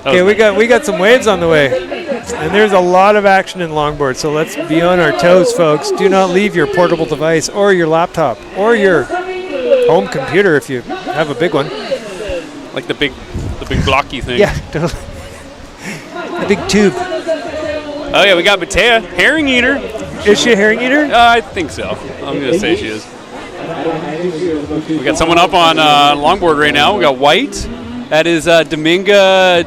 Okay, we got some waves on the way, and there's a lot of action in longboard. So let's be on our toes, folks. Do not leave your portable device or your laptop or your home computer if you have a big one. Like the big blocky thing. Yeah, totally. The big tube. Oh yeah, we got Matea, herring eater. Is she a herring eater? I think so. I'm gonna say she is. We got someone up on longboard right now. We got White. That is Dominga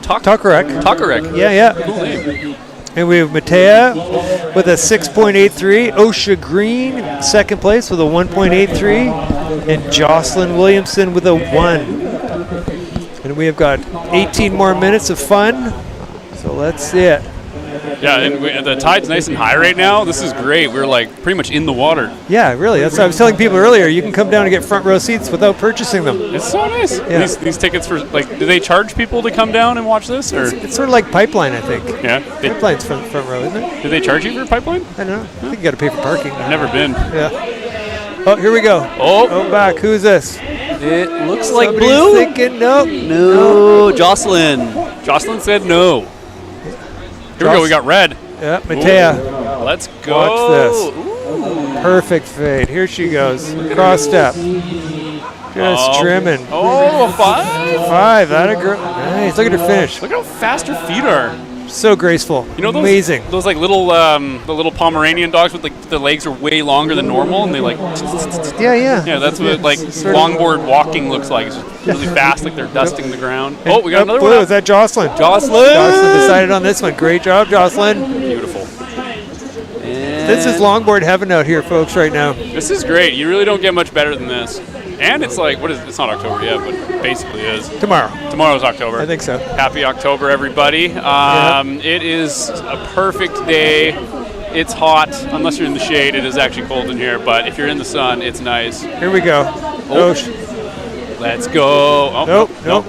Tokarek. Yeah. Cool name. And we have Matea with a 6.83, Osha Green second place with a 1.83, and Jocelyn Williamson with a 1. And we have got 18 more minutes of fun, so let's see it. Yeah, and the tide's nice and high right now. This is great. We're like pretty much in the water. Yeah, really. That's what I was telling people earlier. You can come down and get front row seats without purchasing them. It's so nice. Yeah. These tickets for do they charge people to come down and watch this? Or It's sort of like Pipeline, I think. Yeah. Pipeline's front row, isn't it? Do they charge you for Pipeline? I don't know. I think you got to pay for parking. I've never been. Yeah. Oh, here we go. Oh, back. Who's this? It looks like Somebody's blue. Thinking nope. No, Jocelyn. Jocelyn said no. Here we go. We got red. Yeah, Matea. Let's go. Watch this. Perfect fade. Here she goes. Cross step. Just trimming. Oh, a 5. 5. That a girl. Nice. Look at her finish. Look how fast her feet are. So graceful. You know those, amazing. Those like little the little Pomeranian dogs with like the legs are way longer than normal, and they like. Yeah. Yeah, that's what like sort of- longboard walking looks like. It's just really fast, like they're dusting the ground. Oh, we got another blue. one. Is that Jocelyn? Jocelyn decided on this one. Great job, Jocelyn. Beautiful. This is longboard heaven out here, folks, right now. This is great. You really don't get much better than this. And it's like, it's not October yet, but basically is. Tomorrow's October. I think so. Happy October, everybody. It is a perfect day. It's hot. Unless you're in the shade, it is actually cold in here. But if you're in the sun, it's nice. Here we go. Oh. Let's go. Oh, Nope.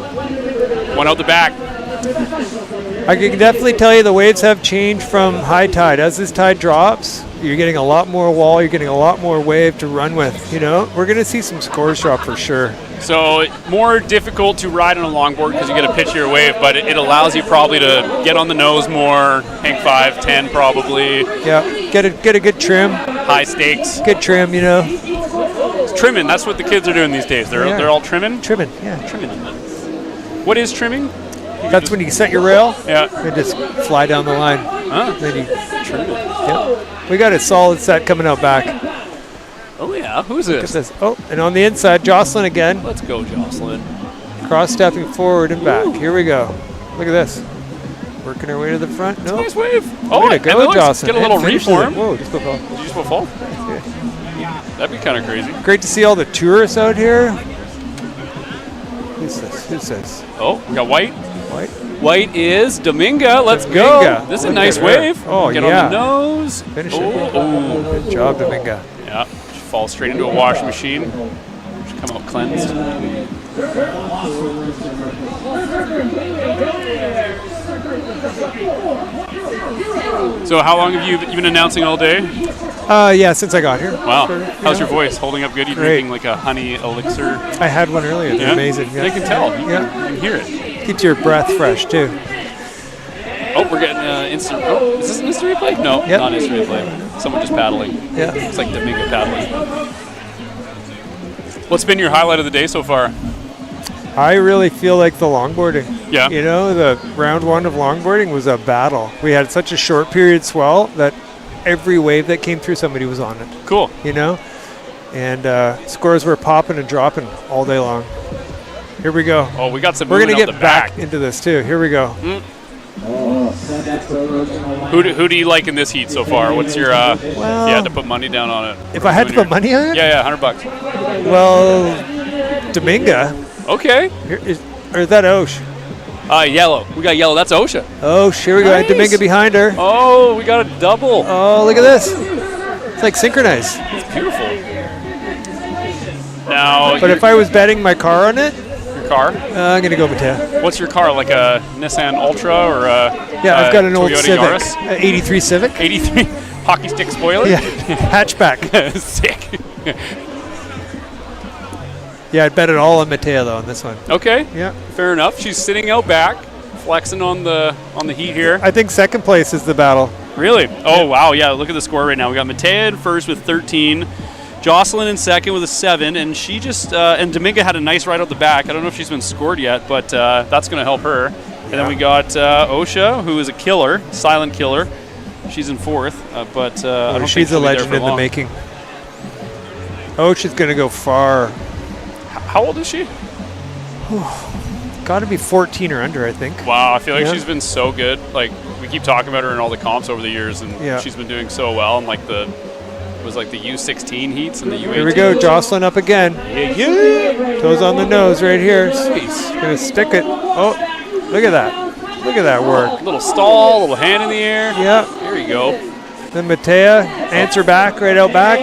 One out the back. I can definitely tell you the waves have changed from high tide. As this tide drops, you're getting a lot more wall, you're getting a lot more wave to run with. You know, we're going to see some scores drop for sure. So more difficult to ride on a longboard because you get to pitch your wave, but it allows you probably to get on the nose more, hang 5, 10 probably. Yeah, get a good trim. High stakes. Good trim, you know. It's trimming. That's what the kids are doing these days. They're all trimming. Trimming, yeah. Trimming. What is trimming? That's when you set your rail. Yeah. And just fly down the line. Then you trim it. Yep. We got a solid set coming out back. Oh yeah, who's this? Look at this. Oh, and on the inside, Jocelyn again. Let's go, Jocelyn. Cross-stepping forward and back. Here we go. Look at this. Working our way to the front. No. Nice wave. Way to go, Jocelyn. Get a little And finishes reform. it. Whoa, just go fall. Did you just go fall? That'd be kind of crazy. Great to see all the tourists out here. Who's this? Oh, we got White. White is Dominga. Let's Dominga. go. This is a Look nice at her. wave. Oh, Get yeah. on the nose. Finish it. Oh. Good job, Dominga. Yeah. She falls straight into a wash machine. She come out cleansed. So how long have you been announcing all day? Yeah, since I got here. Wow. Sort of, How's yeah. your voice? Holding up good? You Great. drinking like a honey elixir? I had one earlier. They're Yeah? amazing. Yeah. I can tell. You Yeah. can hear it. Keeps your breath fresh, too. Oh, we're getting instant. Oh, is this an instant replay? No, Yep. not instant replay. Someone just paddling. Yeah. It's like Domingo paddling. What's been your highlight of the day so far? I really feel like the longboarding. Yeah. You know, the round one of longboarding was a battle. We had such a short period swell that every wave that came through, somebody was on it. Cool. You know? And scores were popping and dropping all day long. Here we go. Oh, we got some. We're going to moving get out the back. into this, too. Here we go. Who do you like in this heat so far? What's your? If you had to put money down on it. If I had to put money on it? Yeah, $100. Well, Dominga. Okay. Or is that Osh? Yellow. We got yellow. That's OSHA. Oh, here we go. Nice. And Dominga behind her. Oh, we got a double. Oh, look at this. It's like synchronized. It's beautiful. Now, But if I was betting my car on it, your car? I'm going to go Mattea. What's your car? Like a Nissan Ultra or a Yeah, I've got an old Toyota Civic. Yaris? 83 Civic. 83 hockey stick spoiler? Yeah, hatchback. Sick. Yeah, I'd bet it all on Mattea, though, on this one. Okay. Yeah. Fair enough. She's sitting out back, flexing on the heat here. I think second place is the battle. Really? Oh, wow. Yeah, look at the score right now. We got Mattea in first with 13. Jocelyn in second with a 7. And she just, and Dominga had a nice ride out the back. I don't know if she's been scored yet, but that's going to help her. And then we got OSHA, who is a killer, silent killer. She's in fourth, but I don't she's think a legend in the making. OSHA's going to go far. How old is she? Got to be 14 or under, I think. Wow, I feel like Yeah. she's been so good. Like, we keep talking about her in all the comps over the years, and Yeah. she's been doing so well. And like it was like the U16 heats and the U18. Here we go, Jocelyn up again. Yeah. Toes on the nose right here. Nice. Gonna stick it. Oh, look at that. Look at that work. Little stall, little hand in the air. Yeah. Here you go. Then Mattea, answer back, right out back.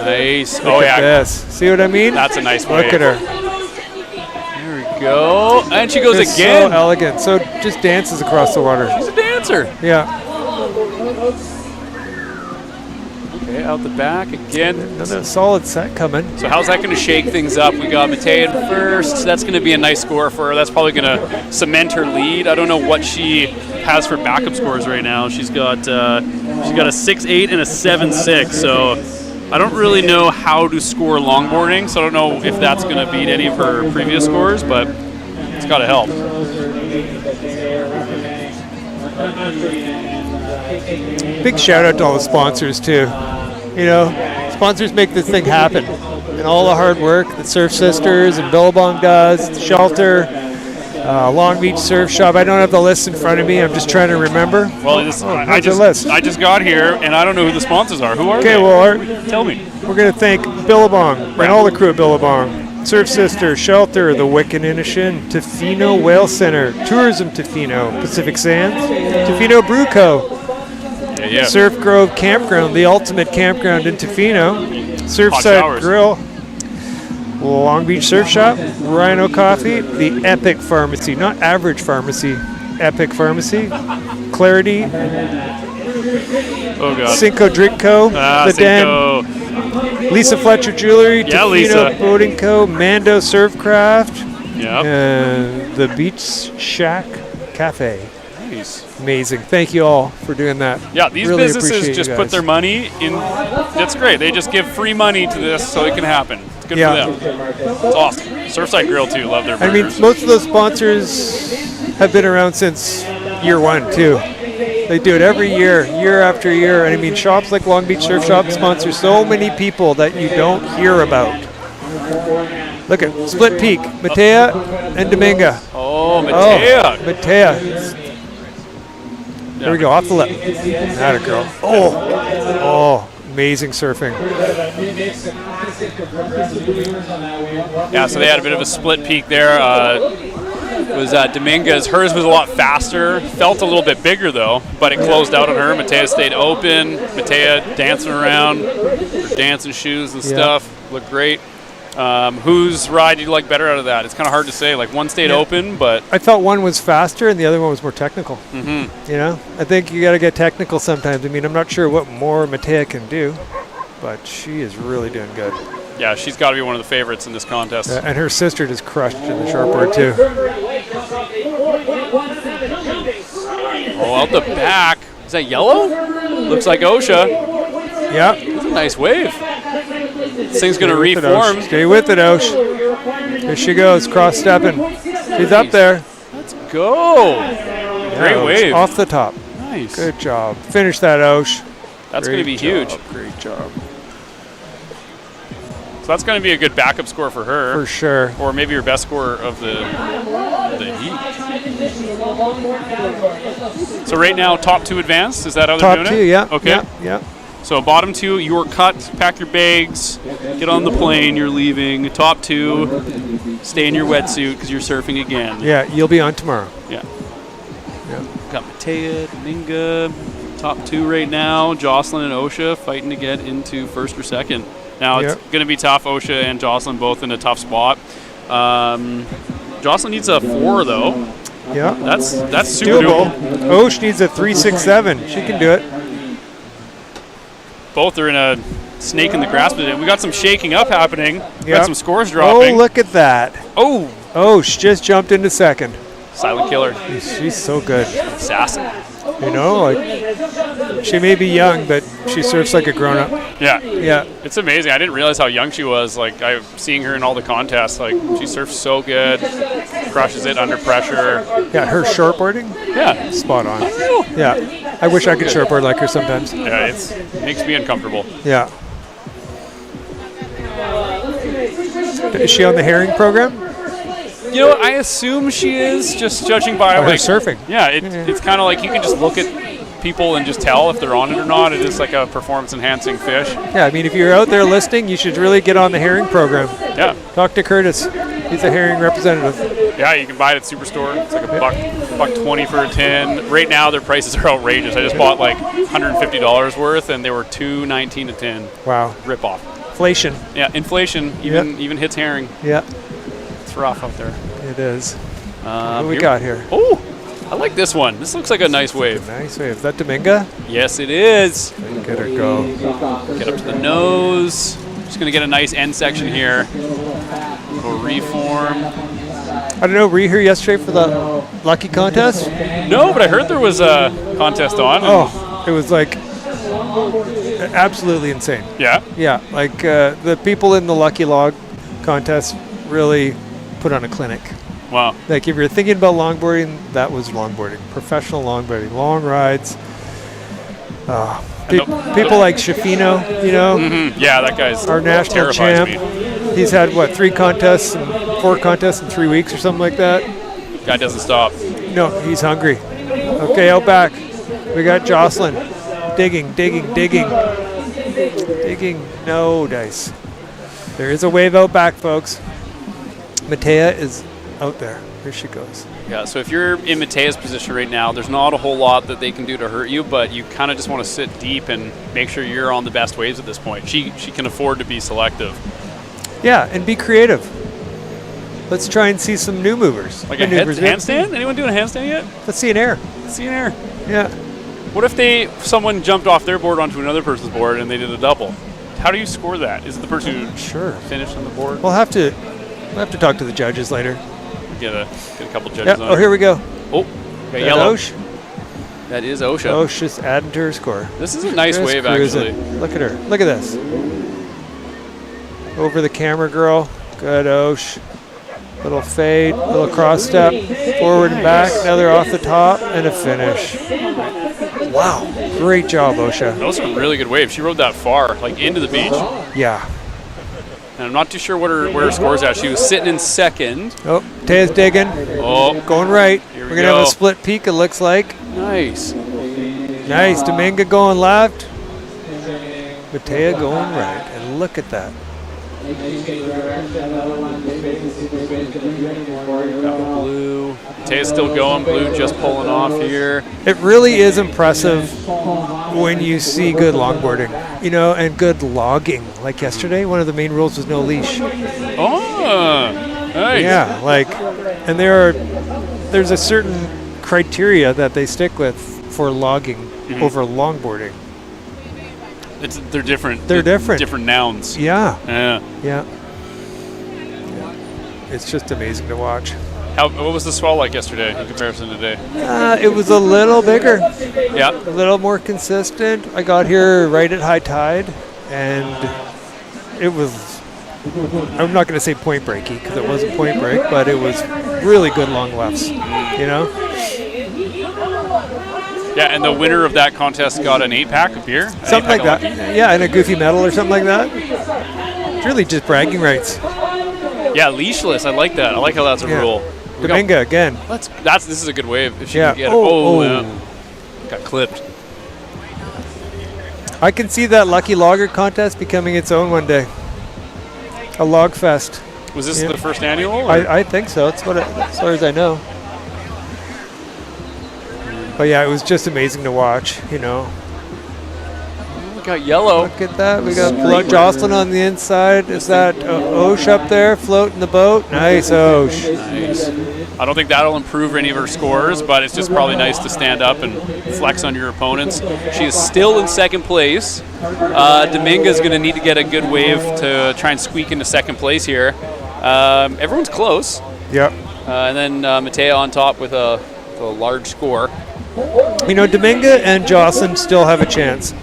Nice. Look at this. See what I mean? That's a nice Look wave. at her. There we go. And she goes Just again. So elegant. So just dances across the water. She's a dancer. Yeah. Okay, out the back again. Another solid set coming. So how's that going to shake things up? We got Mattea in first. That's going to be a nice score for her. That's probably going to cement her lead. I don't know what she has for backup scores right now. She's got a 6.8 and a 7.6. So I don't really know how to score longboarding. So I don't know if that's going to beat any of her previous scores, but it's got to help. Big shout out to all the sponsors too. You know, sponsors make this thing happen. And all the hard work that Surf Sisters and Billabong does, the shelter, Long Beach Surf Shop. I don't have the list in front of me. I'm just trying to remember. Well, I just got here, and I don't know who the sponsors are. Who are they? Okay, well, tell me. We're going to thank Billabong and all the crew at Billabong. Surf Sister, Shelter, the Wiccan Inishin, Tofino Whale Center, Tourism Tofino, Pacific Sands, Tofino Brew Co., Yeah. Surf Grove Campground, the ultimate campground in Tofino, Surfside Grill, Long Beach Surf Shop, Rhino Coffee, the Epic Pharmacy, not average pharmacy, Epic Pharmacy, Clarity, Oh God. Cinco Drink Co., The Cinco. Den, Lisa Fletcher Jewelry, Yeah, Tofino Lisa. Boating Co., Mando Surfcraft, Yep. the Beach Shack Cafe. Nice. Amazing. Thank you all for doing that. Yeah, these Really businesses appreciate just you put guys. their money in. That's great. They just give free money to this so it can happen. It's good Yeah. for them. It's awesome. Surfside Grill, too. Love their I mean, burgers. most of those sponsors have been around since year one, too. They do it every year, year after year. And I mean, shops like Long Beach Surf Shop sponsor so many people that you don't hear about. Look at Split Peak, Mattea and Dominga. Oh, Mattea. Mattea. There we go, off the lip. Atta girl. Oh, amazing surfing. Yeah, so they had a bit of a split peak there. Was Dominga's. Hers was a lot faster. Felt a little bit bigger, though, but it closed out on her. Mattea stayed open. Mattea dancing around, her dancing shoes and stuff. Looked great. Whose ride do you like better out of that? It's kind of hard to say. Like, one stayed open, but I felt one was faster and the other one was more technical. Mhm. You know, I think you got to get technical sometimes. I mean, I'm not sure what more Mattea can do, but she is really doing good. yeah, she's got to be one of the favorites in this contest. And her sister just crushed in the shortboard too. Oh, out the back. Is that yellow? Looks like OSHA. Yeah. That's a nice wave. This thing's going to Stay with it, reform. Osh. Stay with it, Osh. Here she goes, cross stepping. She's up there. Let's go. Great Osh, wave. off the top. Nice. Good job. Finish that, Osh. That's going to be Great huge. job, Great job. So that's going to be a good backup score for her. For sure. Or maybe her best score of the heat. So right now, top two advanced. Is that how they're Top doing two, it? yeah. Okay. Yeah, yeah. So bottom 2, you're cut. Pack your bags. Get on the plane. You're leaving. Top 2, stay in your wetsuit because you're surfing again. Yeah, you'll be on tomorrow. Yeah. Got Matea, Dominga, top 2 right now. Jocelyn and Osha fighting to get into first or second. Now it's going to be tough. Osha and Jocelyn both in a tough spot. Jocelyn needs a 4 though. Yeah, that's super doable. Osh needs a 3.67. She can do it. Both are in a snake in the grass position. We got some shaking up happening. Got some scores dropping. Oh, look at that. Oh, she just jumped into second. Silent killer. She's so good. Assassin. You know, like she may be young, but she surfs like a grown-up. Yeah. Yeah. It's amazing. I didn't realize how young she was. Like, I'm seeing her in all the contests. Like, she surfs so good, crushes it under pressure. Yeah, her shortboarding? Yeah. Spot on. Yeah. I wish I could shortboard like her sometimes. Yeah, it makes me uncomfortable. Yeah. Is she on the herring program? You know, I assume she is, just judging by her surfing. Yeah, it's kind of like you can just look at people and just tell if they're on it or not. It is like a performance-enhancing fish. Yeah, I mean, if you're out there listening, you should really get on the herring program. Yeah. Talk to Curtis. He's a herring representative. Yeah, you can buy it at Superstore. It's like a buck 20 for a tin. Right now, their prices are outrageous. I just bought like $150 worth, and they were $2.19 a tin. Wow. Rip off. Inflation. Yeah, inflation even hits herring. Yeah. It's rough out there. It is. What do we got here? Oh, I like this one. This looks like a nice wave. Nice wave. Is that Dominga? Yes, it is. Get her go. Get up to the nose. Just going to get a nice end section here. Little reform. I don't know, were you here yesterday for the Lucky contest? No, but I heard there was a contest on. Oh, it was like absolutely insane. Yeah? Yeah, like the people in the Lucky Log contest really put on a clinic. Wow. Like if you're thinking about longboarding, that was longboarding. Professional longboarding. Long rides. People like Shafino, you know? Mm-hmm. Yeah, that guy's our national champ. He's had, 3 contests and 4 contests in 3 weeks or something like that. Guy doesn't stop. No, he's hungry. Okay, out back. We got Jocelyn. Digging. No dice. There is a wave out back, folks. Matea is out there. Here she goes. Yeah, so if you're in Matea's position right now, there's not a whole lot that they can do to hurt you, but you kind of just want to sit deep and make sure you're on the best waves at this point. She can afford to be selective. Yeah, and be creative. Let's try and see some new movers. Like a handstand? Anyone doing a handstand yet? Let's see an air. Yeah. What if someone jumped off their board onto another person's board and they did a double? How do you score that? Is it the person who finished on the board? We'll have to talk to the judges later. Get a couple judges on. Oh, here we go. Oh, got yellow. Osh? That is Osha. Osh just adding to her score. This is a nice Just wave, cruising. actually. Look at her. Look at this. Over the camera, girl. Good, Osh. Little fade, little cross step, forward and back. Another off the top, and a finish. Wow. Great job, Osha. That was a really good wave. She rode that far, like into the beach. Yeah. And I'm not too sure where her score's at. She was sitting in second. Oh, Taya's digging. Oh. Going right. Here We're we going to go. have a split peak, it looks like. Nice. Nice. Dominga going left. Matea going right. And look at that. Blue. Taya's still going. Blue just pulling off here. It really is impressive when you see good longboarding, and good logging. Like yesterday, one of the main rules was no leash. Oh, nice. Yeah, and there's a certain criteria that they stick with for logging over longboarding. They're different. They're different. Different nouns. Yeah. Yeah. It's just amazing to watch. What was the swell like yesterday in comparison to today? It was a little bigger. Yeah. A little more consistent. I got here right at high tide, and it was, I'm not going to say point breaky because it wasn't point break, but it was really good long lefts, Yeah, and the winner of that contest got an 8-pack of beer. Something like that. Yeah, and a goofy medal or something like that. It's really just bragging rights. Yeah, leashless. I like that. I like how that's a rule. Dominga again. This is a good wave. If she Yeah. can get it. Yeah. Got clipped. I can see that Lucky Logger contest becoming its own one day. A log fest. Was this the first annual? Or? I think so. That's what as far as I know. But yeah, it was just amazing to watch, you know. We got yellow. Look at that. We got Jocelyn on the inside. Is that Osh up there floating the boat? Nice, Osh. Nice. I don't think that'll improve any of her scores, but it's just probably nice to stand up and flex on your opponents. She is still in second place. Dominga's going to need to get a good wave to try and squeak into second place here. Everyone's close. Yep. And then Matea on top with a large score. You know, Dominga and Jocelyn still have a chance.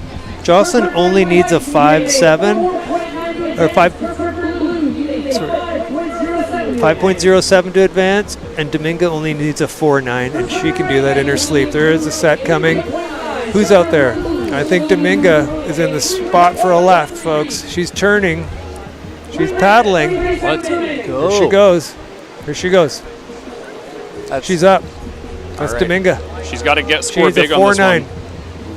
Jocelyn only needs a 5.7 or 5.07 to advance, and Dominga only needs a 4.9, and she can do that in her sleep. There is a set coming. Who's out there? I think Dominga is in the spot for a left, folks. She's turning. She's paddling. Let's go. Here she goes. Here she goes. She's up. That's right. Dominga. She's got to score She's big a on this 4.9.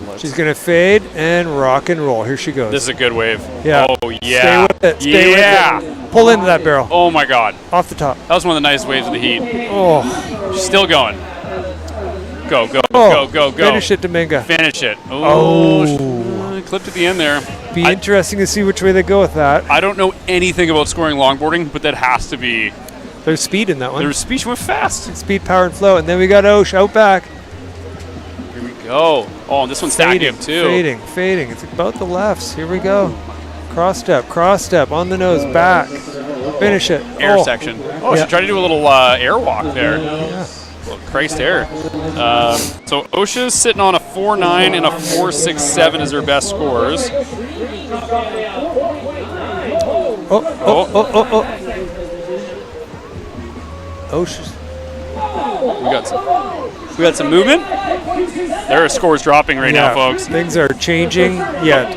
one. She's going to fade and rock and roll. Here she goes. This is a good wave. Yeah. Oh, yeah. Stay with it. Stay with it. Pull into that barrel. Oh, my God. Off the top. That was one of the nice waves of the heat. Oh. She's still going. Go, go, Oh, go, go, go. finish it, Dominga. Finish it. Oh. Clipped at the end there. Be interesting to see which way they go with that. I don't know anything about scoring longboarding, but that has to be. There's speed in that one. There's speed went fast. Speed, power, and flow. And then we got Osh out back. Here we go. Oh, and this one's stacking up too. Fading. It's about the lefts. Here we go. Cross step, on the nose, back. Finish it. Air section. Oh, Yeah. she tried to do a little air walk there. Yeah. Little Christ air. So OSHA's sitting on a 4.9 and a 4.67 as her best scores. Oceans. We got some movement. There are scores dropping right now, folks. Things are changing yet.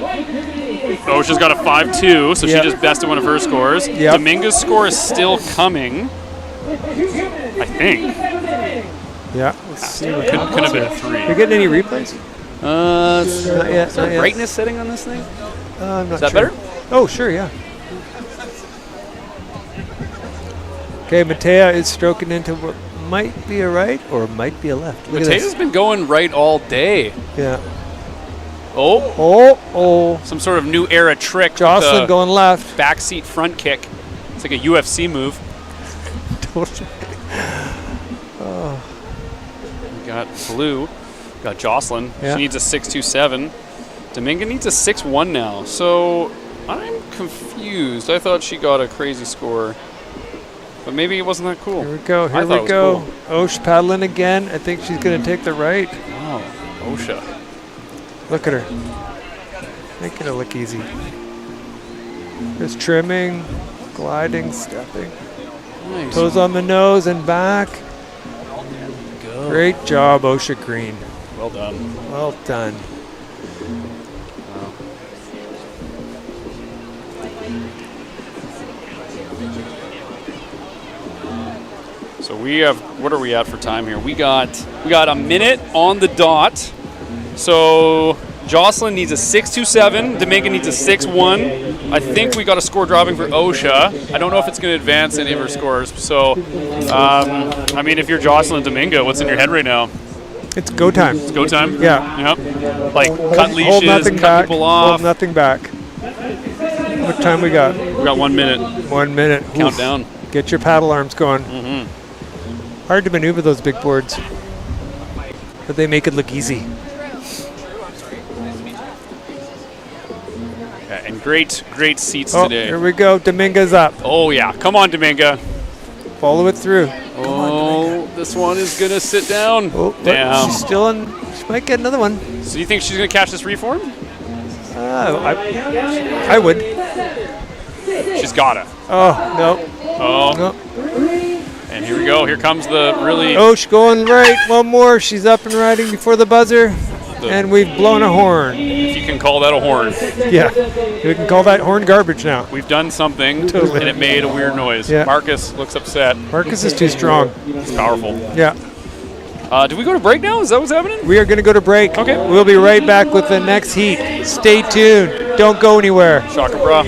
OSHA's got a 5.2, so Yep. she just bested one of her scores. Yep. Dominga's score is still coming, I think. Yeah. Let's see. Couldn't have been a 3. Are you getting any replays? Not yet. Is there Not yet. brightness setting on this thing? I'm not Is that sure. better? Oh, sure, yeah. Okay, Matea is stroking into what might be a right or might be a left. Look at Matea's this. been going right all day. Yeah. Oh. Some sort of new era trick. Jocelyn going left. Backseat front kick. It's like a UFC move. Totally. Oh. We got Blue. We got Jocelyn. Yeah. She needs a 6.27. Dominga needs a 6.1 now. So I'm confused. I thought she got a crazy score. But maybe it wasn't that cool. Here we go. I thought it was cool. Osh paddling again. I think she's going to take the right. Oh, OSHA. Look at her. Making it look easy. Just trimming, gliding, stepping. Nice. Toes on the nose and back. Go. Great job, Osha Green. Well done. Well done. So we have, what are we at for time here? We got a minute on the dot. So Jocelyn needs a 6.27. Dominga needs a 6.1. I think we got a score dropping for OSHA. I don't know if it's going to advance any of her scores. So, I mean, if you're Jocelyn Dominga, what's in your head right now? It's go time. It's go time? Yeah. Yep. Like cut leashes, hold nothing cut back. people off. Hold nothing back. What time we got? We got 1 minute. 1 minute. Countdown. Oof. Get your paddle arms going. Mm-hmm. Hard to maneuver those big boards, but they make it look easy. Yeah, and great seats Oh, today. here we go. Dominga's up. Oh, yeah. Come on, Dominga. Follow it through. Oh, this one is going to sit down. Oh, damn. She's still in. She might get another one. So you think she's going to catch this reform? I would. She's got it. Oh, no. Oh. No. And here we go. Here comes the really... Osh going right. One more. She's up and riding before the buzzer. And we've blown a horn. If you can call that a horn. Yeah. We can call that horn garbage now. We've done something, Totally. and it made a weird noise. Yeah. Marcus looks upset. Marcus is too strong. It's powerful. Yeah. Do we go to break now? Is that what's happening? We are going to go to break. Okay. We'll be right back with the next heat. Stay tuned. Don't go anywhere. Shaka bra.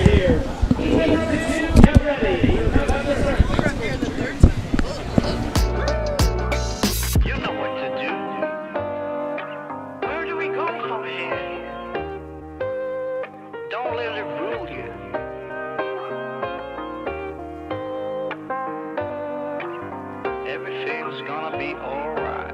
Everything's gonna be alright.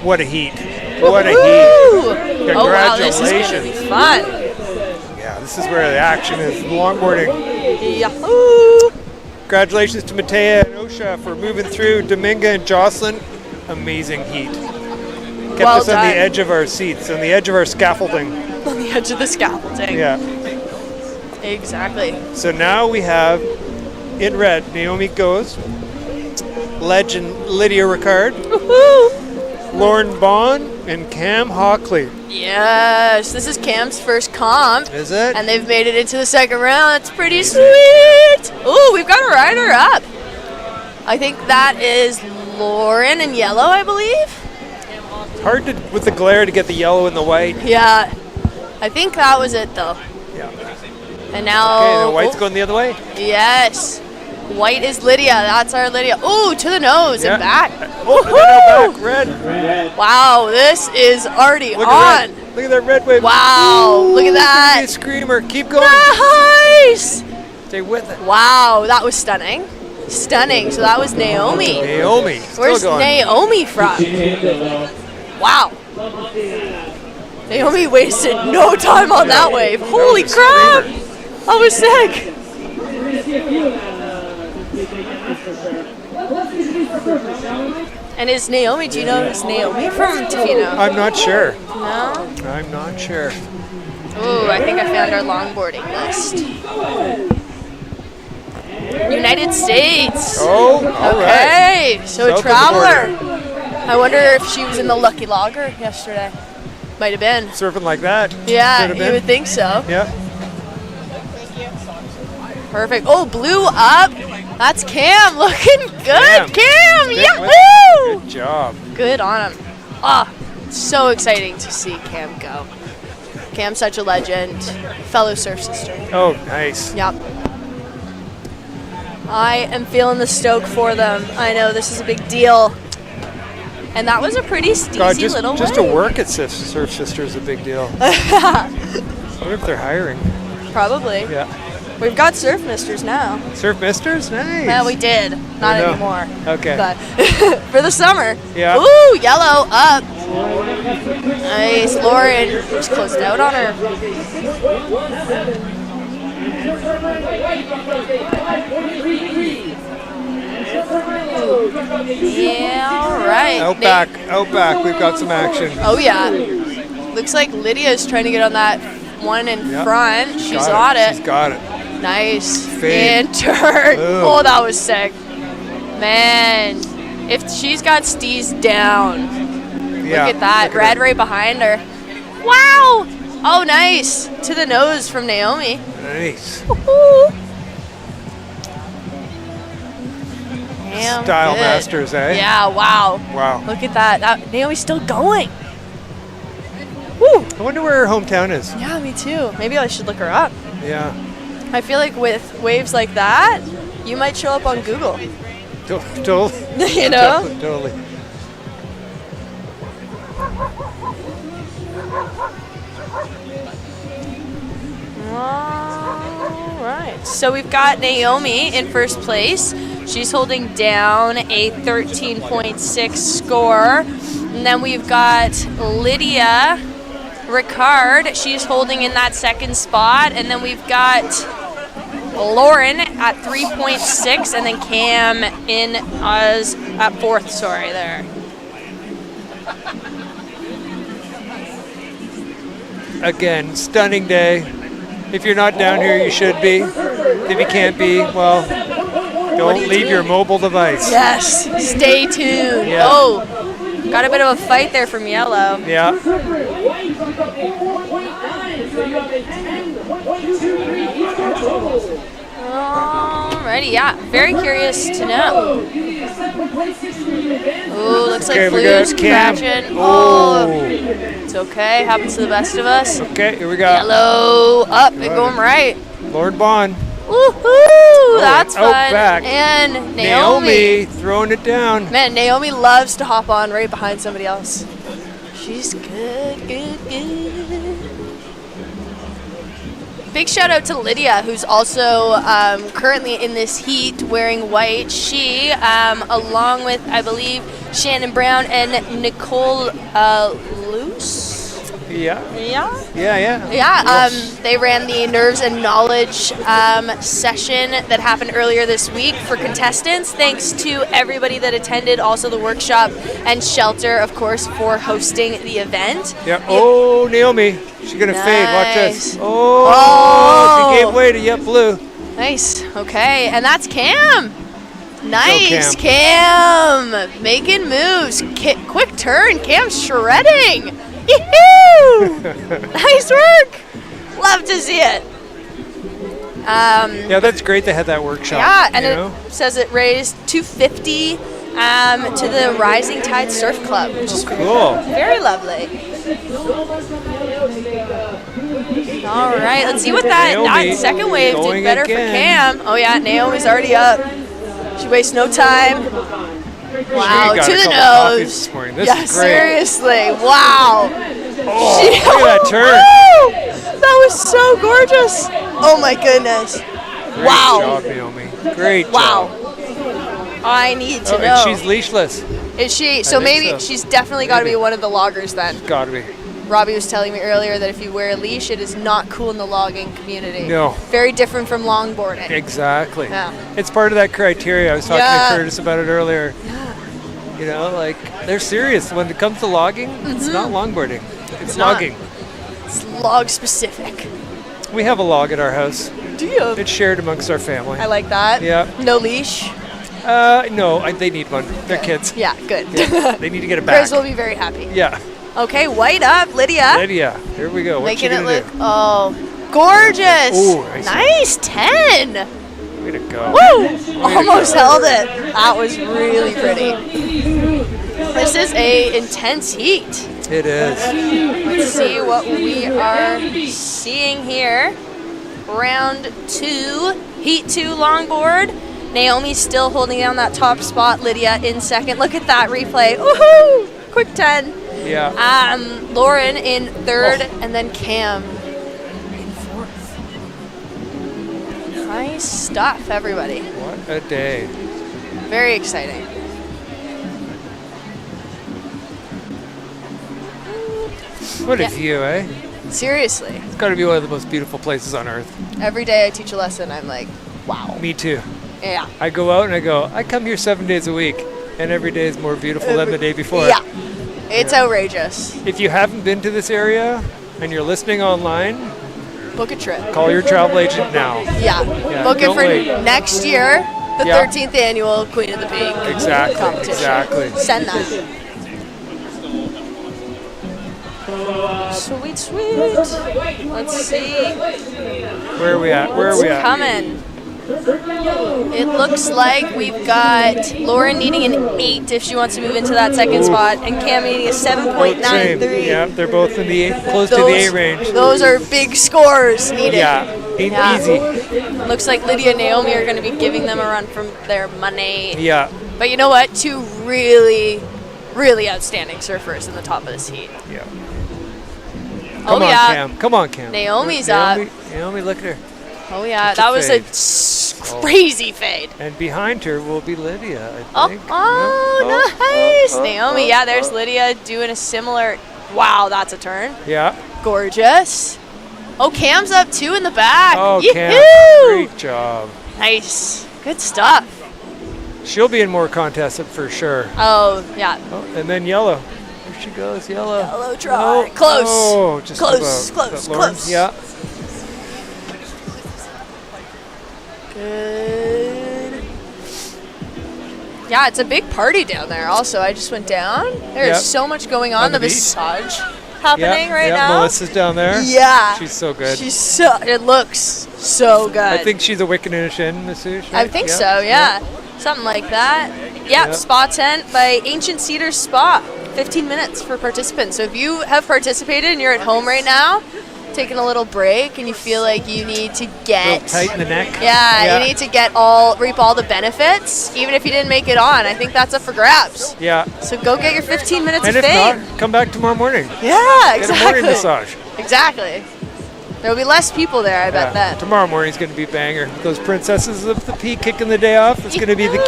What a heat. What a heat. Congratulations. Oh, wow, this is going to be fun. Yeah, this is where the action is. Longboarding. Yahoo! Congratulations to Matea and Osha for moving through. Dominga and Jocelyn, amazing heat. Kept Well us on done. the edge of our seats, on the edge of our scaffolding. On the edge of the scaffolding. Yeah. Exactly. So now we have, in red, Naomi Goes, legend Lydia Ricard, Lauren Bond, and Cam Hockley. Yes, this is Cam's first comp. Is it? And they've made it into the second round. That's pretty sweet. Ooh, we've got a rider up. I think that is Lauren in yellow, I believe. It's hard to, with the glare, to get the yellow and the white. Yeah, I think that was it though. Yeah. And now. Okay, the white's going the other way. Yes. White is Lydia. That's our Lydia. Ooh, to the nose and back. Oh, and then now back. Red. Wow, this is already Look on. at red. Look at that red wave. Wow, Ooh, look at that. Give me a screamer. Keep going. Nice. Stay with it. Wow, that was stunning. Stunning. So that was Naomi. Naomi. Still Where's going. Naomi from? Wow. Naomi wasted no time on that wave. Holy crap. That was sick. And is Naomi, do you know, is Naomi from Tofino? I'm not sure. No? I'm not sure. Ooh, I think I found our longboarding list. United States. Oh, all okay. right. So South a of the traveler. I wonder if she was in the Lucky Logger yesterday. Might have been. Surfing like that. Yeah, Could have you been. would think so. Yeah. Perfect. Oh, blue up. That's Cam. Looking good. Cam. Stick with Yahoo! it. Good job. Good on him. Ah, so exciting to see Cam go. Cam's such a legend. Fellow surf sister. Oh, nice. Yep. I am feeling the stoke for them. I know this is a big deal. And that was a pretty steezy God, just little to wave. work at Surf Sister is a big deal. I wonder if they're hiring. Probably. Yeah. We've got surf misters now. Surf Misters? Nice. Well, we did. Not I know. anymore. Okay. But for the summer. Yeah. Ooh, yellow up. Nice. Lauren just closed out on her. Yeah, all right. Out back. We've got some action. Oh, yeah. Looks like Lydia's trying to get on that one in Yep. front. She's got it. She's got it. Nice. Fade. And turn. Boom. Oh, that was sick. Man, if she's got Steez down. Yeah, Look at that. look at Red her. right behind her. Wow. Oh, nice. To the nose from Naomi. Nice. Woohoo. Damn Style good. masters, eh? Yeah, wow. Wow. Look at that. Naomi's still going. Woo. I wonder where her hometown is. Yeah, me too. Maybe I should look her up. Yeah. I feel like with waves like that, you might show up on Google. Totally. You know? Totally. All right. So we've got Naomi in first place. She's holding down a 13.6 score. And then we've got Lydia Ricard. She's holding in that second spot. And then we've got Lauren at 3.6, and then Cam in as at 4th. Sorry, there. Again, stunning day. If you're not down here, you should be. If you can't be, well, don't leave your mobile device. Yes, stay tuned. Yeah. Oh, got a bit of a fight there from Yellow. Yeah. Alrighty, yeah. Very curious to know. Ooh, looks Okay, like we Blue's got Cam. crashing. Oh. It's okay. Happens to the best of us. Okay, here we go. Yellow up and going right. Lord Bond. Woohoo! That's out fun. back. And Naomi throwing it down. Man, Naomi loves to hop on right behind somebody else. She's good, good, good. Big shout out to Lydia, who's also currently in this heat wearing white. She, along with, I believe, Shannon Brown and Nicole Luce. Yeah. Yeah. Yeah. Yeah, they ran the Nerves and Knowledge session that happened earlier this week for contestants. Thanks to everybody that attended, also the workshop, and Shelter, of course, for hosting the event. Yeah. Oh, Naomi. She's going to fade. Watch this. Oh, she gave way to Blue. Nice. Okay, and that's Cam. Nice, Cam. Making moves. Quick turn. Cam's shredding. Yee-hoo! Nice work. Love to see it. Yeah, that's great they had that workshop. Yeah, and it says it raised $250 to the Rising Tide Surf Club, which is cool. Very lovely. All right, let's see what that second wave did better for Cam. Oh yeah, Naomi's already up. She wastes no time. Wow, to the nose. This morning. This Yeah, is great. seriously. Wow. Oh, look at that turn. Woo! That was so gorgeous. Oh my goodness. Great Wow. job, Naomi. Great Wow. job. I need to know. And she's leashless. Is she? I So think maybe so. she's definitely got to be one of the loggers then. Got to be. Robbie was telling me earlier that if you wear a leash, it is not cool in the logging community. No. Very different from longboarding. Exactly. Yeah. It's part of that criteria. I was talking Yeah. to Curtis about it earlier. You know, like, they're serious. When it comes to logging, it's not longboarding. It's not. logging. It's log specific. We have a log at our house. Do you? It's shared amongst our family. I like that. Yeah. No leash. No, they need one. They're kids. Yeah, good. Yeah, they need to get it back. Chris will be very happy. Yeah. Okay, white up, Lydia. Lydia, here we go. What's she Making it gonna look, oh, gorgeous. Ooh, nice 10. do? Way to go. Woo! Way to Almost go. held it. That was really pretty. This is a intense heat. It is. Let's see what we are seeing here. Round 2, Heat 2 longboard. Naomi's still holding down that top spot. Lydia in second. Look at that replay. Woohoo! Quick 10. Yeah. Lauren in third, and then Cam in fourth. Nice stuff, everybody. What a day. Very exciting. What a view, eh? Seriously. It's got to be one of the most beautiful places on earth. Every day I teach a lesson, I'm like, wow. Me too. Yeah. I go out and I come here 7 days a week, and every day is more beautiful than the day before. Yeah. It's outrageous. If you haven't been to this area and you're listening online, book a trip. Call your travel agent now. Yeah. Book it don't for wait. next year, the Yeah. 13th annual Queen of the Peak Exactly. competition. Exactly. Send that. Sweet, sweet. Let's see. Where are we at? Where are we What's at? coming? It looks like we've got Lauren needing an 8 if she wants to move into that second spot, and Cam needing a 7.93. Yeah, they're both in the close to the A range. Those are big scores needed. Yeah, easy. Looks like Lydia and Naomi are going to be giving them a run from their money. Yeah. But you know what? Two really, really outstanding surfers in the top of this heat. Yeah. Oh, Come on, yeah. Cam. Come on, Cam. Naomi's Naomi, up. Naomi, look at her. Oh, yeah. Such a That was fade. crazy fade. And behind her will be Lydia, I think. Oh, nice. Naomi, yeah, there's Lydia doing a similar. Wow, that's a turn. Yeah. Gorgeous. Oh, Cam's up too in the back. Oh, Cam, Yee-hoo! great job. Nice. Good stuff. She'll be in more contests for sure. Oh, yeah. Oh, and then yellow. There she goes, yellow. Yellow try. Close. Oh, just Close, about. close, Is that Lauren? close. Yeah. Good. Yeah, it's a big party down there also. I just went down. There's Yep. so much going on. On the The beach. massage happening Yep, right yep, now. Melissa's down there. Yeah. She's so good. It looks so good. I think she's a Wiccanishin masseuse. I right? think Yep, so, yeah. yep. Something like that. Yep, Yep. spa tent by Ancient Cedars Spa. 15 minutes for participants. So if you have participated and you're at home right now, taking a little break and you feel like you need to get Tighten the neck. Yeah, you need to reap all the benefits, even if you didn't make it on. I think that's up for grabs. Yeah. So go get your 15 minutes And of if fame. not, come back tomorrow morning. Yeah, Get exactly. a morning massage. Exactly. There'll be less people there, I bet then. Tomorrow morning's going to be banger. Those princesses of the peak kicking the day off. It's going to be the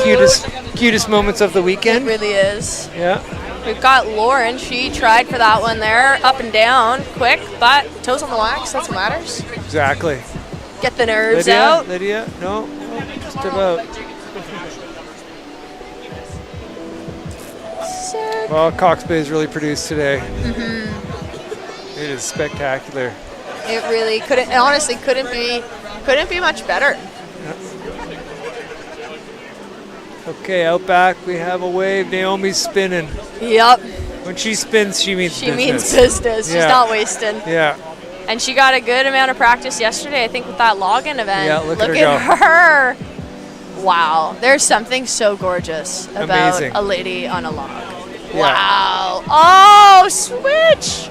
cutest moments of the weekend. It really is. Yeah. We've got Lauren. She tried for that one there, up and down, quick, but toes on the wax. That's what matters. Exactly. Get the nerves Lydia, out. Lydia, no, just about. Well, Cox Bay is really produced today. Mm-hmm. It is spectacular. It really couldn't. It honestly couldn't be much better. Okay, out back we have a wave. Naomi's spinning. Yep. When she spins, she means She business. means business. She's Yeah. not wasting. Yeah. And she got a good amount of practice yesterday, I think, with that login event. Yeah, look at her at go. her. Wow. There's something so gorgeous about Amazing. a lady on a log. Yeah. Wow. Oh, switch.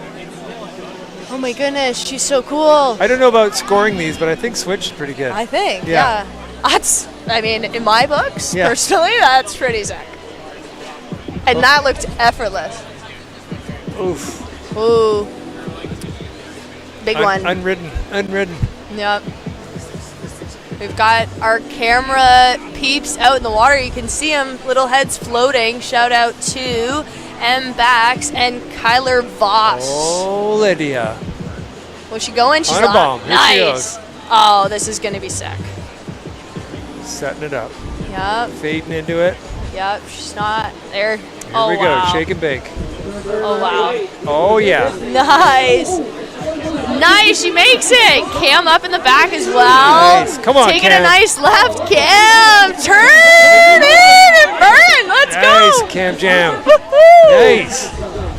Oh my goodness, she's so cool. I don't know about scoring these, but I think Switch is pretty good. I think, yeah. I mean, in my books, Yeah. personally, that's pretty sick. And that looked effortless. Oof. Ooh. Big one. Unridden. Yep. We've got our camera peeps out in the water. You can see them, little heads floating. Shout out to M. Bax and Kyler Voss. Oh, Lydia. Where's she going? She's On a bomb. Here she Nice. goes. Oh, this is going to be sick. Setting it up. Yep. Fading into it. Yep. She's not there. Here Oh, we go. wow. Shake and bake. Oh, wow. Oh, yeah. Nice. Nice, she makes it. Cam up in the back as well. Nice. Come on, Taking Cam. a nice left. Cam, turn in and burn. Let's Nice, go. Cam Jam. Woohoo. Nice.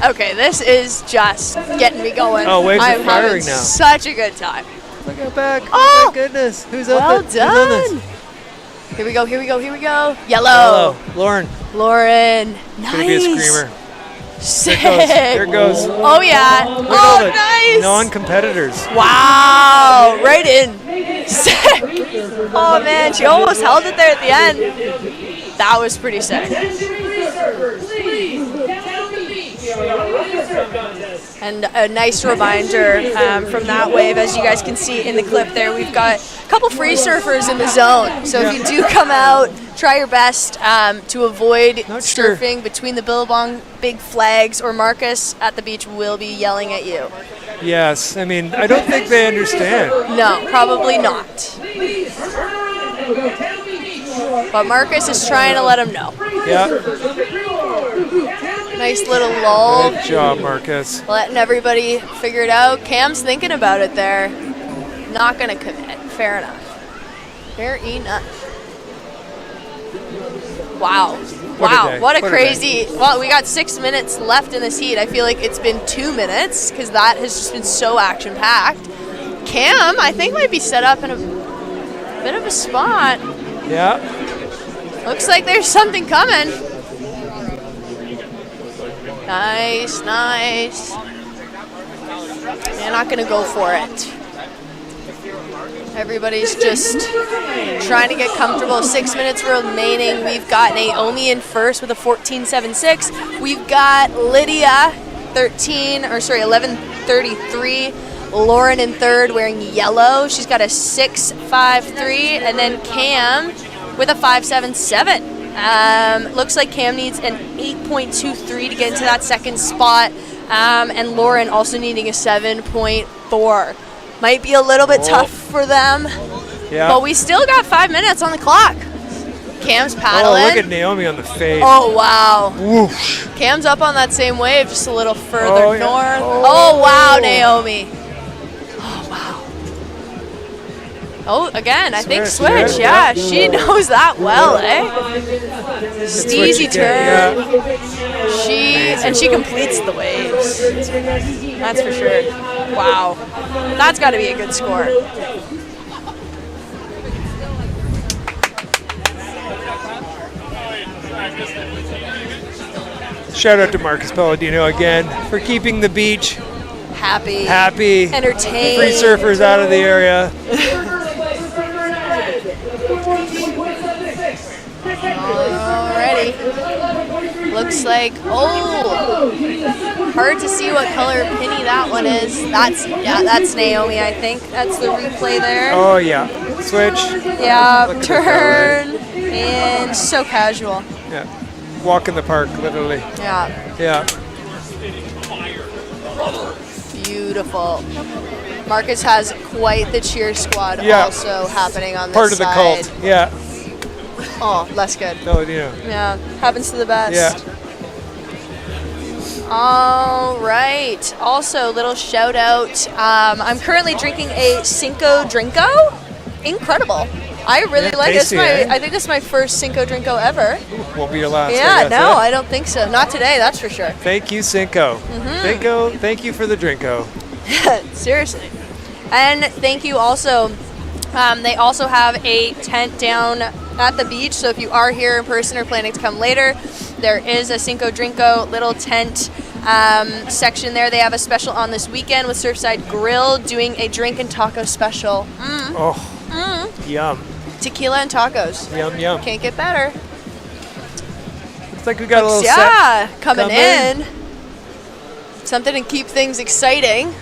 Okay, this is just getting me going. Oh, waves are I'm having firing now. such a good time. Look out back. Oh, my goodness. Who's up well there? Who's on this? done. Here we go, here we go, here we go. Yellow. Lauren. Lauren. It's going to be a Nice. screamer. Sick. There it goes. Oh, yeah. Look at all Oh, the nice. non-competitors. Wow, right in. Sick. Oh man, she almost held it there at the end. That was pretty sick. And a nice reminder from that wave, as you guys can see in the clip there, we've got a couple free surfers in the zone. So if you do come out, try your best to avoid surfing between the Billabong big flags, or Marcus at the beach will be yelling at you. Yes. I mean, I don't think they understand. No, probably not. But Marcus is trying to let him know. Yeah. Nice little lull. Good job, Marcus. Letting everybody figure it out. Cam's thinking about it there. Not going to commit. Fair enough. Fair enough. Wow. Wow. What a crazy. Well, we got 6 minutes left in this heat. I feel like it's been 2 minutes because that has just been so action packed. Cam, I think, might be set up in a bit of a spot. Yeah. Looks like there's something coming. Nice, nice. They're not going to go for it. Everybody's just trying to get comfortable. 6 minutes remaining. We've got Naomi in first with a 14.76. We've got Lydia 11.33. Lauren in third wearing yellow. She's got a 6.53. And then Cam with a 5.77. Looks like Cam needs an 8.23 to get into that second spot. And Lauren also needing a 7.4. Might be a little bit tough for them. Yeah. But we still got 5 minutes on the clock. Cam's paddling. Oh, look at Naomi on the fade. Oh, wow. Whoosh. Cam's up on that same wave, just a little further Oh, yeah. north. Oh. Oh, wow, Naomi. Oh, wow. Oh, again, I think Switch, switch. yeah. Yeah, she knows that well, eh? Steezy turn. She completes the waves. That's for sure. Wow. That's got to be a good score. Shout out to Marcus Palladino again for keeping the beach Happy. Free Entertained. surfers out of the area. Alrighty. Looks like, hard to see what color penny that one is. That's Naomi, I think. That's the replay there. Oh yeah, switch. Yeah, Look at the turn, and so casual. Yeah, walk in the park, literally. Yeah, Yeah. beautiful. Marcus has quite the cheer squad Yeah. also happening on this Part of the side. cult. Yeah. Oh, less good. Palladino. Yeah, happens to the best. Yeah. All right. Also, little shout out. I'm currently drinking a Cinco Drinko. Incredible. I really Yeah, like tasty, this. eh? I think this is my first Cinco Drinko ever. Won't be your last. Yeah, I guess, no, eh? I don't think so. Not today, that's for sure. Thank you, Cinco. Mhm. Thank you for the drinko. Seriously. And thank you also. They also have a tent down at the beach, so if you are here in person or planning to come later, there is a Cinco Drinko little tent section there. They have a special on this weekend with Surfside Grill doing a drink and taco special. Oh, yum. Tequila and tacos. Yum, yum. Can't get better. Looks like we got a little Yeah, set coming in. Something to keep things exciting.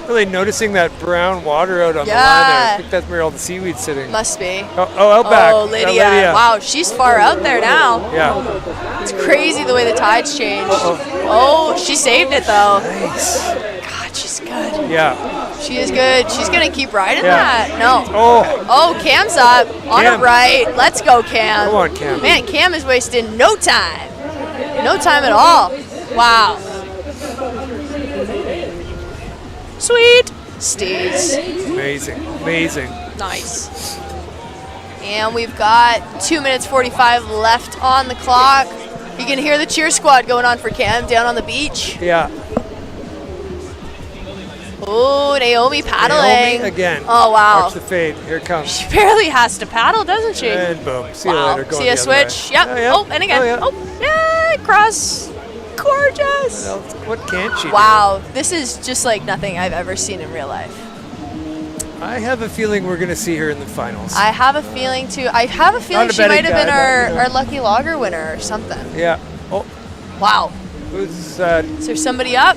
Really noticing that brown water out on the line there. Yeah. I think that's where all the seaweed's sitting. Must be. Oh, out back. Oh, Lydia. Wow, she's far out there now. Yeah. It's crazy the way the tides changed. Oh, she saved it though. Nice. God, she's good. Yeah. She is good. She's gonna keep riding Yeah. that. No. Oh. Oh, Cam's up on Cam. a right. Let's go, Cam. Come on, Cam. Man, Cam is wasting no time. No time at all. Wow. Sweet. Steeds. Amazing. Amazing. Nice. And we've got 2 minutes 45 left on the clock. You can hear the cheer squad going on for Cam down on the beach. Yeah. Oh, Naomi paddling. Naomi again. Oh, wow. Watch the fade. Here it comes. She barely has to paddle, doesn't she? And boom. See you Wow. later. Going See a the other switch. way. Yep. Oh, yeah. Oh, and again. Oh, yeah. Oh, yeah. Cross. Gorgeous. What can't she do? Wow. This is just like nothing I've ever seen in real life. I have a feeling we're going to see her in the finals. I have a feeling too. I have a feeling Not a she might betting have been guy, but, our lucky logger winner or something. Yeah. Oh, Wow. who's Is there somebody up?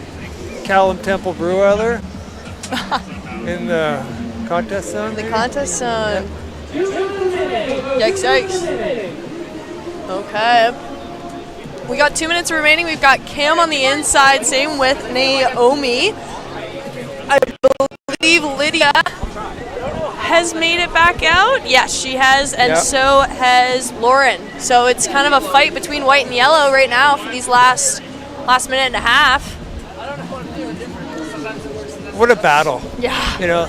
Callum Temple Breweiler in the contest zone? The contest zone. Yikes, yikes. Okay. We got 2 minutes remaining. We've got Cam on the inside, same with Naomi. I believe Lydia has made it back out. Yes, she has, and Yep. so has Lauren. So it's kind of a fight between white and yellow right now for these last minute and a half. What a battle. Yeah. You know,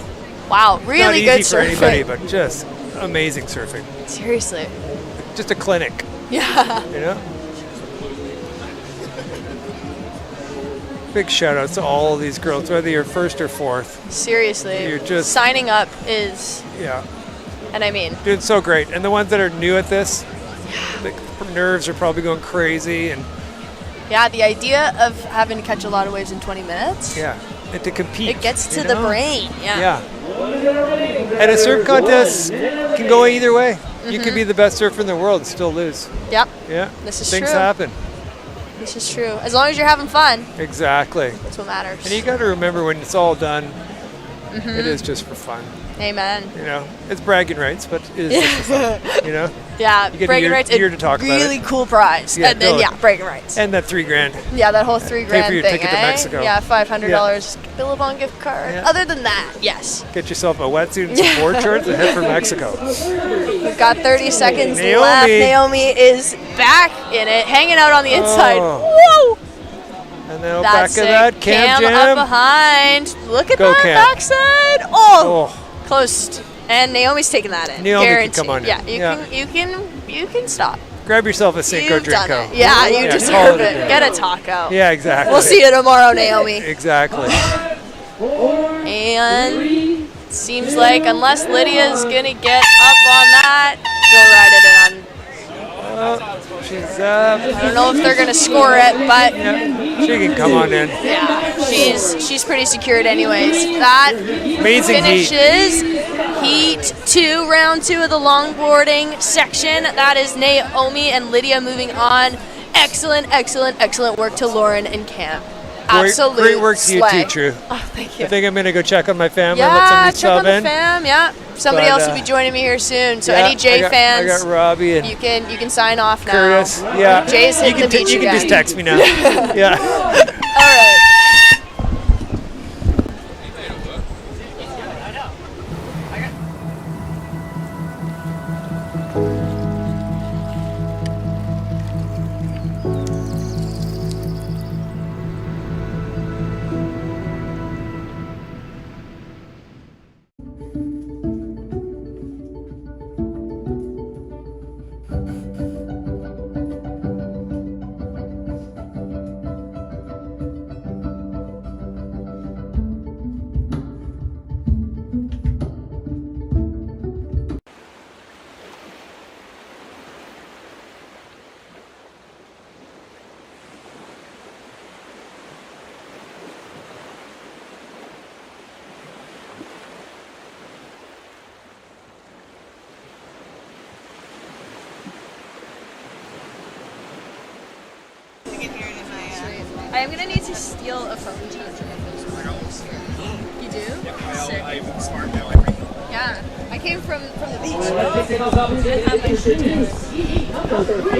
Wow, not really easy good for surfing. anybody, but just amazing surfing. Seriously. Just a clinic, Yeah. you know? Big shout outs to all of these girls, whether you're first or fourth. Seriously. You're just- signing up is, Yeah. and I mean, Doing so great. And the ones that are new at this, the nerves are probably going crazy. And yeah, the idea of having to catch a lot of waves in 20 minutes, yeah, and to compete. it gets to you the know? brain. Yeah. Yeah. And a surf contest can go either way. You could be the best surfer in the world and still lose. Yep. Yeah. This is Things true. happen. This is true. As long as you're having fun, Exactly. that's what matters. And you got to remember when it's all done, Mhm. it is just for fun. Amen. You know, it's bragging rights, but it is just fun, you know? Yeah, You get bragging rights. Year to talk about it. Really cool prize. Yeah, and then, totally. bragging rights. And that $3,000. Yeah, that whole $3,000 Pay for your thing, ticket to Mexico. Yeah, $500 Billabong gift card. Yeah. Other than that, yes. Get yourself a wetsuit and some board shorts and head for Mexico. We've got 30 seconds Naomi. left. Naomi is back in it, hanging out on the inside. Oh. Whoa! And then That's back of it. that, Cam up Jam. behind. Look at Go, that Cam. backside. Oh, close. And Naomi's taking that in. Naomi can Guaranteed. come on in. Yeah, Yeah. you can stop. Grab yourself a Cinco You've done Drinko. it. Yeah, you call deserve a it. day. Get a taco. Yeah, exactly. We'll see you tomorrow, Naomi. Exactly. And seems like unless Lydia's gonna get up on that, she'll ride it in on. She's up. I don't know if they're gonna score it, but She can come on in. yeah, she's pretty secured anyways. That Amazing finishes heat 2, round 2 of the longboarding section. That is Naomi and Lydia moving on. Excellent work to Lauren and Cam. Absolute Great work to you slay. too, True. Oh, thank you. I think I'm going to go check on my family. Yeah, let somebody check on sub the in. fam. Yeah, somebody But, else will be joining me here soon. So yeah, any J fans, I got Robbie and you can sign off now. Curtis. Yeah. Jay's hitting you the can beach You can just again. text me now. Yeah. All right. I am gonna need to steal a phone charger. You do? Sick. I'm smart now. Yeah, I came from the beach.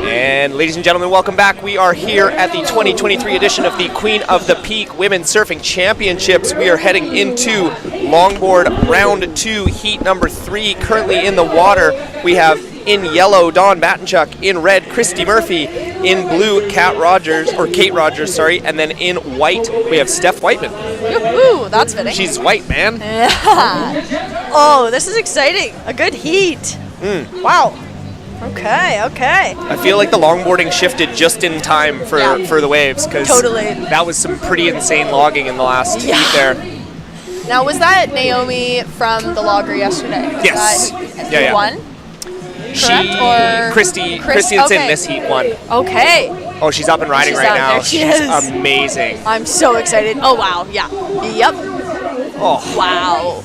And ladies and gentlemen, welcome back. We are here at the 2023 edition of the Queen of the Peak Women's Surfing Championships. We are heading into Longboard Round 2, Heat number 3. Currently in the water, we have in yellow Dawn Battenchuk, in red Christy Murphy, in blue Kate Rogers, and then in white we have Steph Whiteman. Ooh, that's fitting. She's white, man. Yeah. Oh, this is exciting. A good heat. Wow. Okay. I feel like the longboarding shifted just in time for the waves, because Totally. that was some pretty insane logging in the last heat there. Now, was that Naomi from the logger yesterday? Was Yes. that Yeah. Won? Correct? Or Christy that's in this heat won. Okay. Oh, she's up and riding She's right out now. there. She She's is. amazing. I'm so excited. Oh, wow. Yeah. Yep. Oh. Wow.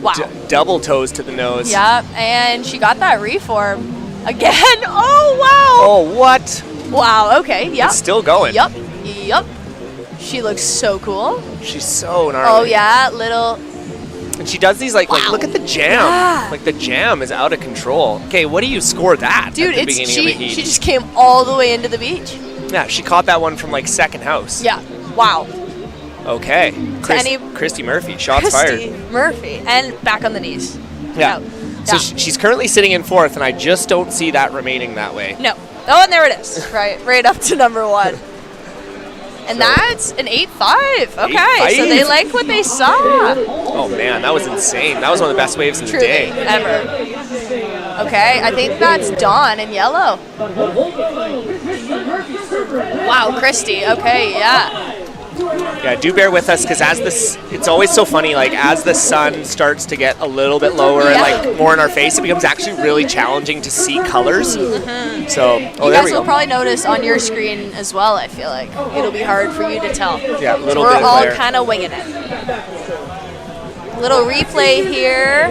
Wow. Double toes to the nose. Yep. And she got that reform again. Oh, wow. Oh, what? Wow. Okay. Yep. It's still going. Yep. She looks so cool. She's so gnarly. Oh, yeah. Little. And she does these like look at the jam. Yeah. Like the jam is out of control. Okay, what do you score that Dude, at the beginning of the heat? she just came all the way into the beach. Yeah, she caught that one from like second house. Yeah. Wow. Okay. Christy Murphy, shots Christy fired. Murphy. And back on the knees. Yeah. Out. So Yeah. she's currently sitting in fourth, and I just don't see that remaining that way. No. Oh, and there it is. Right up to number 1. And that's an 8.5. Okay, 8.5? so they like what they saw. Oh man, that was insane. That was one of the best waves of the Truly, day. ever. Okay, I think that's Dawn in yellow. Wow, Christy. Okay, yeah. Yeah, do bear with us, because it's always so funny, like as the sun starts to get a little bit lower and like more in our face, it becomes actually really challenging to see colors. Mm-hmm. So, You there guys we will go. probably notice on your screen as well, I feel like. It'll be hard for you to tell. Yeah, a little We're bit of all glare. kind of winging it. Little replay here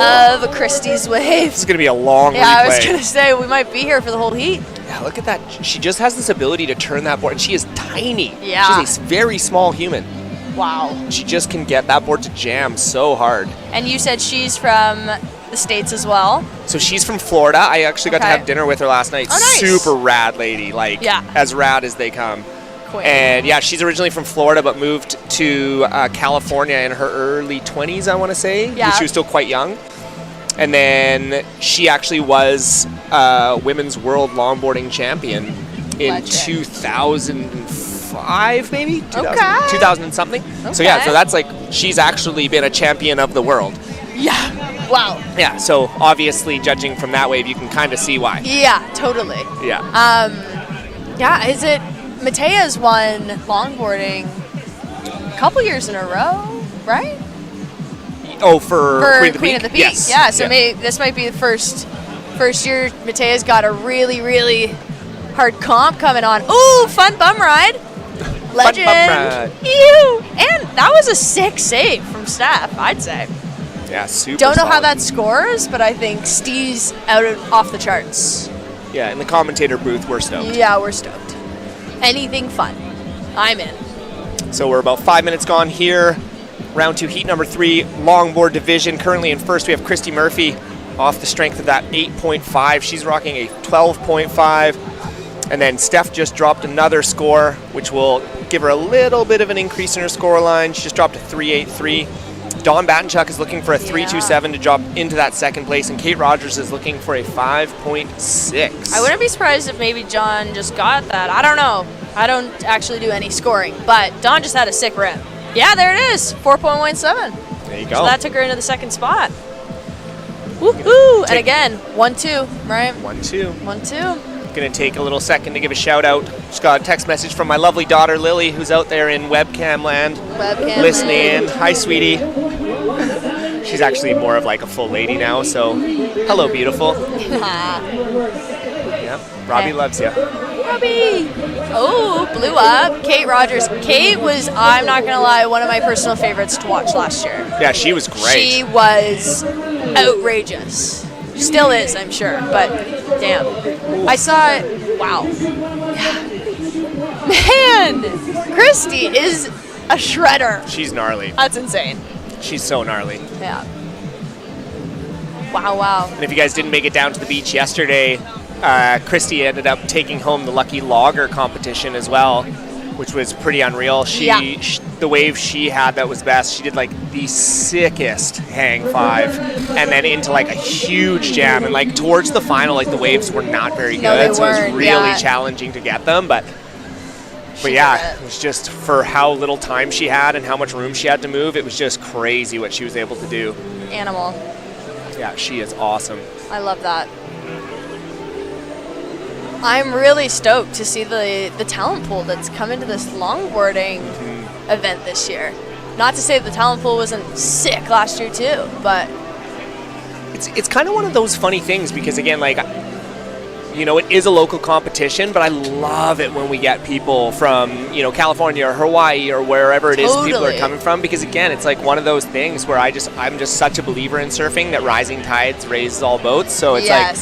of Christy's wave. This is going to be a long Yeah, replay. I was going to say, we might be here for the whole heat. Yeah, look at that. She just has this ability to turn that board, and she is tiny. Yeah. She's a very small human. Wow. She just can get that board to jam so hard. And you said she's from the States as well? So she's from Florida. I actually got to Okay. have dinner with her last night. Oh, nice. Super rad lady, like as rad as they come. Queen. And yeah, she's originally from Florida, but moved to California in her early 20s, I want to say. Yeah. She was still quite young. And then she actually was women's world longboarding champion in 2005, maybe? 2000 and something. So yeah, Okay. so that's like, she's actually been a champion of the world. Yeah. Wow. Yeah, so obviously judging from that wave, you can kind of see why. Yeah, totally. Yeah. Yeah, is it Matea's won longboarding a couple years in a row, right? Oh, for Queen of the Peak. Yes. Yeah, so Yeah. maybe this might be the first year Matea's got a really, really hard comp coming on. Ooh, fun bum ride. Legend. ride. Ew. And that was a sick save from Steph, I'd say. Yeah, super Don't know how solid. that scores, but I think Steve's off the charts. Yeah, in the commentator booth, we're stoked. Yeah, we're stoked. Anything fun. I'm in. So we're about 5 minutes gone here. Round 2, heat number 3, longboard division. Currently in first, we have Christy Murphy off the strength of that 8.5. She's rocking a 12.5. And then Steph just dropped another score, which will give her a little bit of an increase in her score line. She just dropped a 3.83. Dawn Battenchuk is looking for a 3.27 to drop into that second place, and Kate Rogers is looking for a 5.6. I wouldn't be surprised if maybe John just got that. I don't know. I don't actually do any scoring, but Dawn just had a sick rip. Yeah, there it is, 4.17. There you go. So that took her into the second spot. Woohoo! And again, 1-2, right? 1-2. 1-2. Gonna take a little second to give a shout out. Just got a text message from my lovely daughter Lily, who's out there in webcam land, listening in. Hi, sweetie. She's actually more of like a full lady now, so hello, beautiful. Yep, Robbie loves you. Robbie! Oh, blew up. Kate Rogers. Kate was, I'm not going to lie, one of my personal favorites to watch last year. Yeah, she was great. She was outrageous. Still is, I'm sure, but damn. I saw it. Wow. Man! Christy is a shredder. She's gnarly. That's insane. She's so gnarly. Yeah. Wow, wow. And if you guys didn't make it down to the beach yesterday, Christy ended up taking home the Lucky Logger competition as well, which was pretty unreal. The wave she had that was best, she did like the sickest hang 5 and then into like a huge jam, and like towards the final, like the waves were not very No, good, they so it was weren't, really challenging to get them, but yeah, it was just for how little time she had and how much room she had to move, it was just crazy what she was able to do. Animal. Yeah, she is awesome. I love that. I'm really stoked to see the talent pool that's come into this longboarding event this year. Not to say the talent pool wasn't sick last year too, but it's kind of one of those funny things because again, like, you know, it is a local competition, but I love it when we get people from, you know, California or Hawaii or wherever it is people are coming from, because again, it's like one of those things where I'm just such a believer in surfing that rising tides raises all boats. So it's like,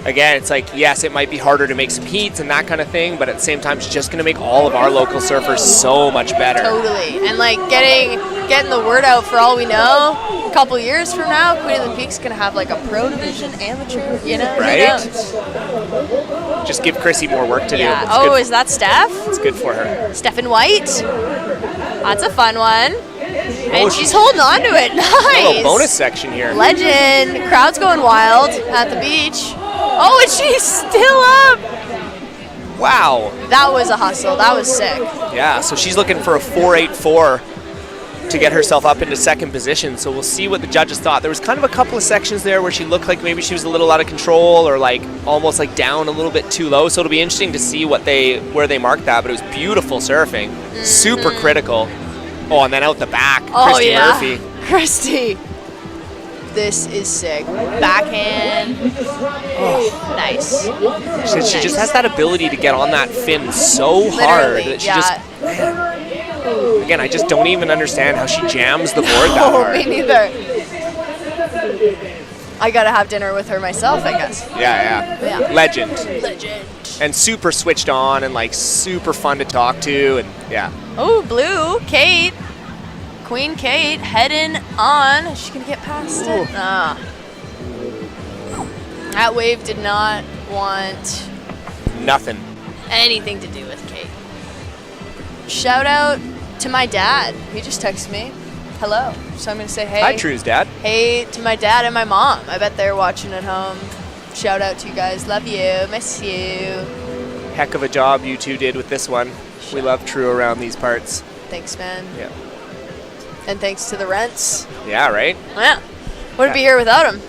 again, it's like, yes, it might be harder to make some heats and that kind of thing, but at the same time, it's just going to make all of our local surfers so much better. totally. And like getting the word out, for all we know, a couple years from now, Queen of the Peak's gonna have like a pro division amateur, you know? Right? Who knows? Just give Chrissy more work to do. Yeah. It's Oh, good. is that Steph? It's good for her. Stephen White. That's a fun one. And she's holding on to it. A little Nice. bonus section here. Legend. Crowd's going wild at the beach. Oh, and she's still up. Wow. That was a hustle. That was sick. Yeah, so she's looking for a 4.84 to get herself up into second position. So we'll see what the judges thought. There was kind of a couple of sections there where she looked like maybe she was a little out of control or like almost like down a little bit too low. So it'll be interesting to see where they marked that. But it was beautiful surfing, super critical. Oh, and then out the back, Christy Murphy. Christy. This is sick. Backhand. Oh, nice. She just has that ability to get on that fin so hard Literally, that she just. Again, I just don't even understand how she jams the board that Oh, hard. me neither. I gotta have dinner with her myself, I guess. Yeah. Legend. And super switched on and like super fun to talk to, and yeah. Oh, blue. Kate. Queen Kate heading on. She's going to get past it. That wave did not want Nothing. anything to do with Kate. Shout out to my dad. He just texted me. Hello. So I'm going to say hey. Hi, True's dad. Hey to my dad and my mom. I bet they're watching at home. Shout out to you guys. Love you. Miss you. Heck of a job you two did with this one. We love True around these parts. Thanks, man. Yeah. And thanks to the rents. Yeah, right? Yeah. Wouldn't be here without him.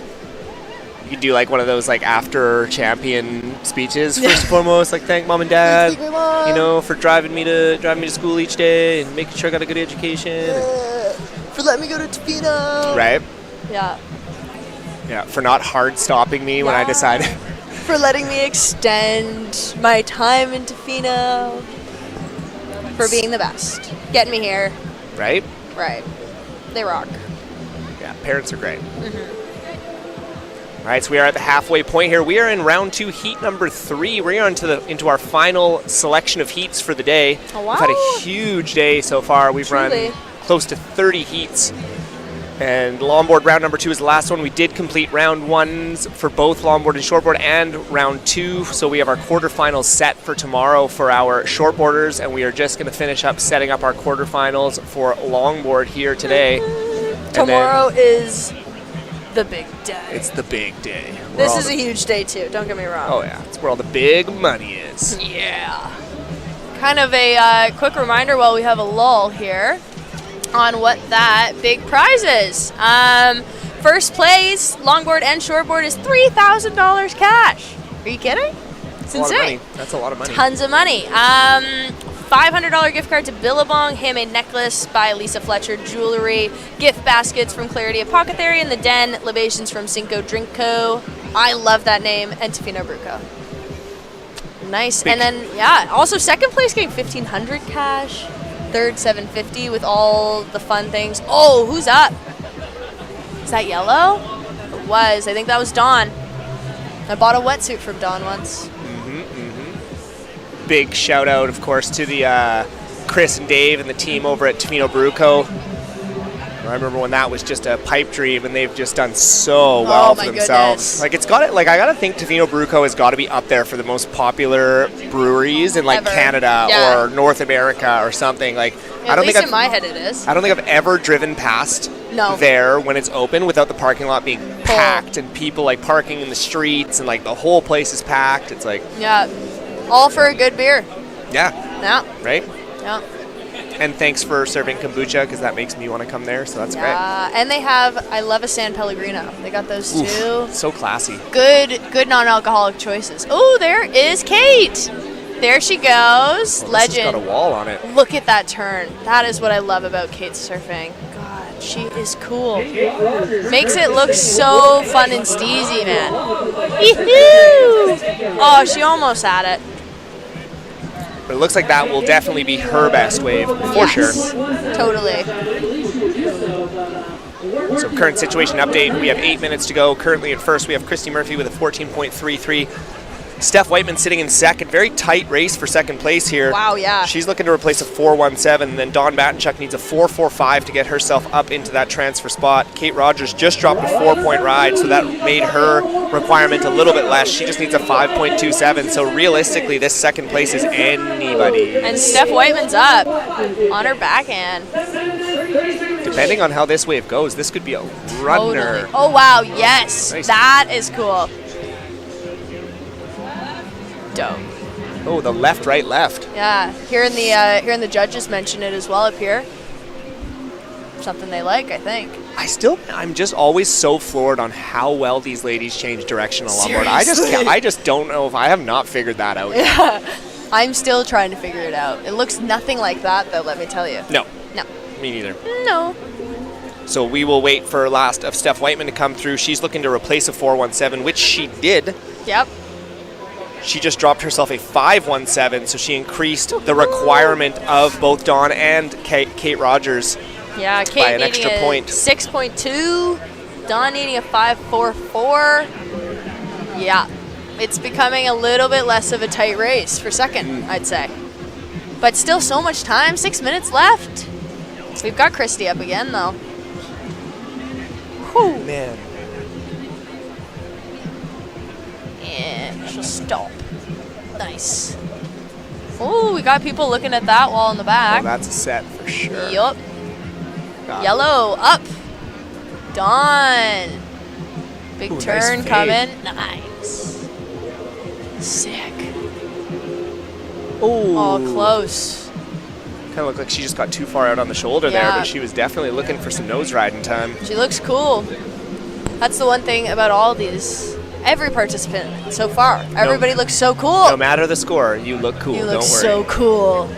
You could do like one of those like after champion speeches first and foremost, like thank mom and dad, Thank my mom. you know, for driving me to school each day and making sure I got a good education. For letting me go to Tofino. Right? Yeah. Yeah, for not hard stopping me when I decided. For letting me extend my time in Tofino. For being the best. Getting me here. Right? Right. They rock. Yeah, parents are great. All right, so we are at the halfway point here. We are in round 2, heat number 3. We're into our final selection of heats for the day. Oh, wow. We've had a huge day so far. We've Truly. run close to 30 heats. And longboard round number 2 is the last one. We did complete round 1s for both longboard and shortboard and round 2. So we have our quarterfinals set for tomorrow for our shortboarders. And we are just going to finish up setting up our quarterfinals for longboard here today. Tomorrow is the big day. It's the big day. This is a huge day, too. Don't get me wrong. Oh, yeah. It's where all the big money is. Yeah. Kind of a quick reminder while we have a lull here on what that big prize is. First place, longboard and shortboard, is $3,000 cash. Are you kidding? It's insane. That's a lot of money. Tons of money. $500 gift card to Billabong, handmade necklace by Lisa Fletcher Jewelry, gift baskets from Clarity Apothecary in the Den, libations from Cinco Drink Co. I love that name, and Tofino Brew Co. Nice. And then, yeah, also second place getting $1,500 cash, third $750 with all the fun things. Oh, who's up? Is that yellow? It was. I think that was Dawn. I bought a wetsuit from Dawn once. Big shout out, of course, to the Chris and Dave and the team over at Tofino Brew Co. I remember when that was just a pipe dream, and they've just done so well for themselves. Like I gotta think Tofino Brew Co. has got to be up there for the most popular breweries in like Canada or North America or something. Like At least in my head it is. I don't think I've ever driven past there when it's open without the parking lot being packed and people like parking in the streets and like the whole place is packed. It's like all for a good beer. Yeah. Right? Yeah. And thanks for serving kombucha, because that makes me want to come there, so that's great. And they have, I love a San Pellegrino. They got those too. So classy. Good non-alcoholic choices. Oh, there is Kate. There she goes. Legend. This has got a wall on it. Look at that turn. That is what I love about Kate surfing. God, she is cool. Makes it look so fun and steezy, man. Yee-hoo! Oh, she almost had it. But it looks like that will definitely be her best wave, for sure. Totally. So current situation update, we have 8 minutes to go. Currently at first, we have Christy Murphy with a 14.33. Steph Whiteman sitting in second. Very tight race for second place here. Wow, yeah. She's looking to replace a 4.17, and then Dawn Battenchuk needs a 4.45 to get herself up into that transfer spot. Kate Rogers just dropped a 4-point ride, so that made her requirement a little bit less. She just needs a 5.27, so realistically, this second place is anybody. And Steph Whiteman's up on her backhand. Depending on how this wave goes, this could be a runner. Totally. Oh, wow, yes. Nice. That is cool. Dope. Oh, the left, right, left. Yeah, here in the judges mention it as well up here. Something they like, I think. I'm just always so floored on how well these ladies change direction on longboard. I just don't know if I have not figured that out yet. Yeah, I'm still trying to figure it out. It looks nothing like that, though. Let me tell you. No. No. Me neither. No. So we will wait for last of Steph Whiteman to come through. She's looking to replace a 4.17, which she did. Yep. She just dropped herself a 5.17, so she increased the requirement of both Dawn and Kate Rogers. Yeah, Kate by an needing extra point. 6.2, Dawn needing a 5.44. Yeah, it's becoming a little bit less of a tight race for second, I'd say. But still so much time, 6 minutes left. We've got Christy up again, though. Whew. Man. And she'll stop. Nice. Oh, we got people looking at that wall in the back. Oh, that's a set for sure. Yup. Got it. Yellow, up. Done. Big Ooh, turn nice coming. Nice. Sick. Oh, close. Kind of looked like she just got too far out on the shoulder there, Yeah. but she was definitely looking for some nose riding time. She looks cool. That's the one thing about all these. Every participant so far. Everybody looks so cool. No matter the score, you look cool. You Don't look worry. so cool.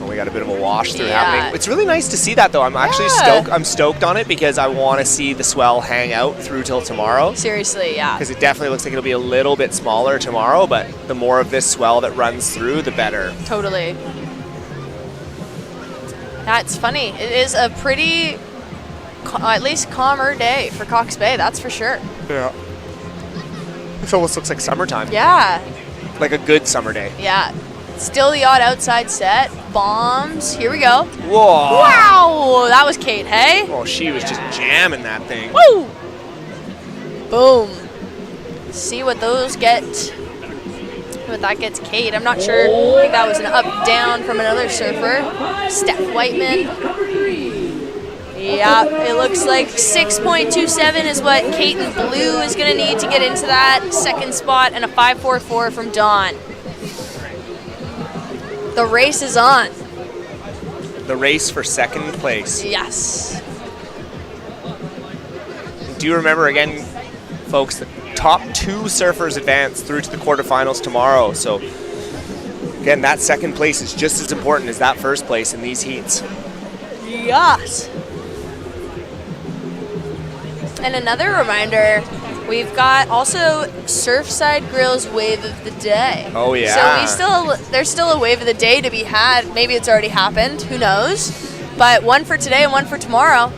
Oh, we got a bit of a wash through Yeah. happening. It's really nice to see that, though. I'm actually stoked. I'm stoked on it because I want to see the swell hang out through till tomorrow. Seriously, yeah. Because it definitely looks like it'll be a little bit smaller tomorrow, but the more of this swell that runs through, the better. Totally. That's funny. It is a pretty, at least calmer day for Cox Bay, that's for sure. Yeah. It almost looks like summertime. Yeah. Like a good summer day. Yeah. Still the odd outside set. Bombs. Here we go. Whoa. Wow. That was Kate, hey? Oh, she was just jamming that thing. Woo! Boom. See what those get. What that gets Kate. I'm not sure. I think that was an up-down from another surfer. Steph Whiteman. Yeah, it looks like 6.27 is what Kate in blue is going to need to get into that second spot, and a 5.44 from Dawn. The race is on. The race for second place. Yes. Do you remember, again, folks, the top 2 surfers advance through to the quarterfinals tomorrow. So, again, that second place is just as important as that first place in these heats. Yes. And another reminder, we've got also Surfside Grill's Wave of the Day. Oh, yeah. So there's still a Wave of the Day to be had. Maybe it's already happened. Who knows? But one for today and one for tomorrow.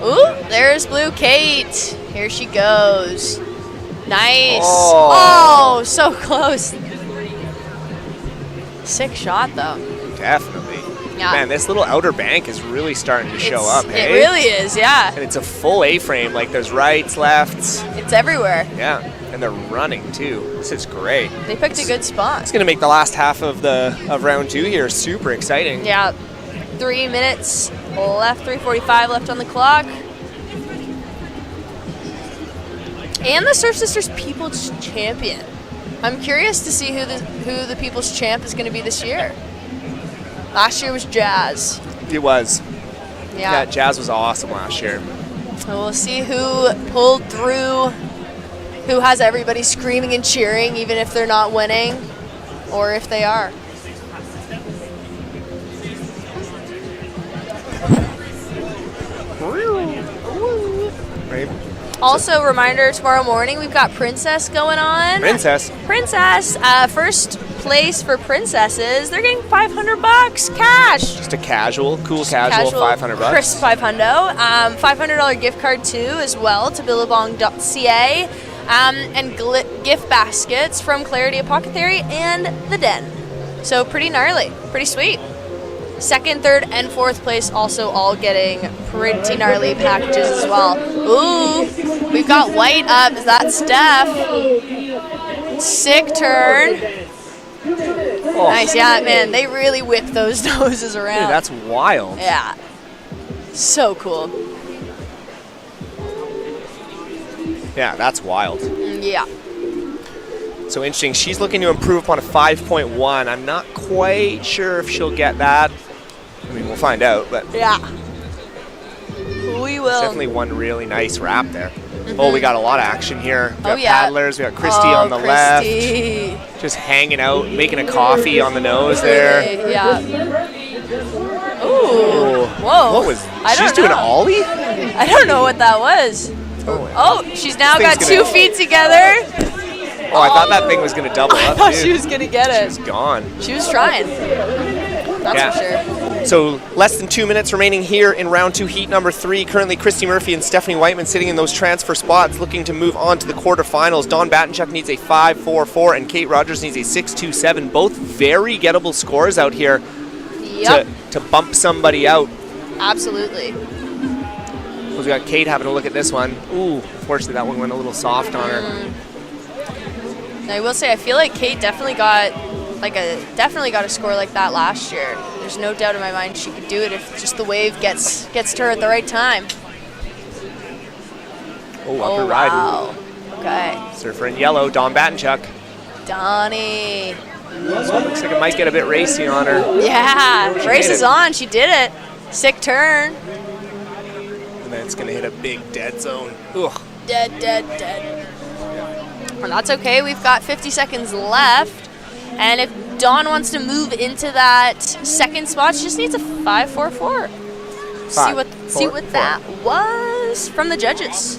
Ooh, there's Blue Kate. Here she goes. Nice. Oh, so close. Sick shot, though. Definitely. Yeah. Man, this little outer bank is really starting to show up, hey? It really is, yeah. And it's a full A-frame, like there's rights, lefts. It's everywhere. Yeah, and they're running too. This is great. They picked a good spot. It's gonna make the last half of round 2 here super exciting. Yeah, 3 minutes left, 3:45 left on the clock. And the Surf Sisters People's Champion. I'm curious to see who the People's Champ is going to be this year. Last year was Jazz. It was. Yeah. Jazz was awesome last year. So we'll see who pulled through, who has everybody screaming and cheering, even if they're not winning, or if they are. Right. Also, reminder, tomorrow morning we've got Princess going on. Princess. First place for Princesses. They're getting $500 cash. Just a casual, cool casual $500. Crisp $500. $500 gift card too, as well, to billabong.ca. And gift baskets from Clarity Apothecary and The Den. So pretty gnarly, pretty sweet. Second, third, and fourth place also all getting pretty gnarly packages as well. Ooh, we've got white up. Is that Steph? Sick turn. Oh. Nice, yeah, man. They really whip those noses around. Dude, that's wild. Yeah. So cool. Yeah, that's wild. Yeah. So interesting. She's looking to improve upon a 5.1. I'm not quite sure if she'll get that. I mean, we'll find out, but yeah, we will. Definitely one really nice wrap there. Oh, we got a lot of action here. We got yeah. paddlers. We got Christy on the left, just hanging out, making a coffee on the nose there. Yeah. Ooh. Whoa. What was? I She's don't doing an know. ollie. I don't know what that was. Oh, she's now got 2 feet together. Oh, I thought that thing was going to double up. I thought too. she was gonna get it. She's gone. She was trying. That's for sure. So less than 2 minutes remaining here in round 2, heat number 3. Currently, Christy Murphy and Stephanie Whiteman sitting in those transfer spots, looking to move on to the quarterfinals. Dawn Batinchuk needs a 5.44, and Kate Rogers needs a 6.27. Both very gettable scores out here. Yep. to bump somebody out. Absolutely. We got Kate having a look at this one. Ooh, unfortunately that one went a little soft on her. Now, I will say I feel like Kate definitely got a score like that last year. There's no doubt in my mind she could do it if just the wave gets to her at the right time. Oh, upper ride. Wow. Okay. Surfer in yellow, Dawn Batenchuk. Donnie. So it looks like it might get a bit racy on her. Yeah, She race made is it. on. She did it. Sick turn. And then it's going to hit a big dead zone. Ugh. Dead. Well, that's okay. We've got 50 seconds left. And if Dawn wants to move into that second spot, she just needs a 5.44. See what that was from the judges.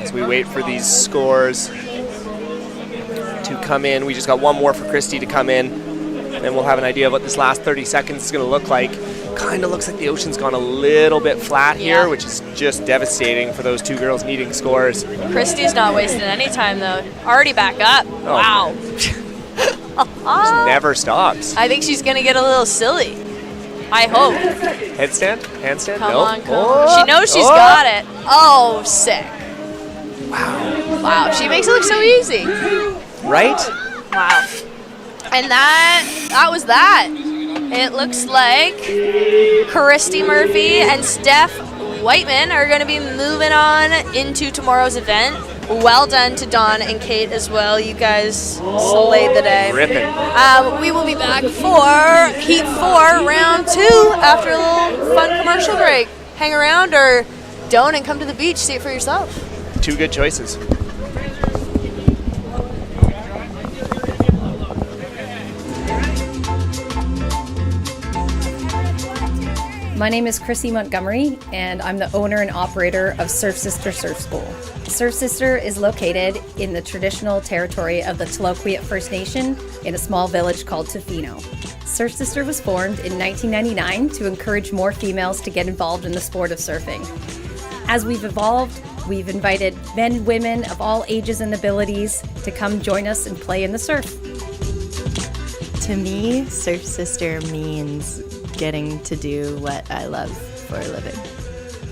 As we wait for these scores to come in, we just got one more for Christy to come in, and then we'll have an idea of what this last 30 seconds is going to look like. Kind of looks like the ocean's gone a little bit flat here, which is just devastating for those two girls needing scores. Christy's not wasting any time, though. Already back up. Oh. Wow. Just never stops. I think she's going to get a little silly. I hope. Headstand? Handstand? Come Nope. on, come on. She knows she's got it. Oh, sick. Wow, she makes it look so easy. Right? Wow. And that was that. It looks like Christy Murphy and Steph Whiteman are going to be moving on into tomorrow's event. Well done to Dawn and Kate as well. You guys slayed the day. Ripping. We will be back for Heat 4, Round 2 after a little fun commercial break. Hang around or don't and come to the beach. See it for yourself. Two good choices. My name is Chrissy Montgomery, and I'm the owner and operator of Surf Sister Surf School. Surf Sister is located in the traditional territory of the Tloquet First Nation in a small village called Tofino. Surf Sister was formed in 1999 to encourage more females to get involved in the sport of surfing. As we've evolved, we've invited men and women of all ages and abilities to come join us and play in the surf. To me, Surf Sister means getting to do what I love for a living.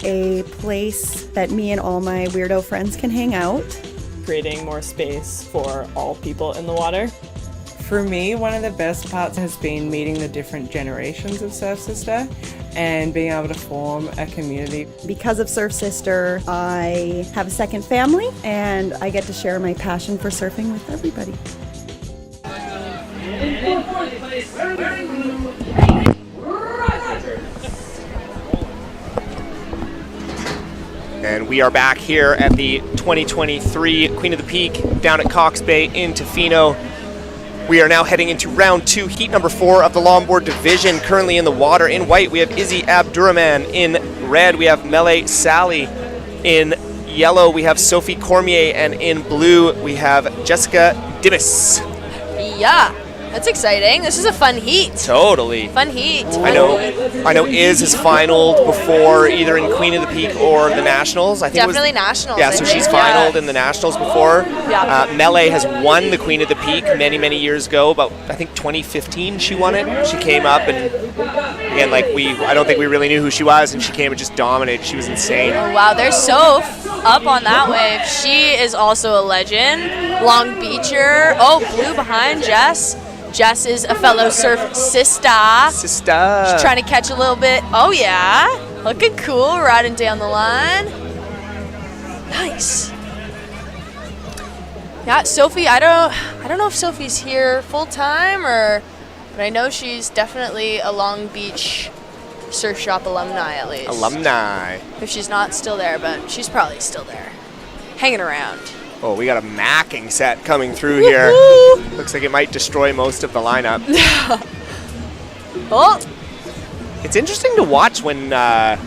A place that me and all my weirdo friends can hang out. Creating more space for all people in the water. For me, one of the best parts has been meeting the different generations of Surf Sister and being able to form a community. Because of Surf Sister, I have a second family and I get to share my passion for surfing with everybody. In fourth place, wearing blue, Roger. And we are back here at the 2023 Queen of the Peak down at Cox Bay in Tofino. We are now heading into round 2, heat number 4 of the Longboard division. Currently in the water in white, we have Izzy Abdurrahman. In red, we have Mele Sally. In yellow, we have Sophie Cormier. And in blue, we have Jessica Dimas. Yeah, that's exciting. This is a fun heat. Totally. Fun heat. I know Iz has finaled before either in Queen of the Peak or the Nationals. I think Definitely Nationals. Yeah, I so think, she's finaled in the Nationals before. Yeah. Mele has won the Queen of the Peak many years ago. About I think 2015 she won it. She came up and again I don't think we really knew who she was, and she came and just dominated. She was insane. Oh, wow, there's Soph up on that wave. She is also a legend. Long Beacher. Oh, blue behind Jess. Jess is a fellow surf sister. She's trying to catch a little bit. Oh yeah, looking cool, riding down the line. Nice. Yeah, Sophie. I don't know if Sophie's here full time but I know she's definitely a Long Beach Surf Shop alumni at least. Alumni. If she's not still there, but she's probably still there, hanging around. Oh, we got a macking set coming through here. Looks like it might destroy most of the lineup. Oh. It's interesting to watch when the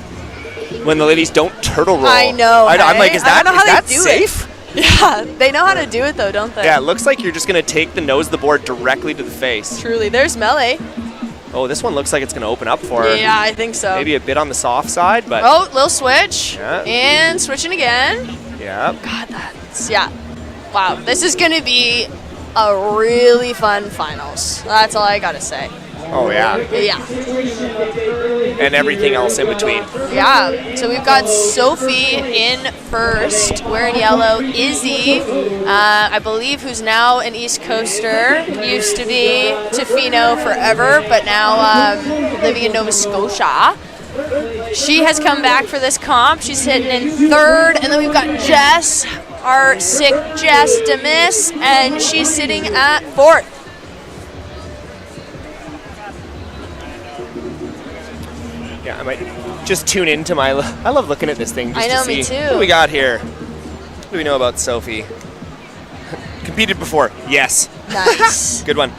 ladies don't turtle roll. I know. I'm like, is I don't know how that they do safe? It. Yeah, they know how to do it though, don't they? Yeah, it looks like you're just gonna take the nose of the board directly to the face. Truly. There's Mele. Oh, this one looks like it's gonna open up for her. Yeah, I think so. Maybe a bit on the soft side, but Oh, little switch. Yeah. And switching again. yeah. God, that's yeah. Wow, this is gonna be a really fun finals. That's all I gotta say. Oh, yeah. Yeah. And everything else in between. Yeah. So we've got Sophie in first, wearing yellow. Izzy, I believe, who's now an East Coaster, used to be Tofino forever, but now living in Nova Scotia. She has come back for this comp. She's hitting in third, and then we've got Jess, our sick Jess Demis, and she's sitting at fourth. Yeah, I might just tune into my... I love looking at this thing just I know, to see me too. what do we got here. What do we know about Sophie? Competed before. Yes. Nice. Good one.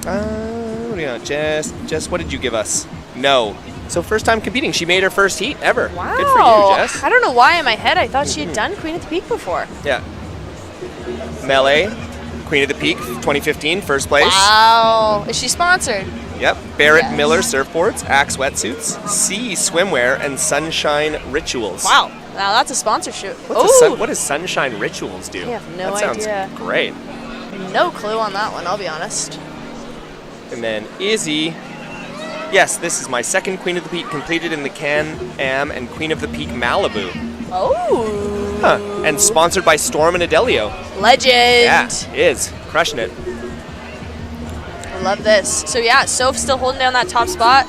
What do we got? Jess, what did you give us? No. So first time competing. She made her first heat ever. Wow. Good for you, Jess. I don't know why in my head I thought she had done Queen of the Peak before. Yeah. Melee, Queen of the Peak, 2015, first place. Wow. Is she sponsored? Yep. Barrett Miller surfboards, Axe wetsuits, Sea swimwear, and Sunshine Rituals. Wow. Now that's a sponsorship. What does Sunshine Rituals do? I have no that sounds idea. Great. No clue on that one, I'll be honest. And then Izzy. Yes, this is my second Queen of the Peak completed in the Can-Am and Queen of the Peak Malibu. Oh. Huh. And sponsored by Storm and Adelio. Legend. Yeah, is. Crushing it. I love this. So yeah, Soph still holding down that top spot.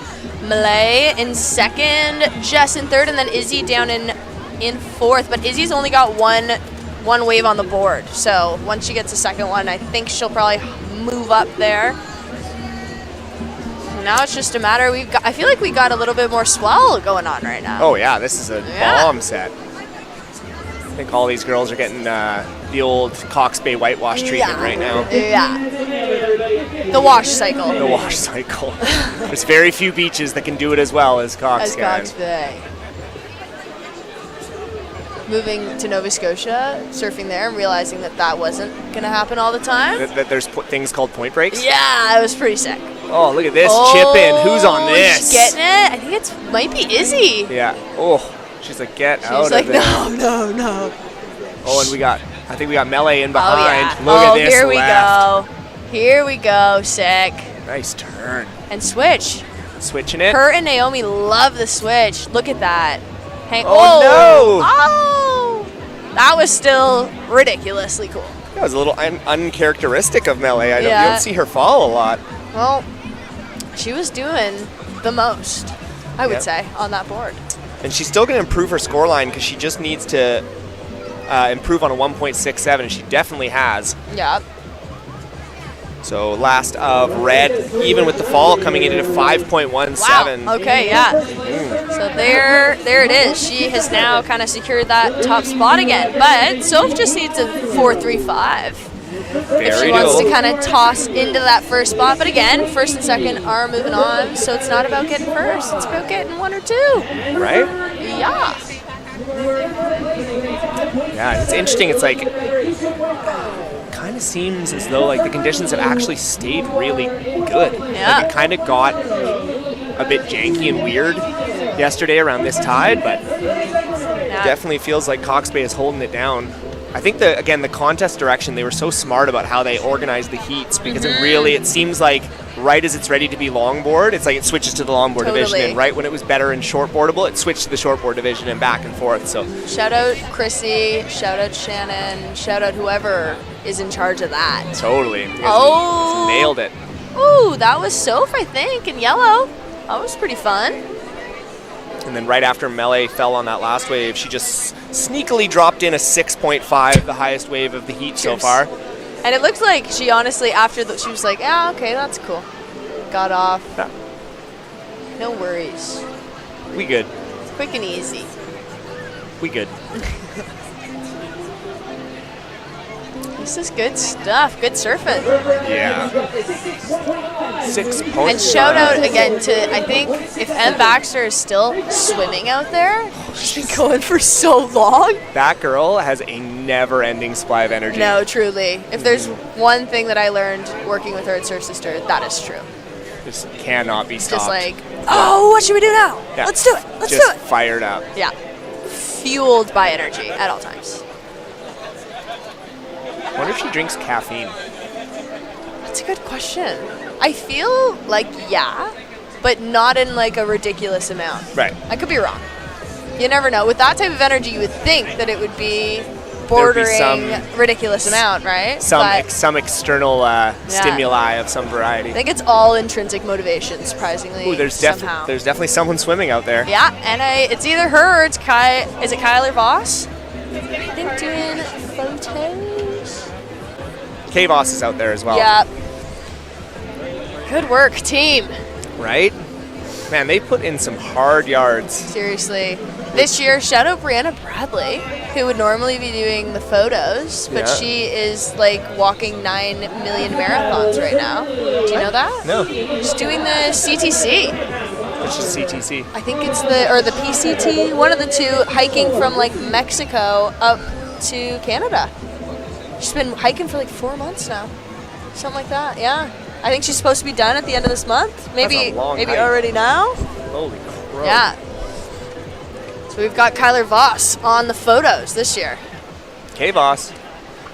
Malay in second, Jess in third, and then Izzy down in fourth. But Izzy's only got one wave on the board. So once she gets a second one, I think she'll probably move up there. Now it's just a matter, I feel like we got a little bit more swell going on right now. Oh yeah, this is a bomb set. I think all these girls are getting the old Cox Bay whitewash treatment right now. Yeah. The wash cycle. The wash cycle. There's very few beaches that can do it as well as Cox can. Cox Bay. Moving to Nova Scotia, surfing there, and realizing that wasn't going to happen all the time. That there's things called point breaks? Yeah, it was pretty sick. Oh, look at this chip in. Who's on this? She's getting it. I think might be Izzy. Yeah. Oh, she's like, get out She's like, of there. no. Oh, and I think we got Melee in behind. Oh, yeah. Look at this here we left. go. Here we go. Sick. Nice turn. And switch. Switching it. Her and Naomi love the switch. Look at that. No. Oh! That was still ridiculously cool. That was a little uncharacteristic of Melee. You Yeah. don't see her fall a lot. Well, she was doing the most, I would say, on that board. And she's still going to improve her scoreline because she just needs to improve on a 1.67, and she definitely has. Yeah. So last of red, even with the fall, coming in at a 5.17. Wow. Okay, yeah. So there it is. She has now kind of secured that top spot again. But Soph just needs a 4.35 if she wants to kind of toss into that first spot. But again, first and second are moving on, so it's not about getting first. It's about getting one or two. Right? Yeah. Yeah, it's interesting. It's like, kind of seems as though like the conditions have actually stayed really good. Yeah. Like, it kind of got a bit janky and weird yesterday around this tide, but definitely feels like Cox Bay is holding it down. I think the contest direction, they were so smart about how they organized the heats because it seems like right as it's ready to be longboard, it's like it switches to the longboard division, and right when it was better in shortboardable, it switched to the shortboard division and back and forth. So shout out Chrissy, shout out Shannon, shout out whoever is in charge of that. Totally. Oh, nailed it. Ooh, that was Soph, I think, in yellow. That was pretty fun. And then right after Melee fell on that last wave, she just sneakily dropped in a 6.5, the highest wave of the heat so far. And it looked like she honestly, she was like, yeah, okay, that's cool. Got off. Yeah. No worries. We good. Quick and easy. We good. This is good stuff. Good surfing. Yeah. 6.5. And shout out again to, I think, if Em Baxter is still swimming out there, she's been going for so long. That girl has a never-ending supply of energy. No, truly. If there's one thing that I learned working with her at Surf Sister, that is true. Just cannot be stopped. Just like, oh, what should we do now? Yeah. Let's do it. Let's just do it. Fired up. Yeah. Fueled by energy at all times. wonder if she drinks caffeine. That's a good question. I feel like yeah, but not in like a ridiculous amount. Right. I could be wrong. You never know. With that type of energy, you would think that it would be bordering ridiculous amount, right? Some external stimuli of some variety. I think it's all intrinsic motivation, surprisingly. Ooh, there's somehow. There's definitely someone swimming out there. Yeah, and it's either her or it's Kai. Is it Kyler Voss? I think doing photos. Kay Voss is out there as well. Yeah. Good work, team. Right? Man, they put in some hard yards. Seriously. This year, shout out Brianna Bradley, who would normally be doing the photos, but Yeah. she is like walking 9 million marathons right now. Do you know that? No. She's doing the CTC. Which is CTC. I think it's the PCT, one of the two, hiking from like Mexico up to Canada. She's been hiking for like 4 months now. Something like that, yeah. I think she's supposed to be done at the end of this month. Maybe That's a long hike. already now. Holy crap. Yeah. So we've got Kyler Voss on the photos this year. Kay Voss.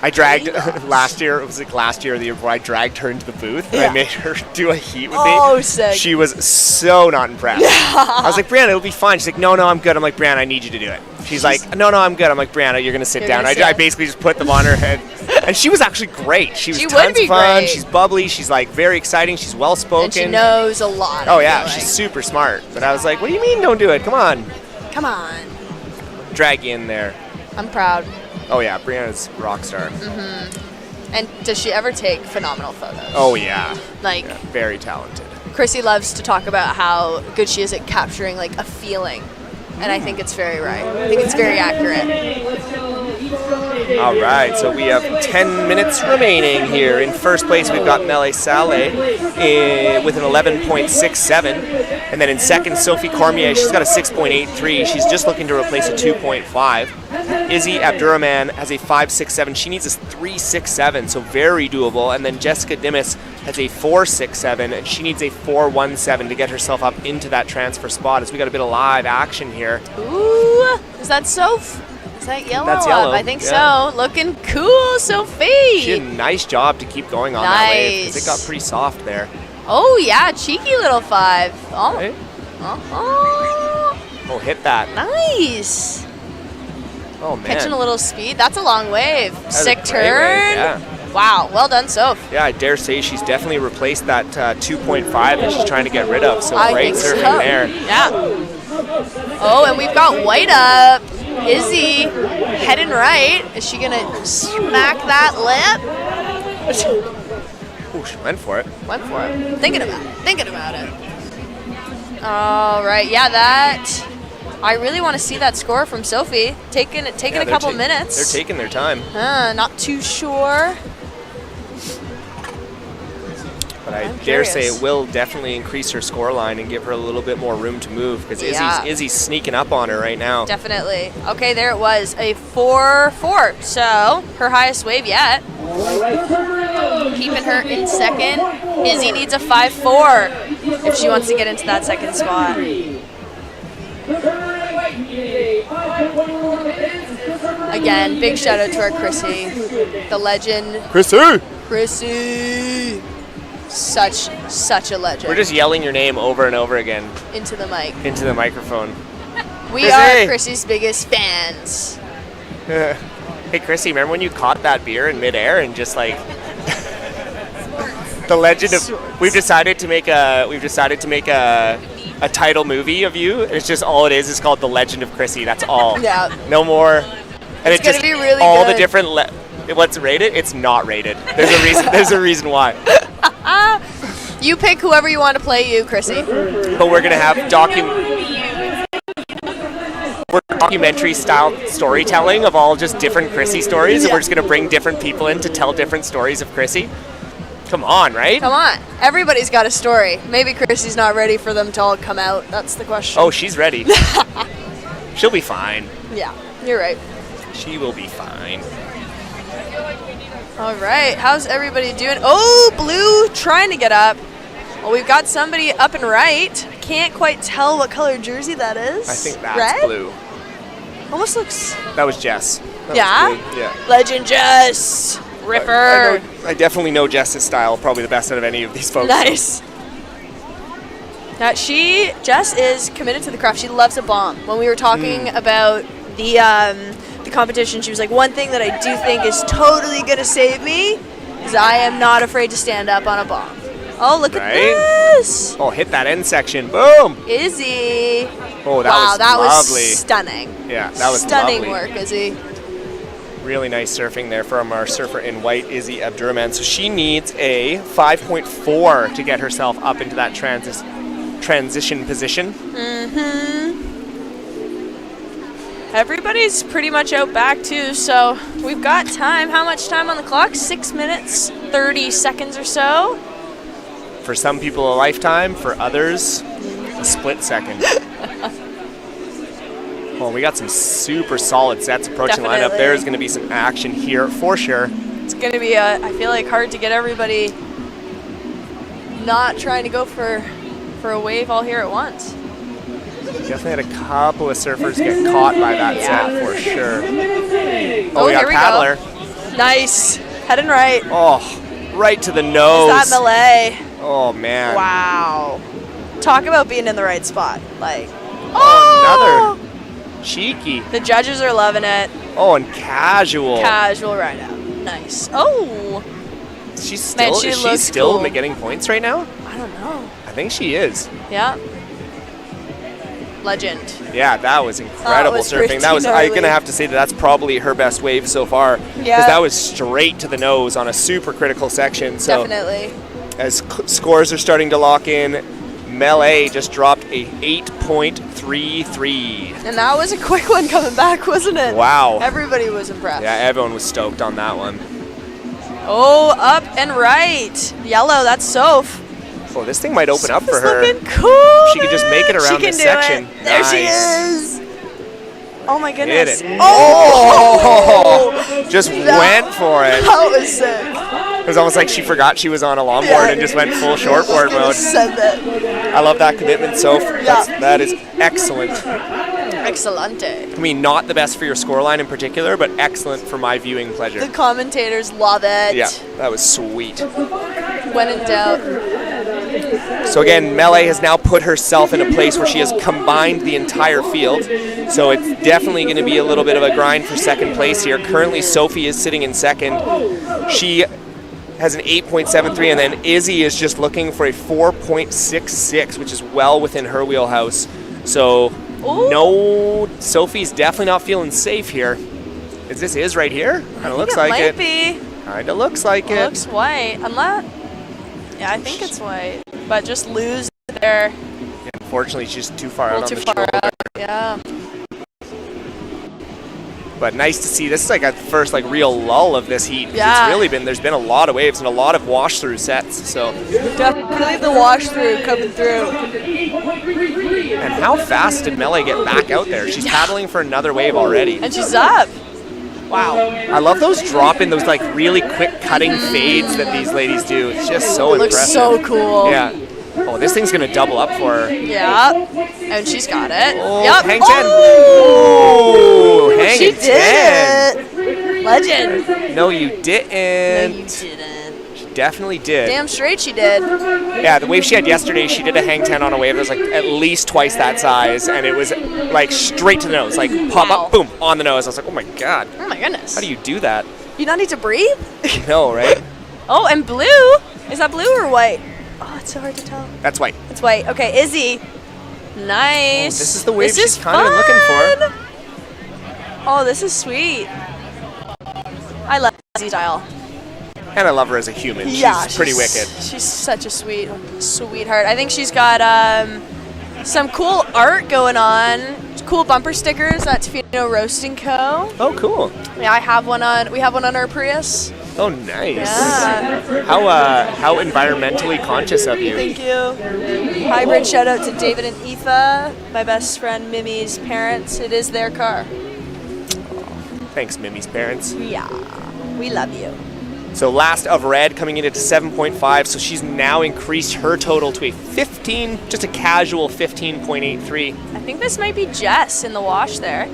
I dragged last year or the year before, I dragged her into the booth and I made her do a heat with me. Oh, sick. She was so not impressed. I was like, Brianna, it'll be fine. She's like, no, I'm good. I'm like, Brianna, I need you to do it. She's like, no, I'm good. I'm like, Brianna, you're going to sit You're down. gonna I sit. basically just put them on her head. And she was actually great. She was She would tons be of fun. great. She's bubbly. She's like very exciting. She's well spoken. And she knows a lot. Oh I yeah, feel she's like. super smart. But I was like, what do you mean don't do it? Come on. Come on. Drag you in there. I'm proud. Oh yeah, Brianna's a rock star. And does she ever take phenomenal photos? Oh yeah. Like, Yeah, very talented. Chrissy loves to talk about how good she is at capturing like a feeling. And I think it's very right. I think it's very accurate. All right, so we have 10 minutes remaining here. In first place, we've got Mele Saleh with an 11.67. And then in second, Sophie Cormier. She's got a 6.83. She's just looking to replace a 2.5. Izzy Abdurrahman has a 5.67. She needs a 3.67, so very doable. And then Jessica Dimas has a 4.67, and she needs a 4.17 to get herself up into that transfer spot, as we got a bit of live action here. Ooh, is that Soph? Is that yellow? That's yellow, I think yeah. so. Looking cool, Sophie. She did a nice job to keep going on that wave, because it got pretty soft there. Oh yeah, cheeky little 5. Oh. Right? Oh. Oh, hit that. Nice. Oh, man. Catching a little speed. That's a long wave. That's a Sick great turn. wave, yeah. Wow, well done, Soph. Yeah, I dare say she's definitely replaced that 2.5 that she's trying to get rid of. So I great think surfing so. there. Yeah. Oh, and we've got White up. Izzy heading right. Is she gonna smack that lip? Oh, she went for it. Went for it. Thinking about it. All right, yeah, that. I really want to see that score from Sophie. Taking Yeah, a they're couple minutes. They're taking their time. Not too sure. But I I'm dare say curious. it will definitely increase her score line and give her a little bit more room to move, because Yeah. Izzy's sneaking up on her right now. Definitely. Okay, there it was. A 4-4. So, her highest wave yet. Keeping her in second. Izzy needs a 5-4 if she wants to get into that second spot. Again, big shout out to our Chrissy, the legend. Chrissy! Such a legend. We're just yelling your name over and over again Into the mic. into the microphone. We Chrissy! are Chrissy's biggest fans. Hey, Chrissy, remember when you caught that beer in midair and just like the legend of? We've decided to make a title movie of you. It's just all it is. It's called The Legend of Chrissy. That's all. Yeah. No more. And It's gonna be really all good. the different. What's rated? It's not rated. There's a reason. There's a reason why. You pick whoever you want to play you, Chrissy. But we're gonna have documentary style storytelling of all just different Chrissy stories, and we're just gonna bring different people in to tell different stories of Chrissy. Come on, right? Come on. Everybody's got a story. Maybe Chrissy's not ready for them to all come out. That's the question. Oh, she's ready. She'll be fine. Yeah, you're right. She will be fine. All right. How's everybody doing? Oh, Blue trying to get up. Well, we've got somebody up and right. I can't quite tell what color jersey that is. I think that's Red? Blue. Almost looks. That was Jess. That Yeah? was Blue. Yeah. Legend Jess. Ripper. I definitely know Jess's style, probably the best out of any of these folks. Nice. Now Jess is committed to the craft. She loves a bomb. When we were talking about the competition, she was like, one thing that I do think is totally gonna save me is I am not afraid to stand up on a bomb. Oh, look at this. Oh, hit that end section. Boom. Izzy. Oh, that wow, was that lovely. was stunning. Yeah, that was stunning lovely. work, Izzy. Really nice surfing there from our surfer in white, Izzy Abdurrahman. So she needs a 5.4 to get herself up into that transition position. Everybody's pretty much out back too, so we've got time. How much time on the clock? 6 minutes, 30 seconds or so. For some people, a lifetime. For others, a split second. Well, we got some super solid sets approaching the lineup. There's going to be some action here for sure. It's going to be, I feel like, hard to get everybody not trying to go for a wave all here at once. Definitely had a couple of surfers get caught by that set for sure. Oh, we got here we paddler. Go. Nice. Head and right. Oh, right to the nose. Is that melee? Oh, man. Wow. Talk about being in the right spot. Like, another cheeky. The judges are loving it. Oh, and casual. Casual ride out. Nice. Oh. She's still, Man, is she still cool. getting points right now? I don't know. I think she is. Yeah. Legend. Yeah, that was incredible surfing. That was, I'm going to have to say that's probably her best wave so far. Yeah. Because that was straight to the nose on a super critical section. So definitely. As scores are starting to lock in, Melee just dropped a 8.33. And that was a quick one coming back, wasn't it? Wow. Everybody was impressed. Yeah, everyone was stoked on that one. Oh, up and right. Yellow, that's Soph. Oh, this thing might open up for Soph is her. looking cool. She could just make it around she this can do section. It. There Nice. she is. Oh my goodness. Hit it. Oh! Just went for it. That was sick. It was almost like she forgot she was on a longboard and just went full shortboard mode. Said that. I love that commitment, Soph. That is excellent. Excelente. I mean, not the best for your scoreline in particular, but excellent for my viewing pleasure. The commentators love it. Yeah, that was sweet. When in doubt. So again, Melee has now put herself in a place where she has combined the entire field. So it's definitely going to be a little bit of a grind for second place here. Currently, Sophie is sitting in second. She has an 8.73, and then Izzy is just looking for a 4.66, which is well within her wheelhouse. So no, Sophie's definitely not feeling safe here. Is this Iz right here? Kind of looks like it. Might be. Kind of looks like it. Looks white. Unless, yeah, I think it's white. But just lose there. Yeah, unfortunately, she's too far out on the shoulder. Yeah. But nice to see. This is like a first real lull of this heat. Yeah. It's really been, there's been a lot of waves and a lot of wash through sets. So definitely the wash through coming through. And how fast did Melee get back out there? She's paddling for another wave already. And she's up. Wow. I love those really quick cutting fades that these ladies do. It's just so impressive. Looks so cool. Yeah. Oh, this thing's gonna double up for her. Yeah. And she's got it. Oh, yep. hang 10. Oh, hang she it 10. did it. Legend. No, you didn't. No, you didn't. She definitely did. Damn straight she did. Yeah, the wave she had yesterday, she did a hang 10 on a wave that was at least twice that size, and it was straight to the nose, pop up, boom, on the nose. I was like, oh my god. Oh my goodness. How do you do that? You not need to breathe? No, right? Oh, and blue. Is that blue or white? Oh, it's so hard to tell. That's white. It's white. Okay, Izzy. Nice. Oh, this is the wave she's kind of been looking for. Oh, this is sweet. I love Izzy style. And I love her as a human. Yeah, she's pretty wicked. She's such a sweetheart. I think she's got some cool art going on. Cool bumper stickers at Tofino Roasting Co. Oh, cool. Yeah, we have one on our Prius. Oh, nice. Yeah. How environmentally conscious of you. Thank you. Hybrid shout out to David and Aoife, my best friend Mimi's parents. It is their car. Thanks, Mimi's parents. Yeah, we love you. So last of red coming in at 7.5, so she's now increased her total to a 15, just a casual 15.83. I think this might be Jess in the wash there.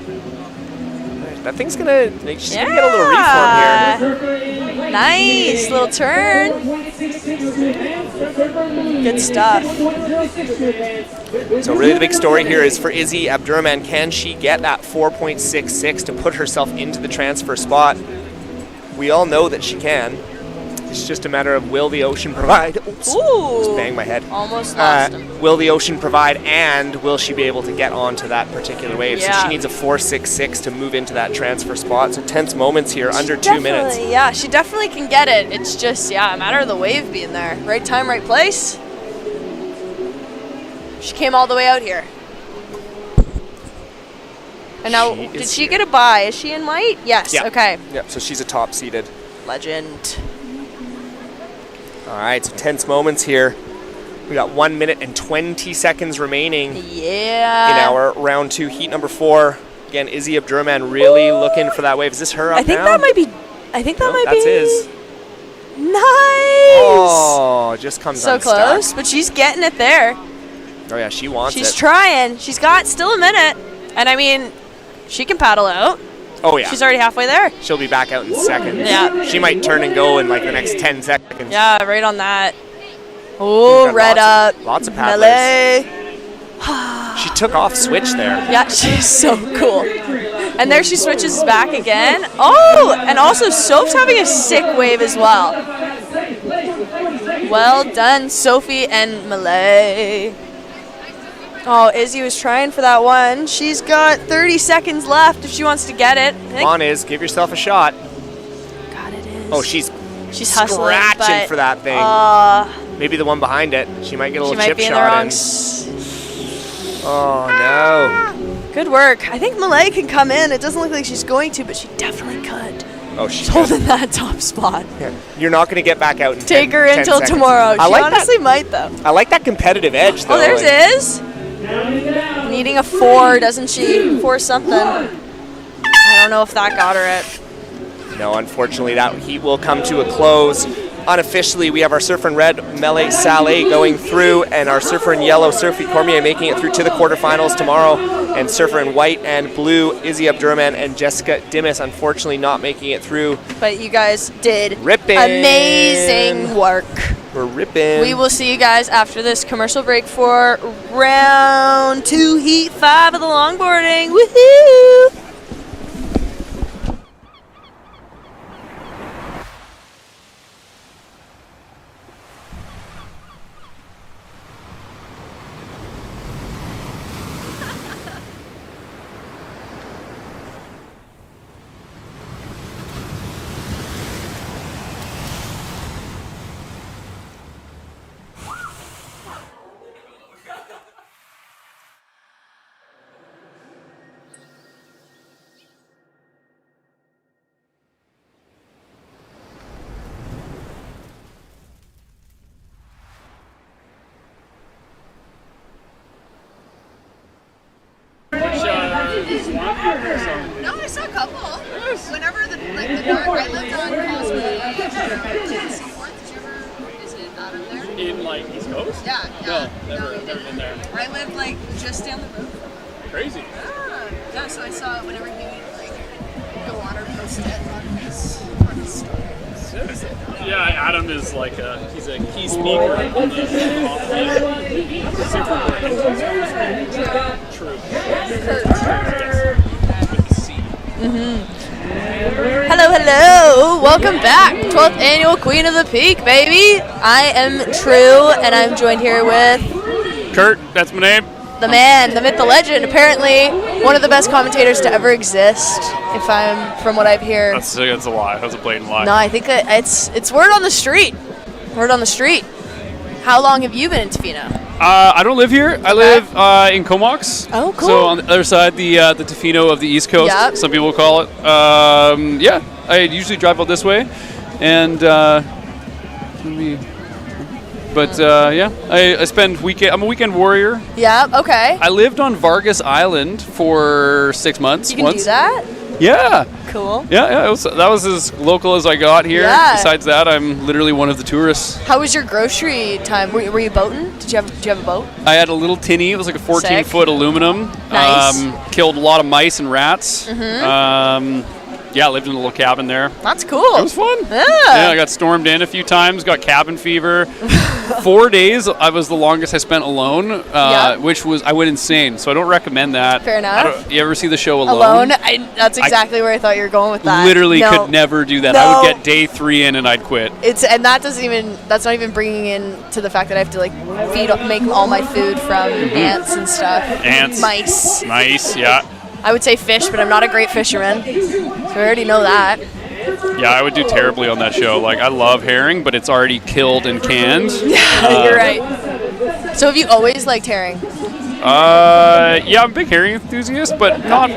That thing's she's gonna get a little reform here. Nice little turn. Good stuff. So really the big story here is for Izzy Abdurrahman. Can she get that 4.66 to put herself into the transfer spot? We all know that she can. It's just a matter of will the ocean provide. Oops, just banged my head. Almost lost him. Will the ocean provide, and will she be able to get onto that particular wave? Yeah. So she needs a 4.66 to move into that transfer spot. So tense moments here, under 2 minutes. Yeah, she definitely can get it. It's just, a matter of the wave being there. Right time, right place. She came all the way out here. And now, did she get a bye? Is she in white? Yes, Yeah. okay. Yep, so she's a top seeded. Legend. All right, so tense moments here. We got 1 minute and 20 seconds remaining Yeah. in our round 2, heat number 4. Again, Izzy Abdurrahman really looking for that wave. Is this her up I think now? that might be. I think that might That's be. his. Nice. Oh, just comes So unstuck. close, but she's getting it there. Oh yeah, she wants She's it. trying. She's got still a minute, and I mean, she can paddle out. Oh yeah. She's already halfway there. She'll be back out in seconds. Yeah. She might turn and go in like the next 10 seconds. Yeah, right on that. Oh, red up. Lots of paddlers. Melee. She took off switch there. Yeah, she's so cool. And there she switches back again. Oh, and also Soph's having a sick wave as well. Well done, Sophie and Malay. Oh, Izzy was trying for that one. She's got 30 seconds left if she wants to get it. Come on, Iz, give yourself a shot. God, it is. Oh, she's hustling, scratching but, for that thing. Maybe the one behind it. She might get a she little might chip be in the shot wrong. Oh no. Good work. I think Malay can come in. It doesn't look like she's going to, but she definitely could. Oh, she's holding that top spot. Yeah. You're not going to get back out in Take 10 her10 until seconds. tomorrow. I She like honestly might, though. I like that competitive edge, though. Oh, there's like, Iz. Needing a 4, doesn't she? 4 something. I don't know if that got her it. No, unfortunately, that heat will come to a close. Unofficially, we have our surfer in red, Mele Saleh, going through, and our surfer in yellow, Sophie Cormier, making it through to the quarterfinals tomorrow, and surfer in white and blue, Izzy Abdurrahman and Jessica Dimas, unfortunately not making it through. But you guys did Ripping. amazing work. We're ripping. We will see you guys after this commercial break for round 2, heat 5 of the longboarding. Woohoo! No, I saw a couple. Whenever the dark, I lived on Causeway. Seaport. Did you ever visit out of there? In like East Coast? Yeah. No, never been there. I lived like just down the road. Crazy. Yeah, so I saw it whenever he would like go on or post it on his story. Yeah, Adam is like he's a key speaker on the super true. Hello, hello. Welcome back. 12th annual Queen of the Peak, baby. I am True, and I'm joined here with Kurt, that's my name. the man, the myth, the legend. Apparently, one of the best commentators to ever exist, if I'm from what I've heard. That's a lie. That's a blatant lie. No, I think that it's word on the street. Word on the street. How long have you been in Tofino? I don't live here. I live in Comox. Oh, cool. So on the other side, the Tofino of the East Coast, Yep. some people call it. Yeah, I usually drive out this way, and yeah, I spend weekend. I'm a weekend warrior. Yeah. Okay. I lived on Vargas Island for 6 months. You can once. do that. Yeah. Cool. Yeah. That was as local as I got here. Yeah. Besides that, I'm literally one of the tourists. How was your grocery time? Were you boating? Did you have a boat? I had a little tinny. It was like a 14-foot aluminum. Nice. Killed a lot of mice and rats. Mhm. Yeah, I lived in a little cabin there. That's cool. It was fun. Yeah. Yeah, I got stormed in a few times, got cabin fever. 4 days, I was the longest I spent alone, which was, I went insane. So I don't recommend that. Fair enough. You ever see the show Alone? That's exactly where I thought you were going with that. Literally could never do that. No. I would get day 3 in and I'd quit. And that's not even bringing in to the fact that I have to like make all my food from ants and stuff. Ants. Mice, yeah. I would say fish, but I'm not a great fisherman. So we already know that. Yeah, I would do terribly on that show. Like, I love herring, but it's already killed and canned. Yeah, you're right. So have you always liked herring? Yeah, I'm a big herring enthusiast, but not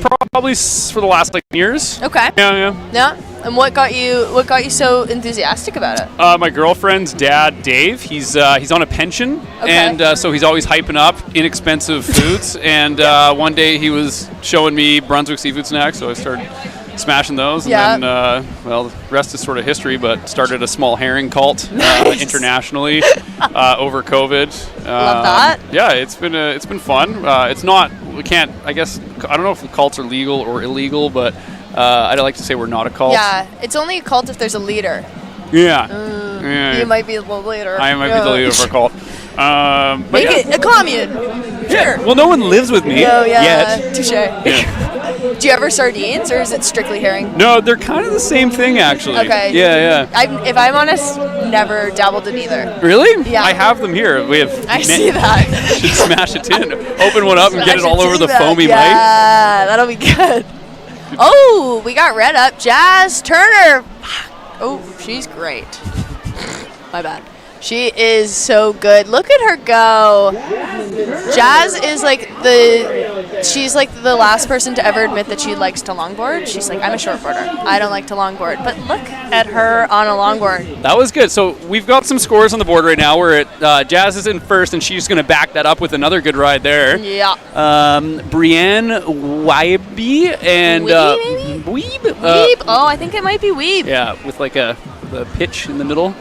probably for the last years. Okay. Yeah. And what got you so enthusiastic about it? My girlfriend's dad, Dave, he's on a pension, and so he's always hyping up inexpensive foods. And one day he was showing me Brunswick seafood snacks, so I started smashing those. Yeah. And then, well, the rest is sort of history, but started a small herring cult internationally over COVID. Love that. Yeah, it's been fun. It's not, I don't know if the cults are legal or illegal, but I'd like to say we're not a cult. Yeah, it's only a cult if there's a leader. Yeah. You might be the leader. I might be the leader of our cult. But Make it a commune. Yeah. Well, no one lives with me yet. Touche. Yeah. Do you ever sardines, or is it strictly herring? No, they're kind of the same thing, actually. Okay. Yeah. If I'm honest, never dabbled in either. Really? Yeah. I have them here. We have. I see that. Should smash a tin, open one up, and get it all over the Smash a tin foamy back. mic. Yeah, that'll be good. Oh, we got red up. Jazz Turner. Oh, she's great. My bad. She is so good. Look at her go. Jazz is she's like the last person to ever admit that she likes to longboard. She's like, I'm a shortboarder. I don't like to longboard. But look at her on a longboard. That was good. So we've got some scores on the board right now. We're at Jazz is in first, and she's going to back that up with another good ride there. Yeah. Brienne Wybe and Weeb. Weeb. Oh, I think it might be Weeb. Yeah, with like the pitch in the middle.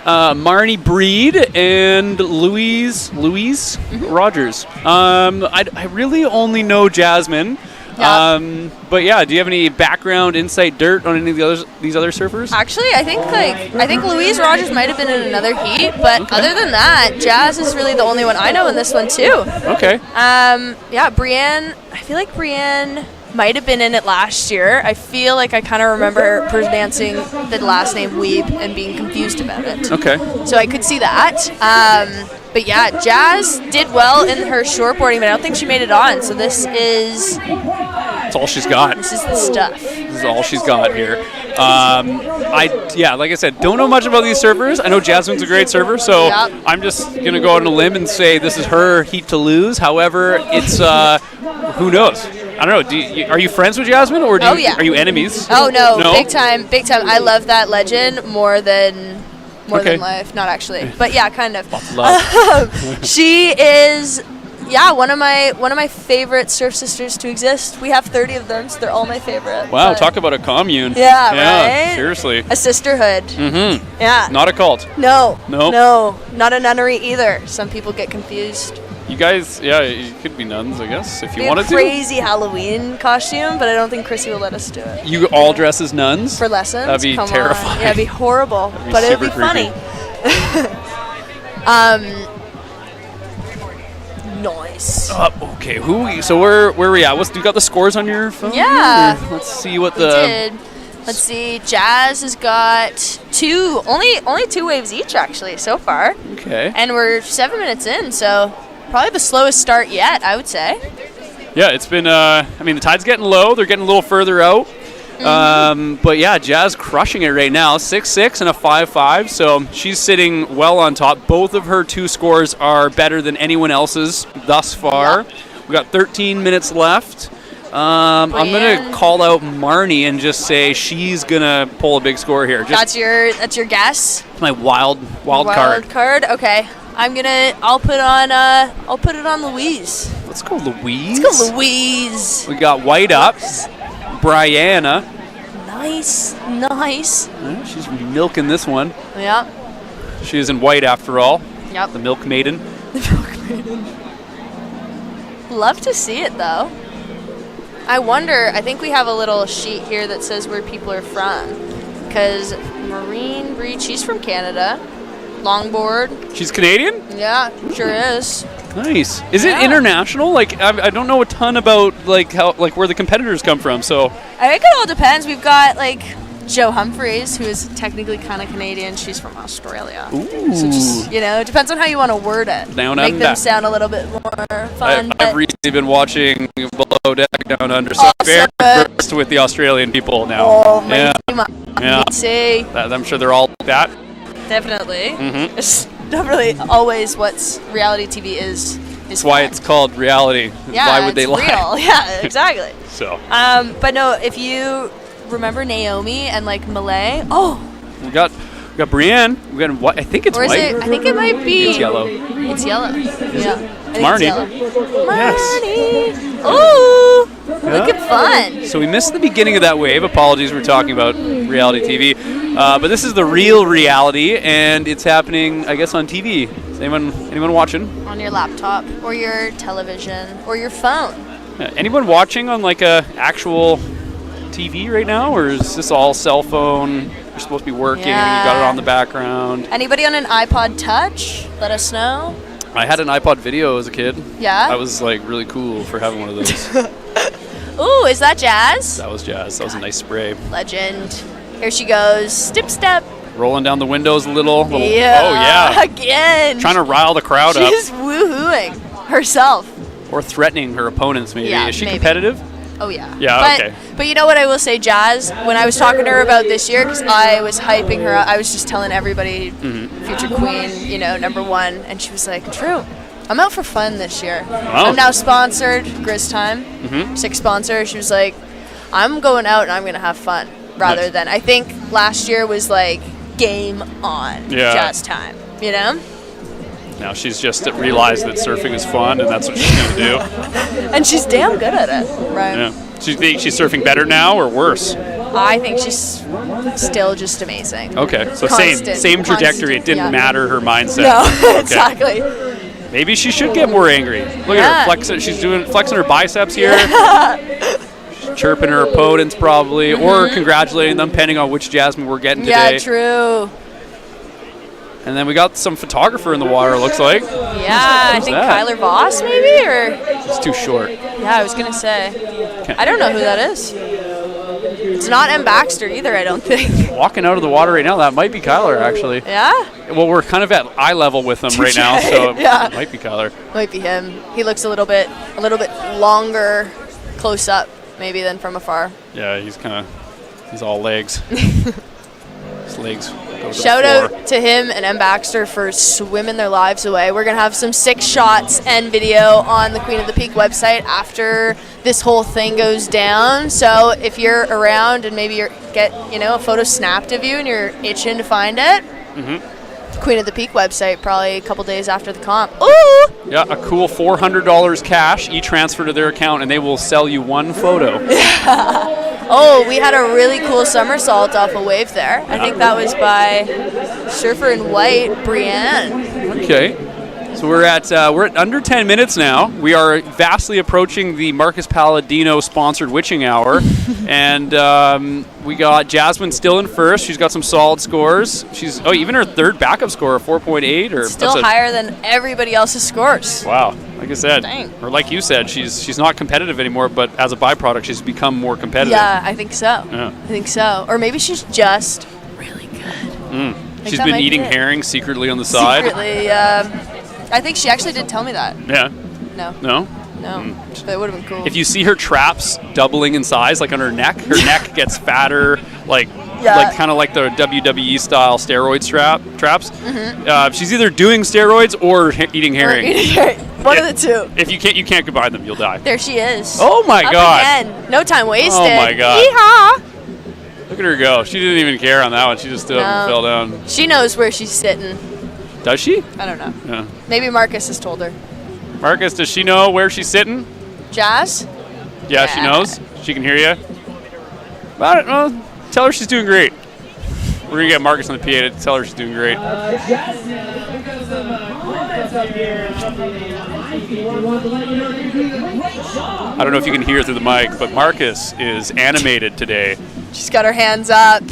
Marnie Breed and Louise Rogers. I really only know Jasmine. Yeah. But yeah, do you have any background, insight, dirt on any of these other surfers? Actually, I think Louise Rogers might have been in another heat, but other than that, Jazz is really the only one I know in this one too. Okay. Yeah, Brienne. I feel like Brienne might have been in it last year. I feel like I kind of remember pronouncing the last name Weeb and being confused about it. Okay. So I could see that. But yeah, Jazz did well in her shortboarding, but I don't think she made it on. So this is... That's all she's got. This is the stuff. This is all she's got here. Like I said, don't know much about these surfers. I know Jasmine's a great surfer, so I'm just going to go out on a limb and say this is her heat to lose. However, it's, who knows? I don't know. Are you friends with Jasmine, or are you enemies? Oh, no. Big time. I love that legend more than life. Not actually. But yeah, kind of. Lots of love. She is... Yeah, one of my favorite surf sisters to exist. We have 30 of them, so they're all my favorite. Wow, talk about a commune. Yeah, right? Seriously. A sisterhood. Mm-hmm. Yeah. Not a cult. No. Nope. No, not a nunnery either. Some people get confused. You guys, you could be nuns, I guess, if you wanted to. Crazy Halloween costume, but I don't think Chrissy will let us do it. You all dress as nuns? For lessons? That'd be terrifying. Yeah, it'd be horrible, but it'd be funny. Nice. Okay, so where are we at? You got the scores on your phone? Yeah. Let's see what we did. Let's see. Jazz has got only two waves each actually so far. Okay. And we're 7 minutes in, so probably the slowest start yet, I would say. Yeah, it's been. The tide's getting low. They're getting a little further out. But yeah, Jazz crushing it right now. 6.6 and a 5.5. So she's sitting well on top. Both of her two scores are better than anyone else's thus far. Yep. We got 13 minutes left. I'm gonna call out Marnie and just say she's gonna pull a big score here. That's your guess. My wild card. Okay. I'll put it on Louise. Let's go Louise. Let's go Louise. We got White Up, Brianna. Nice. She's milking this one. Yeah. She is in white after all. Yep. The Milk Maiden. The Milk Maiden. Love to see it though. I wonder, I think we have a little sheet here that says where people are from. Because Marine Breed, she's from Canada. Longboard. She's Canadian? Yeah, sure is. Nice. Is it international? Like, I don't know a ton about like how where the competitors come from. So I think it all depends. We've got like Jo Humphreys, who is technically kind of Canadian. She's from Australia. Ooh. So just, it depends on how you want to word it. Down Make under. them sound a little bit more fun. I've recently been watching Below Deck Down Under, so I'm very versed with the Australian people now. Oh, yeah. Yeah. See. I'm sure they're all like that. Definitely. Mm-hmm. It's not really always what's reality TV is. That's why it's called reality. Yeah, Why would they it's lie? real. Yeah, exactly. So. But no, if you remember Naomi and like Malay, We got Brienne. We got what? I think it's or is white. it? I think it might be. It's yellow. It's yellow. Yeah. I think Marnie. it's yellow. Marnie. Ooh, looking fun. So we missed the beginning of that wave. Apologies, we're talking about reality TV. But this is the real reality, and it's happening, I guess, on TV. Is anyone watching? On your laptop or your television or your phone. Anyone watching on like a actual TV right now, or is this all cell phone? You're supposed to be working. Yeah. You got it on the background. Anybody on an iPod Touch? Let us know. I had an iPod Video as a kid. Yeah? That was like really cool for having one of those. Ooh, is that Jazz? That was Jazz. That was a nice spray. Legend. Here she goes. Step. Rolling down the windows a little. Yeah. Oh, yeah. Again. Trying to rile the crowd up. She's woohooing herself. Or threatening her opponents, maybe. Yeah, Is she maybe. competitive? Oh, yeah. Yeah, okay. But you know what I will say, Jazz? When I was talking to her about this year, because I was hyping her up, I was just telling everybody, future queen, #1, and she was like, true. I'm out for fun this year. I'm now sponsored, Grizz Time, 6 sponsor. She was like, I'm going out and I'm going to have fun, rather than, I think last year was like, game on, Jazz Time, Now she's just realized that surfing is fun, and that's what she's going to do. And she's damn good at it, right? Yeah. Do you think she's surfing better now or worse? I think she's still just amazing. Okay, so Constant, same trajectory. It didn't yeah. matter her mindset. No, Okay. exactly. Maybe she should get more angry. Look at her flexing. She's flexing her biceps here. She's chirping her opponents probably, or congratulating them, depending on which Jasmine we're getting today. Yeah, true. And then we got some photographer in the water, looks like. Yeah, I Who's think that? Kyler Voss maybe, or It's too short. yeah, I was gonna say. I don't know who that is. It's not M. Baxter either, I don't think. Walking out of the water right now, that might be Kyler, actually. Yeah? Well, we're kind of at eye level with him right now, so Yeah. it might be Kyler. Might be him. He looks a little bit longer close up maybe than from afar. Yeah, he's all legs. His legs go to Shout the floor. out to him and M. Baxter for swimming their lives away. We're going to have some 6 shots and video on the Queen of the Peak website after this whole thing goes down. So if you're around and maybe get a photo snapped of you and you're itching to find it, Queen of the Peak website probably a couple days after the comp. Ooh! Yeah, a cool $400 cash e-transfer to their account, and they will sell you one photo. Oh, we had a really cool somersault off a wave there. I think that was by Surfer in White, Brienne. Okay. So we're at under 10 minutes now. We are vastly approaching the Marcus Palladino sponsored witching hour, and we got Jasmine still in first. She's got some solid scores. She's even her third backup score, 4.8, or Still higher than everybody else's scores. Wow. Like I said, Dang. or like you said, she's not competitive anymore, but as a byproduct, she's become more competitive. Yeah, I think so. Yeah. I think so. Or maybe she's just really good. She's that been might be eating it. herring secretly on the side. Secretly, I think she actually did tell me that. Yeah. No. No? But it would have been cool. If you see her traps doubling in size, like on her neck gets fatter, like Yeah. kind of like the WWE style steroid traps. Mhm. She's either doing steroids or eating herring. One of the two. If you can't combine them, you'll die. There she is. Oh my Up God. Again. No time wasted. Oh my God. Yeehaw. Look at her go. She didn't even care on that one. She just stood up and No. fell down. She knows where she's sitting. Does she? I don't know. Yeah. Maybe Marcus has told her. Marcus, does she know where she's sitting? Jazz? Yeah, she knows. She can hear you. Well, tell her she's doing great. We're gonna get Marcus on the PA to tell her she's doing great. Jasmine, because of moments I don't know if you can hear through the mic, but Marcus is animated today. She's got her hands up.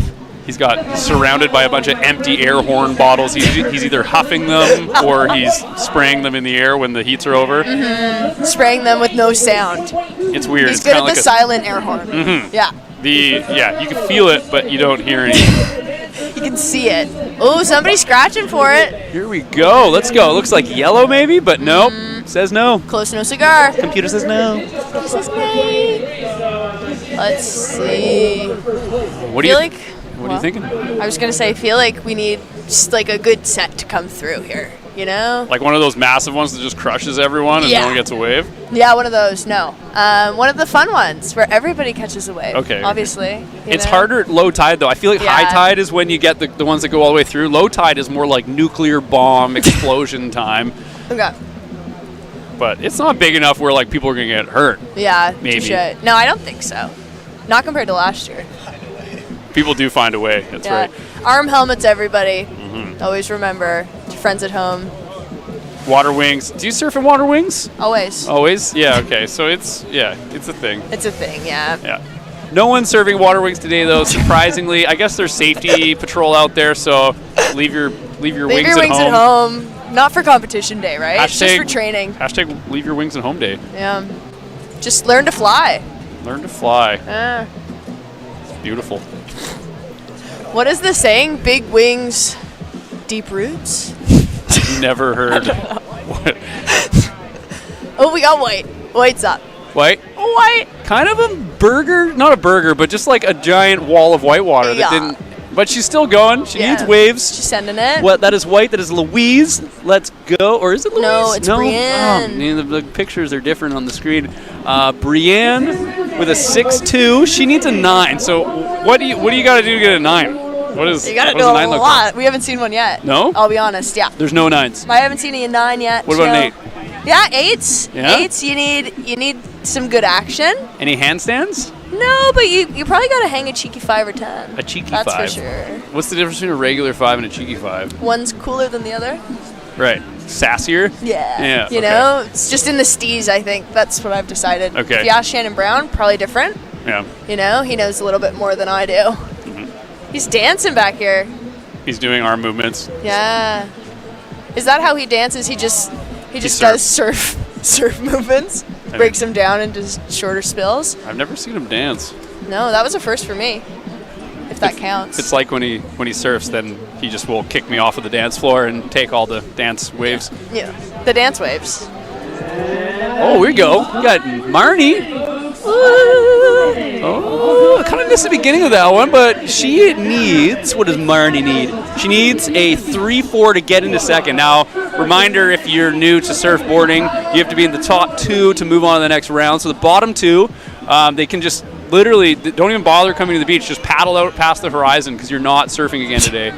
He's surrounded by a bunch of empty air horn bottles. He's either huffing them or he's spraying them in the air when the heats are over. Spraying them with no sound. It's weird. He's It's good kinda at the silent air horn. Yeah. You can feel it, but you don't hear anything. You can see it. Oh, somebody's scratching for it. Here we go. Let's go. It looks like yellow maybe, but nope. Says no. Close no cigar. Computer says no. This is great. Let's see. What are you thinking? I was going to say, I feel like we need just like a good set to come through here, you know? Like one of those massive ones that just crushes everyone and no one gets a wave? Yeah, one of those. No. One of the fun ones where everybody catches a wave. Okay. Obviously. It's harder at low tide, though. I feel like Yeah. high tide is when you get the ones that go all the way through. Low tide is more like nuclear bomb explosion time. Okay. But it's not big enough where like people are going to get hurt. Yeah. Maybe. Touche. No, I don't think so. Not compared to last year. People do find a way. That's right. Arm helmets, everybody. Mhm. Always remember. Your friends at home. Water wings. Do you surf in water wings? Always. Always? Yeah, okay. So it's a thing. It's a thing, yeah. Yeah. No one's serving water wings today, though. Surprisingly, I guess there's safety patrol out there, so leave your Leave wings your wings at home. Not for competition day, right? It's just for training. Hashtag leave your wings at home day. Yeah. Just learn to fly. Learn to fly. Yeah. It's beautiful. What is the saying? Big wings, deep roots? Never heard. Oh, we got white. White's up. White? White. Kind of a burger, not a burger, but just like a giant wall of white water Yeah. that didn't. But she's still going. She needs waves. She's sending it. What? That is white. That is Louise. Let's go. Or is it Louise? No, it's Brienne. Oh, man, the pictures are different on the screen. Brienne with a 6'2". She needs a 9. So what do you got to do to get a 9? What is? You gotta what do does a nine look lot. like? We haven't seen one yet. No? I'll be honest. Yeah. There's no 9s. I haven't seen a 9 yet. What about an 8? Yeah, 8s. Yeah? 8s. You need some good action. Any handstands? No, but you probably gotta hang a cheeky 5 or 10. A cheeky That's 5. for sure. What's the difference between a regular 5 and a cheeky 5? One's cooler than the other. Right. Sassier? Yeah. Yeah. You know, it's just in the steez. I think that's what I've decided. Okay. If you ask Shannon Brown, probably different. Yeah. You know, he knows a little bit more than I do. Mm-hmm. He's dancing back here. He's doing arm movements. Yeah. Is that how he dances? He just does surf movements, breaks them down into shorter spills. I've never seen him dance. No, that was a first for me. If that counts. It's like when he surfs, then he just will kick me off of the dance floor and take all the dance waves. Yeah. The dance waves. Oh, here we go. We got Marnie. Oh, I kind of missed the beginning of that one, but she needs, what does Marnie need? She needs a 3-4 to get into second. Now, reminder, if you're new to surfboarding, you have to be in the top 2 to move on to the next round. So the bottom 2, they can just literally, don't even bother coming to the beach, just paddle out past the horizon because you're not surfing again today.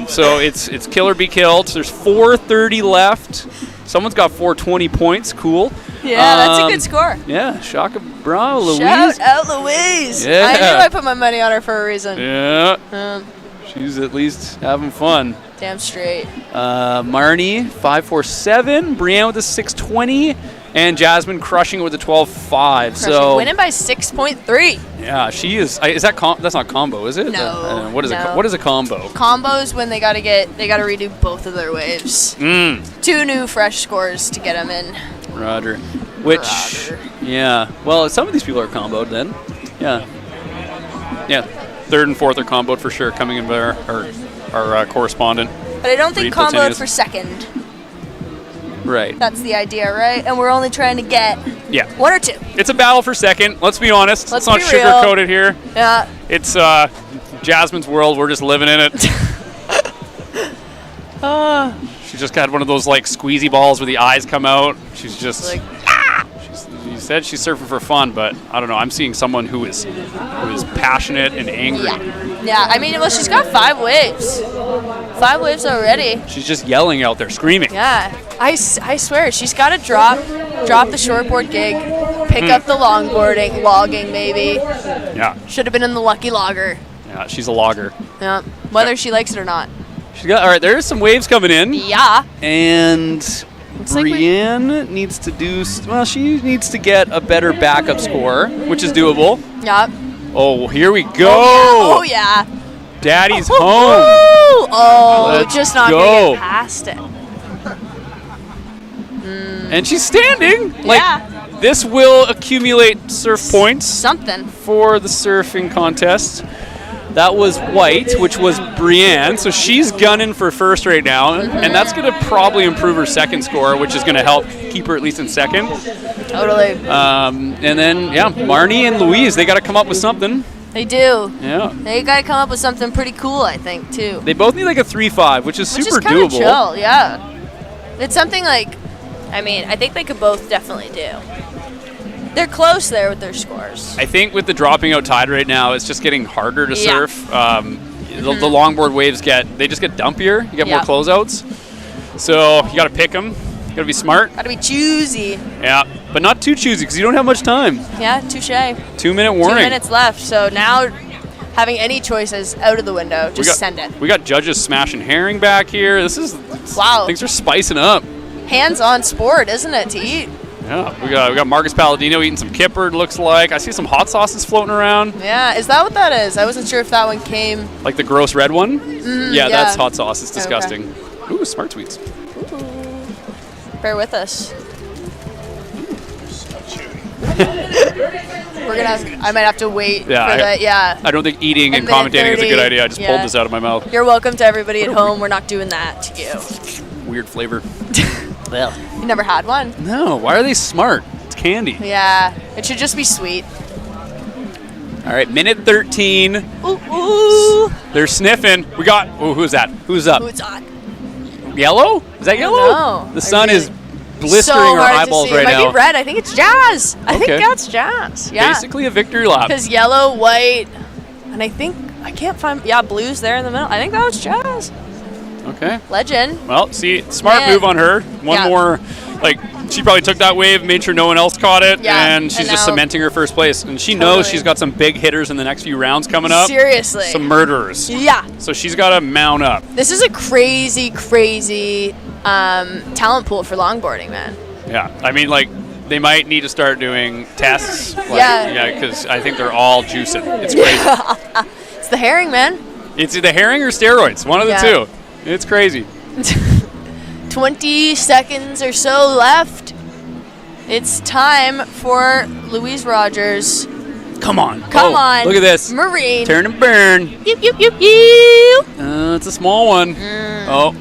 So it's kill or be killed. There's 4:30 left. Someone's got 420 points. Cool. Yeah, that's a good score. Yeah, Shaka Bravo, Louise. Shout out Louise. Yeah. I knew I put my money on her for a reason. Yeah. She's at least having fun. Damn straight. Marnie, 547. Brienne with a 620. And Jasmine crushing it with a 12.5. So winning by 6.3. yeah, she is. Is that that's not combo, is it? No. What is no. What is a combo? Combos when they gotta redo both of their waves. 2 new fresh scores to get them in. Roger. Which, yeah. Well, some of these people are comboed then. Yeah. Yeah. 3rd and 4th are comboed for sure, coming in by our correspondent. But I don't think Reed comboed Platinius. for second. Right. That's the idea, right? And we're only trying to get 1 or 2. It's a battle for second. Let's be honest. Let's not be real. sugarcoat it here. Yeah. It's Jasmine's world. We're just living in it. She just got one of those like squeezy balls where the eyes come out. She's just like, you said she's surfing for fun, but I don't know. I'm seeing someone who is passionate and angry. Yeah, I mean, well, she's got 5 waves. 5 waves already. She's just yelling out there, screaming. Yeah, I swear, she's got to drop the shortboard gig, pick up the longboarding, logging maybe. Yeah. Should have been in the lucky logger. Yeah, she's a logger. Yeah, whether she likes it or not. All right, there's some waves coming in. Yeah. And like Brienne needs to do, she needs to get a better backup score, which is doable. Yeah. Oh, here we go. Oh, yeah. Daddy's home. Oh, Let's just not go. going to get past it. And she's standing. Yeah. This will accumulate surf points. Something. For the surfing contest. That was White, which was Brienne. So she's gunning for first right now. And that's going to probably improve her second score, which is going to help keep her at least in second. Totally. And then, Marnie and Louise, they got to come up with something. They do. Yeah. They got to come up with something pretty cool, I think, too. They both need like a 3-5, which is super kinda doable. Chill, yeah. It's something like, I think they could both definitely do. They're close there with their scores. I think with the dropping out tide right now, it's just getting harder to surf. The longboard waves they just get dumpier. You get more closeouts. So you got to pick them. You got to be smart. Got to be choosy. Yeah, but not too choosy because you don't have much time. Yeah, touche. 2-minute warning. 2 minutes left. So now having any choices out of the window, just send it. We got judges smashing herring back here. Wow. Things are spicing up. Hands-on sport, isn't it, to eat? Yeah, we got Marcus Palladino eating some kipper, looks like. I see some hot sauces floating around. Yeah, is that what that is? I wasn't sure if that one came. Like the gross red one? Yeah, that's hot sauce. It's disgusting. Okay. Ooh, Smart Sweets. Bear with us. I might have to wait for that. Yeah. I don't think eating and commentating is a good idea. I just pulled this out of my mouth. You're welcome to everybody at home. We're not doing that to you. Weird flavor. Well, you never had one? No, why are they smart? It's candy. Yeah, it should just be sweet. All right, minute 13. Ooh. They're sniffing. We got, who's that? Who's up? Who's on? Yellow? Is that yellow? No. The sun is blistering so our eyeballs right now. It might now. be red. I think it's Jazz. I think Okay. that's Jazz. Yeah. Basically a victory lap. Because yellow, white, and I can't find, blue's there in the middle. I think that was Jazz. Okay. Legend. Well, see, smart move on her. One more, she probably took that wave, made sure no one else caught it, and she's just cementing her first place. And she knows she's got some big hitters in the next few rounds coming up. Seriously. Some murderers. Yeah. So she's got to mount up. This is a crazy, crazy talent pool for longboarding, man. Yeah. I mean, they might need to start doing tests. Yeah, because I think they're all juicing. It's crazy. It's the herring, man. It's either herring or steroids. One of the two. It's crazy. 20 seconds or so left. It's time for Louise Rogers. Come on. Come on. Look at this. Marine. Turn and burn. Yip. It's a small one. Oh.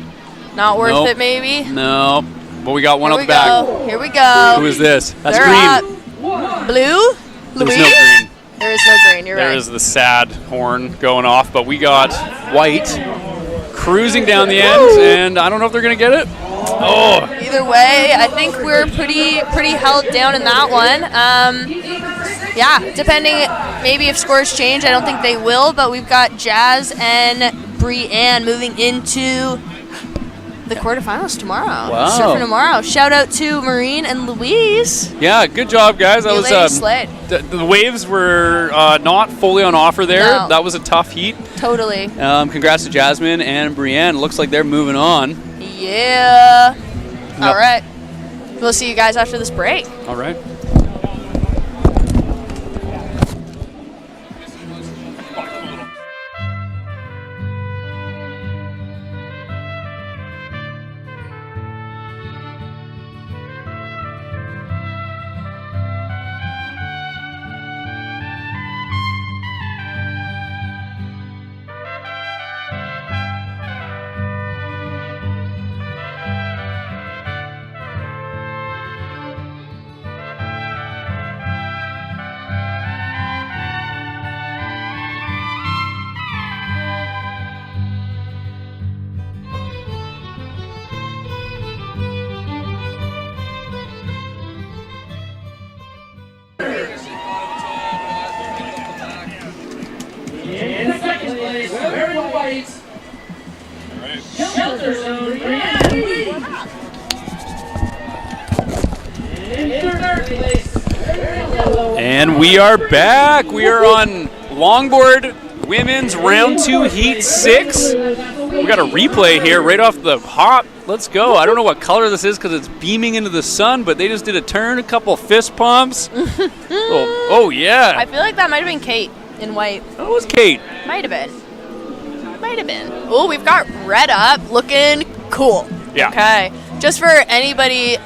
Not worth it, maybe? No. But we got one up the back. Here we go. Who is this? That's They're green. Up. Blue? There's Louise? no green. There is no green. You're right. There is the sad horn going off, but we got white cruising down the end, and I don't know if they're going to get it. Oh. Either way, I think we're pretty held down in that one. Depending, maybe if scores change, I don't think they will, but we've got Jazz and Brienne moving into the quarterfinals tomorrow. Wow. Surfing tomorrow. Shout out to Marine and Louise. Yeah, good job, guys. That You was ladies slayed. the waves were not fully on offer there. No. That was a tough heat. Totally. Congrats to Jasmine and Brienne. Looks like they're moving on. Yeah. All right. We'll see you guys after this break. All right. In second place, wearing white, Shelter Zone, Brienne. In third place, wearing yellow. And we are back. We are on Longboard Women's Round 2 Heat 6. We we got a replay here right off the hop. Let's go. I don't know what color this is because it's beaming into the sun, but they just did a turn, a couple fist pumps. oh, yeah. I feel like that might have been Kate in white. That was Kate. Might have been. Oh, we've got red up, looking cool. Yeah. Okay. Just for anybody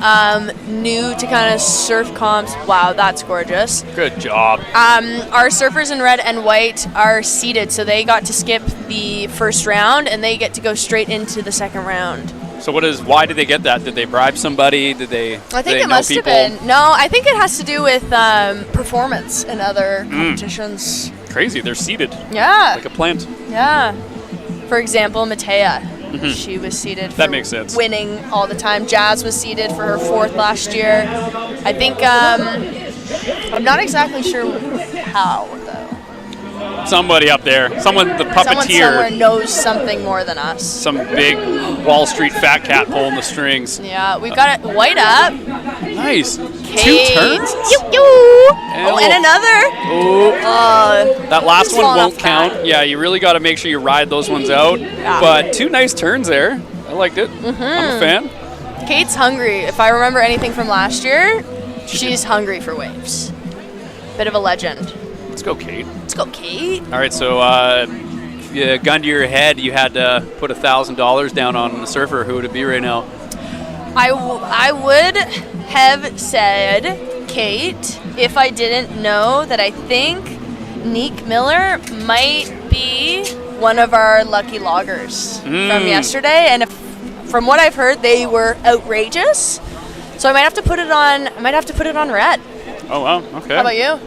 new to kind of surf comps, wow, that's gorgeous. Good job. Our surfers in red and white are seated, so they got to skip the first round, and they get to go straight into the second round. So why did they get that? Did they bribe somebody? Did they I think it must have been. No, I think it has to do with performance in other competitions. Crazy. They're seated. Yeah. Like a plant. Yeah. For example, Matea. She was seated for that makes sense. Winning all the time. Jazz was seated for her 4th last year. I think, I'm not exactly sure how, though. Somebody up there. Someone, the puppeteer. Someone somewhere knows something more than us. Some big Wall Street fat cat pulling the strings. Yeah, we've got it white up. Nice. Kate. 2 turns? Oh, and another. Oh. That last he's one falling won't off count. Yeah, you really got to make sure you ride those ones out. Yeah. But 2 nice turns there. I liked it. I'm a fan. Kate's hungry. If I remember anything from last year, she's hungry for waves. Bit of a legend. Let's go, Kate. Let's go, Kate. All right, so gun to your head, you had to put $1,000 down on the surfer. Who would it be right now? I would have said Kate if I didn't know that I think Nick Miller might be one of our lucky loggers from yesterday. And from what I've heard, they were outrageous. So I might have to put it on. Red. Oh wow. Okay. How about you?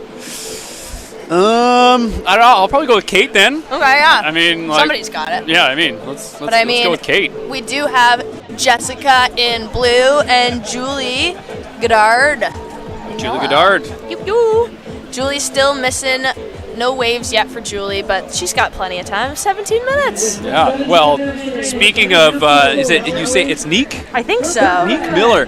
I don't know. I'll probably go with Kate then. Okay, yeah. I mean, like, somebody's got it. Yeah, I mean, let's go with Kate. We do have Jessica in blue and Julie Goddard. Julie Goddard. Julie's still missing. No waves yet for Julie, but she's got plenty of time. 17 minutes. Yeah. Well, speaking of, you say it's Neek? I think so. Neek Miller.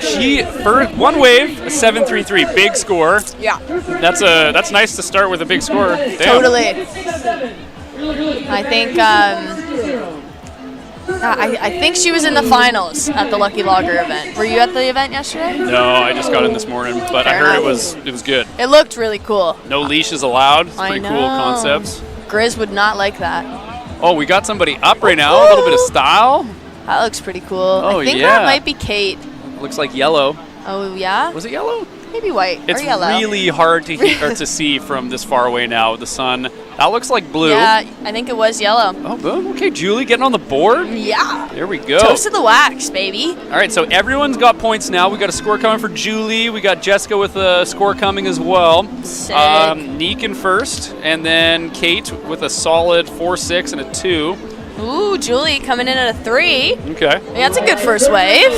She for 1 wave, a 7.33, big score. Yeah. That's nice to start with a big score. Damn. Totally. I think I think she was in the finals at the Lucky Logger event. Were you at the event yesterday? No, I just got in this morning, but I heard it was good. It looked really cool. No leashes allowed. It's pretty cool concepts. Grizz would not like that. Oh, we got somebody up right now. A little bit of style. That looks pretty cool. Oh, I think yeah. that might be Kate. Looks like yellow. Oh, yeah? Was it yellow? Maybe white It's or yellow. really hard to see from this far away now with the sun. That looks like blue. Yeah, I think it was yellow. Oh, boom. Okay, Julie getting on the board. Yeah. There we go. Toast to the wax, baby. All right, so everyone's got points now. We got a score coming for Julie. We got Jessica with a score coming as well. Sick. Neek in first, and then Kate with a solid 4.6 and a 2. Ooh, Julie coming in at a 3. Okay. Yeah, that's a good first wave.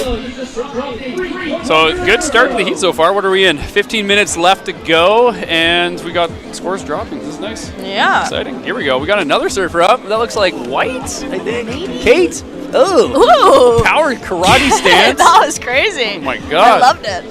So good start to the heat so far. What are we in? 15 minutes left to go, and we got scores dropping. This is nice. Yeah. Exciting. Here we go. We got another surfer up. That looks like white, I think. Kate. Oh. Ooh. Power karate stance. That was crazy. Oh my God. I loved it.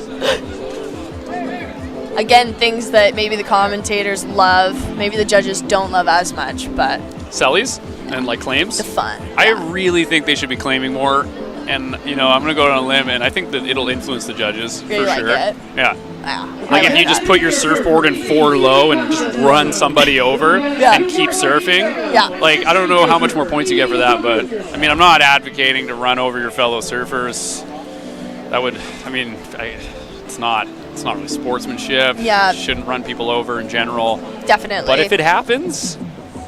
Again, things that maybe the commentators love, maybe the judges don't love as much, but Sellies and like claims. the fun. I really think they should be claiming more, and I'm gonna go on a limb, and I think that it'll influence the judges Really for like sure. it? Yeah. Yeah. Like if you just put your surfboard in 4 low and just run somebody over and keep surfing. Yeah. Like I don't know how much more points you get for that, but I mean I'm not advocating to run over your fellow surfers. That would, it's not really sportsmanship. Yeah. Shouldn't run people over in general. Definitely. But if it happens,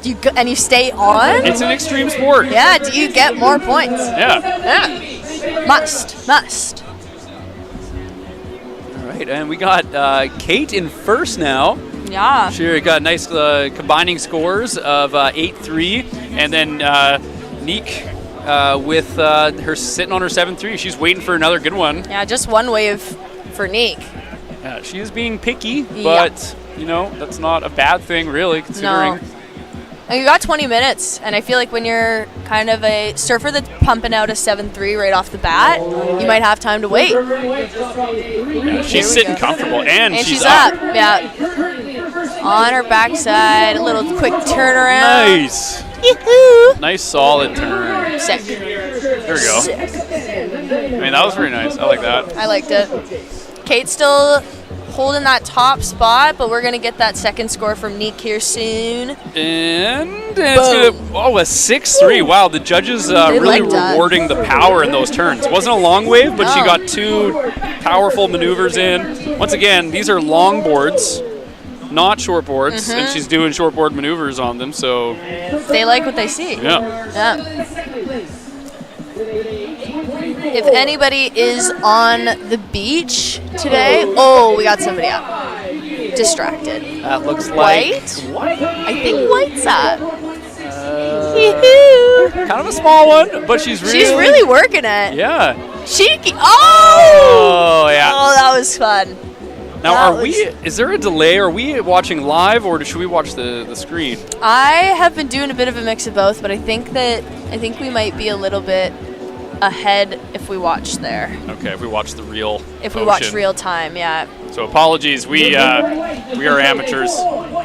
you stay on? it's an extreme sport. Yeah, do you get more points? Yeah. Yeah. Must. All right, and we got Kate in first now. Yeah. She got nice combining scores of 8.3, and then Neek with her sitting on her 7.3. She's waiting for another good one. Yeah, just 1 wave for Neek. Yeah, she is being picky, but that's not a bad thing really, considering. No. And you got 20 minutes, and I feel like when you're kind of a surfer that's pumping out a 7.3 right off the bat, you might have time to wait. Yeah, she's sitting comfortable, and she's up. Yeah. On her backside, a little quick turnaround. Nice. Nice solid turn. Sick. There we go. I mean, that was very nice. I like that. I liked it. Kate's still holding that top spot, but we're going to get that second score from Neek here soon. And it's a 6-3. Wow, the judges really rewarding the power in those turns. It wasn't a long wave, but she got 2 powerful maneuvers in. Once again, these are longboards, not shortboards, and she's doing shortboard maneuvers on them, so... They like what they see. Yeah. If anybody is on the beach today, we got somebody up. Distracted. That looks like... White? I think White's up. Kind of a small one, but she's really working it. Yeah. Oh, yeah. Oh, that was fun. Now, is there a delay? Are we watching live, or should we watch the screen? I have been doing a bit of a mix of both, but I think we might be a little bit ahead if we watch there. Okay, if we watch the real If we watch real time, yeah. So apologies, we are amateurs.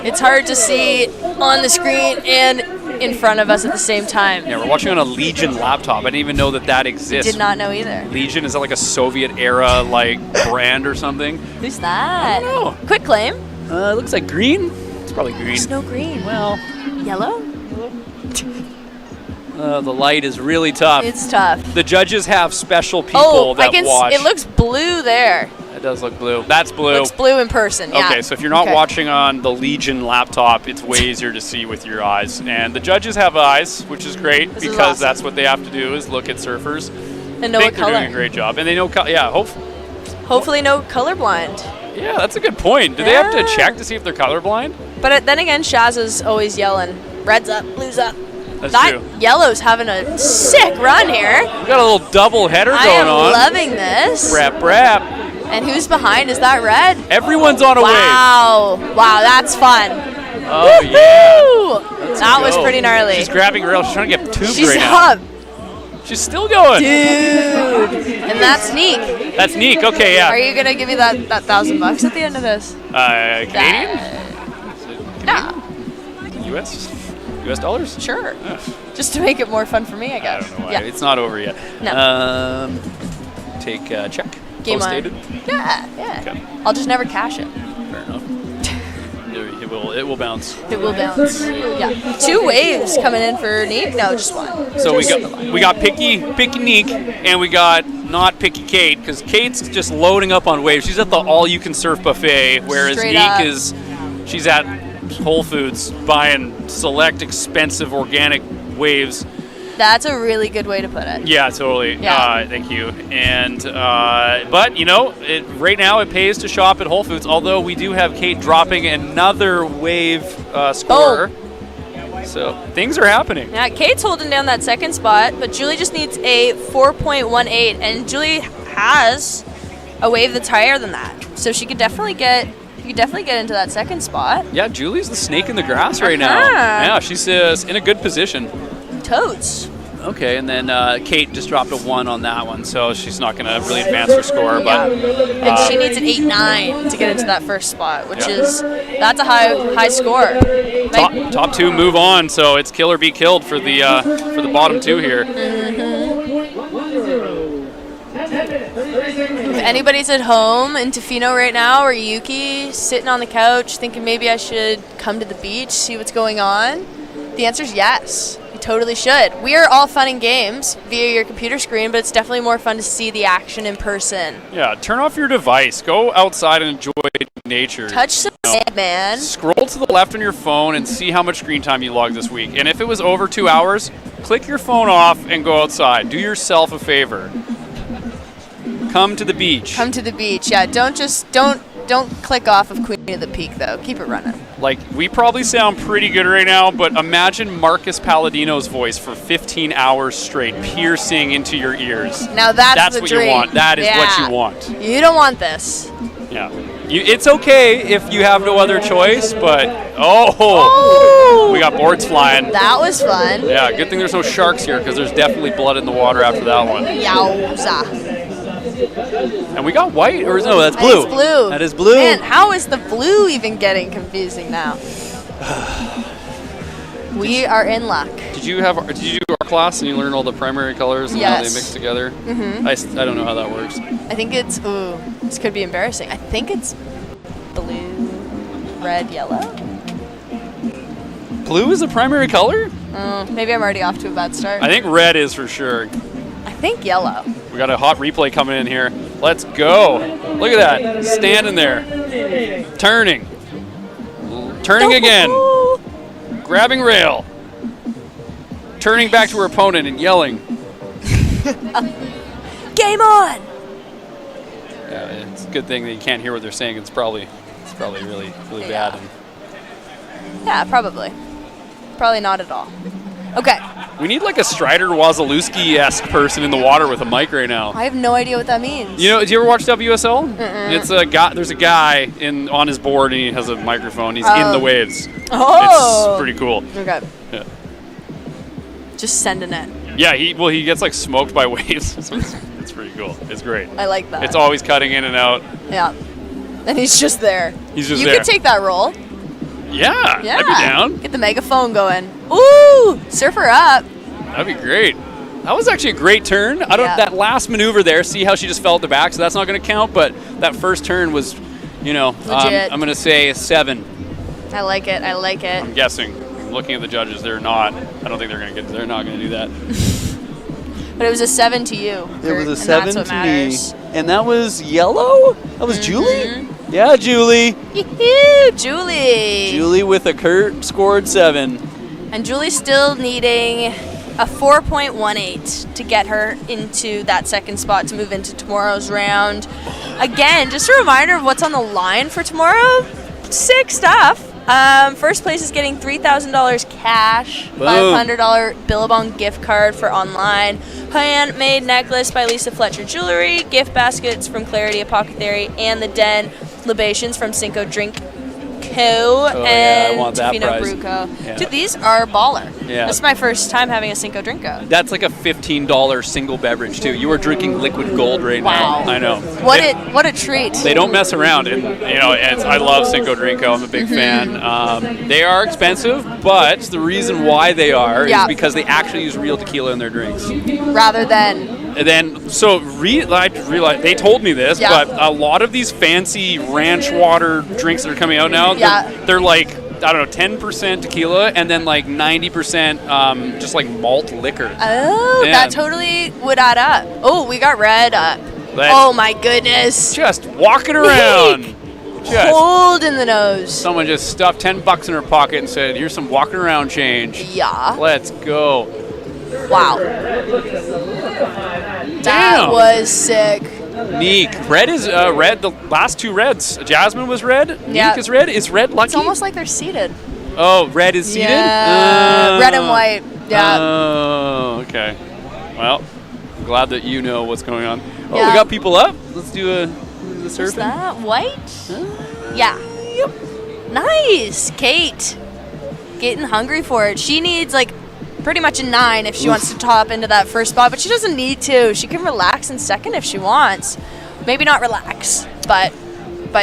It's hard to see on the screen and in front of us at the same time. Yeah, we're watching on a Legion laptop. I didn't even know that exists. Did not know either. Legion, is that like a Soviet era brand or something? Who's that? I don't know. Quick claim. It looks like green. It's probably green. There's no green. Well, yellow? The light is really tough. It's tough. The judges have special people that watch. It looks blue there. It does look blue. That's blue. Looks blue in person, yeah. Okay, so if you're not watching on the Legion laptop, it's way easier to see with your eyes. And the judges have eyes, which is great because awesome. That's what they have to do is look at surfers. And know I think what color. they're doing a great job. And they know color. Yeah, hopefully no colorblind. Yeah, that's a good point. Do they have to check to see if they're colorblind? But then again, Shaz is always yelling, red's up, blue's up. That's that true. Yellow's having a sick run here. We got a little double header going on. I am loving this. Brap. And who's behind? Is that red? Everyone's on a wave. Wow, that's fun. Oh, yeah. That was pretty gnarly. She's grabbing her rail. She's trying to get tubed She's right now. up. She's still going. Dude. And that's Neek. That's Neek. Okay, yeah. Are you going to give me that $1,000 at the end of this? Canadian? Yeah. US dollars? Sure. Just to make it more fun for me, I guess. I don't know why. Yeah. It's not over yet. No. Take check. Game on. Post-dated? Yeah. Okay. I'll just never cash it. Fair enough. It will bounce. It will bounce. Yeah. 2 waves coming in for Neek. No, just 1. So we got picky Neek, and we got not picky Kate, because Kate's just loading up on waves. She's at the all-you-can-surf buffet, whereas Straight Neek she's at Whole Foods buying select expensive organic waves. That's a really good way to put it. Yeah, totally. Yeah. Thank you. And but right now it pays to shop at Whole Foods. Although we do have Kate dropping another wave score, so things are happening. Yeah, Kate's holding down that second spot, but Julie just needs a 4.18, and Julie has a wave that's higher than that, so she could definitely get. You could definitely get into that second spot. Yeah, Julie's the snake in the grass right now. Yeah, she's in a good position. Totes. Okay, and then Kate just dropped a 1 on that one, so she's not going to really advance her score. But and she needs an 8.9 to get into that first spot, which that's a high score. Top 2 move on, so it's kill or be killed for the bottom 2 here. If anybody's at home in Tofino right now, or Yuki sitting on the couch thinking maybe I should come to the beach, see what's going on, the answer is yes. You totally should. We are all fun and games via your computer screen, but it's definitely more fun to see the action in person. Yeah, turn off your device. Go outside and enjoy nature. Touch some sand, man. Scroll to the left on your phone and see how much screen time you logged this week. And if it was over 2 hours, click your phone off and go outside. Do yourself a favor. Come to the beach. Come to the beach. Yeah, don't click off of Queen of the Peak though. Keep it running. Like, we probably sound pretty good right now, but imagine Marcus Palladino's voice for 15 hours straight, piercing into your ears. Now that's the what dream. You want. That is what you want. You don't want this. Yeah. It's okay if you have no other choice, but we got boards flying. That was fun. Yeah, good thing there's no sharks here because there's definitely blood in the water after that one. Yowza. And we got white, or no, that's blue. It's blue. That is blue. Man, how is the blue even getting confusing now? We are in luck. Did you do our class and you learn all the primary colors and how they Yes. mix together? Mhm. I don't know how that works. I think it's, this could be embarrassing. I think it's blue, red, yellow. Blue is the primary color? Oh, maybe I'm already off to a bad start. I think red is for sure. I think yellow. We got a hot replay coming in here. Let's go. Look at that. Standing there. Turning. Turning again. Grabbing rail. Turning back to her opponent and yelling. Game on! Yeah, it's a good thing that you can't hear what they're saying. It's probably really bad. Yeah, probably. Probably not at all. Okay. We need like a Strider Wazalewski-esque person in the water with a mic right now. I have no idea what that means. You know, do you ever watch WSL? Mm-mm. It's a guy. There's a guy on his board and he has a microphone. He's in the waves. Oh. It's pretty cool. Okay. Yeah. Just sending it. Yeah. He gets like smoked by waves. So it's pretty cool. It's great. I like that. It's always cutting in and out. Yeah. And he's just there. He's just you there. could take that role. Yeah. Yeah. I'd be down. Get the megaphone going. Ooh, surfer up. That'd be great. That was actually a great turn. I don't that last maneuver there. See how she just fell at the back, so that's not going to count. But that first turn was, Legit. I'm going to say 7. I like it. I like it. I'm guessing. Looking at the judges, they're not. I don't think they're not going to do that. But it was a 7 to you. It was a and 7 that's what to matters. me. And that was yellow? That was Julie? Yeah, Julie. Yoo-hoo, Julie. Julie with a Kurt scored 7. And Julie's still needing a 4.18 to get her into that second spot to move into tomorrow's round. Again, just a reminder of what's on the line for tomorrow. Sick stuff. First place is getting $3,000 cash, Boom. $500 Billabong gift card for online, handmade necklace by Lisa Fletcher Jewelry, gift baskets from Clarity Apothecary, and the Den libations from Cinco Drink Co. Oh, and yeah, I want that Tofino prize. Brew Co. Yeah. Dude, these are baller. Yeah. This is my first time having a Cinco Drink Co. That's like a $15 single beverage too. You are drinking liquid gold right Wow. now. I know. What a treat. They don't mess around, and I love Cinco Drinko. I'm a big fan. They are expensive, but the reason why they are Yeah. is because they actually use real tequila in their drinks. Rather than And then, I realized they told me this, Yeah. but a lot of these fancy ranch water drinks that are coming out now, Yeah. they're like, I don't know, 10% tequila and then like 90% just like malt liquor. Oh, Yeah. that totally would add up. Oh, we got red up. That's Oh my goodness. Just walking around. Just Cold in the nose. someone just stuffed $10 in her pocket and said, "Here's some walking around change. Yeah. Let's go." Wow. That was sick. Neek. Red is red. The last two reds. Jasmine was red. Yeah. Neek is red. Is red lucky? It's almost like they're seated. Oh, red is seated? Yeah. Red and white. Yeah. Oh, okay. Well, I'm glad that you know what's going on. Oh, Yeah. we got people up. Let's do the What's surfing. that? White? Yeah. Yep. Nice. Kate. Getting hungry for it. She needs like pretty much a 9 if she wants to top into that first spot, but she doesn't need to. She can relax in second if she wants. Maybe not relax, but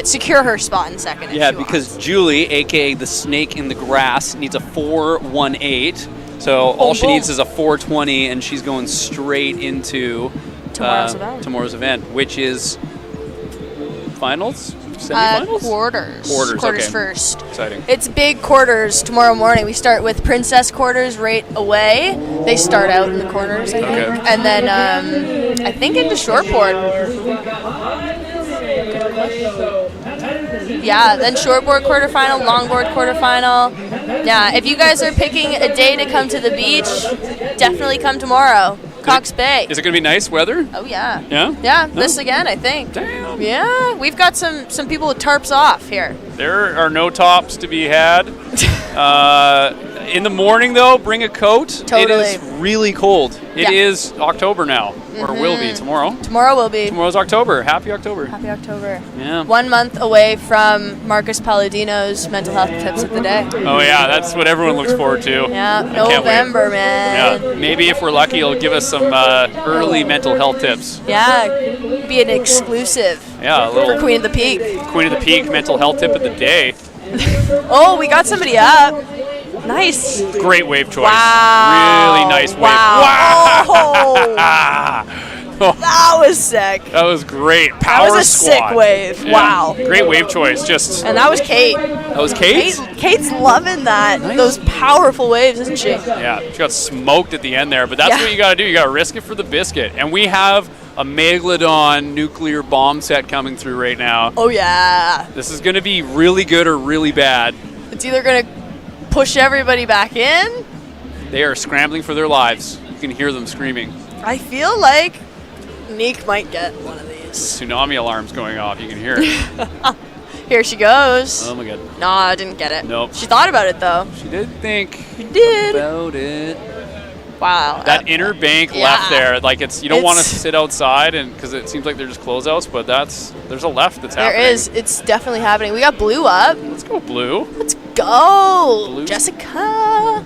secure her spot in second if Yeah, she wants. because Julie, a.k.a. the snake in the grass, needs a 4.18. So all she boom. needs is a 4.20, and she's going straight into Tomorrow's event. which is finals? Semifinals? Quarters. Quarters, okay. first. Exciting. It's big quarters tomorrow morning. We start with princess quarters right away. They start out in the corners, I think. Okay. And then I think into shortboard. Yeah, then shortboard quarterfinal, longboard quarterfinal. Yeah, if you guys are picking a day to come to the beach, definitely come tomorrow. Cox Bay. Is it going to be nice weather? Oh yeah. Yeah? Yeah, this again, I think. Damn. Yeah, we've got some people with tarps off here. There are no tops to be had. In the morning, though, bring a coat. Totally. It is really cold. It Yeah. is October now, or will be tomorrow. Tomorrow will be. Tomorrow's October. Happy October. Happy October. Yeah. 1 month away from Marcus Palladino's mental health tips of the day. Oh, yeah, that's what everyone looks forward to. Yeah, I can't wait. November, man. Yeah, maybe if we're lucky, he'll give us some early mental health tips. Yeah, be an exclusive Yeah, a for little Queen of the Peak. Queen of the Peak mental health tip of the day. Oh, we got somebody up. Nice. Great wave choice. Wow. Really nice wave. Wow. Oh. That was sick. That was great. Power That was a squat. sick wave. Yeah. Wow. Great wave choice. Just. And that was Kate. That was Kate? Kate's loving that. Those powerful waves, isn't she? Yeah, she got smoked at the end there, but that's what you got to do. You got to risk it for the biscuit. And we have a Megalodon nuclear bomb set coming through right now. Oh, yeah. This is going to be really good or really bad. It's either going to push everybody back in. They are scrambling for their lives. You can hear them screaming. I feel like Neek might get one of these. Tsunami alarm's going off. You can hear it. Here she goes. Oh, my God. No, I didn't get it. Nope. She thought about it, though. She did think about it. Wow. That inner bank left there, like you don't want to sit outside, and because it seems like they're just closeouts, but there's a left that's happening. There is. It's definitely happening. We got Blue up. Let's go, Blue. Let's go, Blue. Jessica.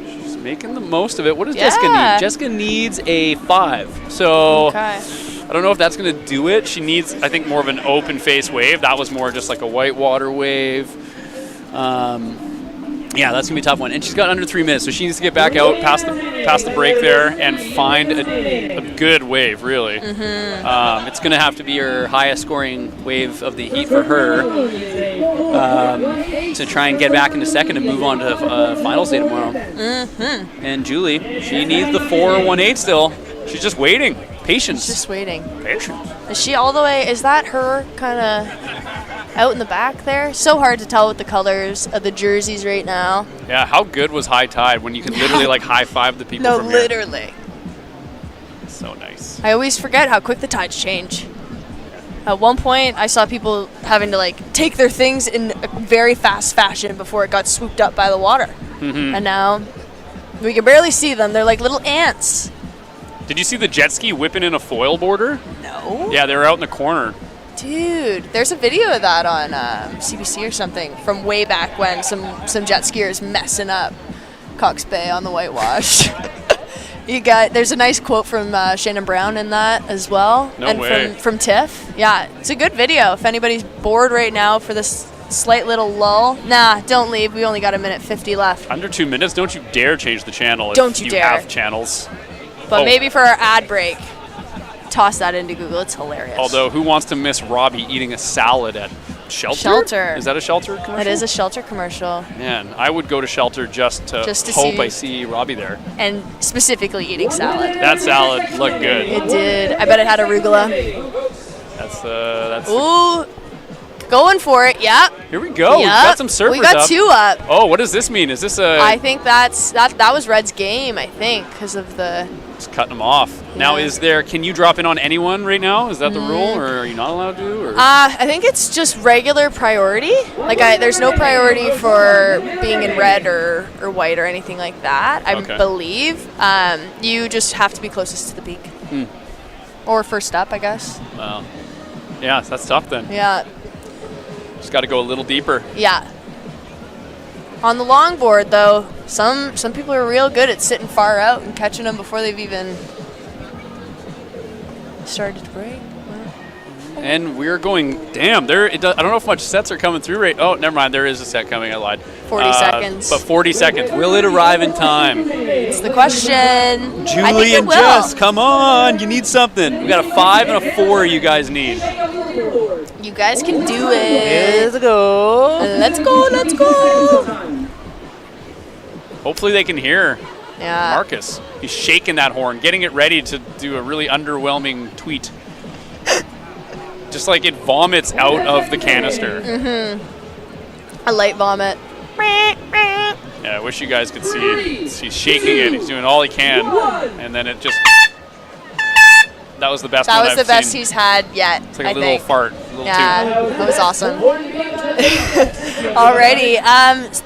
She's making the most of it. What does Jessica need? Jessica needs a 5. So Okay. I don't know if that's going to do it. She needs, I think, more of an open face wave. That was more just like a whitewater wave. Yeah, that's going to be a tough one. And she's got under 3 minutes, so she needs to get back out past the break there and find a good wave, really. It's going to have to be her highest scoring wave of the heat for her to try and get back into second and move on to finals day tomorrow. And Julie, she needs the 4.18 still. She's just waiting. Patience. Just waiting. Patience. Is she all the way? Is that her kind of out in the back there? So hard to tell with the colors of the jerseys right now. Yeah, how good was high tide when you can literally like high five the people No, from here? literally. So nice. I always forget how quick the tides change. At one point, I saw people having to like take their things in a very fast fashion before it got swooped up by the water. And now we can barely see them. They're like little ants. Did you see the jet ski whipping in a foil border? No. Yeah, they were out in the corner. Dude, there's a video of that on CBC or something from way back when some jet skiers messing up Cox Bay on the whitewash. There's a nice quote from Shannon Brown in that as well. No and way. From Tiff. Yeah, it's a good video. If anybody's bored right now for this slight little lull, nah, don't leave. We only got 1:50 left. Under 2 minutes, don't you dare change the channel Don't if you you dare. have channels. But maybe for our ad break, toss that into Google. It's hilarious. Although, who wants to miss Robbie eating a salad at Shelter? Shelter. Is that a Shelter commercial? It is a Shelter commercial. Man, I would go to Shelter just to hope I see Robbie there. And specifically eating salad. That salad looked good. It did. I bet it had arugula. That's Ooh, going for it. Yep. Here we go. We've got some surfers up. We got 2 up. Oh, what does this mean? Is this a... I think that was Red's game, I think, because of the... Just cutting them off. Now, can you drop in on anyone right now? Is that the rule, or are you not allowed to? Or? I think it's just regular priority. Like, there's no priority for being in red or white or anything like that, I believe. You just have to be closest to the peak. Or first up, I guess. Well, yeah, that's tough then. Yeah. Just got to go a little deeper. Yeah. On the longboard, though, some people are real good at sitting far out and catching them before they've even started to break. And we're going, damn, I don't know if much sets are coming through right. Oh, never mind, there is a set coming, I lied. 40 seconds. But 40 seconds. Will it arrive in time? It's the question. I think Julie it and will. Jess, come on, you need something. We got a 5 and a 4 you guys need. You guys can do it. Let's go. Let's go, let's go. Hopefully they can hear Yeah. Marcus. He's shaking that horn, getting it ready to do a really underwhelming tweet. Just like it vomits out of the canister. A light vomit. Yeah, I wish you guys could see. He's shaking it. He's doing all he can. And then it just... That was the best one That was I've the best seen. he's had yet, It's like I a little think. fart. A little Yeah, toot. that was awesome. Alrighty,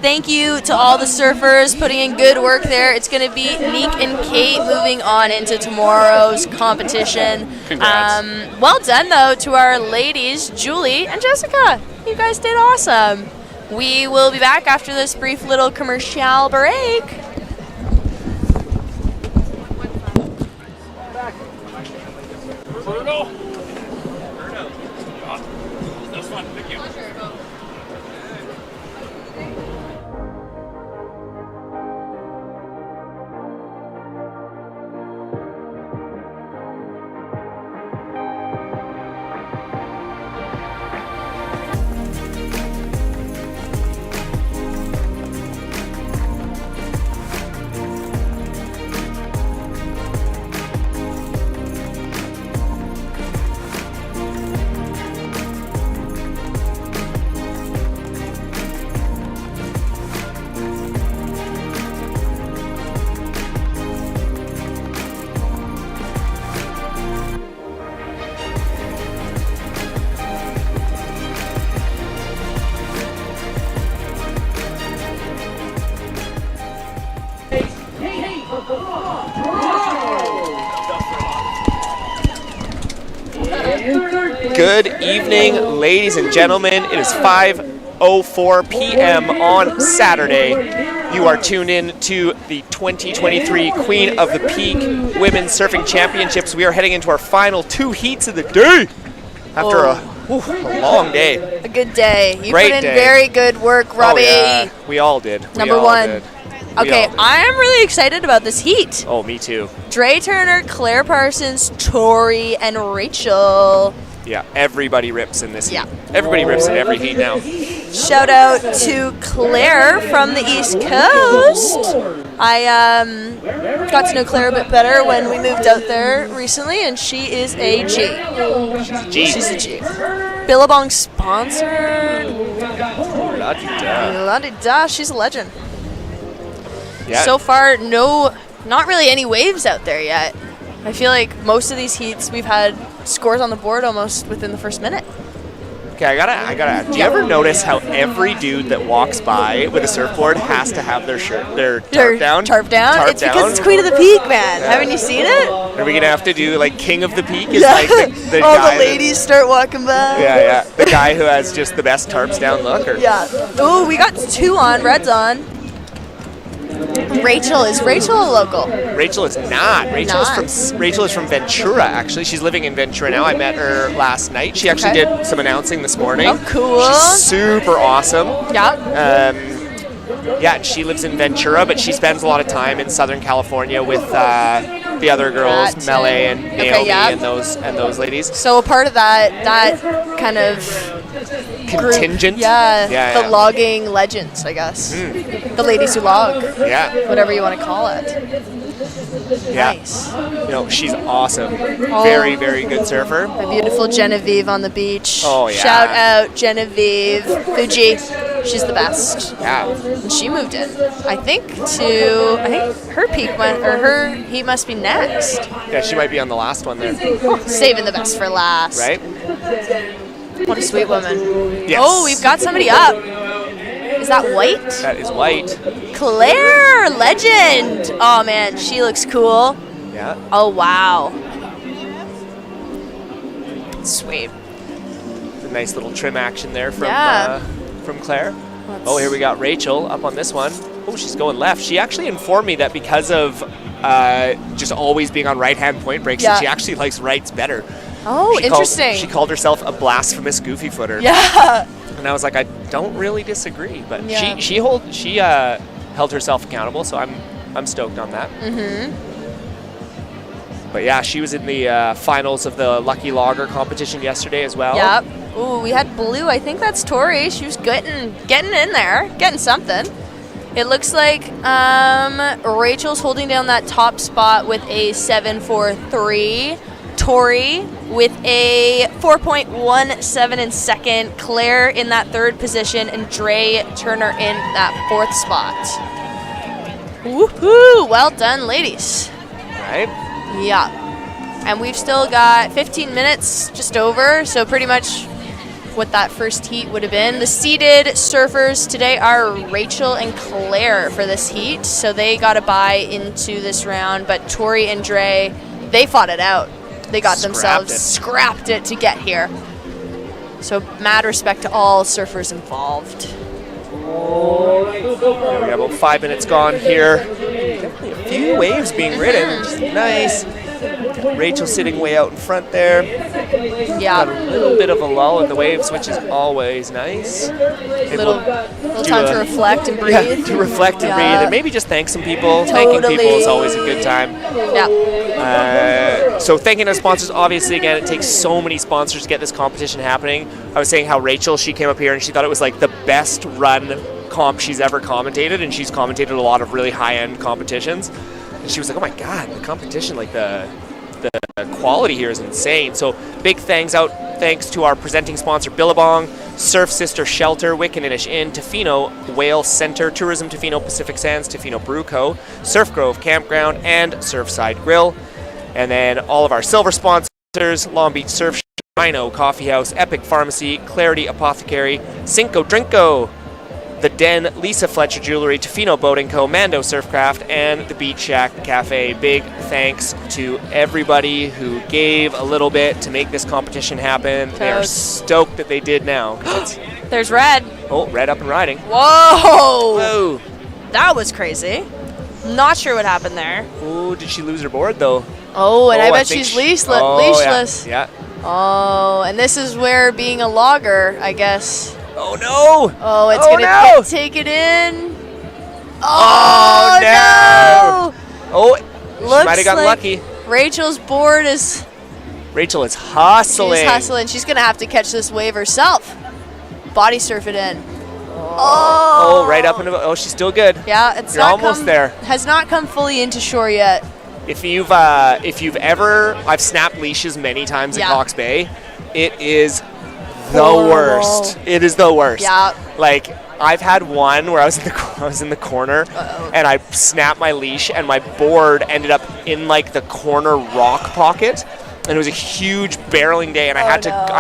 thank you to all the surfers putting in good work there. It's going to be Neek and Kate moving on into tomorrow's competition. Congrats. Well done, though, to our ladies, Julie and Jessica. You guys did awesome. We will be back after this brief little commercial break. That was fun. Thank you. Good evening, ladies and gentlemen. It is 5:04 p.m. on Saturday. You are tuned in to the 2023 Queen of the Peak Women's Surfing Championships. We are heading into our final 2 heats of the day after a long day. A good day. You Great put in day. very good work, Robbie. Oh, yeah. We all did. Number 1. Okay, I am really excited about this heat. Oh, me too. Dre Turner, Claire Parsons, Tori, and Rachel. Yeah, everybody rips in this heat. Everybody rips in every heat now. Shout out to Claire from the East Coast. I got to know Claire a bit better when we moved out there recently, and she is a G. She's a G. Billabong sponsor. La-di-da. She's a legend. Yeah. So far, not really any waves out there yet. I feel like most of these heats we've had scores on the board almost within the first minute. Okay, I gotta. Do you ever notice how every dude that walks by with a surfboard has to have their tarp down? Tarp down? Tarp It's because it's Queen of the Peak, man. Haven't you seen it? Are we gonna have to do like King of the Peak? Is like the all guy the ladies start walking by. Yeah. The guy who has just the best tarps down look. Or? Yeah. Oh, we got 2 on. Red's on. Rachel. Is Rachel a local? Rachel is not. Rachel is from Ventura, actually. She's living in Ventura now. I met her last night. She actually did some announcing this morning. Oh, cool. She's super awesome. Yeah. Yeah, she lives in Ventura, but she spends a lot of time in Southern California with the other girls, Melee and Naomi, and those ladies. So a part of that kind of contingent. Group, the logging legends, I guess. The ladies who log. Yeah. Whatever you want to call it. Yeah. Nice. She's awesome. Oh. Very, very good surfer. The beautiful Genevieve on the beach. Oh, yeah. Shout out Genevieve Fuji. She's the best. Yeah. And she moved in. I think her peak her heat must be next. Yeah, she might be on the last one there. Saving the best for last. Right? What a sweet woman. Yes. Oh, we've got somebody up. Is that White? That is White. Claire, legend. Oh man, she looks cool. Yeah. Oh wow. Sweet. It's a nice little trim action there from Claire. Oh, here we got Rachel up on this one. Oh, she's going left. She actually informed me that because of just always being on right-hand point breaks, that she actually likes rights better. Oh, interesting. She called herself a blasphemous goofy footer. Yeah. And I was like, I don't really disagree, but she held herself accountable, so I'm stoked on that. Mm-hmm. But yeah, she was in the finals of the Lucky Logger competition yesterday as well. Yep. Ooh, we had Blue. I think that's Tori. She was getting in there, getting something. It looks like Rachel's holding down that top spot with a 7.43. Tori with a 4.17 in second. Claire in that 3rd position, and Dre Turner in that 4th spot. Woohoo! Well done, ladies. Right? Yeah. And we've still got 15 minutes just over, so pretty much what that first heat would have been. The seeded surfers today are Rachel and Claire for this heat, so they got a bye into this round, but Tori and Dre, they fought it out. They got scrapped it to get here. So mad respect to all surfers involved. Yeah, we got about 5 minutes gone here. Definitely a few waves being ridden, which is nice. Rachel sitting way out in front there. Yeah. Got a little bit of a lull in the waves, which is always nice. Little time to reflect and breathe. Yeah, to reflect and breathe, and maybe just thank some people. Thanking people is always a good time. Yeah. So thanking our sponsors, obviously, again, it takes so many sponsors to get this competition happening. I was saying how Rachel, she came up here and she thought it was like the best run comp she's ever commentated, and she's commentated a lot of really high-end competitions. And she was like, oh my God, the competition, like the quality here is insane. So big thanks to our presenting sponsor Billabong, Surf Sister Shelter, Wickeninish Inn, Tofino Whale Center, Tourism Tofino, Pacific Sands, Tofino Brew Co., Surf Grove Campground, and Surfside Grill. And then all of our silver sponsors, Long Beach Surf Shop, Rhino Coffee House, Epic Pharmacy, Clarity Apothecary, Cinco Drinko, The Den, Lisa Fletcher Jewelry, Tofino Boating Co., Mando Surfcraft, and the Beach Shack Cafe. Big thanks to everybody who gave a little bit to make this competition happen. They are stoked that they did now. There's Red. Oh, Red up and riding. Whoa! Whoa! That was crazy. Not sure what happened there. Oh, did she lose her board though? Oh, and I bet she's leashless. Yeah. Oh, and this is where being a logger, I guess. Oh no! Oh, it's gonna take it in. Oh, no! Oh, she Looks might have gotten like lucky. Rachel's board is. Rachel is hustling. She's hustling. She's gonna have to catch this wave herself. Body surf it in. Oh, right up into. Oh, she's still good. Yeah, it's You're not almost there. Has not come fully into shore yet. If you've ever, I've snapped leashes many times at Cox Bay. It is the worst. It is the worst. Yeah. Like I've had one where I was in the corner and I snapped my leash and my board ended up in like the corner rock pocket. And it was a huge barreling day, and I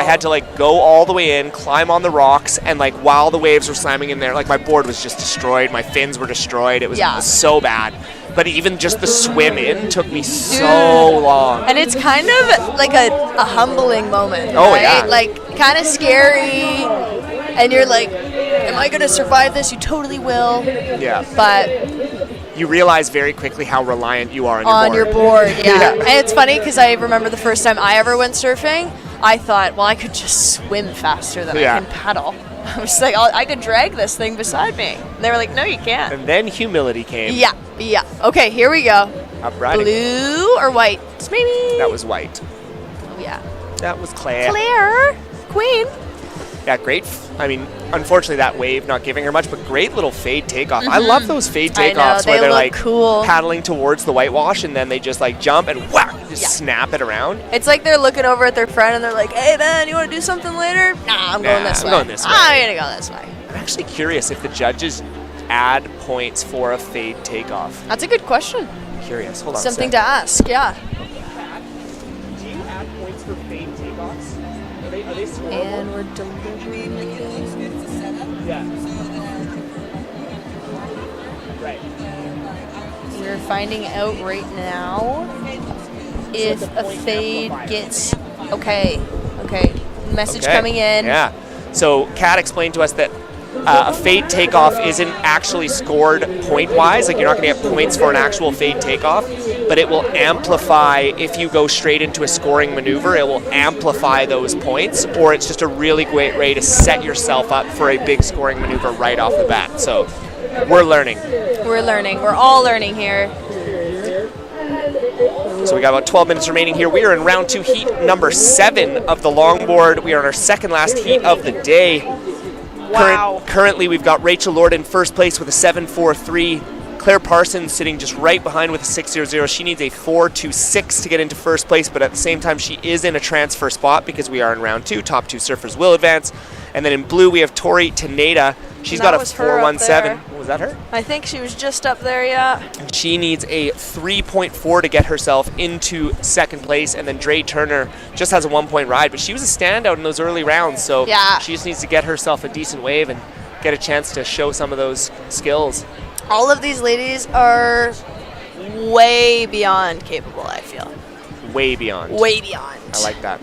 had to like go all the way in, climb on the rocks, and like while the waves were slamming in there, like my board was just destroyed, my fins were destroyed. It was so bad. But even just the swim in took me so long. And it's kind of like a humbling moment. Oh, right? yeah. Like kind of scary, and you're like, am I gonna survive this? You totally will. Yeah. But you realize very quickly how reliant you are on your board. Yeah. And it's funny because I remember the first time I ever went surfing, I thought, well, I could just swim faster than I can paddle. I was like, I could drag this thing beside me. And they were like, no, you can't. And then humility came. Yeah. Okay, here we go. Up riding. Blue or white? Maybe. That was white. Oh, yeah. That was Claire. Claire. Queen. Yeah, great. I mean, unfortunately, that wave not giving her much, but great little fade takeoff. I love those fade takeoffs where they're like paddling towards the whitewash and then they just like jump and whack, just snap it around. It's like they're looking over at their friend and they're like, hey man, you want to do something later? Nah, I'm going this way. I'm going this way. I'm going to go this way. I'm actually curious if the judges add points for a fade takeoff. That's a good question. Curious. Hold on. Something to ask, yeah. Do you add points for fade takeoffs? Are they scoreable? And we're delivering. Yeah. Right. We're finding out right now if a fade gets okay. Message coming in. Yeah. So Kat explained to us that a fade takeoff isn't actually scored point-wise. Like you're not going to get points for an actual fade takeoff, but it will amplify if you go straight into a scoring maneuver. It will amplify those points, or it's just a really great way to set yourself up for a big scoring maneuver right off the bat. So we're learning. We're learning. We're all learning here. So we got about 12 minutes remaining here. We are in round 2, heat number 7 of the longboard. We are in our second last heat of the day. Wow. Currently, we've got Rachel Lord in first place with a 7.43. Claire Parsons sitting just right behind with a 6.00. She needs a 4.26 to get into first place, but at the same time, she is in a transfer spot because we are in round 2. Top 2 surfers will advance. And then in blue, we have Tori Taneda. She's got a 4.17. Was that her? I think she was just up there, yeah. She needs a 3.4 to get herself into second place, and then Dre Turner just has a 1-point ride, but she was a standout in those early rounds, so she just needs to get herself a decent wave and get a chance to show some of those skills. All of these ladies are way beyond capable, I feel. Way beyond. Way beyond. I like that.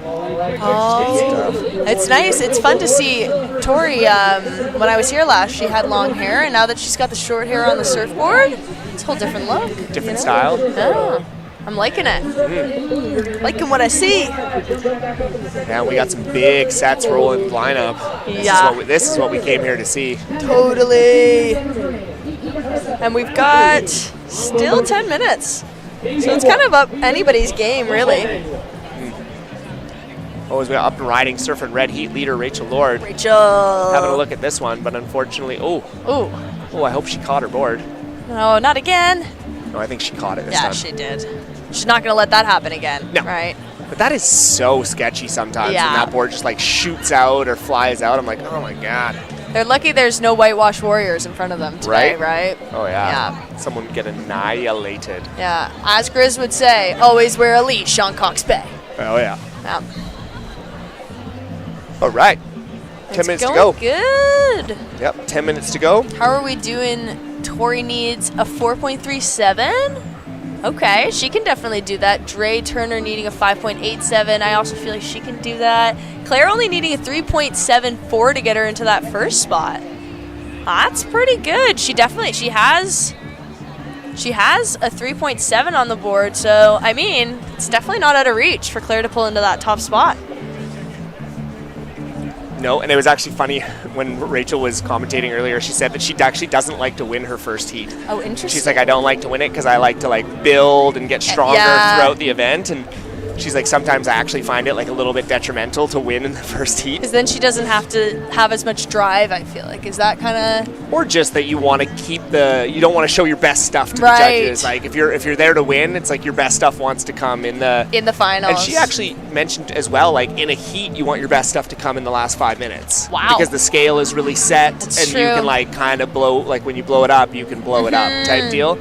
Oh, it's nice. It's fun to see Tori. When I was here last, she had long hair, and now that she's got the short hair on the surfboard, it's a whole different look. Different style. Oh, I'm liking it. Liking what I see. Yeah, we got some big sets rolling lineup. This is what we came here to see. Totally. And we've got still 10 minutes, so it's kind of up anybody's game, really. Always up and riding, surfing red heat leader Rachel Lord. Rachel. Having a look at this one, but unfortunately, I hope she caught her board. No, not again. No, I think she caught it this time. Yeah, she did. She's not going to let that happen again. No. Right? But that is so sketchy sometimes when that board just like shoots out or flies out. I'm like, oh my God. They're lucky there's no whitewash warriors in front of them today, right? Oh yeah. Someone would get annihilated. Yeah. As Grizz would say, always wear a leash on Cox Bay. Oh yeah. Yeah. All right. 10 minutes to going go. Good. Yep, 10 minutes to go. How are we doing? Tori needs a 4.37. Okay, she can definitely do that. Dre Turner needing a 5.87. I also feel like she can do that. Claire only needing a 3.74 to get her into that first spot. That's pretty good. She has a 3.7 on the board, so I mean, it's definitely not out of reach for Claire to pull into that top spot. No, and it was actually funny when Rachel was commentating earlier. She said that she actually doesn't like to win her first heat. Oh, interesting. She's like, I don't like to win it because I like to like build and get stronger throughout the event. And she's like, sometimes I actually find it like a little bit detrimental to win in the first heat. Because then she doesn't have to have as much drive, I feel like. Is that kind of... Or just that you want to keep you don't want to show your best stuff to the judges. Like if you're there to win, it's like your best stuff wants to come in the finals. And she actually mentioned as well, like in a heat, you want your best stuff to come in the last 5 minutes. Wow. Because the scale is really set, That's and true. you can like kind of blow, like when you blow it up, you can blow it up type deal.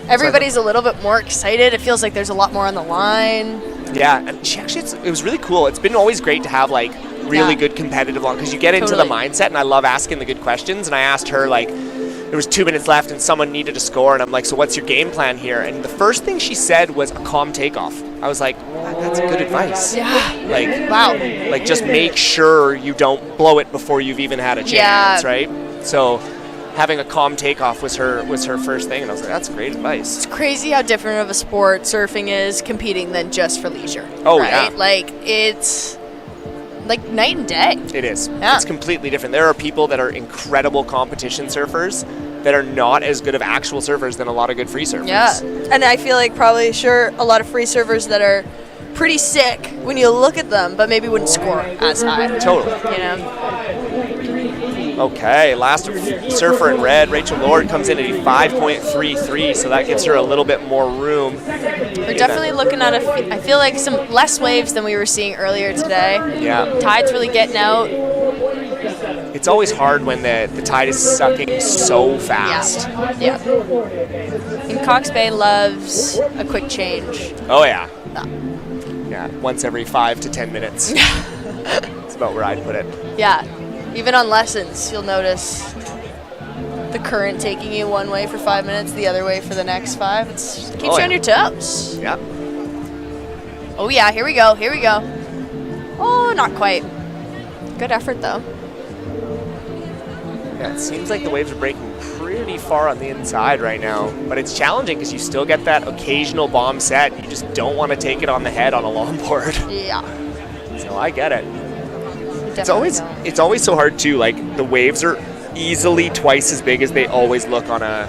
Everybody's a little bit more excited. It feels like there's a lot more on the line. Yeah, and she actually, it was really cool. It's been always great to have like really good competitive long, because you get into the mindset, and I love asking the good questions. And I asked her, like, there was 2 minutes left and someone needed a score, and I'm like, so what's your game plan here? And the first thing she said was a calm takeoff. I was like, that's good advice. Yeah. Like, wow. Like, just make sure you don't blow it before you've even had a chance, right? So having a calm takeoff was her first thing, and I was like, that's great advice. It's crazy how different of a sport surfing is competing than just for leisure. Oh, right? yeah. Like, it's like night and day. It is. Yeah. It's completely different. There are people that are incredible competition surfers that are not as good of actual surfers than a lot of good free surfers. Yeah. And I feel like probably a lot of free surfers that are pretty sick when you look at them, but maybe wouldn't score as high. Totally. You know? Okay, last surfer in red, Rachel Lord, comes in at a 5.33, so that gives her a little bit more room. We're definitely looking at I feel like some less waves than we were seeing earlier today. Yeah. Tide's really getting out. It's always hard when the tide is sucking so fast. Yeah. And Cox Bay loves a quick change. Oh, yeah. Yeah, once every 5 to 10 minutes. That's about where I'd put it. Yeah. Even on lessons, you'll notice the current taking you one way for 5 minutes, the other way for the next 5. It keeps you on your toes. Yeah. Oh, yeah. Here we go. Here we go. Oh, not quite. Good effort, though. Yeah, it seems like the waves are breaking pretty far on the inside right now, but it's challenging because you still get that occasional bomb set. You just don't want to take it on the head on a longboard. Yeah. So I get it. It's always so hard too. Like the waves are easily twice as big as they always look on a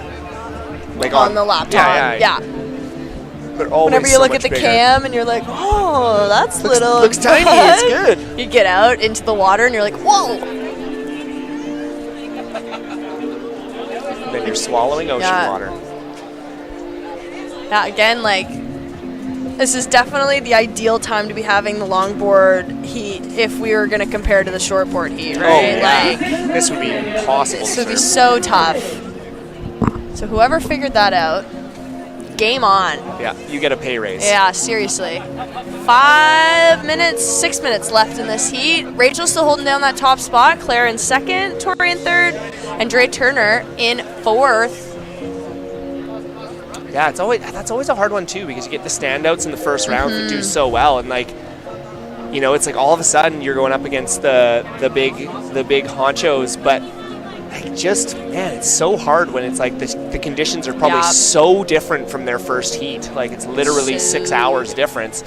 on the laptop. Yeah. They're always whenever you so look much at the bigger. cam and you're like, oh, that's little. Looks tiny. It's good. You get out into the water and you're like, whoa. Then you're swallowing ocean water. Yeah. Again, like, this is definitely the ideal time to be having the longboard heat if we were going to compare to the shortboard heat, right? Oh, yeah. Like, this would be impossible. This would be so tough. So whoever figured that out, game on. Yeah, you get a pay raise. Yeah, seriously. 5 minutes, 6 minutes left in this heat. Rachel's still holding down that top spot. Claire in second, Tori in third, and Dre Turner in fourth. Yeah, that's always a hard one too, because you get the standouts in the first round that do so well, and like, you know, it's like all of a sudden you're going up against the big honchos, but like just man, it's so hard when it's like the conditions are probably so different from their first heat. Like it's literally 6 hours difference.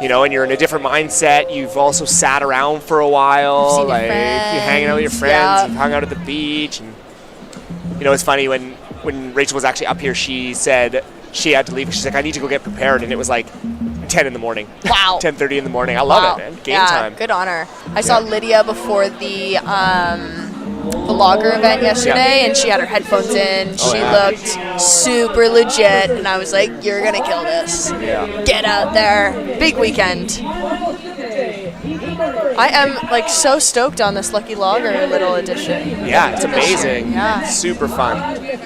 You know, and you're in a different mindset. You've also sat around for a while, like you're hanging out with your friends. You've hung out at the beach, and you know, it's funny when Rachel was actually up here, she said she had to leave. She's like, I need to go get prepared, and it was like 10 in the morning. Wow. 10:30 in the morning. I love it, man. Game time. Good on her. I saw Lydia before the logger event yesterday, and she had her headphones in. She looked super legit, and I was like, you're gonna kill this. Yeah. Get out there. Big weekend. I am like so stoked on this Lucky Logger little edition. Yeah, it's amazing. Yeah. It's super fun.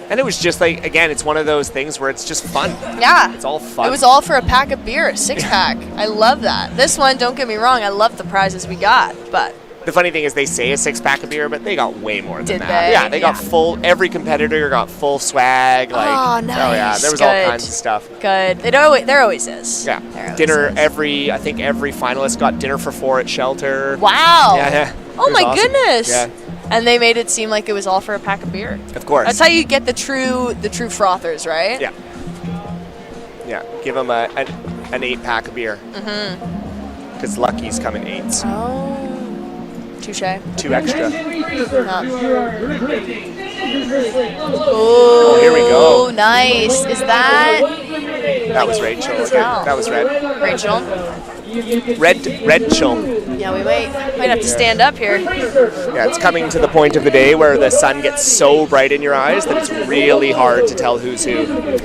And it was just like, again, it's one of those things where it's just fun. Yeah. It's all fun. It was all for a pack of beer, a 6-pack. I love that. This one, don't get me wrong, I love the prizes we got, but The funny thing is they say a 6-pack of beer, but they got way more than Did that. they? Yeah, they got full. Every competitor got full swag. Like, Oh, nice. Oh yeah, there was all kinds of stuff. Good. There always is. Yeah. There always Dinner. is. I think every finalist got dinner for 4 at Shelter. Wow. Yeah. Oh It was my awesome. goodness. Yeah. And they made it seem like it was all for a pack of beer. Of course. That's how you get the true frothers, right? Yeah. Yeah. Give them an 8-pack of beer. Mm-hmm. Because Lucky's come in 8s. Oh. Touche. 2 extra. Oh, here we go. Nice. Is that? That was Rachel. Can't Okay, tell. that was Red. Rachel. Rachel. Yeah, we might have to stand up here. Yeah, it's coming to the point of the day where the sun gets so bright in your eyes that it's really hard to tell who's who.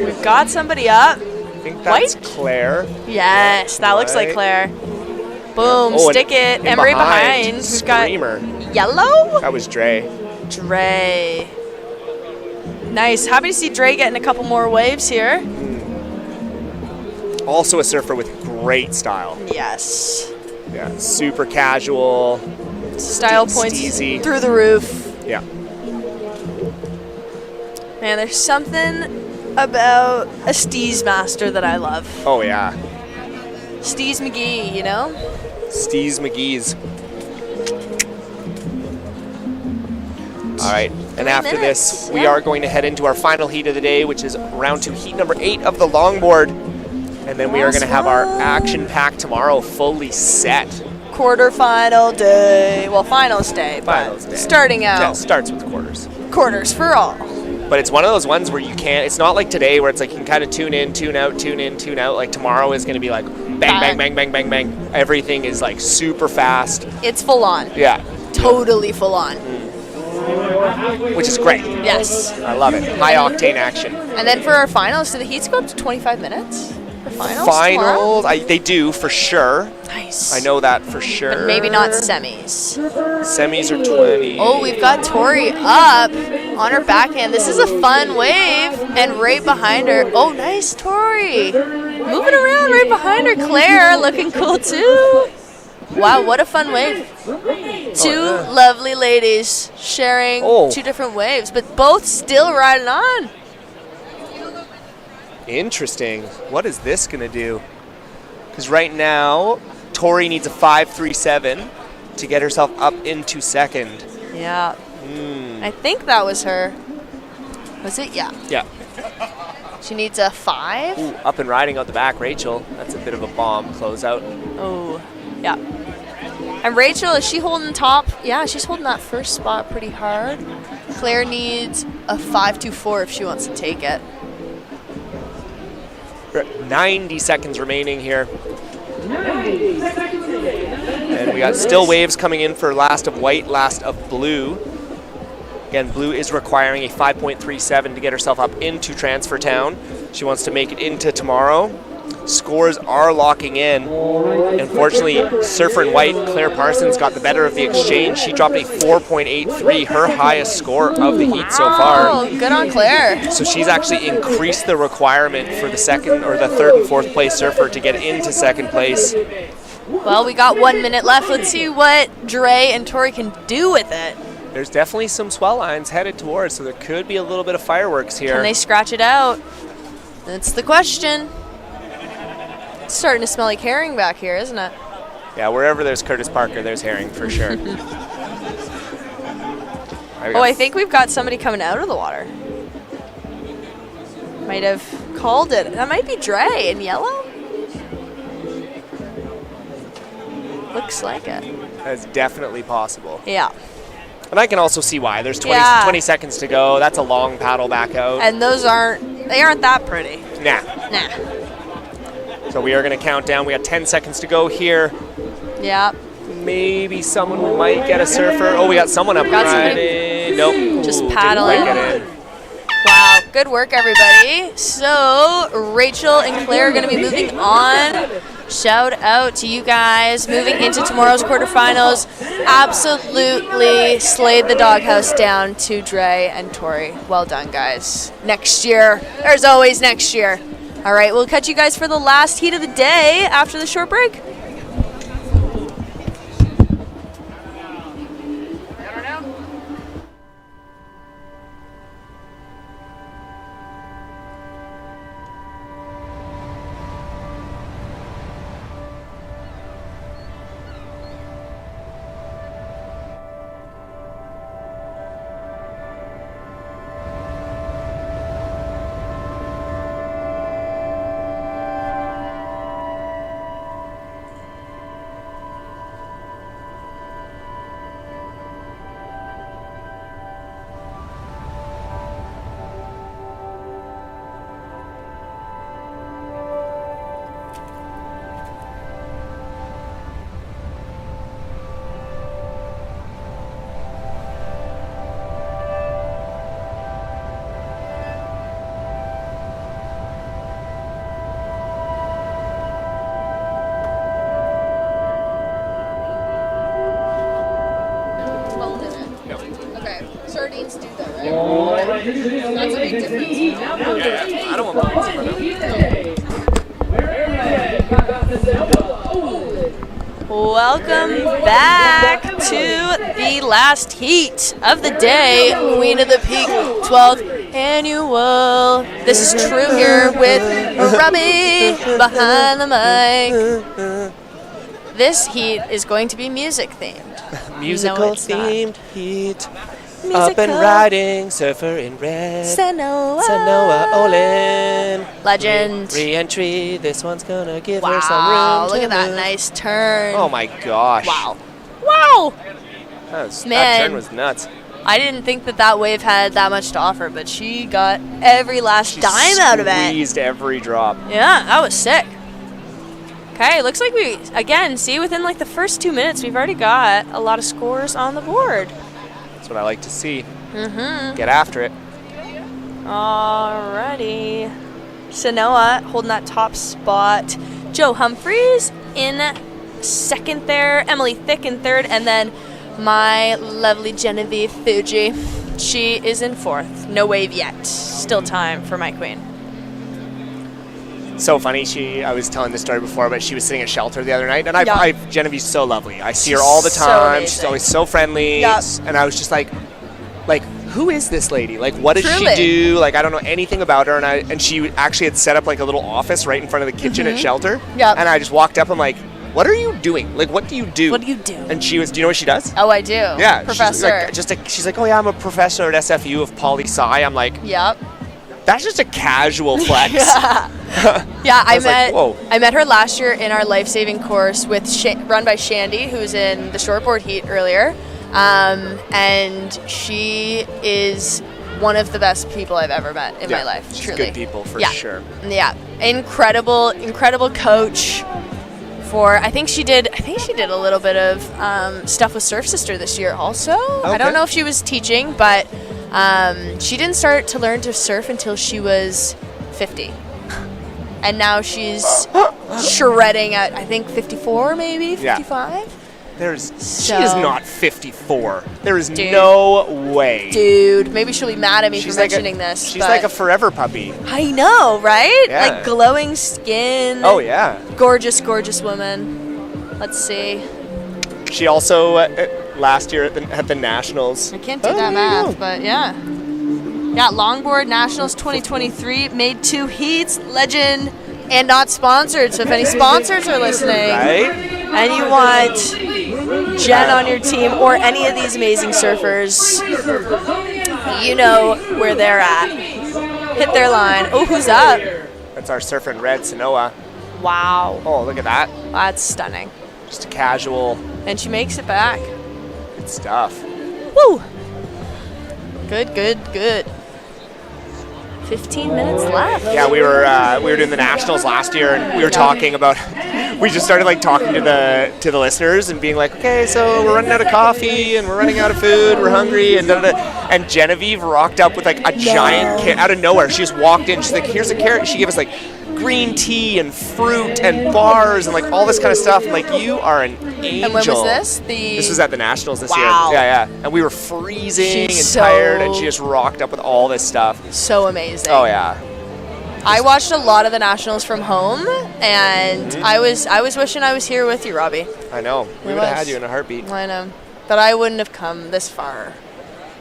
We've got somebody up. I think that's Claire. Yes, that looks like Right. Claire. Boom, Oh, stick it. and Emery behind. We've got Screamer. yellow. That was Dre. Dre. Nice. Happy to see Dre getting a couple more waves here. Also a surfer with great style. Yes. Yeah, super casual. Style points steezy. through the roof. Yeah. Man, there's something about a Steez master that I love. Oh yeah. Steez McGee, you know? Steez McGee's. All right, and after this, we are going to head into our final heat of the day, which is round 2, heat number 8 of the longboard. And then we are going to have our action pack tomorrow fully set. Quarterfinal day. Well, finals day, but starting out. Yeah, starts with quarters. Quarters for all. But it's one of those ones where you can't, it's not like today where it's like you can kind of tune in, tune out, tune in, tune out. Like tomorrow is going to be like bang, bang, bang, bang, bang, bang. Everything is like super fast. It's full on. Yeah. Totally full on. Which is great. Yes. I love it. High octane action. And then for our finals, do the heats go up to 25 minutes? For finals? tomorrow? They do for sure. Nice. I know that for sure. But maybe not semis. Semis are 20. Oh, we've got Tori up on her backhand. This is a fun wave. And right behind her. Oh, nice, Tori. Moving around right behind her. Claire looking cool too. Wow, what a fun wave. Two lovely ladies sharing two different waves, but both still riding on. Interesting. What is this going to do? Because right now, Tori needs a 5.37 to get herself up into second. Yeah. I think that was her. Was it? Yeah. Yeah. She needs a 5. Ooh, up and riding out the back, Rachel. That's a bit of a bomb closeout. Oh, yeah. And Rachel, is she holding top? Yeah, she's holding that first spot pretty hard. Claire needs a 5.24 if she wants to take it. 90 seconds remaining here. And we got still waves coming in for last of white, last of blue. Again, blue is requiring a 5.37 to get herself up into Transfer Town. She wants to make it into tomorrow. Scores are locking in. Unfortunately, surfer in white, Claire Parsons, got the better of the exchange. She dropped a 4.83, her highest score of the heat so far. Oh, good on Claire. So she's actually increased the requirement for the second or the third and fourth place surfer to get into second place. Well, we got 1 minute left. Let's see what Dre and Tori can do with it. There's definitely some swell lines headed towards, so there could be a little bit of fireworks here. Can they scratch it out? That's the question. It's starting to smell like herring back here, isn't it? Yeah, wherever there's Curtis Parker, there's herring for sure. Oh, I think we've got somebody coming out of the water. Might have called it. That might be Dre in yellow. Looks like it. That's definitely possible. Yeah. And I can also see why. There's 20 seconds to go. That's a long paddle back out. And those aren't that pretty. Nah. Nah. So we are going to count down. We got 10 seconds to go here. Yeah. Maybe someone might get a surfer. Oh, we got someone up Got riding. Nope. Just Ooh, paddling. didn't quite get in. Wow, good work, everybody. So Rachel and Claire are going to be moving on. Shout out to you guys moving into tomorrow's quarterfinals. Absolutely slayed the doghouse down to Dre and Tori. Well done, guys. Next year. There's always next year. All right, we'll catch you guys for the last heat of the day after the short break. Sardines do that, right? That's a big difference. I don't want Welcome back to the last heat of the day, Queen of the Peak 12th Annual. This is True here with Robbie behind the mic. This heat is going to be music themed. Musical themed heat. Up and riding, surfer in red. Sanoa Olin. Legend. Re-entry. This one's gonna give Wow, her some room. look to at that move. nice turn. Oh my gosh. Wow. Wow. That Man. turn was nuts. I didn't think that wave had that much to offer, but she got every last dime out of it. Squeezed every drop. Yeah, that was sick. Okay, looks like we, again, see within like the first 2 minutes, we've already got a lot of scores on the board. That's what I like to see. Mm-hmm. Get after it. Alrighty. Sanoa holding that top spot. Joe Humphreys in second there. Emily Thick in third. And then my lovely Genevieve Fuji. She is in fourth. No wave yet. Still time for my queen. So funny. I was telling this story before, but she was sitting at shelter the other night, and Genevieve's so lovely. I see her all the time. She's always so friendly. Yep. And I was just like, who is this lady? Like, what does Truly. she do? Like, I don't know anything about her. And she actually had set up like a little office right in front of the kitchen at shelter. Yep. And I just walked up. I'm like, what are you doing? Like, what do you do? What do you do? And she was, do you know what she does? Oh, I do. Yeah. Professor. She's like, oh yeah, I'm a professor at SFU of poli-sci. I'm like, Yep. that's just a casual flex. Yeah, I was like, met whoa. I met her last year in our life-saving course with run by Shandy, who's in the shortboard heat earlier, and she is one of the best people I've ever met in my life. She's Truly, good people for yeah. sure. Yeah, incredible coach. I think she did a little bit of stuff with Surf Sister this year also. I don't know if she was teaching, but she didn't start to learn to surf until she was 50. And now she's shredding at, I think, 54 maybe, 55? She is not 54. There is no way. Dude, maybe she'll be mad at me She's for mentioning this. She's like a forever puppy. I know, right? Yeah. Like glowing skin. Oh, yeah. Gorgeous, gorgeous woman. Let's see. She also, last year at the Nationals. I can't do that math, but yeah. Yeah, Longboard Nationals 2023 made 2 heats, legend, and not sponsored. So if any sponsors are listening, and you want Jen on your team or any of these amazing surfers, you know where they're at. Hit their line. Oh, who's up? That's our surfer in red, Sanoa. Wow. Oh, look at that. That's stunning. Just a casual. And she makes it back. Good stuff. Woo! Good, good, good. 15 minutes left. Yeah, we were doing the Nationals last year, and we were talking about. We just started like talking to the listeners and being like, okay, so we're running out of coffee and we're running out of food, we're hungry, and and Genevieve rocked up with like a giant carrot out of nowhere. She just walked in. She's like, here's a carrot. She gave us like green tea and fruit and bars and like all this kind of stuff. I'm like, you are an angel. And when was this? This was at the Nationals this year. Wow. Yeah. And we were freezing She's and tired, and she just rocked up with all this stuff. So amazing. Oh yeah. I watched a lot of the Nationals from home, and I was wishing I was here with you, Robbie. I know. We would have had you in a heartbeat. I know. But I wouldn't have come this far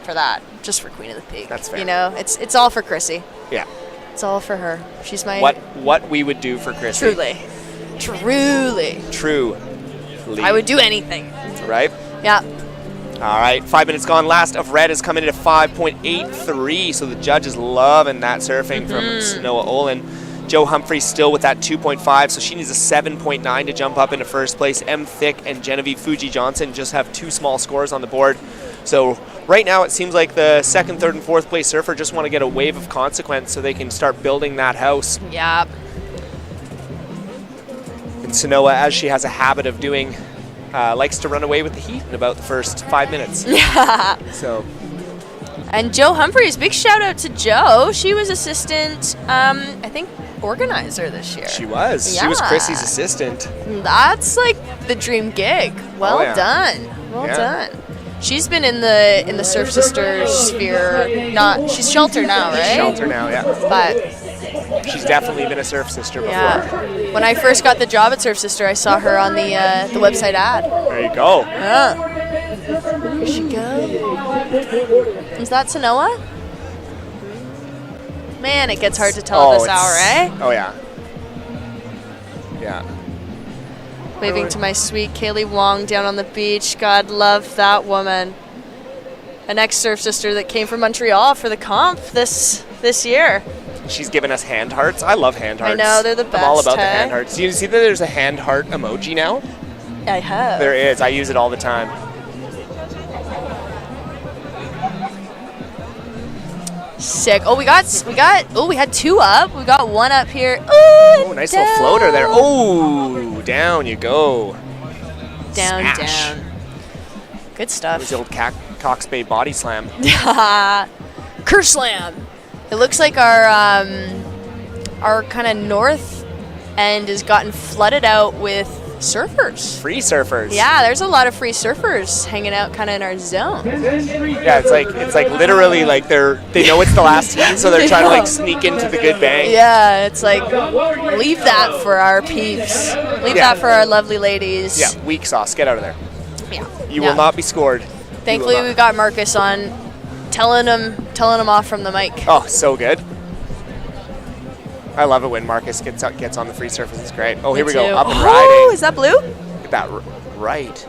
for that, just for Queen of the Peak. That's fair. You know, it's all for Chrissy. Yeah. It's all for her. She's my... What we would do for Chrissy. Truly. I would do anything. Right? Yeah. All right, 5 minutes gone. Last of red has come in at a 5.83, so the judge is loving that surfing from Sanoa Olin. Joe Humphreys still with that 2.5, so she needs a 7.9 to jump up into first place. M. Thick and Genevieve Fuji Johnson just have 2 small scores on the board. So right now it seems like the second, third, and fourth place surfer just want to get a wave of consequence so they can start building that house. Yep. And Sanoa, as she has a habit of doing, likes to run away with the heat in about the first 5 minutes. Yeah. So. And Joe Humphreys, big shout out to Joe. She was assistant, I think, organizer this year. She was. Yeah. She was Chrissy's assistant. That's like the dream gig. Well done. Well Yeah. done. She's been in the Surf Sisters sphere. She's Shelter now, right? Shelter now, yeah. But she's definitely been a Surf Sister before. yeah, when I first got the job at Surf Sister, I saw her on the website ad. There you go. Yeah. Here she goes. Is that Sanoa? Man, it gets hard to tell at this hour, eh? Oh yeah. Yeah. Waving to my sweet Kaylee Wong down on the beach. God love that woman. An ex-Surf Sister that came from Montreal for the comp this year. She's given us hand hearts. I love hand hearts. I know, they're the best. I'm all about the hey? hand hearts. Do you see that there's a hand heart emoji now? I have. There is. I use it all the time. Sick. Oh, we had 2 up. We got 1 up here. Ooh, Nice down. little floater there. Oh, down you go. Down, Smash. down. Good It stuff. was the old Cox Bay body slam. Kerr slam. It looks like our kind of north end has gotten flooded out with surfers. Free surfers. Yeah, there's a lot of free surfers hanging out kind of in our zone. Yeah, it's like literally like they know it's the last heat, so they're trying to like sneak into the good bang. Yeah, it's like leave that for our peeps. Leave that for our lovely ladies. Yeah, weak sauce. Get out of there. Yeah. You will not be scored. Thankfully, we got Marcus on, telling him off from the mic. Oh, so good. I love it when Marcus gets on the free surface. It's great. Oh, here we go. Up and riding. Oh, is that blue? Look at that right.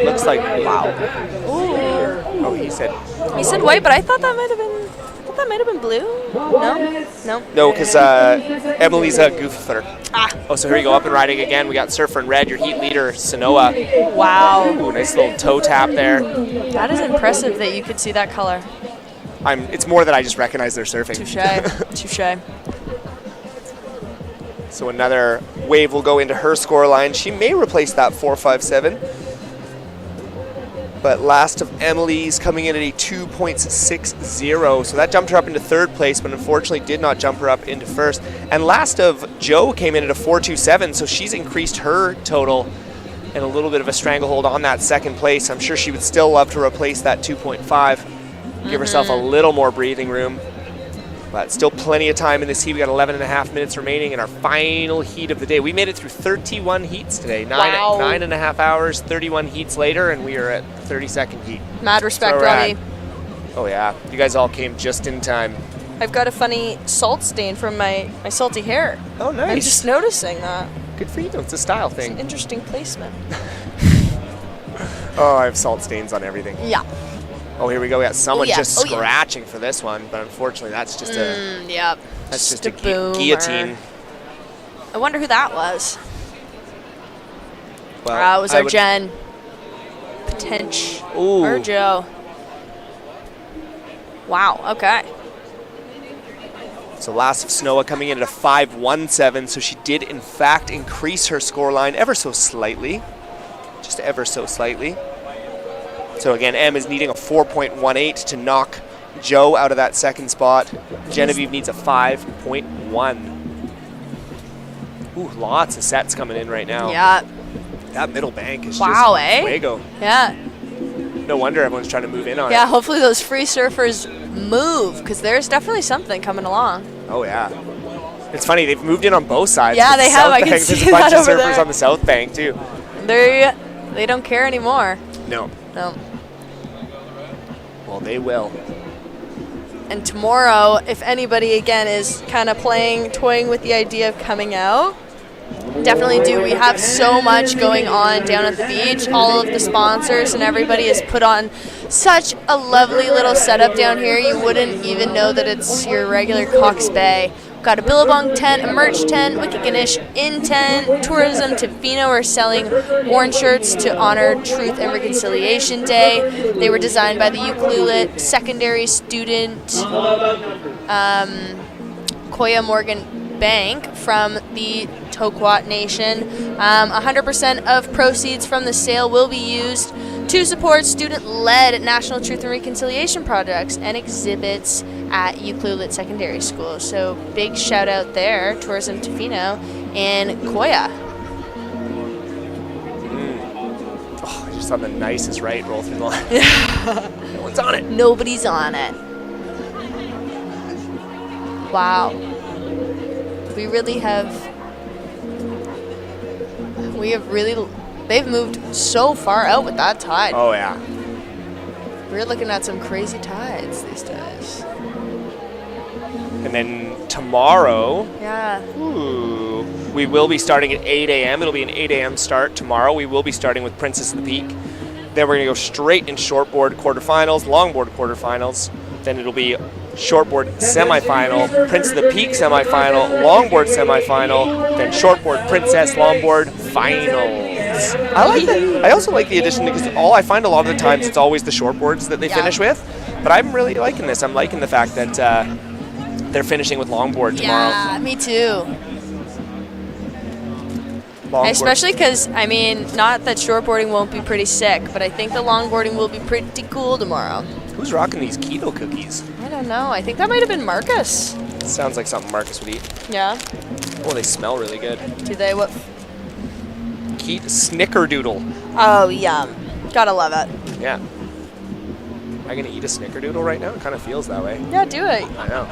Looks like wow. Ooh. Oh, he said. He said white, but I thought that might have been blue. No. No, because Emily's a goofler. Oh, so here you go. Up and riding again. We got Surfer in red. Your heat leader, Sanoa. Wow. Ooh, nice little toe tap there. That is impressive that you could see that color. It's more that I just recognize they're surfing. Touche. So another wave will go into her score line. She may replace that 4.57. But last of Emily's coming in at a 2.60. So that jumped her up into 3rd place, but unfortunately did not jump her up into 1st. And last of Joe came in at a 4.27, so she's increased her total and a little bit of a stranglehold on that 2nd place. I'm sure she would still love to replace that 2.5, give herself a little more breathing room. But still plenty of time in this heat. We got 11.5 minutes remaining in our final heat of the day. We made it through 31 heats today. Wow. 9.5 hours, 31 heats later, and we are at 32nd heat. Mad respect, So rad. Robbie. Oh yeah, you guys all came just in time. I've got a funny salt stain from my salty hair. Oh, nice. I'm just noticing that. Good for you. It's a style thing. It's an interesting placement. Oh, I have salt stains on everything. Yeah. Oh, here we go. We got someone yeah. just Oh, yeah. scratching for this one, but unfortunately, that's just Yep. that's just a boomer. guillotine. I wonder who that was. Well, It was our Jen. Potential. Ooh. Or Joe. Wow. Okay. So last of Sanoa coming in at a 5.17, so she did in fact increase her score line ever so slightly, just ever so slightly. So again, Em is needing a 4.18 to knock Joe out of that 2nd spot. Genevieve needs a 5.1. Ooh, lots of sets coming in right now. Yeah. That middle bank is Wow, just eh? fuego. Yeah. No wonder everyone's trying to move in on it. Yeah. Hopefully those free surfers move, because there's definitely something coming along. Oh yeah. It's funny, they've moved in on both sides. Yeah, With the they have. South I can Bank, see there's a bunch that of over surfers there. on the South Bank too. They don't care anymore. No. No. Well, they will. And tomorrow, if anybody again is kind of toying with the idea of coming out, definitely do. We have so much going on down at the beach. All of the sponsors and everybody has put on such a lovely little setup down here. You wouldn't even know that it's your regular Cox Bay. We've got a Billabong tent, a merch tent, Wicked Ganesh in tent, Tourism Tofino are selling orange shirts to honor Truth and Reconciliation Day. They were designed by the Ucluelet secondary student Koya Morgan Bank from the Tokwat Nation. 100% of proceeds from the sale will be used to support student-led National Truth and Reconciliation projects and exhibits at Ucluelet Secondary School. So big shout out there, Tourism Tofino and Koya. Oh, just on the nicest right roll through the line. No one's on it. Nobody's on it. Wow. We have really, they've moved so far out with that tide. Oh, yeah. We're looking at some crazy tides these days. And then tomorrow, Yeah. we will be starting at 8 a.m. It'll be an 8 a.m. start tomorrow. We will be starting with Princess of the Peak. Then we're going to go straight in shortboard quarterfinals, longboard quarterfinals. Then it'll be shortboard semifinal, Prince of the Peak semifinal, longboard semifinal, then shortboard princess longboard finals. I like that. I also like the addition because I find a lot of the times it's always the shortboards that they finish with. But I'm really liking this. I'm liking the fact that they're finishing with longboard tomorrow. Yeah, me too. Longboard. Especially because, I mean, not that shortboarding won't be pretty sick, but I think the longboarding will be pretty cool tomorrow. Who's rocking these keto cookies? I don't know. I think that might have been Marcus. Sounds like something Marcus would eat. Yeah. Oh, they smell really good. Do they? What? Snickerdoodle. Oh, yum. Gotta love it. Yeah. Am I gonna eat a snickerdoodle right now? It kind of feels that way. Yeah, do it. I know.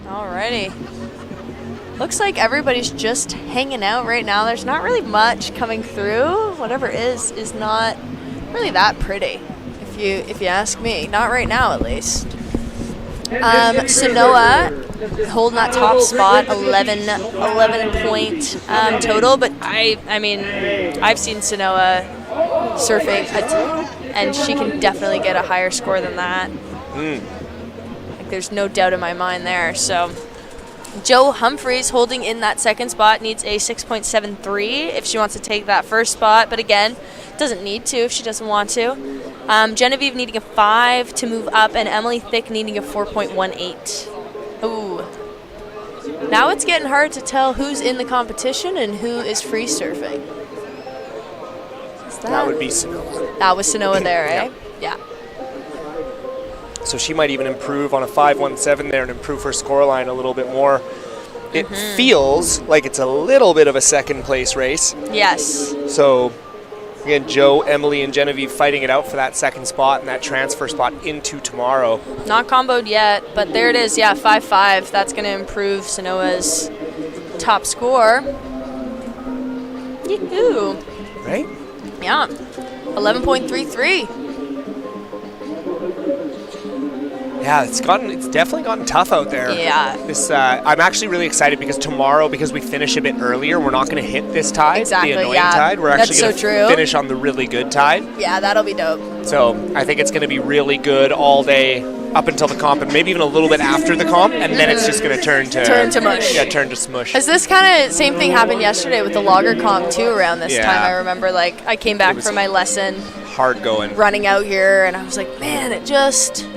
Alrighty. Looks like everybody's just hanging out right now. There's not really much coming through. Whatever is not really that pretty, if you ask me. Not right now, at least. Sanoa holding that top spot, 11 point total. But I mean, I've seen Sanoa surfing and she can definitely get a higher score than that. Like, there's no doubt in my mind there. So Jo Humphreys holding in that second spot needs a 6.73 if she wants to take that first spot, but again, doesn't need to if she doesn't want to. Genevieve needing a 5 to move up, and Emily Thick needing a 4.18. Ooh. Now it's getting hard to tell who's in the competition and who is free surfing. That would be Sanoa. That was Sanoa there, eh? Yeah. So she might even improve on a 5.17 there and improve her scoreline a little bit more. It feels like it's a little bit of a second place race. Yes. So again, Jo, Emily, and Genevieve fighting it out for that second spot and that transfer spot into tomorrow. Not comboed yet, but there it is. Yeah, 5.5. That's going to improve Sanoa's top score. Yee-hoo. Right? Yeah. 11.33. Yeah, it's definitely gotten tough out there. Yeah. This I'm actually really excited because tomorrow, because we finish a bit earlier, we're not going to hit this tide, Exactly, the annoying yeah. tide. We're actually That's going so to true. finish on the really good tide. Yeah, that'll be dope. So I think it's going to be really good all day up until the comp, and maybe even a little bit after the comp, and then it's just going to turn to mush. Yeah, turn to smush. Has this kind of same thing happened yesterday with the logger comp too around this Yeah. time? I remember, like, I came back from my lesson, Hard going. running out here, and I was like, man, it just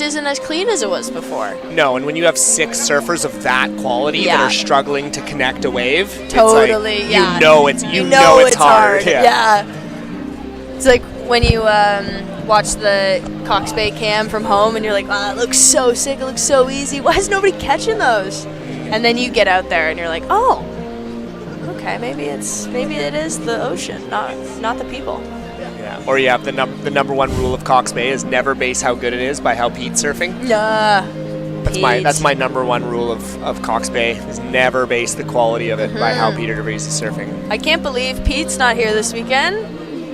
isn't as clean as it was before. No, and when you have 6 surfers of that quality that Yeah. are struggling to connect a wave, Totally, it's like, yeah. you know it's hard. Yeah. It's like when you watch the Cox Bay cam from home and you're like, wow, it looks so sick, it looks so easy. Why is nobody catching those? And then you get out there and you're like, oh, okay, maybe it is the ocean, not the people. Yeah. Or you have the number one rule of Cox Bay is never base how good it is by how Pete's surfing. That's my number one rule of Cox Bay is never base the quality of it by how Peter DeVries is surfing. I can't believe Pete's not here this weekend.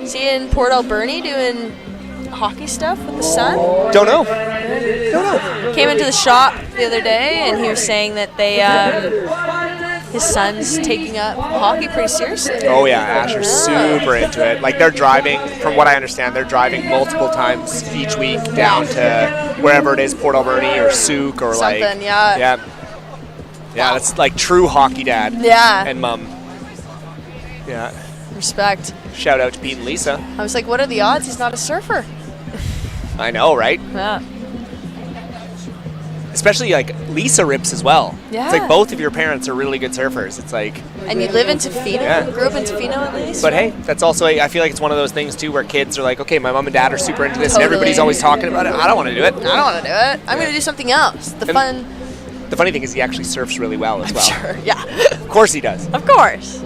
Is he in Port Alberni doing hockey stuff with the son? Don't know. Came into the shop the other day and he was saying that they his son's taking up hockey pretty seriously. Oh yeah, Asher's super into it. Like they're driving, from what I understand, they're driving multiple times each week down to wherever it is, Port Alberni or Souk or Something, like yeah. Yeah, that's like true hockey dad. Yeah. And mom. Yeah. Respect. Shout out to Pete and Lisa. I was like, what are the odds he's not a surfer? I know, right? Yeah. Especially like Lisa rips as well. Yeah. It's like both of your parents are really good surfers. It's like. And you live in Tofino? Yeah. Grew up in Tofino at least? But hey, that's also, I feel like it's one of those things too where kids are like, okay, my mom and dad are super into this and everybody's always talking about it. I don't want to do it. I don't want to do it. I'm going to do something else. The funny thing is he actually surfs really well as well. Sure, yeah. Of course he does. Of course.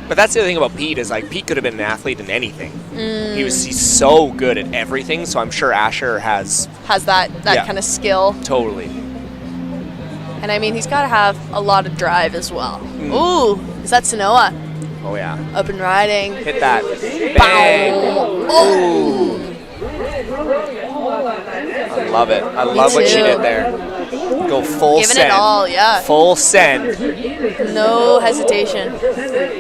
But that's the other thing about Pete is like Pete could have been an athlete in anything. He's so good at everything. So I'm sure Asher has that kind of skill. Totally. And I mean, he's got to have a lot of drive as well. Ooh, is that Sanoa? Oh yeah. Up and riding. Hit that. Bang. Oh. I love it. I love what she did there. Go full Giving send. it all, yeah. Full send. No hesitation.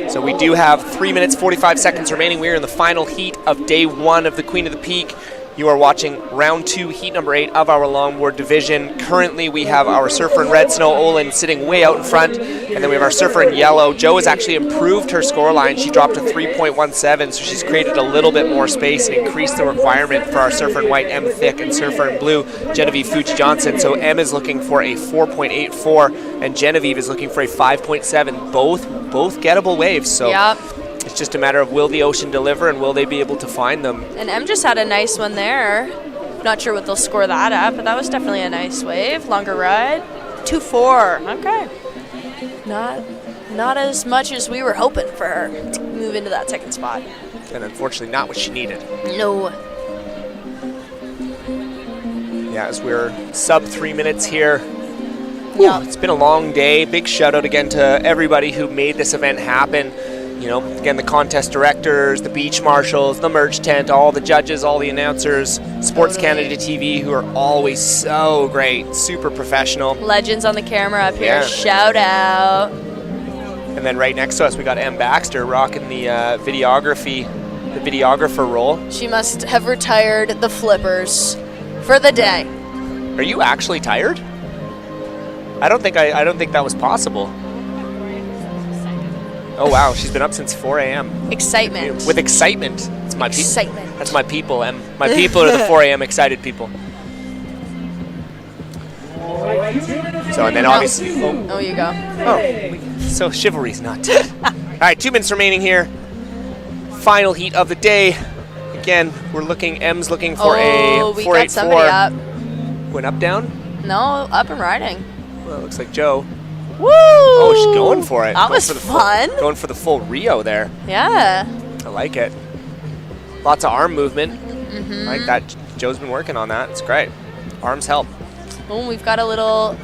So we do have 3 minutes, 45 seconds remaining. We are in the final heat of day 1 of the Queen of the Peak. You are watching round 2, heat number 8 of our longboard division. Currently, we have our surfer in red, Snow Olin, sitting way out in front. And then we have our surfer in yellow. Jo has actually improved her scoreline. She dropped to 3.17, so she's created a little bit more space and increased the requirement for our surfer in white, M Thick, and surfer in blue, Genevieve Fuchs-Johnson. So M is looking for a 4.84, and Genevieve is looking for a 5.7. Both gettable waves. So. Yep. It's just a matter of will the ocean deliver and will they be able to find them. And M just had a nice one there. Not sure what they'll score that at, but that was definitely a nice wave. Longer ride. 2-4. Okay. Not as much as we were hoping for her to move into that second spot. And unfortunately not what she needed. No. Yeah, as we're sub 3 minutes here. Yeah. It's been a long day. Big shout out again to everybody who made this event happen. You know, again, the contest directors, the beach marshals, the merch tent, all the judges, all the announcers, Sports Canada TV, who are always so great, super professional. Legends on the camera up here. Yeah. Shout out. And then right next to us, we got M. Baxter rocking the videographer role. She must have retired the flippers for the day. Are you actually tired? I don't think that was possible. Oh wow, she's been up since 4 a.m. Excitement. With excitement. It's my excitement. That's my people, Em. My people are the 4 a.m. excited people. So and then obviously. Oh, you go. Oh, so chivalry's not dead. All right, 2 minutes remaining here. Final heat of the day. Again, we're looking. M's looking for a 4.84. We got somebody up. Went up, down. No, up and riding. Well, it looks like Jo. Woo! Oh, she's going for it. That was fun. Going for the full Rio there. Yeah. I like it. Lots of arm movement. Mm-hmm. I like that. Jo's been working on that. It's great. Arms help. Oh, we've got a little.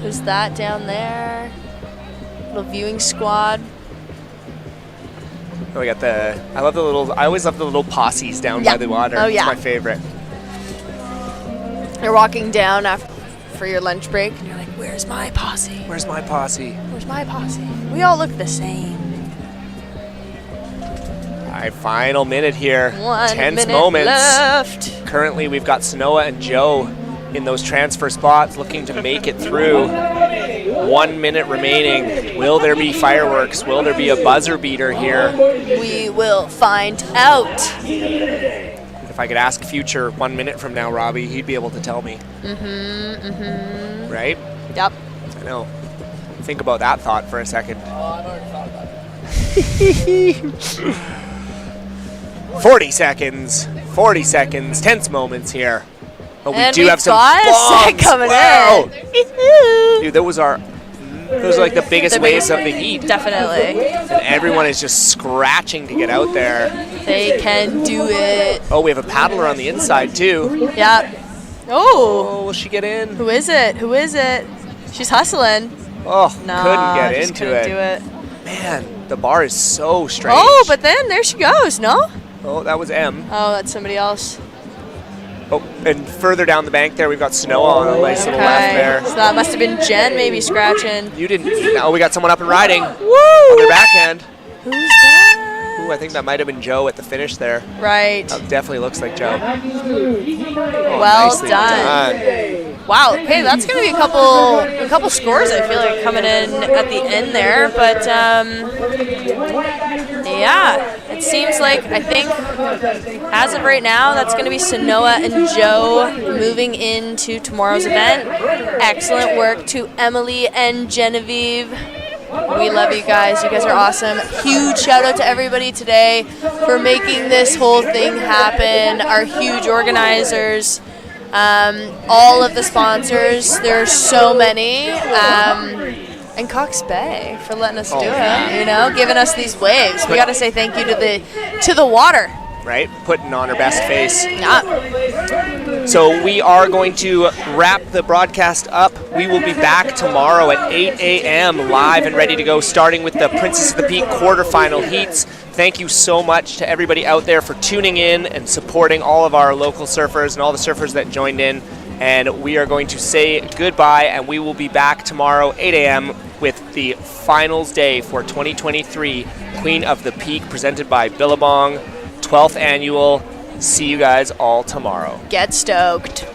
Who's that down there? Little viewing squad. Oh, we got the. I always love the little posses down by the water. Oh, yeah. It's my favorite. You're walking down for your lunch break, and you're like, "Where's my posse? Where's my posse? Where's my posse? We all look the same." All right, final minute here. 1 Tense minute moments. left. Currently, we've got Sanoa and Jo in those transfer spots looking to make it through. 1 minute remaining. Will there be fireworks? Will there be a buzzer beater here? We will find out. If I could ask Future 1 minute from now, Robbie, he'd be able to tell me. Right? Yep. I know. Think about that thought for a second. 40 seconons. 40 seconds. Tense moments here. But we do have some set coming in. Dude, those are like the biggest waves of the heat. Definitely. And everyone is just scratching to get out there. They can do it. Oh, we have a paddler on the inside too. Yep. Oh. Will she get in? Who is it? Who is it? She's hustling. Oh, nah, couldn't get just into couldn't it. do it. Man, the bar is so strange. Oh, but then there she goes, no? Oh, that was M. Oh, that's somebody else. Oh, and further down the bank there, we've got Sanoa on a nice little left there. So that must have been Jen maybe scratching. You didn't. Oh, we got someone up and riding. Woo! On their backhand. Who's that? Ooh, I think that might have been Jo at the finish there. Right. That definitely looks like Jo. Oh, Well nicely done. Wow. Okay, that's gonna be a couple scores. I feel like coming in at the end there, but yeah, it seems like I think as of right now, that's gonna be Sanoa and Jo moving into tomorrow's event. Excellent work to Emily and Genevieve. We love you guys. You guys are awesome. Huge shout out to everybody today for making this whole thing happen. Our huge organizers, all of the sponsors. There's so many. And Cox Bay for letting us do yeah. it, you know, giving us these waves. We got to say thank you to the water. Right? Putting on our best face. Yeah. So we are going to wrap the broadcast up. We will be back tomorrow at 8 a.m. live and ready to go, starting with the Princess of the Peak quarterfinal heats. Thank you so much to everybody out there for tuning in and supporting all of our local surfers and all the surfers that joined in. And we are going to say goodbye, and we will be back tomorrow, 8 a.m., with the finals day for 2023 Queen of the Peak, presented by Billabong, 12th annual. See you guys all tomorrow. Get stoked.